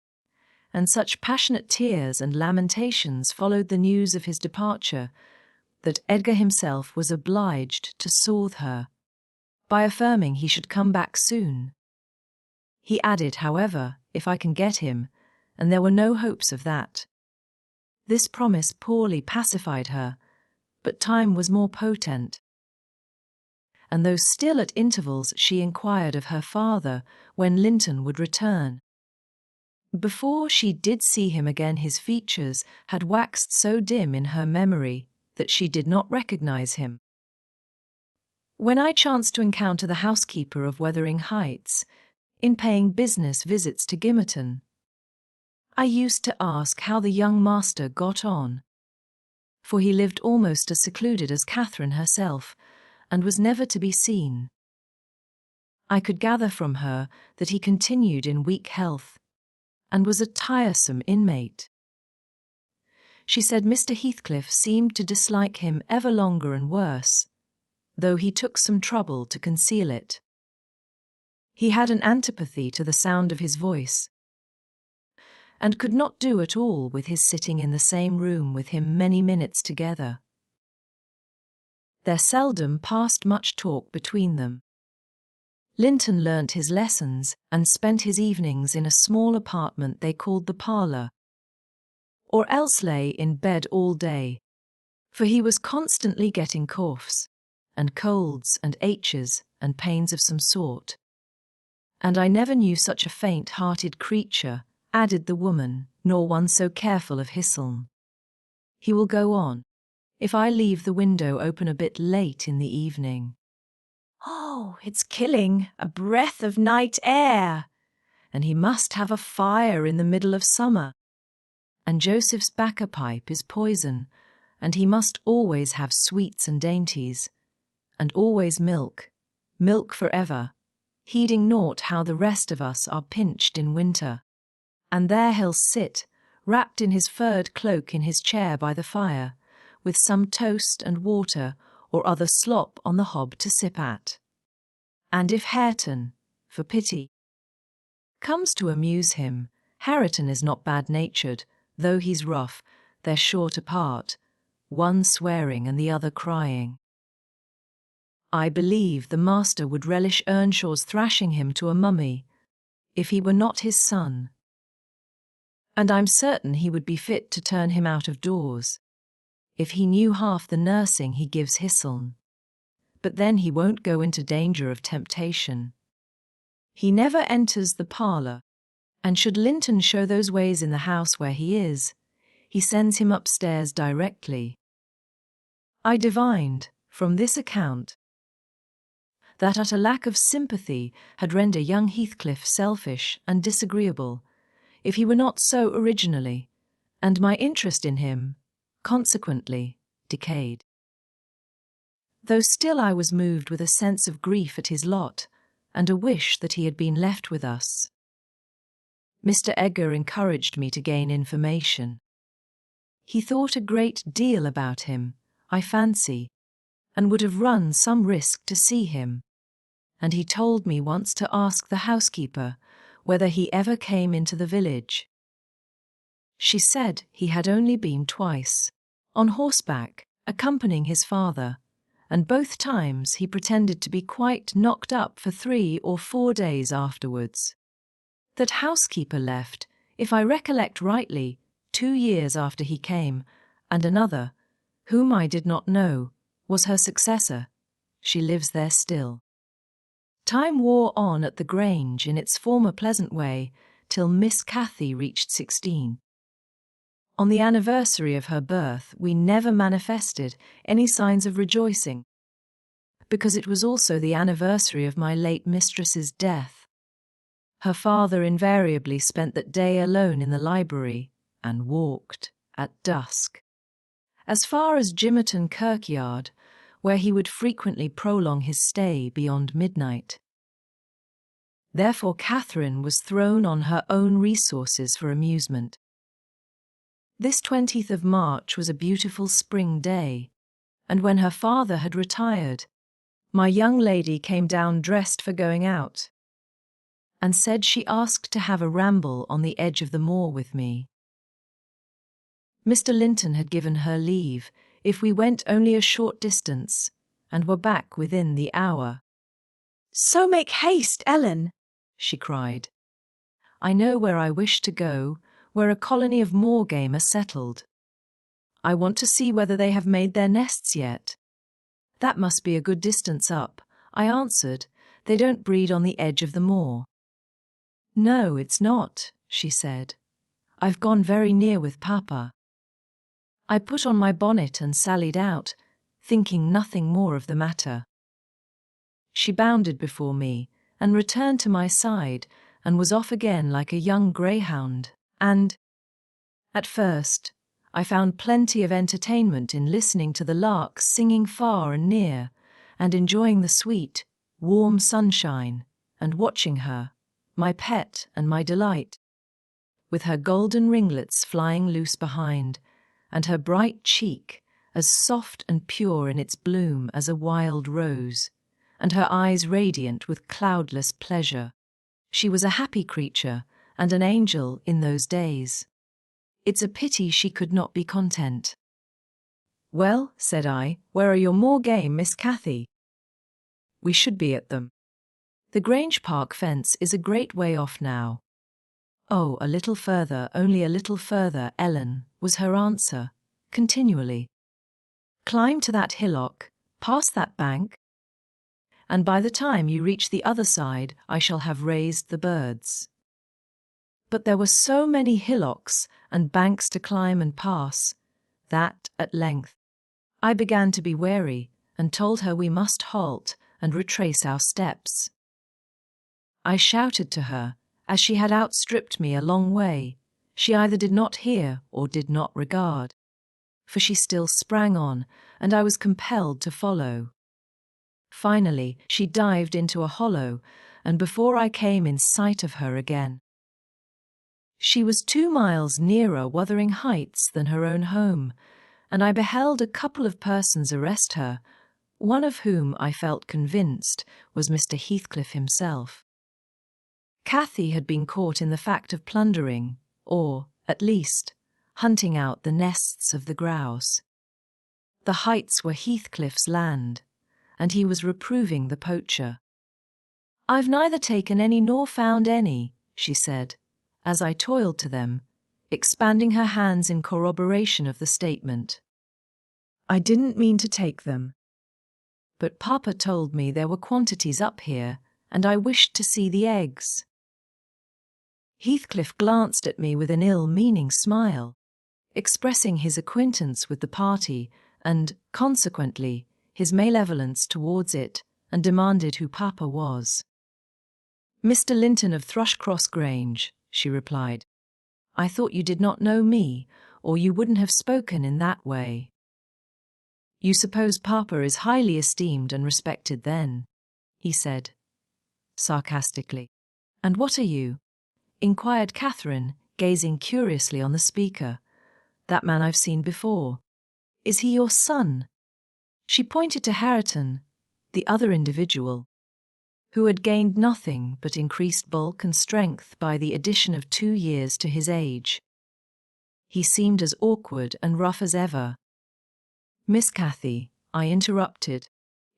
and such passionate tears and lamentations followed the news of his departure that Edgar himself was obliged to soothe her by affirming he should come back soon. He added, however, if I can get him, and there were no hopes of that. This promise poorly pacified her, but time was more potent. And though still at intervals she inquired of her father when Linton would return. Before she did see him again, his features had waxed so dim in her memory that she did not recognize him. When I chanced to encounter the housekeeper of Wuthering Heights, in paying business visits to Gimmerton, I used to ask how the young master got on, for he lived almost as secluded as Catherine herself, and was never to be seen. I could gather from her that he continued in weak health, and was a tiresome inmate. She said Mr. Heathcliff seemed to dislike him ever longer and worse, though he took some trouble to conceal it. He had an antipathy to the sound of his voice, and could not do at all with his sitting in the same room with him many minutes together. There seldom passed much talk between them. Linton learnt his lessons and spent his evenings in a small apartment they called the parlour, or else lay in bed all day, for he was constantly getting coughs, and colds and aches and pains of some sort. And I never knew such a faint-hearted creature, added the woman, nor one so careful of Hisseln. He will go on, if I leave the window open a bit late in the evening. Oh, it's killing, a breath of night air. And he must have a fire in the middle of summer. And Joseph's bacca pipe is poison, and he must always have sweets and dainties, and always milk, milk forever, heeding naught how the rest of us are pinched in winter. And there he'll sit, wrapped in his furred cloak in his chair by the fire, with some toast and water or other slop on the hob to sip at. And if Hareton, for pity, comes to amuse him, Hareton is not bad-natured, though he's rough, they're short apart, one swearing and the other crying. I believe the master would relish Earnshaw's thrashing him to a mummy, if he were not his son. And I'm certain he would be fit to turn him out of doors, if he knew half the nursing he gives Hisseln. But then he won't go into danger of temptation. He never enters the parlour, and should Linton show those ways in the house where he is, he sends him upstairs directly. I divined, from this account, that utter lack of sympathy had rendered young Heathcliff selfish and disagreeable, if he were not so originally, and my interest in him, consequently, decayed. Though still I was moved with a sense of grief at his lot, and a wish that he had been left with us. Mr. Edgar encouraged me to gain information. He thought a great deal about him, I fancy, and would have run some risk to see him, and he told me once to ask the housekeeper whether he ever came into the village. She said he had only been twice, on horseback, accompanying his father, and both times he pretended to be quite knocked up for 3 or 4 days afterwards. That housekeeper left, if I recollect rightly, 2 years after he came, and another, whom I did not know, was her successor. She lives there still. Time wore on at the Grange in its former pleasant way till Miss Cathy reached 16. On the anniversary of her birth we never manifested any signs of rejoicing, because it was also the anniversary of my late mistress's death. Her father invariably spent that day alone in the library, and walked, at dusk, as far as Gimmerton Kirkyard, where he would frequently prolong his stay beyond midnight. Therefore Catherine was thrown on her own resources for amusement. This 20th of March was a beautiful spring day, and when her father had retired, my young lady came down dressed for going out, and said she asked to have a ramble on the edge of the moor with me. Mr. Linton had given her leave if we went only a short distance, and were back within the hour. "So make haste, Ellen," she cried. "I know where I wish to go, where a colony of moor game are settled. I want to see whether they have made their nests yet." "That must be a good distance up," I answered. "They don't breed on the edge of the moor." "No, it's not," she said. "I've gone very near with Papa." I put on my bonnet and sallied out, thinking nothing more of the matter. She bounded before me, and returned to my side, and was off again like a young greyhound, and, at first, I found plenty of entertainment in listening to the larks singing far and near, and enjoying the sweet, warm sunshine, and watching her, my pet and my delight, with her golden ringlets flying loose behind, and her bright cheek, as soft and pure in its bloom as a wild rose, and her eyes radiant with cloudless pleasure. She was a happy creature and an angel in those days. It's a pity she could not be content. Well, said I, where are your moor game, Miss Cathy? We should be at them. The Grange Park fence is a great way off now. Oh, a little further, only a little further, Ellen, was her answer, continually. Climb to that hillock, past that bank, and by the time you reach the other side I shall have raised the birds. But there were so many hillocks and banks to climb and pass, that, at length, I began to be wary and told her we must halt and retrace our steps. I shouted to her, as she had outstripped me a long way. She either did not hear or did not regard, for she still sprang on, and I was compelled to follow. Finally, she dived into a hollow, and before I came in sight of her again, she was 2 miles nearer Wuthering Heights than her own home, and I beheld a couple of persons arrest her, one of whom I felt convinced was Mr. Heathcliff himself. Cathy had been caught in the fact of plundering, or, at least, hunting out the nests of the grouse. The Heights were Heathcliff's land, and he was reproving the poacher. "I've neither taken any nor found any," she said, as I toiled to them, expanding her hands in corroboration of the statement. "I didn't mean to take them. But Papa told me there were quantities up here, and I wished to see the eggs." Heathcliff glanced at me with an ill-meaning smile, expressing his acquaintance with the party and, consequently, his malevolence towards it, and demanded who Papa was. "Mr. Linton of Thrushcross Grange," she replied. "I thought you did not know me, or you wouldn't have spoken in that way." "You suppose Papa is highly esteemed and respected then," he said, sarcastically. "And what are you?" inquired Catherine, gazing curiously on the speaker. "That man I've seen before. Is he your son?" She pointed to Hareton, the other individual, who had gained nothing but increased bulk and strength by the addition of 2 years to his age. He seemed as awkward and rough as ever. "Miss Cathy," I interrupted,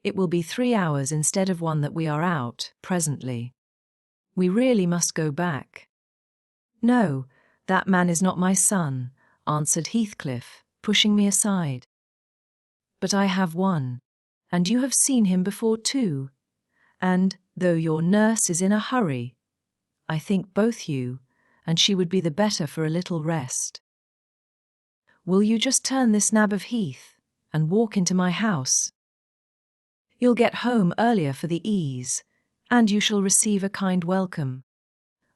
"it will be 3 hours instead of 1 that we are out, presently. We really must go back." "No, that man is not my son," answered Heathcliff, pushing me aside. "But I have one, and you have seen him before too, and, though your nurse is in a hurry, I think both you and she would be the better for a little rest. Will you just turn this nab of heath and walk into my house? You'll get home earlier for the ease, and you shall receive a kind welcome."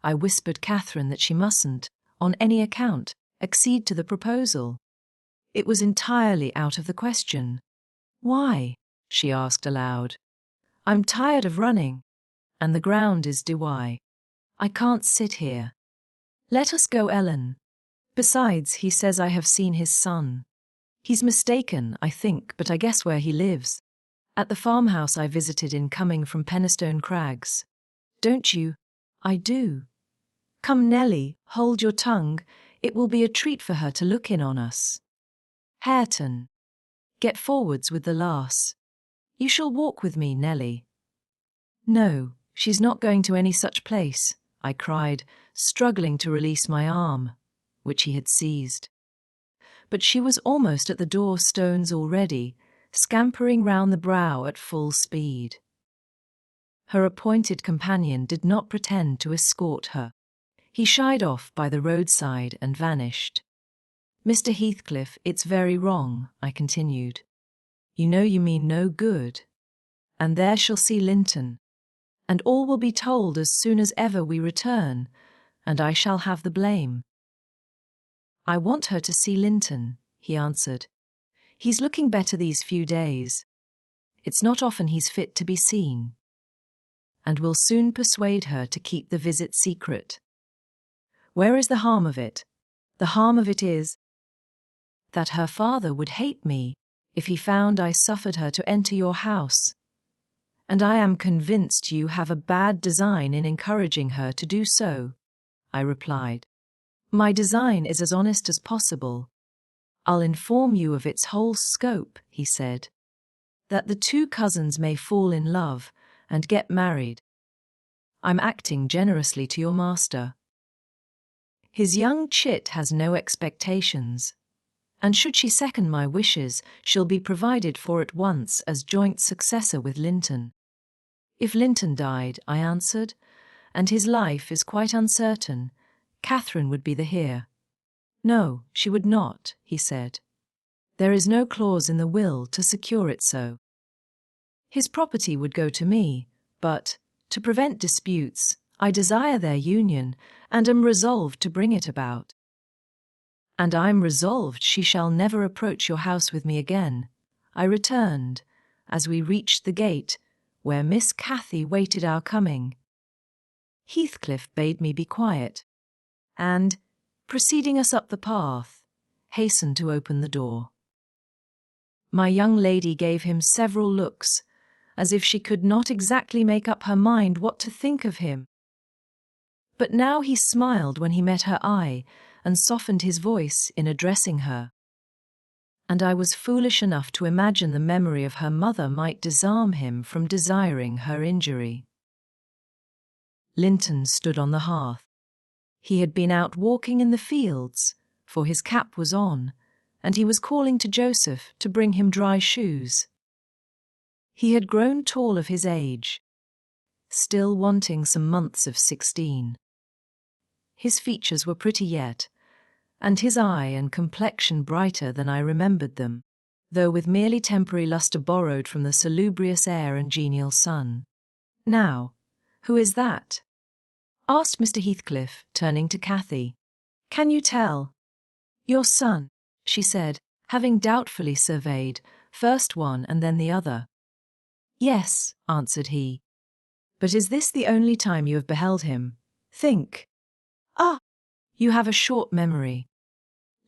I whispered Catherine that she mustn't, on any account, accede to the proposal. It was entirely out of the question. "Why?" she asked aloud. "I'm tired of running, and the ground is dry. I can't sit here. Let us go, Ellen. Besides, he says I have seen his son. He's mistaken, I think, but I guess where he lives. At the farmhouse I visited in coming from Penistone Crags. Don't you?" "I do." "Come, Nellie, hold your tongue. It will be a treat for her to look in on us. Hareton, get forwards with the lass. You shall walk with me, Nellie." "No, she's not going to any such place," I cried, struggling to release my arm, which he had seized. But she was almost at the door stones already, scampering round the brow at full speed. Her appointed companion did not pretend to escort her. He shied off by the roadside and vanished. "Mr. Heathcliff, it's very wrong," I continued. "You know you mean no good. And there she'll see Linton, and all will be told as soon as ever we return, and I shall have the blame." "I want her to see Linton," he answered. "He's looking better these few days. It's not often he's fit to be seen. And we'll soon persuade her to keep the visit secret. Where is the harm of it? The harm of it is that her father would hate me if he found I suffered her to enter your house. And I am convinced you have a bad design in encouraging her to do so, I replied. My design is as honest as possible. I'll inform you of its whole scope, he said. That the two cousins may fall in love and get married. I'm acting generously to your master. His young chit has no expectations, and should she second my wishes, she'll be provided for at once as joint successor with Linton. If Linton died, I answered, and his life is quite uncertain, Catherine would be the heir. No, she would not, he said. There is no clause in the will to secure it so. His property would go to me, but, to prevent disputes, I desire their union, and am resolved to bring it about. And I'm resolved she shall never approach your house with me again, I returned, as we reached the gate, where Miss Cathy waited our coming. Heathcliff bade me be quiet, and, preceding us up the path, hastened to open the door. My young lady gave him several looks, as if she could not exactly make up her mind what to think of him. But now he smiled when he met her eye, and softened his voice in addressing her. And I was foolish enough to imagine the memory of her mother might disarm him from desiring her injury. Linton stood on the hearth. He had been out walking in the fields, for his cap was on, and he was calling to Joseph to bring him dry shoes. He had grown tall of his age, still wanting some months of 16. His features were pretty yet, and his eye and complexion brighter than I remembered them, though with merely temporary lustre borrowed from the salubrious air and genial sun. Now, who is that? Asked Mr. Heathcliff, turning to Cathy. Can you tell? Your son, she said, having doubtfully surveyed first one and then the other. Yes, answered he. But is this the only time you have beheld him? Think. Ah, you have a short memory.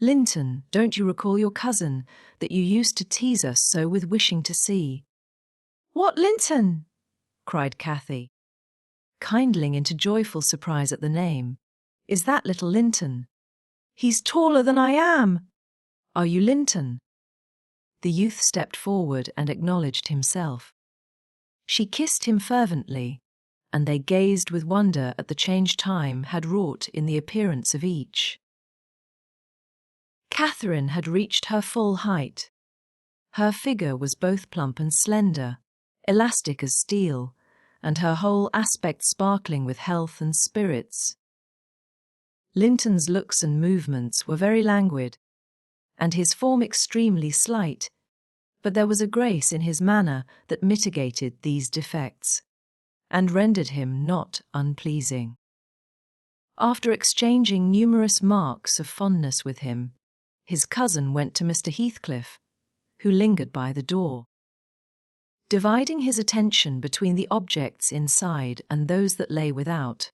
Linton, don't you recall your cousin, that you used to tease us so with wishing to see? What Linton? Cried Cathy, kindling into joyful surprise at the name. Is that little Linton? He's taller than I am. Are you Linton? The youth stepped forward and acknowledged himself. She kissed him fervently, and they gazed with wonder at the change time had wrought in the appearance of each. Catherine had reached her full height. Her figure was both plump and slender, elastic as steel, and her whole aspect sparkling with health and spirits. Linton's looks and movements were very languid, and his form extremely slight, but there was a grace in his manner that mitigated these defects, and rendered him not unpleasing. After exchanging numerous marks of fondness with him, his cousin went to Mr. Heathcliff, who lingered by the door. Dividing his attention between the objects inside and those that lay without,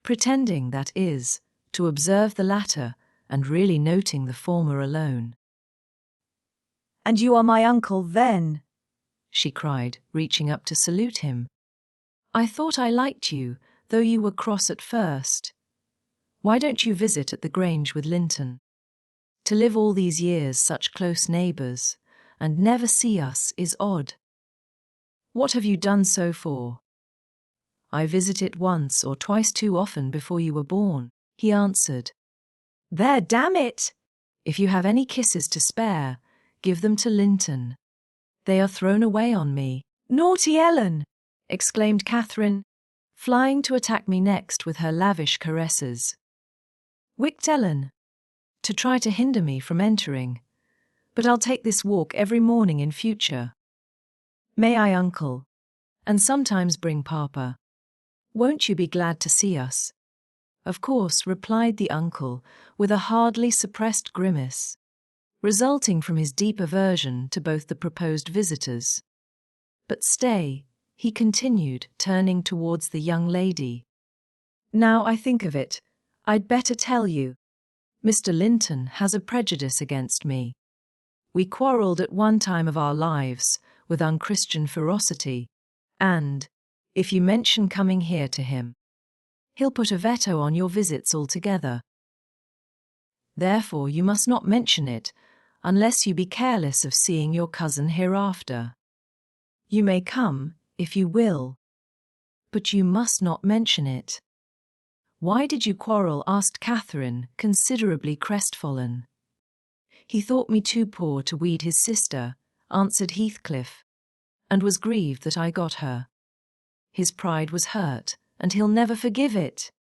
pretending, that is, to observe the latter and really noting the former alone. And you are my uncle, then? She cried, reaching up to salute him. I thought I liked you, though you were cross at first. Why don't you visit at the Grange with Linton? To live all these years such close neighbours, and never see us is odd. What have you done so for? I visited once or twice too often before you were born, he answered. There, damn it! If you have any kisses to spare, give them to Linton. They are thrown away on me. Naughty Ellen! Exclaimed Catherine, flying to attack me next with her lavish caresses. Wicked Ellen, to try to hinder me from entering, but I'll take this walk every morning in future. May I, uncle? And sometimes bring papa. Won't you be glad to see us? Of course, replied the uncle, with a hardly suppressed grimace, resulting from his deep aversion to both the proposed visitors. But stay, he continued, turning towards the young lady. Now I think of it, I'd better tell you. Mr. Linton has a prejudice against me. We quarrelled at one time of our lives with unchristian ferocity, and, if you mention coming here to him, he'll put a veto on your visits altogether. Therefore you must not mention it, unless you be careless of seeing your cousin hereafter. You may come, if you will, but you must not mention it. Why did you quarrel? Asked Catherine, considerably crestfallen. He thought me too poor to weed his sister, answered Heathcliff, and was grieved that I got her. His pride was hurt, and he'll never forgive it.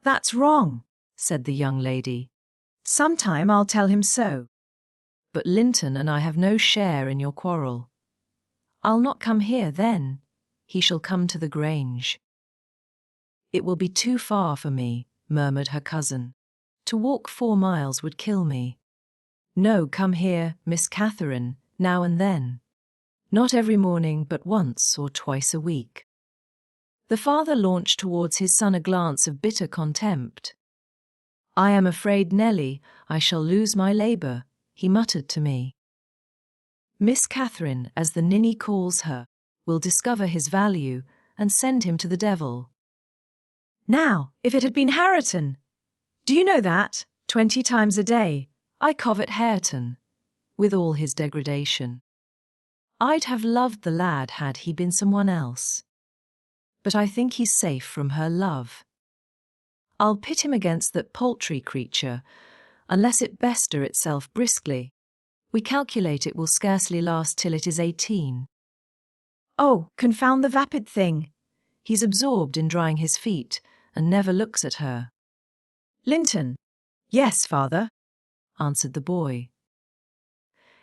That's wrong, said the young lady. Sometime I'll tell him so. But Linton and I have no share in your quarrel. I'll not come here then. He shall come to the Grange. It will be too far for me, murmured her cousin. To walk 4 miles would kill me. No, come here, Miss Catherine, now and then. Not every morning, but once or twice a week. The father launched towards his son a glance of bitter contempt. I am afraid, Nelly, I shall lose my labour, he muttered to me. Miss Catherine, as the ninny calls her, will discover his value and send him to the devil. Now, if it had been Hareton, do you know that, 20 times a day, I covet Hareton, with all his degradation. I'd have loved the lad had he been someone else. But I think he's safe from her love. I'll pit him against that paltry creature, unless it bestir itself briskly. We calculate it will scarcely last till it is 18. Oh, confound the vapid thing! He's absorbed in drying his feet, and never looks at her. Linton. Yes, father, answered the boy.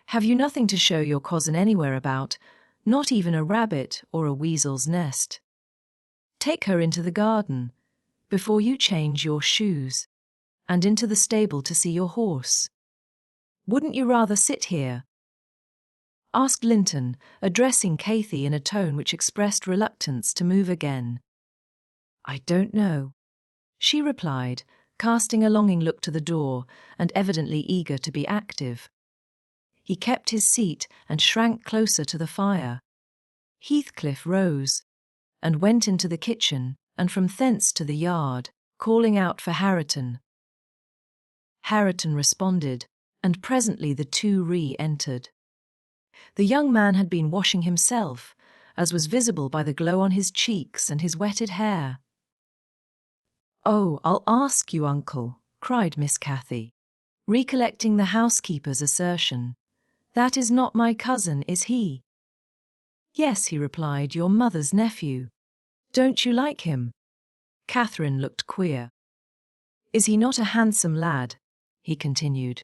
Have you nothing to show your cousin anywhere about, not even a rabbit or a weasel's nest? Take her into the garden, before you change your shoes, and into the stable to see your horse. Wouldn't you rather sit here? Asked Linton, addressing Cathy in a tone which expressed reluctance to move again. I don't know, she replied, casting a longing look to the door and evidently eager to be active. He kept his seat and shrank closer to the fire. Heathcliff rose and went into the kitchen and from thence to the yard, calling out for Hareton. Hareton responded, and presently the 2 re-entered. The young man had been washing himself, as was visible by the glow on his cheeks and his wetted hair. Oh, I'll ask you, uncle, cried Miss Cathy, recollecting the housekeeper's assertion. That is not my cousin, is he? Yes, he replied, your mother's nephew. Don't you like him? Catherine looked queer. Is he not a handsome lad? He continued.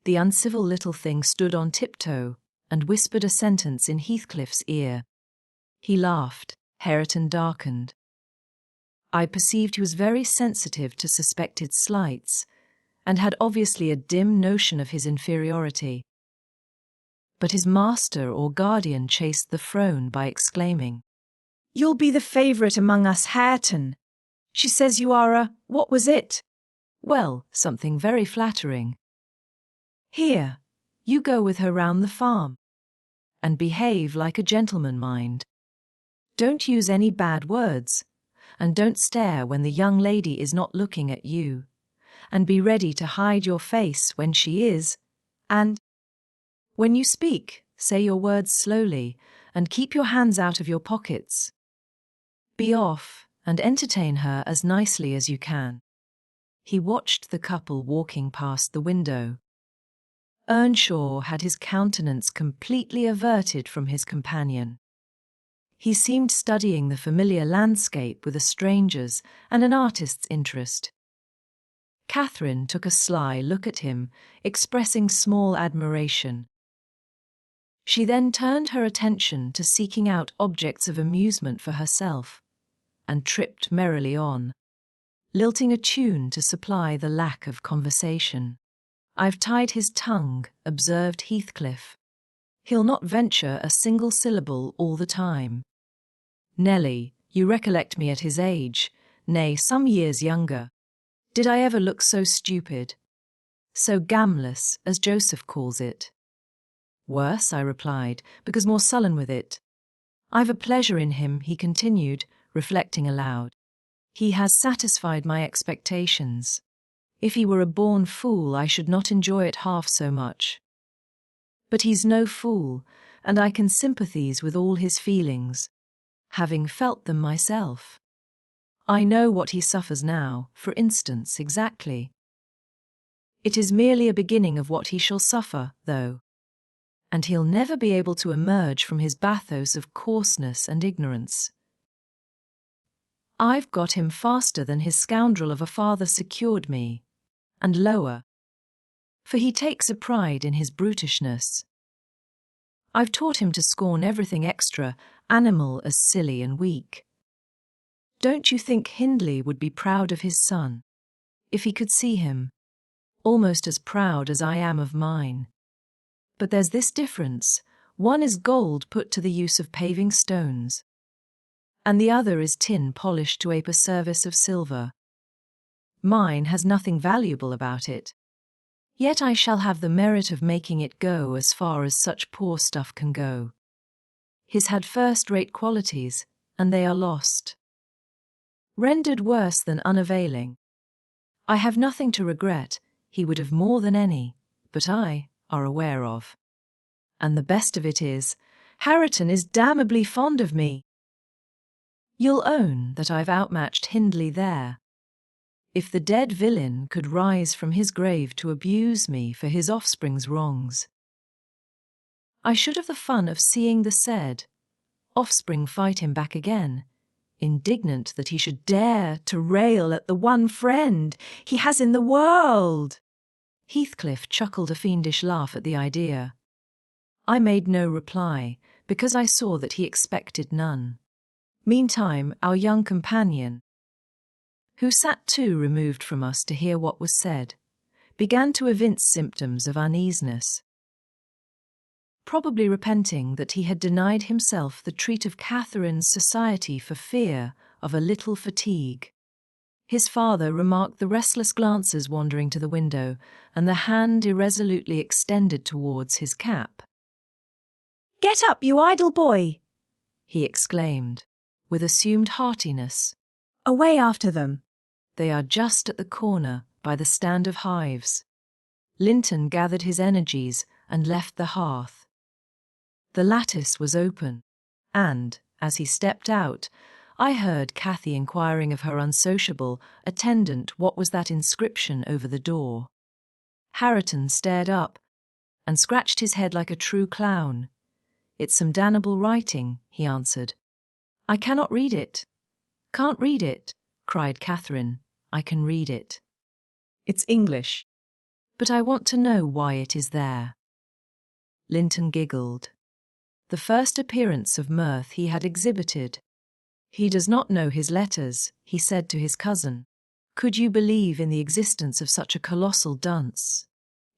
The uncivil little thing stood on tiptoe and whispered a sentence in Heathcliff's ear. He laughed. Hareton darkened. I perceived he was very sensitive to suspected slights, and had obviously a dim notion of his inferiority. But his master or guardian chased the frowne by exclaiming, You'll be the favourite among us, Hareton. She says you are a, what was it? Well, something very flattering. Here, you go with her round the farm. And behave like a gentleman, mind. Don't use any bad words, and don't stare when the young lady is not looking at you, and be ready to hide your face when she is, and when you speak, say your words slowly, and keep your hands out of your pockets. Be off, and entertain her as nicely as you can. He watched the couple walking past the window. Earnshaw had his countenance completely averted from his companion. He seemed studying the familiar landscape with a stranger's and an artist's interest. Catherine took a sly look at him, expressing small admiration. She then turned her attention to seeking out objects of amusement for herself, and tripped merrily on, lilting a tune to supply the lack of conversation. I've tied his tongue, observed Heathcliff. He'll not venture a single syllable all the time. Nelly, you recollect me at his age, nay, some years younger. Did I ever look so stupid? So gamless, as Joseph calls it. Worse, I replied, because more sullen with it. I've a pleasure in him, he continued, reflecting aloud. He has satisfied my expectations. If he were a born fool, I should not enjoy it half so much. But he's no fool, and I can sympathize with all his feelings, having felt them myself. I know what he suffers now, for instance, exactly. It is merely a beginning of what he shall suffer, though. And he'll never be able to emerge from his bathos of coarseness and ignorance. I've got him faster than his scoundrel of a father secured me, and lower. For he takes a pride in his brutishness. I've taught him to scorn everything extra, animal as silly and weak. Don't you think Hindley would be proud of his son, if he could see him, almost as proud as I am of mine? But there's this difference. One is gold put to the use of paving stones, and the other is tin polished to ape a service of silver. Mine has nothing valuable about it. Yet I shall have the merit of making it go as far as such poor stuff can go. His had first-rate qualities, and they are lost. Rendered worse than unavailing. I have nothing to regret, he would have more than any, but I are aware of. And the best of it is, Hareton is damnably fond of me. You'll own that I've outmatched Hindley there. If the dead villain could rise from his grave to abuse me for his offspring's wrongs, I should have the fun of seeing the said offspring fight him back again, indignant that he should dare to rail at the one friend he has in the world. Heathcliff chuckled a fiendish laugh at the idea. I made no reply, because I saw that he expected none. Meantime, our young companion, who sat too removed from us to hear what was said, began to evince symptoms of uneasiness, probably repenting that he had denied himself the treat of Catherine's society for fear of a little fatigue. His father remarked the restless glances wandering to the window and the hand irresolutely extended towards his cap. Get up, you idle boy, he exclaimed, with assumed heartiness. Away after them. They are just at the corner, by the stand of hives. Linton gathered his energies and left the hearth. The lattice was open, and, as he stepped out, I heard Cathy inquiring of her unsociable attendant what was that inscription over the door. Hareton stared up and scratched his head like a true clown. It's some damnable writing, he answered. I cannot read it. Can't read it, cried Catherine. I can read it. It's English. But I want to know why it is there. Linton giggled. The first appearance of mirth he had exhibited. He does not know his letters, he said to his cousin. Could you believe in the existence of such a colossal dunce?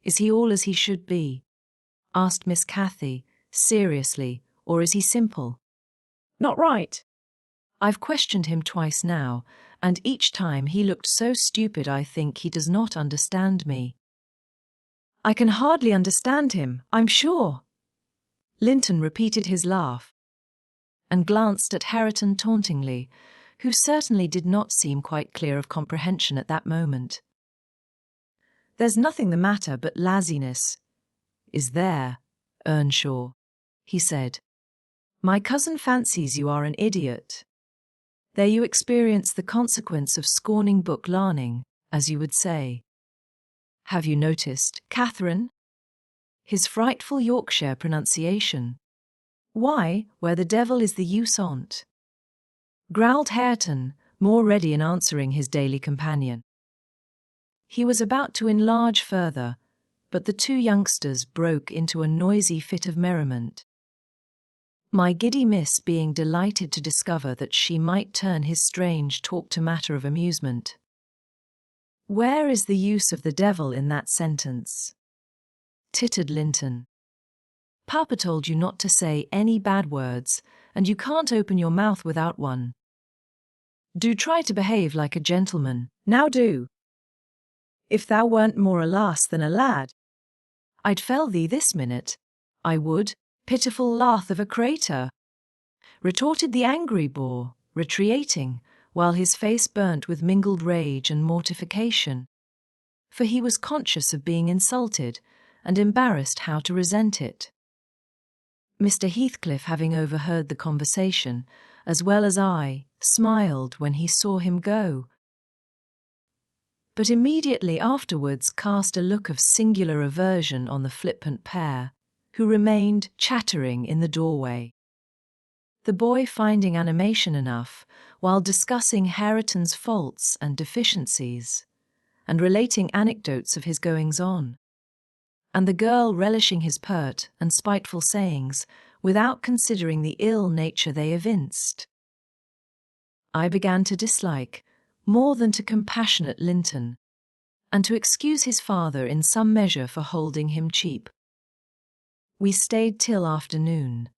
Is he all as he should be? Asked Miss Cathy, seriously, or is he simple? Not right. I've questioned him twice now, and each time he looked so stupid I think he does not understand me. I can hardly understand him, I'm sure. Linton repeated his laugh and glanced at Hareton tauntingly, who certainly did not seem quite clear of comprehension at that moment. There's nothing the matter but laziness. Is there, Earnshaw? He said. My cousin fancies you are an idiot. There you experience the consequence of scorning book learning, as you would say. Have you noticed, Catherine? His frightful Yorkshire pronunciation. Why, where the devil is the use on't? Growled Hareton, more ready in answering his daily companion. He was about to enlarge further, but the two youngsters broke into a noisy fit of merriment. My giddy miss being delighted to discover that she might turn his strange talk to matter of amusement. Where is the use of the devil in that sentence? Tittered Linton. Papa told you not to say any bad words, and you can't open your mouth without one. Do try to behave like a gentleman, now do. If thou weren't more a lass than a lad, I'd fell thee this minute. I would, pitiful lath of a crater, retorted the angry boar, retreating, while his face burnt with mingled rage and mortification. For he was conscious of being insulted, and embarrassed how to resent it. Mr. Heathcliff, having overheard the conversation, as well as I, smiled when he saw him go, but immediately afterwards cast a look of singular aversion on the flippant pair, who remained chattering in the doorway. The boy finding animation enough while discussing Hareton's faults and deficiencies, and relating anecdotes of his goings-on, and the girl relishing his pert and spiteful sayings without considering the ill nature they evinced. I began to dislike, more than to compassionate Linton, and to excuse his father in some measure for holding him cheap. We stayed till afternoon.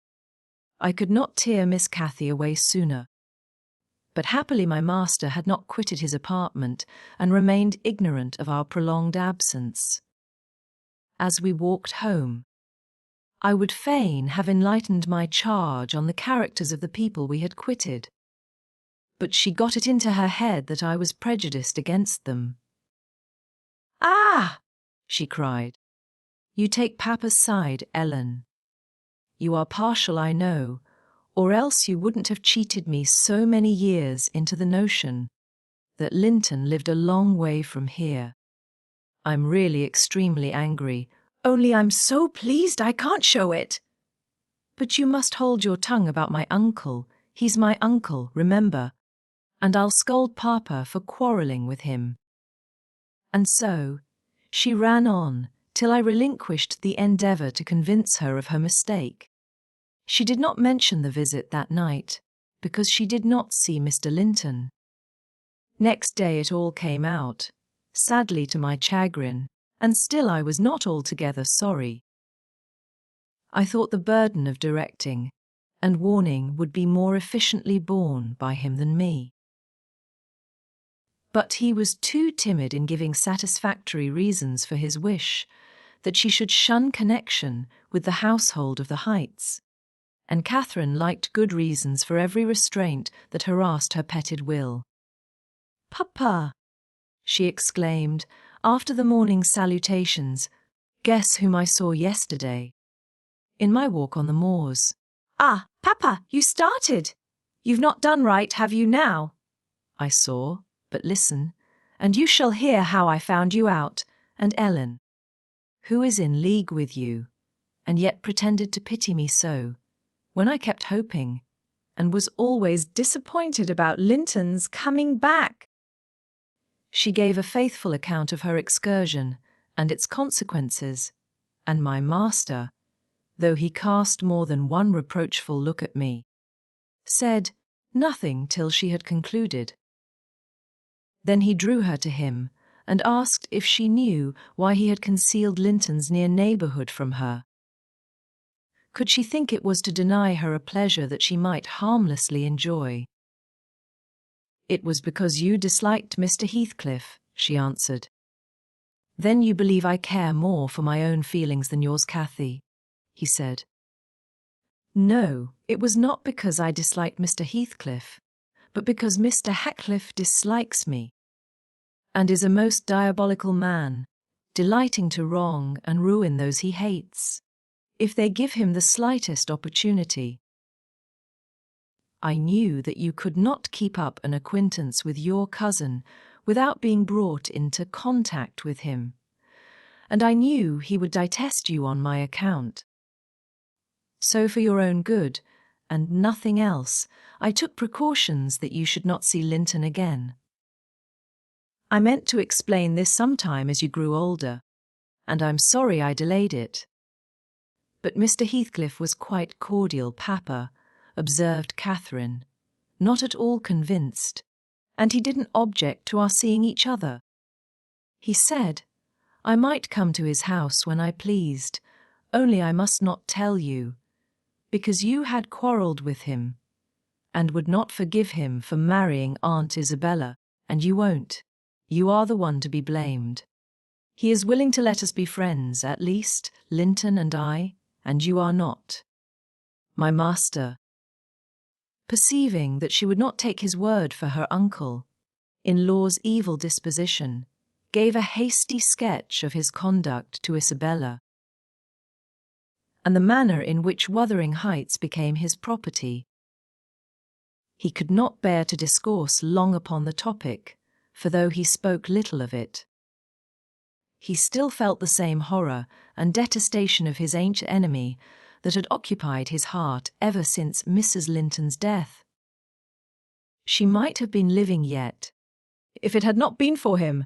I could not tear Miss Cathy away sooner. But happily my master had not quitted his apartment and remained ignorant of our prolonged absence. As we walked home, I would fain have enlightened my charge on the characters of the people we had quitted, but she got it into her head that I was prejudiced against them. Ah! She cried. You take Papa's side, Ellen. You are partial, I know, or else you wouldn't have cheated me so many years into the notion that Linton lived a long way from here. I'm really extremely angry, Only I'm so pleased I can't show it. but you must hold your tongue about my uncle. He's my uncle, remember, and I'll scold Papa for quarrelling with him. And so she ran on till I relinquished the endeavour to convince her of her mistake. She did not mention the visit that night, because she did not see Mr. Linton. Next day it all came out, sadly to my chagrin, and still I was not altogether sorry. I thought the burden of directing and warning would be more efficiently borne by him than me. But he was too timid in giving satisfactory reasons for his wish that she should shun connection with the household of the Heights, and Catherine liked good reasons for every restraint that harassed her petted will. "Papa," she exclaimed, after the morning salutations, "guess whom I saw yesterday? In my walk on the moors." Ah, Papa, you started. You've not done right, have you now? I saw, but listen, and you shall hear how I found you out, and Ellen, who is in league with you, and yet pretended to pity me so, when I kept hoping, and was always disappointed about Linton's coming back. She gave a faithful account of her excursion and its consequences, and my master, though he cast more than one reproachful look at me, said nothing till she had concluded. Then he drew her to him and asked if she knew why he had concealed Linton's near neighbourhood from her. Could she think it was to deny her a pleasure that she might harmlessly enjoy? "It was because you disliked Mr. Heathcliff," she answered. "Then you believe I care more for my own feelings than yours, Cathy," he said. "No, it was not because I disliked Mr. Heathcliff, but because Mr. Heathcliff dislikes me, and is a most diabolical man, delighting to wrong and ruin those he hates, if they give him the slightest opportunity. I knew that you could not keep up an acquaintance with your cousin without being brought into contact with him, and I knew he would detest you on my account. So for your own good, and nothing else, I took precautions that you should not see Linton again. I meant to explain this sometime as you grew older, and I'm sorry I delayed it." "But Mr. Heathcliff was quite cordial, Papa," observed Catherine, not at all convinced, "and he didn't object to our seeing each other. He said I might come to his house when I pleased, only I must not tell you, because you had quarrelled with him, and would not forgive him for marrying Aunt Isabella, and you won't. You are the one to be blamed. He is willing to let us be friends, at least, Linton and I, and you are not. My master." Perceiving that she would not take his word for her uncle-in-law's evil disposition, gave a hasty sketch of his conduct to Isabella, and the manner in which Wuthering Heights became his property. He could not bear to discourse long upon the topic, for though he spoke little of it, he still felt the same horror and detestation of his ancient enemy that had occupied his heart ever since Mrs. Linton's death. She might have been living yet, if it had not been for him,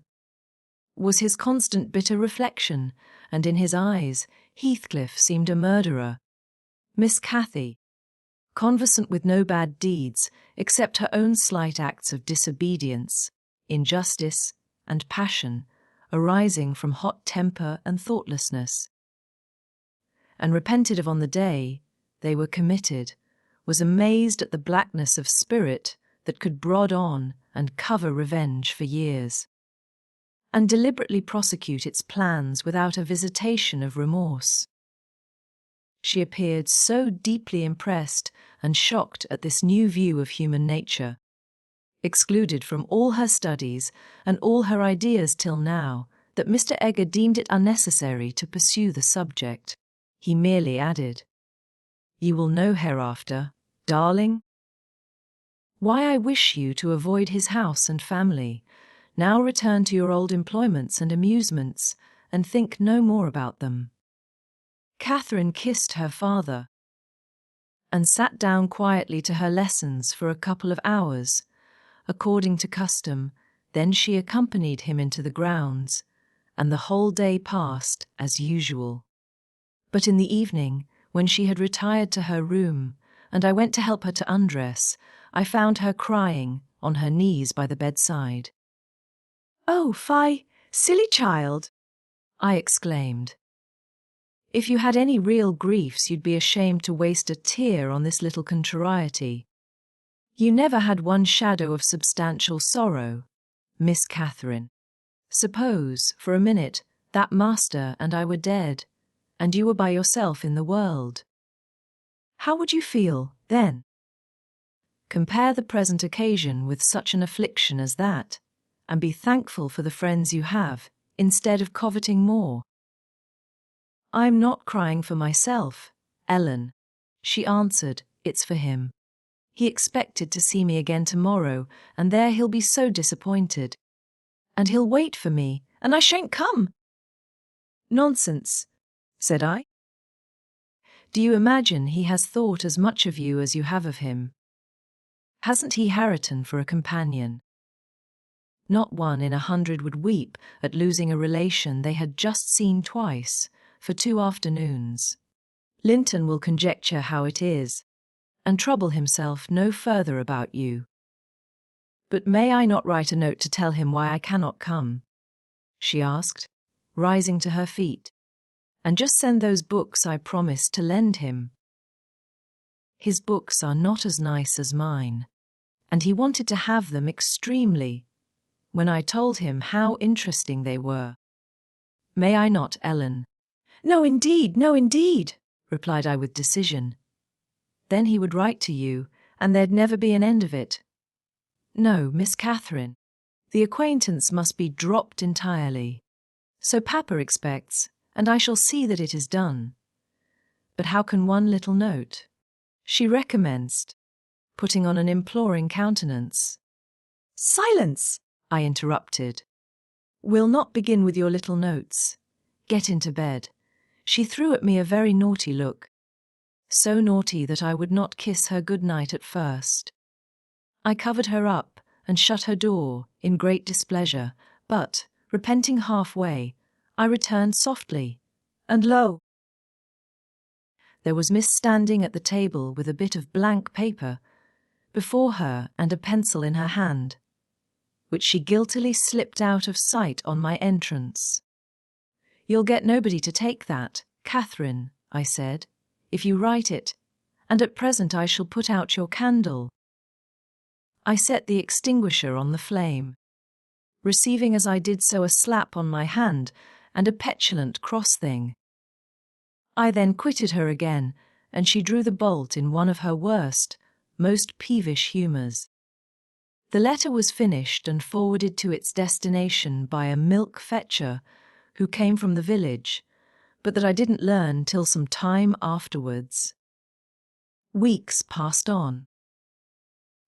was his constant bitter reflection, and in his eyes Heathcliff seemed a murderer. Miss Cathy, conversant with no bad deeds except her own slight acts of disobedience, injustice, and passion, arising from hot temper and thoughtlessness, and repented of on the day they were committed, was amazed at the blackness of spirit that could brod on and cover revenge for years, and deliberately prosecute its plans without a visitation of remorse. She appeared so deeply impressed and shocked at this new view of human nature, excluded from all her studies and all her ideas till now, that Mr. Egger deemed it unnecessary to pursue the subject. He merely added, "You will know hereafter, darling, why I wish you to avoid his house and family. Now return to your old employments and amusements, and think no more about them." Catherine kissed her father, and sat down quietly to her lessons for a couple of hours, according to custom. Then she accompanied him into the grounds, and the whole day passed as usual. But in the evening, when she had retired to her room, and I went to help her to undress, I found her crying on her knees by the bedside. "Oh, fie, silly child!" I exclaimed. "If you had any real griefs, you'd be ashamed to waste a tear on this little contrariety. You never had one shadow of substantial sorrow, Miss Catherine. Suppose, for a minute, that master and I were dead, and you were by yourself in the world. How would you feel then? Compare the present occasion with such an affliction as that, and be thankful for the friends you have, instead of coveting more." "I'm not crying for myself, Ellen," she answered. "It's for him. He expected to see me again tomorrow, and there he'll be so disappointed. And he'll wait for me, and I shan't come." "Nonsense," said I. "Do you imagine he has thought as much of you as you have of him? Hasn't he Hareton for a companion? Not one in 100 would weep at losing a relation they had just seen twice, for 2 afternoons. Linton will conjecture how it is, and trouble himself no further about you. But may I not write a note to tell him why I cannot come?" she asked, rising to her feet. "And just send those books I promised to lend him. His books are not as nice as mine, and he wanted to have them extremely, when I told him how interesting they were. May I not, Ellen?" No, indeed, replied I with decision. "Then he would write to you, and there'd never be an end of it. No, Miss Catherine, the acquaintance must be dropped entirely. So Papa expects, and I shall see that it is done. But how can one little note—" she recommenced, putting on an imploring countenance. "Silence!" I interrupted. "We'll not begin with your little notes. Get into bed." She threw at me a very naughty look, so naughty that I would not kiss her good night at first. I covered her up and shut her door in great displeasure, but, repenting halfway, I returned softly, and lo! there was Miss standing at the table with a bit of blank paper before her and a pencil in her hand, which she guiltily slipped out of sight on my entrance. "You'll get nobody to take that, Catherine," I said, "if you write it, and at present I shall put out your candle." I set the extinguisher on the flame, receiving as I did so a slap on my hand and a petulant cross thing. I then quitted her again, and she drew the bolt in one of her worst, most peevish humours. The letter was finished and forwarded to its destination by a milk fetcher who came from the village, but that I didn't learn till some time afterwards. Weeks passed on,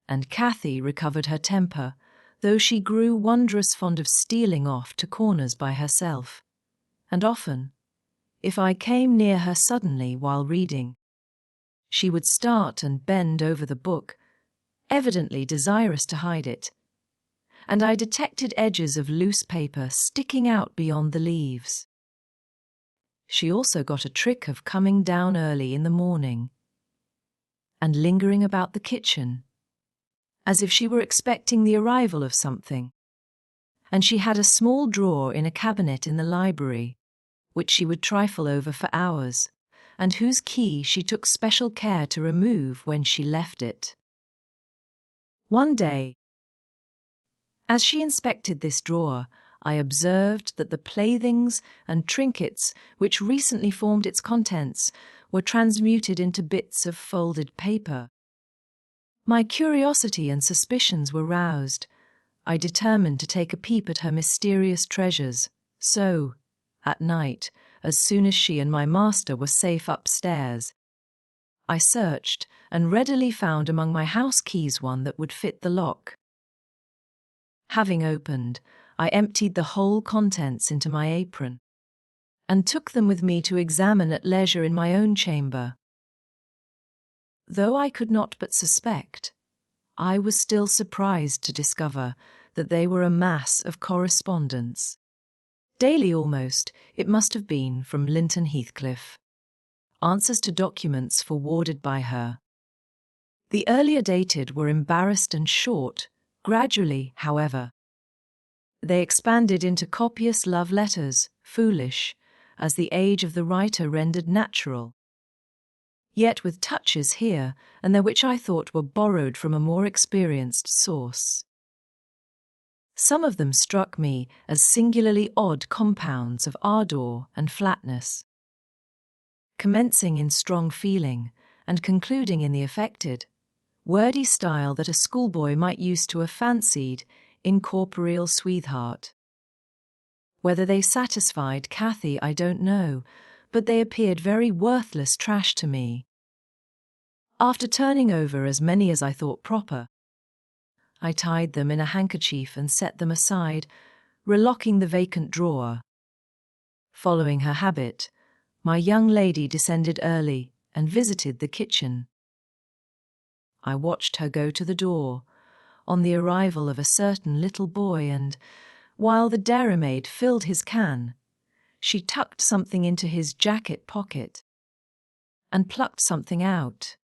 and Cathy recovered her temper, though she grew wondrous fond of stealing off to corners by herself, and often, if I came near her suddenly while reading, she would start and bend over the book, evidently desirous to hide it, and I detected edges of loose paper sticking out beyond the leaves. She also got a trick of coming down early in the morning and lingering about the kitchen, as if she were expecting the arrival of something, and she had a small drawer in a cabinet in the library, which she would trifle over for hours, and whose key she took special care to remove when she left it. One day, as she inspected this drawer, I observed that the playthings and trinkets which recently formed its contents were transmuted into bits of folded paper. My curiosity and suspicions were roused. I determined to take a peep at her mysterious treasures, so, at night, as soon as she and my master were safe upstairs, I searched and readily found among my house keys one that would fit the lock. Having opened, I emptied the whole contents into my apron, and took them with me to examine at leisure in my own chamber. Though I could not but suspect, I was still surprised to discover that they were a mass of correspondence. Daily almost, it must have been from Linton Heathcliff. Answers to documents forwarded by her. The earlier dated were embarrassed and short. Gradually, however, they expanded into copious love letters, foolish, as the age of the writer rendered natural, yet with touches here and there which I thought were borrowed from a more experienced source. Some of them struck me as singularly odd compounds of ardour and flatness, commencing in strong feeling and concluding in the affected, wordy style that a schoolboy might use to a fancied, incorporeal sweetheart. Whether they satisfied Cathy I don't know, but they appeared very worthless trash to me. After turning over as many as I thought proper, I tied them in a handkerchief and set them aside, relocking the vacant drawer. Following her habit, my young lady descended early and visited the kitchen. I watched her go to the door on the arrival of a certain little boy, and, while the dairymaid filled his can, she tucked something into his jacket pocket and plucked something out.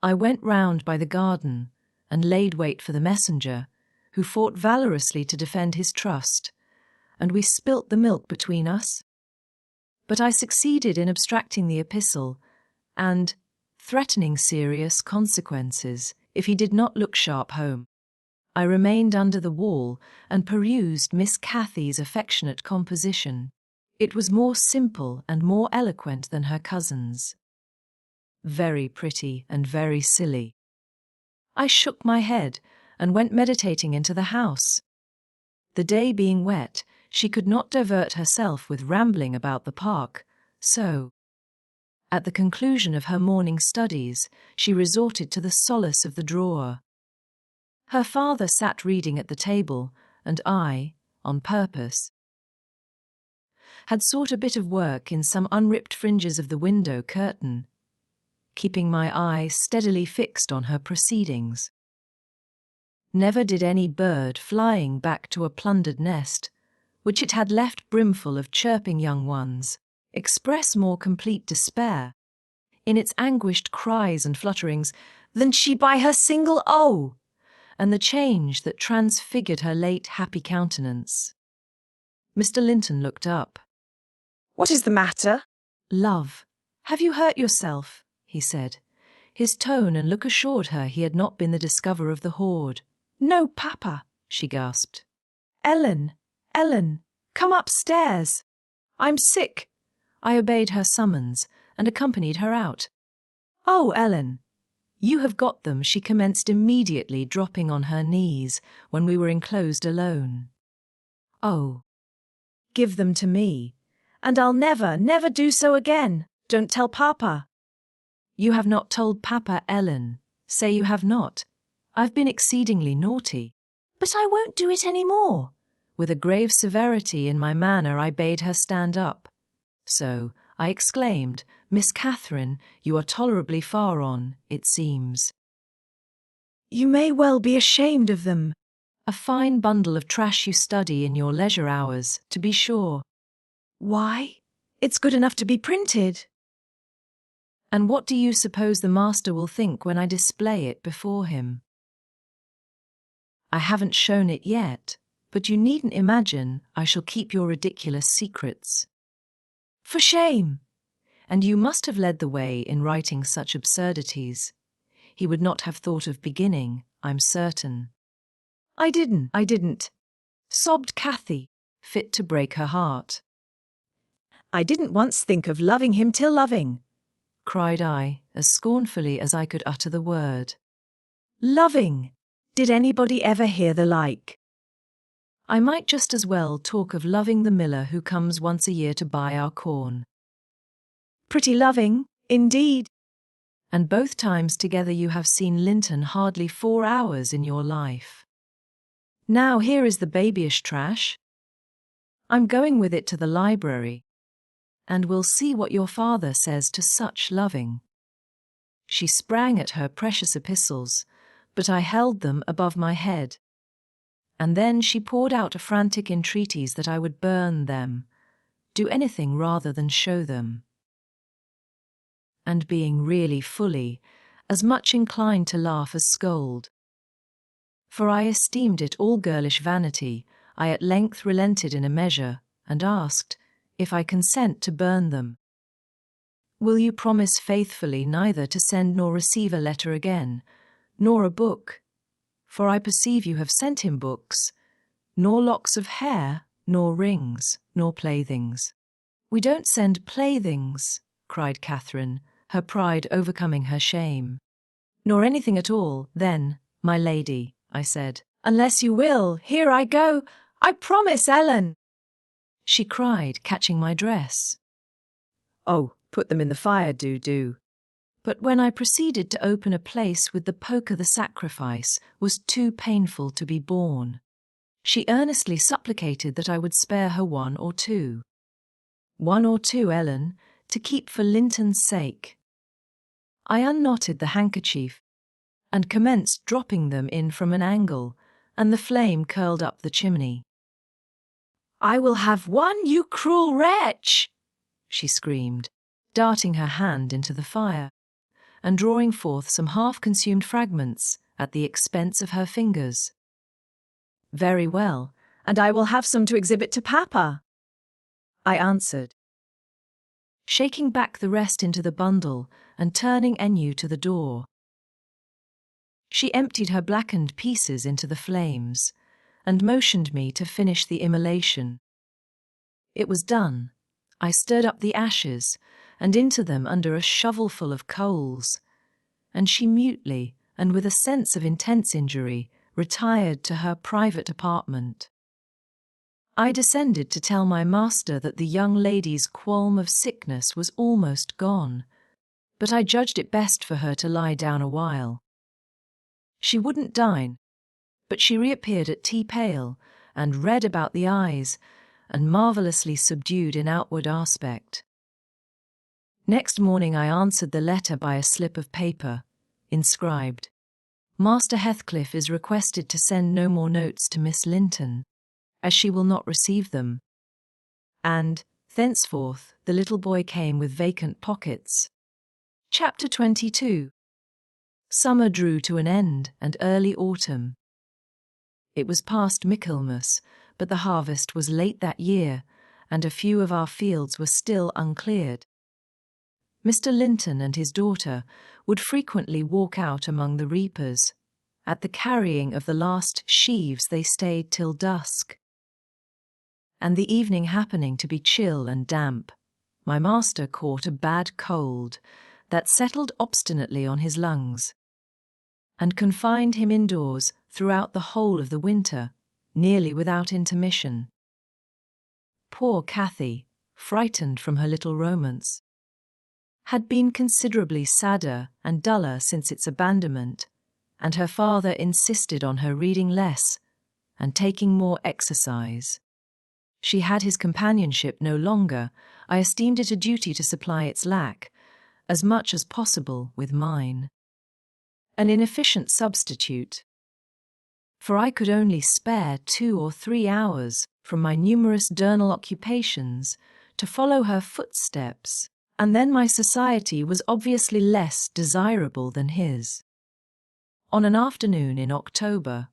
I went round by the garden and laid wait for the messenger, who fought valorously to defend his trust, and we spilt the milk between us. But I succeeded in abstracting the epistle and threatening serious consequences if he did not look sharp home. I remained under the wall and perused Miss Cathy's affectionate composition. It was more simple and more eloquent than her cousin's. Very pretty and very silly. I shook my head and went meditating into the house. The day being wet, she could not divert herself with rambling about the park, so, at the conclusion of her morning studies, she resorted to the solace of the drawer. Her father sat reading at the table, and I, on purpose, had sought a bit of work in some unripped fringes of the window curtain, keeping my eye steadily fixed on her proceedings. Never did any bird flying back to a plundered nest, which it had left brimful of chirping young ones, express more complete despair, in its anguished cries and flutterings, than she by her single "oh!" and the change that transfigured her late happy countenance. Mr. Linton looked up. "What is the matter?" "Love, have you hurt yourself?" he said. His tone and look assured her he had not been the discoverer of the hoard. "No, Papa," she gasped. Ellen, come upstairs. I'm sick. I obeyed her summons and accompanied her out. Oh, Ellen, You have got them, she commenced immediately, dropping on her knees when we were enclosed alone. oh, give them to me, and I'll never do so again. Don't tell Papa. You have not told Papa, Ellen. Say you have not. I've been exceedingly naughty. But I won't do it any more. With a grave severity in my manner, I bade her stand up. So, I exclaimed, Miss Catherine, you are tolerably far on, it seems. You may well be ashamed of them. A fine bundle of trash you study in your leisure hours, to be sure. Why? It's good enough to be printed. And what do you suppose the master will think when I display it before him? I haven't shown it yet, but you needn't imagine I shall keep your ridiculous secrets. For shame! And you must have led the way in writing such absurdities. He would not have thought of beginning, I'm certain. I didn't, sobbed Cathy, fit to break her heart. I didn't once think of loving him till loving, cried I, as scornfully as I could utter the word. Loving! Did anybody ever hear the like? I might just as well talk of loving the miller who comes once a year to buy our corn. Pretty loving, indeed. And both times together you have seen Linton hardly 4 hours in your life. Now here is the babyish trash. I'm going with it to the library, and we'll see what your father says to such loving. She sprang at her precious epistles, but I held them above my head. And then she poured out a frantic entreaties that I would burn them, do anything rather than show them. And being really fully as much inclined to laugh as scold, for I esteemed it all girlish vanity, I at length relented in a measure, and asked, if I consent to burn them, will you promise faithfully neither to send nor receive a letter again, nor a book? For I perceive you have sent him books, nor locks of hair, nor rings, nor playthings. We don't send playthings, cried Catherine, her pride overcoming her shame. Nor anything at all, then, my lady, I said. Unless you will, here I go. I promise, Ellen, she cried, catching my dress. Oh, put them in the fire, do. But when I proceeded to open a place with the poker, the sacrifice was too painful to be borne. She earnestly supplicated that I would spare her 1 or 2. 1 or 2, Ellen, to keep for Linton's sake. I unknotted the handkerchief and commenced dropping them in from an angle, and the flame curled up the chimney. I will have 1, you cruel wretch, she screamed, darting her hand into the fire, and drawing forth some half-consumed fragments at the expense of her fingers. Very well, and I will have some to exhibit to Papa, I answered, shaking back the rest into the bundle and turning anew to the door. She emptied her blackened pieces into the flames, and motioned me to finish the immolation. It was done. I stirred up the ashes, and into them under a shovelful of coals, and she mutely, and with a sense of intense injury, retired to her private apartment. I descended to tell my master that the young lady's qualm of sickness was almost gone, but I judged it best for her to lie down a while. She wouldn't dine, but she reappeared at tea pale, and red about the eyes, and marvellously subdued in outward aspect. Next morning I answered the letter by a slip of paper, inscribed, Master Heathcliff is requested to send no more notes to Miss Linton, as she will not receive them. And, thenceforth, the little boy came with vacant pockets. Chapter 22. Summer drew to an end, and early autumn. It was past Michaelmas, but the harvest was late that year, and a few of our fields were still uncleared. Mr. Linton and his daughter would frequently walk out among the reapers. At the carrying of the last sheaves they stayed till dusk. And the evening happening to be chill and damp, My master caught a bad cold that settled obstinately on his lungs and confined him indoors throughout the whole of the winter, nearly without intermission. Poor Cathy, frightened from her little romance, had been considerably sadder and duller since its abandonment, and her father insisted on her reading less and taking more exercise. She had his companionship no longer. I esteemed it a duty to supply its lack, as much as possible, with mine. An inefficient substitute, for I could only spare 2 or 3 hours from my numerous diurnal occupations to follow her footsteps, and then my society was obviously less desirable than his. On an afternoon in October,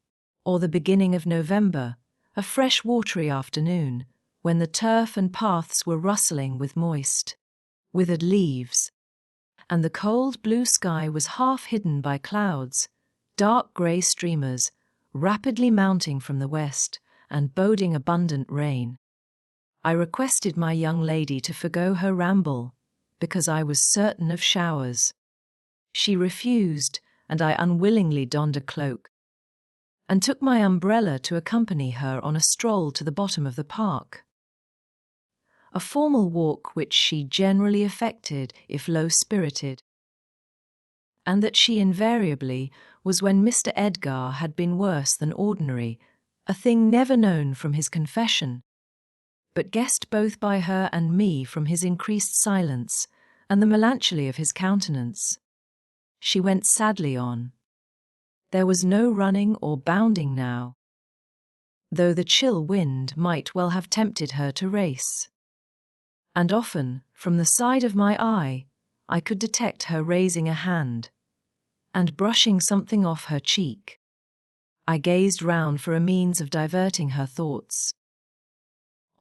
or the beginning of November, a fresh watery afternoon, when the turf and paths were rustling with moist, withered leaves, and the cold blue sky was half hidden by clouds, dark grey streamers rapidly mounting from the west and boding abundant rain, I requested my young lady to forgo her ramble, because I was certain of showers. She refused, and I unwillingly donned a cloak, and took my umbrella to accompany her on a stroll to the bottom of the park. A formal walk which she generally affected if low-spirited, and that she invariably was when Mr. Edgar had been worse than ordinary, a thing never known from his confession, but guessed both by her and me from his increased silence and the melancholy of his countenance. She went sadly on. There was no running or bounding now, though the chill wind might well have tempted her to race. And often, from the side of my eye, I could detect her raising a hand and brushing something off her cheek. I gazed round for a means of diverting her thoughts.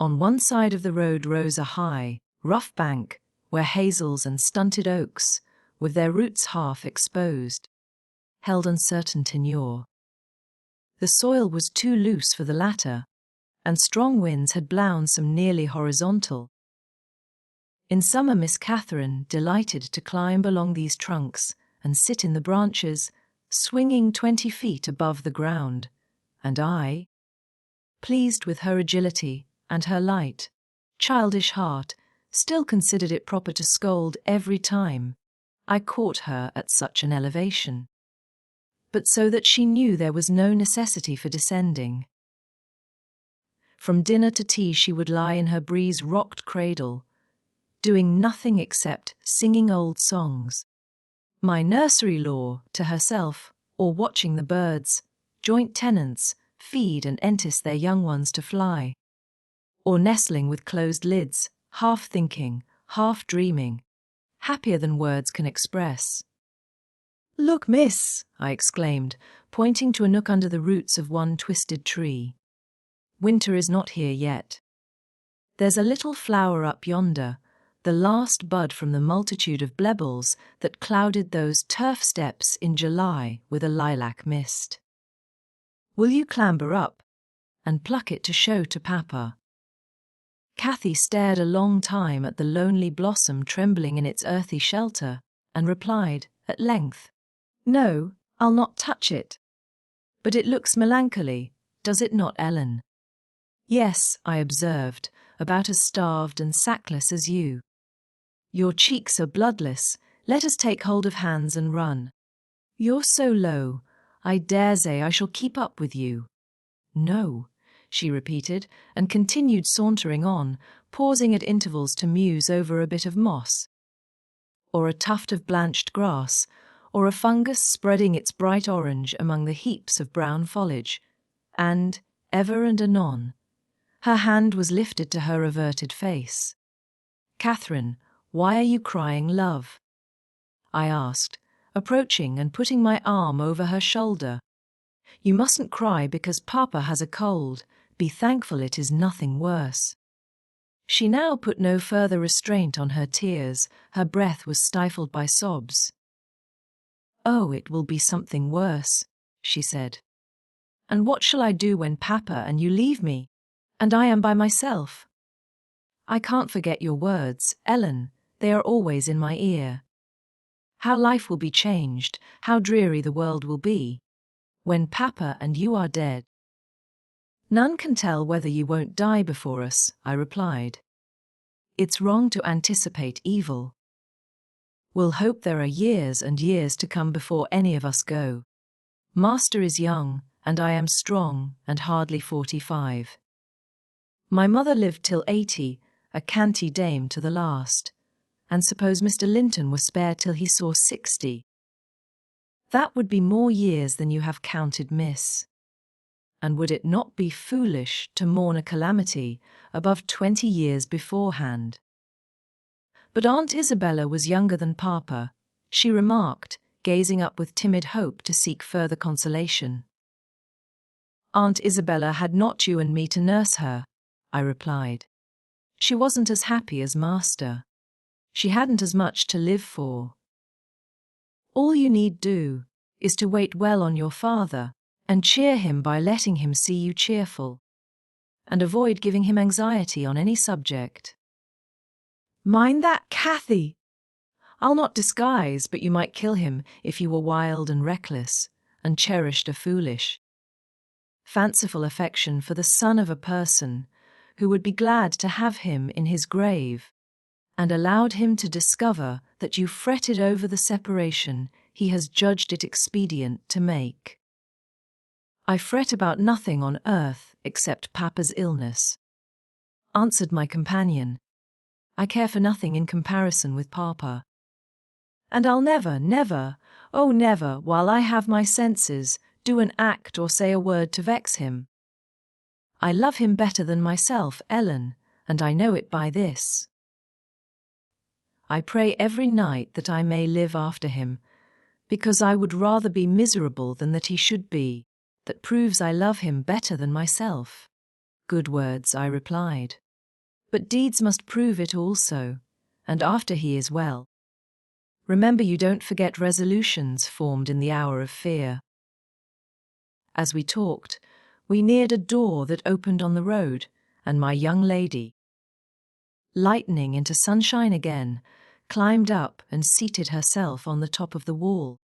On one side of the road rose a high, rough bank where hazels and stunted oaks, with their roots half exposed, held uncertain tenure. The soil was too loose for the latter, and strong winds had blown some nearly horizontal. In summer Miss Catherine delighted to climb along these trunks and sit in the branches, swinging 20 feet above the ground, and I, pleased with her agility and her light, childish heart, still considered it proper to scold every time I caught her at such an elevation, but so that she knew there was no necessity for descending. From dinner to tea she would lie in her breeze-rocked cradle, doing nothing except singing old songs, my nursery lore to herself, or watching the birds, joint tenants, feed and entice their young ones to fly, or nestling with closed lids, half thinking, half dreaming, happier than words can express. "Look, miss," I exclaimed, pointing to a nook under the roots of one twisted tree. "Winter is not here yet. There's a little flower up yonder, the last bud from the multitude of blebles that clouded those turf steps in July with a lilac mist. Will you clamber up and pluck it to show to Papa?" Cathy stared a long time at the lonely blossom trembling in its earthy shelter, and replied, at length, "No, I'll not touch it. But it looks melancholy, does it not, Ellen?" "Yes," I observed, "about as starved and sackless as you. Your cheeks are bloodless. Let us take hold of hands and run. You're so low, I dare say I shall keep up with you." "No," she repeated, and continued sauntering on, pausing at intervals to muse over a bit of moss, or a tuft of blanched grass, or a fungus spreading its bright orange among the heaps of brown foliage, and, ever and anon, her hand was lifted to her averted face. "Catherine, why are you crying, love?" I asked, approaching and putting my arm over her shoulder. "You mustn't cry because Papa has a cold. Be thankful it is nothing worse." She now put no further restraint on her tears. Her breath was stifled by sobs. "Oh, it will be something worse," she said. "And what shall I do when Papa and you leave me, and I am by myself?" I can't forget your words, Ellen, they are always in my ear. How life will be changed, how dreary the world will be, when Papa and you are dead. None can tell whether you won't die before us, I replied. It's wrong to anticipate evil. We'll hope there are years and years to come before any of us go. Master is young, and I am strong, and hardly 45. My mother lived till 80, a canty dame to the last, and suppose Mr. Linton was spared till he saw 60. That would be more years than you have counted, miss. And would it not be foolish to mourn a calamity above 20 years beforehand? But Aunt Isabella was younger than Papa, she remarked, gazing up with timid hope to seek further consolation. Aunt Isabella had not you and me to nurse her, I replied. She wasn't as happy as Master. She hadn't as much to live for. All you need do is to wait well on your father and cheer him by letting him see you cheerful, and avoid giving him anxiety on any subject. Mind that, Cathy! I'll not disguise, but you might kill him if you were wild and reckless, and cherished a foolish, fanciful affection for the son of a person who would be glad to have him in his grave, and allowed him to discover that you fretted over the separation he has judged it expedient to make. I fret about nothing on earth except Papa's illness, answered my companion. I care for nothing in comparison with Papa. And I'll never, never, oh never, while I have my senses, do an act or say a word to vex him. I love him better than myself, Ellen, and I know it by this. I pray every night that I may live after him, because I would rather be miserable than that he should be. That proves I love him better than myself. Good words, I replied. But deeds must prove it also, and after he is well. Remember, you don't forget resolutions formed in the hour of fear. As we talked, we neared a door that opened on the road, and my young lady, lightening into sunshine again, climbed up and seated herself on the top of the wall.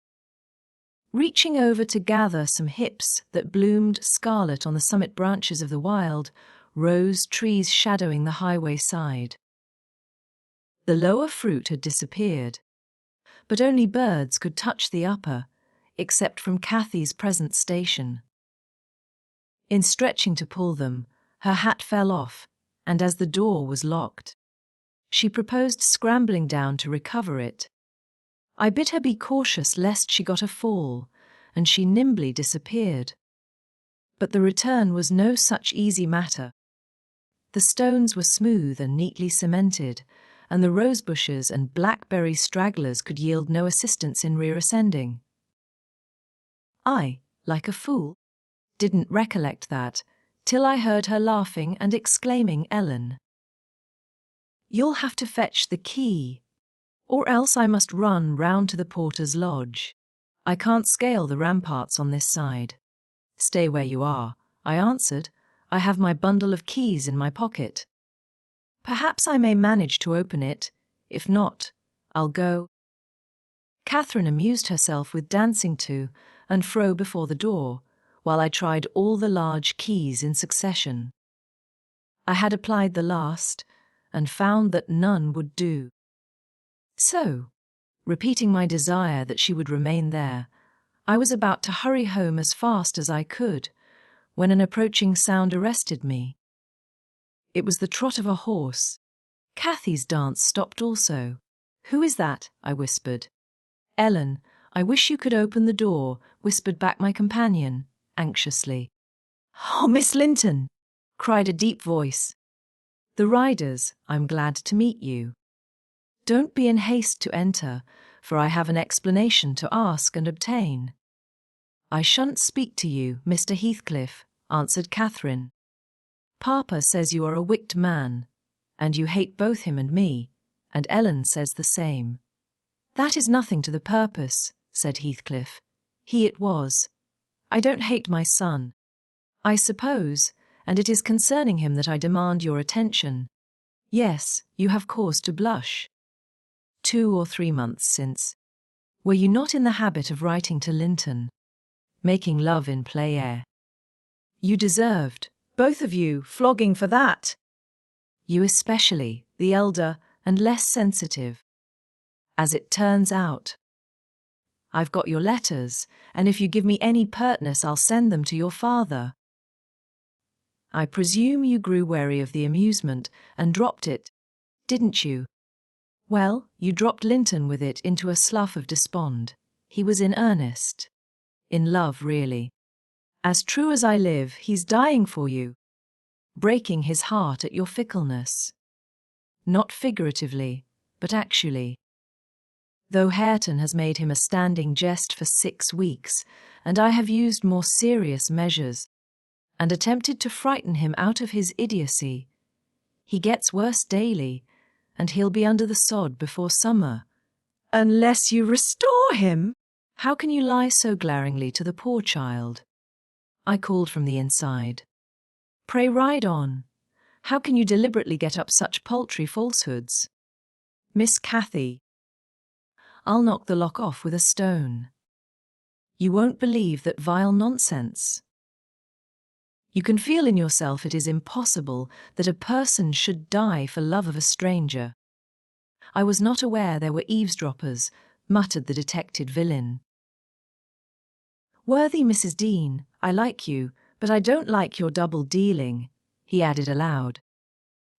Reaching over to gather some hips that bloomed scarlet on the summit branches of the wild, rose trees shadowing the highway side. The lower fruit had disappeared, but only birds could touch the upper, except from Cathy's present station. In stretching to pull them, her hat fell off, and as the door was locked, she proposed scrambling down to recover it. I bid her be cautious lest she got a fall, and she nimbly disappeared. But the return was no such easy matter. The stones were smooth and neatly cemented, and the rose bushes and blackberry stragglers could yield no assistance in rear-ascending. I, like a fool, didn't recollect that, till I heard her laughing and exclaiming, Ellen, you'll have to fetch the key, or else I must run round to the porter's lodge. I can't scale the ramparts on this side. Stay where you are, I answered. I have my bundle of keys in my pocket. Perhaps I may manage to open it. If not, I'll go. Catherine amused herself with dancing to and fro before the door, while I tried all the large keys in succession. I had applied the last, and found that none would do. So, repeating my desire that she would remain there, I was about to hurry home as fast as I could, when an approaching sound arrested me. It was the trot of a horse. Cathy's dance stopped also. Who is that? I whispered. Ellen, I wish you could open the door, whispered back my companion, anxiously. Oh, Miss Linton, cried a deep voice. The riders, I'm glad to meet you. Don't be in haste to enter, for I have an explanation to ask and obtain. I shan't speak to you, Mr. Heathcliff, answered Catherine. Papa says you are a wicked man, and you hate both him and me, and Ellen says the same. That is nothing to the purpose, said Heathcliff. He it was. I don't hate my son, I suppose, and it is concerning him that I demand your attention. Yes, you have cause to blush. 2 or 3 months since. Were you not in the habit of writing to Linton? Making love in play air? You deserved, Both of you, flogging for that. you especially, the elder and less sensitive. As it turns out, I've got your letters, and if you give me any pertness, I'll send them to your father. I presume you grew weary of the amusement and dropped it, didn't you? Well, you dropped Linton with it into a slough of despond. He was in earnest. In love, really. As true as I live, he's dying for you. Breaking his heart at your fickleness. Not figuratively, but actually. Though Hareton has made him a standing jest for 6 weeks, and I have used more serious measures, and attempted to frighten him out of his idiocy, he gets worse daily, and he'll be under the sod before summer. Unless you restore him. How can you lie so glaringly to the poor child? I called from the inside. Pray ride on. How can you deliberately get up such paltry falsehoods? Miss Cathy. I'll knock the lock off with a stone. You won't believe that vile nonsense. You can feel in yourself it is impossible that a person should die for love of a stranger. I was not aware there were eavesdroppers, muttered the detected villain. Worthy Mrs. Dean, I like you, but I don't like your double-dealing, he added aloud.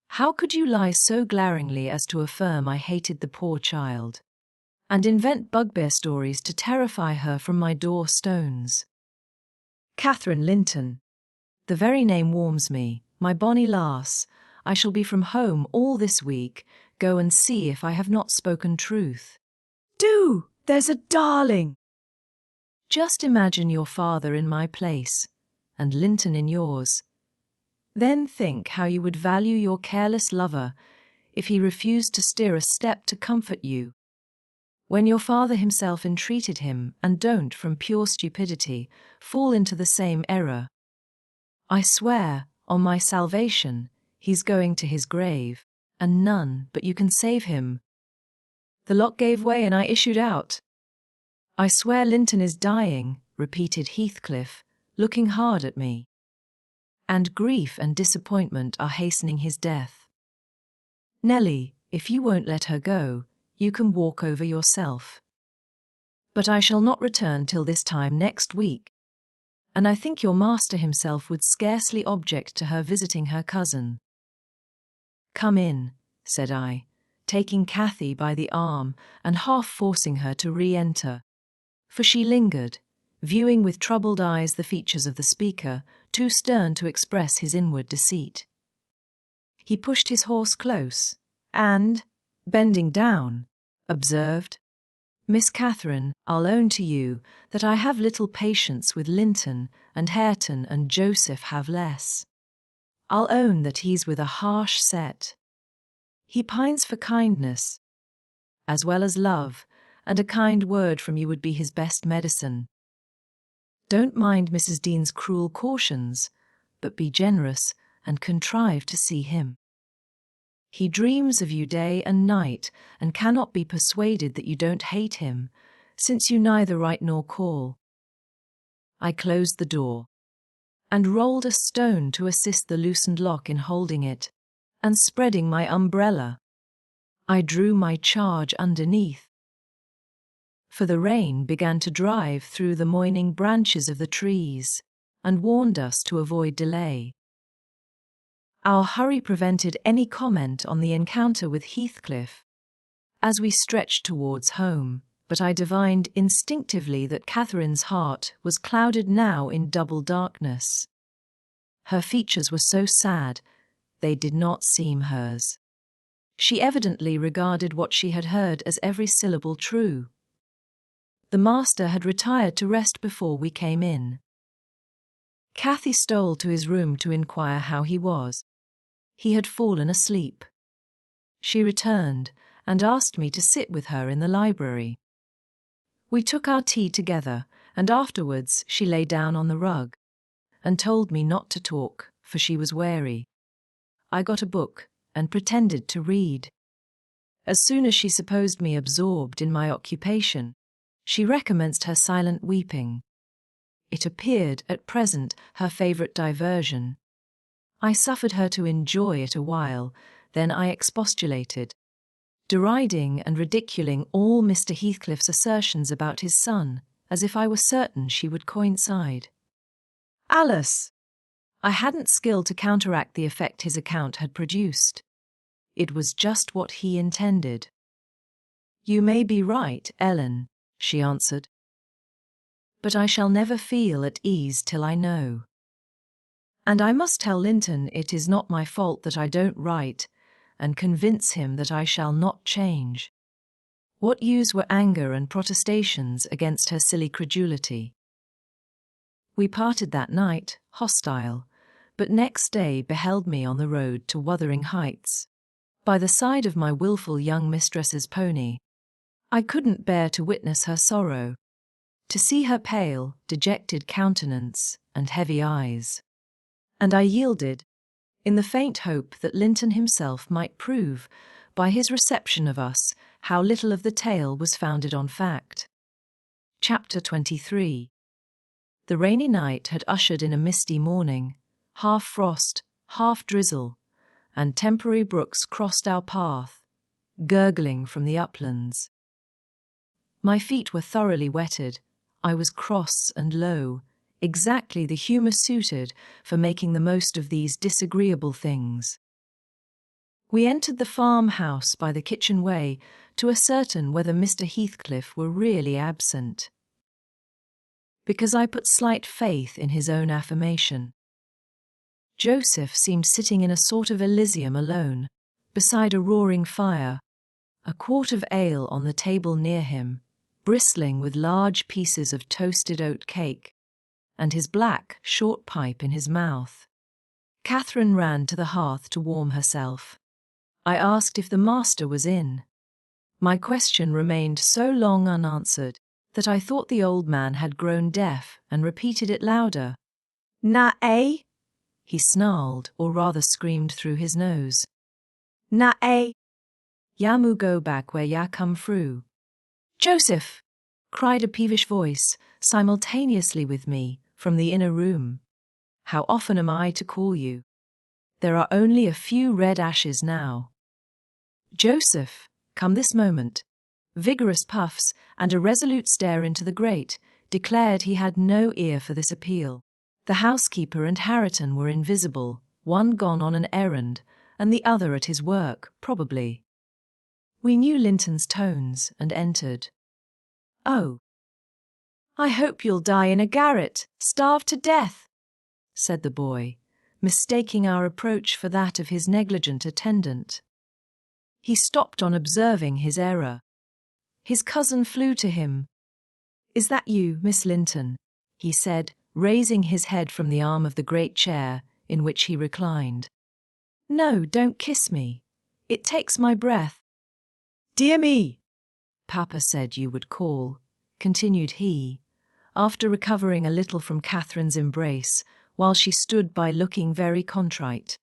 How could you lie so glaringly as to affirm I hated the poor child, and invent bugbear stories to terrify her from my door stones? Catherine Linton. The very name warms me, my bonny lass. I shall be from home all this week. Go and see if I have not spoken truth. Do! There's a darling! Just imagine your father in my place, and Linton in yours. Then think how you would value your careless lover if he refused to stir a step to comfort you, when your father himself entreated him, and don't, from pure stupidity, fall into the same error. I swear, on my salvation, he's going to his grave, and none but you can save him. The lock gave way and I issued out. I swear Linton is dying, repeated Heathcliff, looking hard at me. And grief and disappointment are hastening his death. Nelly, if you won't let her go, you can walk over yourself. But I shall not return till this time next week, and I think your master himself would scarcely object to her visiting her cousin. Come in, said I, taking Cathy by the arm and half forcing her to re-enter, for she lingered, viewing with troubled eyes the features of the speaker, too stern to express his inward deceit. He pushed his horse close, and, bending down, observed, Miss Catherine, I'll own to you that I have little patience with Linton, and Hareton and Joseph have less. I'll own that he's with a harsh set. He pines for kindness, as well as love, and a kind word from you would be his best medicine. Don't mind Mrs. Dean's cruel cautions, but be generous and contrive to see him. He dreams of you day and night, and cannot be persuaded that you don't hate him, since you neither write nor call. I closed the door, and rolled a stone to assist the loosened lock in holding it, and spreading my umbrella, I drew my charge underneath. For the rain began to drive through the moining branches of the trees, and warned us to avoid delay. Our hurry prevented any comment on the encounter with Heathcliff, as we stretched towards home, but I divined instinctively that Catherine's heart was clouded now in double darkness. Her features were so sad, they did not seem hers. She evidently regarded what she had heard as every syllable true. The master had retired to rest before we came in. Cathy stole to his room to inquire how he was. He had fallen asleep. She returned and asked me to sit with her in the library. We took our tea together, and afterwards she lay down on the rug, and told me not to talk, for she was weary. I got a book and pretended to read. As soon as she supposed me absorbed in my occupation, she recommenced her silent weeping. It appeared, at present, her favourite diversion. I suffered her to enjoy it a while, then I expostulated, deriding and ridiculing all Mr. Heathcliff's assertions about his son, as if I were certain she would coincide. Alice! I hadn't skill to counteract the effect his account had produced. It was just what he intended. You may be right, Ellen, she answered. But I shall never feel at ease till I know. And I must tell Linton it is not my fault that I don't write, and convince him that I shall not change. What use were anger and protestations against her silly credulity? We parted that night, hostile, but next day beheld me on the road to Wuthering Heights, by the side of my wilful young mistress's pony. I couldn't bear to witness her sorrow, to see her pale, dejected countenance and heavy eyes. And I yielded, in the faint hope that Linton himself might prove, by his reception of us, how little of the tale was founded on fact. Chapter 23. The rainy night had ushered in a misty morning, half frost, half drizzle, and temporary brooks crossed our path, gurgling from the uplands. My feet were thoroughly wetted. I was cross and low, exactly the humour suited for making the most of these disagreeable things. We entered the farmhouse by the kitchen way to ascertain whether Mr. Heathcliff were really absent, because I put slight faith in his own affirmation. Joseph seemed sitting in a sort of Elysium alone, beside a roaring fire, a quart of ale on the table near him, bristling with large pieces of toasted oat cake, and his black, short pipe in his mouth. Catherine ran to the hearth to warm herself. I asked if the master was in. My question remained so long unanswered that I thought the old man had grown deaf and repeated it louder. Na eh? He snarled, or rather screamed through his nose. Na eh? Ya mu go back where ya come through. Joseph! Cried a peevish voice, simultaneously with me, from the inner room. How often am I to call you? There are only a few red ashes now. Joseph, come this moment. Vigorous puffs and a resolute stare into the grate declared he had no ear for this appeal. The housekeeper and Harriton were invisible, one gone on an errand, and the other at his work, probably. We knew Linton's tones and entered. Oh. I hope you'll die in a garret, starved to death, said the boy, mistaking our approach for that of his negligent attendant. He stopped on observing his error. His cousin flew to him. Is that you, Miss Linton? He said, raising his head from the arm of the great chair in which he reclined. No, don't kiss me. It takes my breath. Dear me, Papa said you would call, continued he, after recovering a little from Catherine's embrace, while she stood by looking very contrite.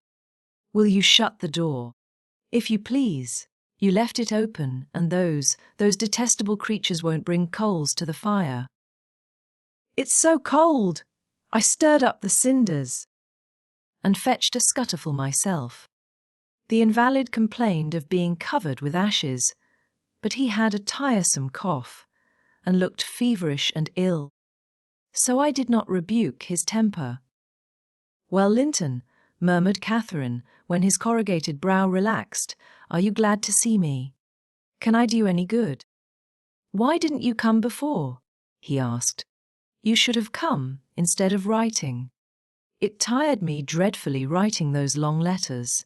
Will you shut the door? If you please. You left it open, and those detestable creatures won't bring coals to the fire. It's so cold. I stirred up the cinders. And fetched a scuttleful myself. The invalid complained of being covered with ashes, but he had a tiresome cough, and looked feverish and ill. So I did not rebuke his temper. Well, Linton, murmured Catherine, when his corrugated brow relaxed, are you glad to see me? Can I do you any good? Why didn't you come before? He asked. You should have come, instead of writing. It tired me dreadfully writing those long letters.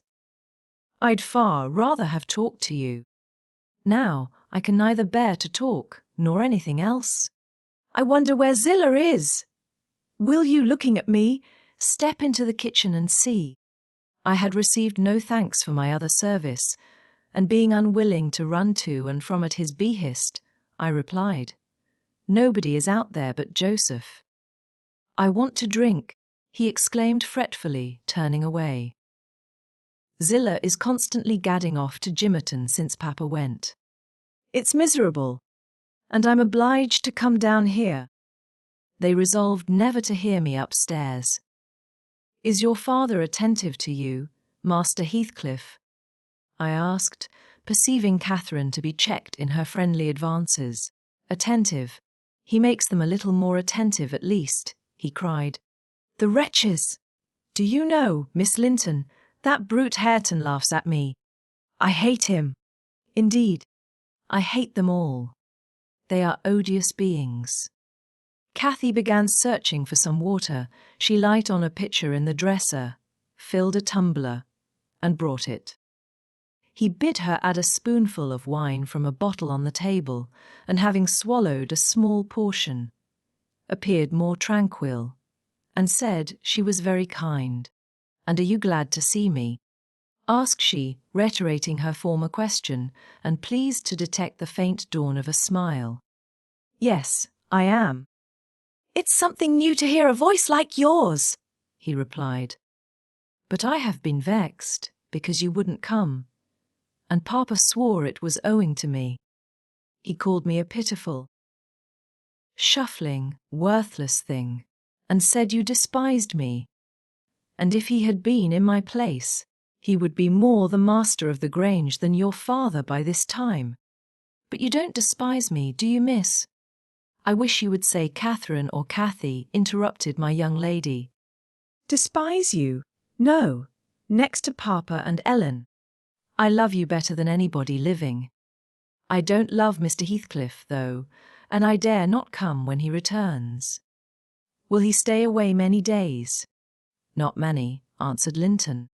I'd far rather have talked to you. Now I can neither bear to talk, nor anything else. I wonder where Zillah is. Will you, looking at me, step into the kitchen and see? I had received no thanks for my other service, and being unwilling to run to and from at his behest, I replied, Nobody is out there but Joseph. I want to drink, he exclaimed fretfully, turning away. Zilla is constantly gadding off to Gimmerton since Papa went. It's miserable. And I'm obliged to come down here. They resolved never to hear me upstairs. Is your father attentive to you, Master Heathcliff? I asked, perceiving Catherine to be checked in her friendly advances. Attentive. He makes them a little more attentive at least, he cried. The wretches! Do you know, Miss Linton, that brute Hareton laughs at me. I hate him. Indeed, I hate them all. They are odious beings. Cathy began searching for some water. She light on a pitcher in the dresser, filled a tumbler, and brought it. He bid her add a spoonful of wine from a bottle on the table, and having swallowed a small portion, appeared more tranquil, and said she was very kind. And are you glad to see me? Asked she, reiterating her former question, and pleased to detect the faint dawn of a smile. Yes, I am. It's something new to hear a voice like yours, he replied. But I have been vexed, because you wouldn't come, and Papa swore it was owing to me. He called me a pitiful, shuffling, worthless thing, and said you despised me. And if he had been in my place, he would be more the master of the Grange than your father by this time. But you don't despise me, do you, miss? I wish you would say Catherine or Cathy, interrupted my young lady. Despise you? No, next to Papa and Ellen. I love you better than anybody living. I don't love Mr. Heathcliff, though, and I dare not come when he returns. Will he stay away many days? Not many, answered Linton.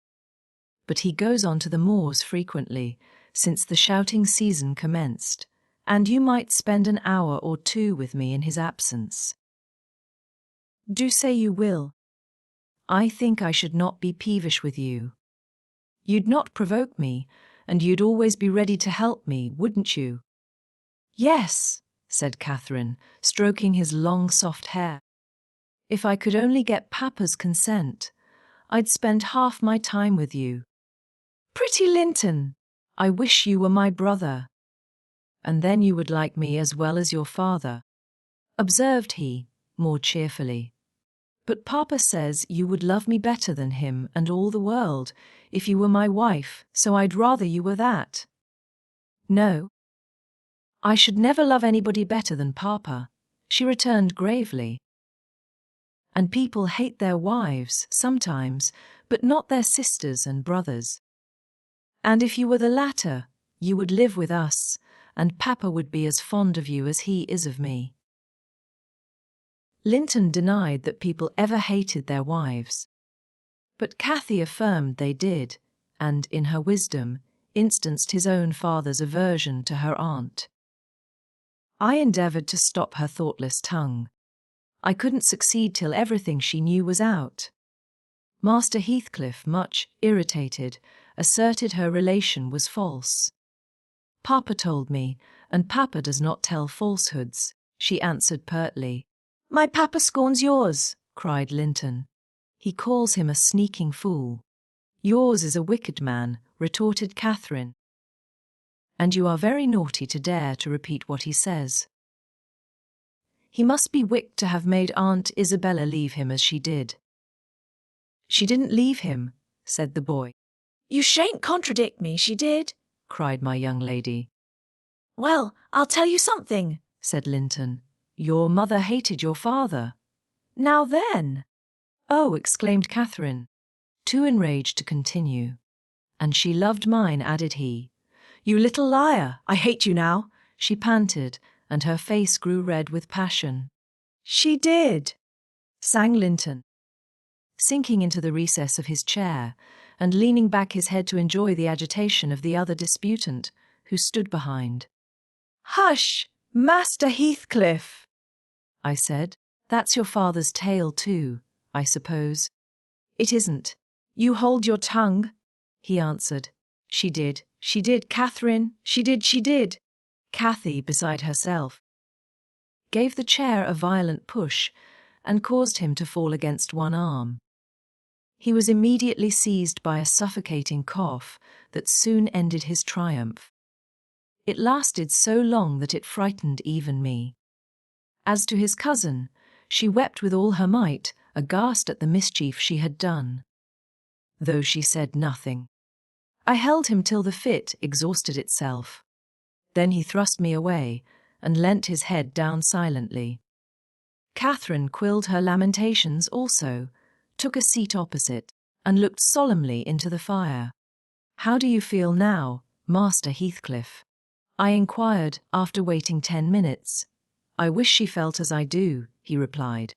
But he goes on to the moors frequently, since the shouting season commenced, and you might spend an hour or two with me in his absence. Do say you will. I think I should not be peevish with you. You'd not provoke me, and you'd always be ready to help me, wouldn't you? Yes, said Catherine, stroking his long soft hair. If I could only get Papa's consent, I'd spend half my time with you. Pretty Linton, I wish you were my brother. And then you would like me as well as your father, observed he, more cheerfully. But Papa says you would love me better than him and all the world if you were my wife, so I'd rather you were that. No, I should never love anybody better than Papa, she returned gravely. And people hate their wives, sometimes, but not their sisters and brothers. And if you were the latter, you would live with us, and Papa would be as fond of you as he is of me. Linton denied that people ever hated their wives. But Cathy affirmed they did, and, in her wisdom, instanced his own father's aversion to her aunt. I endeavoured to stop her thoughtless tongue. I couldn't succeed till everything she knew was out. Master Heathcliff, much irritated, asserted her relation was false. Papa told me, and Papa does not tell falsehoods, she answered pertly. My Papa scorns yours, cried Linton. He calls him a sneaking fool. Yours is a wicked man, retorted Catherine. And you are very naughty to dare to repeat what he says. He must be wicked to have made Aunt Isabella leave him as she did. She didn't leave him, said the boy. You shan't contradict me, she did, cried my young lady. Well, I'll tell you something, said Linton. Your mother hated your father. Now then. Oh, exclaimed Catherine, too enraged to continue. And she loved mine, added he. You little liar, I hate you now, she panted, and her face grew red with passion. She did, sang Linton, sinking into the recess of his chair and leaning back his head to enjoy the agitation of the other disputant, who stood behind. Hush, Master Heathcliff, I said. That's your father's tale too, I suppose. It isn't. You hold your tongue, he answered. She did, Catherine, she did. Cathy, beside herself, gave the chair a violent push and caused him to fall against one arm. He was immediately seized by a suffocating cough that soon ended his triumph. It lasted so long that it frightened even me. As to his cousin, she wept with all her might, aghast at the mischief she had done, though she said nothing. I held him till the fit exhausted itself. Then he thrust me away and leant his head down silently. Catherine quelled her lamentations also, took a seat opposite, and looked solemnly into the fire. "How do you feel now, Master Heathcliff?" I inquired, after waiting 10 minutes. "I wish she felt as I do," he replied.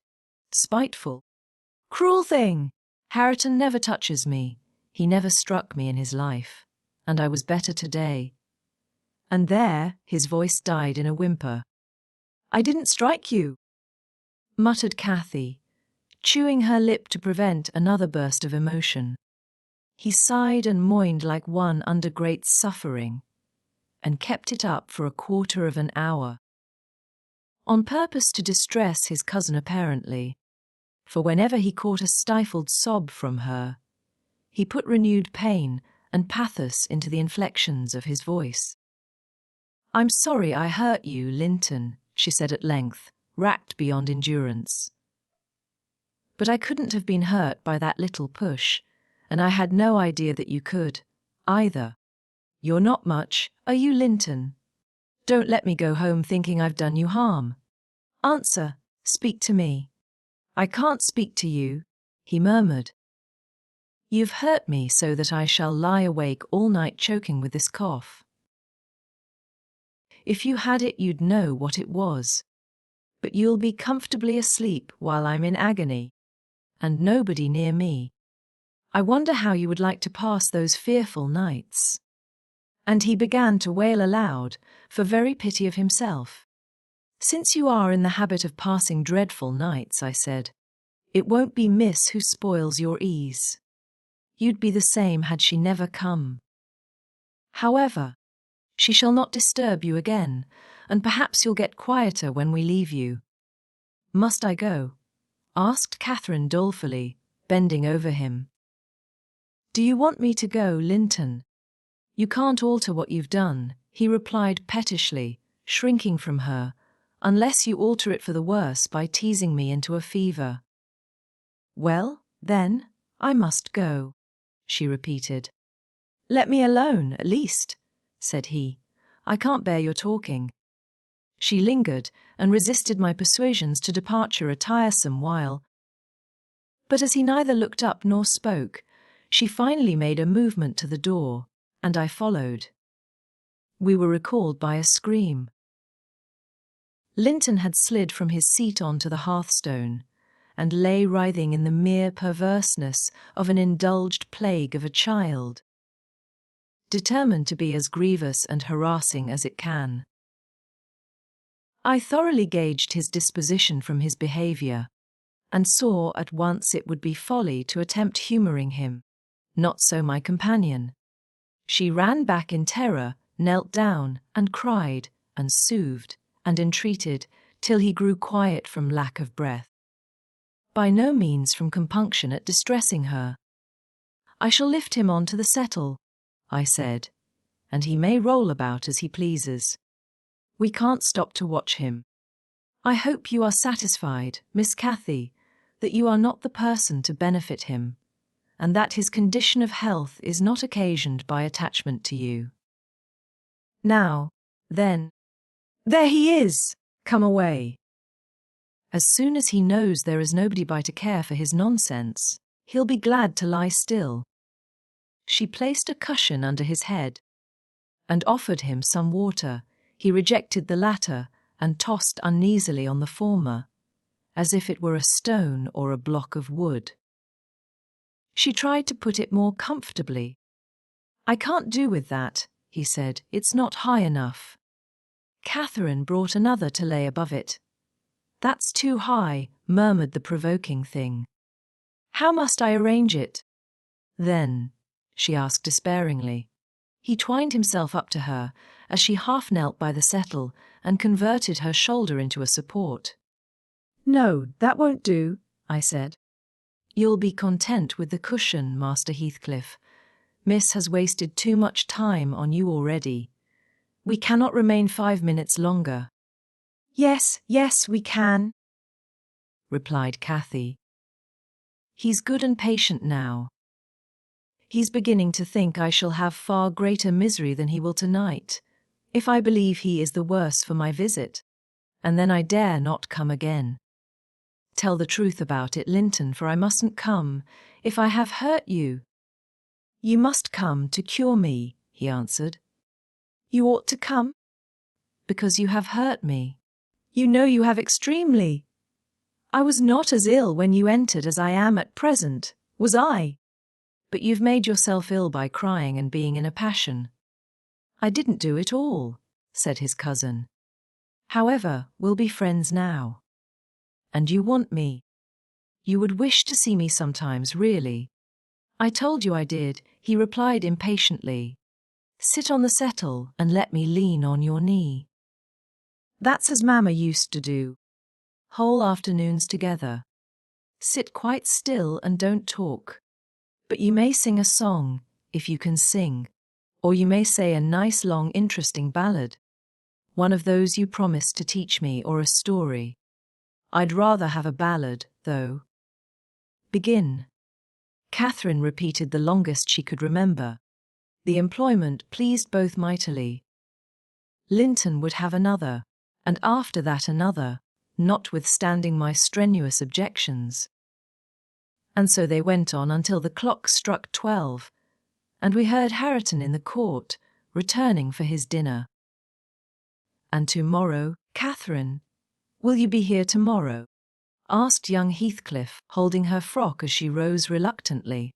"Spiteful, cruel thing! Hareton never touches me. He never struck me in his life. And I was better today." And there his voice died in a whimper. "I didn't strike you," muttered Cathy, chewing her lip to prevent another burst of emotion. He sighed and moaned like one under great suffering, and kept it up for a quarter of an hour, on purpose to distress his cousin apparently, for whenever he caught a stifled sob from her, he put renewed pain and pathos into the inflections of his voice. "I'm sorry I hurt you, Linton," she said at length, racked beyond endurance. "But I couldn't have been hurt by that little push, and I had no idea that you could, either. You're not much, are you, Linton? Don't let me go home thinking I've done you harm. Answer, speak to me." "I can't speak to you," he murmured. "You've hurt me so that I shall lie awake all night choking with this cough. If you had it, you'd know what it was. But you'll be comfortably asleep while I'm in agony, and nobody near me. I wonder how you would like to pass those fearful nights." And he began to wail aloud, for very pity of himself. "Since you are in the habit of passing dreadful nights," I said, "it won't be Miss who spoils your ease. You'd be the same had she never come. However, she shall not disturb you again, and perhaps you'll get quieter when we leave you." "Must I go?" asked Catherine dolefully, bending over him. "Do you want me to go, Linton?" "You can't alter what you've done," he replied pettishly, shrinking from her, "unless you alter it for the worse by teasing me into a fever." "Well, then, I must go," she repeated. "Let me alone, at least," said he. "I can't bear your talking." She lingered and resisted my persuasions to departure a tiresome while. But as he neither looked up nor spoke, she finally made a movement to the door, and I followed. We were recalled by a scream. Linton had slid from his seat onto the hearthstone, and lay writhing in the mere perverseness of an indulged plague of a child, determined to be as grievous and harassing as it can. I thoroughly gauged his disposition from his behavior, and saw at once it would be folly to attempt humoring him. Not so my companion. She ran back in terror, knelt down, and cried, and soothed, and entreated, till he grew quiet from lack of breath. By no means from compunction at distressing her. "I shall lift him on to the settle," I said, "and he may roll about as he pleases. We can't stop to watch him. I hope you are satisfied, Miss Cathy, that you are not the person to benefit him, and that his condition of health is not occasioned by attachment to you. Now, then, there he is! Come away. As soon as he knows there is nobody by to care for his nonsense, he'll be glad to lie still." She placed a cushion under his head, and offered him some water. He rejected the latter, and tossed uneasily on the former, as if it were a stone or a block of wood. She tried to put it more comfortably. "I can't do with that," he said. "It's not high enough." Catherine brought another to lay above it. "That's too high," murmured the provoking thing. "How must I arrange it, then?" she asked despairingly. He twined himself up to her as she half knelt by the settle and converted her shoulder into a support. "No, that won't do," I said. You'll be content with the cushion, Master Heathcliff. Miss has wasted too much time on you already. We cannot remain 5 minutes longer, Yes, yes, we can, replied Cathy. He's good and patient now. He's beginning to think I shall have far greater misery than he will tonight, if I believe he is the worse for my visit, and then I dare not come again. Tell the truth about it, Linton, for I mustn't come if I have hurt you. You must come to cure me, he answered. You ought to come, because you have hurt me. You know you have extremely. I was not as ill when you entered as I am at present, was I? But you've made yourself ill by crying and being in a passion. I didn't do it all, said his cousin. However, we'll be friends now. And you want me. You would wish to see me sometimes, really. I told you I did, he replied impatiently. Sit on the settle and let me lean on your knee. That's as Mamma used to do. Whole afternoons together. Sit quite still and don't talk. But you may sing a song, if you can sing, or you may say a nice long interesting ballad. One of those you promised to teach me, or a story. I'd rather have a ballad, though. Begin. Catherine repeated the longest she could remember. The employment pleased both mightily. Linton would have another, and after that another, notwithstanding my strenuous objections. And so they went on until the clock struck 12, and we heard Hareton in the court, returning for his dinner. And tomorrow, Catherine, will you be here tomorrow? Asked young Heathcliff, holding her frock as she rose reluctantly.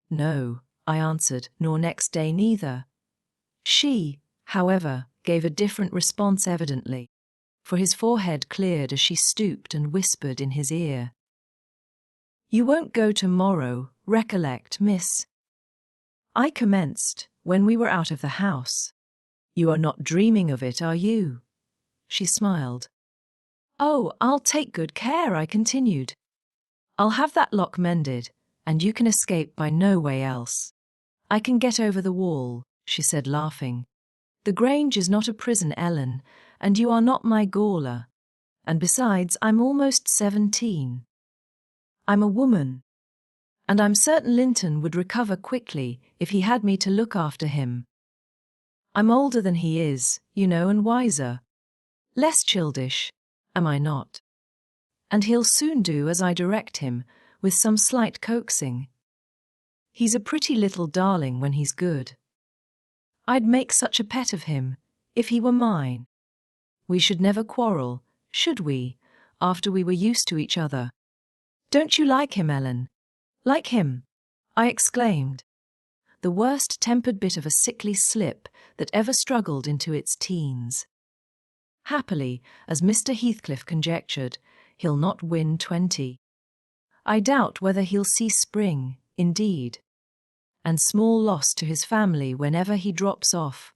No, I answered, nor next day neither. She, however, gave a different response evidently, for his forehead cleared as she stooped and whispered in his ear. You won't go tomorrow, recollect, miss. I commenced, when we were out of the house. You are not dreaming of it, are you? She smiled. Oh, I'll take good care, I continued. I'll have that lock mended, and you can escape by no way else. I can get over the wall, she said, laughing. The Grange is not a prison, Ellen, and you are not my gaoler. And besides, I'm almost 17. I'm a woman. And I'm certain Linton would recover quickly if he had me to look after him. I'm older than he is, you know, and wiser. Less childish, am I not? And he'll soon do as I direct him, with some slight coaxing. He's a pretty little darling when he's good. I'd make such a pet of him, if he were mine. We should never quarrel, should we, after we were used to each other? Don't you like him, Ellen? Like him? I exclaimed. The worst-tempered bit of a sickly slip that ever struggled into its teens. Happily, as Mr. Heathcliff conjectured, he'll not win 20. I doubt whether he'll see spring, indeed. And small loss to his family whenever he drops off,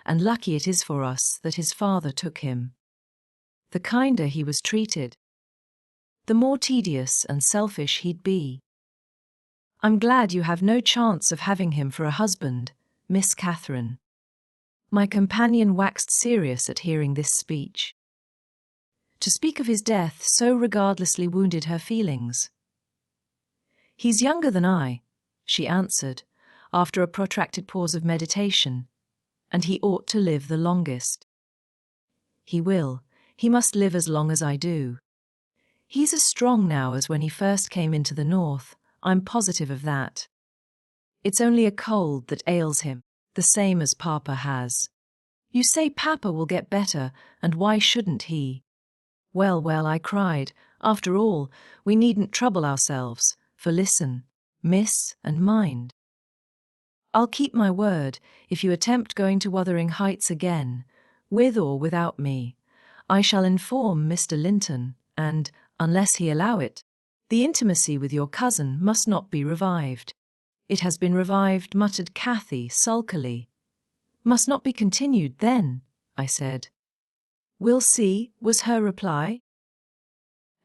and lucky it is for us that his father took him. The kinder he was treated, the more tedious and selfish he'd be. I'm glad you have no chance of having him for a husband, Miss Catherine. My companion waxed serious at hearing this speech. To speak of his death so regardlessly wounded her feelings. He's younger than I, she answered, after a protracted pause of meditation, and he ought to live the longest. He will. He must live as long as I do. He's as strong now as when he first came into the north, I'm positive of that. It's only a cold that ails him, the same as Papa has. You say Papa will get better, and why shouldn't he? Well, well, I cried, after all, we needn't trouble ourselves, for listen, miss, and mind. I'll keep my word, if you attempt going to Wuthering Heights again, with or without me, I shall inform Mr. Linton, and, unless he allow it, the intimacy with your cousin must not be revived. It has been revived, muttered Cathy sulkily. Must not be continued, then, I said. We'll see, was her reply.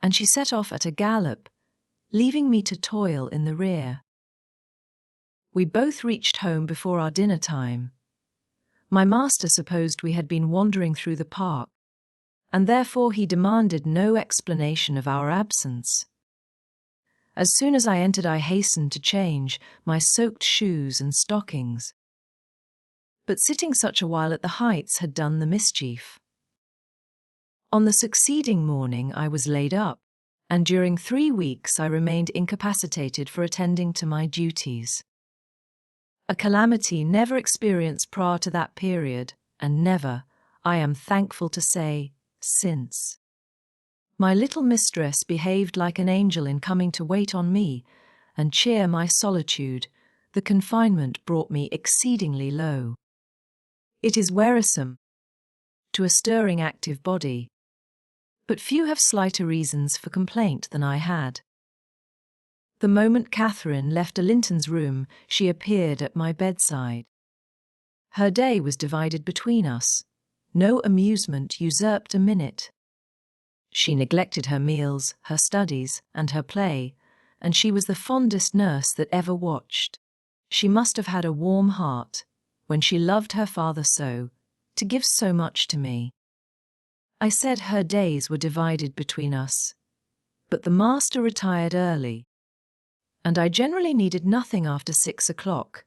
And she set off at a gallop, leaving me to toil in the rear. We both reached home before our dinner time. My master supposed we had been wandering through the park, and therefore he demanded no explanation of our absence. As soon as I entered, I hastened to change my soaked shoes and stockings. But sitting such a while at the heights had done the mischief. On the succeeding morning I was laid up, and during 3 weeks I remained incapacitated for attending to my duties. A calamity never experienced prior to that period, and never, I am thankful to say, since. My little mistress behaved like an angel in coming to wait on me and cheer my solitude. The confinement brought me exceedingly low. It is wearisome to a stirring active body, but few have slighter reasons for complaint than I had. The moment Catherine left Linton's room, she appeared at my bedside. Her day was divided between us. No amusement usurped a minute. She neglected her meals, her studies, and her play, and she was the fondest nurse that ever watched. She must have had a warm heart, when she loved her father so, to give so much to me. I said her days were divided between us, but the master retired early, and I generally needed nothing after 6 o'clock,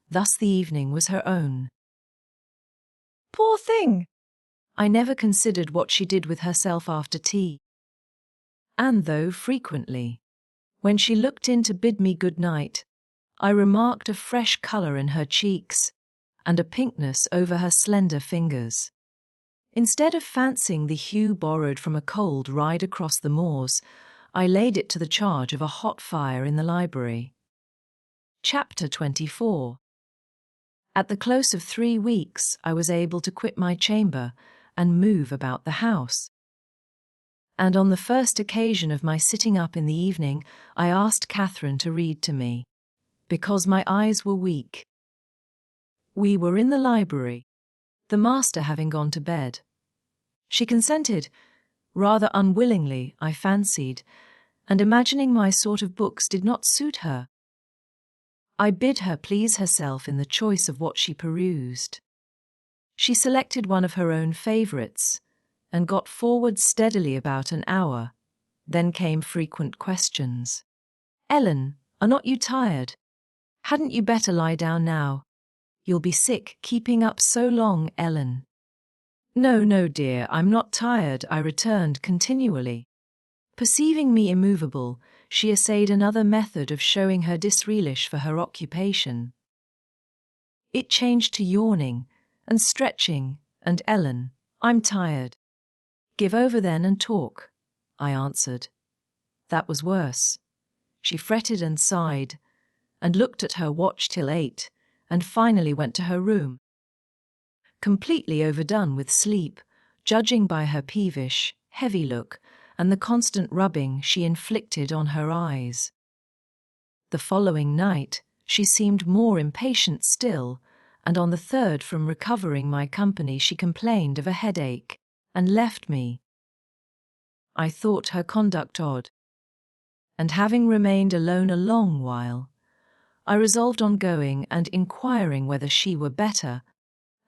thus the evening was her own. Poor thing! I never considered what she did with herself after tea. And though frequently, when she looked in to bid me good night, I remarked a fresh colour in her cheeks and a pinkness over her slender fingers. Instead of fancying the hue borrowed from a cold ride across the moors, I laid it to the charge of a hot fire in the library. Chapter 24. At the close of 3 weeks, I was able to quit my chamber and move about the house. And on the first occasion of my sitting up in the evening, I asked Catherine to read to me, because my eyes were weak. We were in the library, the master having gone to bed. She consented, rather unwillingly, I fancied, and imagining my sort of books did not suit her. I bid her please herself in the choice of what she perused. She selected one of her own favourites, and got forward steadily about an hour. Then came frequent questions. "Ellen, are not you tired? Hadn't you better lie down now? You'll be sick keeping up so long, Ellen." "No, no, dear, I'm not tired," I returned continually. Perceiving me immovable, she essayed another method of showing her disrelish for her occupation. It changed to yawning and stretching, and "Ellen, I'm tired." "Give over then and talk," I answered. That was worse. She fretted and sighed, and looked at her watch till 8, and finally went to her room. Completely overdone with sleep, judging by her peevish, heavy look and the constant rubbing she inflicted on her eyes. The following night, she seemed more impatient still, and on the 3rd from recovering my company she complained of a headache, and left me. I thought her conduct odd, and having remained alone a long while, I resolved on going and inquiring whether she were better,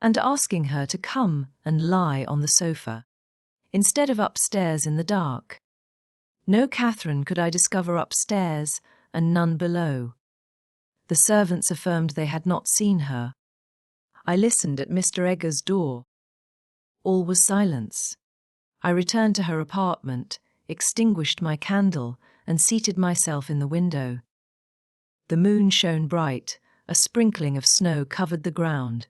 and asking her to come and lie on the sofa, instead of upstairs in the dark. No Catherine could I discover upstairs, and none below. The servants affirmed they had not seen her. I listened at Mr. Egger's door. All was silence. I returned to her apartment, extinguished my candle, and seated myself in the window. The moon shone bright, a sprinkling of snow covered the ground.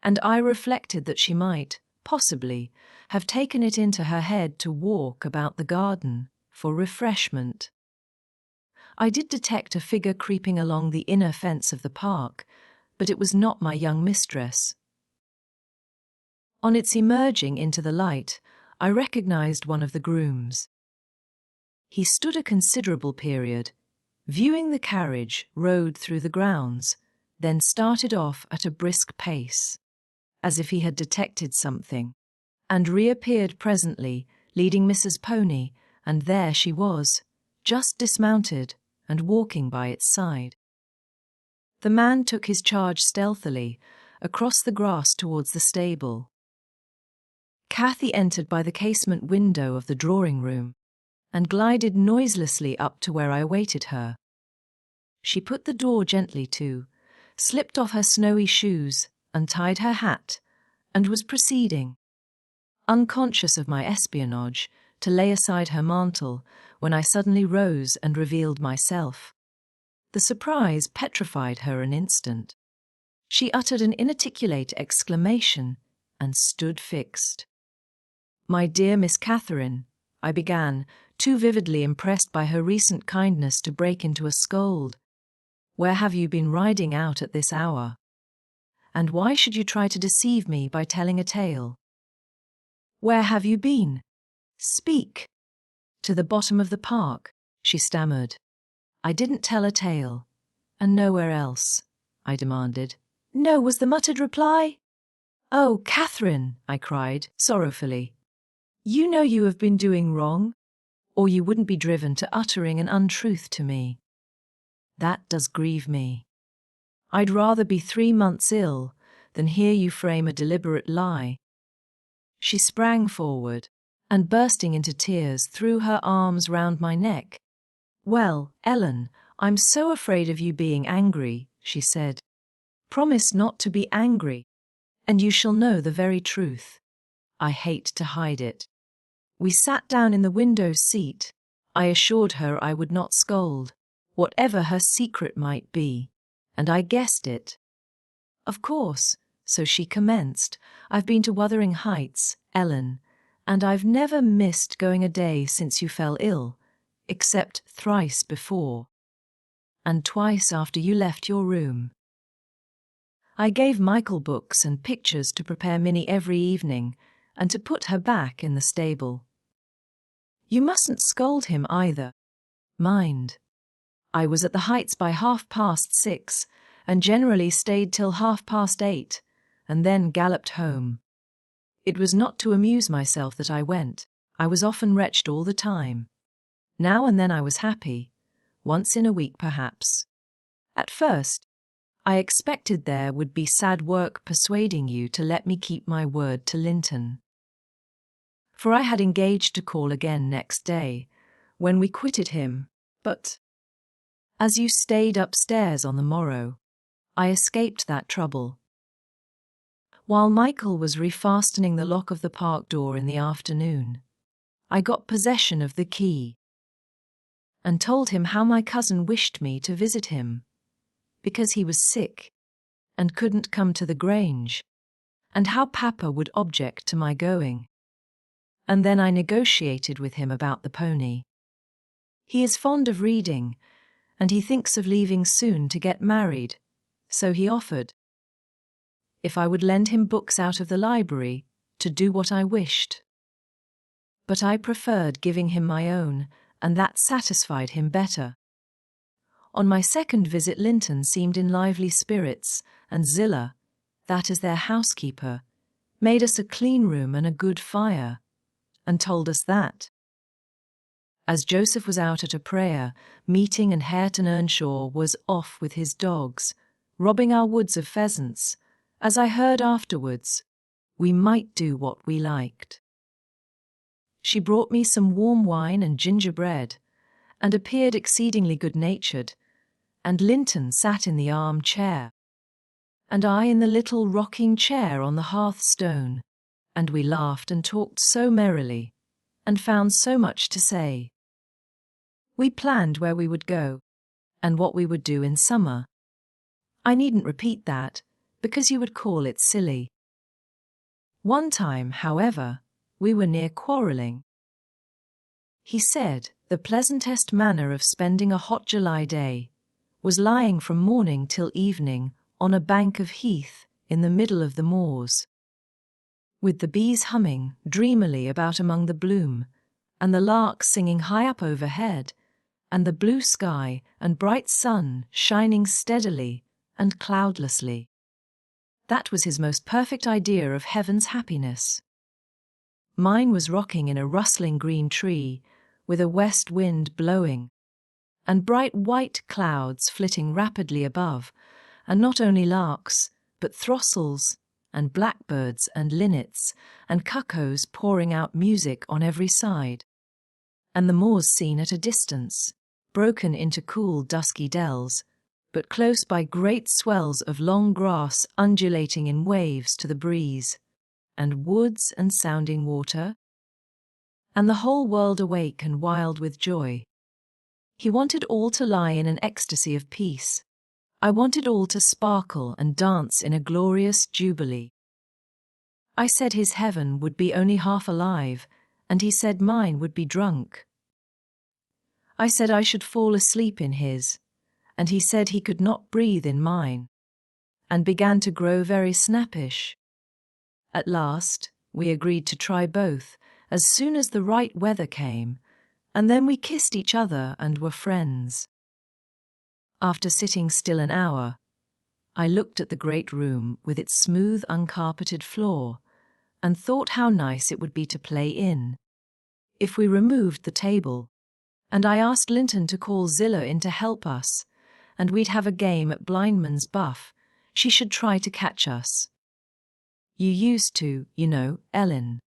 And I reflected that she might, possibly, have taken it into her head to walk about the garden for refreshment. I did detect a figure creeping along the inner fence of the park, but it was not my young mistress. On its emerging into the light, I recognized one of the grooms. He stood a considerable period, viewing the carriage, rode through the grounds, then started off at a brisk pace, as if he had detected something, and reappeared presently, leading Mrs. Pony, and there she was, just dismounted and walking by its side. The man took his charge stealthily across the grass towards the stable. Kathy entered by the casement window of the drawing room and glided noiselessly up to where I awaited her. She put the door gently to, slipped off her snowy shoes, untied her hat, and was proceeding, unconscious of my espionage, to lay aside her mantle when I suddenly rose and revealed myself. The surprise petrified her an instant. She uttered an inarticulate exclamation and stood fixed. "My dear Miss Catherine," I began, too vividly impressed by her recent kindness to break into a scold, "where have you been riding out at this hour? And why should you try to deceive me by telling a tale? Where have you been? Speak." "To the bottom of the park," she stammered. "I didn't tell a tale." "And nowhere else?" I demanded. "No," was the muttered reply. "Oh, Catherine," I cried, sorrowfully. "You know you have been doing wrong, or you wouldn't be driven to uttering an untruth to me. That does grieve me. I'd rather be 3 months ill than hear you frame a deliberate lie." She sprang forward, and bursting into tears, threw her arms round my neck. "Well, Ellen, I'm so afraid of you being angry," she said. "Promise not to be angry, and you shall know the very truth. I hate to hide it." We sat down in the window seat. I assured her I would not scold, whatever her secret might be, and I guessed it. "Of course," so she commenced, "I've been to Wuthering Heights, Ellen, and I've never missed going a day since you fell ill, except thrice before, and twice after you left your room. I gave Michael books and pictures to prepare Minnie every evening and to put her back in the stable. You mustn't scold him either. Mind. I was at the Heights by 6:30 and generally stayed till 8:30 and then galloped home. It was not to amuse myself that I went. I was often wretched all the time. Now and then I was happy, once in a week perhaps. At first, I expected there would be sad work persuading you to let me keep my word to Linton. For I had engaged to call again next day, when we quitted him, but as you stayed upstairs on the morrow, I escaped that trouble. While Michael was refastening the lock of the park door in the afternoon, I got possession of the key and told him how my cousin wished me to visit him, because he was sick and couldn't come to the Grange, and how Papa would object to my going. And then I negotiated with him about the pony. He is fond of reading, and he thinks of leaving soon to get married, so he offered, if I would lend him books out of the library, to do what I wished. But I preferred giving him my own, and that satisfied him better. On my second visit, Linton seemed in lively spirits, and Zillah, that is their housekeeper, made us a clean room and a good fire, and told us that, as Joseph was out at a prayer meeting and Hareton Earnshaw was off with his dogs, robbing our woods of pheasants, as I heard afterwards, we might do what we liked. She brought me some warm wine and gingerbread, and appeared exceedingly good-natured, and Linton sat in the arm-chair, and I in the little rocking chair on the hearthstone, and we laughed and talked so merrily, and found so much to say. We planned where we would go, and what we would do in summer. I needn't repeat that, because you would call it silly. One time, however, we were near quarrelling. He said the pleasantest manner of spending a hot July day was lying from morning till evening on a bank of heath in the middle of the moors, with the bees humming dreamily about among the bloom, and the lark singing high up overhead, and the blue sky and bright sun shining steadily and cloudlessly. That was his most perfect idea of heaven's happiness. Mine was rocking in a rustling green tree, with a west wind blowing, and bright white clouds flitting rapidly above, and not only larks, but throstles, and blackbirds and linnets, and cuckoos pouring out music on every side, and the moors seen at a distance, broken into cool dusky dells, but close by great swells of long grass undulating in waves to the breeze, and woods and sounding water, and the whole world awake and wild with joy. He wanted all to lie in an ecstasy of peace. I wanted all to sparkle and dance in a glorious jubilee. I said his heaven would be only half alive, and he said mine would be drunk. I said I should fall asleep in his, and he said he could not breathe in mine, and began to grow very snappish. At last, we agreed to try both as soon as the right weather came, and then we kissed each other and were friends. After sitting still an hour, I looked at the great room with its smooth uncarpeted floor and thought how nice it would be to play in, if we removed the table, and I asked Linton to call Zillah in to help us, and we'd have a game at blindman's buff. She should try to catch us. You used to, you know, Ellen.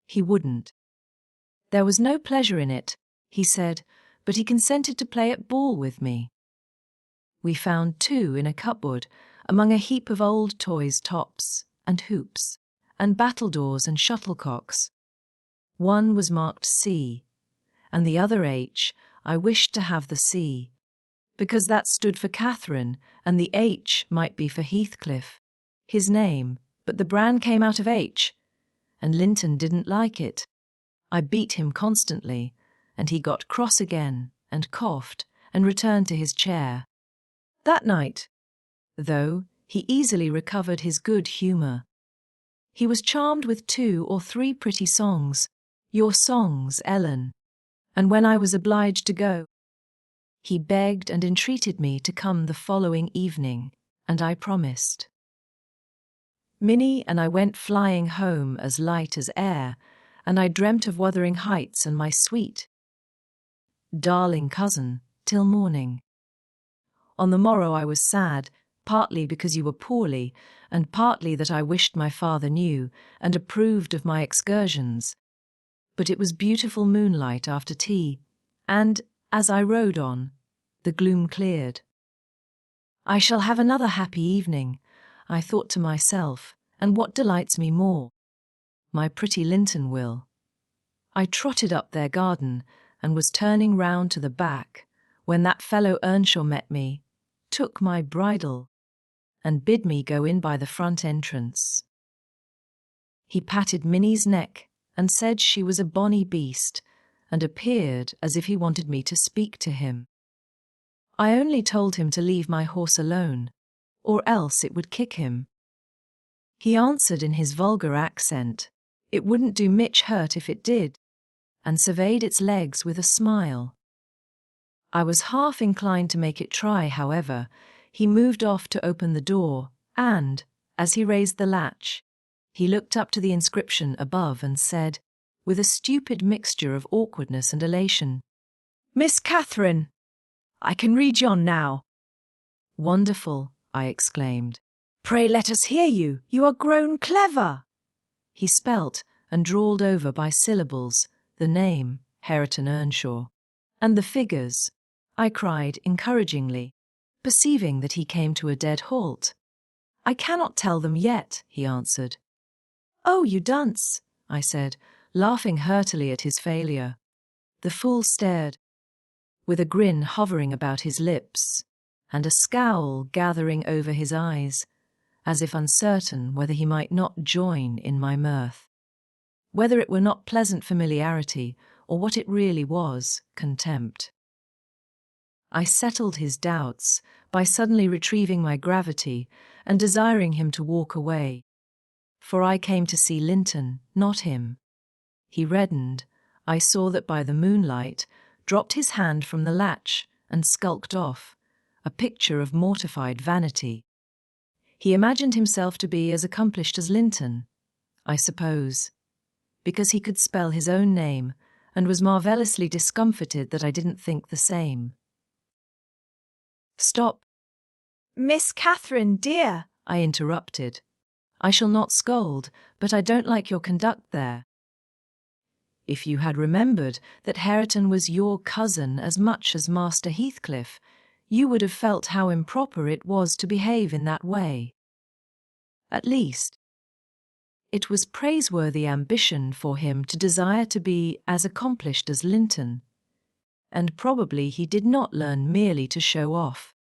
He wouldn't. There was no pleasure in it, he said, but he consented to play at ball with me. We found two in a cupboard among a heap of old toys, tops and hoops, and battledores and shuttlecocks. One was marked C, and the other H. I wished to have the C, because that stood for Catherine, and the H might be for Heathcliff, his name, but the brand came out of H, and Linton didn't like it. I beat him constantly, and he got cross again, and coughed, and returned to his chair. That night, though, he easily recovered his good humour. He was charmed with 2 or 3 pretty songs, your songs, Ellen, and when I was obliged to go, he begged and entreated me to come the following evening, and I promised. Minnie and I went flying home as light as air, and I dreamt of Wuthering Heights and my sweet, darling cousin, till morning. On the morrow I was sad, partly because you were poorly, and partly that I wished my father knew and approved of my excursions. But it was beautiful moonlight after tea, and, as I rode on, the gloom cleared. I shall have another happy evening, I thought to myself, and what delights me more? My pretty Linton will. I trotted up their garden, and was turning round to the back, when that fellow Earnshaw met me, took my bridle, and bid me go in by the front entrance. He patted Minnie's neck, and said she was a bonny beast, and appeared as if he wanted me to speak to him. I only told him to leave my horse alone, or else it would kick him. He answered in his vulgar accent, it wouldn't do Mitch hurt if it did, and surveyed its legs with a smile. I was half inclined to make it try, however. He moved off to open the door, and, as he raised the latch, he looked up to the inscription above and said, with a stupid mixture of awkwardness and elation, Miss Catherine, I can read yon now. Wonderful, I exclaimed. Pray let us hear you. You are grown clever. He spelt and drawled over by syllables the name, Hareton Earnshaw, and the figures, I cried encouragingly, perceiving that he came to a dead halt. I cannot tell them yet, he answered. Oh, you dunce, I said, laughing heartily at his failure. The fool stared, with a grin hovering about his lips, and a scowl gathering over his eyes, as if uncertain whether he might not join in my mirth, whether it were not pleasant familiarity, or what it really was, contempt. I settled his doubts by suddenly retrieving my gravity and desiring him to walk away, for I came to see Linton, not him. He reddened. I saw that by the moonlight, dropped his hand from the latch, and skulked off, a picture of mortified vanity. He imagined himself to be as accomplished as Linton, I suppose, because he could spell his own name and was marvellously discomfited that I didn't think the same. Stop. Miss Catherine, dear, I interrupted. I shall not scold, but I don't like your conduct there. If you had remembered that Hareton was your cousin as much as Master Heathcliff, you would have felt how improper it was to behave in that way. At least, it was praiseworthy ambition for him to desire to be as accomplished as Linton, and probably he did not learn merely to show off.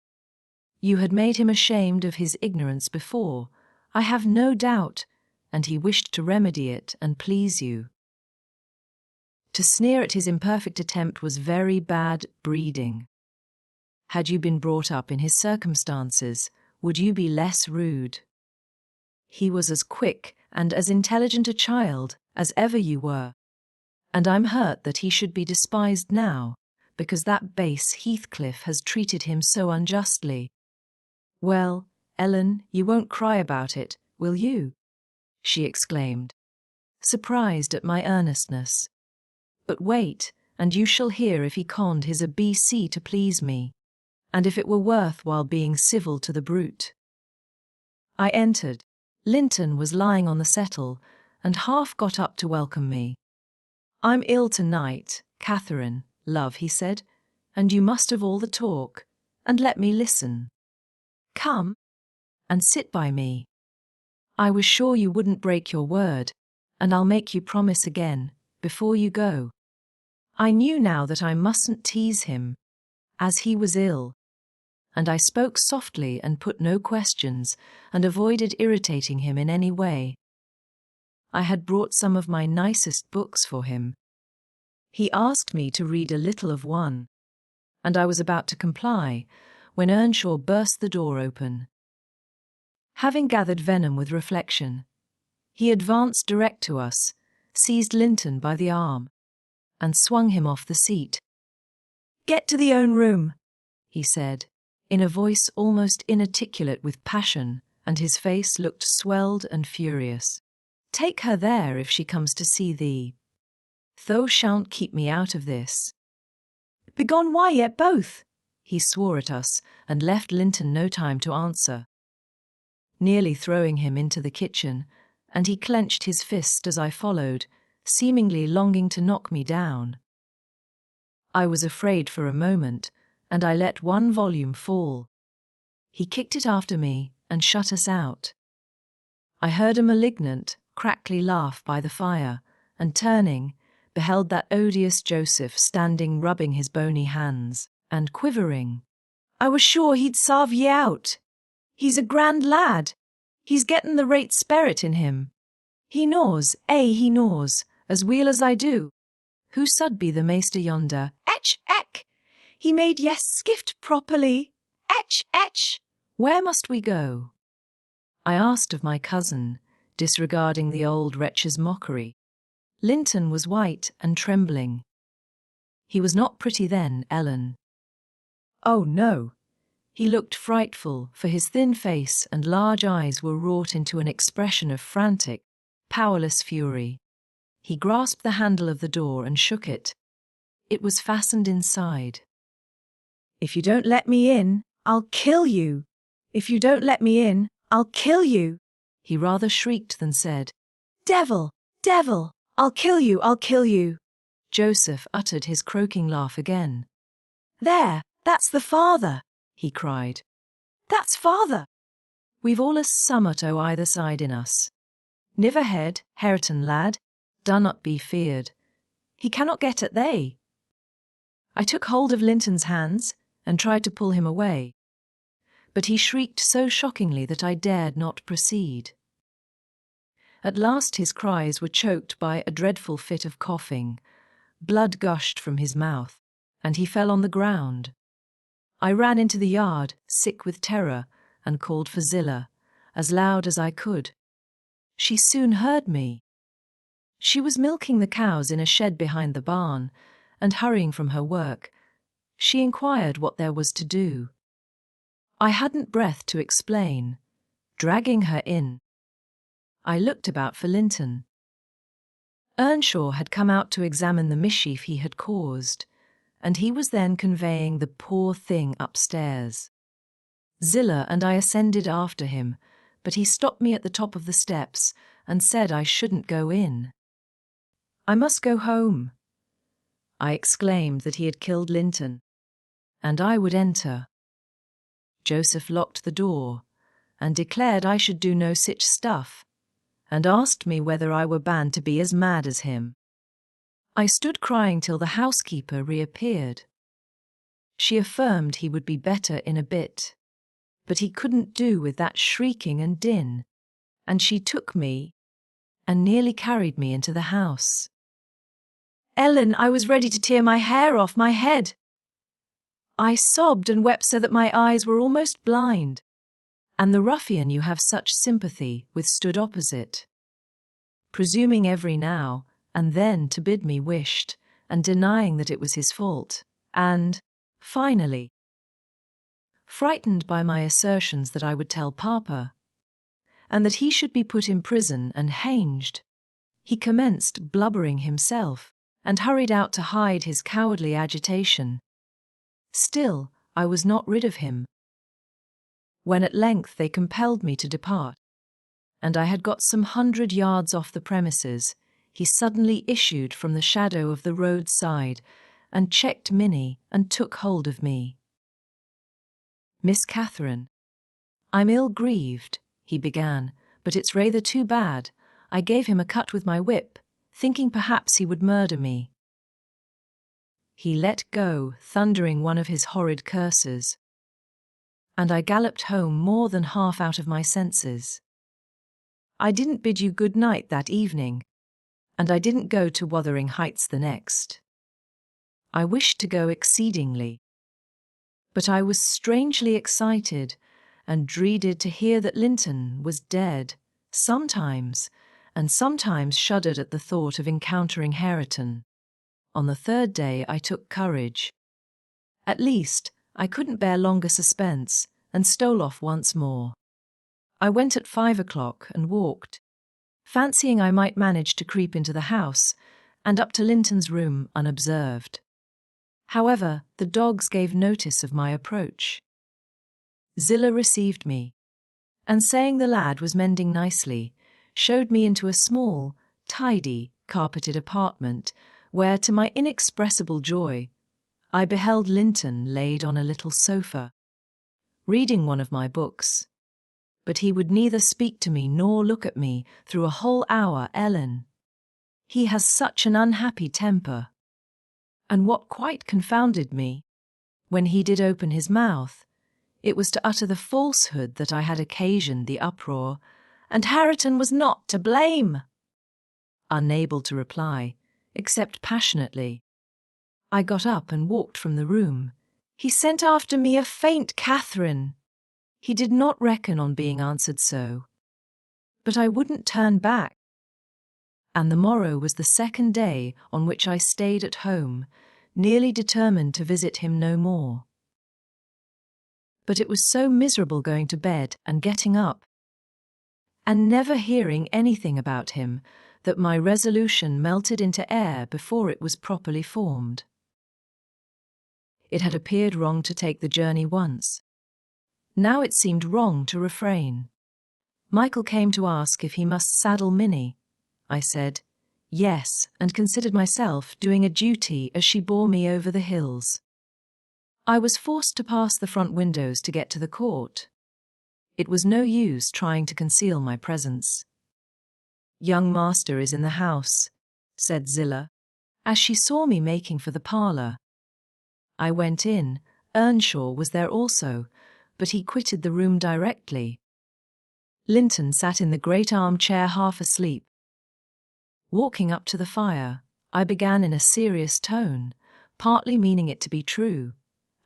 You had made him ashamed of his ignorance before, I have no doubt, and he wished to remedy it and please you. To sneer at his imperfect attempt was very bad breeding. Had you been brought up in his circumstances, would you be less rude? He was as quick and as intelligent a child as ever you were, and I'm hurt that he should be despised now, because that base Heathcliff has treated him so unjustly. Well, Ellen, you won't cry about it, will you? She exclaimed, surprised at my earnestness. But wait, and you shall hear if he conned his ABC to please me, and if it were worth while being civil to the brute. I entered. Linton was lying on the settle, and half got up to welcome me. I'm ill tonight, Catherine, love, he said, and you must have all the talk, and let me listen. Come and sit by me. I was sure you wouldn't break your word, and I'll make you promise again, before you go. I knew now that I mustn't tease him, as he was ill, and I spoke softly and put no questions, and avoided irritating him in any way. I had brought some of my nicest books for him. He asked me to read a little of one, and I was about to comply, when Earnshaw burst the door open. Having gathered venom with reflection, he advanced direct to us, seized Linton by the arm, and swung him off the seat. Get to the own room, he said, in a voice almost inarticulate with passion, and his face looked swelled and furious. Take her there if she comes to see thee. Thou shan't keep me out of this. Begone, why yet both? He swore at us, and left Linton no time to answer, nearly throwing him into the kitchen, and he clenched his fist as I followed, seemingly longing to knock me down. I was afraid for a moment, and I let one volume fall. He kicked it after me and shut us out. I heard a malignant, crackly laugh by the fire, and turning, beheld that odious Joseph standing rubbing his bony hands, and quivering. I was sure he'd sarve ye out. He's a grand lad. He's getten the right spirit in him. He knows, he knows, as weel as I do. Who sud be the maester yonder? Etch. He made yes skift properly. Etch. Where must we go? I asked of my cousin, disregarding the old wretch's mockery. Linton was white and trembling. He was not pretty then, Ellen. Oh, no. He looked frightful, for his thin face and large eyes were wrought into an expression of frantic, powerless fury. He grasped the handle of the door and shook it. It was fastened inside. If you don't let me in, I'll kill you. If you don't let me in, I'll kill you. He rather shrieked than said. Devil, I'll kill you. Joseph uttered his croaking laugh again. There, that's the father, he cried. That's father. We've all a summat o' either side in us. Niver head, Hareton lad, dunnot be feared. He cannot get at they. I took hold of Linton's hands and tried to pull him away, but he shrieked so shockingly that I dared not proceed. At last his cries were choked by a dreadful fit of coughing. Blood gushed from his mouth, and he fell on the ground. I ran into the yard, sick with terror, and called for Zillah, as loud as I could. She soon heard me. She was milking the cows in a shed behind the barn, and hurrying from her work, she inquired what there was to do. I hadn't breath to explain, dragging her in. I looked about for Linton. Earnshaw had come out to examine the mischief he had caused, and he was then conveying the poor thing upstairs. Zillah and I ascended after him, but he stopped me at the top of the steps and said I shouldn't go in. "I must go home." I exclaimed that he had killed Linton, and I would enter. Joseph locked the door and declared I should do no such stuff, and asked me whether I were bound to be as mad as him. I stood crying till the housekeeper reappeared. She affirmed he would be better in a bit, but he couldn't do with that shrieking and din, and she took me and nearly carried me into the house. Ellen, I was ready to tear my hair off my head. I sobbed and wept so that my eyes were almost blind. And the ruffian you have such sympathy with stood opposite, presuming every now and then to bid me wished, and denying that it was his fault, and, finally, frightened by my assertions that I would tell Papa, and that he should be put in prison and hanged, he commenced blubbering himself, and hurried out to hide his cowardly agitation. Still, I was not rid of him. When at length they compelled me to depart, and I had got some 100 yards off the premises, he suddenly issued from the shadow of the roadside and checked Minnie and took hold of me. "Miss Catherine, I'm ill grieved," he began, "but it's rather too bad. I gave him a cut with my whip, thinking perhaps he would murder me." He let go, thundering one of his horrid curses, and I galloped home more than half out of my senses. I didn't bid you good night that evening, and I didn't go to Wuthering Heights the next. I wished to go exceedingly, but I was strangely excited and dreaded to hear that Linton was dead sometimes, and sometimes shuddered at the thought of encountering Hareton. On the third day I took courage. At least, I couldn't bear longer suspense, and stole off once more. I went at 5 o'clock and walked, fancying I might manage to creep into the house and up to Linton's room unobserved. However, the dogs gave notice of my approach. Zillah received me, and saying the lad was mending nicely, showed me into a small, tidy, carpeted apartment where, to my inexpressible joy, I beheld Linton laid on a little sofa, reading one of my books. But he would neither speak to me nor look at me through a whole hour. Ellen, he has such an unhappy temper. And what quite confounded me, when he did open his mouth, it was to utter the falsehood that I had occasioned the uproar, and Hareton was not to blame. Unable to reply, except passionately, I got up and walked from the room. He sent after me a faint Catherine. He did not reckon on being answered so. But I wouldn't turn back. And the morrow was the second day on which I stayed at home, nearly determined to visit him no more. But it was so miserable going to bed and getting up, and never hearing anything about him, that my resolution melted into air before it was properly formed. It had appeared wrong to take the journey once. Now it seemed wrong to refrain. Michael came to ask if he must saddle Minnie. I said, yes, and considered myself doing a duty as she bore me over the hills. I was forced to pass the front windows to get to the court. It was no use trying to conceal my presence. "Young master is in the house," said Zillah, as she saw me making for the parlour. I went in. Earnshaw was there also, but he quitted the room directly. Linton sat in the great armchair half asleep. Walking up to the fire, I began in a serious tone, partly meaning it to be true.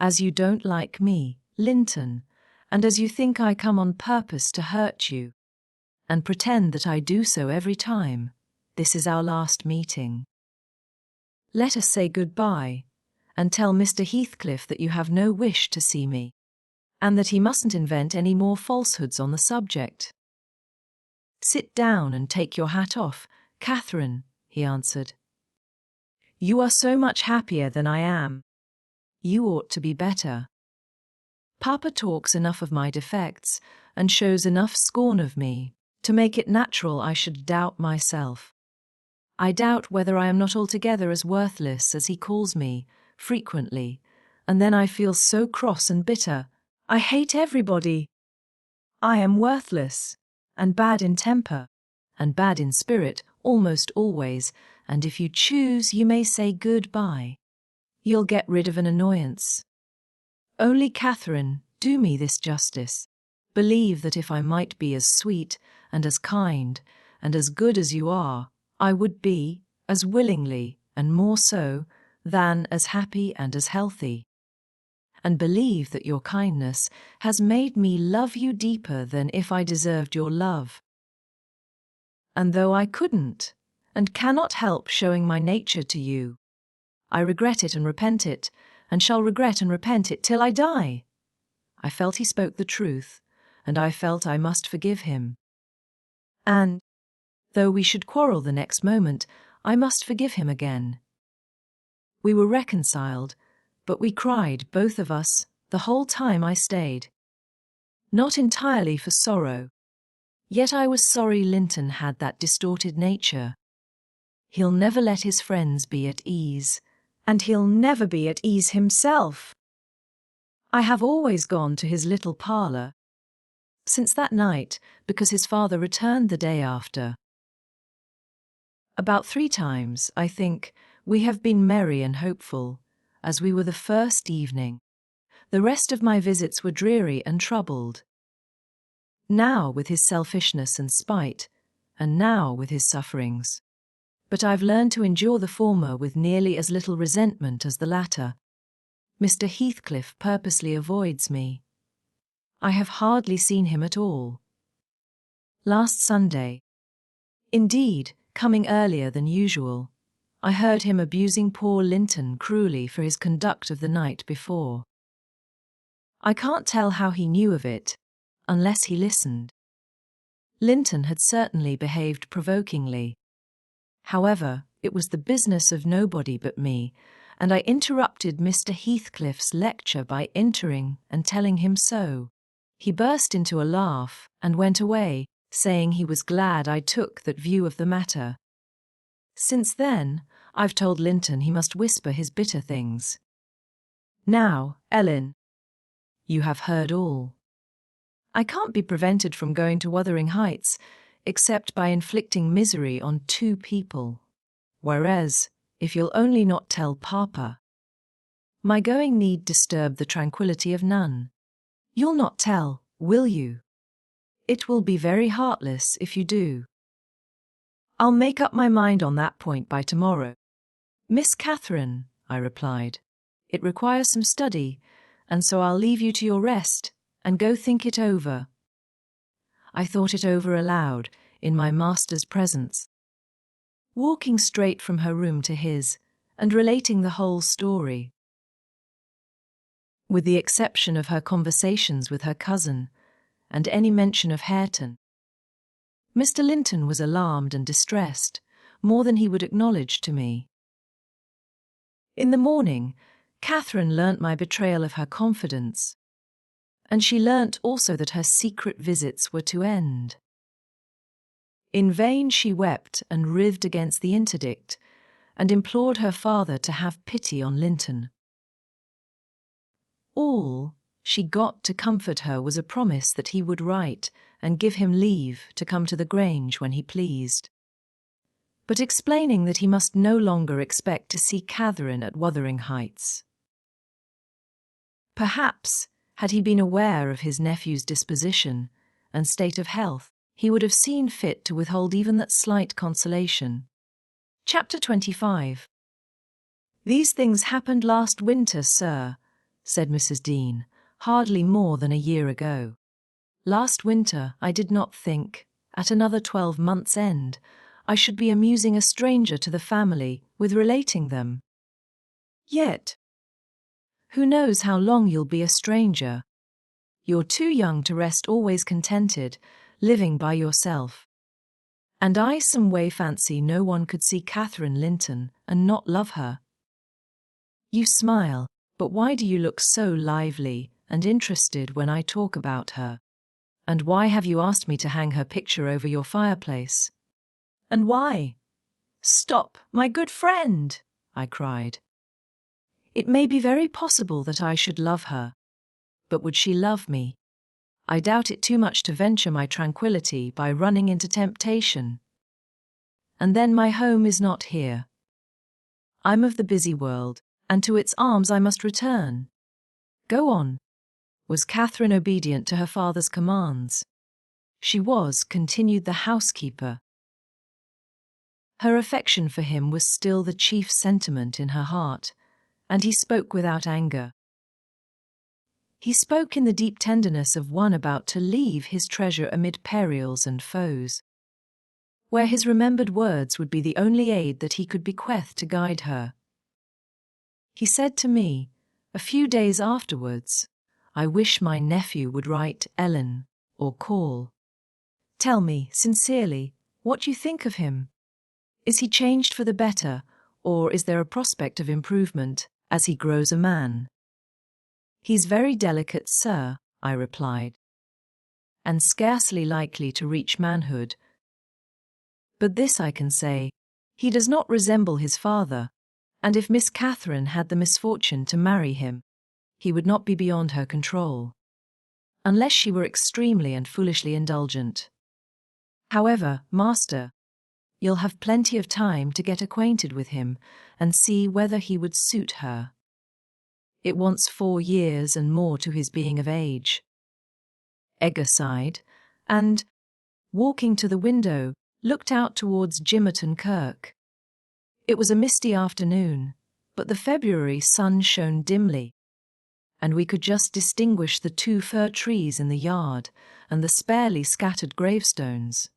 "As you don't like me, Linton, and as you think I come on purpose to hurt you, and pretend that I do so every time, this is our last meeting. Let us say good-bye, and tell Mr. Heathcliff that you have no wish to see me, and that he mustn't invent any more falsehoods on the subject. Sit down and take your hat off. Catherine, he answered. You are so much happier than I am. You ought to be better. Papa talks enough of my defects and shows enough scorn of me to make it natural I should doubt myself. I doubt whether I am not altogether as worthless as he calls me, frequently, and then I feel so cross and bitter. I hate everybody. I am worthless, and bad in temper, and bad in spirit, almost always, and if you choose, you may say goodbye. You'll get rid of an annoyance. Only, Catherine, do me this justice. Believe that if I might be as sweet and as kind and as good as you are, I would be, as willingly, and more so, than as happy and as healthy. And believe that your kindness has made me love you deeper than if I deserved your love. And though I couldn't, and cannot help showing my nature to you, I regret it and repent it, and shall regret and repent it till I die. I felt he spoke the truth, and I felt I must forgive him. And, though we should quarrel the next moment, I must forgive him again. We were reconciled, but we cried, both of us, the whole time I stayed. Not entirely for sorrow. Yet I was sorry Linton had that distorted nature. He'll never let his friends be at ease, and he'll never be at ease himself. I have always gone to his little parlour since that night, because his father returned the day after. About 3 times, I think, we have been merry and hopeful, as we were the first evening. The rest of my visits were dreary and troubled. Now with his selfishness and spite, and now with his sufferings. But I've learned to endure the former with nearly as little resentment as the latter. Mr. Heathcliff purposely avoids me. I have hardly seen him at all. Last Sunday, indeed, coming earlier than usual, I heard him abusing poor Linton cruelly for his conduct of the night before. I can't tell how he knew of it, unless he listened. Linton had certainly behaved provokingly. However, it was the business of nobody but me, and I interrupted Mr. Heathcliff's lecture by entering and telling him so. He burst into a laugh and went away, saying he was glad I took that view of the matter. Since then, I've told Linton he must whisper his bitter things. Now, Ellen, you have heard all. I can't be prevented from going to Wuthering Heights, except by inflicting misery on 2 people. Whereas, if you'll only not tell Papa, my going need disturb the tranquillity of none. You'll not tell, will you? It will be very heartless if you do. I'll make up my mind on that point by tomorrow. Miss Catherine, I replied, it requires some study, and so I'll leave you to your rest, and go think it over. I thought it over aloud, in my master's presence, walking straight from her room to his, and relating the whole story. With the exception of her conversations with her cousin, and any mention of Hareton, Mr. Linton was alarmed and distressed, more than he would acknowledge to me. In the morning, Catherine learnt my betrayal of her confidence, and she learnt also that her secret visits were to end. In vain she wept and writhed against the interdict, and implored her father to have pity on Linton. All she got to comfort her was a promise that he would write and give him leave to come to the Grange when he pleased, but explaining that he must no longer expect to see Catherine at Wuthering Heights. Perhaps, had he been aware of his nephew's disposition and state of health, he would have seen fit to withhold even that slight consolation. Chapter 25. These things happened last winter, sir, said Mrs. Dean, hardly more than a year ago. Last winter I did not think, at another 12 months' end, I should be amusing a stranger to the family with relating them. Yet, who knows how long you'll be a stranger? You're too young to rest always contented, living by yourself. And I some way fancy no one could see Catherine Linton and not love her. You smile, but why do you look so lively and interested when I talk about her? And why have you asked me to hang her picture over your fireplace? And why? Stop, my good friend, I cried. It may be very possible that I should love her. But would she love me? I doubt it too much to venture my tranquillity by running into temptation. And then my home is not here. I'm of the busy world, and to its arms I must return. Go on. Was Catherine obedient to her father's commands? She was, continued the housekeeper. Her affection for him was still the chief sentiment in her heart, and he spoke without anger. He spoke in the deep tenderness of one about to leave his treasure amid perils and foes, where his remembered words would be the only aid that he could bequeath to guide her. He said to me, a few days afterwards, I wish my nephew would write Ellen, or call. Tell me, sincerely, what you think of him. Is he changed for the better, or is there a prospect of improvement as he grows a man? He's very delicate, sir, I replied, and scarcely likely to reach manhood. But this I can say, he does not resemble his father, and if Miss Catherine had the misfortune to marry him, he would not be beyond her control, unless she were extremely and foolishly indulgent. However, master, you'll have plenty of time to get acquainted with him and see whether he would suit her. It wants 4 years and more to his being of age. Egger sighed, and, walking to the window, looked out towards Gimmerton Kirk. It was a misty afternoon, but the February sun shone dimly, and we could just distinguish the 2 fir trees in the yard and the sparely scattered gravestones.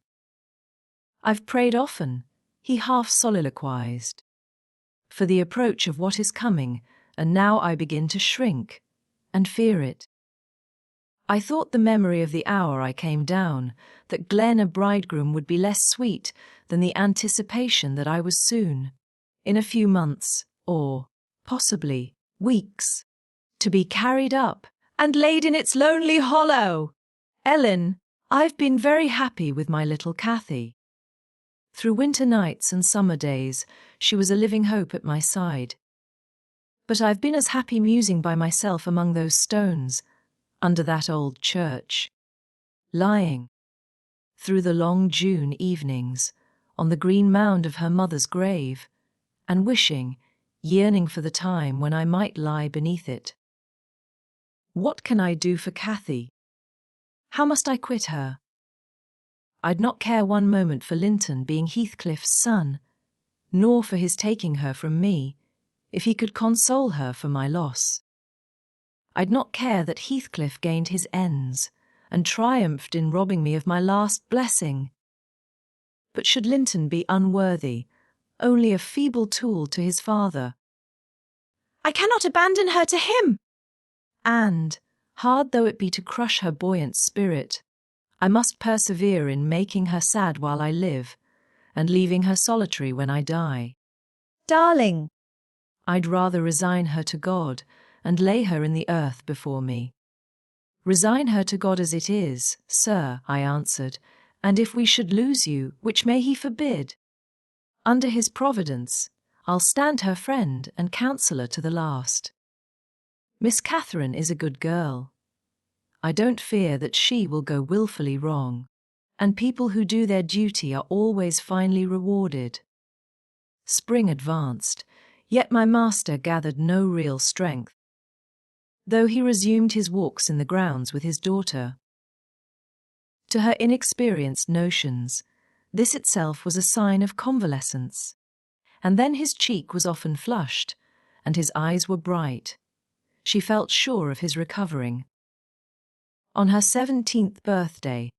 I've prayed often, he half soliloquized, for the approach of what is coming, and now I begin to shrink and fear it. I thought the memory of the hour I came down, that Glen a bridegroom would be less sweet than the anticipation that I was soon, in a few months, or, possibly, weeks, to be carried up and laid in its lonely hollow. Ellen, I've been very happy with my little Cathy. Through winter nights and summer days, she was a living hope at my side. But I've been as happy musing by myself among those stones, under that old church, lying, through the long June evenings, on the green mound of her mother's grave, and wishing, yearning for the time when I might lie beneath it. What can I do for Cathy? How must I quit her? I'd not care one moment for Linton being Heathcliff's son, nor for his taking her from me, if he could console her for my loss. I'd not care that Heathcliff gained his ends, and triumphed in robbing me of my last blessing. But should Linton be unworthy, only a feeble tool to his father? I cannot abandon her to him. And, hard though it be to crush her buoyant spirit, I must persevere in making her sad while I live, and leaving her solitary when I die. Darling, I'd rather resign her to God, and lay her in the earth before me. Resign her to God as it is, sir, I answered, and if we should lose you, which may he forbid, under his providence, I'll stand her friend and counsellor to the last. Miss Catherine is a good girl. I don't fear that she will go wilfully wrong, and people who do their duty are always finely rewarded. Spring advanced, yet my master gathered no real strength, though he resumed his walks in the grounds with his daughter. To her inexperienced notions, this itself was a sign of convalescence, and then his cheek was often flushed, and his eyes were bright. She felt sure of his recovering. On her 17th birthday,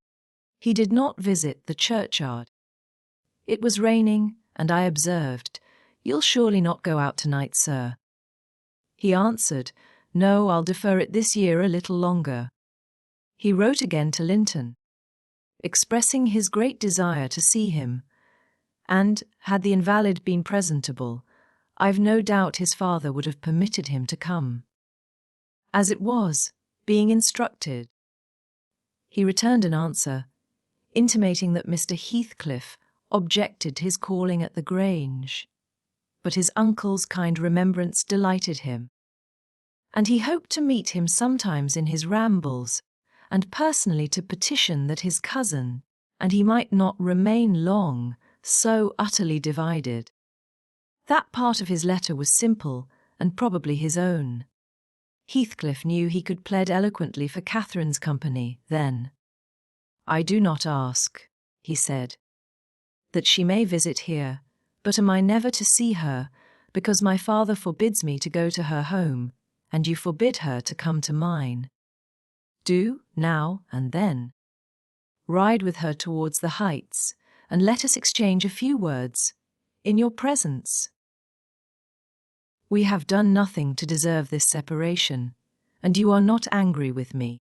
he did not visit the churchyard. It was raining, and I observed, "You'll surely not go out tonight, sir." He answered, "No, I'll defer it this year a little longer." He wrote again to Linton. expressing his great desire to see him, and, had the invalid been presentable, I've no doubt his father would have permitted him to come. As it was, being instructed, he returned an answer, intimating that Mr. Heathcliff objected to his calling at the Grange, but his uncle's kind remembrance delighted him, and he hoped to meet him sometimes in his rambles, and personally to petition that his cousin and he might not remain long so utterly divided. That part of his letter was simple and probably his own. Heathcliff knew he could plead eloquently for Catherine's company then. "I do not ask," he said, "that she may visit here, but am I never to see her, because my father forbids me to go to her home, and you forbid her to come to mine. Do, now and then, ride with her towards the heights, and let us exchange a few words, in your presence. We have done nothing to deserve this separation, and you are not angry with me.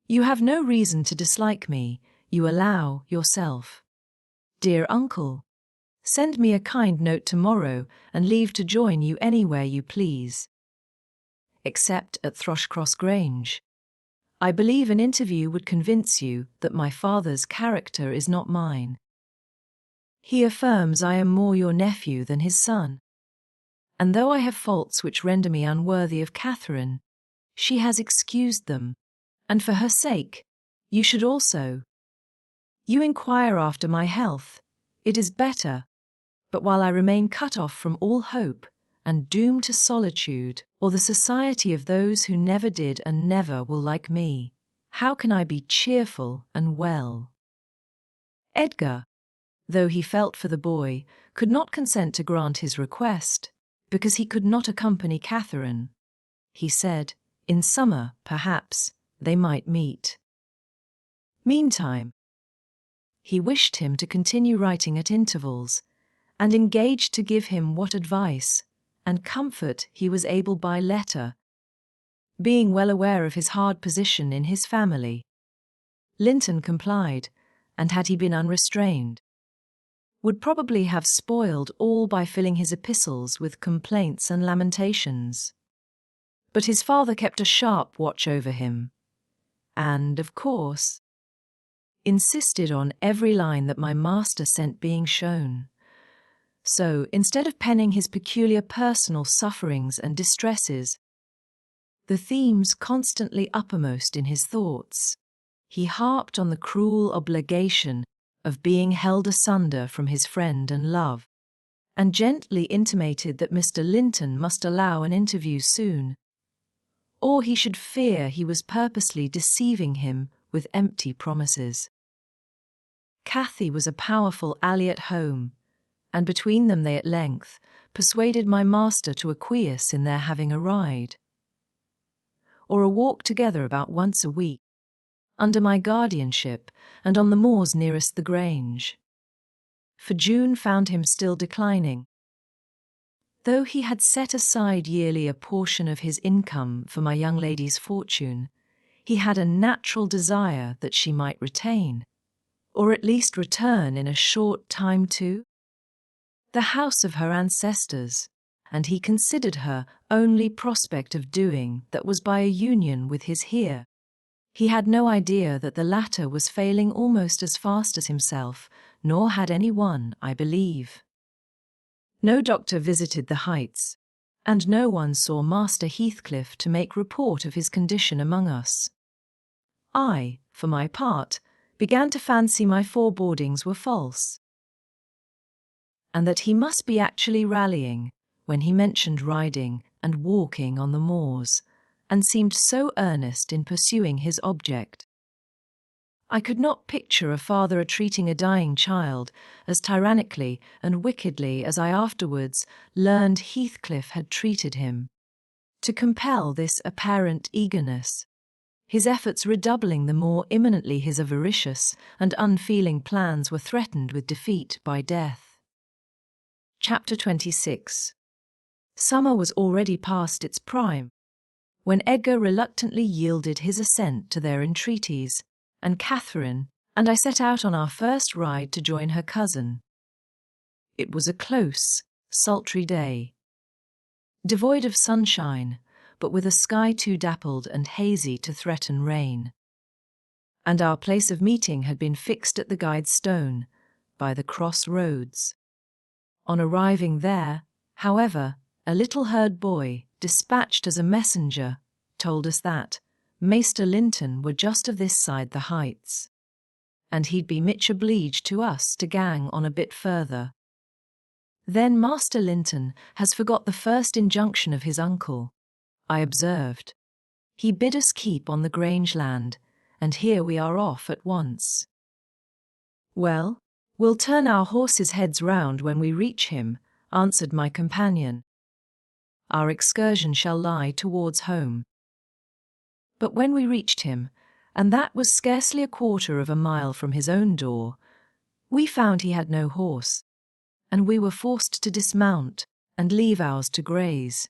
You have no reason to dislike me, you allow yourself. Dear uncle, send me a kind note tomorrow and leave to join you anywhere you please. Except at Thrushcross Grange. I believe an interview would convince you that my father's character is not mine. He affirms I am more your nephew than his son. And though I have faults which render me unworthy of Catherine, she has excused them, and for her sake, you should also. You inquire after my health. It is better, but while I remain cut off from all hope, and doomed to solitude or the society of those who never did and never will like me, how can I be cheerful and well? Edgar, though he felt for the boy, could not consent to grant his request, because he could not accompany Catherine. He said, in summer, perhaps, they might meet. Meantime, he wished him to continue writing at intervals, and engaged to give him what advice and comfort he was able by letter, being well aware of his hard position in his family. Linton complied, and had he been unrestrained, would probably have spoiled all by filling his epistles with complaints and lamentations. But his father kept a sharp watch over him, and, of course, insisted on every line that my master sent being shown. So, instead of penning his peculiar personal sufferings and distresses, the themes constantly uppermost in his thoughts, he harped on the cruel obligation of being held asunder from his friend and love, and gently intimated that Mr. Linton must allow an interview soon, or he should fear he was purposely deceiving him with empty promises. Cathy was a powerful ally at home, and between them they at length persuaded my master to acquiesce in their having a ride, or a walk together about once a week, under my guardianship and on the moors nearest the Grange. For June found him still declining. Though he had set aside yearly a portion of his income for my young lady's fortune, he had a natural desire that she might retain, or at least return in a short time to, the house of her ancestors, and he considered her only prospect of doing that was by a union with his heir. He had no idea that the latter was failing almost as fast as himself, nor had any one, I believe. No doctor visited the Heights, and no one saw Master Heathcliff to make report of his condition among us. I, for my part, began to fancy my forebodings were false, and that he must be actually rallying when he mentioned riding and walking on the moors, and seemed so earnest in pursuing his object. I could not picture a father treating a dying child as tyrannically and wickedly as I afterwards learned Heathcliff had treated him. To compel this apparent eagerness, his efforts redoubling the more imminently his avaricious and unfeeling plans were threatened with defeat by death. Chapter 26. Summer was already past its prime, when Edgar reluctantly yielded his assent to their entreaties, and Catherine, and I set out on our first ride to join her cousin. It was a close, sultry day, devoid of sunshine, but with a sky too dappled and hazy to threaten rain. And our place of meeting had been fixed at the guide's stone, by the cross-roads. On arriving there, however, a little herd boy, dispatched as a messenger, told us that Maester Linton were just of this side the heights, and he'd be much obliged to us to gang on a bit further. Then Master Linton has forgot the first injunction of his uncle, I observed. He bid us keep on the Grange land, and here we are off at once. Well, we'll turn our horses' heads round when we reach him, answered my companion. Our excursion shall lie towards home. But when we reached him, and that was scarcely a quarter of a mile from his own door, we found he had no horse, and we were forced to dismount and leave ours to graze.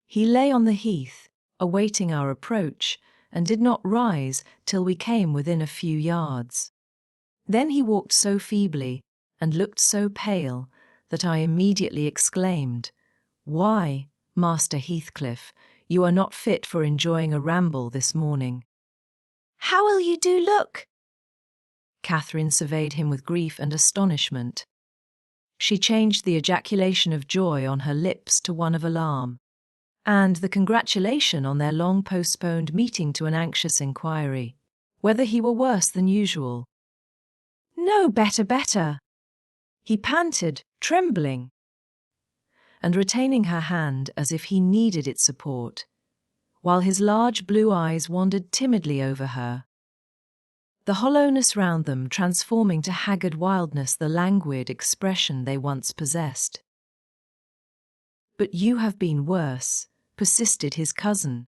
He lay on the heath, awaiting our approach, and did not rise till we came within a few yards. Then he walked so feebly and looked so pale that I immediately exclaimed, "Why, Master Heathcliff, you are not fit for enjoying a ramble this morning." How will you do look? Catherine surveyed him with grief and astonishment. She changed the ejaculation of joy on her lips to one of alarm, and the congratulation on their long-postponed meeting to an anxious inquiry, whether he were worse than usual. No, better. He panted, trembling, and retaining her hand as if he needed its support, while his large blue eyes wandered timidly over her, the hollowness round them transforming to haggard wildness the languid expression they once possessed. "But you have been worse," persisted his cousin.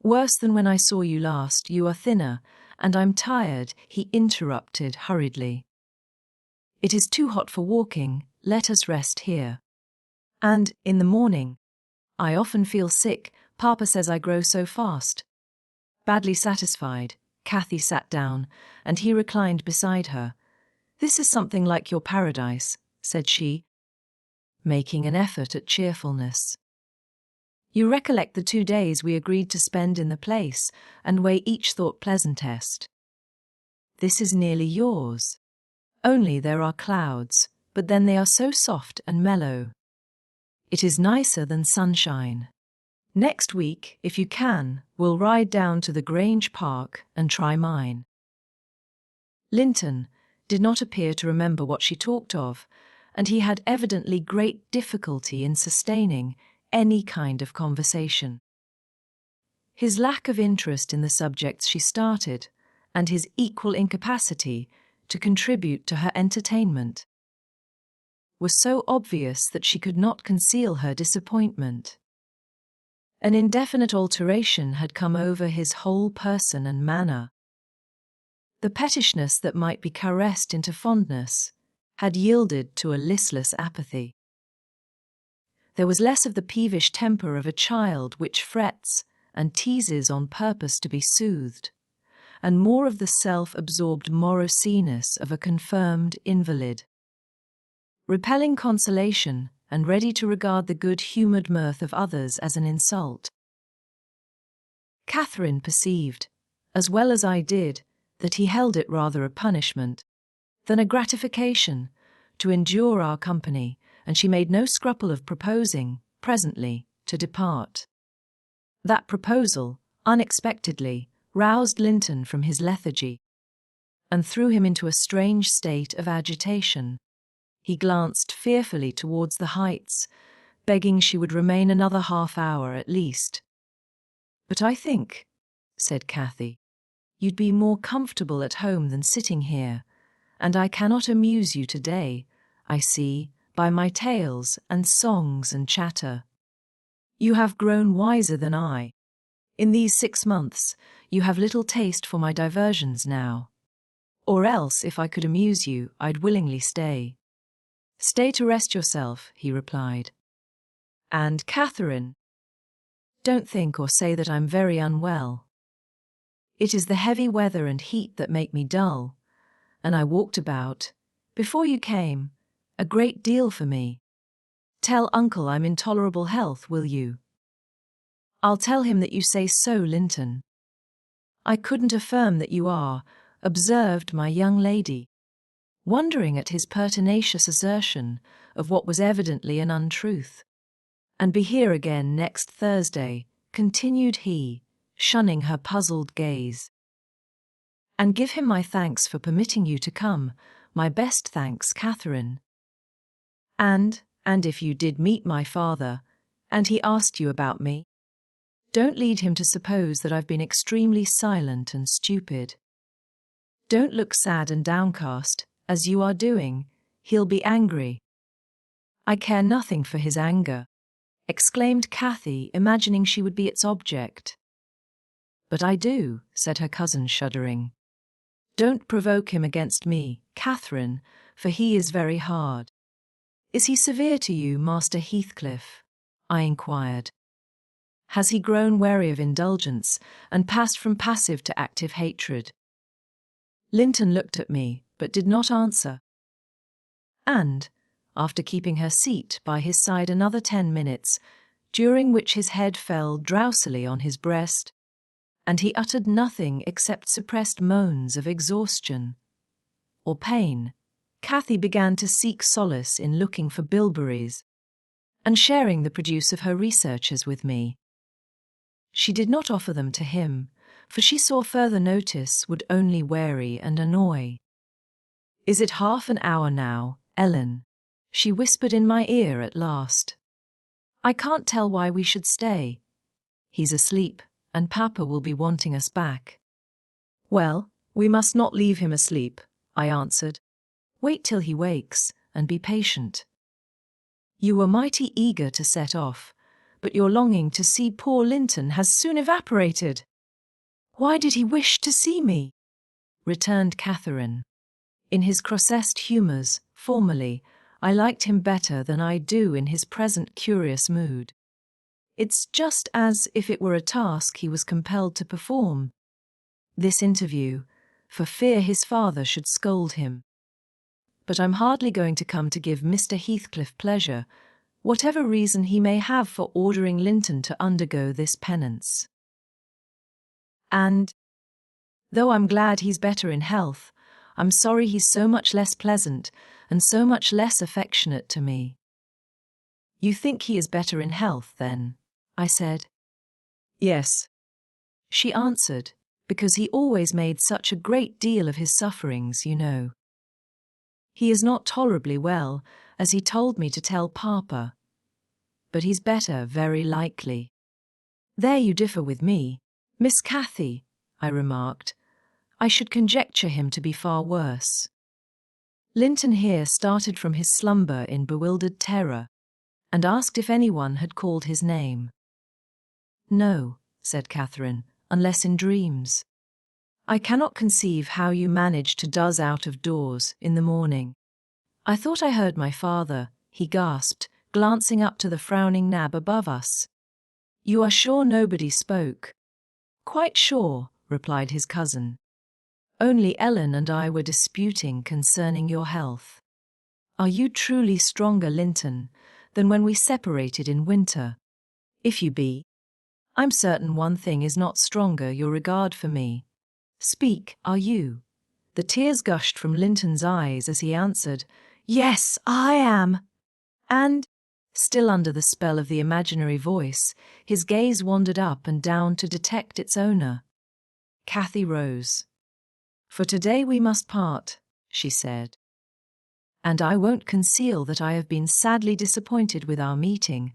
"Worse than when I saw you last. You are thinner, and I'm tired," he interrupted hurriedly. "It is too hot for walking, let us rest here. And, in the morning, I often feel sick, Papa says I grow so fast." Badly satisfied, Cathy sat down, and he reclined beside her. "This is something like your paradise," said she, making an effort at cheerfulness. "You recollect the 2 days we agreed to spend in the place, and we each thought pleasantest. This is nearly yours. Only there are clouds, but then they are so soft and mellow. It is nicer than sunshine. Next week, if you can, we'll ride down to the Grange Park and try mine." Linton did not appear to remember what she talked of, and he had evidently great difficulty in sustaining any kind of conversation. His lack of interest in the subjects she started, and his equal incapacity to contribute to her entertainment, was so obvious that she could not conceal her disappointment. An indefinite alteration had come over his whole person and manner. The pettishness that might be caressed into fondness had yielded to a listless apathy. There was less of the peevish temper of a child which frets and teases on purpose to be soothed, and more of the self-absorbed morosiness of a confirmed invalid, repelling consolation and ready to regard the good-humoured mirth of others as an insult. Catherine perceived, as well as I did, that he held it rather a punishment than a gratification to endure our company, and she made no scruple of proposing, presently, to depart. That proposal, unexpectedly, roused Linton from his lethargy, and threw him into a strange state of agitation. He glanced fearfully towards the heights, begging she would remain another half-hour at least. "But I think," said Cathy, "you'd be more comfortable at home than sitting here, and I cannot amuse you today, I see, by my tales and songs and chatter. You have grown wiser than I. In these 6 months, you have little taste for my diversions now. Or else, if I could amuse you, I'd willingly stay." "Stay to rest yourself," he replied. "And, Catherine, don't think or say that I'm very unwell. It is the heavy weather and heat that make me dull, and I walked about, before you came, a great deal for me. Tell Uncle I'm in tolerable health, will you? I'll tell him that you say so, Linton. I couldn't affirm that you are, observed my young lady, wondering at his pertinacious assertion of what was evidently an untruth. And be here again next Thursday, continued he, shunning her puzzled gaze. And give him my thanks for permitting you to come, my best thanks, Catherine. And if you did meet my father, and he asked you about me, don't lead him to suppose that I've been extremely silent and stupid. Don't look sad and downcast, as you are doing, he'll be angry. I care nothing for his anger, exclaimed Cathy, imagining she would be its object. But I do, said her cousin, shuddering. Don't provoke him against me, Catherine, for he is very hard. Is he severe to you, Master Heathcliff? I inquired. Has he grown wary of indulgence and passed from passive to active hatred? Linton looked at me, but did not answer. And, after keeping her seat by his side another 10 minutes, during which his head fell drowsily on his breast, and he uttered nothing except suppressed moans of exhaustion or pain, Cathy began to seek solace in looking for bilberries and sharing the produce of her researches with me. She did not offer them to him, for she saw further notice would only weary and annoy. Is it half an hour now, Ellen? She whispered in my ear at last. I can't tell why we should stay. He's asleep, and Papa will be wanting us back. Well, we must not leave him asleep, I answered. Wait till he wakes, and be patient. You were mighty eager to set off, but your longing to see poor Linton has soon evaporated. Why did he wish to see me? Returned Catherine. In his crossest humours, formerly, I liked him better than I do in his present curious mood. It's just as if it were a task he was compelled to perform. This interview, for fear his father should scold him. But I'm hardly going to come to give Mr. Heathcliff pleasure, whatever reason he may have for ordering Linton to undergo this penance. And, though I'm glad he's better in health, I'm sorry he's so much less pleasant and so much less affectionate to me. You think he is better in health, then? I said. Yes, she answered, because he always made such a great deal of his sufferings, you know. He is not tolerably well, as he told me to tell Papa. But he's better, very likely. There you differ with me, Miss Cathy, I remarked. I should conjecture him to be far worse. Linton here started from his slumber in bewildered terror, and asked if anyone had called his name. No, said Catherine, unless in dreams. I cannot conceive how you manage to doze out of doors in the morning. I thought I heard my father, he gasped, glancing up to the frowning Nab above us. You are sure nobody spoke? Quite sure, replied his cousin. Only Ellen and I were disputing concerning your health. Are you truly stronger, Linton, than when we separated in winter? If you be, I'm certain one thing is not stronger, your regard for me. Speak, are you? The tears gushed from Linton's eyes as he answered, Yes, I am. And, still under the spell of the imaginary voice, his gaze wandered up and down to detect its owner. Cathy rose. For today we must part, she said. And I won't conceal that I have been sadly disappointed with our meeting,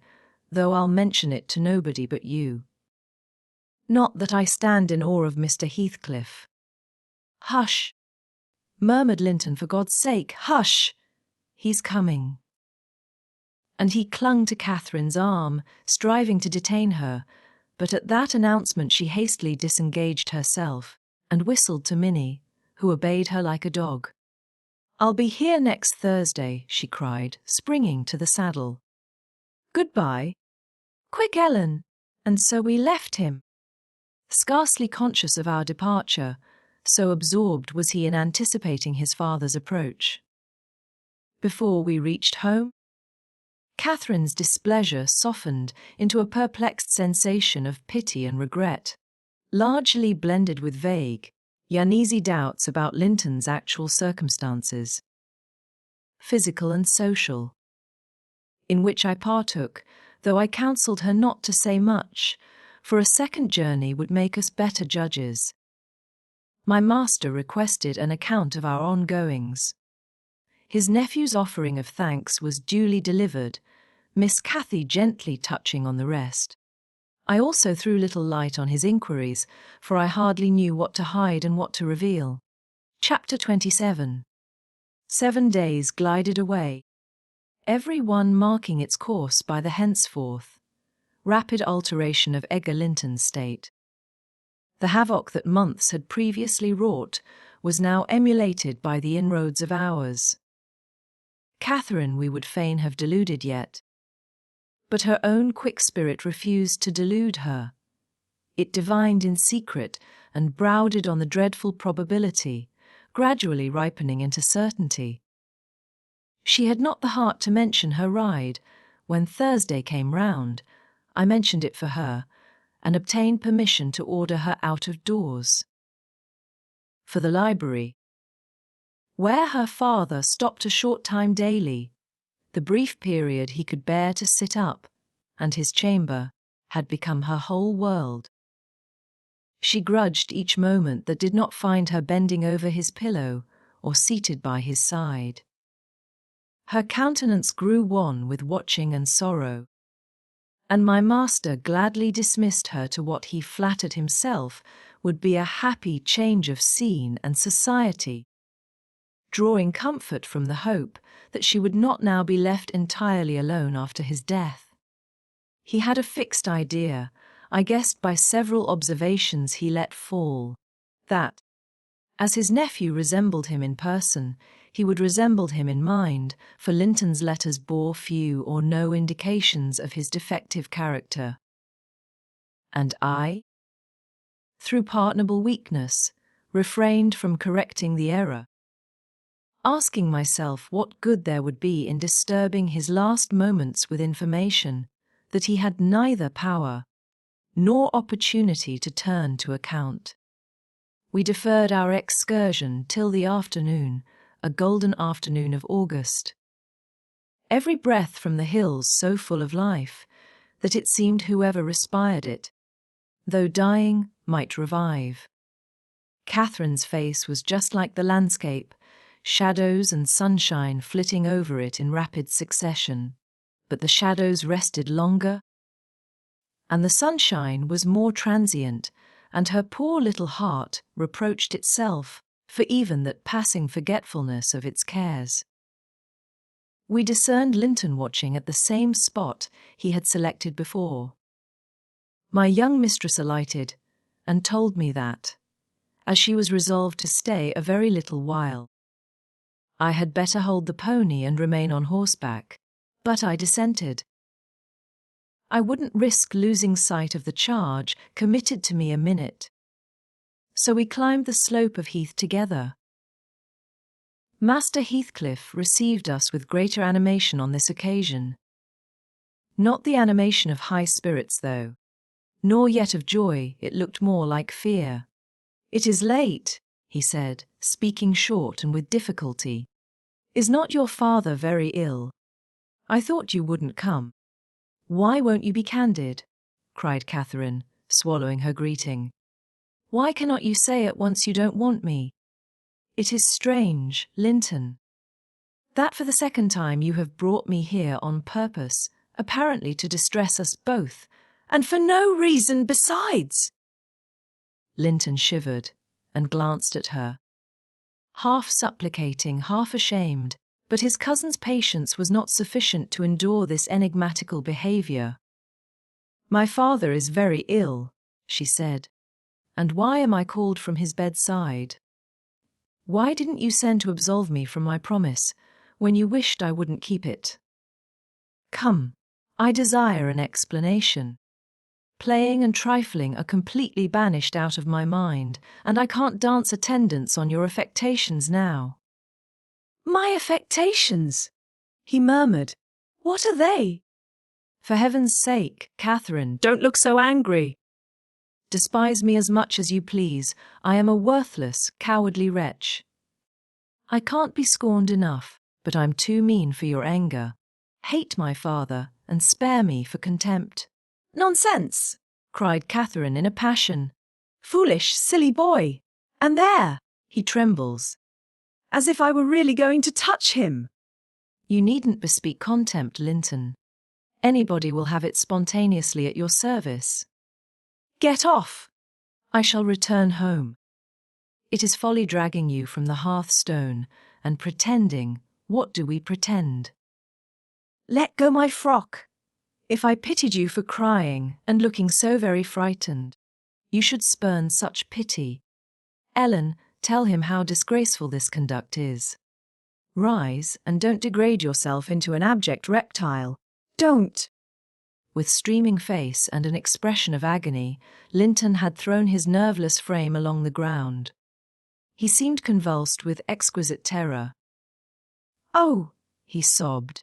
though I'll mention it to nobody but you. Not that I stand in awe of Mr. Heathcliff. Hush, murmured Linton, for God's sake, hush! He's coming. And he clung to Catherine's arm, striving to detain her, but at that announcement she hastily disengaged herself, and whistled to Minnie, who obeyed her like a dog. I'll be here next Thursday, she cried, springing to the saddle. Goodbye. Quick, Ellen. And so we left him. Scarcely conscious of our departure, so absorbed was he in anticipating his father's approach. Before we reached home, Catherine's displeasure softened into a perplexed sensation of pity and regret, largely blended with vague, uneasy doubts about Linton's actual circumstances, physical and social, in which I partook, though I counselled her not to say much, for a second journey would make us better judges. My master requested an account of our ongoings. His nephew's offering of thanks was duly delivered, Miss Cathy gently touching on the rest. I also threw little light on his inquiries, for I hardly knew what to hide and what to reveal. Chapter 27. 7 days glided away, every one marking its course by the henceforth rapid alteration of Edgar Linton's state. The havoc that months had previously wrought was now emulated by the inroads of hours. Catherine we would fain have deluded yet, but her own quick spirit refused to delude her. It divined in secret and brooded on the dreadful probability, gradually ripening into certainty. She had not the heart to mention her ride. When Thursday came round, I mentioned it for her, and obtained permission to order her out of doors. For the library, where her father stopped a short time daily, the brief period he could bear to sit up, and his chamber, had become her whole world. She grudged each moment that did not find her bending over his pillow or seated by his side. Her countenance grew wan with watching and sorrow, and my master gladly dismissed her to what he flattered himself would be a happy change of scene and society, drawing comfort from the hope that she would not now be left entirely alone after his death. He had a fixed idea, I guessed by several observations he let fall, that, as his nephew resembled him in person, he would resemble him in mind, for Linton's letters bore few or no indications of his defective character. And I, through pardonable weakness, refrained from correcting the error, asking myself what good there would be in disturbing his last moments with information that he had neither power nor opportunity to turn to account. We deferred our excursion till the afternoon, a golden afternoon of August. Every breath from the hills so full of life that it seemed whoever respired it, though dying, might revive. Catherine's face was just like the landscape, shadows and sunshine flitting over it in rapid succession, but the shadows rested longer, and the sunshine was more transient, and her poor little heart reproached itself for even that passing forgetfulness of its cares. We discerned Linton watching at the same spot he had selected before. My young mistress alighted, and told me that, as she was resolved to stay a very little while, I had better hold the pony and remain on horseback, but I dissented. I wouldn't risk losing sight of the charge committed to me a minute. So we climbed the slope of Heath together. Master Heathcliff received us with greater animation on this occasion. Not the animation of high spirits, though, nor yet of joy. It looked more like fear. "It is late," he said, speaking short and with difficulty. "Is not your father very ill? I thought you wouldn't come." "Why won't you be candid?" cried Catherine, swallowing her greeting. "Why cannot you say at once you don't want me? It is strange, Linton, that for the second time you have brought me here on purpose, apparently to distress us both, and for no reason besides." Linton shivered and glanced at her, half supplicating, half ashamed, but his cousin's patience was not sufficient to endure this enigmatical behaviour. "My father is very ill," she said. "And why am I called from his bedside? Why didn't you send to absolve me from my promise, when you wished I wouldn't keep it? Come, I desire an explanation." Playing and trifling are completely banished out of my mind, and I can't dance attendance on your affectations now." "My affectations," he murmured. "What are they?" "For heaven's sake, Catherine, "Don't look so angry." despise me as much as you please. I am a worthless, cowardly wretch. I can't be scorned enough, but I'm too mean for your anger. Hate my father, and spare me for contempt." "Nonsense!" cried Catherine in a passion. "Foolish, silly boy! And there!" He trembles. As if I were really going to touch him. You needn't bespeak contempt, Linton. Anybody will have it spontaneously at your service. "Get off!" I shall return home. It is folly dragging you from the hearthstone and pretending. What do we pretend? "Let go my frock." If I pitied you for crying and looking so very frightened, you should spurn such pity. Ellen, tell him how disgraceful this conduct is. Rise and don't degrade yourself into an abject reptile. "Don't." With streaming face and an expression of agony, Linton had thrown his nerveless frame along the ground. He seemed convulsed with exquisite terror. "Oh," he sobbed.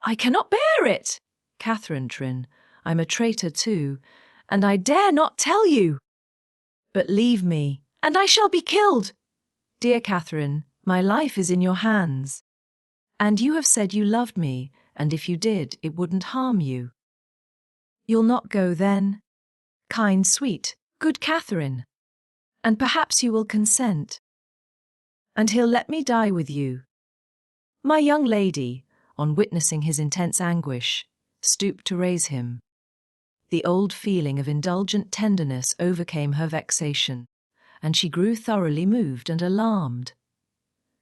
"I cannot bear it." "Catherine Trin, I'm a traitor too, "And I dare not tell you." but leave me." "And I shall be killed." "Dear Catherine, my life is in your hands. And you have said you loved me, and if you did, it wouldn't harm you. You'll not go then? Kind, sweet, good Catherine. And perhaps you will consent. And he'll let me die with you." My young lady, on witnessing his intense anguish, stooped to raise him. The old feeling of indulgent tenderness overcame her vexation, and she grew thoroughly moved and alarmed.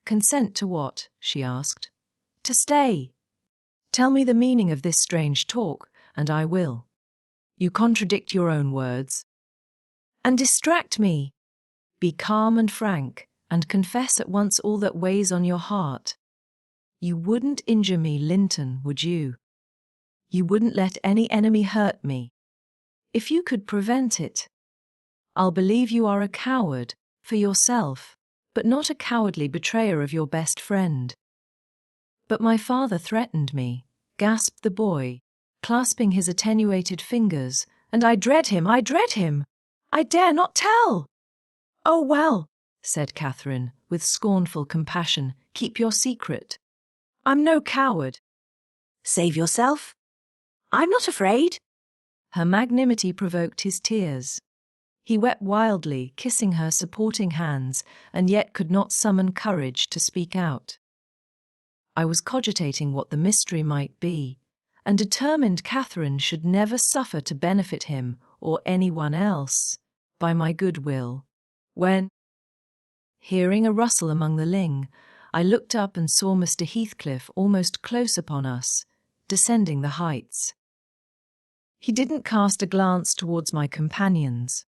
"Consent to what?" she asked. "To stay." "Tell me the meaning of this strange talk, and I will." "You contradict your own words." "And distract me." "Be calm and frank, and confess at once all that weighs on your heart. You wouldn't injure me, Linton, would you? You wouldn't let any enemy hurt me. If you could prevent it. I'll believe you are a coward, for yourself, but not a cowardly betrayer of your best friend." "But my father threatened me," gasped the boy, clasping his attenuated fingers, "and I dread him, I dread him. I dare not tell." "Oh well," said Catherine, with scornful compassion, "keep your secret. I'm no coward." "Save yourself. I'm not afraid." Her magnanimity provoked his tears. He wept wildly, kissing her supporting hands, and yet could not summon courage to speak out. I was cogitating what the mystery might be, and determined Catherine should never suffer to benefit him or anyone else by my good will, when, hearing a rustle among the ling, I looked up and saw Mr. Heathcliff almost close upon us, descending the heights. He didn't cast a glance towards my companions,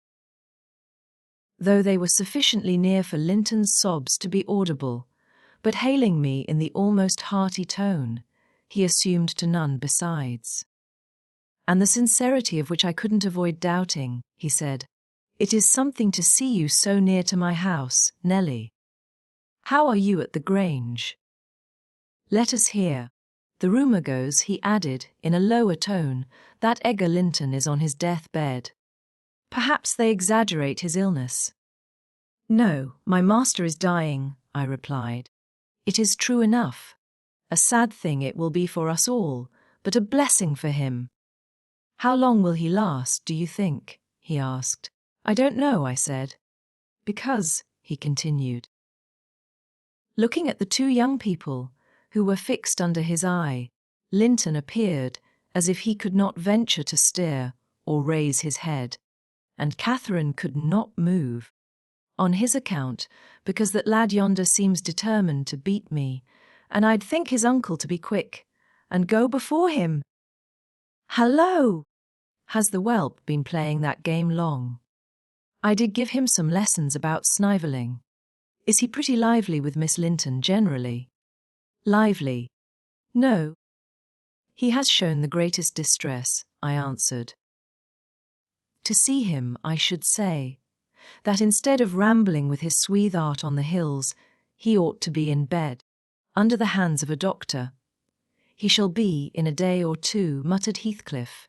though they were sufficiently near for Linton's sobs to be audible, but hailing me in the almost hearty tone, he assumed to none besides. And the sincerity of which I couldn't avoid doubting, he said, "It is something to see you so near to my house, Nelly. How are you at the Grange? Let us hear. The rumour goes," he added, in a lower tone, "that Edgar Linton is on his death-bed. Perhaps they exaggerate his illness." "No, my master is dying," I replied. "It is true enough. A sad thing it will be for us all, but a blessing for him." "How long will he last, do you think?" he asked. "I don't know," I said. "Because," he continued, looking at the two young people, who were fixed under his eye, Linton appeared as if he could not venture to stir or raise his head, and Catherine could not move. "On his account, because that lad yonder seems determined to beat me, and I'd think his uncle to be quick, and go before him. Hallo! Has the whelp been playing that game long? I did give him some lessons about snivelling. Is he pretty lively with Miss Linton generally?" "Lively? No. He has shown the greatest distress," I answered. To see him, I should say. That instead of rambling with his sweetheart on the hills, he ought to be in bed, under the hands of a doctor. He shall be in a day or two, muttered Heathcliff.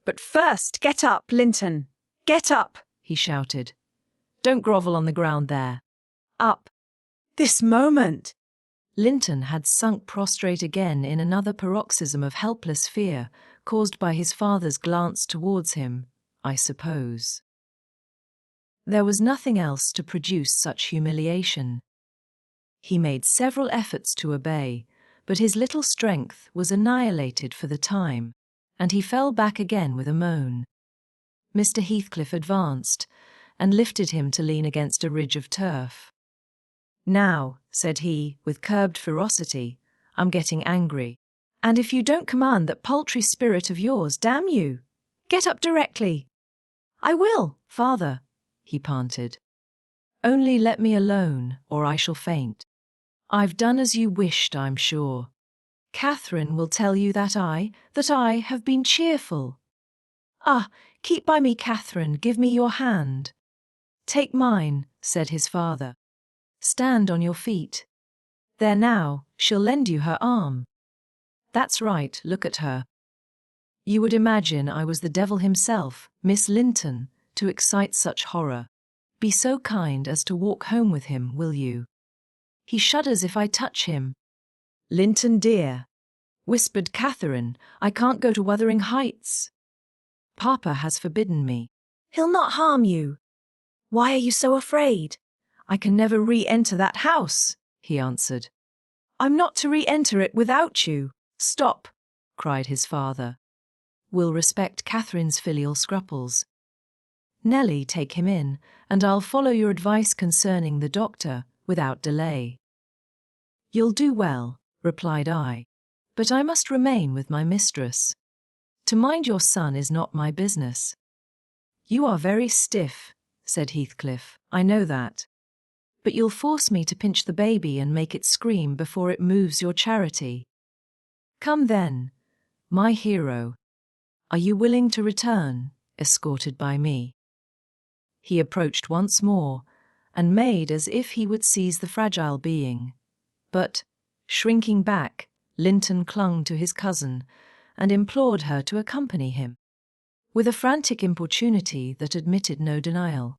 But first, get up, Linton. Get up, He shouted. Don't grovel on the ground there. up. This moment. Linton had sunk prostrate again in another paroxysm of helpless fear, caused by his father's glance towards him, I suppose. There was nothing else to produce such humiliation. He made several efforts to obey, but his little strength was annihilated for the time, and he fell back again with a moan. Mr. Heathcliff advanced, and lifted him to lean against a ridge of turf. Now, said he, with curbed ferocity, I'm getting angry. And if you don't command that paltry spirit of yours, damn you, get up directly. I will, father, he panted. Only let me alone, or I shall faint. I've done as you wished, I'm sure. Catherine will tell you that I have been cheerful. Ah, keep by me, Catherine, give me your hand. Take mine, said his father. Stand on your feet. There now, she'll lend you her arm. That's right, look at her. You would imagine I was the devil himself, Miss Linton, to excite such horror. Be so kind as to walk home with him, will you? He shudders if I touch him. Linton dear, whispered Catherine, I can't go to Wuthering Heights. Papa has forbidden me. He'll not harm you. Why are you so afraid? I can never re-enter that house, he answered. I'm not to re-enter it without you. Stop, cried his father. We'll respect Catherine's filial scruples. Nellie, take him in, and I'll follow your advice concerning the doctor without delay. You'll do well, replied I, but I must remain with my mistress. To mind your son is not my business. You are very stiff, said Heathcliff, I know that. But you'll force me to pinch the baby and make it scream before it moves your charity. Come then, my hero. Are you willing to return, escorted by me? He approached once more, and made as if he would seize the fragile being. But, shrinking back, Linton clung to his cousin, and implored her to accompany him, with a frantic importunity that admitted no denial.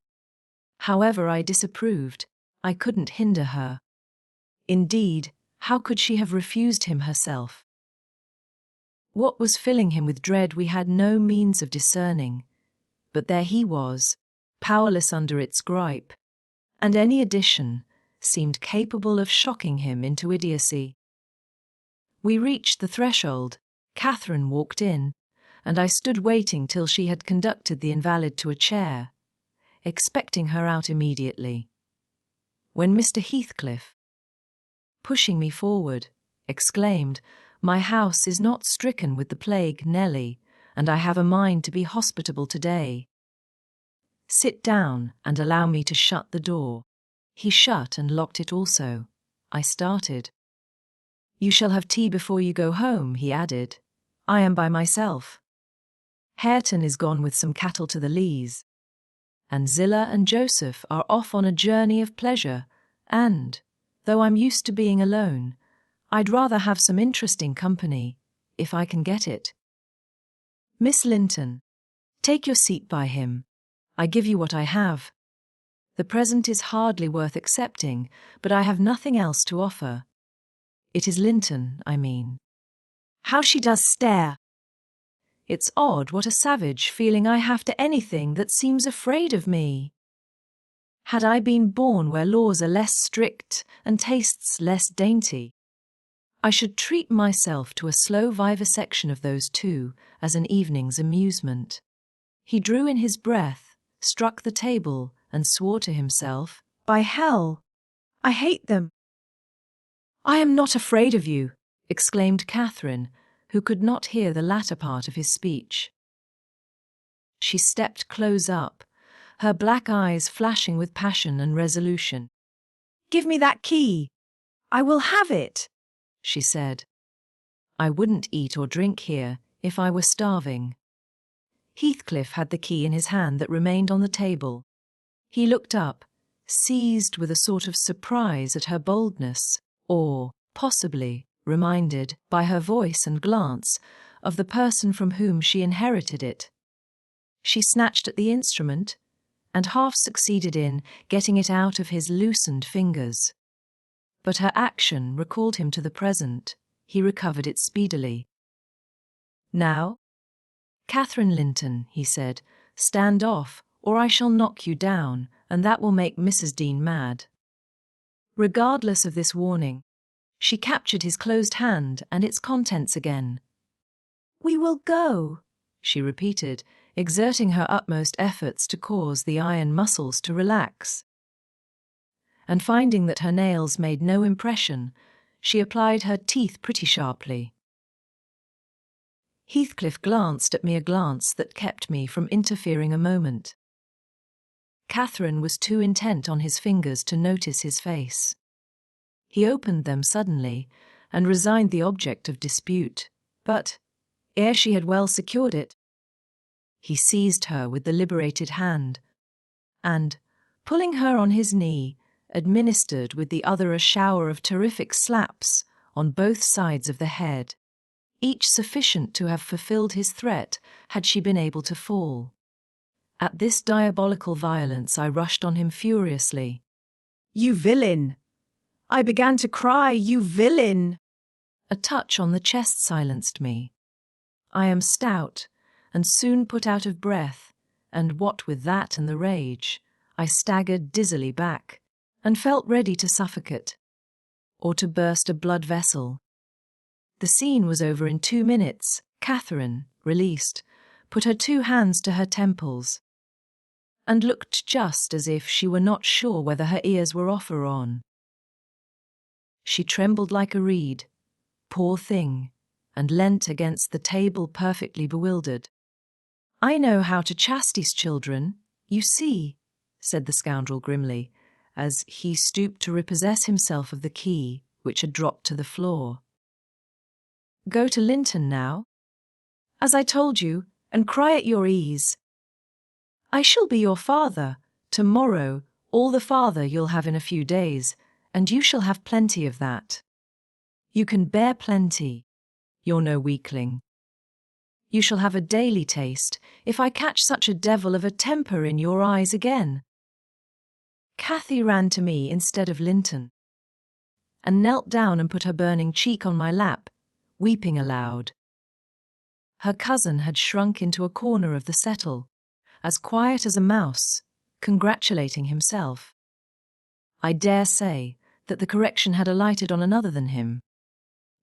However I disapproved, I couldn't hinder her. Indeed, how could she have refused him herself? What was filling him with dread we had no means of discerning, but there he was, powerless under its gripe, and any addition seemed capable of shocking him into idiocy. We reached the threshold, Catherine walked in, and I stood waiting till she had conducted the invalid to a chair, expecting her out immediately. When Mr. Heathcliff, pushing me forward, exclaimed, My house is not stricken with the plague, Nellie, and I have a mind to be hospitable today. Sit down and allow me to shut the door. He shut and locked it also. I started. You shall have tea before you go home, he added. I am by myself. Hareton is gone with some cattle to the Leas, and Zillah and Joseph are off on a journey of pleasure, and, though I'm used to being alone, I'd rather have some interesting company, if I can get it. Miss Linton, take your seat by him. I give you what I have. The present is hardly worth accepting, but I have nothing else to offer. It is Linton, I mean. How she does stare! It's odd what a savage feeling I have to anything that seems afraid of me. Had I been born where laws are less strict and tastes less dainty, I should treat myself to a slow vivisection of those two as an evening's amusement. He drew in his breath, struck the table, and swore to himself, By hell, I hate them. I am not afraid of you, exclaimed Catherine, who could not hear the latter part of his speech. She stepped close up, her black eyes flashing with passion and resolution. Give me that key. I will have it, she said. I wouldn't eat or drink here if I were starving. Heathcliff had the key in his hand that remained on the table. He looked up, seized with a sort of surprise at her boldness, or, possibly, reminded, by her voice and glance, of the person from whom she inherited it. She snatched at the instrument, and half succeeded in getting it out of his loosened fingers. But her action recalled him to the present. He recovered it speedily. "Now, Catherine Linton," he said, "stand off, or I shall knock you down, and that will make Mrs. Dean mad." Regardless of this warning, she captured his closed hand and its contents again. "We will go," she repeated, exerting her utmost efforts to cause the iron muscles to relax. And finding that her nails made no impression, she applied her teeth pretty sharply. Heathcliff glanced at me a glance that kept me from interfering a moment. Catherine was too intent on his fingers to notice his face. He opened them suddenly and resigned the object of dispute, but, ere she had well secured it, he seized her with the liberated hand, and, pulling her on his knee, administered with the other a shower of terrific slaps on both sides of the head, each sufficient to have fulfilled his threat had she been able to fall. At this diabolical violence I rushed on him furiously. "You villain!" I began to cry, "You villain!" A touch on the chest silenced me. I am stout, and soon put out of breath, and what with that and the rage, I staggered dizzily back, and felt ready to suffocate, or to burst a blood vessel. The scene was over in 2 minutes. Catherine, released, put her 2 hands to her temples, and looked just as if she were not sure whether her ears were off or on. She trembled like a reed, poor thing, and leant against the table perfectly bewildered. "I know how to chastise children, you see," said the scoundrel grimly, as he stooped to repossess himself of the key, which had dropped to the floor. "Go to Linton now, as I told you, and cry at your ease. I shall be your father, tomorrow, all the father you'll have in a few days, and you shall have plenty of that. You can bear plenty. You're no weakling. You shall have a daily taste, if I catch such a devil of a temper in your eyes again." Cathy ran to me instead of Linton, and knelt down and put her burning cheek on my lap, weeping aloud. Her cousin had shrunk into a corner of the settle, as quiet as a mouse, congratulating himself. I dare say that the correction had alighted on another than him.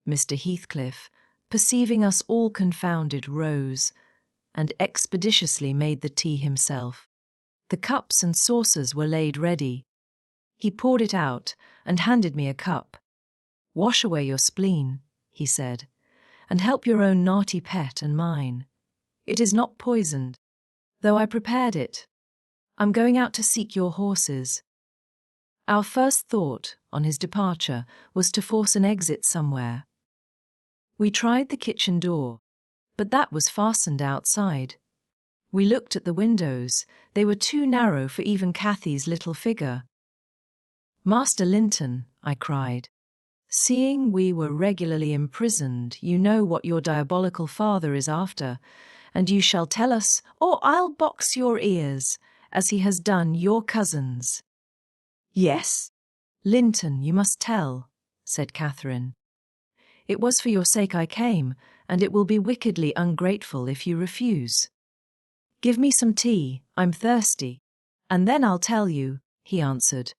Mr. Heathcliff, perceiving us all confounded, rose, and expeditiously made the tea himself. The cups and saucers were laid ready. He poured it out and handed me a cup. "Wash away your spleen," he said, "and help your own naughty pet and mine. It is not poisoned, though I prepared it. I'm going out to seek your horses." Our first thought, on his departure, was to force an exit somewhere. We tried the kitchen door, but that was fastened outside. We looked at the windows. They were too narrow for even Cathy's little figure. "Master Linton," I cried, "seeing we were regularly imprisoned, you know what your diabolical father is after, and you shall tell us, or I'll box your ears, as he has done your cousins." "Yes, Linton, you must tell," said Catherine. "It was for your sake I came, and it will be wickedly ungrateful if you refuse." "Give me some tea, I'm thirsty, and then I'll tell you," he answered.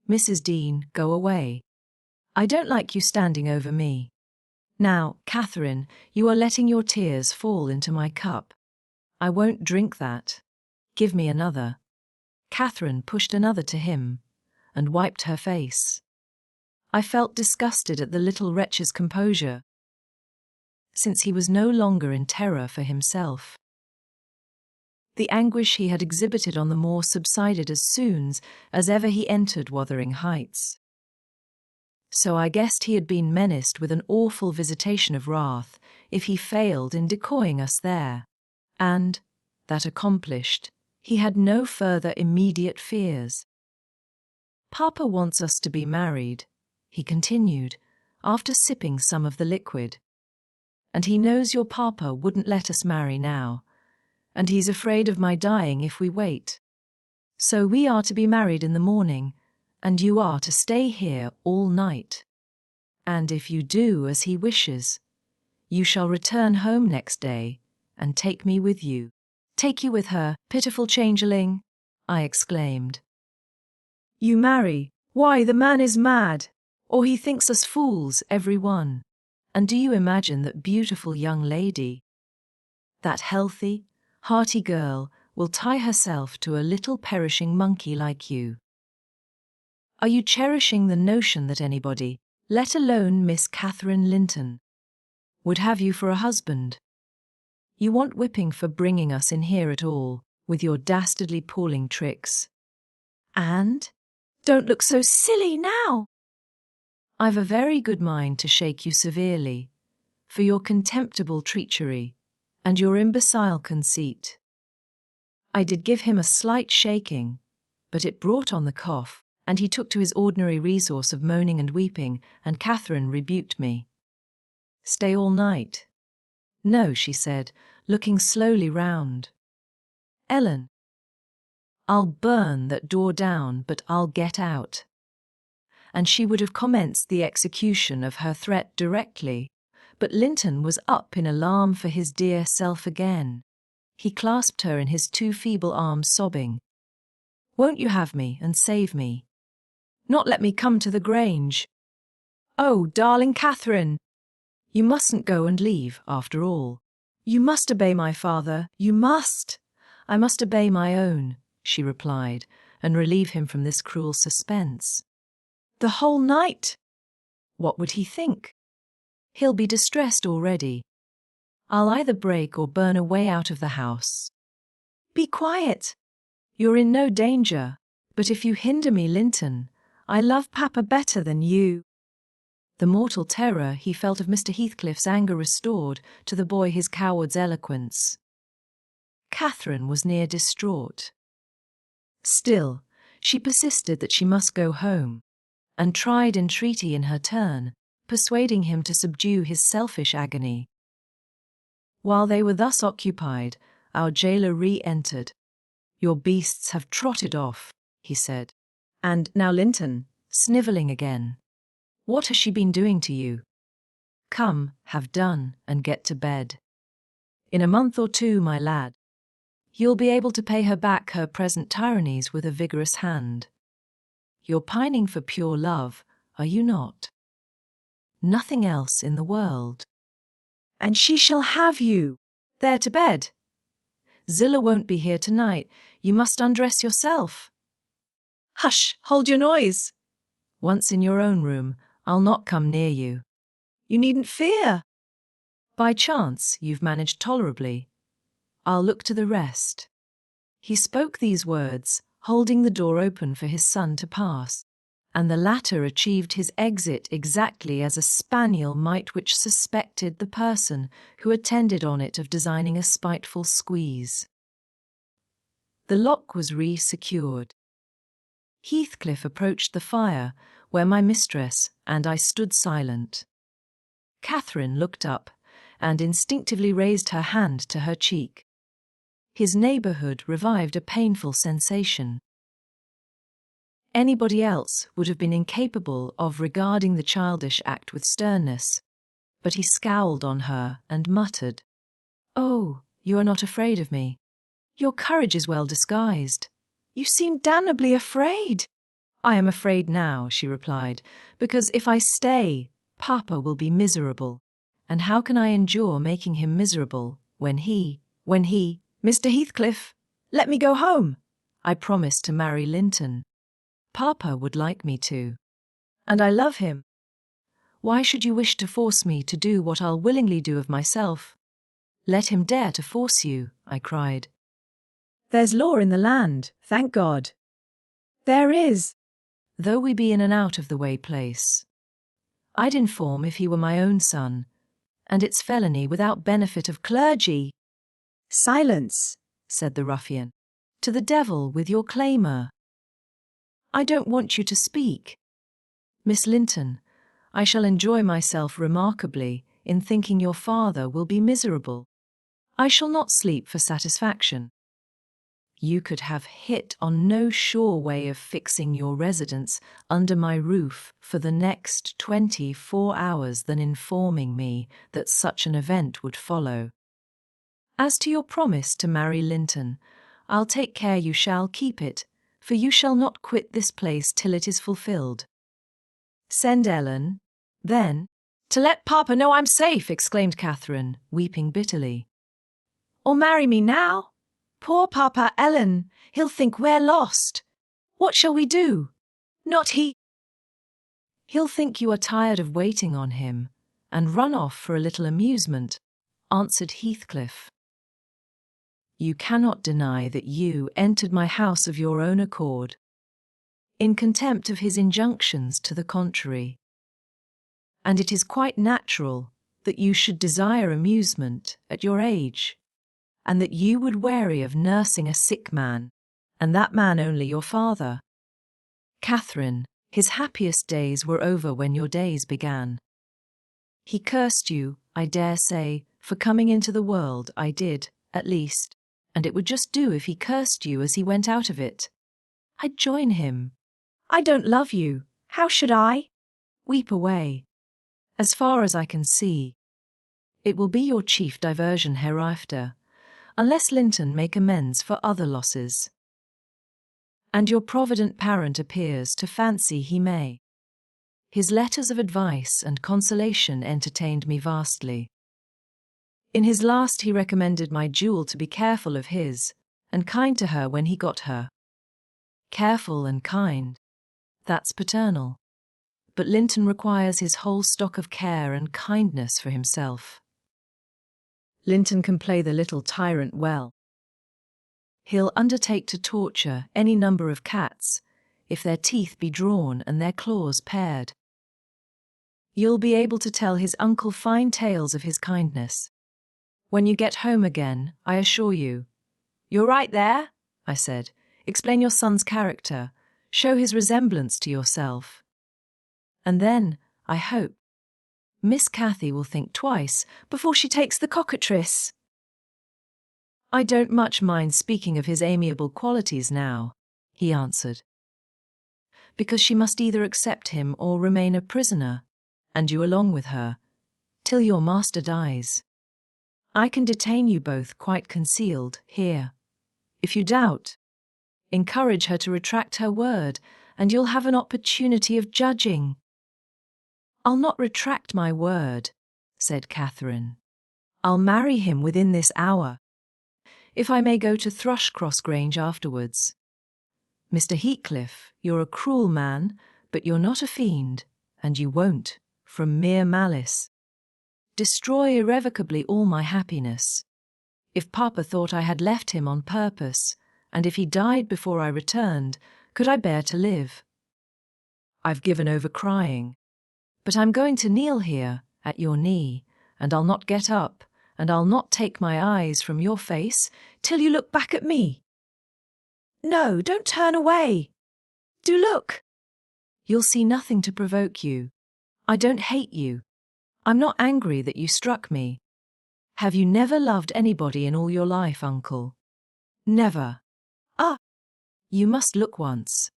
"Mrs. Dean, go away. I don't like you standing over me. Now, Catherine, you are letting your tears fall into my cup. I won't drink that. Give me another." Catherine pushed another to him, and wiped her face. I felt disgusted at the little wretch's composure, since he was no longer in terror for himself. The anguish he had exhibited on the moor subsided as soon as ever he entered Wuthering Heights. So I guessed he had been menaced with an awful visitation of wrath if he failed in decoying us there, and, That accomplished, he had no further immediate fears. "Papa wants us to be married," he continued, after sipping some of the liquid. "And he knows your papa wouldn't let us marry now, and he's afraid of my dying if we wait. So we are to be married in the morning, and you are to stay here all night. And if you do as he wishes, you shall return home next day and take me with you." "Take you with her, pitiful changeling?" I exclaimed. "You marry? Why, the man is mad, or he thinks us fools, every one. And do you imagine that beautiful young lady, that healthy, hearty girl, will tie herself to a little perishing monkey like you? Are you cherishing the notion that anybody, let alone Miss Catherine Linton, would have you for a husband? You want whipping for bringing us in here at all, with your dastardly pulling tricks. And? Don't look so silly now. I've a very good mind to shake you severely, for your contemptible treachery, and your imbecile conceit." I did give him a slight shaking, but it brought on the cough, and he took to his ordinary resource of moaning and weeping, and Catherine rebuked me. "Stay all night?" "No," she said, looking slowly round. "Ellen, I'll burn that door down, but I'll get out." And she would have commenced the execution of her threat directly, but Linton was up in alarm for his dear self again. He clasped her in his two feeble arms, sobbing, "Won't you have me and save me? Not let me come to the Grange? Oh, darling Catherine! You mustn't go and leave, after all. You must obey my father, you must." "I must obey my own," she replied, "and relieve him from this cruel suspense." "The whole night?" "What would he think? He'll be distressed already. I'll either break or burn a way out of the house." "Be quiet." "You're in no danger, but if you hinder me, Linton, I love Papa better than you." The mortal terror he felt of Mr. Heathcliff's anger restored to the boy his coward's eloquence. Catherine was near distraught. Still, she persisted that she must go home, and tried entreaty in her turn, persuading him to subdue his selfish agony. While they were thus occupied, our jailer re-entered. "Your beasts have trotted off," he said. "And now Linton," snivelling again. "What has she been doing to you? Come, have done, and get to bed. In a month or two, my lad, you'll be able to pay her back her present tyrannies with a vigorous hand. You're pining for pure love, are you not? Nothing else in the world." "And she shall have you." "There to bed." "Zillah won't be here tonight. You must undress yourself." "Hush, hold your noise." "Once in your own room, I'll not come near you." "You needn't fear." "By chance, you've managed tolerably. I'll look to the rest." He spoke these words, holding the door open for his son to pass, and the latter achieved his exit exactly as a spaniel might which suspected the person who attended on it of designing a spiteful squeeze. The lock was re-secured. Heathcliff approached the fire, where my mistress and I stood silent. Catherine looked up, and instinctively raised her hand to her cheek. His neighbourhood revived a painful sensation. Anybody else would have been incapable of regarding the childish act with sternness, but he scowled on her and muttered, "Oh, you are not afraid of me. Your courage is well disguised." "You seem damnably afraid." "I am afraid now," she replied, "because if I stay, Papa will be miserable. And how can I endure making him miserable when he, Mr. Heathcliff, let me go home." I promised to marry Linton. Papa would like me to. And I love him. Why should you wish to force me to do what I'll willingly do of myself? Let him dare to force you," I cried. "There's law in the land, thank God." "There is." "Though we be in an out-of-the-way place. I'd inform if he were my own son, and it's felony without benefit of clergy." "Silence," said the ruffian. To the devil with your clamour. I don't want you to speak. Miss Linton, I shall enjoy myself remarkably in thinking your father will be miserable. I shall not sleep for satisfaction. You could have hit on no sure way of fixing your residence under my roof for the next 24 hours than informing me that such an event would follow. As to your promise to marry Linton, I'll take care you shall keep it, for you shall not quit this place till it is fulfilled. Send Ellen, then, To let Papa know I'm safe, exclaimed Catherine, weeping bitterly. or marry me now. Poor Papa, Ellen, he'll think we're lost. What shall we do? Not he. He'll think you are tired of waiting on him, and run off for a little amusement, answered Heathcliff. You cannot deny that you entered my house of your own accord, in contempt of his injunctions to the contrary. And it is quite natural that you should desire amusement at your age, and that you would weary of nursing a sick man, and that man only your father. Catherine, his happiest days were over when your days began. He cursed you, I dare say, for coming into the world. I did, at least, and it would just do if he cursed you as he went out of it. I'd join him. I don't love you. How should I? Weep away. As far as I can see, it will be your chief diversion hereafter, unless Linton make amends for other losses. And your provident parent appears to fancy he may. His letters of advice and consolation entertained me vastly. In his last he recommended my jewel to be careful of his, and kind to her when he got her. Careful and kind, that's paternal. But Linton requires his whole stock of care and kindness for himself. Linton can play the little tyrant well. He'll undertake to torture any number of cats, if their teeth be drawn and their claws pared. You'll be able to tell his uncle fine tales of his kindness. When you get home again, I assure you. You're right there, I said. Explain your son's character. Show his resemblance to yourself. And then, I hope, Miss Cathy will think twice before she takes the cockatrice. I don't much mind speaking of his amiable qualities now, he answered, because she must either accept him or remain a prisoner, and you along with her, till your master dies. I can detain you both quite concealed here. If you doubt, encourage her to retract her word, and you'll have an opportunity of judging. I'll not retract my word, said Catherine. I'll marry him within this hour, if I may go to Thrushcross Grange afterwards. Mr. Heathcliff, you're a cruel man, but you're not a fiend, and you won't, from mere malice, destroy irrevocably all my happiness. If Papa thought I had left him on purpose, and if he died before I returned, could I bear to live? I've given over crying, but I'm going to kneel here, at your knee, and I'll not get up, and I'll not take my eyes from your face till you look back at me. No, don't turn away. Do look. You'll see nothing to provoke you. I don't hate you. I'm not angry that you struck me. Have you never loved anybody in all your life, uncle? Never. Ah, you must look once.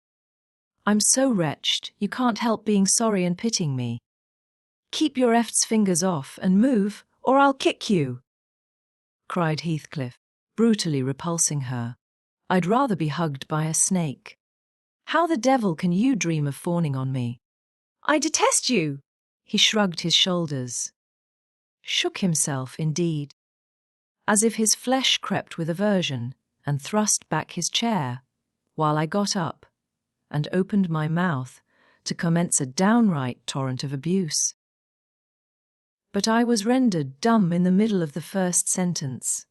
I'm so wretched, you can't help being sorry and pitying me. Keep your eft's fingers off and move, or I'll kick you, cried Heathcliff, brutally repulsing her. I'd rather be hugged by a snake. How the devil can you dream of fawning on me? I detest you. He shrugged his shoulders, shook himself indeed, as if his flesh crept with aversion, and thrust back his chair, while I got up and opened my mouth to commence a downright torrent of abuse. But I was rendered dumb in the middle of the first sentence,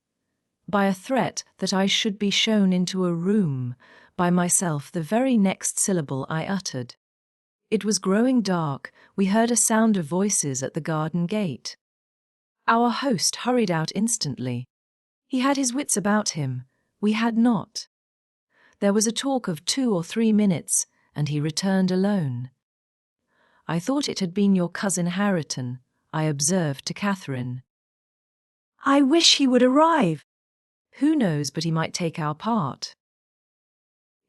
by a threat that I should be shown into a room by myself the very next syllable I uttered. It was growing dark. We heard a sound of voices at the garden gate. Our host hurried out instantly. He had his wits about him, We had not. There was a talk of 2 or 3 minutes, and he returned alone. I thought it had been your cousin Hareton, I observed to Catherine. I wish he would arrive. Who knows but he might take our part?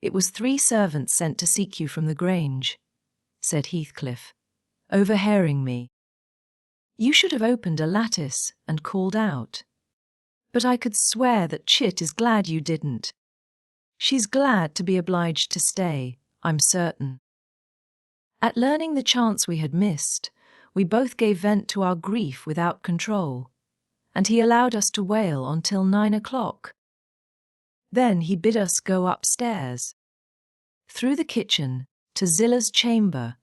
It was 3 servants sent to seek you from the Grange, said Heathcliff, overhearing me. You should have opened a lattice and called out. But I could swear that Chit is glad you didn't. She's glad to be obliged to stay, I'm certain. At learning the chance we had missed, we both gave vent to our grief without control, and he allowed us to wail until 9 o'clock. Then he bid us go upstairs, through the kitchen, to Zilla's chamber,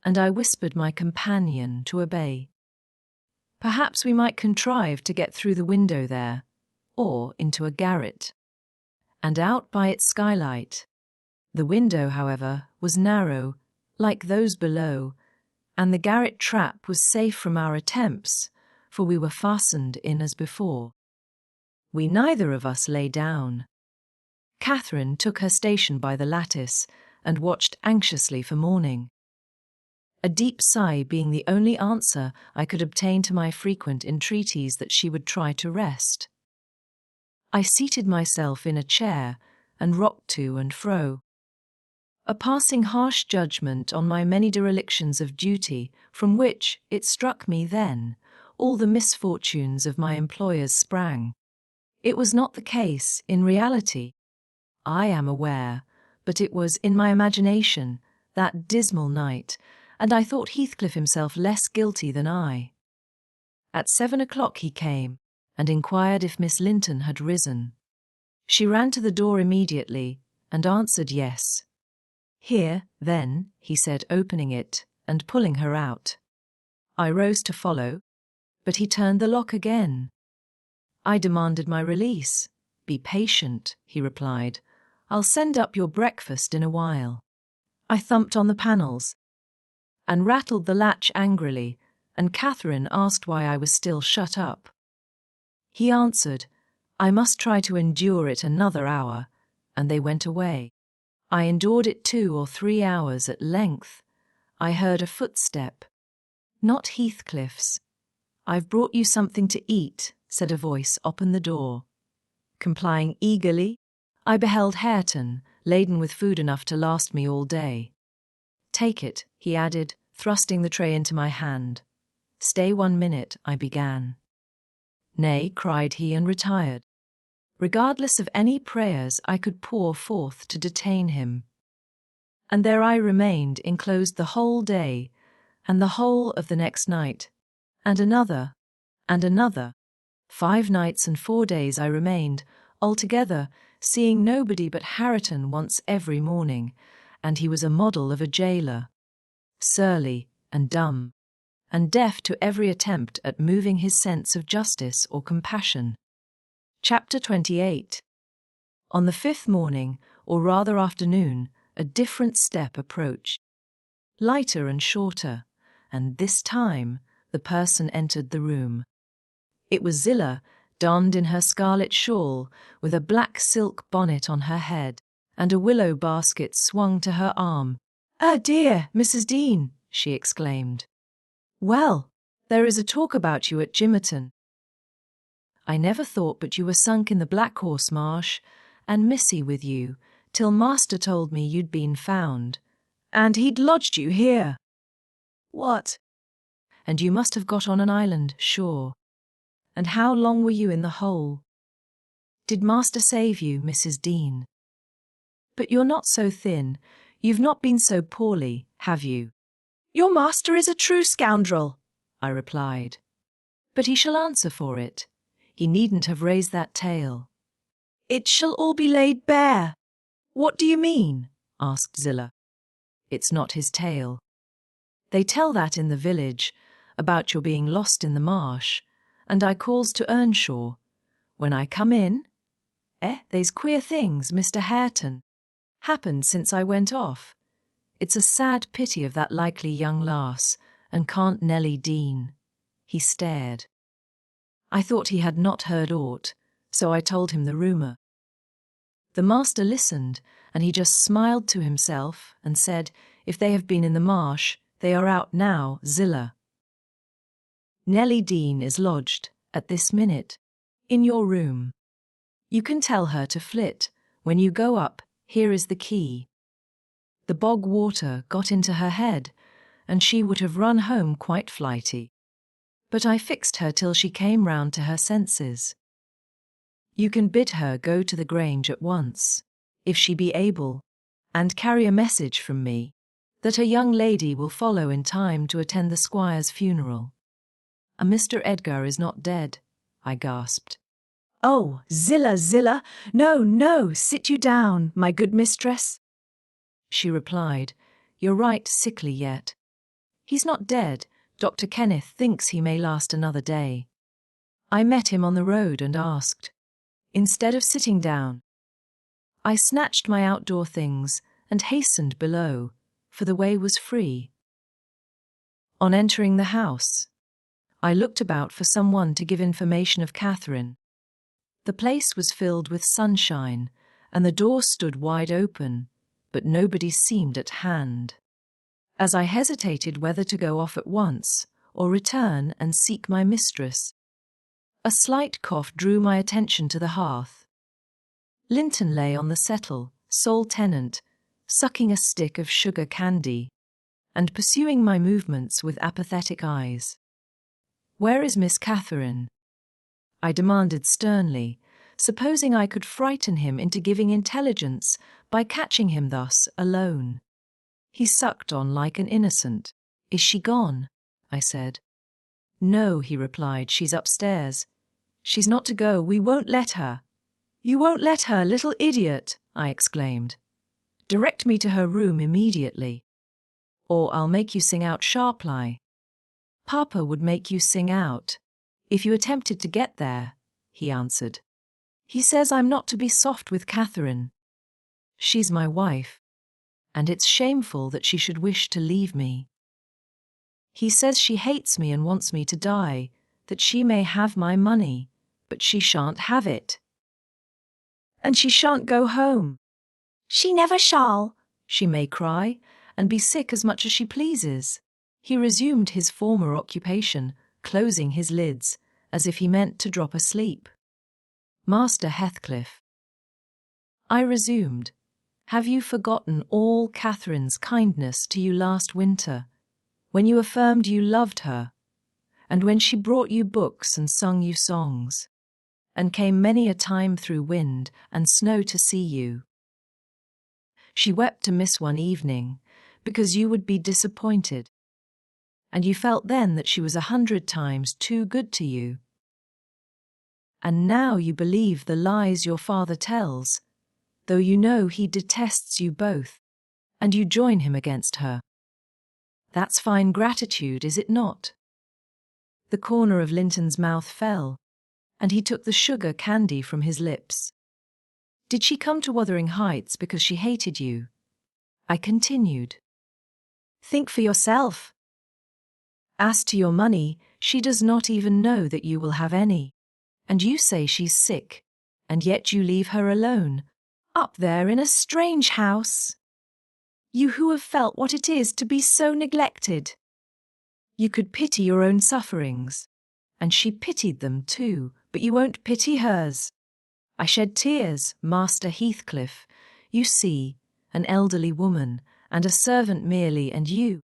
and I whispered my companion to obey. Perhaps we might contrive to get through the window there, or into a garret, and out by its skylight. The window, however, was narrow, like those below, and the garret trap was safe from our attempts, for we were fastened in as before. We neither of us lay down. Catherine took her station by the lattice and watched anxiously for morning, a deep sigh being the only answer I could obtain to my frequent entreaties that she would try to rest. I seated myself in a chair and rocked to and fro. A passing harsh judgment on my many derelictions of duty, from which, it struck me then, all the misfortunes of my employers sprang. It was not the case in reality, I am aware, but it was in my imagination, that dismal night, and I thought Heathcliff himself less guilty than I. At 7 o'clock he came, and inquired if Miss Linton had risen. She ran to the door immediately, and answered yes. Here, then, he said, opening it, and pulling her out. I rose to follow, but he turned the lock again. I demanded my release. Be patient, he replied. I'll send up your breakfast in a while. I thumped on the panels, and rattled the latch angrily, and Catherine asked why I was still shut up. He answered, I must try to endure it another hour, and they went away. I endured it 2 or 3 hours at length. I heard a footstep. Not Heathcliff's. I've brought you something to eat, said a voice open the door. Complying eagerly, I beheld Hareton, laden with food enough to last me all day. Take it, he added, thrusting the tray into my hand. Stay 1 minute, I began. Nay, cried he, and retired. Regardless of any prayers I could pour forth to detain him. And there I remained, enclosed the whole day, and the whole of the next night, and another, and another. 5 nights and 4 days I remained, altogether, seeing nobody but Hareton once every morning, and he was a model of a jailer, surly and dumb, and deaf to every attempt at moving his sense of justice or compassion. Chapter 28. On the 5th morning, or rather afternoon, a different step approached, lighter and shorter, and this time the person entered the room. It was Zillah, donned in her scarlet shawl, with a black silk bonnet on her head, and a willow basket swung to her arm. "Ah, dear, Mrs. Dean," she exclaimed. "Well, there is a talk about you at Gimmerton. I never thought but you were sunk in the Black Horse Marsh, and Missy with you, till master told me you'd been found, and he'd lodged you here." "What? And you must have got on an island, sure. And how long were you in the hole? Did master save you, Mrs. Dean? But you're not so thin, you've not been so poorly, have you?" "Your master is a true scoundrel," I replied. "But he shall answer for it. He needn't have raised that tale." "It shall all be laid bare." "What do you mean?" asked Zillah. "It's not his tale. They tell that in the village, about your being lost in the marsh, and I calls to Earnshaw. When I come in, they's queer things, Mr. Hareton, happened since I went off. It's a sad pity of that likely young lass, and can't Nelly Dean." He stared. I thought he had not heard aught, so I told him the rumour. The master listened, and he just smiled to himself and said, "If they have been in the marsh, they are out now, Zillah. Nellie Dean is lodged, at this minute, in your room. You can tell her to flit. When you go up, here is the key." The bog water got into her head, and she would have run home quite flighty. But I fixed her till she came round to her senses. "You can bid her go to the Grange at once, if she be able, and carry a message from me, that a young lady will follow in time to attend the squire's funeral." "And Mr. Edgar is not dead," I gasped. "Oh, Zillah, Zillah, no, no, sit you down, my good mistress." She replied, "You're right sickly yet. He's not dead. Dr. Kenneth thinks he may last another day." I met him on the road and asked, instead of sitting down. I snatched my outdoor things and hastened below, for the way was free. On entering the house, I looked about for someone to give information of Catherine. The place was filled with sunshine, and the door stood wide open, but nobody seemed at hand. As I hesitated whether to go off at once or return and seek my mistress, a slight cough drew my attention to the hearth. Linton lay on the settle, sole tenant, sucking a stick of sugar candy, and pursuing my movements with apathetic eyes. "Where is Miss Catherine?" I demanded sternly, supposing I could frighten him into giving intelligence by catching him thus alone. He sucked on like an innocent. "Is she gone?" I said. "No," he replied, "she's upstairs. She's not to go, we won't let her." "You won't let her, little idiot," I exclaimed. "Direct me to her room immediately, or I'll make you sing out sharply." "Papa would make you sing out, if you attempted to get there," he answered. "He says I'm not to be soft with Catherine. She's my wife, and it's shameful that she should wish to leave me. He says she hates me and wants me to die, that she may have my money, but she shan't have it. And she shan't go home. She never shall. She may cry and be sick as much as she pleases." He resumed his former occupation, closing his lids, as if he meant to drop asleep. "Master Heathcliff," I resumed, "have you forgotten all Catherine's kindness to you last winter, when you affirmed you loved her, and when she brought you books and sung you songs, and came many a time through wind and snow to see you? She wept to miss one evening, because you would be disappointed, and you felt then that she was 100 times too good to you. And now you believe the lies your father tells, though you know he detests you both, and you join him against her. That's fine gratitude, is it not?" The corner of Linton's mouth fell, and he took the sugar candy from his lips. "Did she come to Wuthering Heights because she hated you?" I continued. "Think for yourself. "As to your money, she does not even know that you will have any. And you say she's sick, and yet you leave her alone, Up there in a strange house. You who have felt what it is to be so neglected. You could pity your own sufferings, and she pitied them too, but you won't pity hers. I shed tears, Master Heathcliff, you see, an elderly woman, and a servant merely, and you,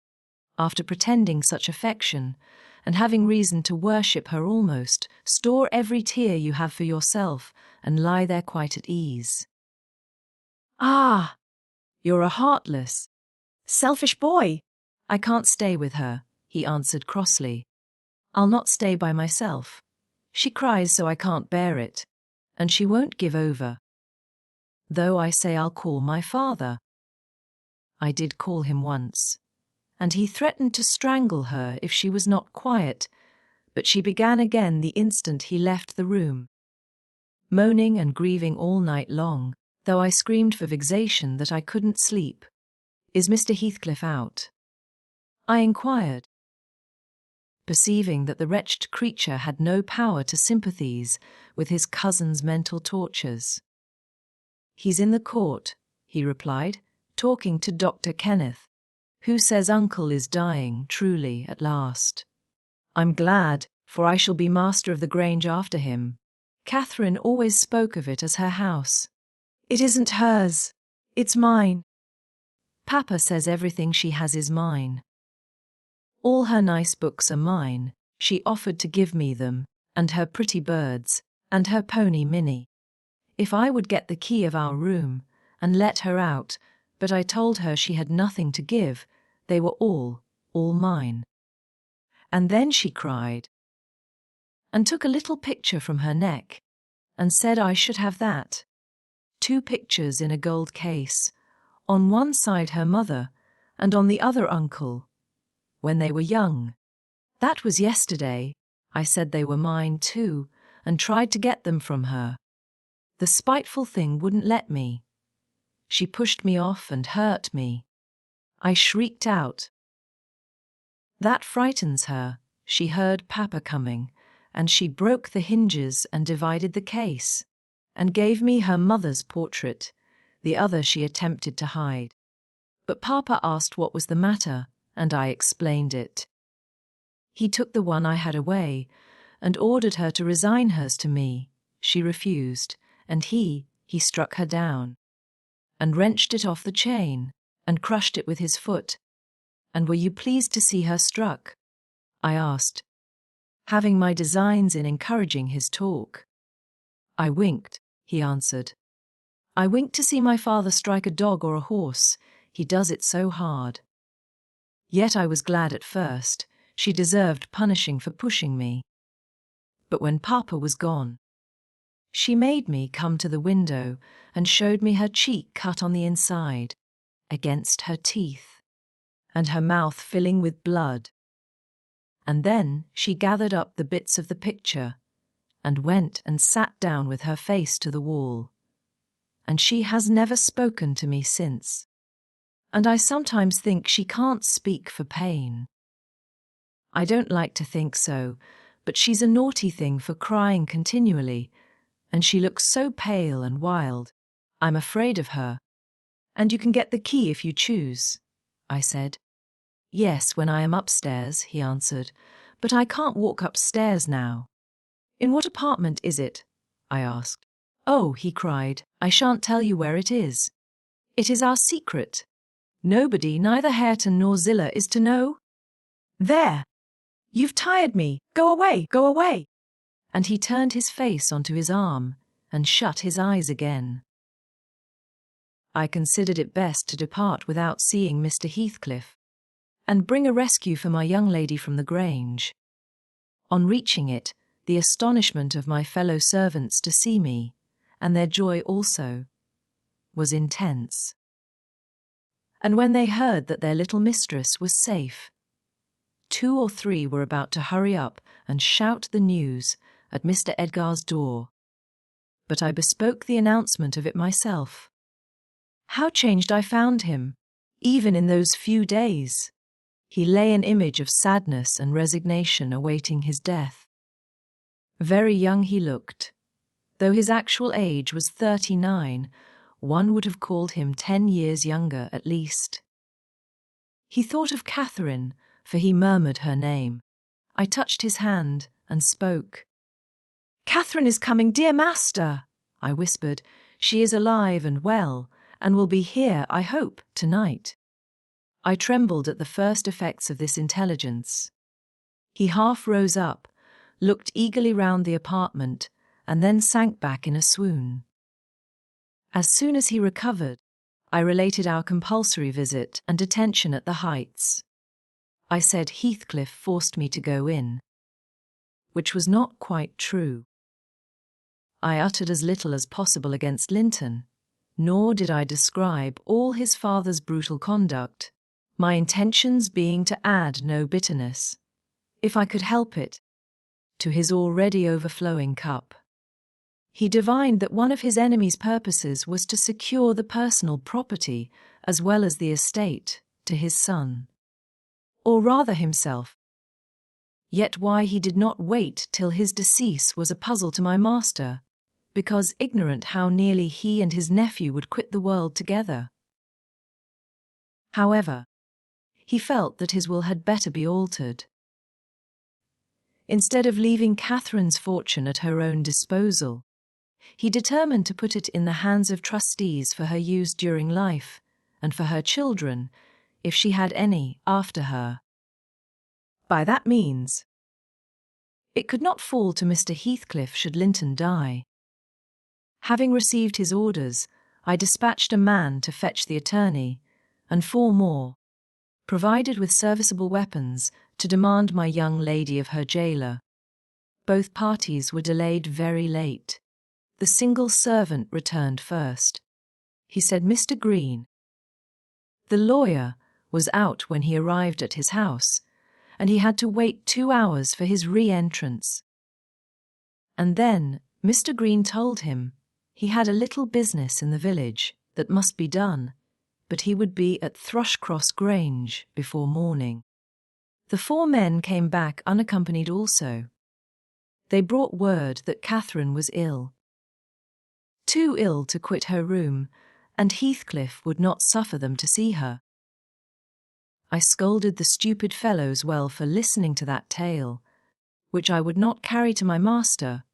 after pretending such affection, and having reason to worship her almost, store every tear you have for yourself, and lie there quite at ease. Ah, You're a heartless, selfish boy." "I can't stay with her," he answered crossly. "I'll not stay by myself. She cries so I can't bear it, and she won't give over. Though I say I'll call my father." I did call him once, and he threatened to strangle her if she was not quiet, but she began again the instant he left the room, moaning and grieving all night long, though I screamed for vexation that I couldn't sleep. "Is Mr. Heathcliff out?" I inquired, perceiving that the wretched creature had no power to sympathize with his cousin's mental tortures. He's in the court, he replied, talking to Dr. Kenneth, who says uncle is dying truly at last. I'm glad, for I shall be master of the Grange after him. Catherine always spoke of it as her house. It isn't hers. It's mine. Papa says everything she has is mine. All her nice books are mine. She offered to give me them, and her pretty birds, and her pony Minnie, if I would get the key of our room and let her out, but I told her she had nothing to give, they were all mine. And then she cried and took a little picture from her neck and said I should have that. 2 pictures in a gold case, on one side her mother and on the other uncle, when they were young. That was yesterday. I said they were mine too, and tried to get them from her. The spiteful thing wouldn't let me. She pushed me off and hurt me. I shrieked out. That frightens her. She heard Papa coming, and she broke the hinges and divided the case, and gave me her mother's portrait. The other she attempted to hide. But Papa asked what was the matter, and I explained it. He took the one I had away, and ordered her to resign hers to me. She refused, and he struck her down, and wrenched it off the chain, and crushed it with his foot. And were you pleased to see her struck? I asked, having my designs in encouraging his talk. I winked, he answered. I winked to see my father strike a dog or a horse. He does it so hard. Yet I was glad at first. She deserved punishing for pushing me. But when Papa was gone, she made me come to the window and showed me her cheek cut on the inside, against her teeth, and her mouth filling with blood. And then she gathered up the bits of the picture and went and sat down with her face to the wall. And she has never spoken to me since. And I sometimes think she can't speak for pain. I don't like to think so, but she's a naughty thing for crying continually, and she looks so pale and wild. I'm afraid of her. And you can get the key if you choose, I said. Yes, when I am upstairs, he answered, but I can't walk upstairs now. In what apartment is it? I asked. Oh, he cried, I shan't tell you where it is. It is our secret. Nobody, neither Hareton nor Zillah, is to know. There! You've tired me. Go away, go away. And he turned his face onto his arm and shut his eyes again. I considered it best to depart without seeing Mr. Heathcliff, and bring a rescue for my young lady from the Grange. On reaching it, the astonishment of my fellow servants to see me, and their joy also, was intense. And when they heard that their little mistress was safe, 2 or 3 were about to hurry up and shout the news at Mr. Edgar's door. But I bespoke the announcement of it myself. How changed I found him, even in those few days! He lay an image of sadness and resignation awaiting his death. Very young he looked. Though his actual age was 39, one would have called him 10 years younger at least. He thought of Catherine, for he murmured her name. I touched his hand and spoke. Catherine is coming, dear master, I whispered. She is alive and well, and will be here, I hope, tonight. I trembled at the first effects of this intelligence. He half rose up, looked eagerly round the apartment, and then sank back in a swoon. As soon as he recovered, I related our compulsory visit and detention at the Heights. I said Heathcliff forced me to go in, which was not quite true. I uttered as little as possible against Linton, nor did I describe all his father's brutal conduct, my intentions being to add no bitterness, if I could help it, to his already overflowing cup. He divined that one of his enemy's purposes was to secure the personal property as well as the estate to his son, or rather himself. Yet why he did not wait till his decease was a puzzle to my master. because ignorant how nearly he and his nephew would quit the world together. However, he felt that his will had better be altered. Instead of leaving Catherine's fortune at her own disposal, he determined to put it in the hands of trustees for her use during life, and for her children, if she had any, after her. By that means, it could not fall to Mr. Heathcliff should Linton die. Having received his orders, I dispatched a man to fetch the attorney, and 4 more, provided with serviceable weapons, to demand my young lady of her gaoler. Both parties were delayed very late. The single servant returned first. He said Mr. Green, the lawyer, was out when he arrived at his house, and he had to wait 2 hours for his re-entrance. And then Mr. Green told him he had a little business in the village that must be done, but he would be at Thrushcross Grange before morning. The 4 men came back unaccompanied also. They brought word that Catherine was ill. Too ill to quit her room, and Heathcliff would not suffer them to see her. I scolded the stupid fellows well for listening to that tale, which I would not carry to my master,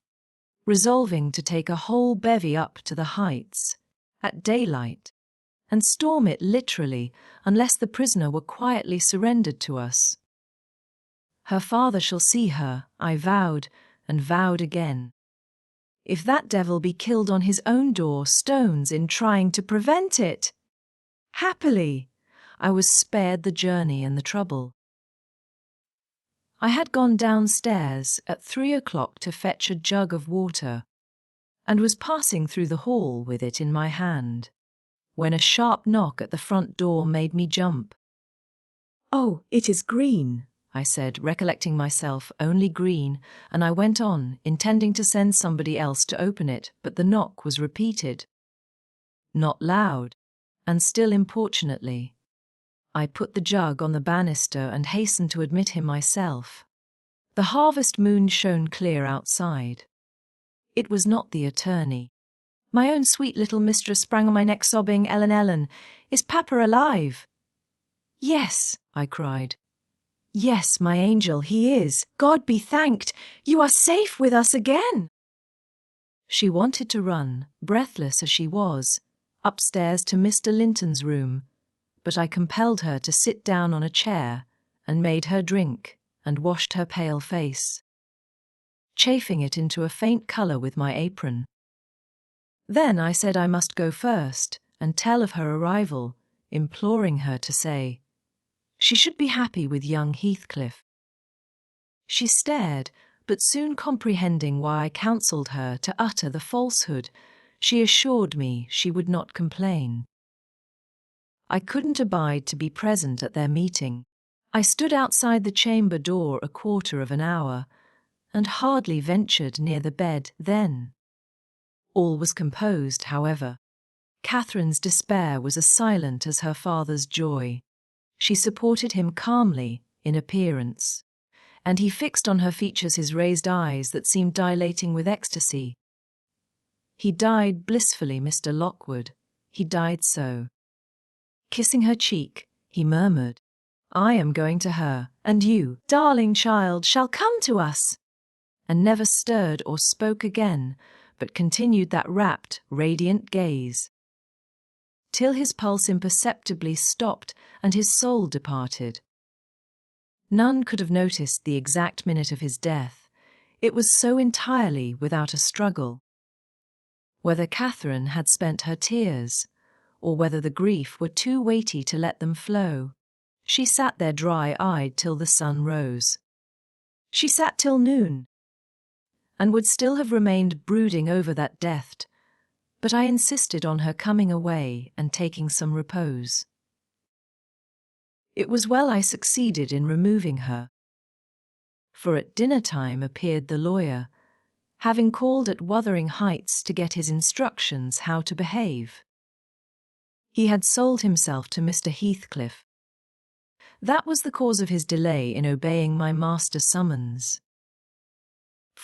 resolving to take a whole bevy up to the Heights, at daylight, and storm it literally unless the prisoner were quietly surrendered to us. Her father shall see her, I vowed, and vowed again. If that devil be killed on his own door stones in trying to prevent it. Happily, I was spared the journey and the trouble. I had gone downstairs at 3 o'clock to fetch a jug of water, and was passing through the hall with it in my hand, when a sharp knock at the front door made me jump. "Oh, it is Green," I said, recollecting myself only Green, and I went on, intending to send somebody else to open it, but the knock was repeated. Not loud, and still importunately. I put the jug on the banister and hastened to admit him myself. The harvest moon shone clear outside. It was not the attorney. My own sweet little mistress sprang on my neck sobbing, "Ellen, Ellen, is Papa alive?" "Yes," I cried. "Yes, my angel, he is. God be thanked, you are safe with us again." She wanted to run, breathless as she was, upstairs to Mr. Linton's room, but I compelled her to sit down on a chair and made her drink and washed her pale face, chafing it into a faint colour with my apron. Then I said I must go first and tell of her arrival, imploring her to say she should be happy with young Heathcliff. She stared, but soon comprehending why I counselled her to utter the falsehood, she assured me she would not complain. I couldn't abide to be present at their meeting. I stood outside the chamber door a quarter of an hour, and hardly ventured near the bed then. All was composed, however. Catherine's despair was as silent as her father's joy. She supported him calmly, in appearance, and he fixed on her features his raised eyes that seemed dilating with ecstasy. He died blissfully, Mr. Lockwood, he died so. Kissing her cheek, he murmured, "I am going to her, and you, darling child, shall come to us," and never stirred or spoke again, but continued that rapt, radiant gaze, till his pulse imperceptibly stopped and his soul departed. None could have noticed the exact minute of his death. It was so entirely without a struggle. Whether Catherine had spent her tears, or whether the grief were too weighty to let them flow, she sat there dry-eyed till the sun rose. She sat till noon, and would still have remained brooding over that death, but I insisted on her coming away and taking some repose. It was well I succeeded in removing her, for at dinner-time appeared the lawyer, having called at Wuthering Heights to get his instructions how to behave. He had sold himself to Mr. Heathcliff. That was the cause of his delay in obeying my master's summons.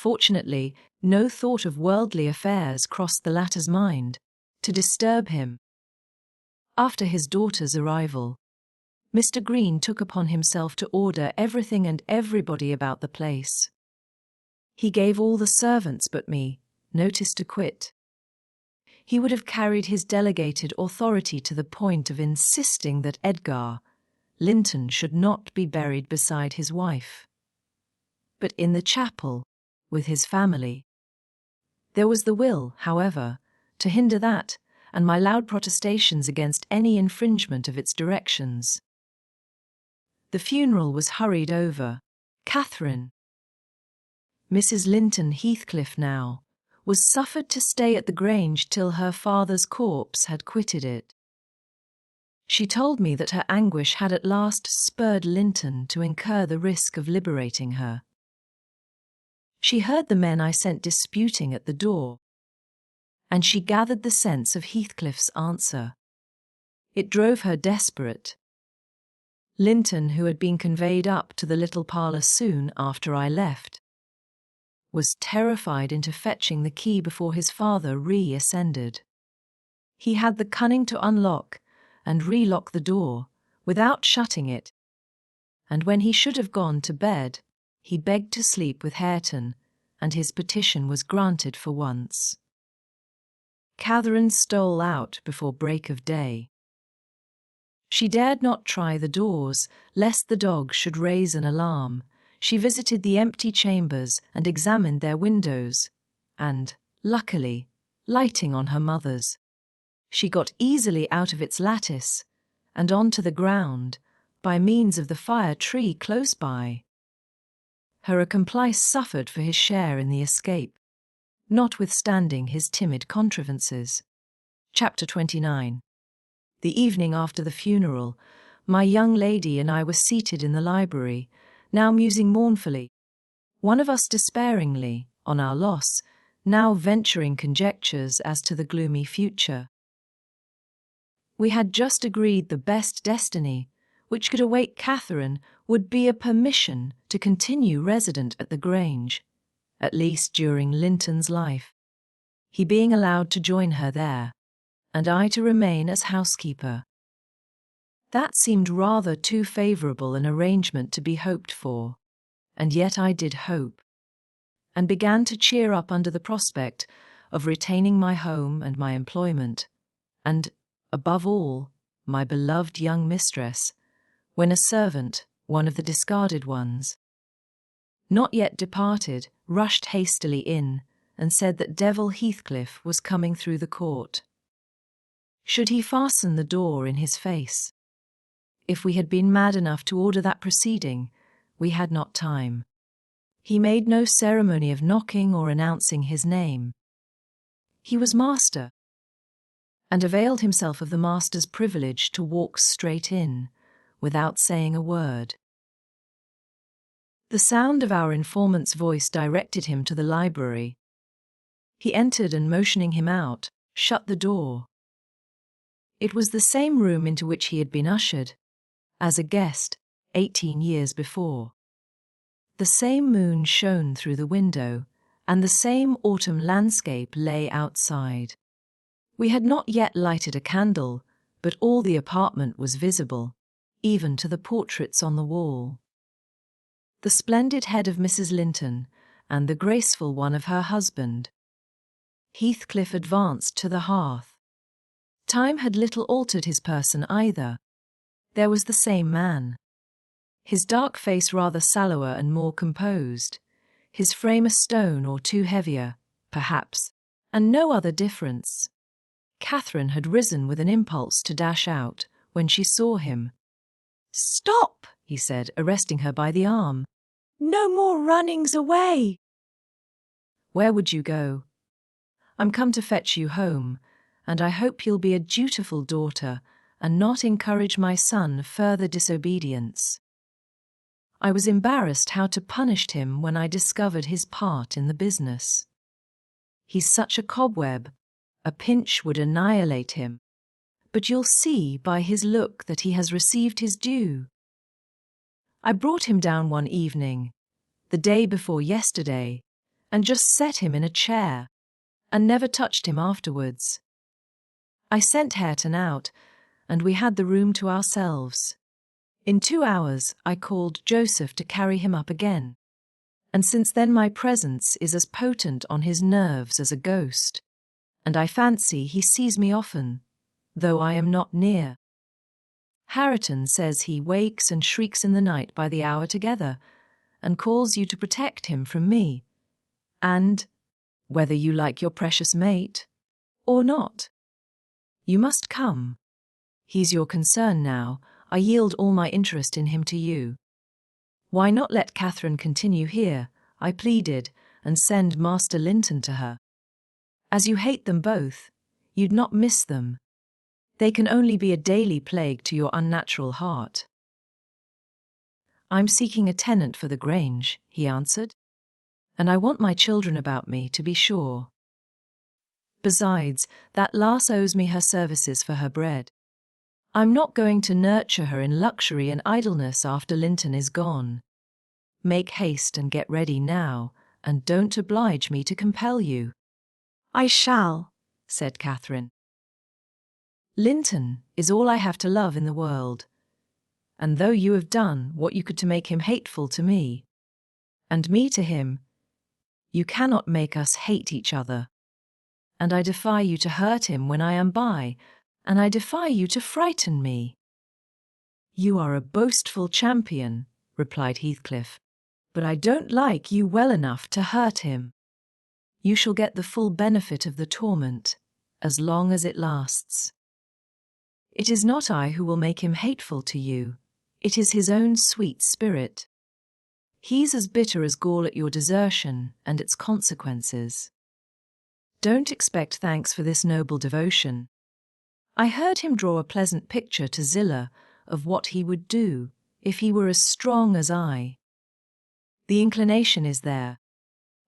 Fortunately, no thought of worldly affairs crossed the latter's mind to disturb him. After his daughter's arrival, Mr. Green took upon himself to order everything and everybody about the place. He gave all the servants but me notice to quit. He would have carried his delegated authority to the point of insisting that Edgar Linton should not be buried beside his wife, but in the chapel with his family. There was the will, however, to hinder that, and my loud protestations against any infringement of its directions. The funeral was hurried over. Catherine, Mrs. Linton Heathcliff now, was suffered to stay at the Grange till her father's corpse had quitted it. She told me that her anguish had at last spurred Linton to incur the risk of liberating her. She heard the men I sent disputing at the door, and she gathered the sense of Heathcliff's answer. It drove her desperate. Linton, who had been conveyed up to the little parlour soon after I left, was terrified into fetching the key before his father re-ascended. He had the cunning to unlock and relock the door without shutting it, and when he should have gone to bed, he begged to sleep with Hareton, and his petition was granted for once. Catherine stole out before break of day. She dared not try the doors, lest the dogs should raise an alarm. She visited the empty chambers and examined their windows, and, luckily, lighting on her mother's, she got easily out of its lattice and onto the ground by means of the fire tree close by. Her accomplice suffered for his share in the escape, notwithstanding his timid contrivances. Chapter 29. The evening after the funeral, my young lady and I were seated in the library, now musing mournfully, one of us despairingly on our loss, now venturing conjectures as to the gloomy future. We had just agreed the best destiny which could await Catherine would be a permission to continue resident at the Grange, at least during Linton's life, he being allowed to join her there, and I to remain as housekeeper. That seemed rather too favourable an arrangement to be hoped for, and yet I did hope, and began to cheer up under the prospect of retaining my home and my employment, and, above all, my beloved young mistress, when a servant, one of the discarded ones, not yet departed, rushed hastily in, and said that Devil Heathcliff was coming through the court. Should he fasten the door in his face? If we had been mad enough to order that proceeding, we had not time. He made no ceremony of knocking or announcing his name. He was master, and availed himself of the master's privilege to walk straight in, without saying a word. The sound of our informant's voice directed him to the library. He entered and, motioning him out, shut the door. It was the same room into which he had been ushered, as a guest, 18 years before. The same moon shone through the window, and the same autumn landscape lay outside. We had not yet lighted a candle, but all the apartment was visible, even to the portraits on the wall. The splendid head of Mrs. Linton, and the graceful one of her husband. Heathcliff advanced to the hearth. Time had little altered his person either. There was the same man. His dark face rather sallower and more composed, his frame a stone or two heavier, perhaps, and no other difference. Catherine had risen with an impulse to dash out when she saw him. "Stop," he said, arresting her by the arm. "No more runnings away." "Where would you go?" "I'm come to fetch you home, and I hope you'll be a dutiful daughter and not encourage my son further disobedience." I was embarrassed how to punish him when I discovered his part in the business. He's such a cobweb, a pinch would annihilate him, but you'll see by his look that he has received his due. I brought him down one evening, the day before yesterday, and just set him in a chair, and never touched him afterwards. I sent Hareton out, and we had the room to ourselves. In 2 hours I called Joseph to carry him up again, and since then my presence is as potent on his nerves as a ghost, and I fancy he sees me often, though I am not near. Hareton says he wakes and shrieks in the night by the hour together, and calls you to protect him from me, and, whether you like your precious mate or not, you must come. He's your concern now. I yield all my interest in him to you. Why not let Catherine continue here, I pleaded, and send Master Linton to her? As you hate them both, you'd not miss them. They can only be a daily plague to your unnatural heart. I'm seeking a tenant for the Grange, he answered, and I want my children about me, to be sure. Besides, that lass owes me her services for her bread. I'm not going to nurture her in luxury and idleness after Linton is gone. Make haste and get ready now, and don't oblige me to compel you. I shall, said Catherine. Linton is all I have to love in the world, and though you have done what you could to make him hateful to me, and me to him, you cannot make us hate each other. And I defy you to hurt him when I am by, and I defy you to frighten me. You are a boastful champion, replied Heathcliff, but I don't like you well enough to hurt him. You shall get the full benefit of the torment, as long as it lasts. It is not I who will make him hateful to you, it is his own sweet spirit. He's as bitter as gall at your desertion and its consequences. Don't expect thanks for this noble devotion. I heard him draw a pleasant picture to Zillah of what he would do if he were as strong as I. The inclination is there,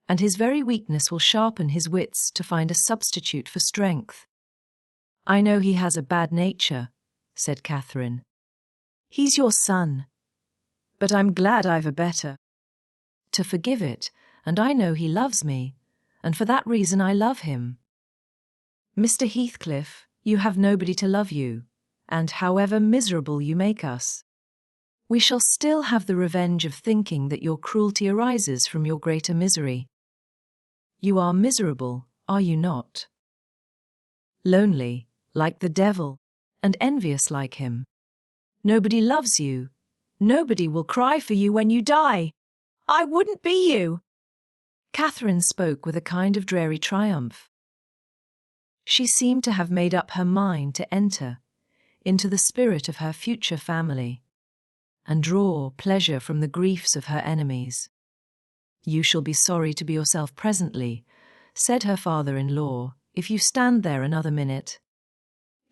and his very weakness will sharpen his wits to find a substitute for strength. I know he has a bad nature, said Catherine. He's your son, but I'm glad I've a better. To forgive it, and I know he loves me, and for that reason I love him. Mr. Heathcliff, you have nobody to love you, and however miserable you make us, we shall still have the revenge of thinking that your cruelty arises from your greater misery. You are miserable, are you not? Lonely, like the devil, and envious like him. Nobody loves you. Nobody will cry for you when you die. I wouldn't be you. Catherine spoke with a kind of dreary triumph. She seemed to have made up her mind to enter into the spirit of her future family and draw pleasure from the griefs of her enemies. You shall be sorry to be yourself presently, said her father-in-law, if you stand there another minute.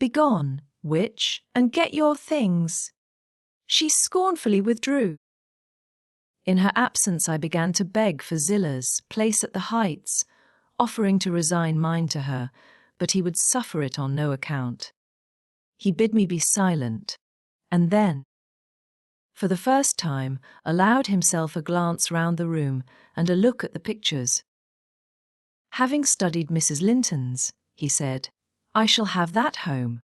Begone, witch, and get your things. She scornfully withdrew. In her absence I began to beg for Zillah's place at the Heights, offering to resign mine to her, but he would suffer it on no account. He bid me be silent, and then, for the first time, allowed himself a glance round the room and a look at the pictures. Having studied Mrs. Linton's, he said, I shall have that home.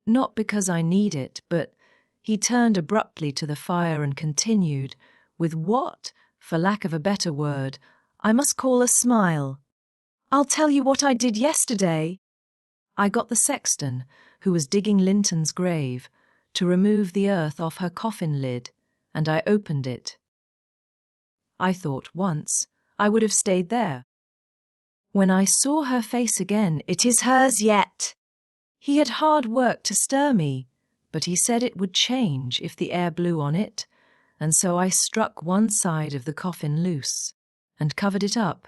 Not because I need it, but he turned abruptly to the fire and continued, with what, for lack of a better word, I must call a smile. I'll tell you what I did yesterday. I got the sexton, who was digging Linton's grave, to remove the earth off her coffin lid, and I opened it. I thought once I would have stayed there. When I saw her face again, it is hers yet. He had hard work to stir me, but he said it would change if the air blew on it, and so I struck one side of the coffin loose and covered it up.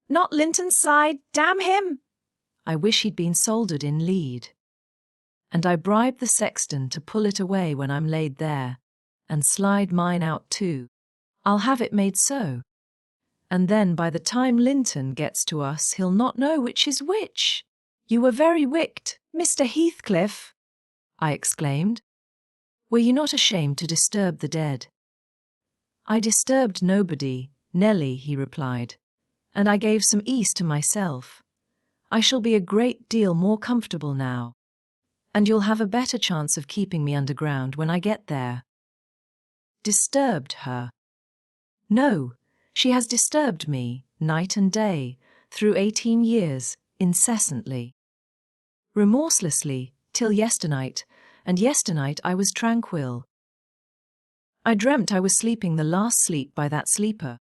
Not Linton's side, damn him! I wish he'd been soldered in lead. And I bribed the sexton to pull it away when I'm laid there, and slide mine out too. I'll have it made so. And then by the time Linton gets to us, he'll not know which is which. You were very wicked, Mr. Heathcliff, I exclaimed. Were you not ashamed to disturb the dead? I disturbed nobody, Nelly, he replied, and I gave some ease to myself. I shall be a great deal more comfortable now, and you'll have a better chance of keeping me underground when I get there. Disturbed her? No, she has disturbed me, night and day, through 18 years, incessantly. Remorselessly, till yesternight, and yesternight I was tranquil. I dreamt I was sleeping the last sleep by that sleeper,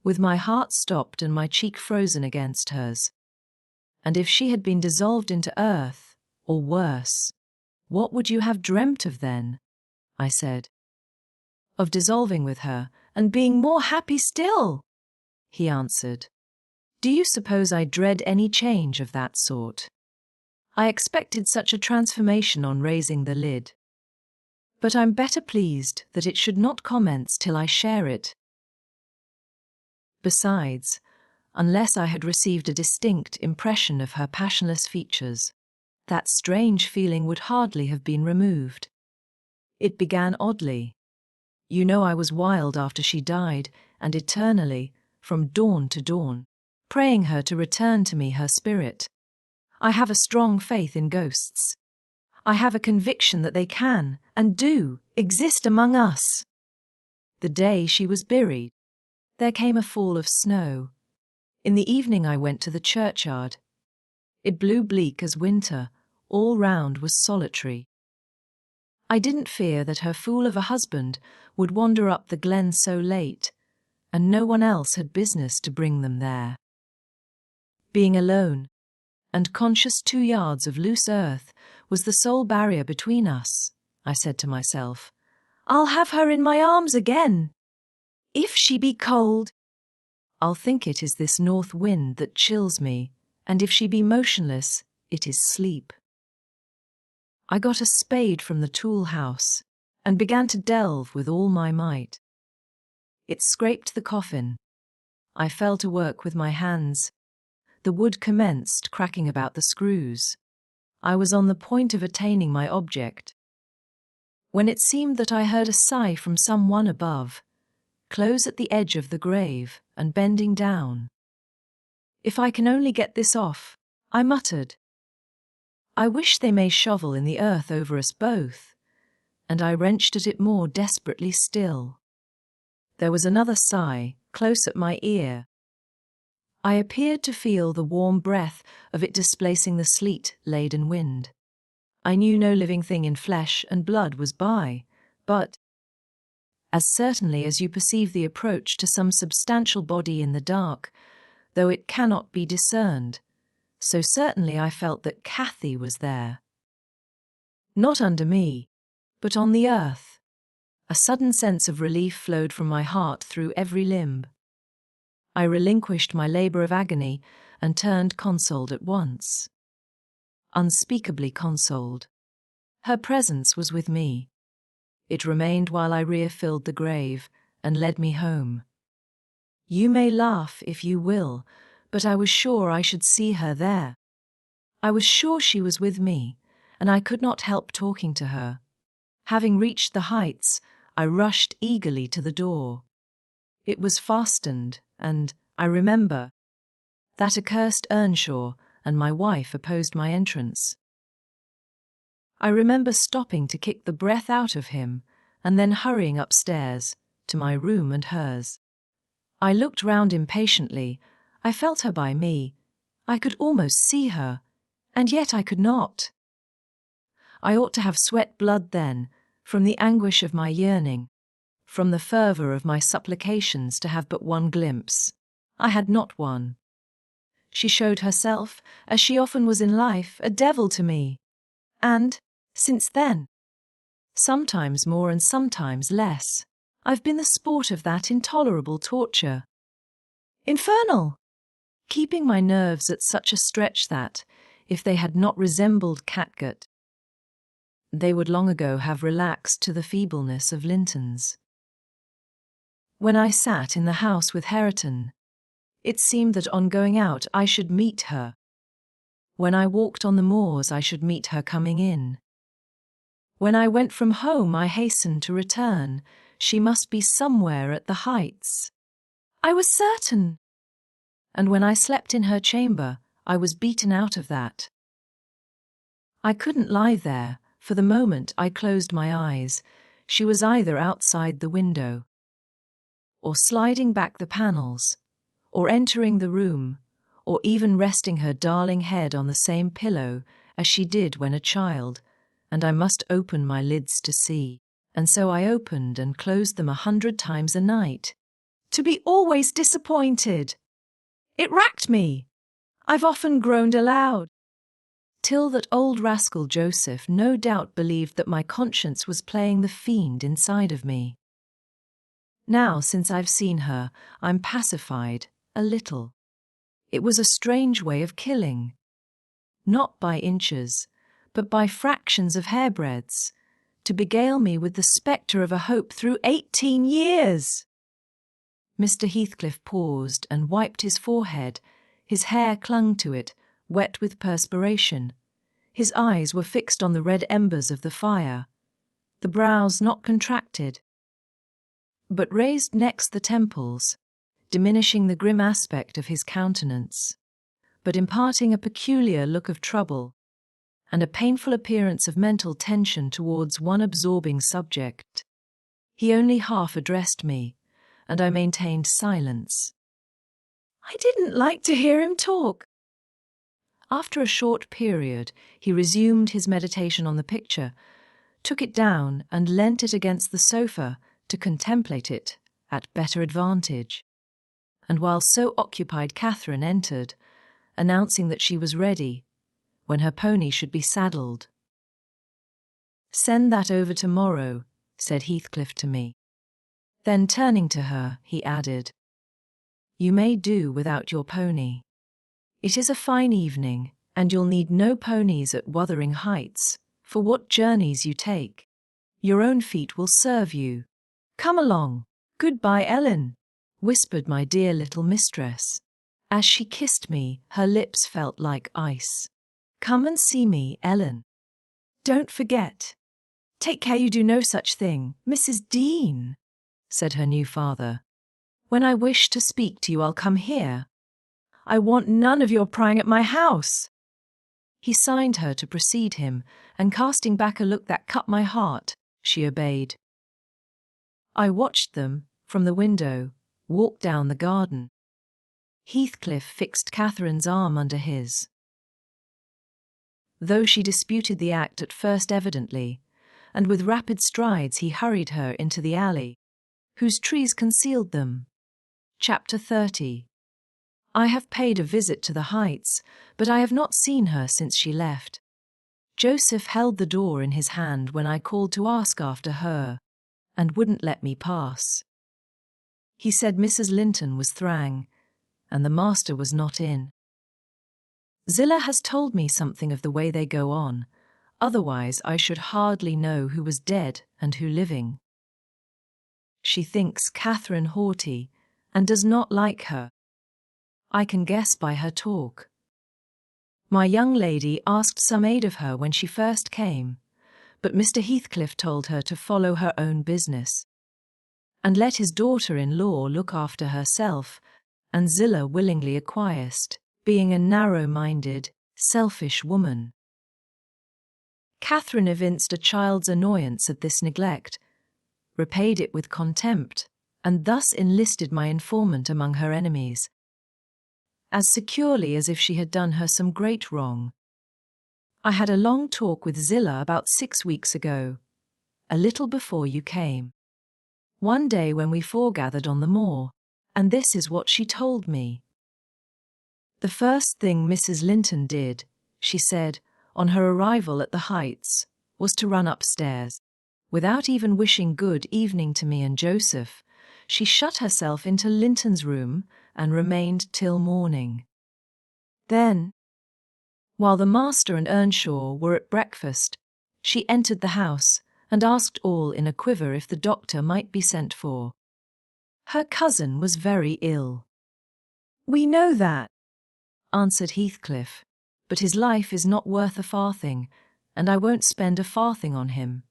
with my heart stopped and my cheek frozen against hers. And if she had been dissolved into earth, or worse, what would you have dreamt of then? I said. Of dissolving with her, and being more happy still, he answered. Do you suppose I dread any change of that sort? I expected such a transformation on raising the lid. But I'm better pleased that it should not commence till I share it. Besides, unless I had received a distinct impression of her passionless features, that strange feeling would hardly have been removed. It began oddly. You know I was wild after she died, and eternally, from dawn to dawn, praying her to return to me her spirit. I have a strong faith in ghosts. I have a conviction that they can, and do, exist among us. The day she was buried, there came a fall of snow. In the evening I went to the churchyard. It blew bleak as winter, all round was solitary. I didn't fear that her fool of a husband would wander up the glen so late, and no one else had business to bring them there. Being alone, and conscious 2 yards of loose earth was the sole barrier between us, I said to myself. I'll have her in my arms again. If she be cold, I'll think it is this north wind that chills me, and if she be motionless, it is sleep. I got a spade from the tool house, and began to delve with all my might. It scraped the coffin. I fell to work with my hands. The wood commenced cracking about the screws. I was on the point of attaining my object, when it seemed that I heard a sigh from some one above, close at the edge of the grave and bending down. If I can only get this off, I muttered. I wish they may shovel in the earth over us both, and I wrenched at it more desperately still. There was another sigh, close at my ear. I appeared to feel the warm breath of it displacing the sleet-laden wind. I knew no living thing in flesh and blood was by, but as certainly as you perceive the approach to some substantial body in the dark, though it cannot be discerned, so certainly I felt that Cathy was there. Not under me, but on the earth. A sudden sense of relief flowed from my heart through every limb. I relinquished my labour of agony and turned consoled at once. Unspeakably consoled. Her presence was with me. It remained while I refilled the grave and led me home. You may laugh if you will, but I was sure I should see her there. I was sure she was with me, and I could not help talking to her. Having reached the heights, I rushed eagerly to the door. It was fastened, and, I remember, that accursed Earnshaw and my wife opposed my entrance. I remember stopping to kick the breath out of him, and then hurrying upstairs, to my room and hers. I looked round impatiently. I felt her by me. I could almost see her, and yet I could not. I ought to have sweat blood then, from the anguish of my yearning, from the fervour of my supplications to have but one glimpse. I had not one. She showed herself, as she often was in life, a devil to me. And, since then, sometimes more and sometimes less, I've been the sport of that intolerable torture. Infernal! Keeping my nerves at such a stretch that, if they had not resembled catgut, they would long ago have relaxed to the feebleness of Linton's. When I sat in the house with Hareton, it seemed that on going out I should meet her. When I walked on the moors I should meet her coming in. When I went from home I hastened to return. She must be somewhere at the heights. I was certain. And when I slept in her chamber, I was beaten out of that. I couldn't lie there, for the moment I closed my eyes, she was either outside the window, or sliding back the panels, or entering the room, or even resting her darling head on the same pillow as she did when a child, and I must open my lids to see. And so I opened and closed them 100 times a night. To be always disappointed. It racked me. I've often groaned aloud. Till that old rascal Joseph no doubt believed that my conscience was playing the fiend inside of me. Now, since I've seen her, I'm pacified, a little. It was a strange way of killing. Not by inches, but by fractions of hairbreadths, to beguile me with the spectre of a hope through 18 years. Mr. Heathcliff paused and wiped his forehead. His hair clung to it, wet with perspiration. His eyes were fixed on the red embers of the fire, the brows not contracted, but raised next the temples, diminishing the grim aspect of his countenance, but imparting a peculiar look of trouble, and a painful appearance of mental tension towards one absorbing subject. He only half addressed me, and I maintained silence. I didn't like to hear him talk. After a short period, he resumed his meditation on the picture, took it down and leant it against the sofa to contemplate it at better advantage. And while so occupied, Catherine entered, announcing that she was ready, when her pony should be saddled. "Send that over tomorrow," said Heathcliff to me. Then turning to her, he added, "You may do without your pony. It is a fine evening, and you'll need no ponies at Wuthering Heights, for what journeys you take. Your own feet will serve you. Come along." "Goodbye, Ellen," whispered my dear little mistress. As she kissed me, her lips felt like ice. "Come and see me, Ellen." "Don't forget. Take care you do no such thing, Mrs. Dean," said her new father. "When I wish to speak to you, I'll come here. I want none of your prying at my house." He signed her to precede him, and casting back a look that cut my heart, she obeyed. I watched them, from the window, walk down the garden. Heathcliff fixed Catherine's arm under his. Though she disputed the act at first evidently, and with rapid strides he hurried her into the alley, whose trees concealed them. Chapter 30. I have paid a visit to the Heights, but I have not seen her since she left. Joseph held the door in his hand when I called to ask after her, and wouldn't let me pass. He said Mrs. Linton was thrang, and the master was not in. Zillah has told me something of the way they go on, otherwise I should hardly know who was dead and who living. She thinks Catherine haughty, and does not like her. I can guess by her talk. My young lady asked some aid of her when she first came, but Mr. Heathcliff told her to follow her own business, and let his daughter-in-law look after herself, and Zillah willingly acquiesced, being a narrow-minded, selfish woman. Catherine evinced a child's annoyance at this neglect, repaid it with contempt, and thus enlisted my informant among her enemies, as securely as if she had done her some great wrong. I had a long talk with Zillah about 6 weeks ago, a little before you came. One day when we foregathered on the moor, and this is what she told me. The first thing Mrs. Linton did, she said, on her arrival at the Heights, was to run upstairs. Without even wishing good evening to me and Joseph, she shut herself into Linton's room and remained till morning. Then, while the master and Earnshaw were at breakfast, she entered the house and asked all in a quiver if the doctor might be sent for. Her cousin was very ill. "We know that," answered Heathcliff, "but his life is not worth a farthing, and I won't spend a farthing on him."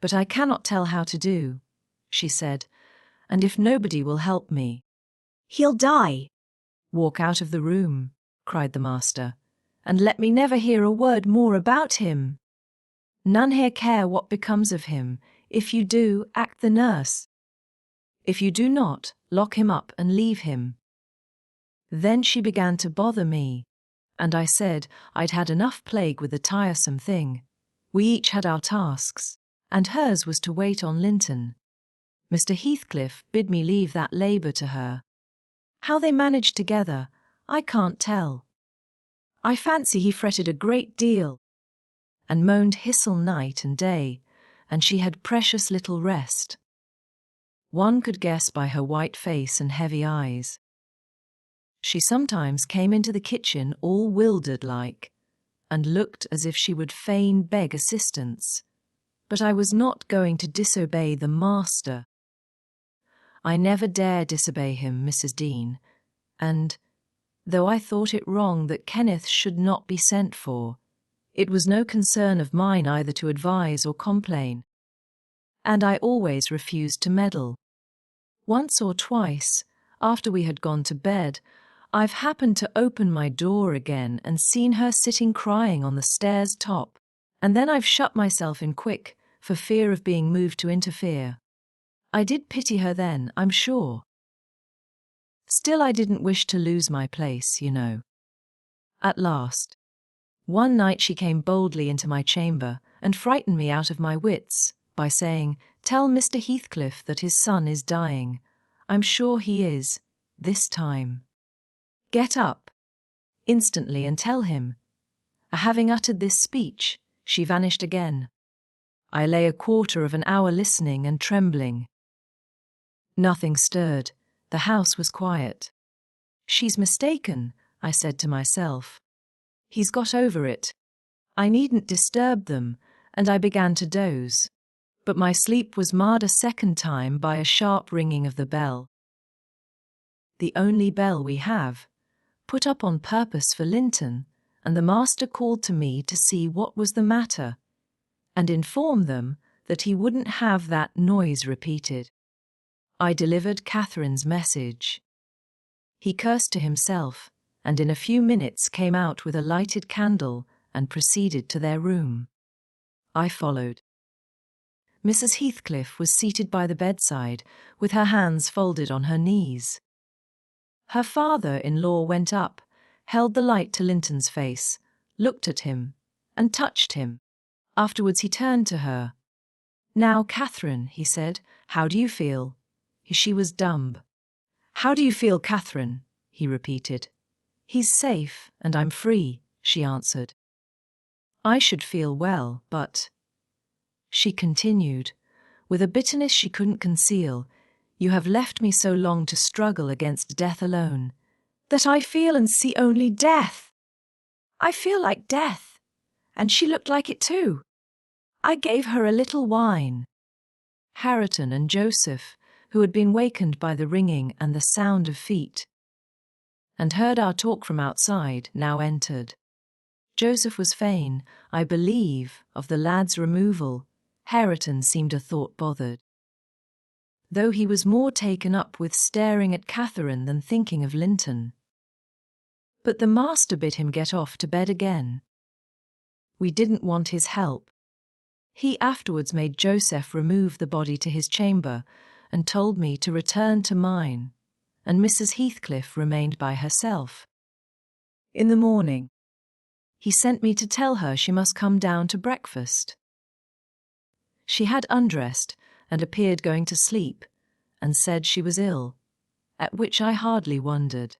"But I cannot tell how to do," she said, and if nobody will help me, He'll die. walk out of the room, cried the master, and let me never hear a word more about him. None here care what becomes of him. If you do, act the nurse. If you do not, lock him up and leave him. Then she began to bother me, and I said I'd had enough plague with the tiresome thing. We each had our tasks, and hers was to wait on Linton. Mr. Heathcliff bid me leave that labour to her. How they managed together, I can't tell. I fancy he fretted a great deal, and moaned hissel night and day, and she had precious little rest. One could guess by her white face and heavy eyes. She sometimes came into the kitchen all wildered like, and looked as if she would fain beg assistance. But I was not going to disobey the master. I never dare disobey him, Mrs. Dean, and, though I thought it wrong that Kenneth should not be sent for, it was no concern of mine either to advise or complain, and I always refused to meddle. Once or twice, after we had gone to bed, I've happened to open my door again and seen her sitting crying on the stairs top, and then I've shut myself in quick for fear of being moved to interfere. I did pity her then, I'm sure. Still, I didn't wish to lose my place, you know. At last, one night she came boldly into my chamber and frightened me out of my wits by saying, "Tell Mr. Heathcliff that his son is dying. I'm sure he is, this time. Get up instantly and tell him." Having uttered this speech, she vanished again. I lay a quarter of an hour listening and trembling. Nothing stirred. The house was quiet. She's mistaken, I said to myself. He's got over it. I needn't disturb them, and I began to doze. But my sleep was marred a second time by a sharp ringing of the bell. The only bell we have, put up on purpose for Linton, and the master called to me to see what was the matter, and inform them that he wouldn't have that noise repeated. I delivered Catherine's message. He cursed to himself, and in a few minutes came out with a lighted candle and proceeded to their room. I followed. Mrs. Heathcliff was seated by the bedside, with her hands folded on her knees. Her father-in-law went up, held the light to Linton's face, looked at him, and touched him. Afterwards he turned to her. "Now, Catherine," he said, "how do you feel?" She was dumb. "How do you feel, Catherine?" he repeated. "He's safe, and I'm free," she answered. "I should feel well, but—" She continued, with a bitterness she couldn't conceal, "You have left me so long to struggle against death alone, that I feel and see only death. I feel like death, and she looked like it too. I gave her a little wine." Hareton and Joseph, who had been wakened by the ringing and the sound of feet, and heard our talk from outside, now entered. Joseph was fain, I believe, of the lad's removal. Hareton seemed a thought bothered, though he was more taken up with staring at Catherine than thinking of Linton. But the master bid him get off to bed again. We didn't want his help. He afterwards made Joseph remove the body to his chamber and told me to return to mine, and Mrs. Heathcliff remained by herself. In the morning, he sent me to tell her she must come down to breakfast. She had undressed and appeared going to sleep, and said she was ill, at which I hardly wondered.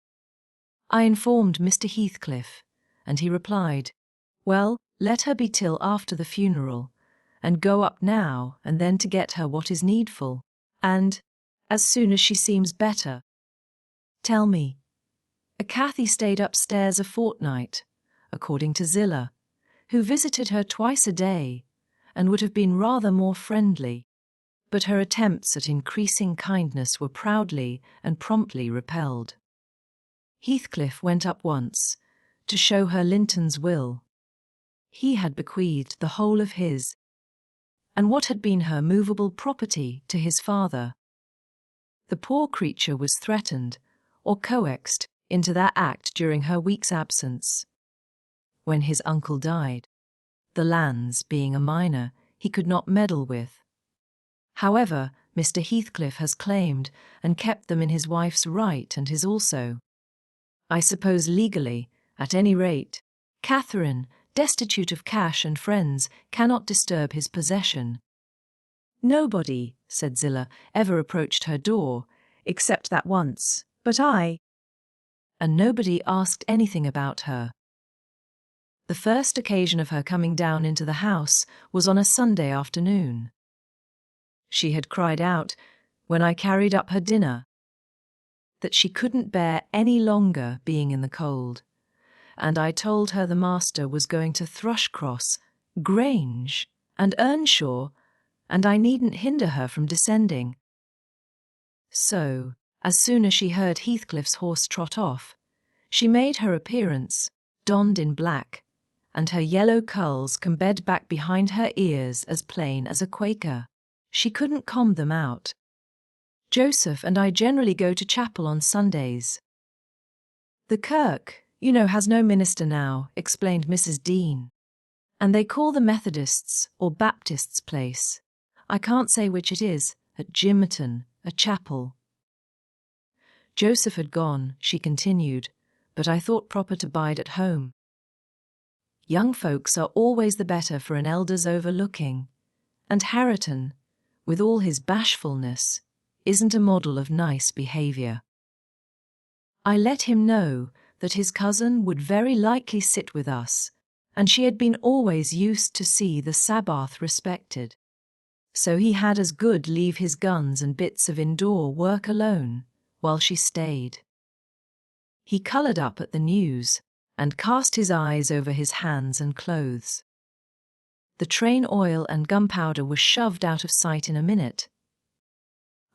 I informed Mr. Heathcliff, and he replied, "Well, let her be till after the funeral, and go up now and then to get her what is needful, and, as soon as she seems better. Tell me, Cathy stayed upstairs a fortnight, according to Zillah, who visited her twice a day, and would have been rather more friendly, but her attempts at increasing kindness were proudly and promptly repelled. Heathcliff went up once, to show her Linton's will. He had bequeathed the whole of his, and what had been her movable property, to his father. The poor creature was threatened, or coaxed, into that act during her week's absence. When his uncle died, the lands being a minor he could not meddle with. However, Mr. Heathcliff has claimed and kept them in his wife's right and his also. I suppose legally, at any rate, Catherine, destitute of cash and friends, cannot disturb his possession. Nobody, said Zillah, ever approached her door, except that once, but and nobody asked anything about her. The first occasion of her coming down into the house was on a Sunday afternoon. She had cried out, when I carried up her dinner, that she couldn't bear any longer being in the cold, and I told her the master was going to Thrushcross, Grange, and Earnshaw, and I needn't hinder her from descending. So, as soon as she heard Heathcliff's horse trot off, she made her appearance, donned in black, and her yellow curls combed back behind her ears as plain as a Quaker. She couldn't comb them out. Joseph and I generally go to chapel on Sundays. The kirk, you know, has no minister now, explained Mrs. Dean. And they call the Methodists' or Baptists' place, I can't say which it is, at Gimmerton, a chapel. Joseph had gone, she continued, but I thought proper to bide at home. Young folks are always the better for an elder's overlooking, and Hareton, with all his bashfulness, isn't a model of nice behaviour. I let him know that his cousin would very likely sit with us, and she had been always used to see the Sabbath respected. So he had as good leave his guns and bits of indoor work alone, while she stayed. He coloured up at the news, and cast his eyes over his hands and clothes. The train oil and gunpowder were shoved out of sight in a minute.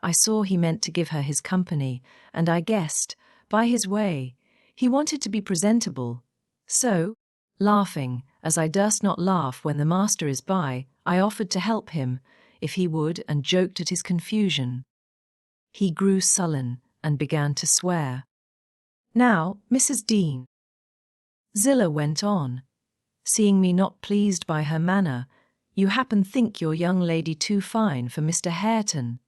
I saw he meant to give her his company, and I guessed, by his way, he wanted to be presentable. So, laughing, as I durst not laugh when the master is by, I offered to help him, if he would, and joked at his confusion. He grew sullen, and began to swear. Now, Mrs. Dean, Zillah went on, seeing me not pleased by her manner, you happen think your young lady too fine for Mr. Hareton,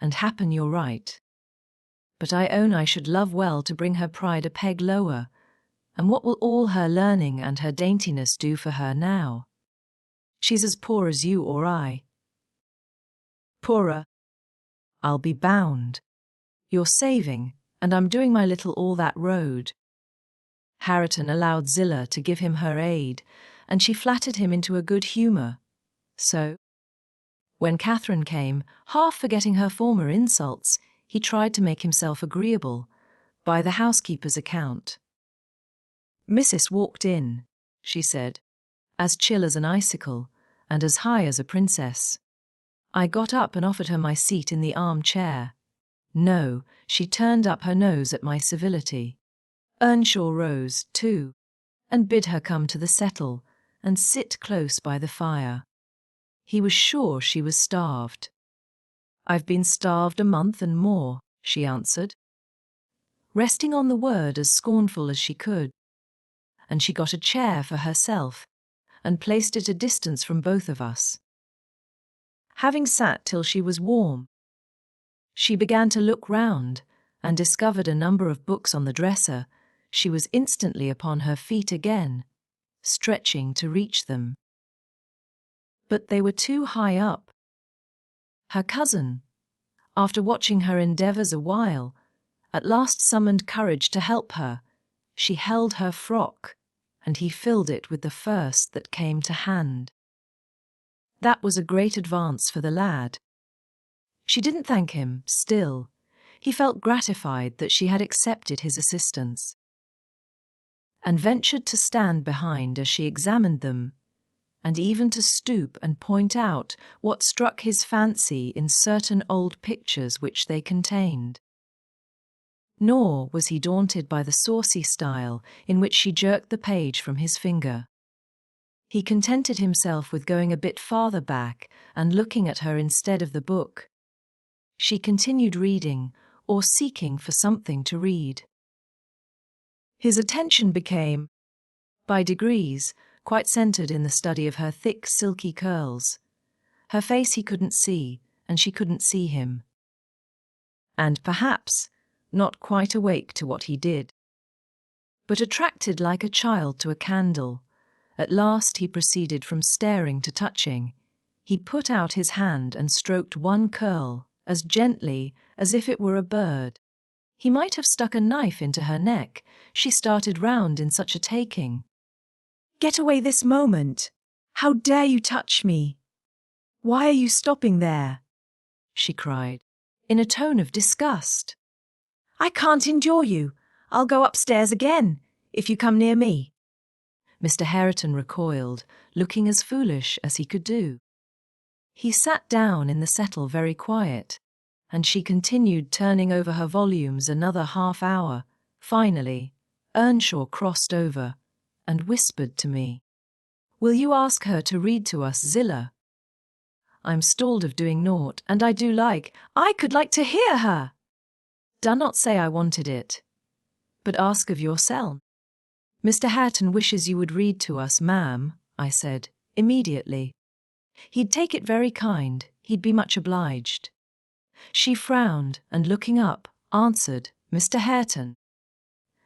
and happen you're right. But I own I should love well to bring her pride a peg lower, and what will all her learning and her daintiness do for her now? She's as poor as you or I. Poorer, I'll be bound. You're saving, and I'm doing my little all that road. Hareton allowed Zillah to give him her aid, and she flattered him into a good humour. So, when Catherine came, half forgetting her former insults, he tried to make himself agreeable, by the housekeeper's account. Mrs. walked in, she said, as chill as an icicle, and as high as a princess. I got up and offered her my seat in the arm-chair. No, she turned up her nose at my civility. Earnshaw rose, too, and bid her come to the settle, and sit close by the fire. He was sure she was starved. I've been starved a month and more, she answered, resting on the word as scornful as she could. And she got a chair for herself, and placed it a distance from both of us. Having sat till she was warm, she began to look round, and discovered a number of books on the dresser. She was instantly upon her feet again, stretching to reach them. But they were too high up. Her cousin, after watching her endeavours a while, at last summoned courage to help her. She held her frock, and he filled it with the first that came to hand. That was a great advance for the lad. She didn't thank him, still. He felt gratified that she had accepted his assistance, and ventured to stand behind as she examined them, and even to stoop and point out what struck his fancy in certain old pictures which they contained. Nor was he daunted by the saucy style in which she jerked the page from his finger. He contented himself with going a bit farther back and looking at her instead of the book. She continued reading, or seeking for something to read. His attention became, by degrees, quite centered in the study of her thick, silky curls. Her face he couldn't see, and she couldn't see him. And perhaps not quite awake to what he did, but attracted like a child to a candle. At last he proceeded from staring to touching. He put out his hand and stroked one curl, as gently as if it were a bird. He might have stuck a knife into her neck. She started round in such a taking. Get away this moment! How dare you touch me? Why are you stopping there? She cried, in a tone of disgust. I can't endure you. I'll go upstairs again, if you come near me. Mr. Hareton recoiled, looking as foolish as he could do. He sat down in the settle very quiet, and she continued turning over her volumes another half hour. Finally, Earnshaw crossed over and whispered to me, "Will you ask her to read to us, Zillah? I'm stalled of doing naught, and I could like to hear her. Do not say I wanted it, but ask of yourself." "Mr. Hareton wishes you would read to us, ma'am," I said, immediately. "He'd take it very kind, he'd be much obliged." She frowned, and looking up, answered, "Mr. Hareton,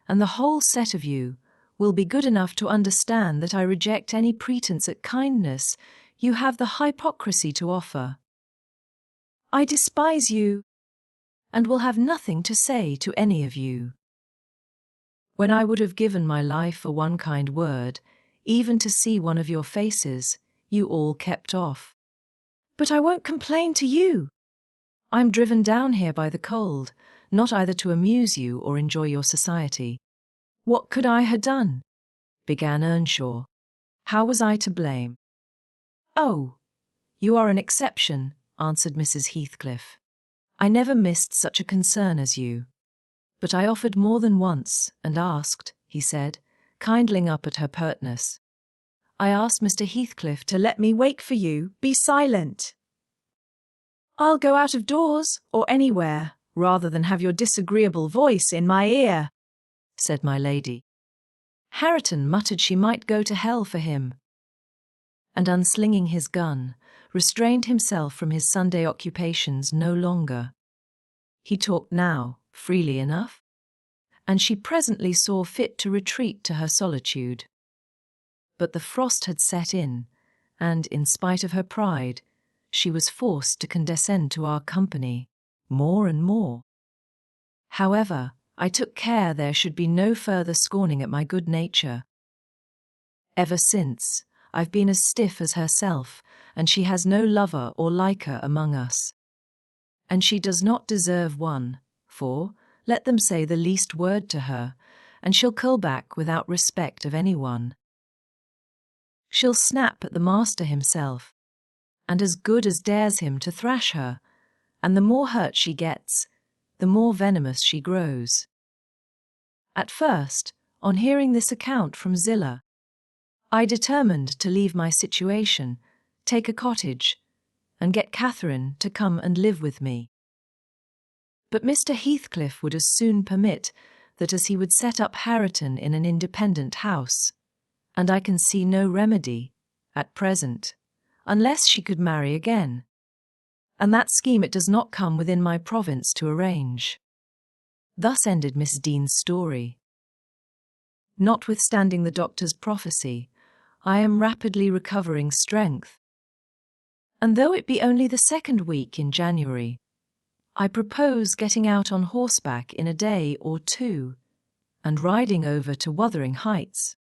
and the whole set of you will be good enough to understand that I reject any pretence at kindness you have the hypocrisy to offer. I despise you, and will have nothing to say to any of you. When I would have given my life for one kind word, even to see one of your faces, you all kept off. But I won't complain to you. I'm driven down here by the cold, not either to amuse you or enjoy your society." "What could I have done?" began Earnshaw. "How was I to blame?" "Oh, you are an exception," answered Mrs. Heathcliff. "I never missed such a concern as you. But I offered more than once, and asked," he said, kindling up at her pertness, "I asked Mr. Heathcliff to let me wait for you. Be silent. I'll go out of doors, or anywhere, rather than have your disagreeable voice in my ear," said my lady. Hareton muttered she might go to hell for him, and unslinging his gun, restrained himself from his Sunday occupations no longer. He talked now, freely enough, and she presently saw fit to retreat to her solitude. But the frost had set in, and, in spite of her pride, she was forced to condescend to our company, more and more. However, I took care there should be no further scorning at my good nature. Ever since, I've been as stiff as herself, and she has no lover or liker among us. And she does not deserve one, for, let them say the least word to her, and she'll curl back without respect of any one. She'll snap at the master himself, and as good as dares him to thrash her, and the more hurt she gets, the more venomous she grows. At first, on hearing this account from Zillah, I determined to leave my situation, take a cottage, and get Catherine to come and live with me. But Mr. Heathcliff would as soon permit that as he would set up Hareton in an independent house, and I can see no remedy, at present, unless she could marry again. And that scheme it does not come within my province to arrange. Thus ended Miss Dean's story. Notwithstanding the doctor's prophecy, I am rapidly recovering strength. And though it be only the second week in January, I propose getting out on horseback in a day or two, and riding over to Wuthering Heights,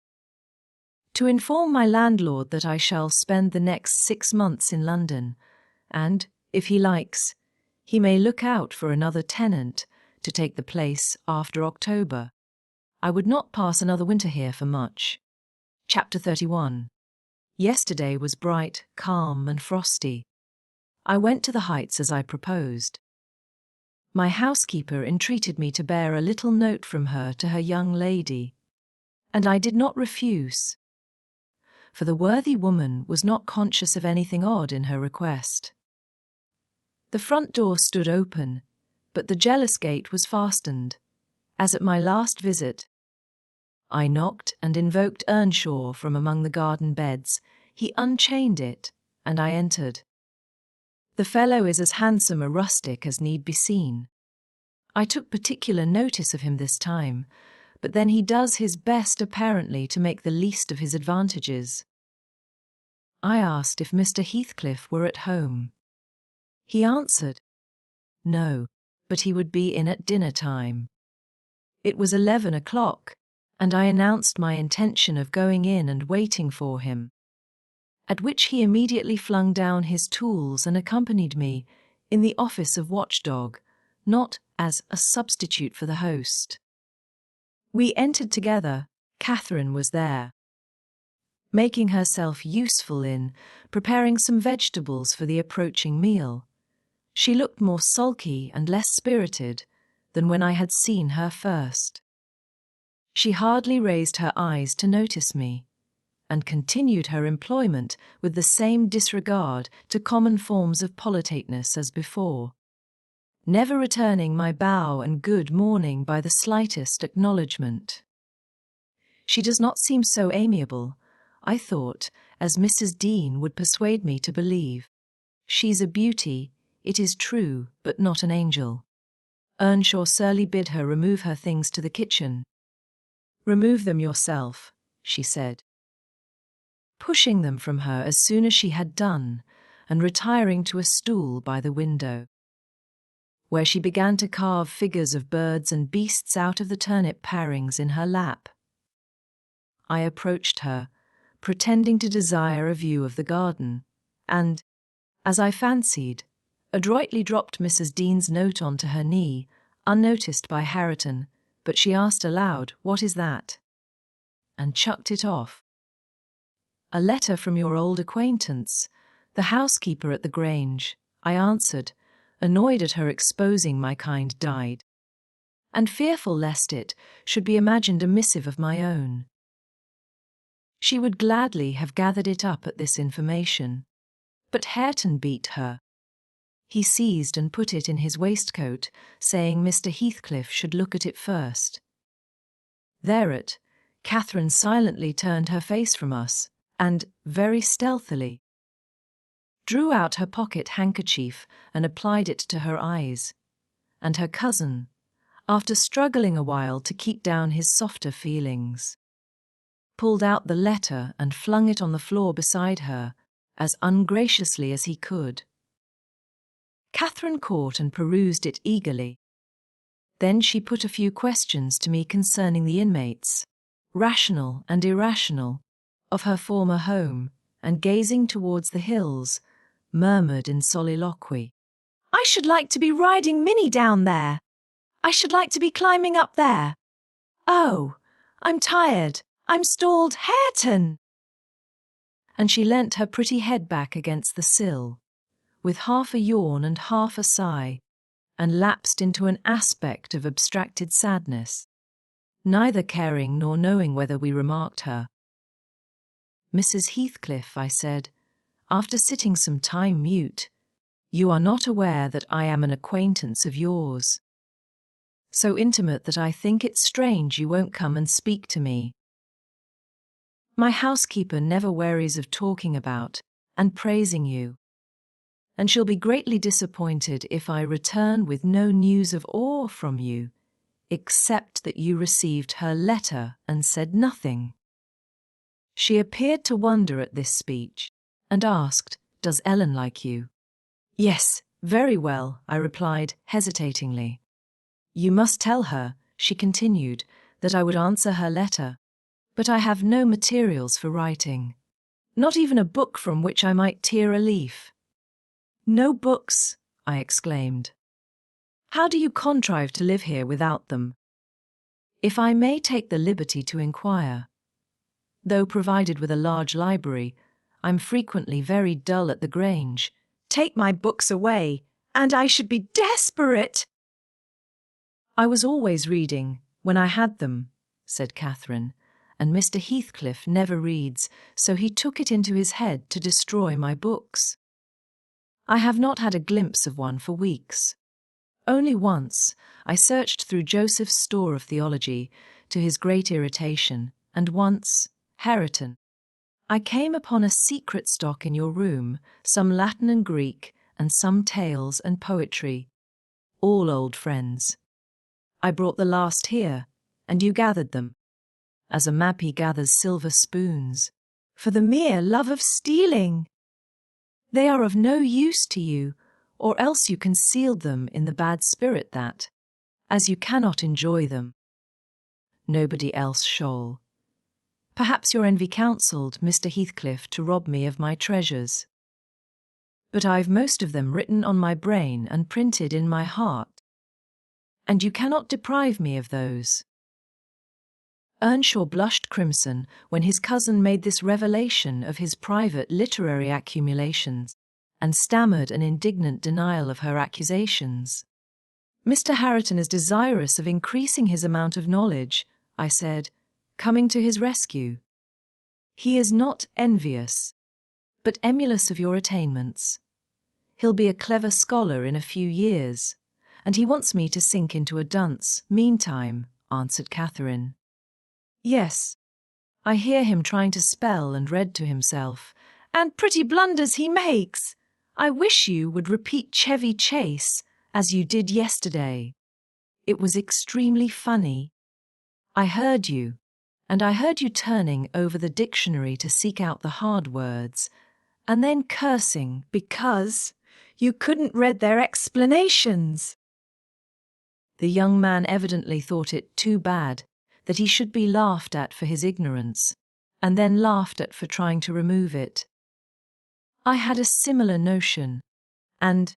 to inform my landlord that I shall spend the next 6 months in London, and, if he likes, he may look out for another tenant to take the place after October. I would not pass another winter here for much. Chapter 31. Yesterday was bright, calm, and frosty. I went to the Heights as I proposed. My housekeeper entreated me to bear a little note from her to her young lady, and I did not refuse, for the worthy woman was not conscious of anything odd in her request. The front door stood open, but the jealous gate was fastened, as at my last visit. I knocked and invoked Earnshaw from among the garden beds. He unchained it, and I entered. The fellow is as handsome a rustic as need be seen. I took particular notice of him this time, but then he does his best apparently to make the least of his advantages. I asked if Mr. Heathcliff were at home. He answered, no, but he would be in at dinner time. It was 11 o'clock, and I announced my intention of going in and waiting for him, at which he immediately flung down his tools and accompanied me in the office of watchdog, not as a substitute for the host. We entered together. Catherine was there, making herself useful in preparing some vegetables for the approaching meal. She looked more sulky and less spirited than when I had seen her first. She hardly raised her eyes to notice me, and continued her employment with the same disregard to common forms of politeness as before, never returning my bow and good morning by the slightest acknowledgement. She does not seem so amiable, I thought, as Mrs. Dean would persuade me to believe. She's a beauty, it is true, but not an angel. Earnshaw surly bid her remove her things to the kitchen. Remove them yourself, she said, pushing them from her as soon as she had done, and retiring to a stool by the window, where she began to carve figures of birds and beasts out of the turnip parings in her lap. I approached her, pretending to desire a view of the garden, and, as I fancied, adroitly dropped Mrs. Dean's note onto her knee, unnoticed by Hareton, but she asked aloud, "What is that?" and chucked it off. "A letter from your old acquaintance, the housekeeper at the Grange," I answered, annoyed at her exposing my kind Died, and fearful lest it should be imagined a missive of my own. She would gladly have gathered it up at this information, but Hareton beat her. He seized and put it in his waistcoat, saying Mr. Heathcliff should look at it first. Thereat, Catherine silently turned her face from us, and, very stealthily, drew out her pocket handkerchief and applied it to her eyes, and her cousin, after struggling a while to keep down his softer feelings, pulled out the letter and flung it on the floor beside her, as ungraciously as he could. Catherine caught and perused it eagerly. Then she put a few questions to me concerning the inmates, rational and irrational, of her former home, and gazing towards the hills, murmured in soliloquy, I should like to be riding Minnie down there. I should like to be climbing up there. Oh, I'm tired. I'm stalled, Hareton. And she leant her pretty head back against the sill, with half a yawn and half a sigh, and lapsed into an aspect of abstracted sadness, neither caring nor knowing whether we remarked her. Mrs. Heathcliff, I said, after sitting some time mute, you are not aware that I am an acquaintance of yours, so intimate that I think it strange you won't come and speak to me. My housekeeper never wearies of talking about and praising you, and she'll be greatly disappointed if I return with no news of awe from you, except that you received her letter and said nothing. She appeared to wonder at this speech, and asked, Does Ellen like you? Yes, very well, I replied, hesitatingly. You must tell her, she continued, that I would answer her letter, but I have no materials for writing, not even a book from which I might tear a leaf. No books, I exclaimed. How do you contrive to live here without them? If I may take the liberty to inquire. Though provided with a large library, I'm frequently very dull at the Grange. Take my books away, and I should be desperate. I was always reading, when I had them, said Catherine, and Mr. Heathcliff never reads, so he took it into his head to destroy my books. I have not had a glimpse of one for weeks. Only once, I searched through Joseph's store of theology, to his great irritation, and once, Hareton. I came upon a secret stock in your room, some Latin and Greek, and some tales and poetry. All old friends. I brought the last here, and you gathered them, as a mappy gathers silver spoons, For the mere love of stealing. they are of no use to you, or else you concealed them in the bad spirit that, as you cannot enjoy them, nobody else shall. Perhaps your envy counselled Mr. Heathcliff to rob me of my treasures. But I've most of them written on my brain and printed in my heart, and you cannot deprive me of those. Earnshaw blushed crimson when his cousin made this revelation of his private literary accumulations, and stammered an indignant denial of her accusations. Mr. Hareton is desirous of increasing his amount of knowledge, I said, coming to his rescue. He is not envious, but emulous of your attainments. He'll be a clever scholar in a few years, and he wants me to sink into a dunce meantime, answered Catherine. Yes, I hear him trying to spell and read to himself, And pretty blunders he makes. I wish you would repeat Chevy Chase, as you did yesterday. It was extremely funny. I heard you, and I heard you turning over the dictionary to seek out the hard words, and then cursing because you couldn't read their explanations. The young man evidently thought it too bad that he should be laughed at for his ignorance, and then laughed at for trying to remove it. I had a similar notion, and,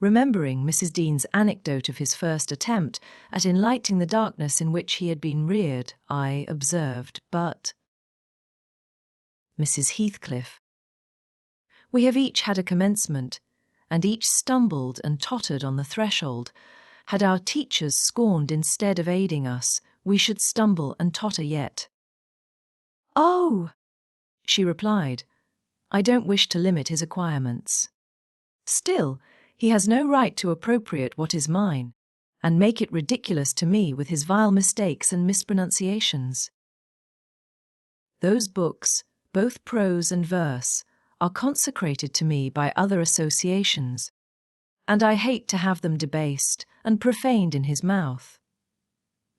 remembering Mrs. Dean's anecdote of his first attempt at enlightening the darkness in which he had been reared, I observed, but Mrs. Heathcliff. We have each had a commencement, and each stumbled and tottered on the threshold. Had our teachers scorned instead of aiding us, we should stumble and totter yet. Oh, She replied, I don't wish to limit his acquirements. Still, he has no right to appropriate what is mine, and make it ridiculous to me with his vile mistakes and mispronunciations. Those books, both prose and verse, are consecrated to me by other associations, and I hate to have them debased and profaned in his mouth.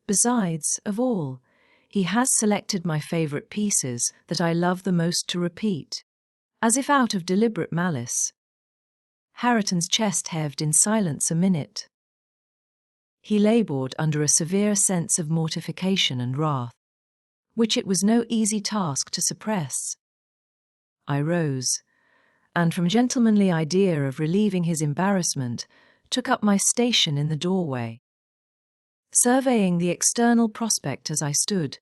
Besides, of all, he has selected my favourite pieces that I love the most to repeat, as if out of deliberate malice. Hareton's chest heaved in silence a minute. He laboured under a severe sense of mortification and wrath, which it was no easy task to suppress. I rose, and from gentlemanly idea of relieving his embarrassment, took up my station in the doorway, surveying the external prospect as I stood.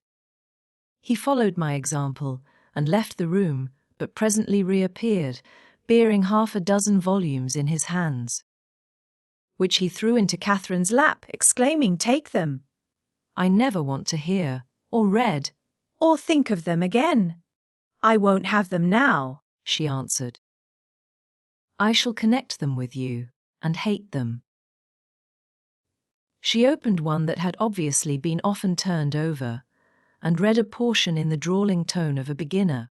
He followed my example and left the room, but presently reappeared, bearing 6 volumes in his hands, which he threw into Catherine's lap, exclaiming, Take them. I never want to hear, or read, Or think of them again. I won't have them now, she answered. I shall connect them with you, and hate them. She opened one that had obviously been often turned over, and read a portion in the drawling tone of a beginner,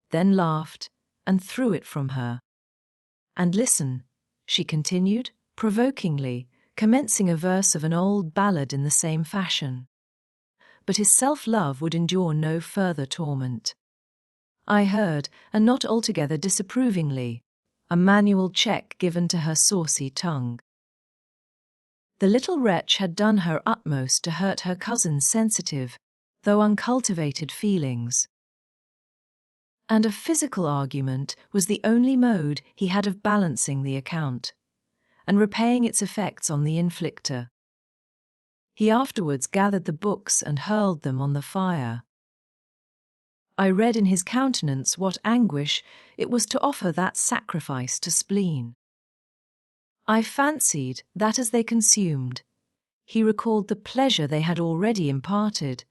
then laughed, and threw it from her. And listen, she continued, provokingly, commencing a verse of an old ballad in the same fashion. But his self-love would endure no further torment. I heard, and not altogether disapprovingly, a manual check given to her saucy tongue. The little wretch had done her utmost to hurt her cousin's sensitive, though uncultivated feelings. And a physical argument was the only mode he had of balancing the account, and repaying its effects on the inflictor. He afterwards gathered the books and hurled them on the fire. I read in his countenance what anguish it was to offer that sacrifice to spleen. I fancied that as they consumed, he recalled the pleasure they had already imparted,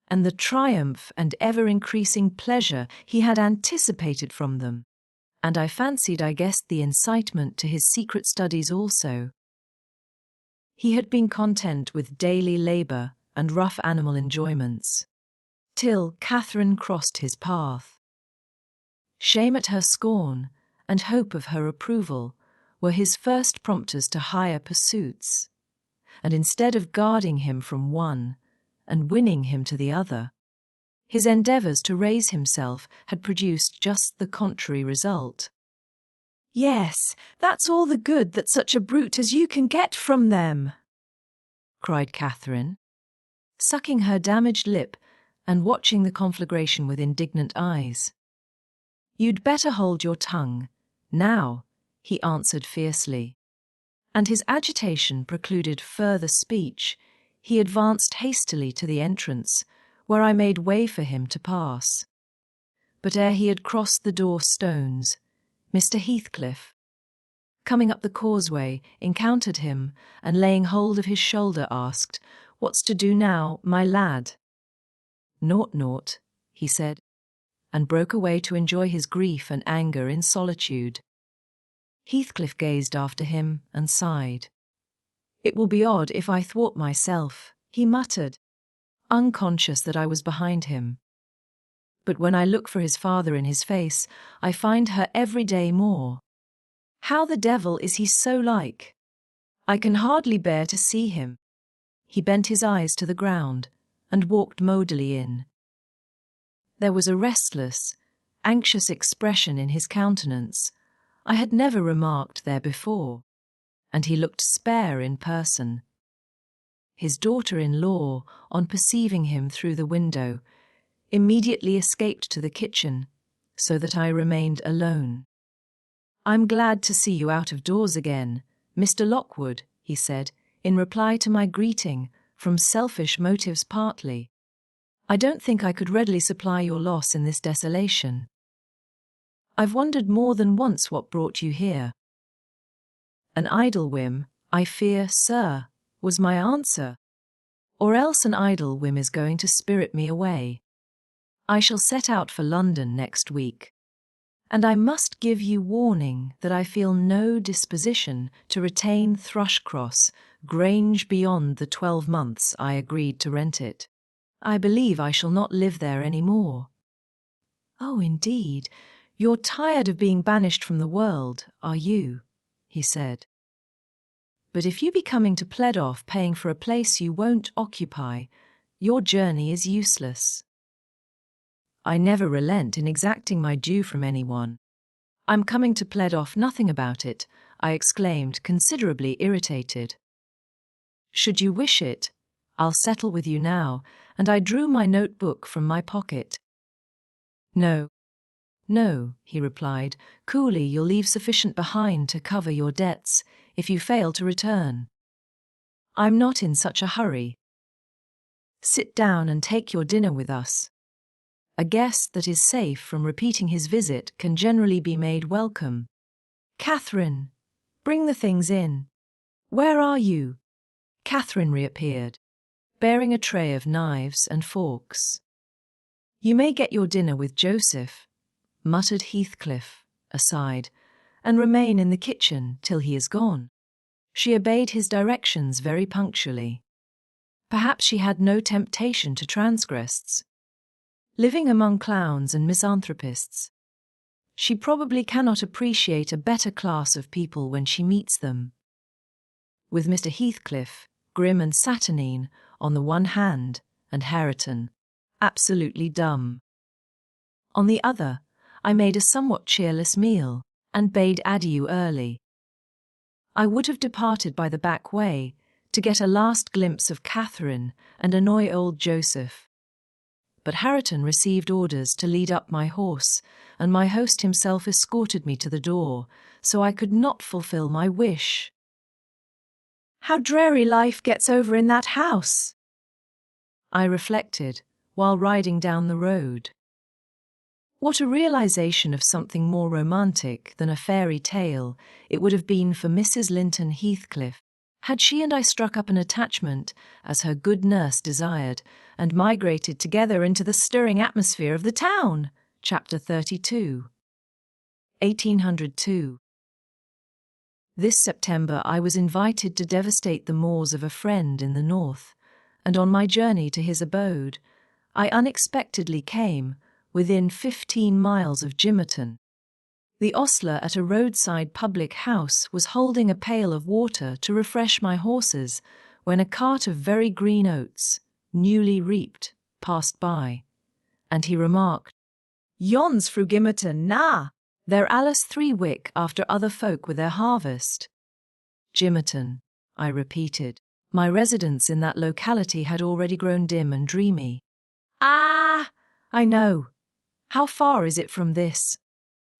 and the triumph and ever-increasing pleasure he had anticipated from them, and I fancied I guessed the incitement to his secret studies also. He had been content with daily labour and rough animal enjoyments, till Catherine crossed his path. Shame at her scorn and hope of her approval were his first prompters to higher pursuits, and instead of guarding him from one and winning him to the other, his endeavours to raise himself had produced just the contrary result. Yes, that's all the good that such a brute as you can get from them, cried Catherine, sucking her damaged lip and watching the conflagration with indignant eyes. You'd better hold your tongue, now, he answered fiercely. And his agitation precluded further speech. He advanced hastily to the entrance, where I made way for him to pass. But ere he had crossed the door stones, Mr. Heathcliff, coming up the causeway, encountered him, and laying hold of his shoulder asked, "What's to do now, my lad?" "Naught," he said, and broke away to enjoy his grief and anger in solitude. Heathcliff gazed after him and sighed. "It will be odd if I thwart myself," he muttered, unconscious that I was behind him. "But when I look for his father in his face, I find her every day more. How the devil is he so like? I can hardly bear to see him." He bent his eyes to the ground and walked moodily in. There was a restless, anxious expression in his countenance I had never remarked there before, and he looked spare in person. His daughter-in-law, on perceiving him through the window, immediately escaped to the kitchen, so that I remained alone. "I'm glad to see you out of doors again, Mr. Lockwood," he said, in reply to my greeting, from selfish motives partly. "I don't think I could readily supply your loss in this desolation. I've wondered more than once what brought you here." "An idle whim, I fear, sir," was my answer. "Or else an idle whim is going to spirit me away. I shall set out for London next week, and I must give you warning that I feel no disposition to retain Thrushcross Grange beyond the 12 months I agreed to rent it. I believe I shall not live there any more." "Oh, indeed, you're tired of being banished from the world, are you?" he said. "But if you be coming to Pledoff paying for a place you won't occupy, your journey is useless." "I never relent in exacting my due from anyone. I'm coming to Pledoff, nothing about it," I exclaimed, considerably irritated. "Should you wish it, I'll settle with you now," and I drew my notebook from my pocket. No, he replied, coolly, "you'll leave sufficient behind to cover your debts if you fail to return. I'm not in such a hurry. Sit down and take your dinner with us. A guest that is safe from repeating his visit can generally be made welcome. Catherine, bring the things in." "Where are you?" Catherine reappeared, bearing a tray of knives and forks. "You may get your dinner with Joseph," muttered Heathcliff, aside, "and remain in the kitchen till he is gone." She obeyed his directions very punctually. Perhaps she had no temptation to transgress. Living among clowns and misanthropists, she probably cannot appreciate a better class of people when she meets them. With Mr. Heathcliff, grim and saturnine, on the one hand, and Hareton, absolutely dumb, on the other, I made a somewhat cheerless meal, and bade adieu early. I would have departed by the back way, to get a last glimpse of Catherine and annoy old Joseph. But Hareton received orders to lead up my horse, and my host himself escorted me to the door, so I could not fulfill my wish. "How dreary life gets over in that house," I reflected, while riding down the road. What a realization of something more romantic than a fairy tale it would have been for Mrs. Linton Heathcliff, had she and I struck up an attachment, as her good nurse desired, and migrated together into the stirring atmosphere of the town. Chapter 32. 1802. This September I was invited to devastate the moors of a friend in the north, and on my journey to his abode, I unexpectedly came within 15 miles of Gimmerton. The ostler at a roadside public house was holding a pail of water to refresh my horses when a cart of very green oats, newly reaped, passed by, and he remarked, "Yon's Fru Gimmerton, na." "They're allus 3 wick after other folk with their harvest." Gimmerton, I repeated. My residence in that locality had already grown dim and dreamy. "Ah, I know. How far is it from this?"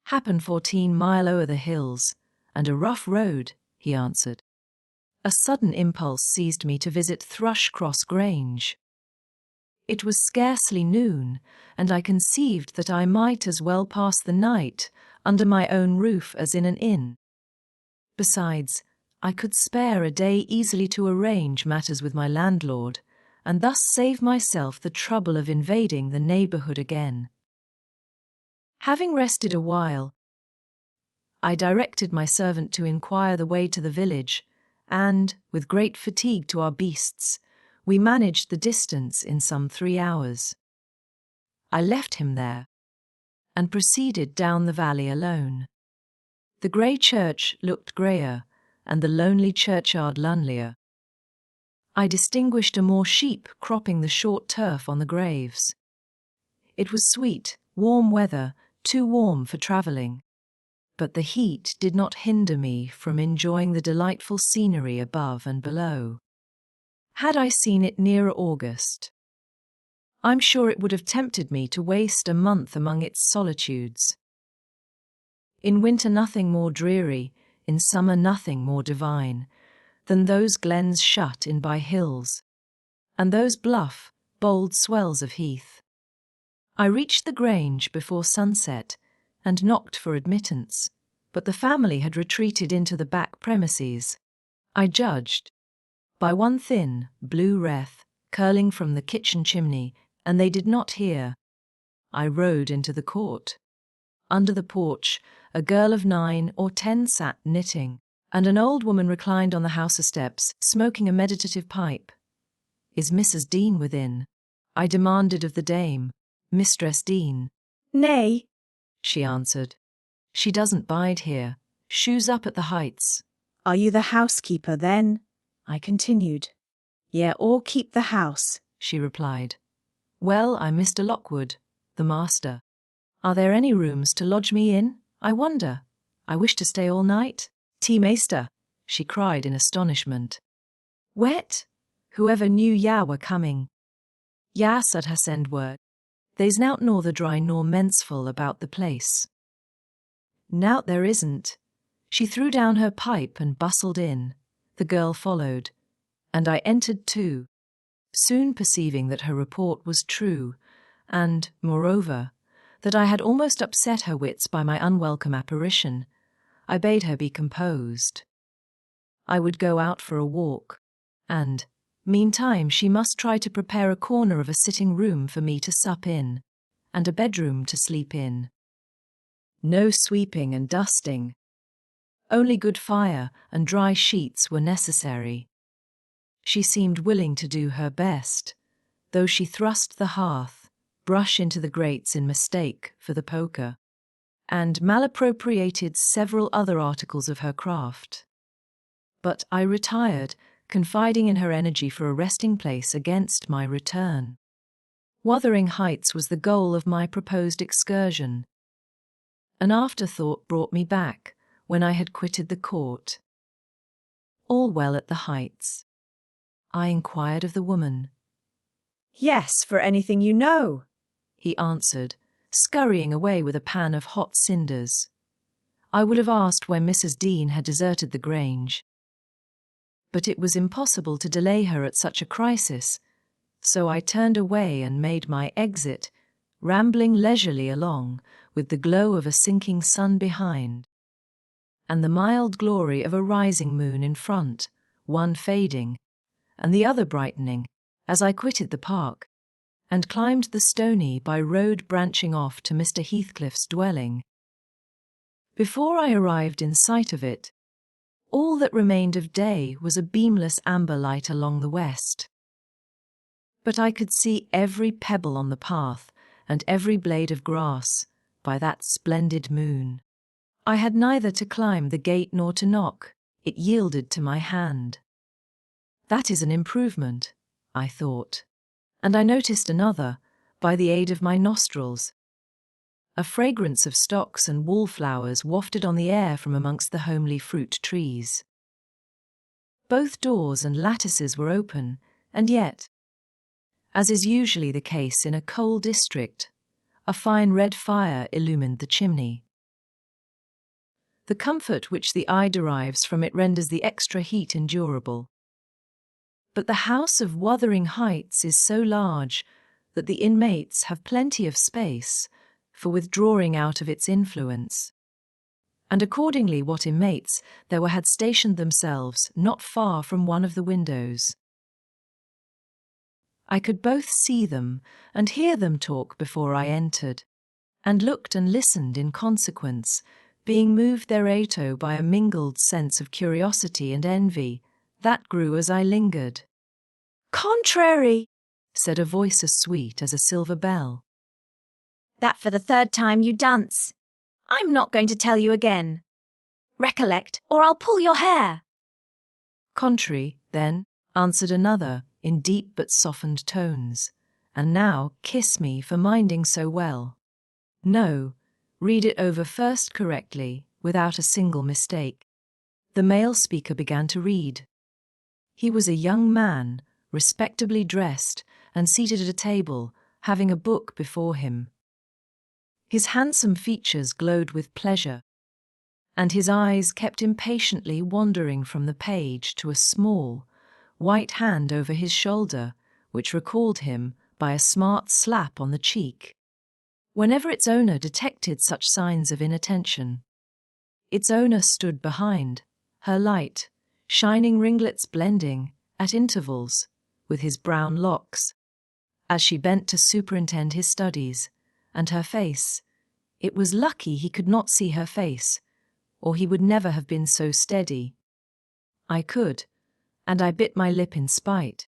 "Happen 14 mile o'er the hills, and a rough road," he answered. A sudden impulse seized me to visit Thrushcross Grange. It was scarcely noon, and I conceived that I might as well pass the night under my own roof as in an inn. Besides, I could spare a day easily to arrange matters with my landlord, and thus save myself the trouble of invading the neighbourhood again. Having rested a while, I directed my servant to inquire the way to the village, and, with great fatigue to our beasts, we managed the distance in some 3 hours. I left him there, and proceeded down the valley alone. The grey church looked greyer, and the lonely churchyard lonelier. I distinguished a more sheep cropping the short turf on the graves. It was sweet, warm weather, too warm for travelling, but the heat did not hinder me from enjoying the delightful scenery above and below. Had I seen it nearer August, I'm sure it would have tempted me to waste a month among its solitudes. In winter nothing more dreary, in summer nothing more divine, than those glens shut in by hills, and those bluff, bold swells of heath. I reached the Grange before sunset, and knocked for admittance, but the family had retreated into the back premises. I judged, by one thin, blue wreath curling from the kitchen chimney, and they did not hear. I rode into the court. Under the porch, a girl of 9 or 10 sat knitting, and an old woman reclined on the house steps, smoking a meditative pipe. "Is Mrs. Dean within?" I demanded of the dame. "Mistress Dean." "Nay," she answered. "She doesn't bide here. Shoes up at the Heights." "Are you the housekeeper, then?" I continued. "Ye all keep the house," she replied. "Well, I'm Mr. Lockwood, the master. Are there any rooms to lodge me in, I wonder? I wish to stay all night." "Tea meester," she cried in astonishment. "Wet? Whoever knew ya were coming. Ya said her send word. There's nowt nor the dry nor mensful about the place." "Nowt there isn't." She threw down her pipe and bustled in. The girl followed, and I entered too, soon perceiving that her report was true, and, moreover, that I had almost upset her wits by my unwelcome apparition. I bade her be composed. I would go out for a walk, and, meantime, she must try to prepare a corner of a sitting room for me to sup in, and a bedroom to sleep in. No sweeping and dusting. Only good fire and dry sheets were necessary. She seemed willing to do her best, though she thrust the hearth, brush into the grates in mistake for the poker, and malappropriated several other articles of her craft. But I retired, confiding in her energy for a resting place against my return. Wuthering Heights was the goal of my proposed excursion. An afterthought brought me back when I had quitted the court. "All well at the Heights?" I inquired of the woman. "Yes, for anything you know," he answered, scurrying away with a pan of hot cinders. I would have asked when Mrs. Dean had deserted the Grange, but it was impossible to delay her at such a crisis, so I turned away and made my exit, rambling leisurely along with the glow of a sinking sun behind, and the mild glory of a rising moon in front, one fading, and the other brightening, as I quitted the park, and climbed the stony by road branching off to Mr. Heathcliff's dwelling. Before I arrived in sight of it, all that remained of day was a beamless amber light along the west. But I could see every pebble on the path and every blade of grass by that splendid moon. I had neither to climb the gate nor to knock, it yielded to my hand. That is an improvement, I thought, and I noticed another, by the aid of my nostrils. A fragrance of stocks and wallflowers wafted on the air from amongst the homely fruit trees. Both doors and lattices were open, and yet, as is usually the case in a coal district, a fine red fire illumined the chimney. The comfort which the eye derives from it renders the extra heat endurable. But the house of Wuthering Heights is so large that the inmates have plenty of space for withdrawing out of its influence. And accordingly what inmates there were had stationed themselves not far from one of the windows. I could both see them and hear them talk before I entered, and looked and listened in consequence, being moved thereato by a mingled sense of curiosity and envy that grew as I lingered. "Contrary," said a voice as sweet as a silver bell. That for the third time you dance. I'm not going to tell you again. Recollect, or I'll pull your hair. Contrary, then, answered another, in deep but softened tones, and now kiss me for minding so well. No, read it over first correctly, without a single mistake. The male speaker began to read. He was a young man, respectably dressed, and seated at a table, having a book before him. His handsome features glowed with pleasure, and his eyes kept impatiently wandering from the page to a small, white hand over his shoulder, which recalled him by a smart slap on the cheek whenever its owner detected such signs of inattention. Its owner stood behind, her light, shining ringlets blending, at intervals, with his brown locks, as she bent to superintend his studies, and her face. It was lucky he could not see her face, or he would never have been so steady. I could, and I bit my lip in spite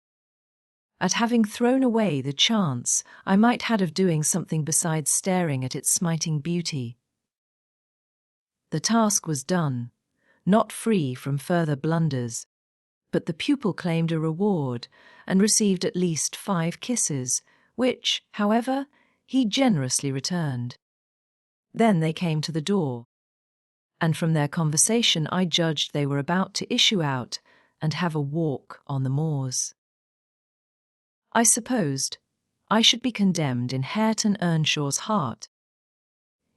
at having thrown away the chance I might had of doing something besides staring at its smiting beauty. The task was done, not free from further blunders, but the pupil claimed a reward and received at least 5 kisses, which, however, he generously returned. Then they came to the door, and from their conversation I judged they were about to issue out and have a walk on the moors. I supposed I should be condemned in Hareton Earnshaw's heart,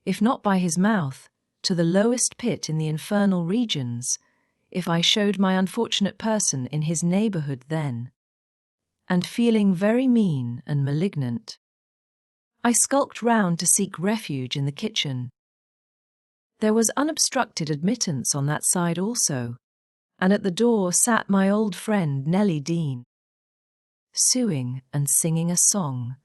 if not by his mouth, to the lowest pit in the infernal regions, if I showed my unfortunate person in his neighbourhood then. And feeling very mean and malignant, I skulked round to seek refuge in the kitchen. There was unobstructed admittance on that side also, and at the door sat my old friend Nellie Dean, suing and singing a song,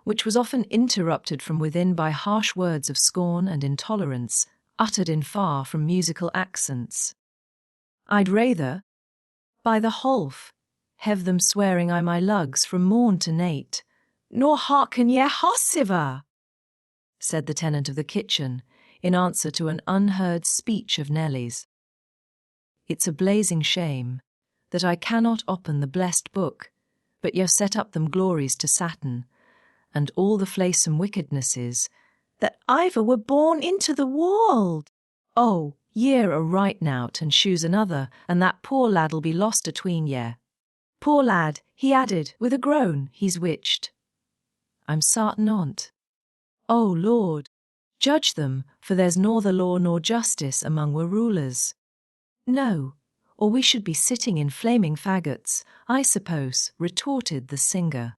which was often interrupted from within by harsh words of scorn and intolerance, uttered in far from musical accents. I'd rather, by the holf, have them swearing I my lugs from morn to nate, "Nor hearken ye hossiver," said the tenant of the kitchen, in answer to an unheard speech of Nellie's. It's a blazing shame that I cannot open the blessed book, but you've set up them glories to Saturn, and all the flaysome wickednesses that either were born into the world. Oh, ye're a right nout and choose another, and that poor lad'll be lost atween ye. Poor lad, he added, with a groan, he's witched. I'm sartin on't. Oh, Lord, judge them, for there's nor the law nor justice among we rulers. No, or we should be sitting in flaming faggots, I suppose, retorted the singer.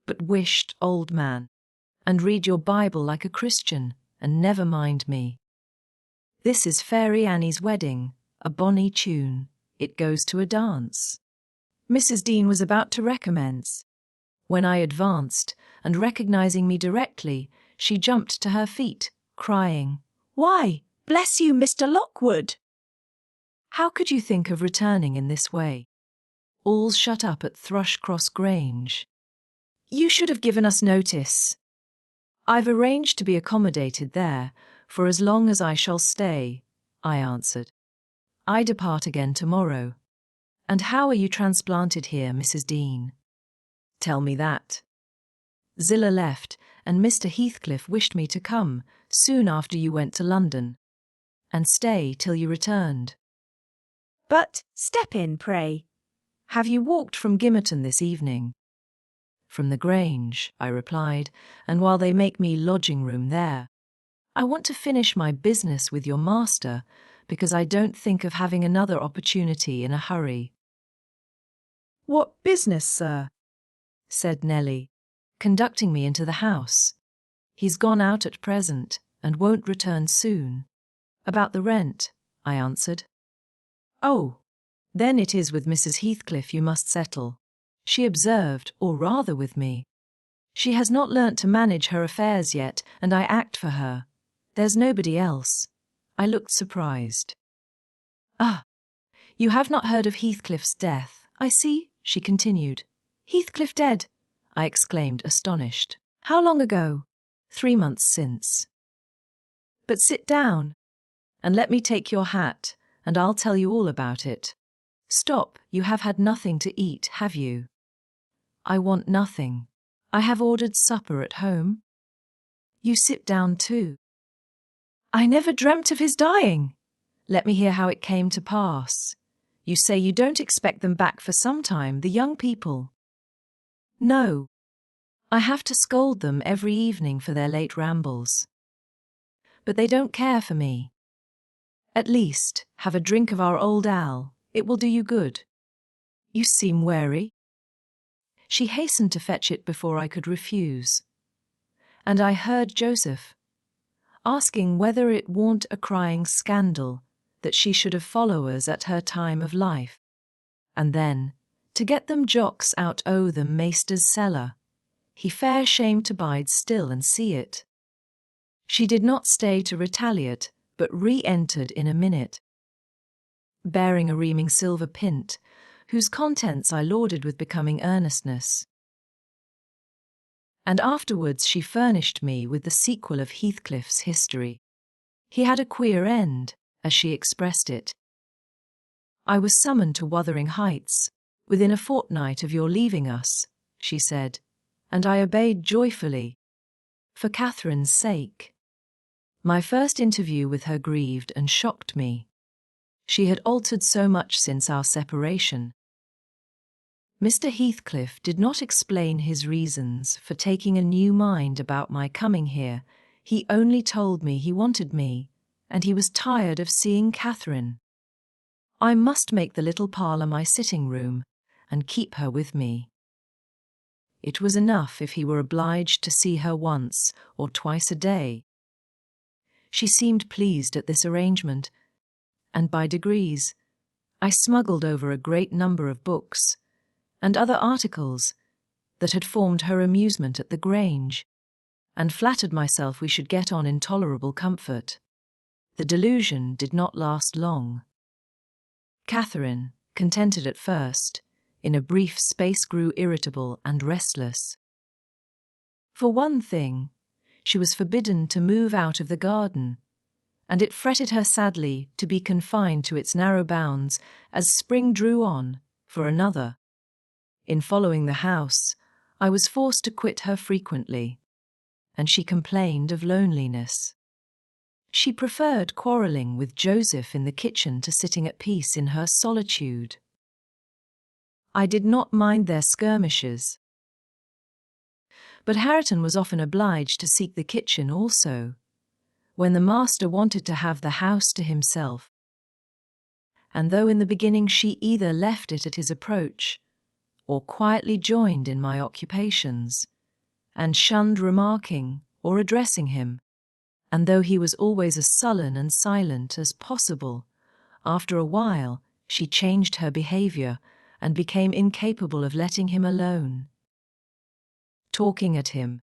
But wisht, old man, and read your Bible like a Christian, and never mind me. This is Fairy Annie's wedding, a bonny tune, it goes to a dance. Mrs. Dean was about to recommence, when I advanced, and recognizing me directly, she jumped to her feet, crying, "Why, Bless you, Mr. Lockwood. How could you think of returning in this way? All's shut up at Thrushcross Grange. You should have given us notice. I've arranged to be accommodated there for as long as I shall stay, I answered. I depart again tomorrow. And how are you transplanted here, Mrs. Dean? Tell me that. Zillah left, and Mr. Heathcliff wished me to come soon after you went to London, and stay till you returned. But step in, pray. Have you walked from Gimmerton this evening? From the Grange, I replied, and while they make me lodging room there. I want to finish my business with your master, because I don't think of having another opportunity in a hurry. What business, sir? Said Nellie, conducting me into the house. He's gone out at present, and won't return soon. About the rent, I answered. Oh, then it is with Mrs. Heathcliff you must settle, she observed, or rather with me. She has not learnt to manage her affairs yet, and I act for her. There's nobody else. I looked surprised. Ah, you have not heard of Heathcliff's death, I see, she continued. Heathcliff dead? I exclaimed, astonished. How long ago? 3 months since. But sit down, and let me take your hat, and I'll tell you all about it. Stop, you have had nothing to eat, have you? I want nothing. I have ordered supper at home. You sit down too. I never dreamt of his dying. Let me hear how it came to pass. You say you don't expect them back for some time, the young people. No. I have to scold them every evening for their late rambles. But they don't care for me. At least, have a drink of our old ale. It will do you good. You seem weary. She hastened to fetch it before I could refuse. And I heard Joseph asking whether it warn't a crying scandal that she should have followers at her time of life. And then, to get them jocks out o' the maester's cellar, he fair shamed to bide still and see it. She did not stay to retaliate, but re-entered in a minute, bearing a reaming silver pint, whose contents I lauded with becoming earnestness. And afterwards she furnished me with the sequel of Heathcliff's history. He had a queer end, as she expressed it. I was summoned to Wuthering Heights, within a fortnight of your leaving us, she said, and I obeyed joyfully, for Catherine's sake. My first interview with her grieved and shocked me. She had altered so much since our separation. Mr. Heathcliff did not explain his reasons for taking a new mind about my coming here. He only told me he wanted me, and he was tired of seeing Catherine. I must make the little parlour my sitting room, and keep her with me. It was enough if he were obliged to see her once or twice a day. She seemed pleased at this arrangement, and by degrees I smuggled over a great number of books and other articles that had formed her amusement at the Grange, and flattered myself we should get on in tolerable comfort. The delusion did not last long. Catherine, contented at first, in a brief space grew irritable and restless. For one thing, she was forbidden to move out of the garden, and it fretted her sadly to be confined to its narrow bounds as spring drew on. For another, in following the house, I was forced to quit her frequently, and she complained of loneliness. She preferred quarrelling with Joseph in the kitchen to sitting at peace in her solitude. I did not mind their skirmishes, but Hareton was often obliged to seek the kitchen also, when the master wanted to have the house to himself. And though in the beginning she either left it at his approach, or quietly joined in my occupations, and shunned remarking or addressing him, and though he was always as sullen and silent as possible, after a while she changed her behaviour and became incapable of letting him alone. Talking at him,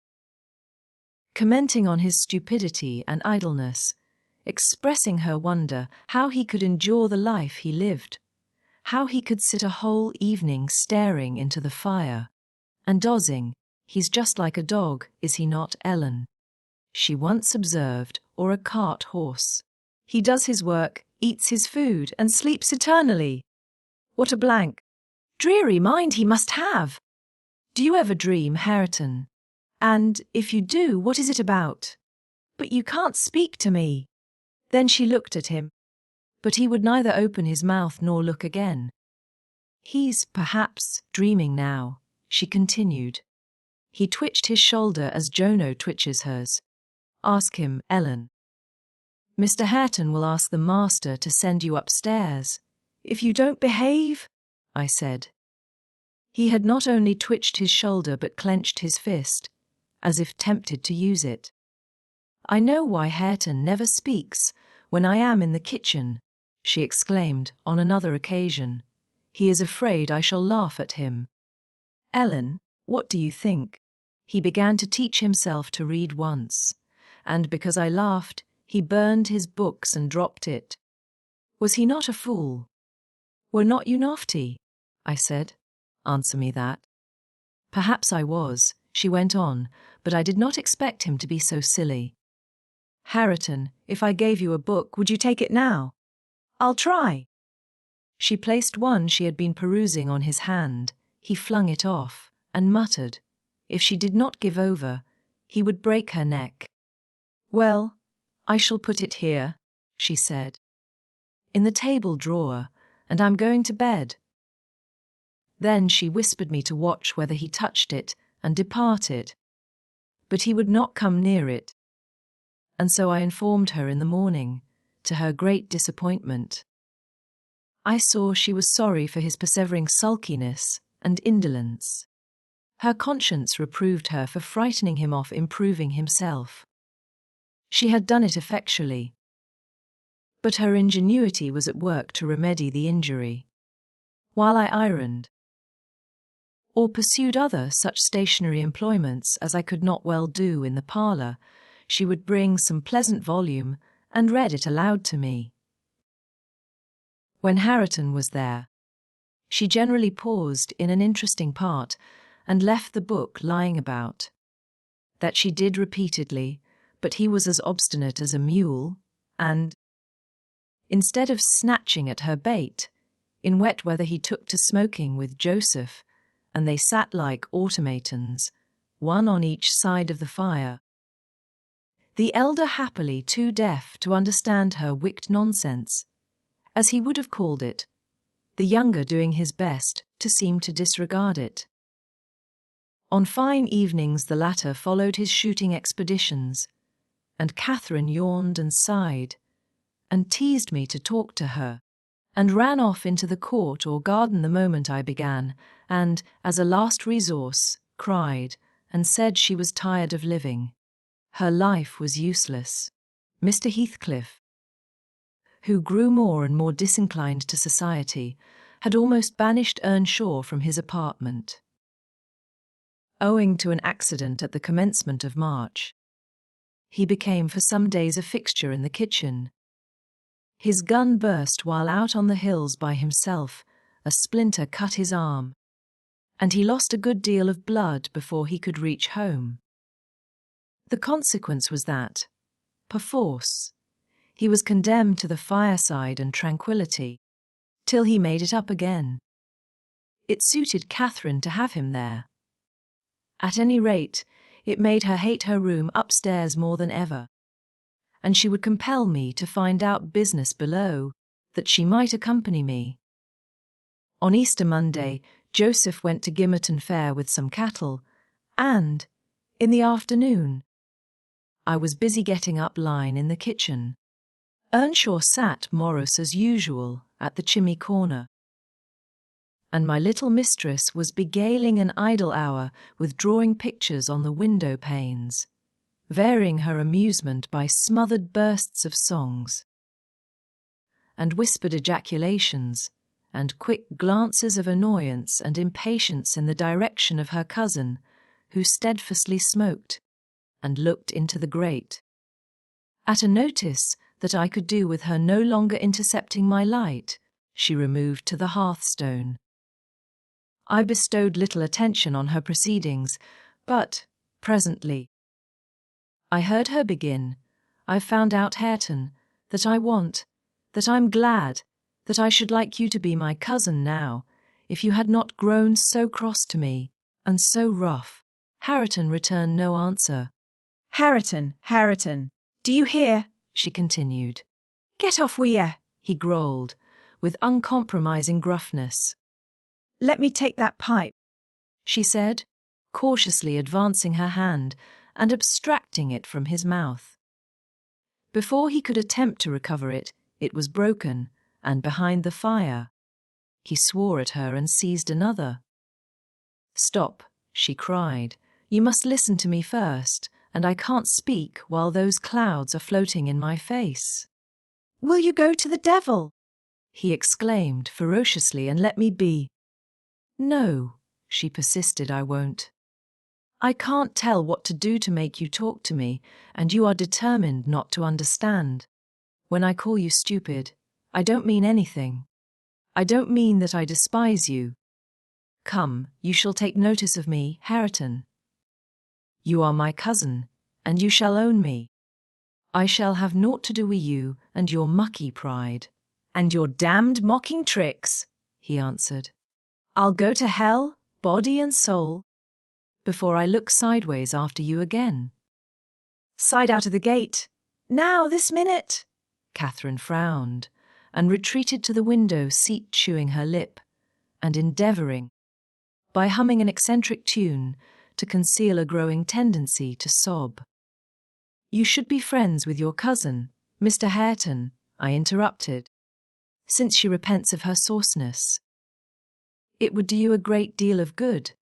commenting on his stupidity and idleness, expressing her wonder how he could endure the life he lived, how he could sit a whole evening staring into the fire and dozing. He's just like a dog, is he not, Ellen? She once observed, or a cart horse. He does his work, eats his food, and sleeps eternally. What a blank, dreary mind he must have! Do you ever dream, Hareton? And, if you do, what is it about? But you can't speak to me. Then she looked at him. But he would neither open his mouth nor look again. He's, perhaps, dreaming now, she continued. He twitched his shoulder as Jono twitches hers. Ask him, Ellen. Mr. Hareton will ask the master to send you upstairs. If you don't behave, I said. He had not only twitched his shoulder but clenched his fist, as if tempted to use it. I know why Hareton never speaks when I am in the kitchen, she exclaimed on another occasion. He is afraid I shall laugh at him. Ellen, what do you think? He began to teach himself to read once, and because I laughed, he burned his books and dropped it. Was he not a fool? Were not you naughty? I said. Answer me that. Perhaps I was, she went on, but I did not expect him to be so silly. Hareton, if I gave you a book, would you take it now? I'll try. She placed one she had been perusing on his hand. He flung it off, and muttered, if she did not give over, he would break her neck. Well, I shall put it here, she said, in the table drawer, and I'm going to bed. Then she whispered me to watch whether he touched it, and departed. But he would not come near it. And so I informed her in the morning, to her great disappointment. I saw she was sorry for his persevering sulkiness and indolence. Her conscience reproved her for frightening him off improving himself. She had done it effectually. But her ingenuity was at work to remedy the injury. While I ironed, or pursued other such stationary employments as I could not well do in the parlour, she would bring some pleasant volume and read it aloud to me. When Hareton was there, she generally paused in an interesting part and left the book lying about. That she did repeatedly, but he was as obstinate as a mule, and, instead of snatching at her bait, in wet weather he took to smoking with Joseph, and they sat like automatons, one on each side of the fire. The elder happily too deaf to understand her wicked nonsense, as he would have called it, the younger doing his best to seem to disregard it. On fine evenings the latter followed his shooting expeditions, and Catherine yawned and sighed, and teased me to talk to her, and ran off into the court or garden the moment I began, and, as a last resource, cried, and said she was tired of living. Her life was useless. Mr. Heathcliff, who grew more and more disinclined to society, had almost banished Earnshaw from his apartment. Owing to an accident at the commencement of March, he became for some days a fixture in the kitchen. His gun burst while out on the hills by himself, a splinter cut his arm, and he lost a good deal of blood before he could reach home. The consequence was that, perforce, he was condemned to the fireside and tranquillity, till he made it up again. It suited Catherine to have him there. At any rate, it made her hate her room upstairs more than ever, and she would compel me to find out business below, that she might accompany me. On Easter Monday, Joseph went to Gimmerton Fair with some cattle, and, in the afternoon, I was busy getting up line in the kitchen. Earnshaw sat morose as usual at the chimney corner, and my little mistress was beguiling an idle hour with drawing pictures on the window panes, varying her amusement by smothered bursts of songs, and whispered ejaculations, and quick glances of annoyance and impatience in the direction of her cousin, who steadfastly smoked and looked into the grate. At a notice that I could do with her no longer intercepting my light, she removed to the hearthstone. I bestowed little attention on her proceedings, but, presently, I heard her begin, "I've found out, Hareton, that I'm glad, that I should like you to be my cousin now, if you had not grown so cross to me, and so rough." Hareton returned no answer. Hareton, do you hear? She continued. Get off wi' ye, He growled, with uncompromising gruffness. let me take that pipe. She said, cautiously advancing her hand and abstracting it from his mouth. Before he could attempt to recover it, it was broken, and behind the fire. He swore at her and seized another. "Stop," she cried. "You must listen to me first, and I can't speak while those clouds are floating in my face." Will you go to the devil? He exclaimed ferociously, and let me be. "No," she persisted, "I won't. I can't tell what to do to make you talk to me, and you are determined not to understand. When I call you stupid, I don't mean anything. I don't mean that I despise you. Come, you shall take notice of me, Hareton. You are my cousin, and you shall own me. I shall have naught to do with you and your mucky pride." And your damned mocking tricks, he answered. I'll go to hell, body and soul, before I look sideways after you again. Side out of the gate. Now, this minute. Catherine frowned, and retreated to the window seat, chewing her lip, and endeavouring, by humming an eccentric tune, to conceal a growing tendency to sob. "You should be friends with your cousin, Mr. Hareton," I interrupted, "since she repents of her sauciness. It would do you a great deal of good.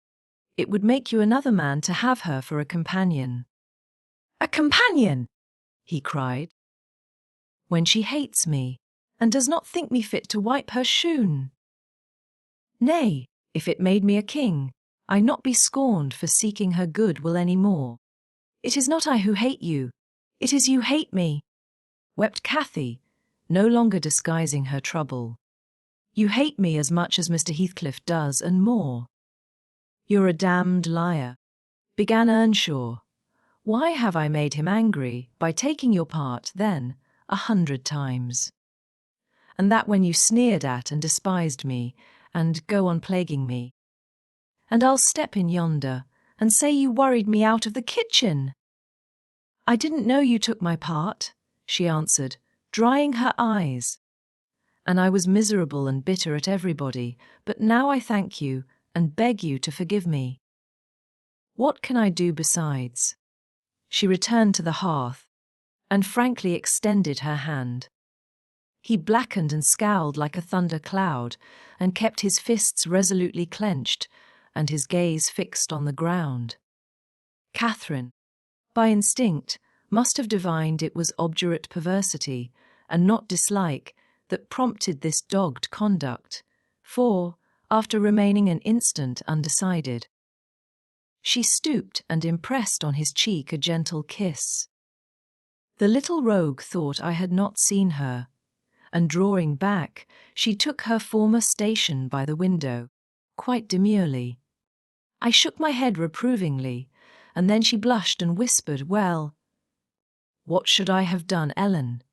It would make you another man to have her for a companion." A companion, he cried. "When she hates me, and does not think me fit to wipe her shoon. Nay, if it made me a king, I not be scorned for seeking her good will any more. It is not I who hate you, it is you hate me," wept Cathy, no longer disguising her trouble. "You hate me as much as Mr. Heathcliff does, and more." "You're a damned liar," began Earnshaw. "Why have I made him angry by taking your part, then, 100 times? And that when you sneered at and despised me, and go on plaguing me. And I'll step in yonder, and say you worried me out of the kitchen." "I didn't know you took my part," she answered, drying her eyes. "And I was miserable and bitter at everybody, but now I thank you, and beg you to forgive me. What can I do besides?" She returned to the hearth, and frankly extended her hand. He blackened and scowled like a thunder cloud, and kept his fists resolutely clenched, and his gaze fixed on the ground. Catherine, by instinct, must have divined it was obdurate perversity, and not dislike, that prompted this dogged conduct, for, after remaining an instant undecided, she stooped and impressed on his cheek a gentle kiss. The little rogue thought I had not seen her, and drawing back, she took her former station by the window, quite demurely. I shook my head reprovingly, and then she blushed and whispered, "Well, what should I have done, Ellen?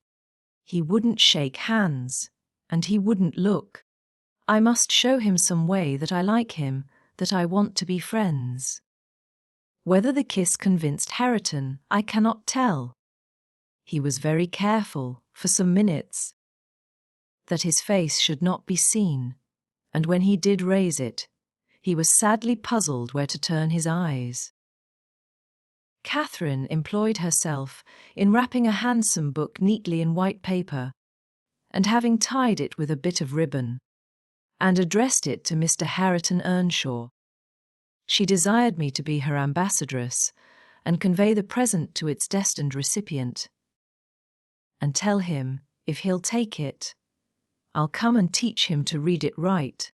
He wouldn't shake hands, and he wouldn't look. I must show him some way that I like him, that I want to be friends." Whether the kiss convinced Hareton, I cannot tell. He was very careful, for some minutes, that his face should not be seen, and when he did raise it, he was sadly puzzled where to turn his eyes. Catherine employed herself in wrapping a handsome book neatly in white paper, and having tied it with a bit of ribbon, and addressed it to Mr. Hareton Earnshaw. She desired me to be her ambassadress, and convey the present to its destined recipient. "And tell him, if he'll take it, I'll come and teach him to read it right,"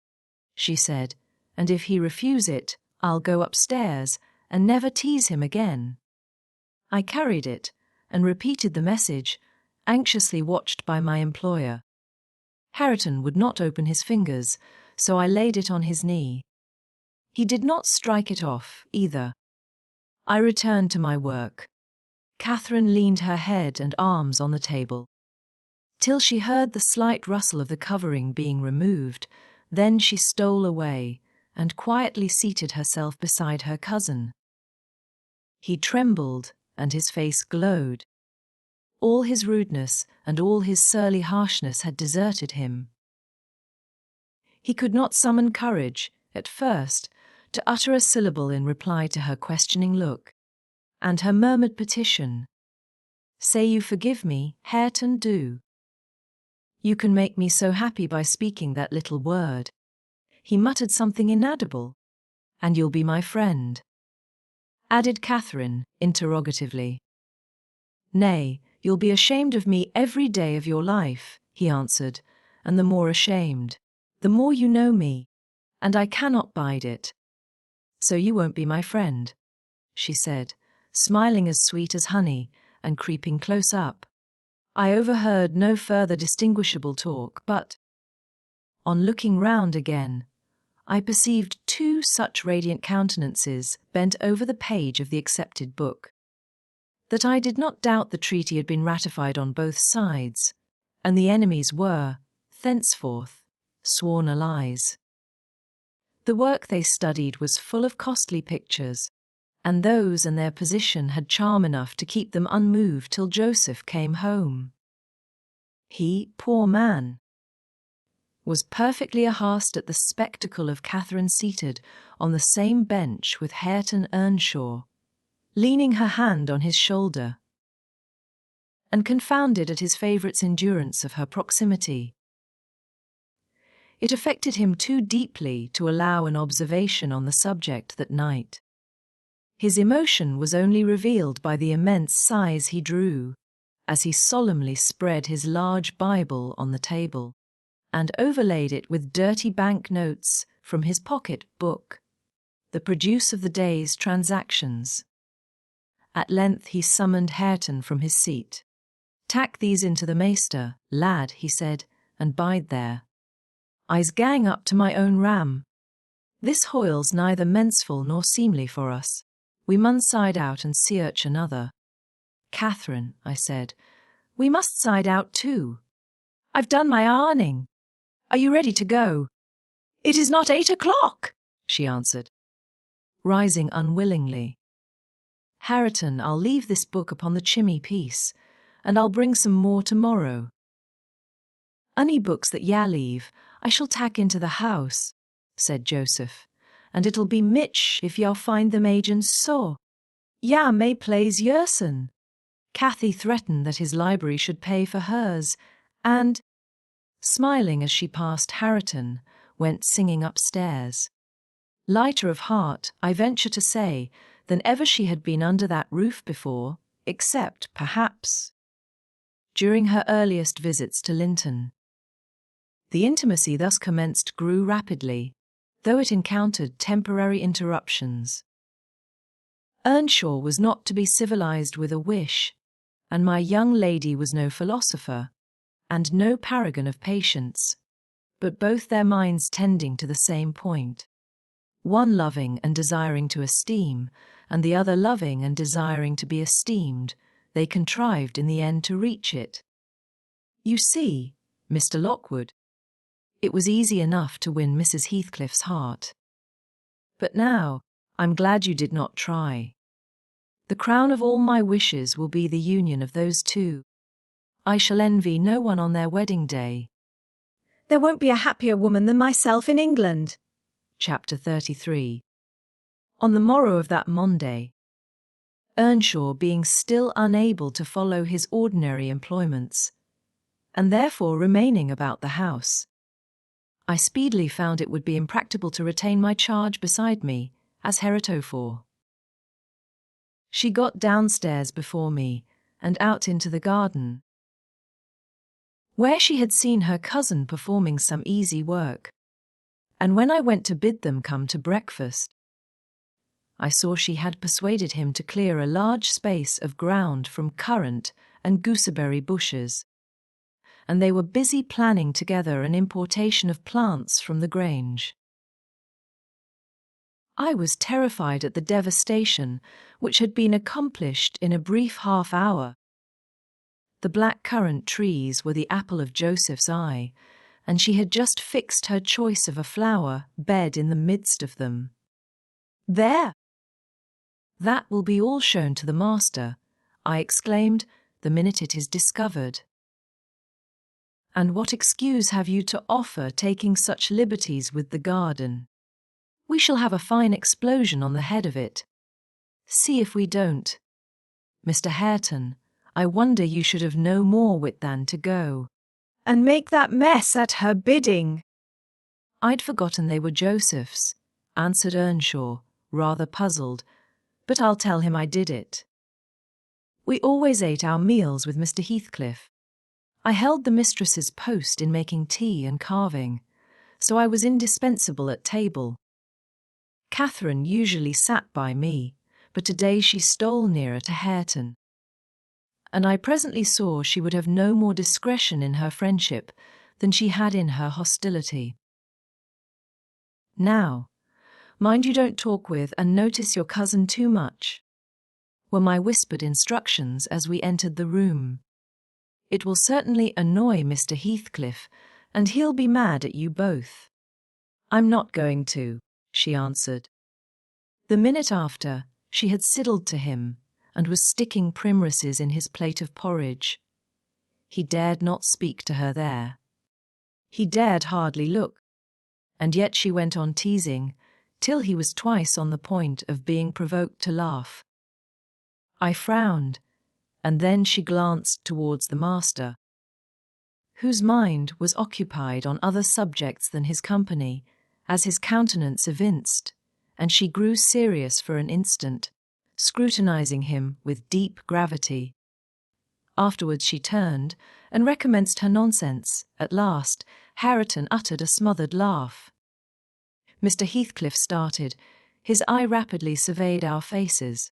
she said, "and if he refuse it, I'll go upstairs and never tease him again." I carried it, and repeated the message, anxiously watched by my employer. Hareton would not open his fingers, so I laid it on his knee. He did not strike it off, either. I returned to my work. Catherine leaned her head and arms on the table, till she heard the slight rustle of the covering being removed. Then she stole away and quietly seated herself beside her cousin. He trembled, and his face glowed. All his rudeness and all his surly harshness had deserted him. He could not summon courage, at first, to utter a syllable in reply to her questioning look, and her murmured petition. "Say you forgive me, Hareton, do. You can make me so happy by speaking that little word." He muttered something inaudible. "And you'll be my friend?" added Catherine, interrogatively. "Nay, you'll be ashamed of me every day of your life," he answered, "and the more ashamed, the more you know me, and I cannot bide it." "So you won't be my friend," she said, smiling as sweet as honey, and creeping close up. I overheard no further distinguishable talk, but, on looking round again, I perceived two such radiant countenances bent over the page of the accepted book, that I did not doubt the treaty had been ratified on both sides, and the enemies were, thenceforth, sworn allies. The work they studied was full of costly pictures, and those and their position had charm enough to keep them unmoved till Joseph came home. He, poor man, was perfectly aghast at the spectacle of Catherine seated on the same bench with Hareton Earnshaw, leaning her hand on his shoulder, and confounded at his favourite's endurance of her proximity. It affected him too deeply to allow an observation on the subject that night. His emotion was only revealed by the immense sighs he drew, as he solemnly spread his large Bible on the table, and overlaid it with dirty bank notes from his pocket book, the produce of the day's transactions. At length he summoned Hareton from his seat. "Tack these into the maester, lad," he said, "and bide there. I's gang up to my own ram. This hoyle's neither menseful nor seemly for us. We mun side out and search another." "Catherine," I said, "we must side out too. I've done my ironing. Are you ready to go?" "It is not 8 o'clock," she answered, rising unwillingly. "Hareton, I'll leave this book upon the chimney piece, and I'll bring some more tomorrow. Any books that ya leave, I shall tack into the house," said Joseph, "and it'll be mitch if y'all find them agents so. Ya may plaze yerson." Cathy threatened that his library should pay for hers, and, smiling as she passed Hareton, went singing upstairs. Lighter of heart, I venture to say, than ever she had been under that roof before, except, perhaps, during her earliest visits to Linton. The intimacy thus commenced grew rapidly, though it encountered temporary interruptions. Earnshaw was not to be civilized with a wish, and my young lady was no philosopher, and no paragon of patience, but both their minds tending to the same point. One loving and desiring to esteem, and the other loving and desiring to be esteemed, they contrived in the end to reach it. You see, Mr. Lockwood, it was easy enough to win Mrs. Heathcliff's heart. But now, I'm glad you did not try. The crown of all my wishes will be the union of those two. I shall envy no one on their wedding day. There won't be a happier woman than myself in England. Chapter 33. On the morrow of that Monday, Earnshaw being still unable to follow his ordinary employments, and therefore remaining about the house, I speedily found it would be impracticable to retain my charge beside me, as heretofore. She got downstairs before me, and out into the garden, where she had seen her cousin performing some easy work, and when I went to bid them come to breakfast, I saw she had persuaded him to clear a large space of ground from currant and gooseberry bushes, and they were busy planning together an importation of plants from the Grange. I was terrified at the devastation which had been accomplished in a brief half-hour. The black currant trees were the apple of Joseph's eye, and she had just fixed her choice of a flower bed in the midst of them. "There! That will be all shown to the master," I exclaimed, "the minute it is discovered. And what excuse have you to offer taking such liberties with the garden? We shall have a fine explosion on the head of it. See if we don't. Mr. Hareton, I wonder you should have no more wit than to go And make that mess at her bidding." "I'd forgotten they were Joseph's," answered Earnshaw, rather puzzled, "but I'll tell him I did it. We always ate our meals with Mr. Heathcliff. I held the mistress's post in making tea and carving, so I was indispensable at table. Catherine usually sat by me, but today she stole nearer to Hareton, and I presently saw she would have no more discretion in her friendship than she had in her hostility. "Now, mind you don't talk with and notice your cousin too much," were my whispered instructions as we entered the room. "It will certainly annoy Mr. Heathcliff, and he'll be mad at you both." "I'm not going to," she answered. The minute after, she had sidled to him and was sticking primroses in his plate of porridge. He dared not speak to her there. He dared hardly look, and yet she went on teasing, till he was twice on the point of being provoked to laugh. I frowned, and then she glanced towards the master, whose mind was occupied on other subjects than his company, as his countenance evinced, and she grew serious for an instant, scrutinizing him with deep gravity. Afterwards she turned and recommenced her nonsense. At last, Hareton uttered a smothered laugh. Mr. Heathcliff started. His eye rapidly surveyed our faces.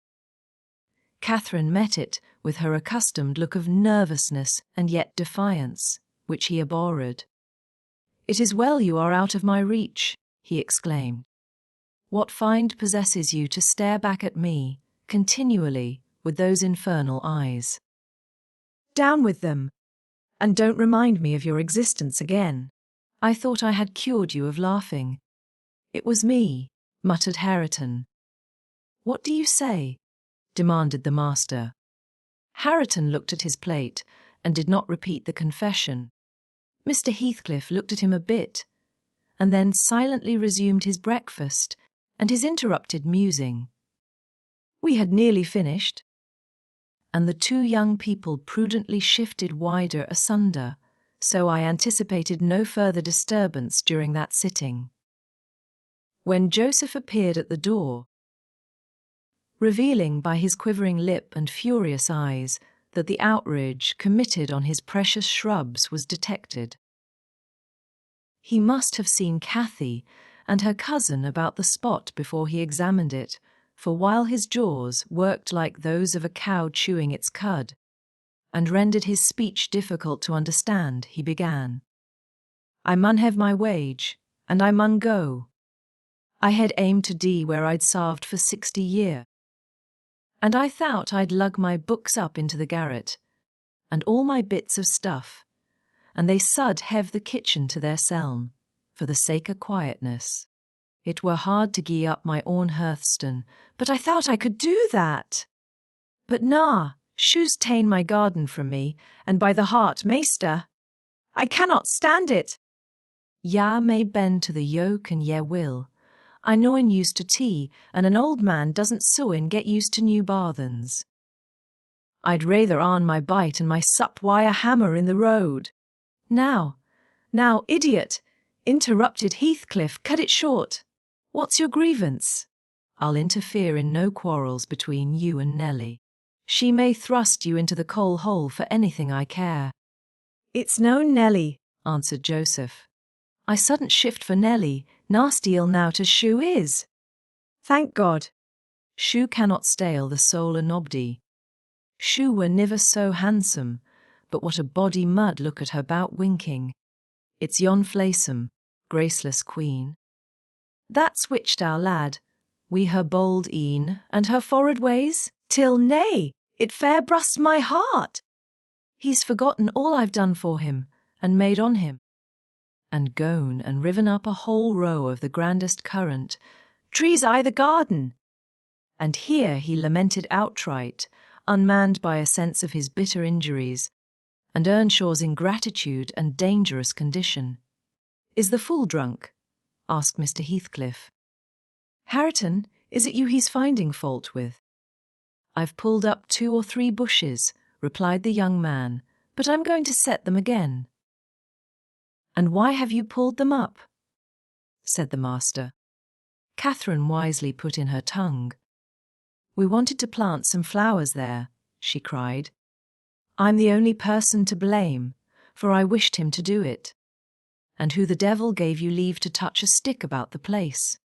Catherine met it with her accustomed look of nervousness and yet defiance, which he abhorred. "It is well you are out of my reach," he exclaimed. "What find possesses you to stare back at me continually with those infernal eyes? "Down with them, and don't remind me of your existence again." "I thought I had cured you of laughing." "It was me," muttered Hareton. "What do you say?" demanded the master. Hareton looked at his plate and did not repeat the confession. Mr. Heathcliff looked at him a bit, and then silently resumed his breakfast and his interrupted musing. We had nearly finished, and the two young people prudently shifted wider asunder, so I anticipated no further disturbance during that sitting. When Joseph appeared at the door, revealing by his quivering lip and furious eyes that the outrage committed on his precious shrubs was detected, he must have seen Cathy and her cousin about the spot before he examined it, for while his jaws worked like those of a cow chewing its cud, and rendered his speech difficult to understand, he began, "I mun have my wage, and I mun go. I had aimed to D where I'd sarved for 60 year, and I thought I'd lug my books up into the garret, and all my bits of stuff, and they sud hev the kitchen to their seln, for the sake of quietness. It were hard to gie up my own hearthstone, "But I thought I could do that." "But nah, shoes ta'en my garden from me, and by the heart, maester, I cannot stand it." "Ya may bend to the yoke and ye will. I know in used to tea, and an old man doesn't soon get used to new barthens. I'd rather on my bite and my sup wire hammer in the road." Now, idiot," interrupted Heathcliff, "cut it short. What's your grievance?" "I'll interfere in no quarrels between you and Nellie. She may thrust you into the coal hole for anything I care." "It's no Nellie," answered Joseph. "I sudden shift for Nellie, nasty ill now to shoe is." "Thank God. Shoe cannot stale the soul a nobody. Shoe were niver so handsome, but what a body mud look at her bout winking. It's yon flesome, graceless queen. That switched our lad, we her bold een, and her forward ways, till nay, it fair brust my heart. He's forgotten all I've done for him, and made on him, and gone and riven up a whole row of the grandest currant, trees I the garden. And here he lamented outright, unmanned by a sense of his bitter injuries, and Earnshaw's ingratitude and dangerous condition. Is the fool drunk? Asked Mr. Heathcliff. Hareton, is it you he's finding fault with? I've pulled up 2 or 3 bushes, replied the young man, but I'm going to set them again. And why have you pulled them up? Said the master. Catherine wisely put in her tongue. We wanted to plant some flowers there, she cried. I'm the only person to blame, for I wished him to do it. And who the devil gave you leave to touch a stick about the place?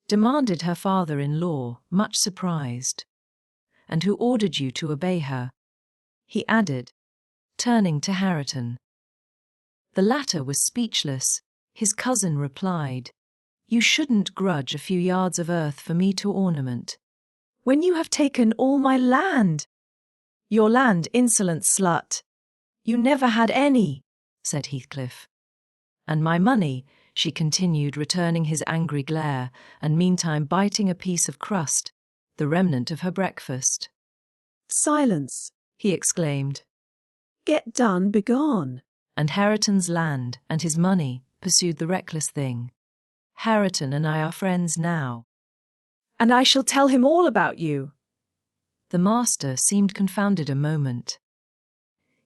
Demanded her father-in-law, much surprised. And who ordered you to obey her? He added, turning to Hareton. The latter was speechless. His cousin replied, You shouldn't grudge a few yards of earth for me to ornament, when you have taken all my land. Your land, insolent slut. You never had any, said Heathcliff. And my money, she continued, returning his angry glare, and meantime biting a piece of crust, the remnant of her breakfast. Silence, he exclaimed. Get done, begone. And Hareton's land and his money, pursued the reckless thing. Hareton and I are friends now. And I shall tell him all about you. The master seemed confounded a moment.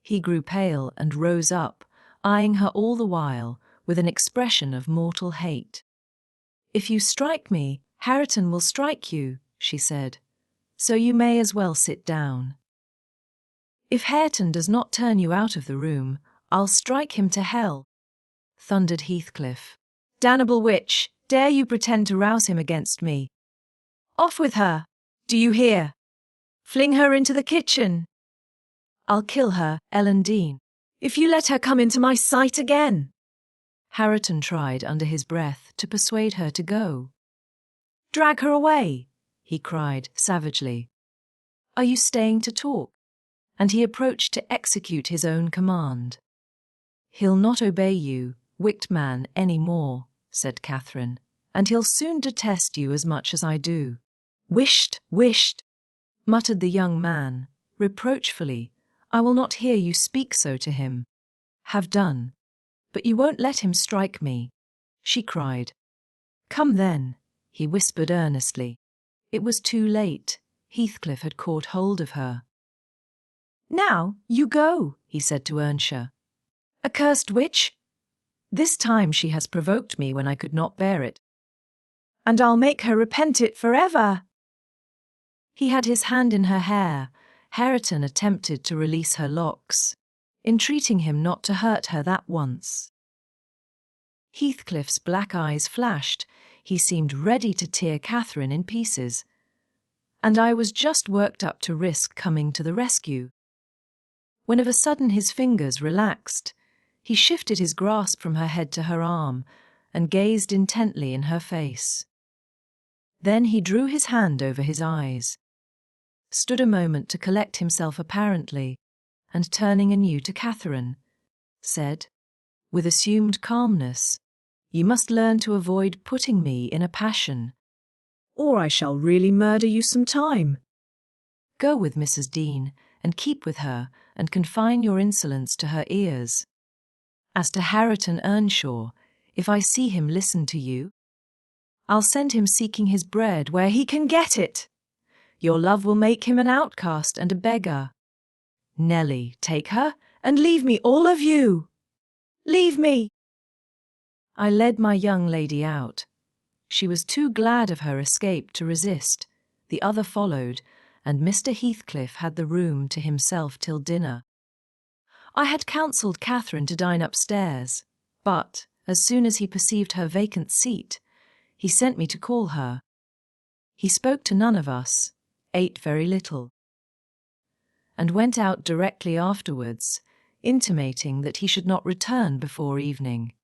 He grew pale and rose up, eyeing her all the while with an expression of mortal hate. If you strike me, Hareton will strike you, she said, so you may as well sit down. If Hareton does not turn you out of the room, I'll strike him to hell, thundered Heathcliff. Damnable witch, dare you pretend to rouse him against me? Off with her, do you hear? Fling her into the kitchen. I'll kill her, Ellen Dean, if you let her come into my sight again. Hareton tried under his breath to persuade her to go. Drag her away, he cried savagely. Are you staying to talk? And he approached to execute his own command. He'll not obey you, wicked man, any more, said Catherine, and he'll soon detest you as much as I do. Wisht, muttered the young man, reproachfully. I will not hear you speak so to him. Have done. But you won't let him strike me, she cried. Come then, he whispered earnestly. It was too late. Heathcliff had caught hold of her. Now, you go, he said to Earnshaw. Accursed witch! This time she has provoked me when I could not bear it. And I'll make her repent it forever. He had his hand in her hair. Hareton attempted to release her locks, entreating him not to hurt her that once. Heathcliff's black eyes flashed. He seemed ready to tear Catherine in pieces. And I was just worked up to risk coming to the rescue, when of a sudden his fingers relaxed. He shifted his grasp from her head to her arm and gazed intently in her face. Then he drew his hand over his eyes, stood a moment to collect himself apparently, and turning anew to Catherine, said, with assumed calmness, You must learn to avoid putting me in a passion, or I shall really murder you some time. Go with Mrs. Dean, and keep with her, and confine your insolence to her ears. As to Hareton Earnshaw, if I see him listen to you, I'll send him seeking his bread where he can get it. Your love will make him an outcast and a beggar. Nelly, take her, and leave me, all of you. Leave me. I led my young lady out. She was too glad of her escape to resist. The other followed, and Mr. Heathcliff had the room to himself till dinner. I had counselled Catherine to dine upstairs, but, as soon as he perceived her vacant seat, he sent me to call her. He spoke to none of us, ate very little, and went out directly afterwards, intimating that he should not return before evening.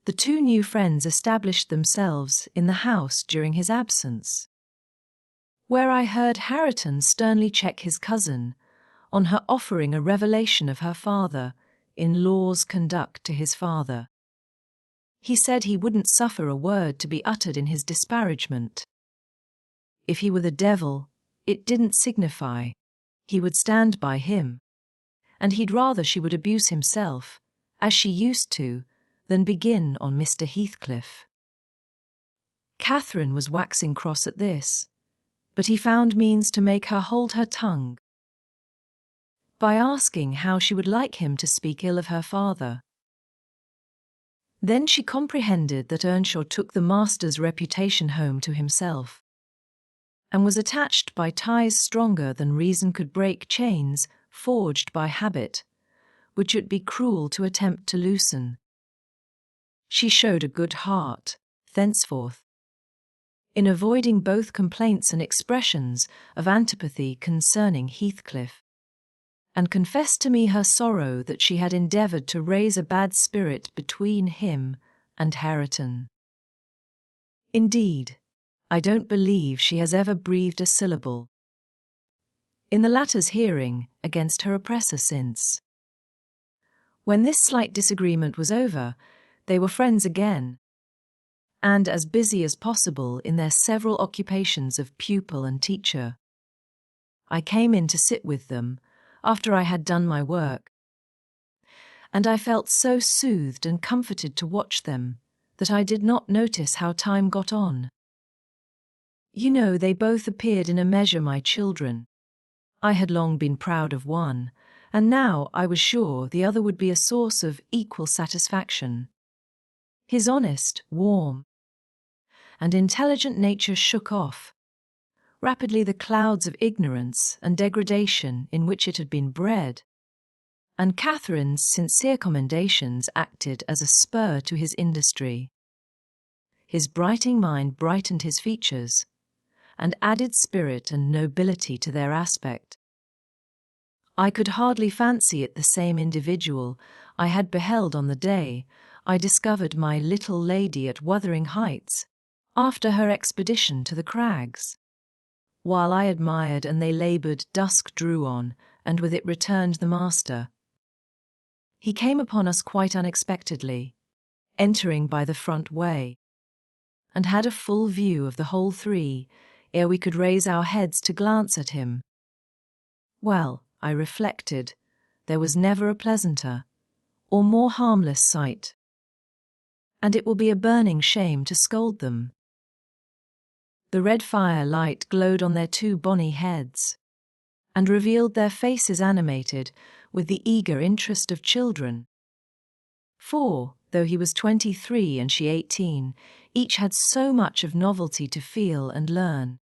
The two new friends established themselves in the house during his absence, where I heard Hareton sternly check his cousin on her offering a revelation of her father-in-law's conduct to his father. He said he wouldn't suffer a word to be uttered in his disparagement. If he were the devil, it didn't signify. He would stand by him, and he'd rather she would abuse himself, as she used to, than begin on Mr. Heathcliff. Catherine was waxing cross at this, but he found means to make her hold her tongue by asking how she would like him to speak ill of her father. Then she comprehended that Earnshaw took the master's reputation home to himself, and was attached by ties stronger than reason could break, chains forged by habit, which it would be cruel to attempt to loosen. She showed a good heart, thenceforth, in avoiding both complaints and expressions of antipathy concerning Heathcliff, and confessed to me her sorrow that she had endeavoured to raise a bad spirit between him and Hareton. Indeed, I don't believe she has ever breathed a syllable in the latter's hearing against her oppressor since. When this slight disagreement was over, they were friends again, and as busy as possible in their several occupations of pupil and teacher. I came in to sit with them after I had done my work, and I felt so soothed and comforted to watch them that I did not notice how time got on. You know, they both appeared in a measure my children. I had long been proud of one, and now I was sure the other would be a source of equal satisfaction. His honest, warm, and intelligent nature shook off rapidly the clouds of ignorance and degradation in which it had been bred, and Catherine's sincere commendations acted as a spur to his industry. His brighting mind brightened his features, and added spirit and nobility to their aspect. I could hardly fancy it the same individual I had beheld on the day I discovered my little lady at Wuthering Heights, after her expedition to the crags. While I admired and they laboured, dusk drew on, and with it returned the master. He came upon us quite unexpectedly, entering by the front way, and had a full view of the whole three ere we could raise our heads to glance at him. Well, I reflected, there was never a pleasanter or more harmless sight, and it will be a burning shame to scold them. The red firelight glowed on their two bonny heads, and revealed their faces animated with the eager interest of children. For, though he was 23 and she 18, each had so much of novelty to feel and learn,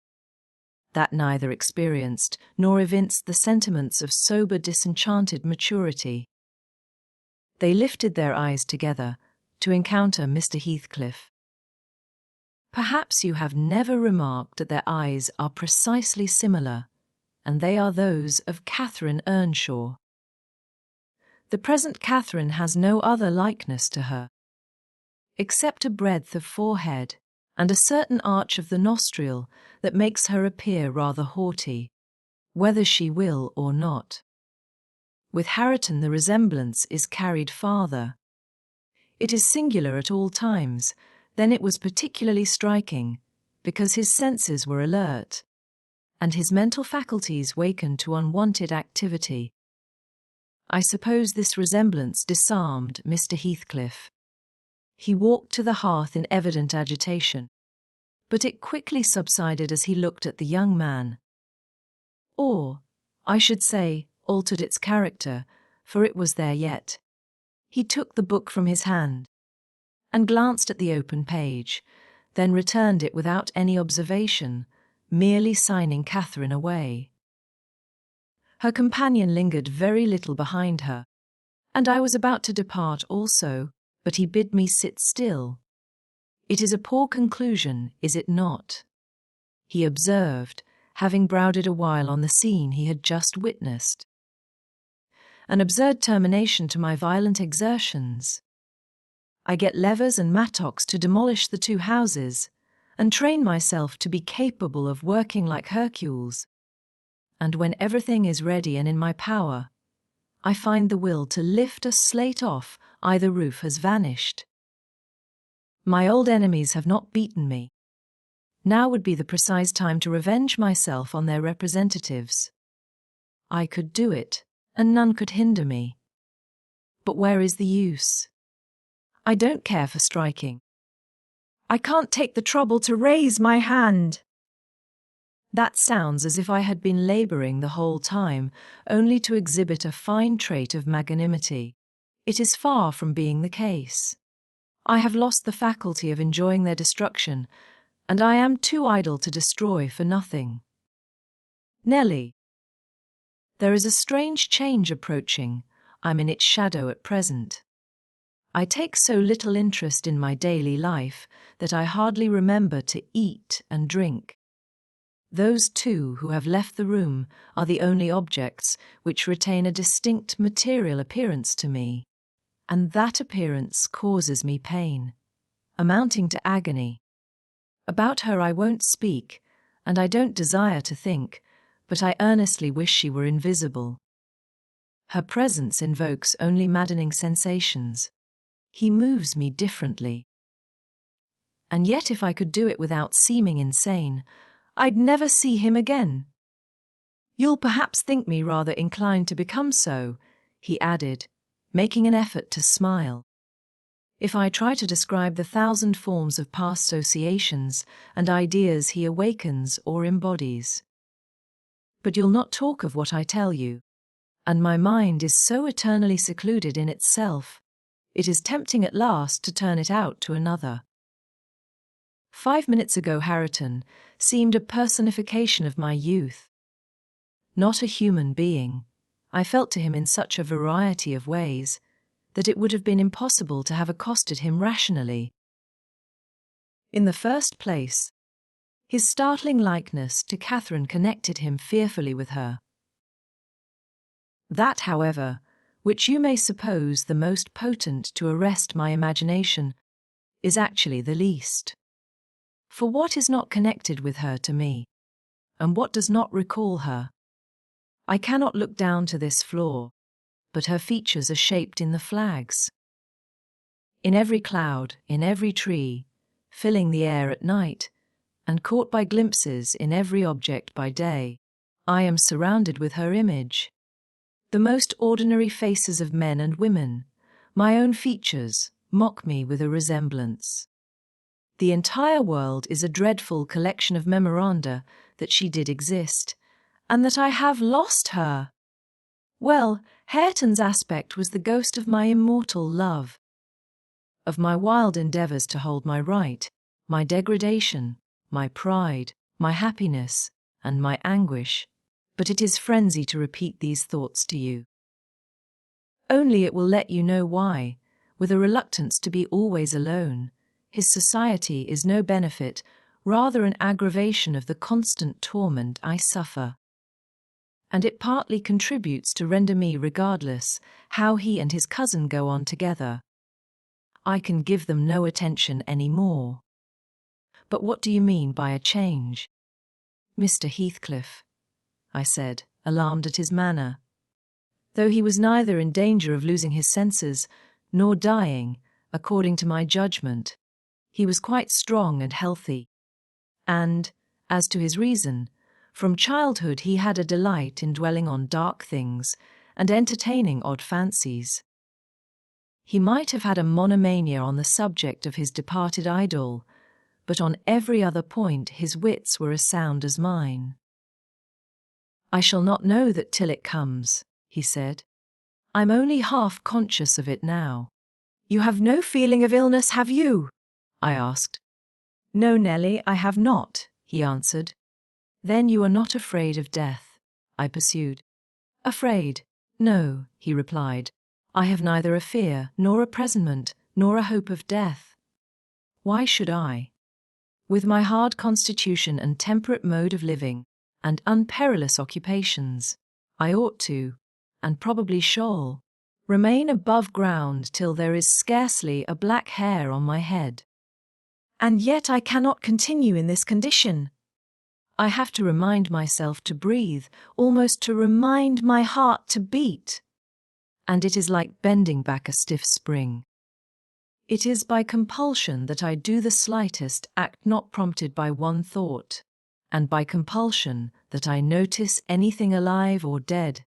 that neither experienced nor evinced the sentiments of sober, disenchanted maturity. They lifted their eyes together to encounter Mr. Heathcliff. Perhaps you have never remarked that their eyes are precisely similar, and they are those of Catherine Earnshaw. The present Catherine has no other likeness to her, except a breadth of forehead and a certain arch of the nostril that makes her appear rather haughty, whether she will or not. With Hareton the resemblance is carried farther. It is singular at all times, then it was particularly striking, because his senses were alert, and his mental faculties wakened to unwonted activity. I suppose this resemblance disarmed Mr. Heathcliff. He walked to the hearth in evident agitation, but it quickly subsided as he looked at the young man. Or, I should say, altered its character, for it was there yet. He took the book from his hand, and glanced at the open page, then returned it without any observation, merely signing Catherine away. Her companion lingered very little behind her, and I was about to depart also, but he bid me sit still. It is a poor conclusion, is it not? he observed, having brooded a while on the scene he had just witnessed. An absurd termination to my violent exertions. I get levers and mattocks to demolish the two houses, and train myself to be capable of working like Hercules. And when everything is ready and in my power, I find the will to lift a slate off either roof has vanished. My old enemies have not beaten me. Now would be the precise time to revenge myself on their representatives. I could do it, and none could hinder me. But where is the use? I don't care for striking. I can't take the trouble to raise my hand. That sounds as if I had been laboring the whole time, only to exhibit a fine trait of magnanimity. It is far from being the case. I have lost the faculty of enjoying their destruction, and I am too idle to destroy for nothing. Nellie, there is a strange change approaching. I'm in its shadow at present. I take so little interest in my daily life that I hardly remember to eat and drink. Those two who have left the room are the only objects which retain a distinct material appearance to me, and that appearance causes me pain, amounting to agony. About her I won't speak, and I don't desire to think, but I earnestly wish she were invisible. Her presence invokes only maddening sensations. He moves me differently. And yet if I could do it without seeming insane, I'd never see him again. You'll perhaps think me rather inclined to become so, he added, making an effort to smile. If I try to describe the 1,000 forms of past associations and ideas he awakens or embodies. But you'll not talk of what I tell you, and my mind is so eternally secluded in itself, it is tempting at last to turn it out to another. 5 minutes ago Hareton seemed a personification of my youth. Not a human being, I felt to him in such a variety of ways that it would have been impossible to have accosted him rationally. In the first place, his startling likeness to Catherine connected him fearfully with her. That, however, which you may suppose the most potent to arrest my imagination, is actually the least. For what is not connected with her to me, and what does not recall her? I cannot look down to this floor, but her features are shaped in the flags. In every cloud, in every tree, filling the air at night, and caught by glimpses in every object by day, I am surrounded with her image. The most ordinary faces of men and women, my own features, mock me with a resemblance. The entire world is a dreadful collection of memoranda that she did exist, and that I have lost her. Well, Hareton's aspect was the ghost of my immortal love, of my wild endeavours to hold my right, my degradation, my pride, my happiness, and my anguish, but it is frenzy to repeat these thoughts to you. Only it will let you know why, with a reluctance to be always alone, his society is no benefit, rather an aggravation of the constant torment I suffer. And it partly contributes to render me regardless how he and his cousin go on together. I can give them no attention any more. But what do you mean by a change? Mr. Heathcliff, I said, alarmed at his manner. Though he was neither in danger of losing his senses, nor dying, according to my judgment, he was quite strong and healthy. And, as to his reason, from childhood he had a delight in dwelling on dark things and entertaining odd fancies. He might have had a monomania on the subject of his departed idol, but on every other point his wits were as sound as mine. I shall not know that till it comes, he said. I'm only half conscious of it now. You have no feeling of illness, have you? I asked. No, Nellie, I have not, he answered. Then you are not afraid of death, I pursued. Afraid? No, he replied. I have neither a fear, nor a presentiment, nor a hope of death. Why should I? With my hard constitution and temperate mode of living, and unperilous occupations, I ought to, and probably shall, remain above ground till there is scarcely a black hair on my head. And yet I cannot continue in this condition. I have to remind myself to breathe, almost to remind my heart to beat. And it is like bending back a stiff spring. It is by compulsion that I do the slightest act not prompted by one thought, and by compulsion that I notice anything alive or dead,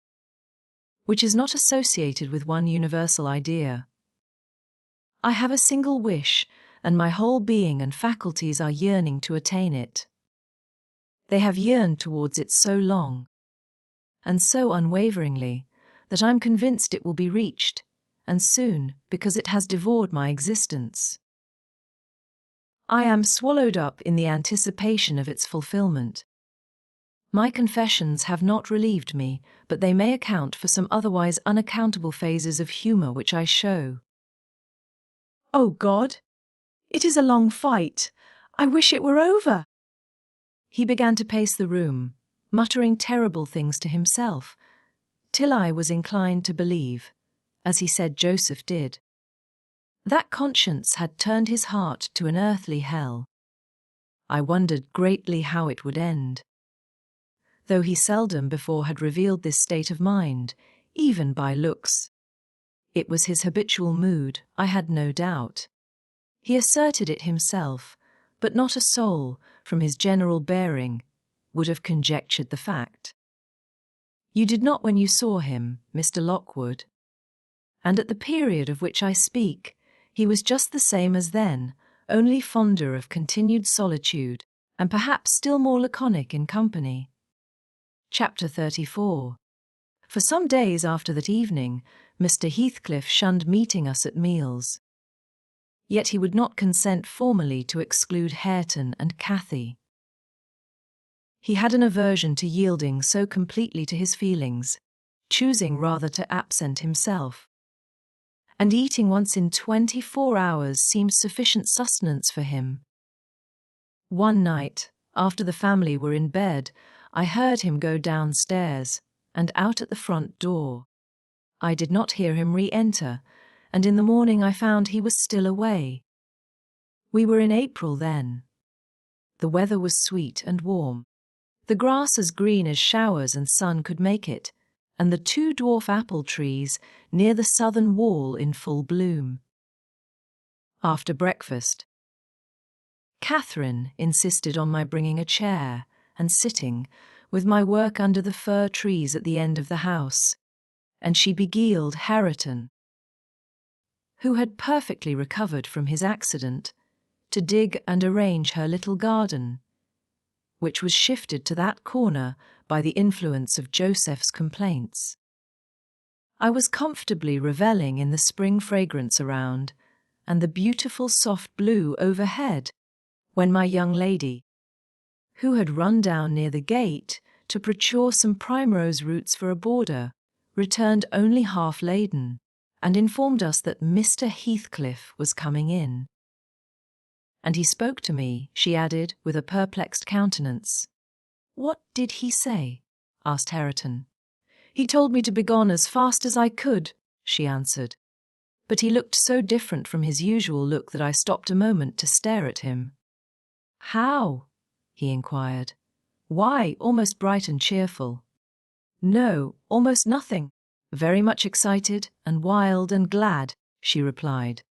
which is not associated with one universal idea. I have a single wish, and my whole being and faculties are yearning to attain it. They have yearned towards it so long, and so unwaveringly, that I'm convinced it will be reached, and soon, because it has devoured my existence. I am swallowed up in the anticipation of its fulfillment. My confessions have not relieved me, but they may account for some otherwise unaccountable phases of humour which I show. Oh God! It is a long fight. I wish it were over. He began to pace the room, muttering terrible things to himself, till I was inclined to believe, as he said Joseph did, that conscience had turned his heart to an earthly hell. I wondered greatly how it would end. Though he seldom before had revealed this state of mind, even by looks. It was his habitual mood, I had no doubt. He asserted it himself, but not a soul, from his general bearing, would have conjectured the fact. You did not when you saw him, Mr. Lockwood. And at the period of which I speak, he was just the same as then, only fonder of continued solitude, and perhaps still more laconic in company. Chapter 34. For some days after that evening, Mr. Heathcliff shunned meeting us at meals. Yet he would not consent formally to exclude Hareton and Cathy. He had an aversion to yielding so completely to his feelings, choosing rather to absent himself. And eating once in 24 hours seemed sufficient sustenance for him. One night, after the family were in bed, I heard him go downstairs and out at the front door. I did not hear him re-enter, and in the morning I found he was still away. We were in April then. The weather was sweet and warm, the grass as green as showers and sun could make it, and the 2 dwarf apple trees near the southern wall in full bloom. After breakfast, Catherine insisted on my bringing a chair and sitting, with my work under the fir trees at the end of the house, and she beguiled Hareton, who had perfectly recovered from his accident, to dig and arrange her little garden, which was shifted to that corner by the influence of Joseph's complaints. I was comfortably revelling in the spring fragrance around, and the beautiful soft blue overhead, when my young lady, who had run down near the gate to procure some primrose roots for a border, returned only half laden, and informed us that Mr. Heathcliff was coming in. And he spoke to me, she added, with a perplexed countenance. What did he say? Asked Hareton. He told me to begone as fast as I could, she answered. But he looked so different from his usual look that I stopped a moment to stare at him. How? He inquired. Why, almost bright and cheerful. No, almost nothing. Very much excited and wild and glad, she replied.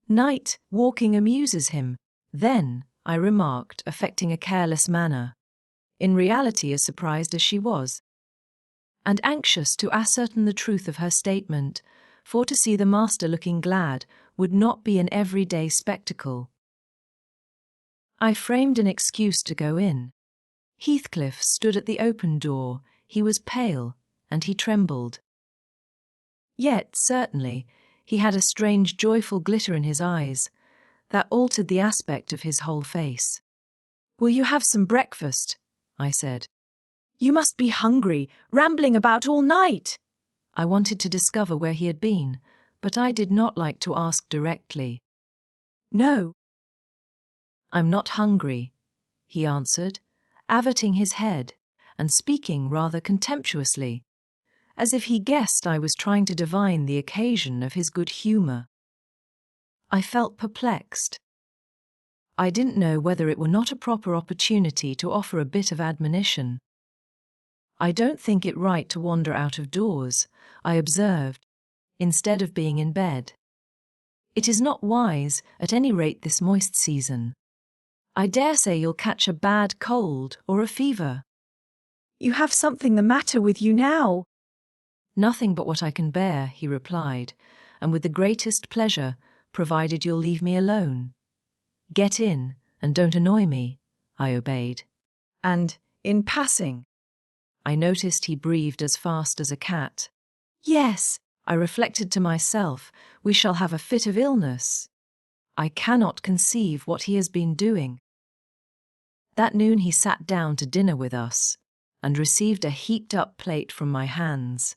Night walking amuses him. Then, I remarked, affecting a careless manner, in reality as surprised as she was, and anxious to ascertain the truth of her statement, for to see the master looking glad would not be an everyday spectacle. I framed an excuse to go in. Heathcliff stood at the open door. He was pale, and he trembled. Yet, certainly, he had a strange joyful glitter in his eyes, that altered the aspect of his whole face. Will you have some breakfast? I said. You must be hungry, rambling about all night. I wanted to discover where he had been, but I did not like to ask directly. No. I'm not hungry, he answered, averting his head and speaking rather contemptuously, as if he guessed I was trying to divine the occasion of his good humour. I felt perplexed. I didn't know whether it were not a proper opportunity to offer a bit of admonition. I don't think it right to wander out of doors, I observed, instead of being in bed. It is not wise, at any rate this moist season. I dare say you'll catch a bad cold or a fever. You have something the matter with you now. Nothing but what I can bear, he replied, and with the greatest pleasure, provided you'll leave me alone. Get in, and don't annoy me, I obeyed. And, in passing, I noticed he breathed as fast as a cat. yes, I reflected to myself, we shall have a fit of illness. I cannot conceive what he has been doing. That noon he sat down to dinner with us, and received a heaped-up plate from my hands,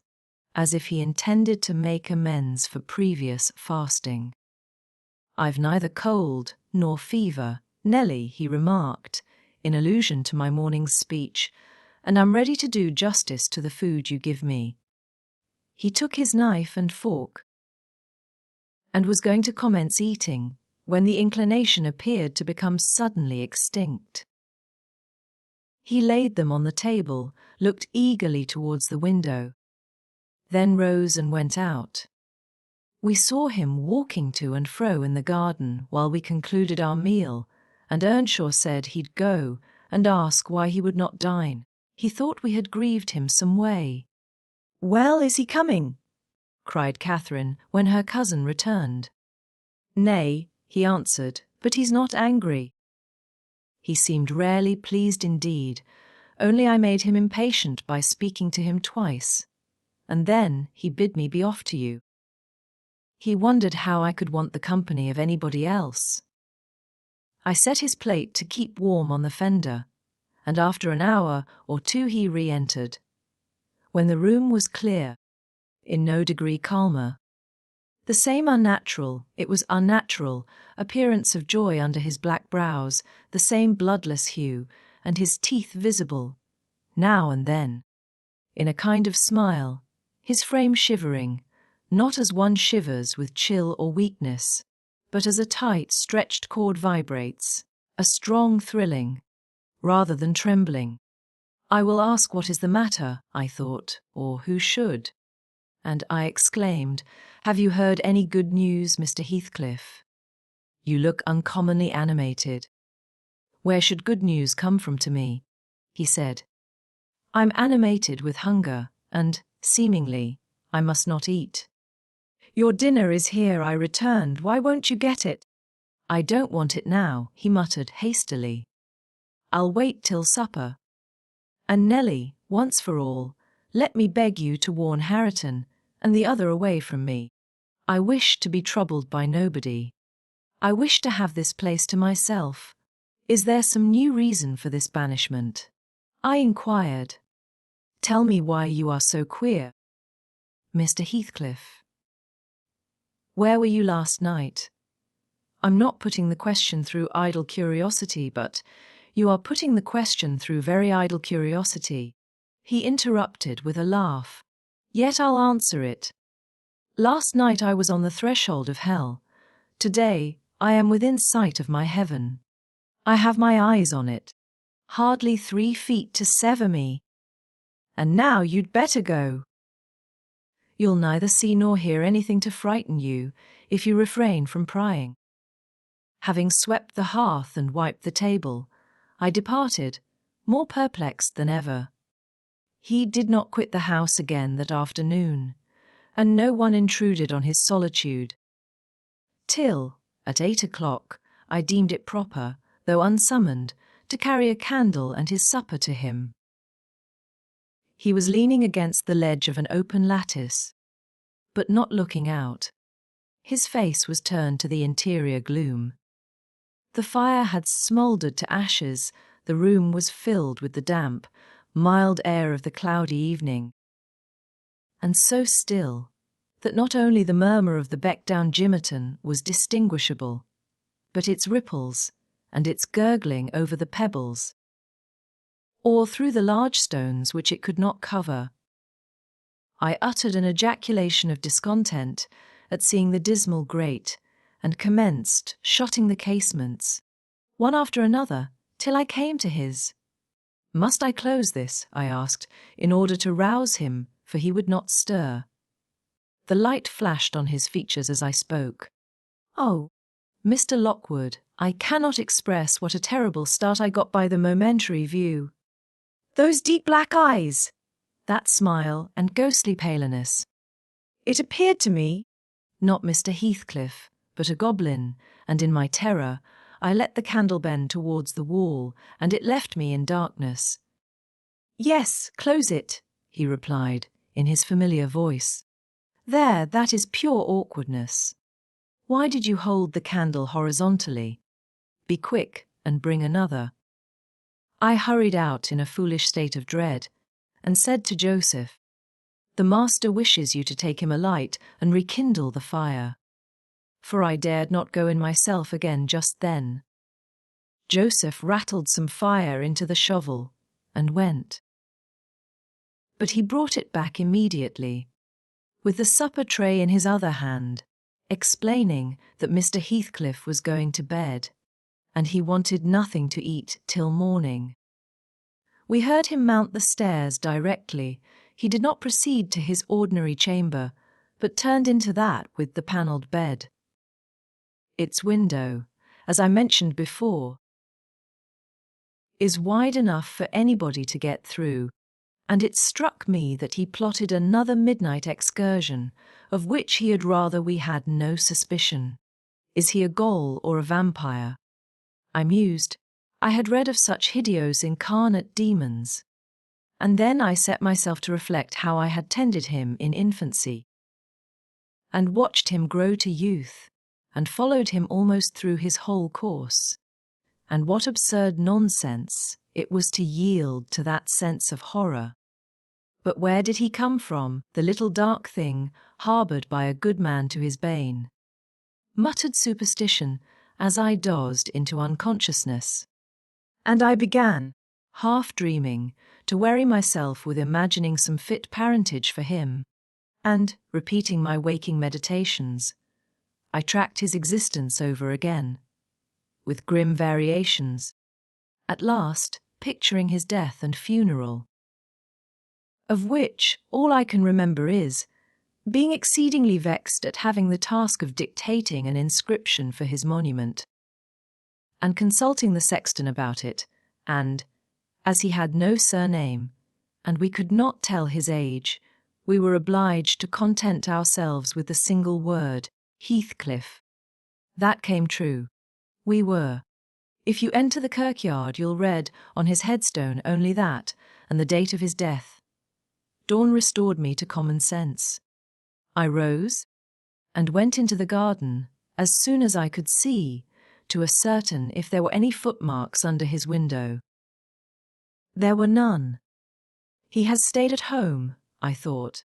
as if he intended to make amends for previous fasting. I've neither cold nor fever, Nelly, he remarked, in allusion to my morning's speech, and I'm ready to do justice to the food you give me. He took his knife and fork, and was going to commence eating, when the inclination appeared to become suddenly extinct. He laid them on the table, looked eagerly towards the window, then rose and went out. We saw him walking to and fro in the garden while we concluded our meal, and Earnshaw said he'd go and ask why he would not dine. He thought we had grieved him some way. well, is he coming? Cried Catherine when her cousin returned. Nay, He answered, but he's not angry. He seemed rarely pleased indeed, only I made him impatient by speaking to him twice, and then he bid me be off to you. He wondered how I could want the company of anybody else. I set his plate to keep warm on the fender, and after an hour or two he re-entered, when the room was clear, in no degree calmer. The same unnatural, it was unnatural, appearance of joy under his black brows, the same bloodless hue, and his teeth visible, now and then, in a kind of smile, his frame shivering, not as one shivers with chill or weakness, but as a tight, stretched cord vibrates, a strong thrilling, rather than trembling. I will ask what is the matter, I thought, or who should? And I exclaimed, have you heard any good news, Mr. Heathcliff? You look uncommonly animated. Where should good news come from to me? He said. I'm animated with hunger, and, seemingly, I must not eat. Your dinner is here, I returned. Why won't you get it? I don't want it now, he muttered hastily. I'll wait till supper. And Nelly, once for all, let me beg you to warn Hareton and the other away from me. I wish to be troubled by nobody. I wish to have this place to myself. Is there some new reason for this banishment? I inquired. Tell me why you are so queer. Mr. Heathcliff. Where were you last night? I'm not putting the question through idle curiosity, but you are putting the question through very idle curiosity. He interrupted with a laugh. Yet I'll answer it. Last night I was on the threshold of hell. Today I am within sight of my heaven. I have my eyes on it. Hardly 3 feet to sever me. And now you'd better go. You'll neither see nor hear anything to frighten you if you refrain from prying. Having swept the hearth and wiped the table, I departed, more perplexed than ever. He did not quit the house again that afternoon, and no one intruded on his solitude. Till, at 8 o'clock, I deemed it proper, though unsummoned, to carry a candle and his supper to him. He was leaning against the ledge of an open lattice, but not looking out. His face was turned to the interior gloom. The fire had smouldered to ashes, the room was filled with the damp, mild air of the cloudy evening, and so still that not only the murmur of the Beckdown Gimmerton was distinguishable, but its ripples and its gurgling over the pebbles, or through the large stones which it could not cover. I uttered an ejaculation of discontent at seeing the dismal grate, and commenced shutting the casements, one after another, till I came to his. "Must I close this?" I asked, in order to rouse him, for he would not stir. The light flashed on his features as I spoke. "Oh, Mr. Lockwood, I cannot express what a terrible start I got by the momentary view. Those deep black eyes, that smile and ghostly paleness. It appeared to me, not Mr. Heathcliff, but a goblin, and in my terror, I let the candle bend towards the wall, and it left me in darkness." "Yes, close it," he replied, in his familiar voice. "There, that is pure awkwardness. Why did you hold the candle horizontally? Be quick and bring another." I hurried out in a foolish state of dread, and said to Joseph, "The master wishes you to take him a light and rekindle the fire." For I dared not go in myself again just then. Joseph rattled some fire into the shovel, and went. But he brought it back immediately, with the supper tray in his other hand, explaining that Mr. Heathcliff was going to bed, and he wanted nothing to eat till morning. We heard him mount the stairs directly. He did not proceed to his ordinary chamber, but turned into that with the panelled bed. Its window, as I mentioned before, is wide enough for anybody to get through, and it struck me that he plotted another midnight excursion, of which he had rather we had no suspicion. Is he a Gaul or a vampire? I mused. I had read of such hideous incarnate demons. And then I set myself to reflect how I had tended him in infancy, and watched him grow to youth, and followed him almost through his whole course. And what absurd nonsense it was to yield to that sense of horror. But where did he come from, the little dark thing, harboured by a good man to his bane? Muttered superstition, as I dozed into unconsciousness. And I began, half dreaming, to weary myself with imagining some fit parentage for him, and, repeating my waking meditations, I tracked his existence over again, with grim variations, at last picturing his death and funeral, of which all I can remember is being exceedingly vexed at having the task of dictating an inscription for his monument, and consulting the sexton about it, and, as he had no surname, and we could not tell his age, we were obliged to content ourselves with the single word, Heathcliff. That came true. We were. If you enter the kirkyard, you'll read on his headstone only that, and the date of his death. Dawn restored me to common sense. I rose, and went into the garden, as soon as I could see, to ascertain if there were any footmarks under his window. There were none. He has stayed at home, I thought,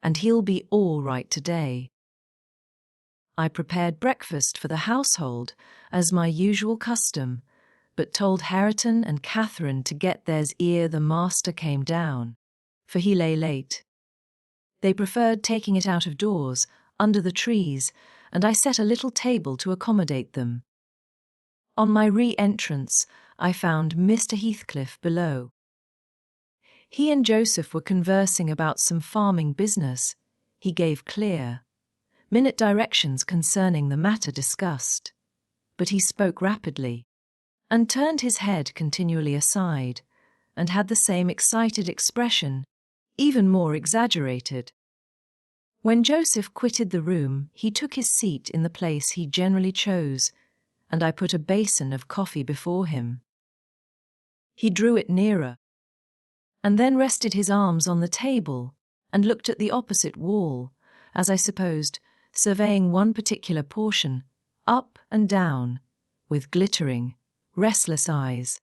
and he'll be all right today. I prepared breakfast for the household, as my usual custom, but told Hareton and Catherine to get theirs ere the master came down, for he lay late. They preferred taking it out of doors, under the trees, and I set a little table to accommodate them. On my re-entrance, I found Mr. Heathcliff below. He and Joseph were conversing about some farming business. He gave clear, minute directions concerning the matter discussed, but he spoke rapidly, and turned his head continually aside, and had the same excited expression, even more exaggerated. When Joseph quitted the room, he took his seat in the place he generally chose, and I put a basin of coffee before him. He drew it nearer, and then rested his arms on the table, and looked at the opposite wall, as I supposed, surveying one particular portion, up and down, with glittering, restless eyes,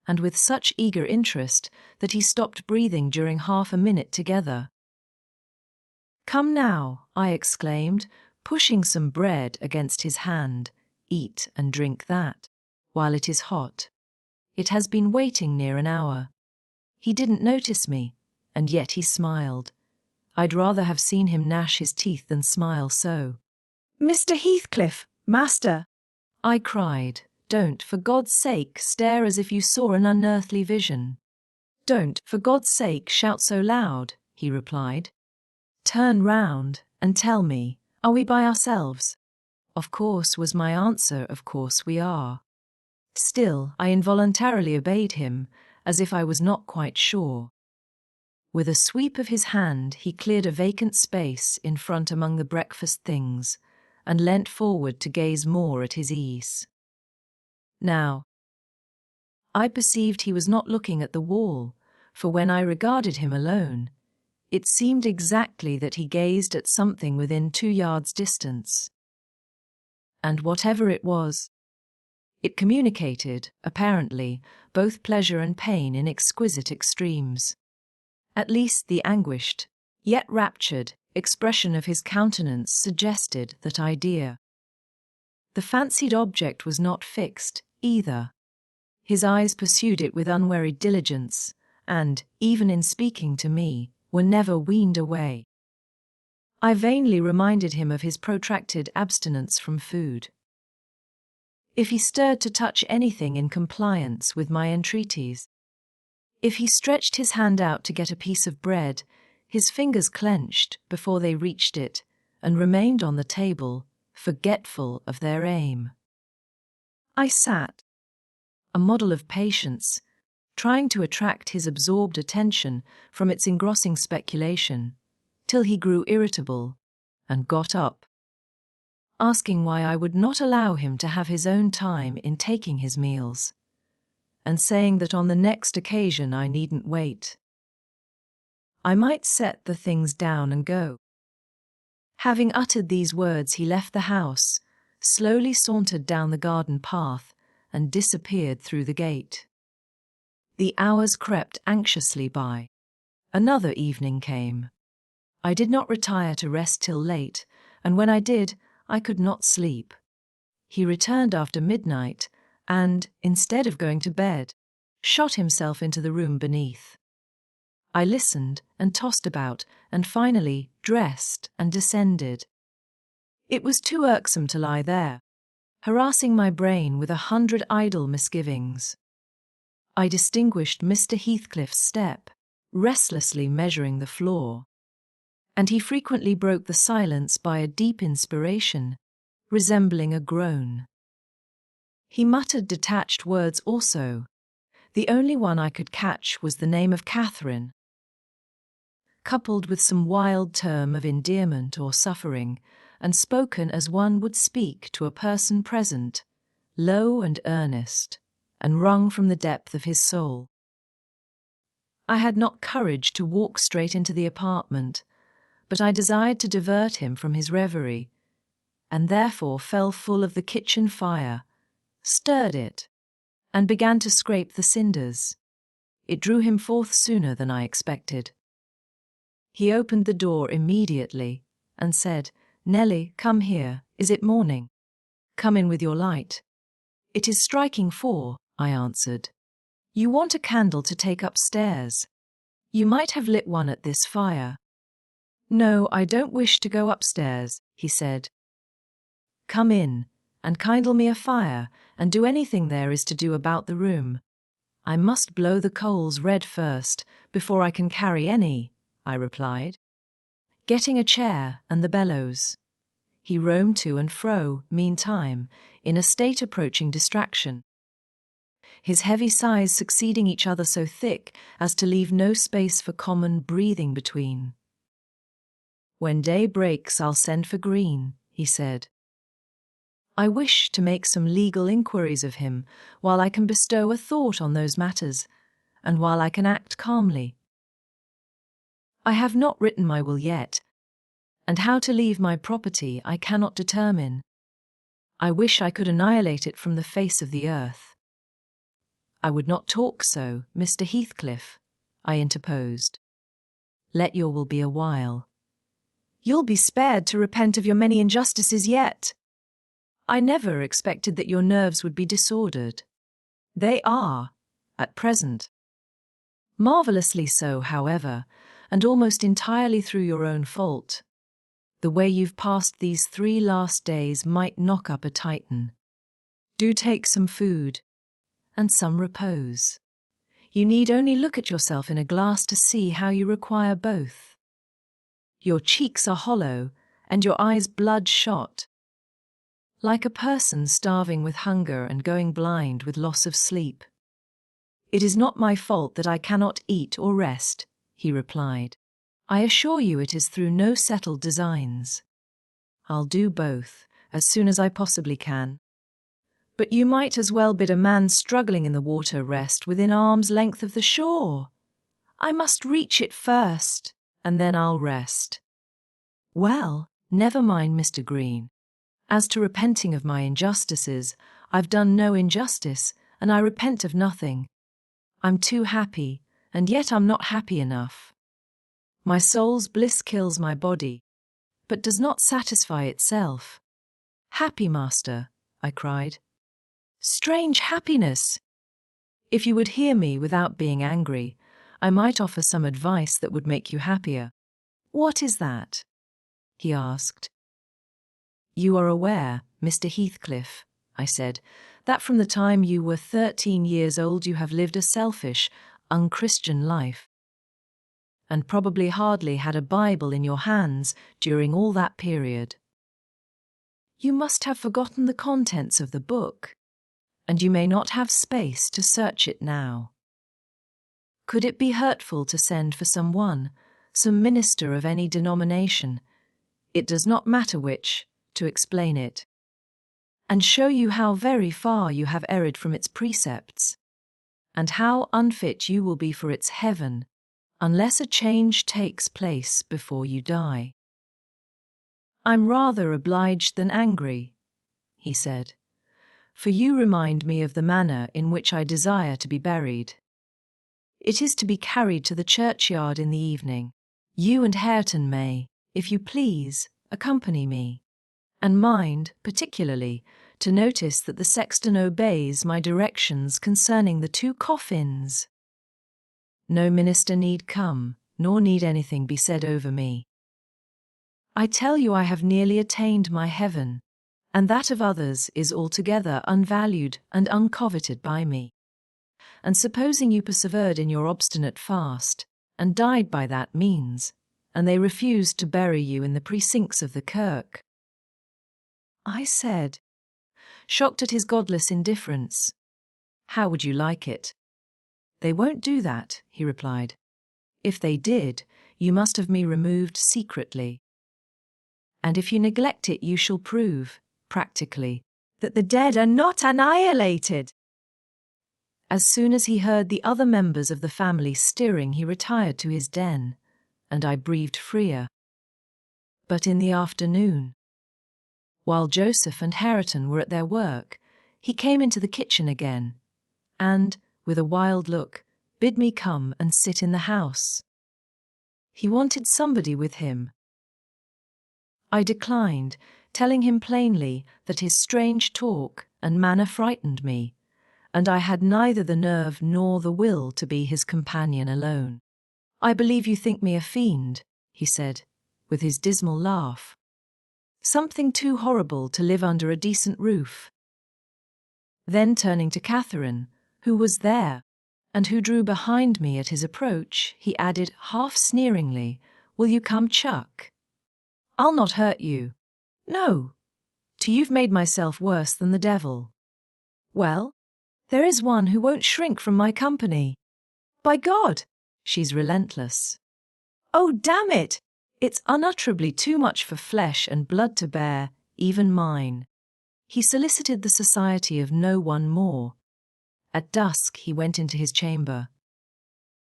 and with such eager interest that he stopped breathing during half a minute together. "Come now," I exclaimed, pushing some bread against his hand, "eat and drink that. while it is hot. It has been waiting near an hour. He didn't notice me, and yet he smiled. I'd rather have seen him gnash his teeth than smile so. Mr. Heathcliff, master! I cried. Don't, for God's sake, stare as if you saw an unearthly vision. Don't, for God's sake, shout so loud, he replied. Turn round and tell me, are we by ourselves? Of course, was my answer, of course we are. Still, I involuntarily obeyed him, as if I was not quite sure. With a sweep of his hand, he cleared a vacant space in front among the breakfast things, and leant forward to gaze more at his ease. Now, I perceived he was not looking at the wall, for when I regarded him alone, it seemed exactly that he gazed at something within 2 yards distance. And whatever it was, it communicated, apparently, both pleasure and pain in exquisite extremes. At least the anguished, yet raptured, expression of his countenance suggested that idea. The fancied object was not fixed, either. His eyes pursued it with unwearied diligence, and, even in speaking to me, were never weaned away. I vainly reminded him of his protracted abstinence from food. If he stirred to touch anything in compliance with my entreaties, if he stretched his hand out to get a piece of bread, his fingers clenched before they reached it and remained on the table, forgetful of their aim. I sat, a model of patience, trying to attract his absorbed attention from its engrossing speculation, till he grew irritable and got up, asking why I would not allow him to have his own time in taking his meals, and saying that on the next occasion I needn't wait. I might set the things down and go. Having uttered these words, he left the house, slowly sauntered down the garden path, and disappeared through the gate. The hours crept anxiously by. Another evening came. I did not retire to rest till late, and when I did, I could not sleep. He returned after midnight, and, instead of going to bed, shot himself into the room beneath. I listened and tossed about, and finally dressed and descended. It was too irksome to lie there, harassing my brain with 100 idle misgivings. I distinguished Mr. Heathcliff's step, restlessly measuring the floor, and he frequently broke the silence by a deep inspiration, resembling a groan. He muttered detached words also. The only one I could catch was the name of Catherine, coupled with some wild term of endearment or suffering, and spoken as one would speak to a person present, low and earnest, and wrung from the depth of his soul. I had not courage to walk straight into the apartment, but I desired to divert him from his reverie, and therefore fell full of the kitchen fire, stirred it, and began to scrape the cinders. It drew him forth sooner than I expected. He opened the door immediately and said, "Nelly, come here. Is it morning? Come in with your light." "It is striking 4, I answered. "You want a candle to take upstairs. You might have lit one at this fire." "No, I don't wish to go upstairs," he said. "Come in, and kindle me a fire, and do anything there is to do about the room. I must blow the coals red first, before I can carry any," I replied, getting a chair and the bellows. He roamed to and fro, meantime, in a state approaching distraction, his heavy sighs succeeding each other so thick as to leave no space for common breathing between. "When day breaks, I'll send for Green," he said. "I wish to make some legal inquiries of him while I can bestow a thought on those matters, and while I can act calmly. I have not written my will yet, and how to leave my property I cannot determine. I wish I could annihilate it from the face of the earth." "I would not talk so, Mr. Heathcliff," I interposed. "Let your will be a while. You'll be spared to repent of your many injustices yet." I never expected that your nerves would be disordered. They are, at present. Marvelously so, however, and almost entirely through your own fault. The way you've passed these 3 last days might knock up a Titan. Do take some food and some repose. You need only look at yourself in a glass to see how you require both. Your cheeks are hollow and your eyes bloodshot, like a person starving with hunger and going blind with loss of sleep. It is not my fault that I cannot eat or rest, he replied. I assure you it is through no settled designs. I'll do both, as soon as I possibly can. But you might as well bid a man struggling in the water rest within arm's length of the shore. I must reach it first, and then I'll rest. Well, never mind, Mr. Green. As to repenting of my injustices, I've done no injustice, and I repent of nothing. I'm too happy, and yet I'm not happy enough. My soul's bliss kills my body, but does not satisfy itself. Happy, master, I cried. Strange happiness! If you would hear me without being angry, I might offer some advice that would make you happier. What is that? He asked. You are aware, Mr. Heathcliff, I said, that from the time you were 13 years old you have lived a selfish, unchristian life, and probably hardly had a Bible in your hands during all that period. You must have forgotten the contents of the book, and you may not have space to search it now. Could it be hurtful to send for some minister of any denomination, it does not matter which, to explain it, and show you how very far you have erred from its precepts, and how unfit you will be for its heaven, unless a change takes place before you die? I'm rather obliged than angry, he said, for you remind me of the manner in which I desire to be buried. It is to be carried to the churchyard in the evening. You and Hareton may, if you please, accompany me, and mind, particularly, to notice that the sexton obeys my directions concerning the 2 coffins. No minister need come, nor need anything be said over me. I tell you I have nearly attained my heaven, and that of others is altogether unvalued and uncoveted by me. And supposing you persevered in your obstinate fast, and died by that means, and they refused to bury you in the precincts of the kirk? I said, shocked at his godless indifference, how would you like it? They won't do that, he replied. If they did, you must have me removed secretly. And if you neglect it, you shall prove, practically, that the dead are not annihilated. As soon as he heard the other members of the family stirring, he retired to his den, and I breathed freer. But in the afternoon, while Joseph and Hareton were at their work, he came into the kitchen again, and, with a wild look, bid me come and sit in the house. He wanted somebody with him. I declined, telling him plainly that his strange talk and manner frightened me, and I had neither the nerve nor the will to be his companion alone. I believe you think me a fiend, he said, with his dismal laugh. Something too horrible to live under a decent roof. Then turning to Catherine, who was there, and who drew behind me at his approach, he added half sneeringly, Will you come, Chuck? I'll not hurt you. No, to you've made myself worse than the devil. Well, there is one who won't shrink from my company. By God, she's relentless. Oh, damn it! It's unutterably too much for flesh and blood to bear, even mine. He solicited the society of no one more. At dusk he went into his chamber.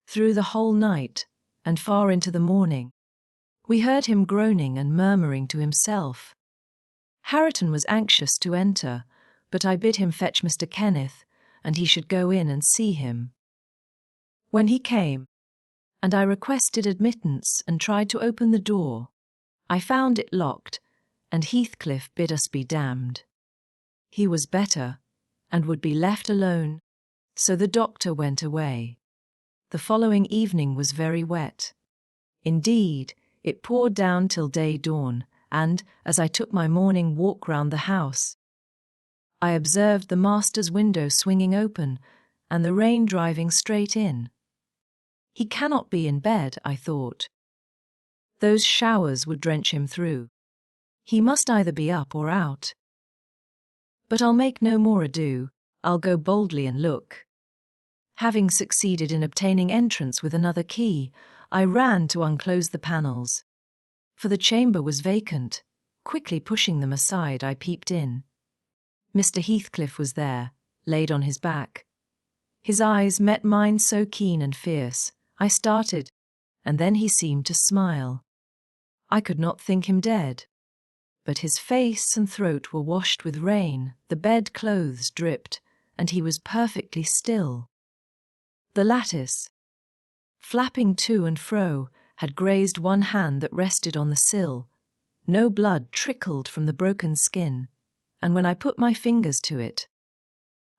Through the whole night, and far into the morning, we heard him groaning and murmuring to himself. Hareton was anxious to enter, but I bid him fetch Mr. Kenneth, and he should go in and see him. When he came, and I requested admittance and tried to open the door, I found it locked, and Heathcliff bid us be damned. He was better, and would be left alone, so the doctor went away. The following evening was very wet. Indeed, it poured down till day dawn, and, as I took my morning walk round the house, I observed the master's window swinging open, and the rain driving straight in. He cannot be in bed, I thought. Those showers would drench him through. He must either be up or out. But I'll make no more ado, I'll go boldly and look. Having succeeded in obtaining entrance with another key, I ran to unclose the panels. For the chamber was vacant. Quickly pushing them aside, I peeped in. Mr. Heathcliff was there, laid on his back. His eyes met mine so keen and fierce, I started, and then he seemed to smile. I could not think him dead. But his face and throat were washed with rain, the bed-clothes dripped, and he was perfectly still. The lattice, flapping to and fro, had grazed one hand that rested on the sill. No blood trickled from the broken skin, and when I put my fingers to it,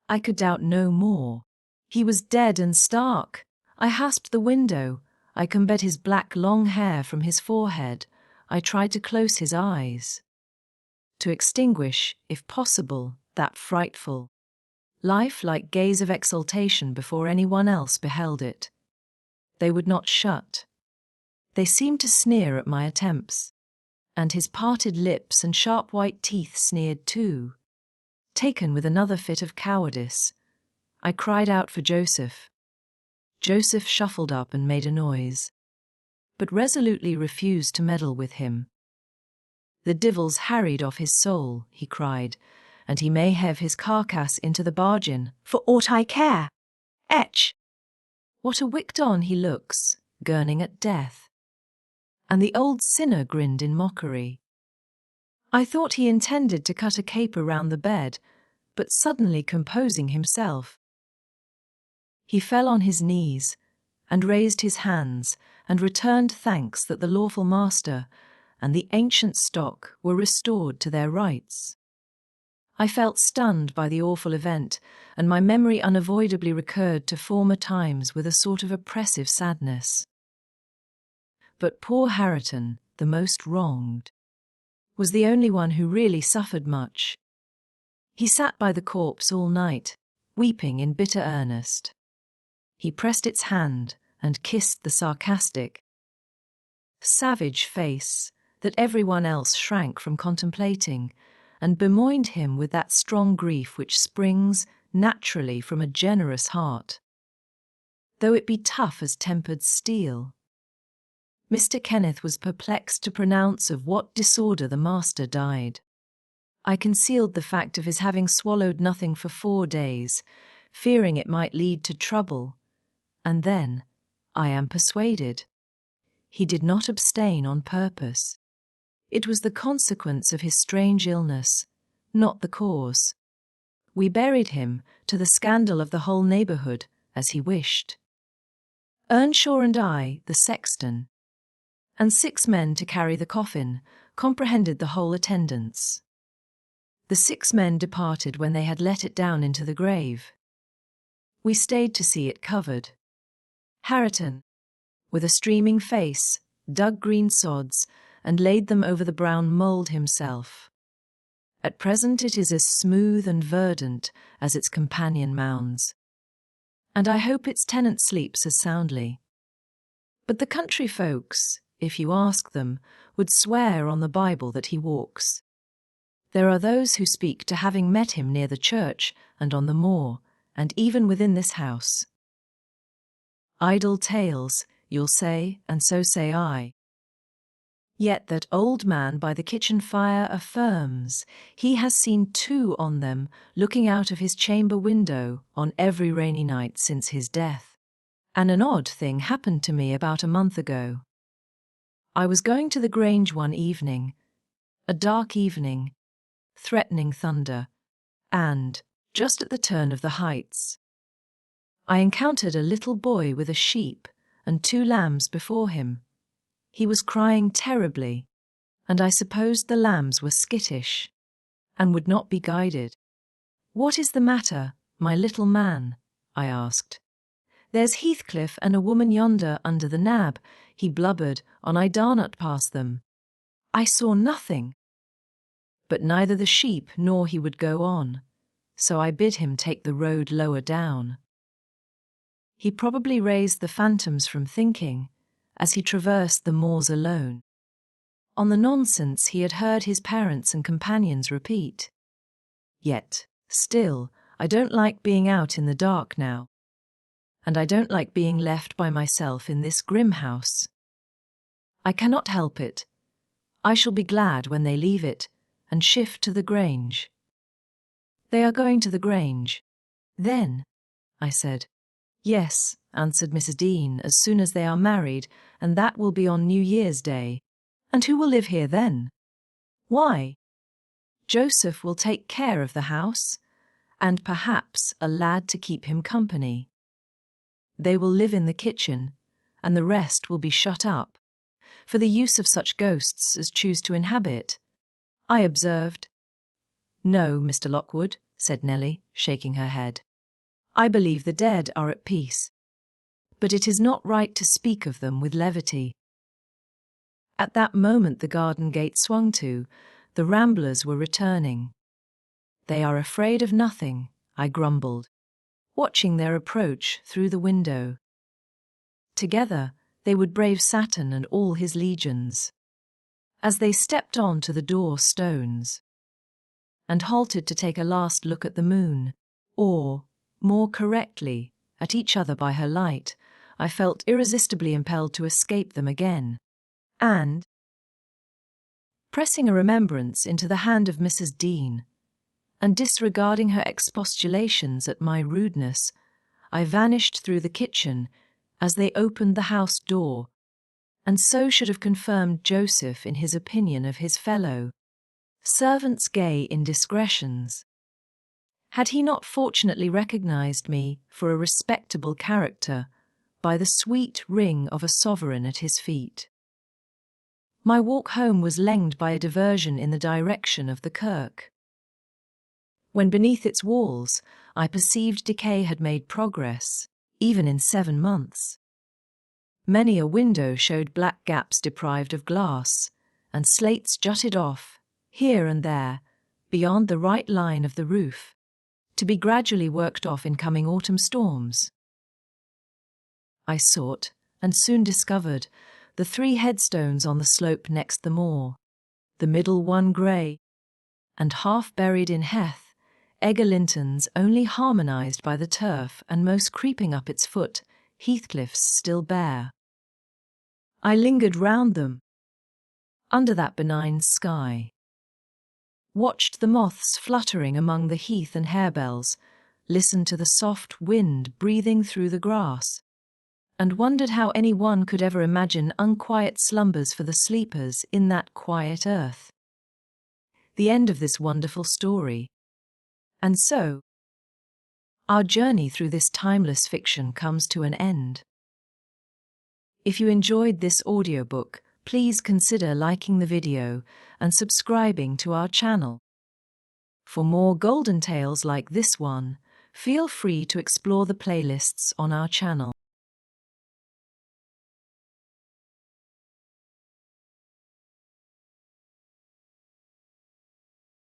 I could doubt no more. He was dead and stark. I hasped the window. I combed his black long hair from his forehead. I tried to close his eyes, to extinguish, if possible, that frightful, life-like gaze of exultation before anyone else beheld it. They would not shut. They seemed to sneer at my attempts, and his parted lips and sharp white teeth sneered too. Taken with another fit of cowardice, I cried out for Joseph. Joseph shuffled up and made a noise, but resolutely refused to meddle with him. The divils harried off his soul, he cried, and he may have his carcass into the bargain, For aught I care. Etch. What a wicked-on he looks, gurning at death. And the old sinner grinned in mockery. I thought he intended to cut a caper round the bed, but suddenly composing himself, he fell on his knees, and raised his hands, and returned thanks that the lawful master and the ancient stock were restored to their rights. I felt stunned by the awful event, and my memory unavoidably recurred to former times with a sort of oppressive sadness. But poor Hareton, the most wronged, was the only one who really suffered much. He sat by the corpse all night, weeping in bitter earnest. He pressed its hand and kissed the sarcastic, savage face that everyone else shrank from contemplating, and bemoaned him with that strong grief which springs naturally from a generous heart, though it be tough as tempered steel. Mr. Kenneth was perplexed to pronounce of what disorder the master died. I concealed the fact of his having swallowed nothing for 4 days, fearing it might lead to trouble, and then, I am persuaded, he did not abstain on purpose. It was the consequence of his strange illness, not the cause. We buried him, to the scandal of the whole neighbourhood, as he wished. Earnshaw and I, the sexton, and 6 men to carry the coffin, comprehended the whole attendance. The 6 men departed when they had let it down into the grave. We stayed to see it covered. Hareton, with a streaming face, dug green sods, and laid them over the brown mould himself. At present it is as smooth and verdant as its companion mounds, and I hope its tenant sleeps as soundly. But the country folks, if you ask them, would swear on the Bible that he walks. There are those who speak to having met him near the church and on the moor, and even within this house. Idle tales, you'll say, and so say I. Yet that old man by the kitchen fire affirms he has seen 2 on them looking out of his chamber window on every rainy night since his death. And an odd thing happened to me about a month ago. I was going to the Grange one evening, a dark evening, threatening thunder, and, just at the turn of the heights, I encountered a little boy with a sheep and 2 lambs before him. He was crying terribly, and I supposed the lambs were skittish, and would not be guided. "What is the matter, my little man?" I asked. "There's Heathcliff and a woman yonder under the nab," he blubbered, "on I dare not pass them." I saw nothing. But neither the sheep nor he would go on, so I bid him take the road lower down. He probably raised the phantoms from thinking, as he traversed the moors alone, on the nonsense he had heard his parents and companions repeat. Yet, still, I don't like being out in the dark now. And I don't like being left by myself in this grim house. I cannot help it. I shall be glad when they leave it and shift to the Grange. They are going to the Grange. Then, I said. Yes, answered Mrs. Dean, as soon as they are married, and that will be on New Year's Day. And who will live here then? Why, Joseph will take care of the house, and perhaps a lad to keep him company. They will live in the kitchen, and the rest will be shut up, for the use of such ghosts as choose to inhabit, I observed. No, Mr. Lockwood, said Nelly, shaking her head. I believe the dead are at peace, but it is not right to speak of them with levity. At that moment the garden gate swung to. The ramblers were returning. They are afraid of nothing, I grumbled, watching their approach through the window. Together they would brave Saturn and all his legions. As they stepped on to the door stones, and halted to take a last look at the moon, or, more correctly, at each other by her light, I felt irresistibly impelled to escape them again, and, pressing a remembrance into the hand of Mrs. Dean, and disregarding her expostulations at my rudeness, I vanished through the kitchen as they opened the house door, and so should have confirmed Joseph in his opinion of his fellow servants' gay indiscretions, had he not fortunately recognized me for a respectable character by the sweet ring of a sovereign at his feet. My walk home was lengthened by a diversion in the direction of the kirk. When beneath its walls I perceived decay had made progress, even in 7 months. Many a window showed black gaps deprived of glass, and slates jutted off, here and there, beyond the right line of the roof, to be gradually worked off in coming autumn storms. I sought, and soon discovered, the 3 headstones on the slope next the moor, the middle one grey, and half buried in heath, Egerlintons only harmonized by the turf and most creeping up its foot, Heathcliff's still bare. I lingered round them, under that benign sky, watched the moths fluttering among the heath and harebells, listened to the soft wind breathing through the grass, and wondered how any one could ever imagine unquiet slumbers for the sleepers in that quiet earth. The end of this wonderful story. And so, our journey through this timeless fiction comes to an end. If you enjoyed this audiobook, please consider liking the video and subscribing to our channel. For more golden tales like this one, feel free to explore the playlists on our channel.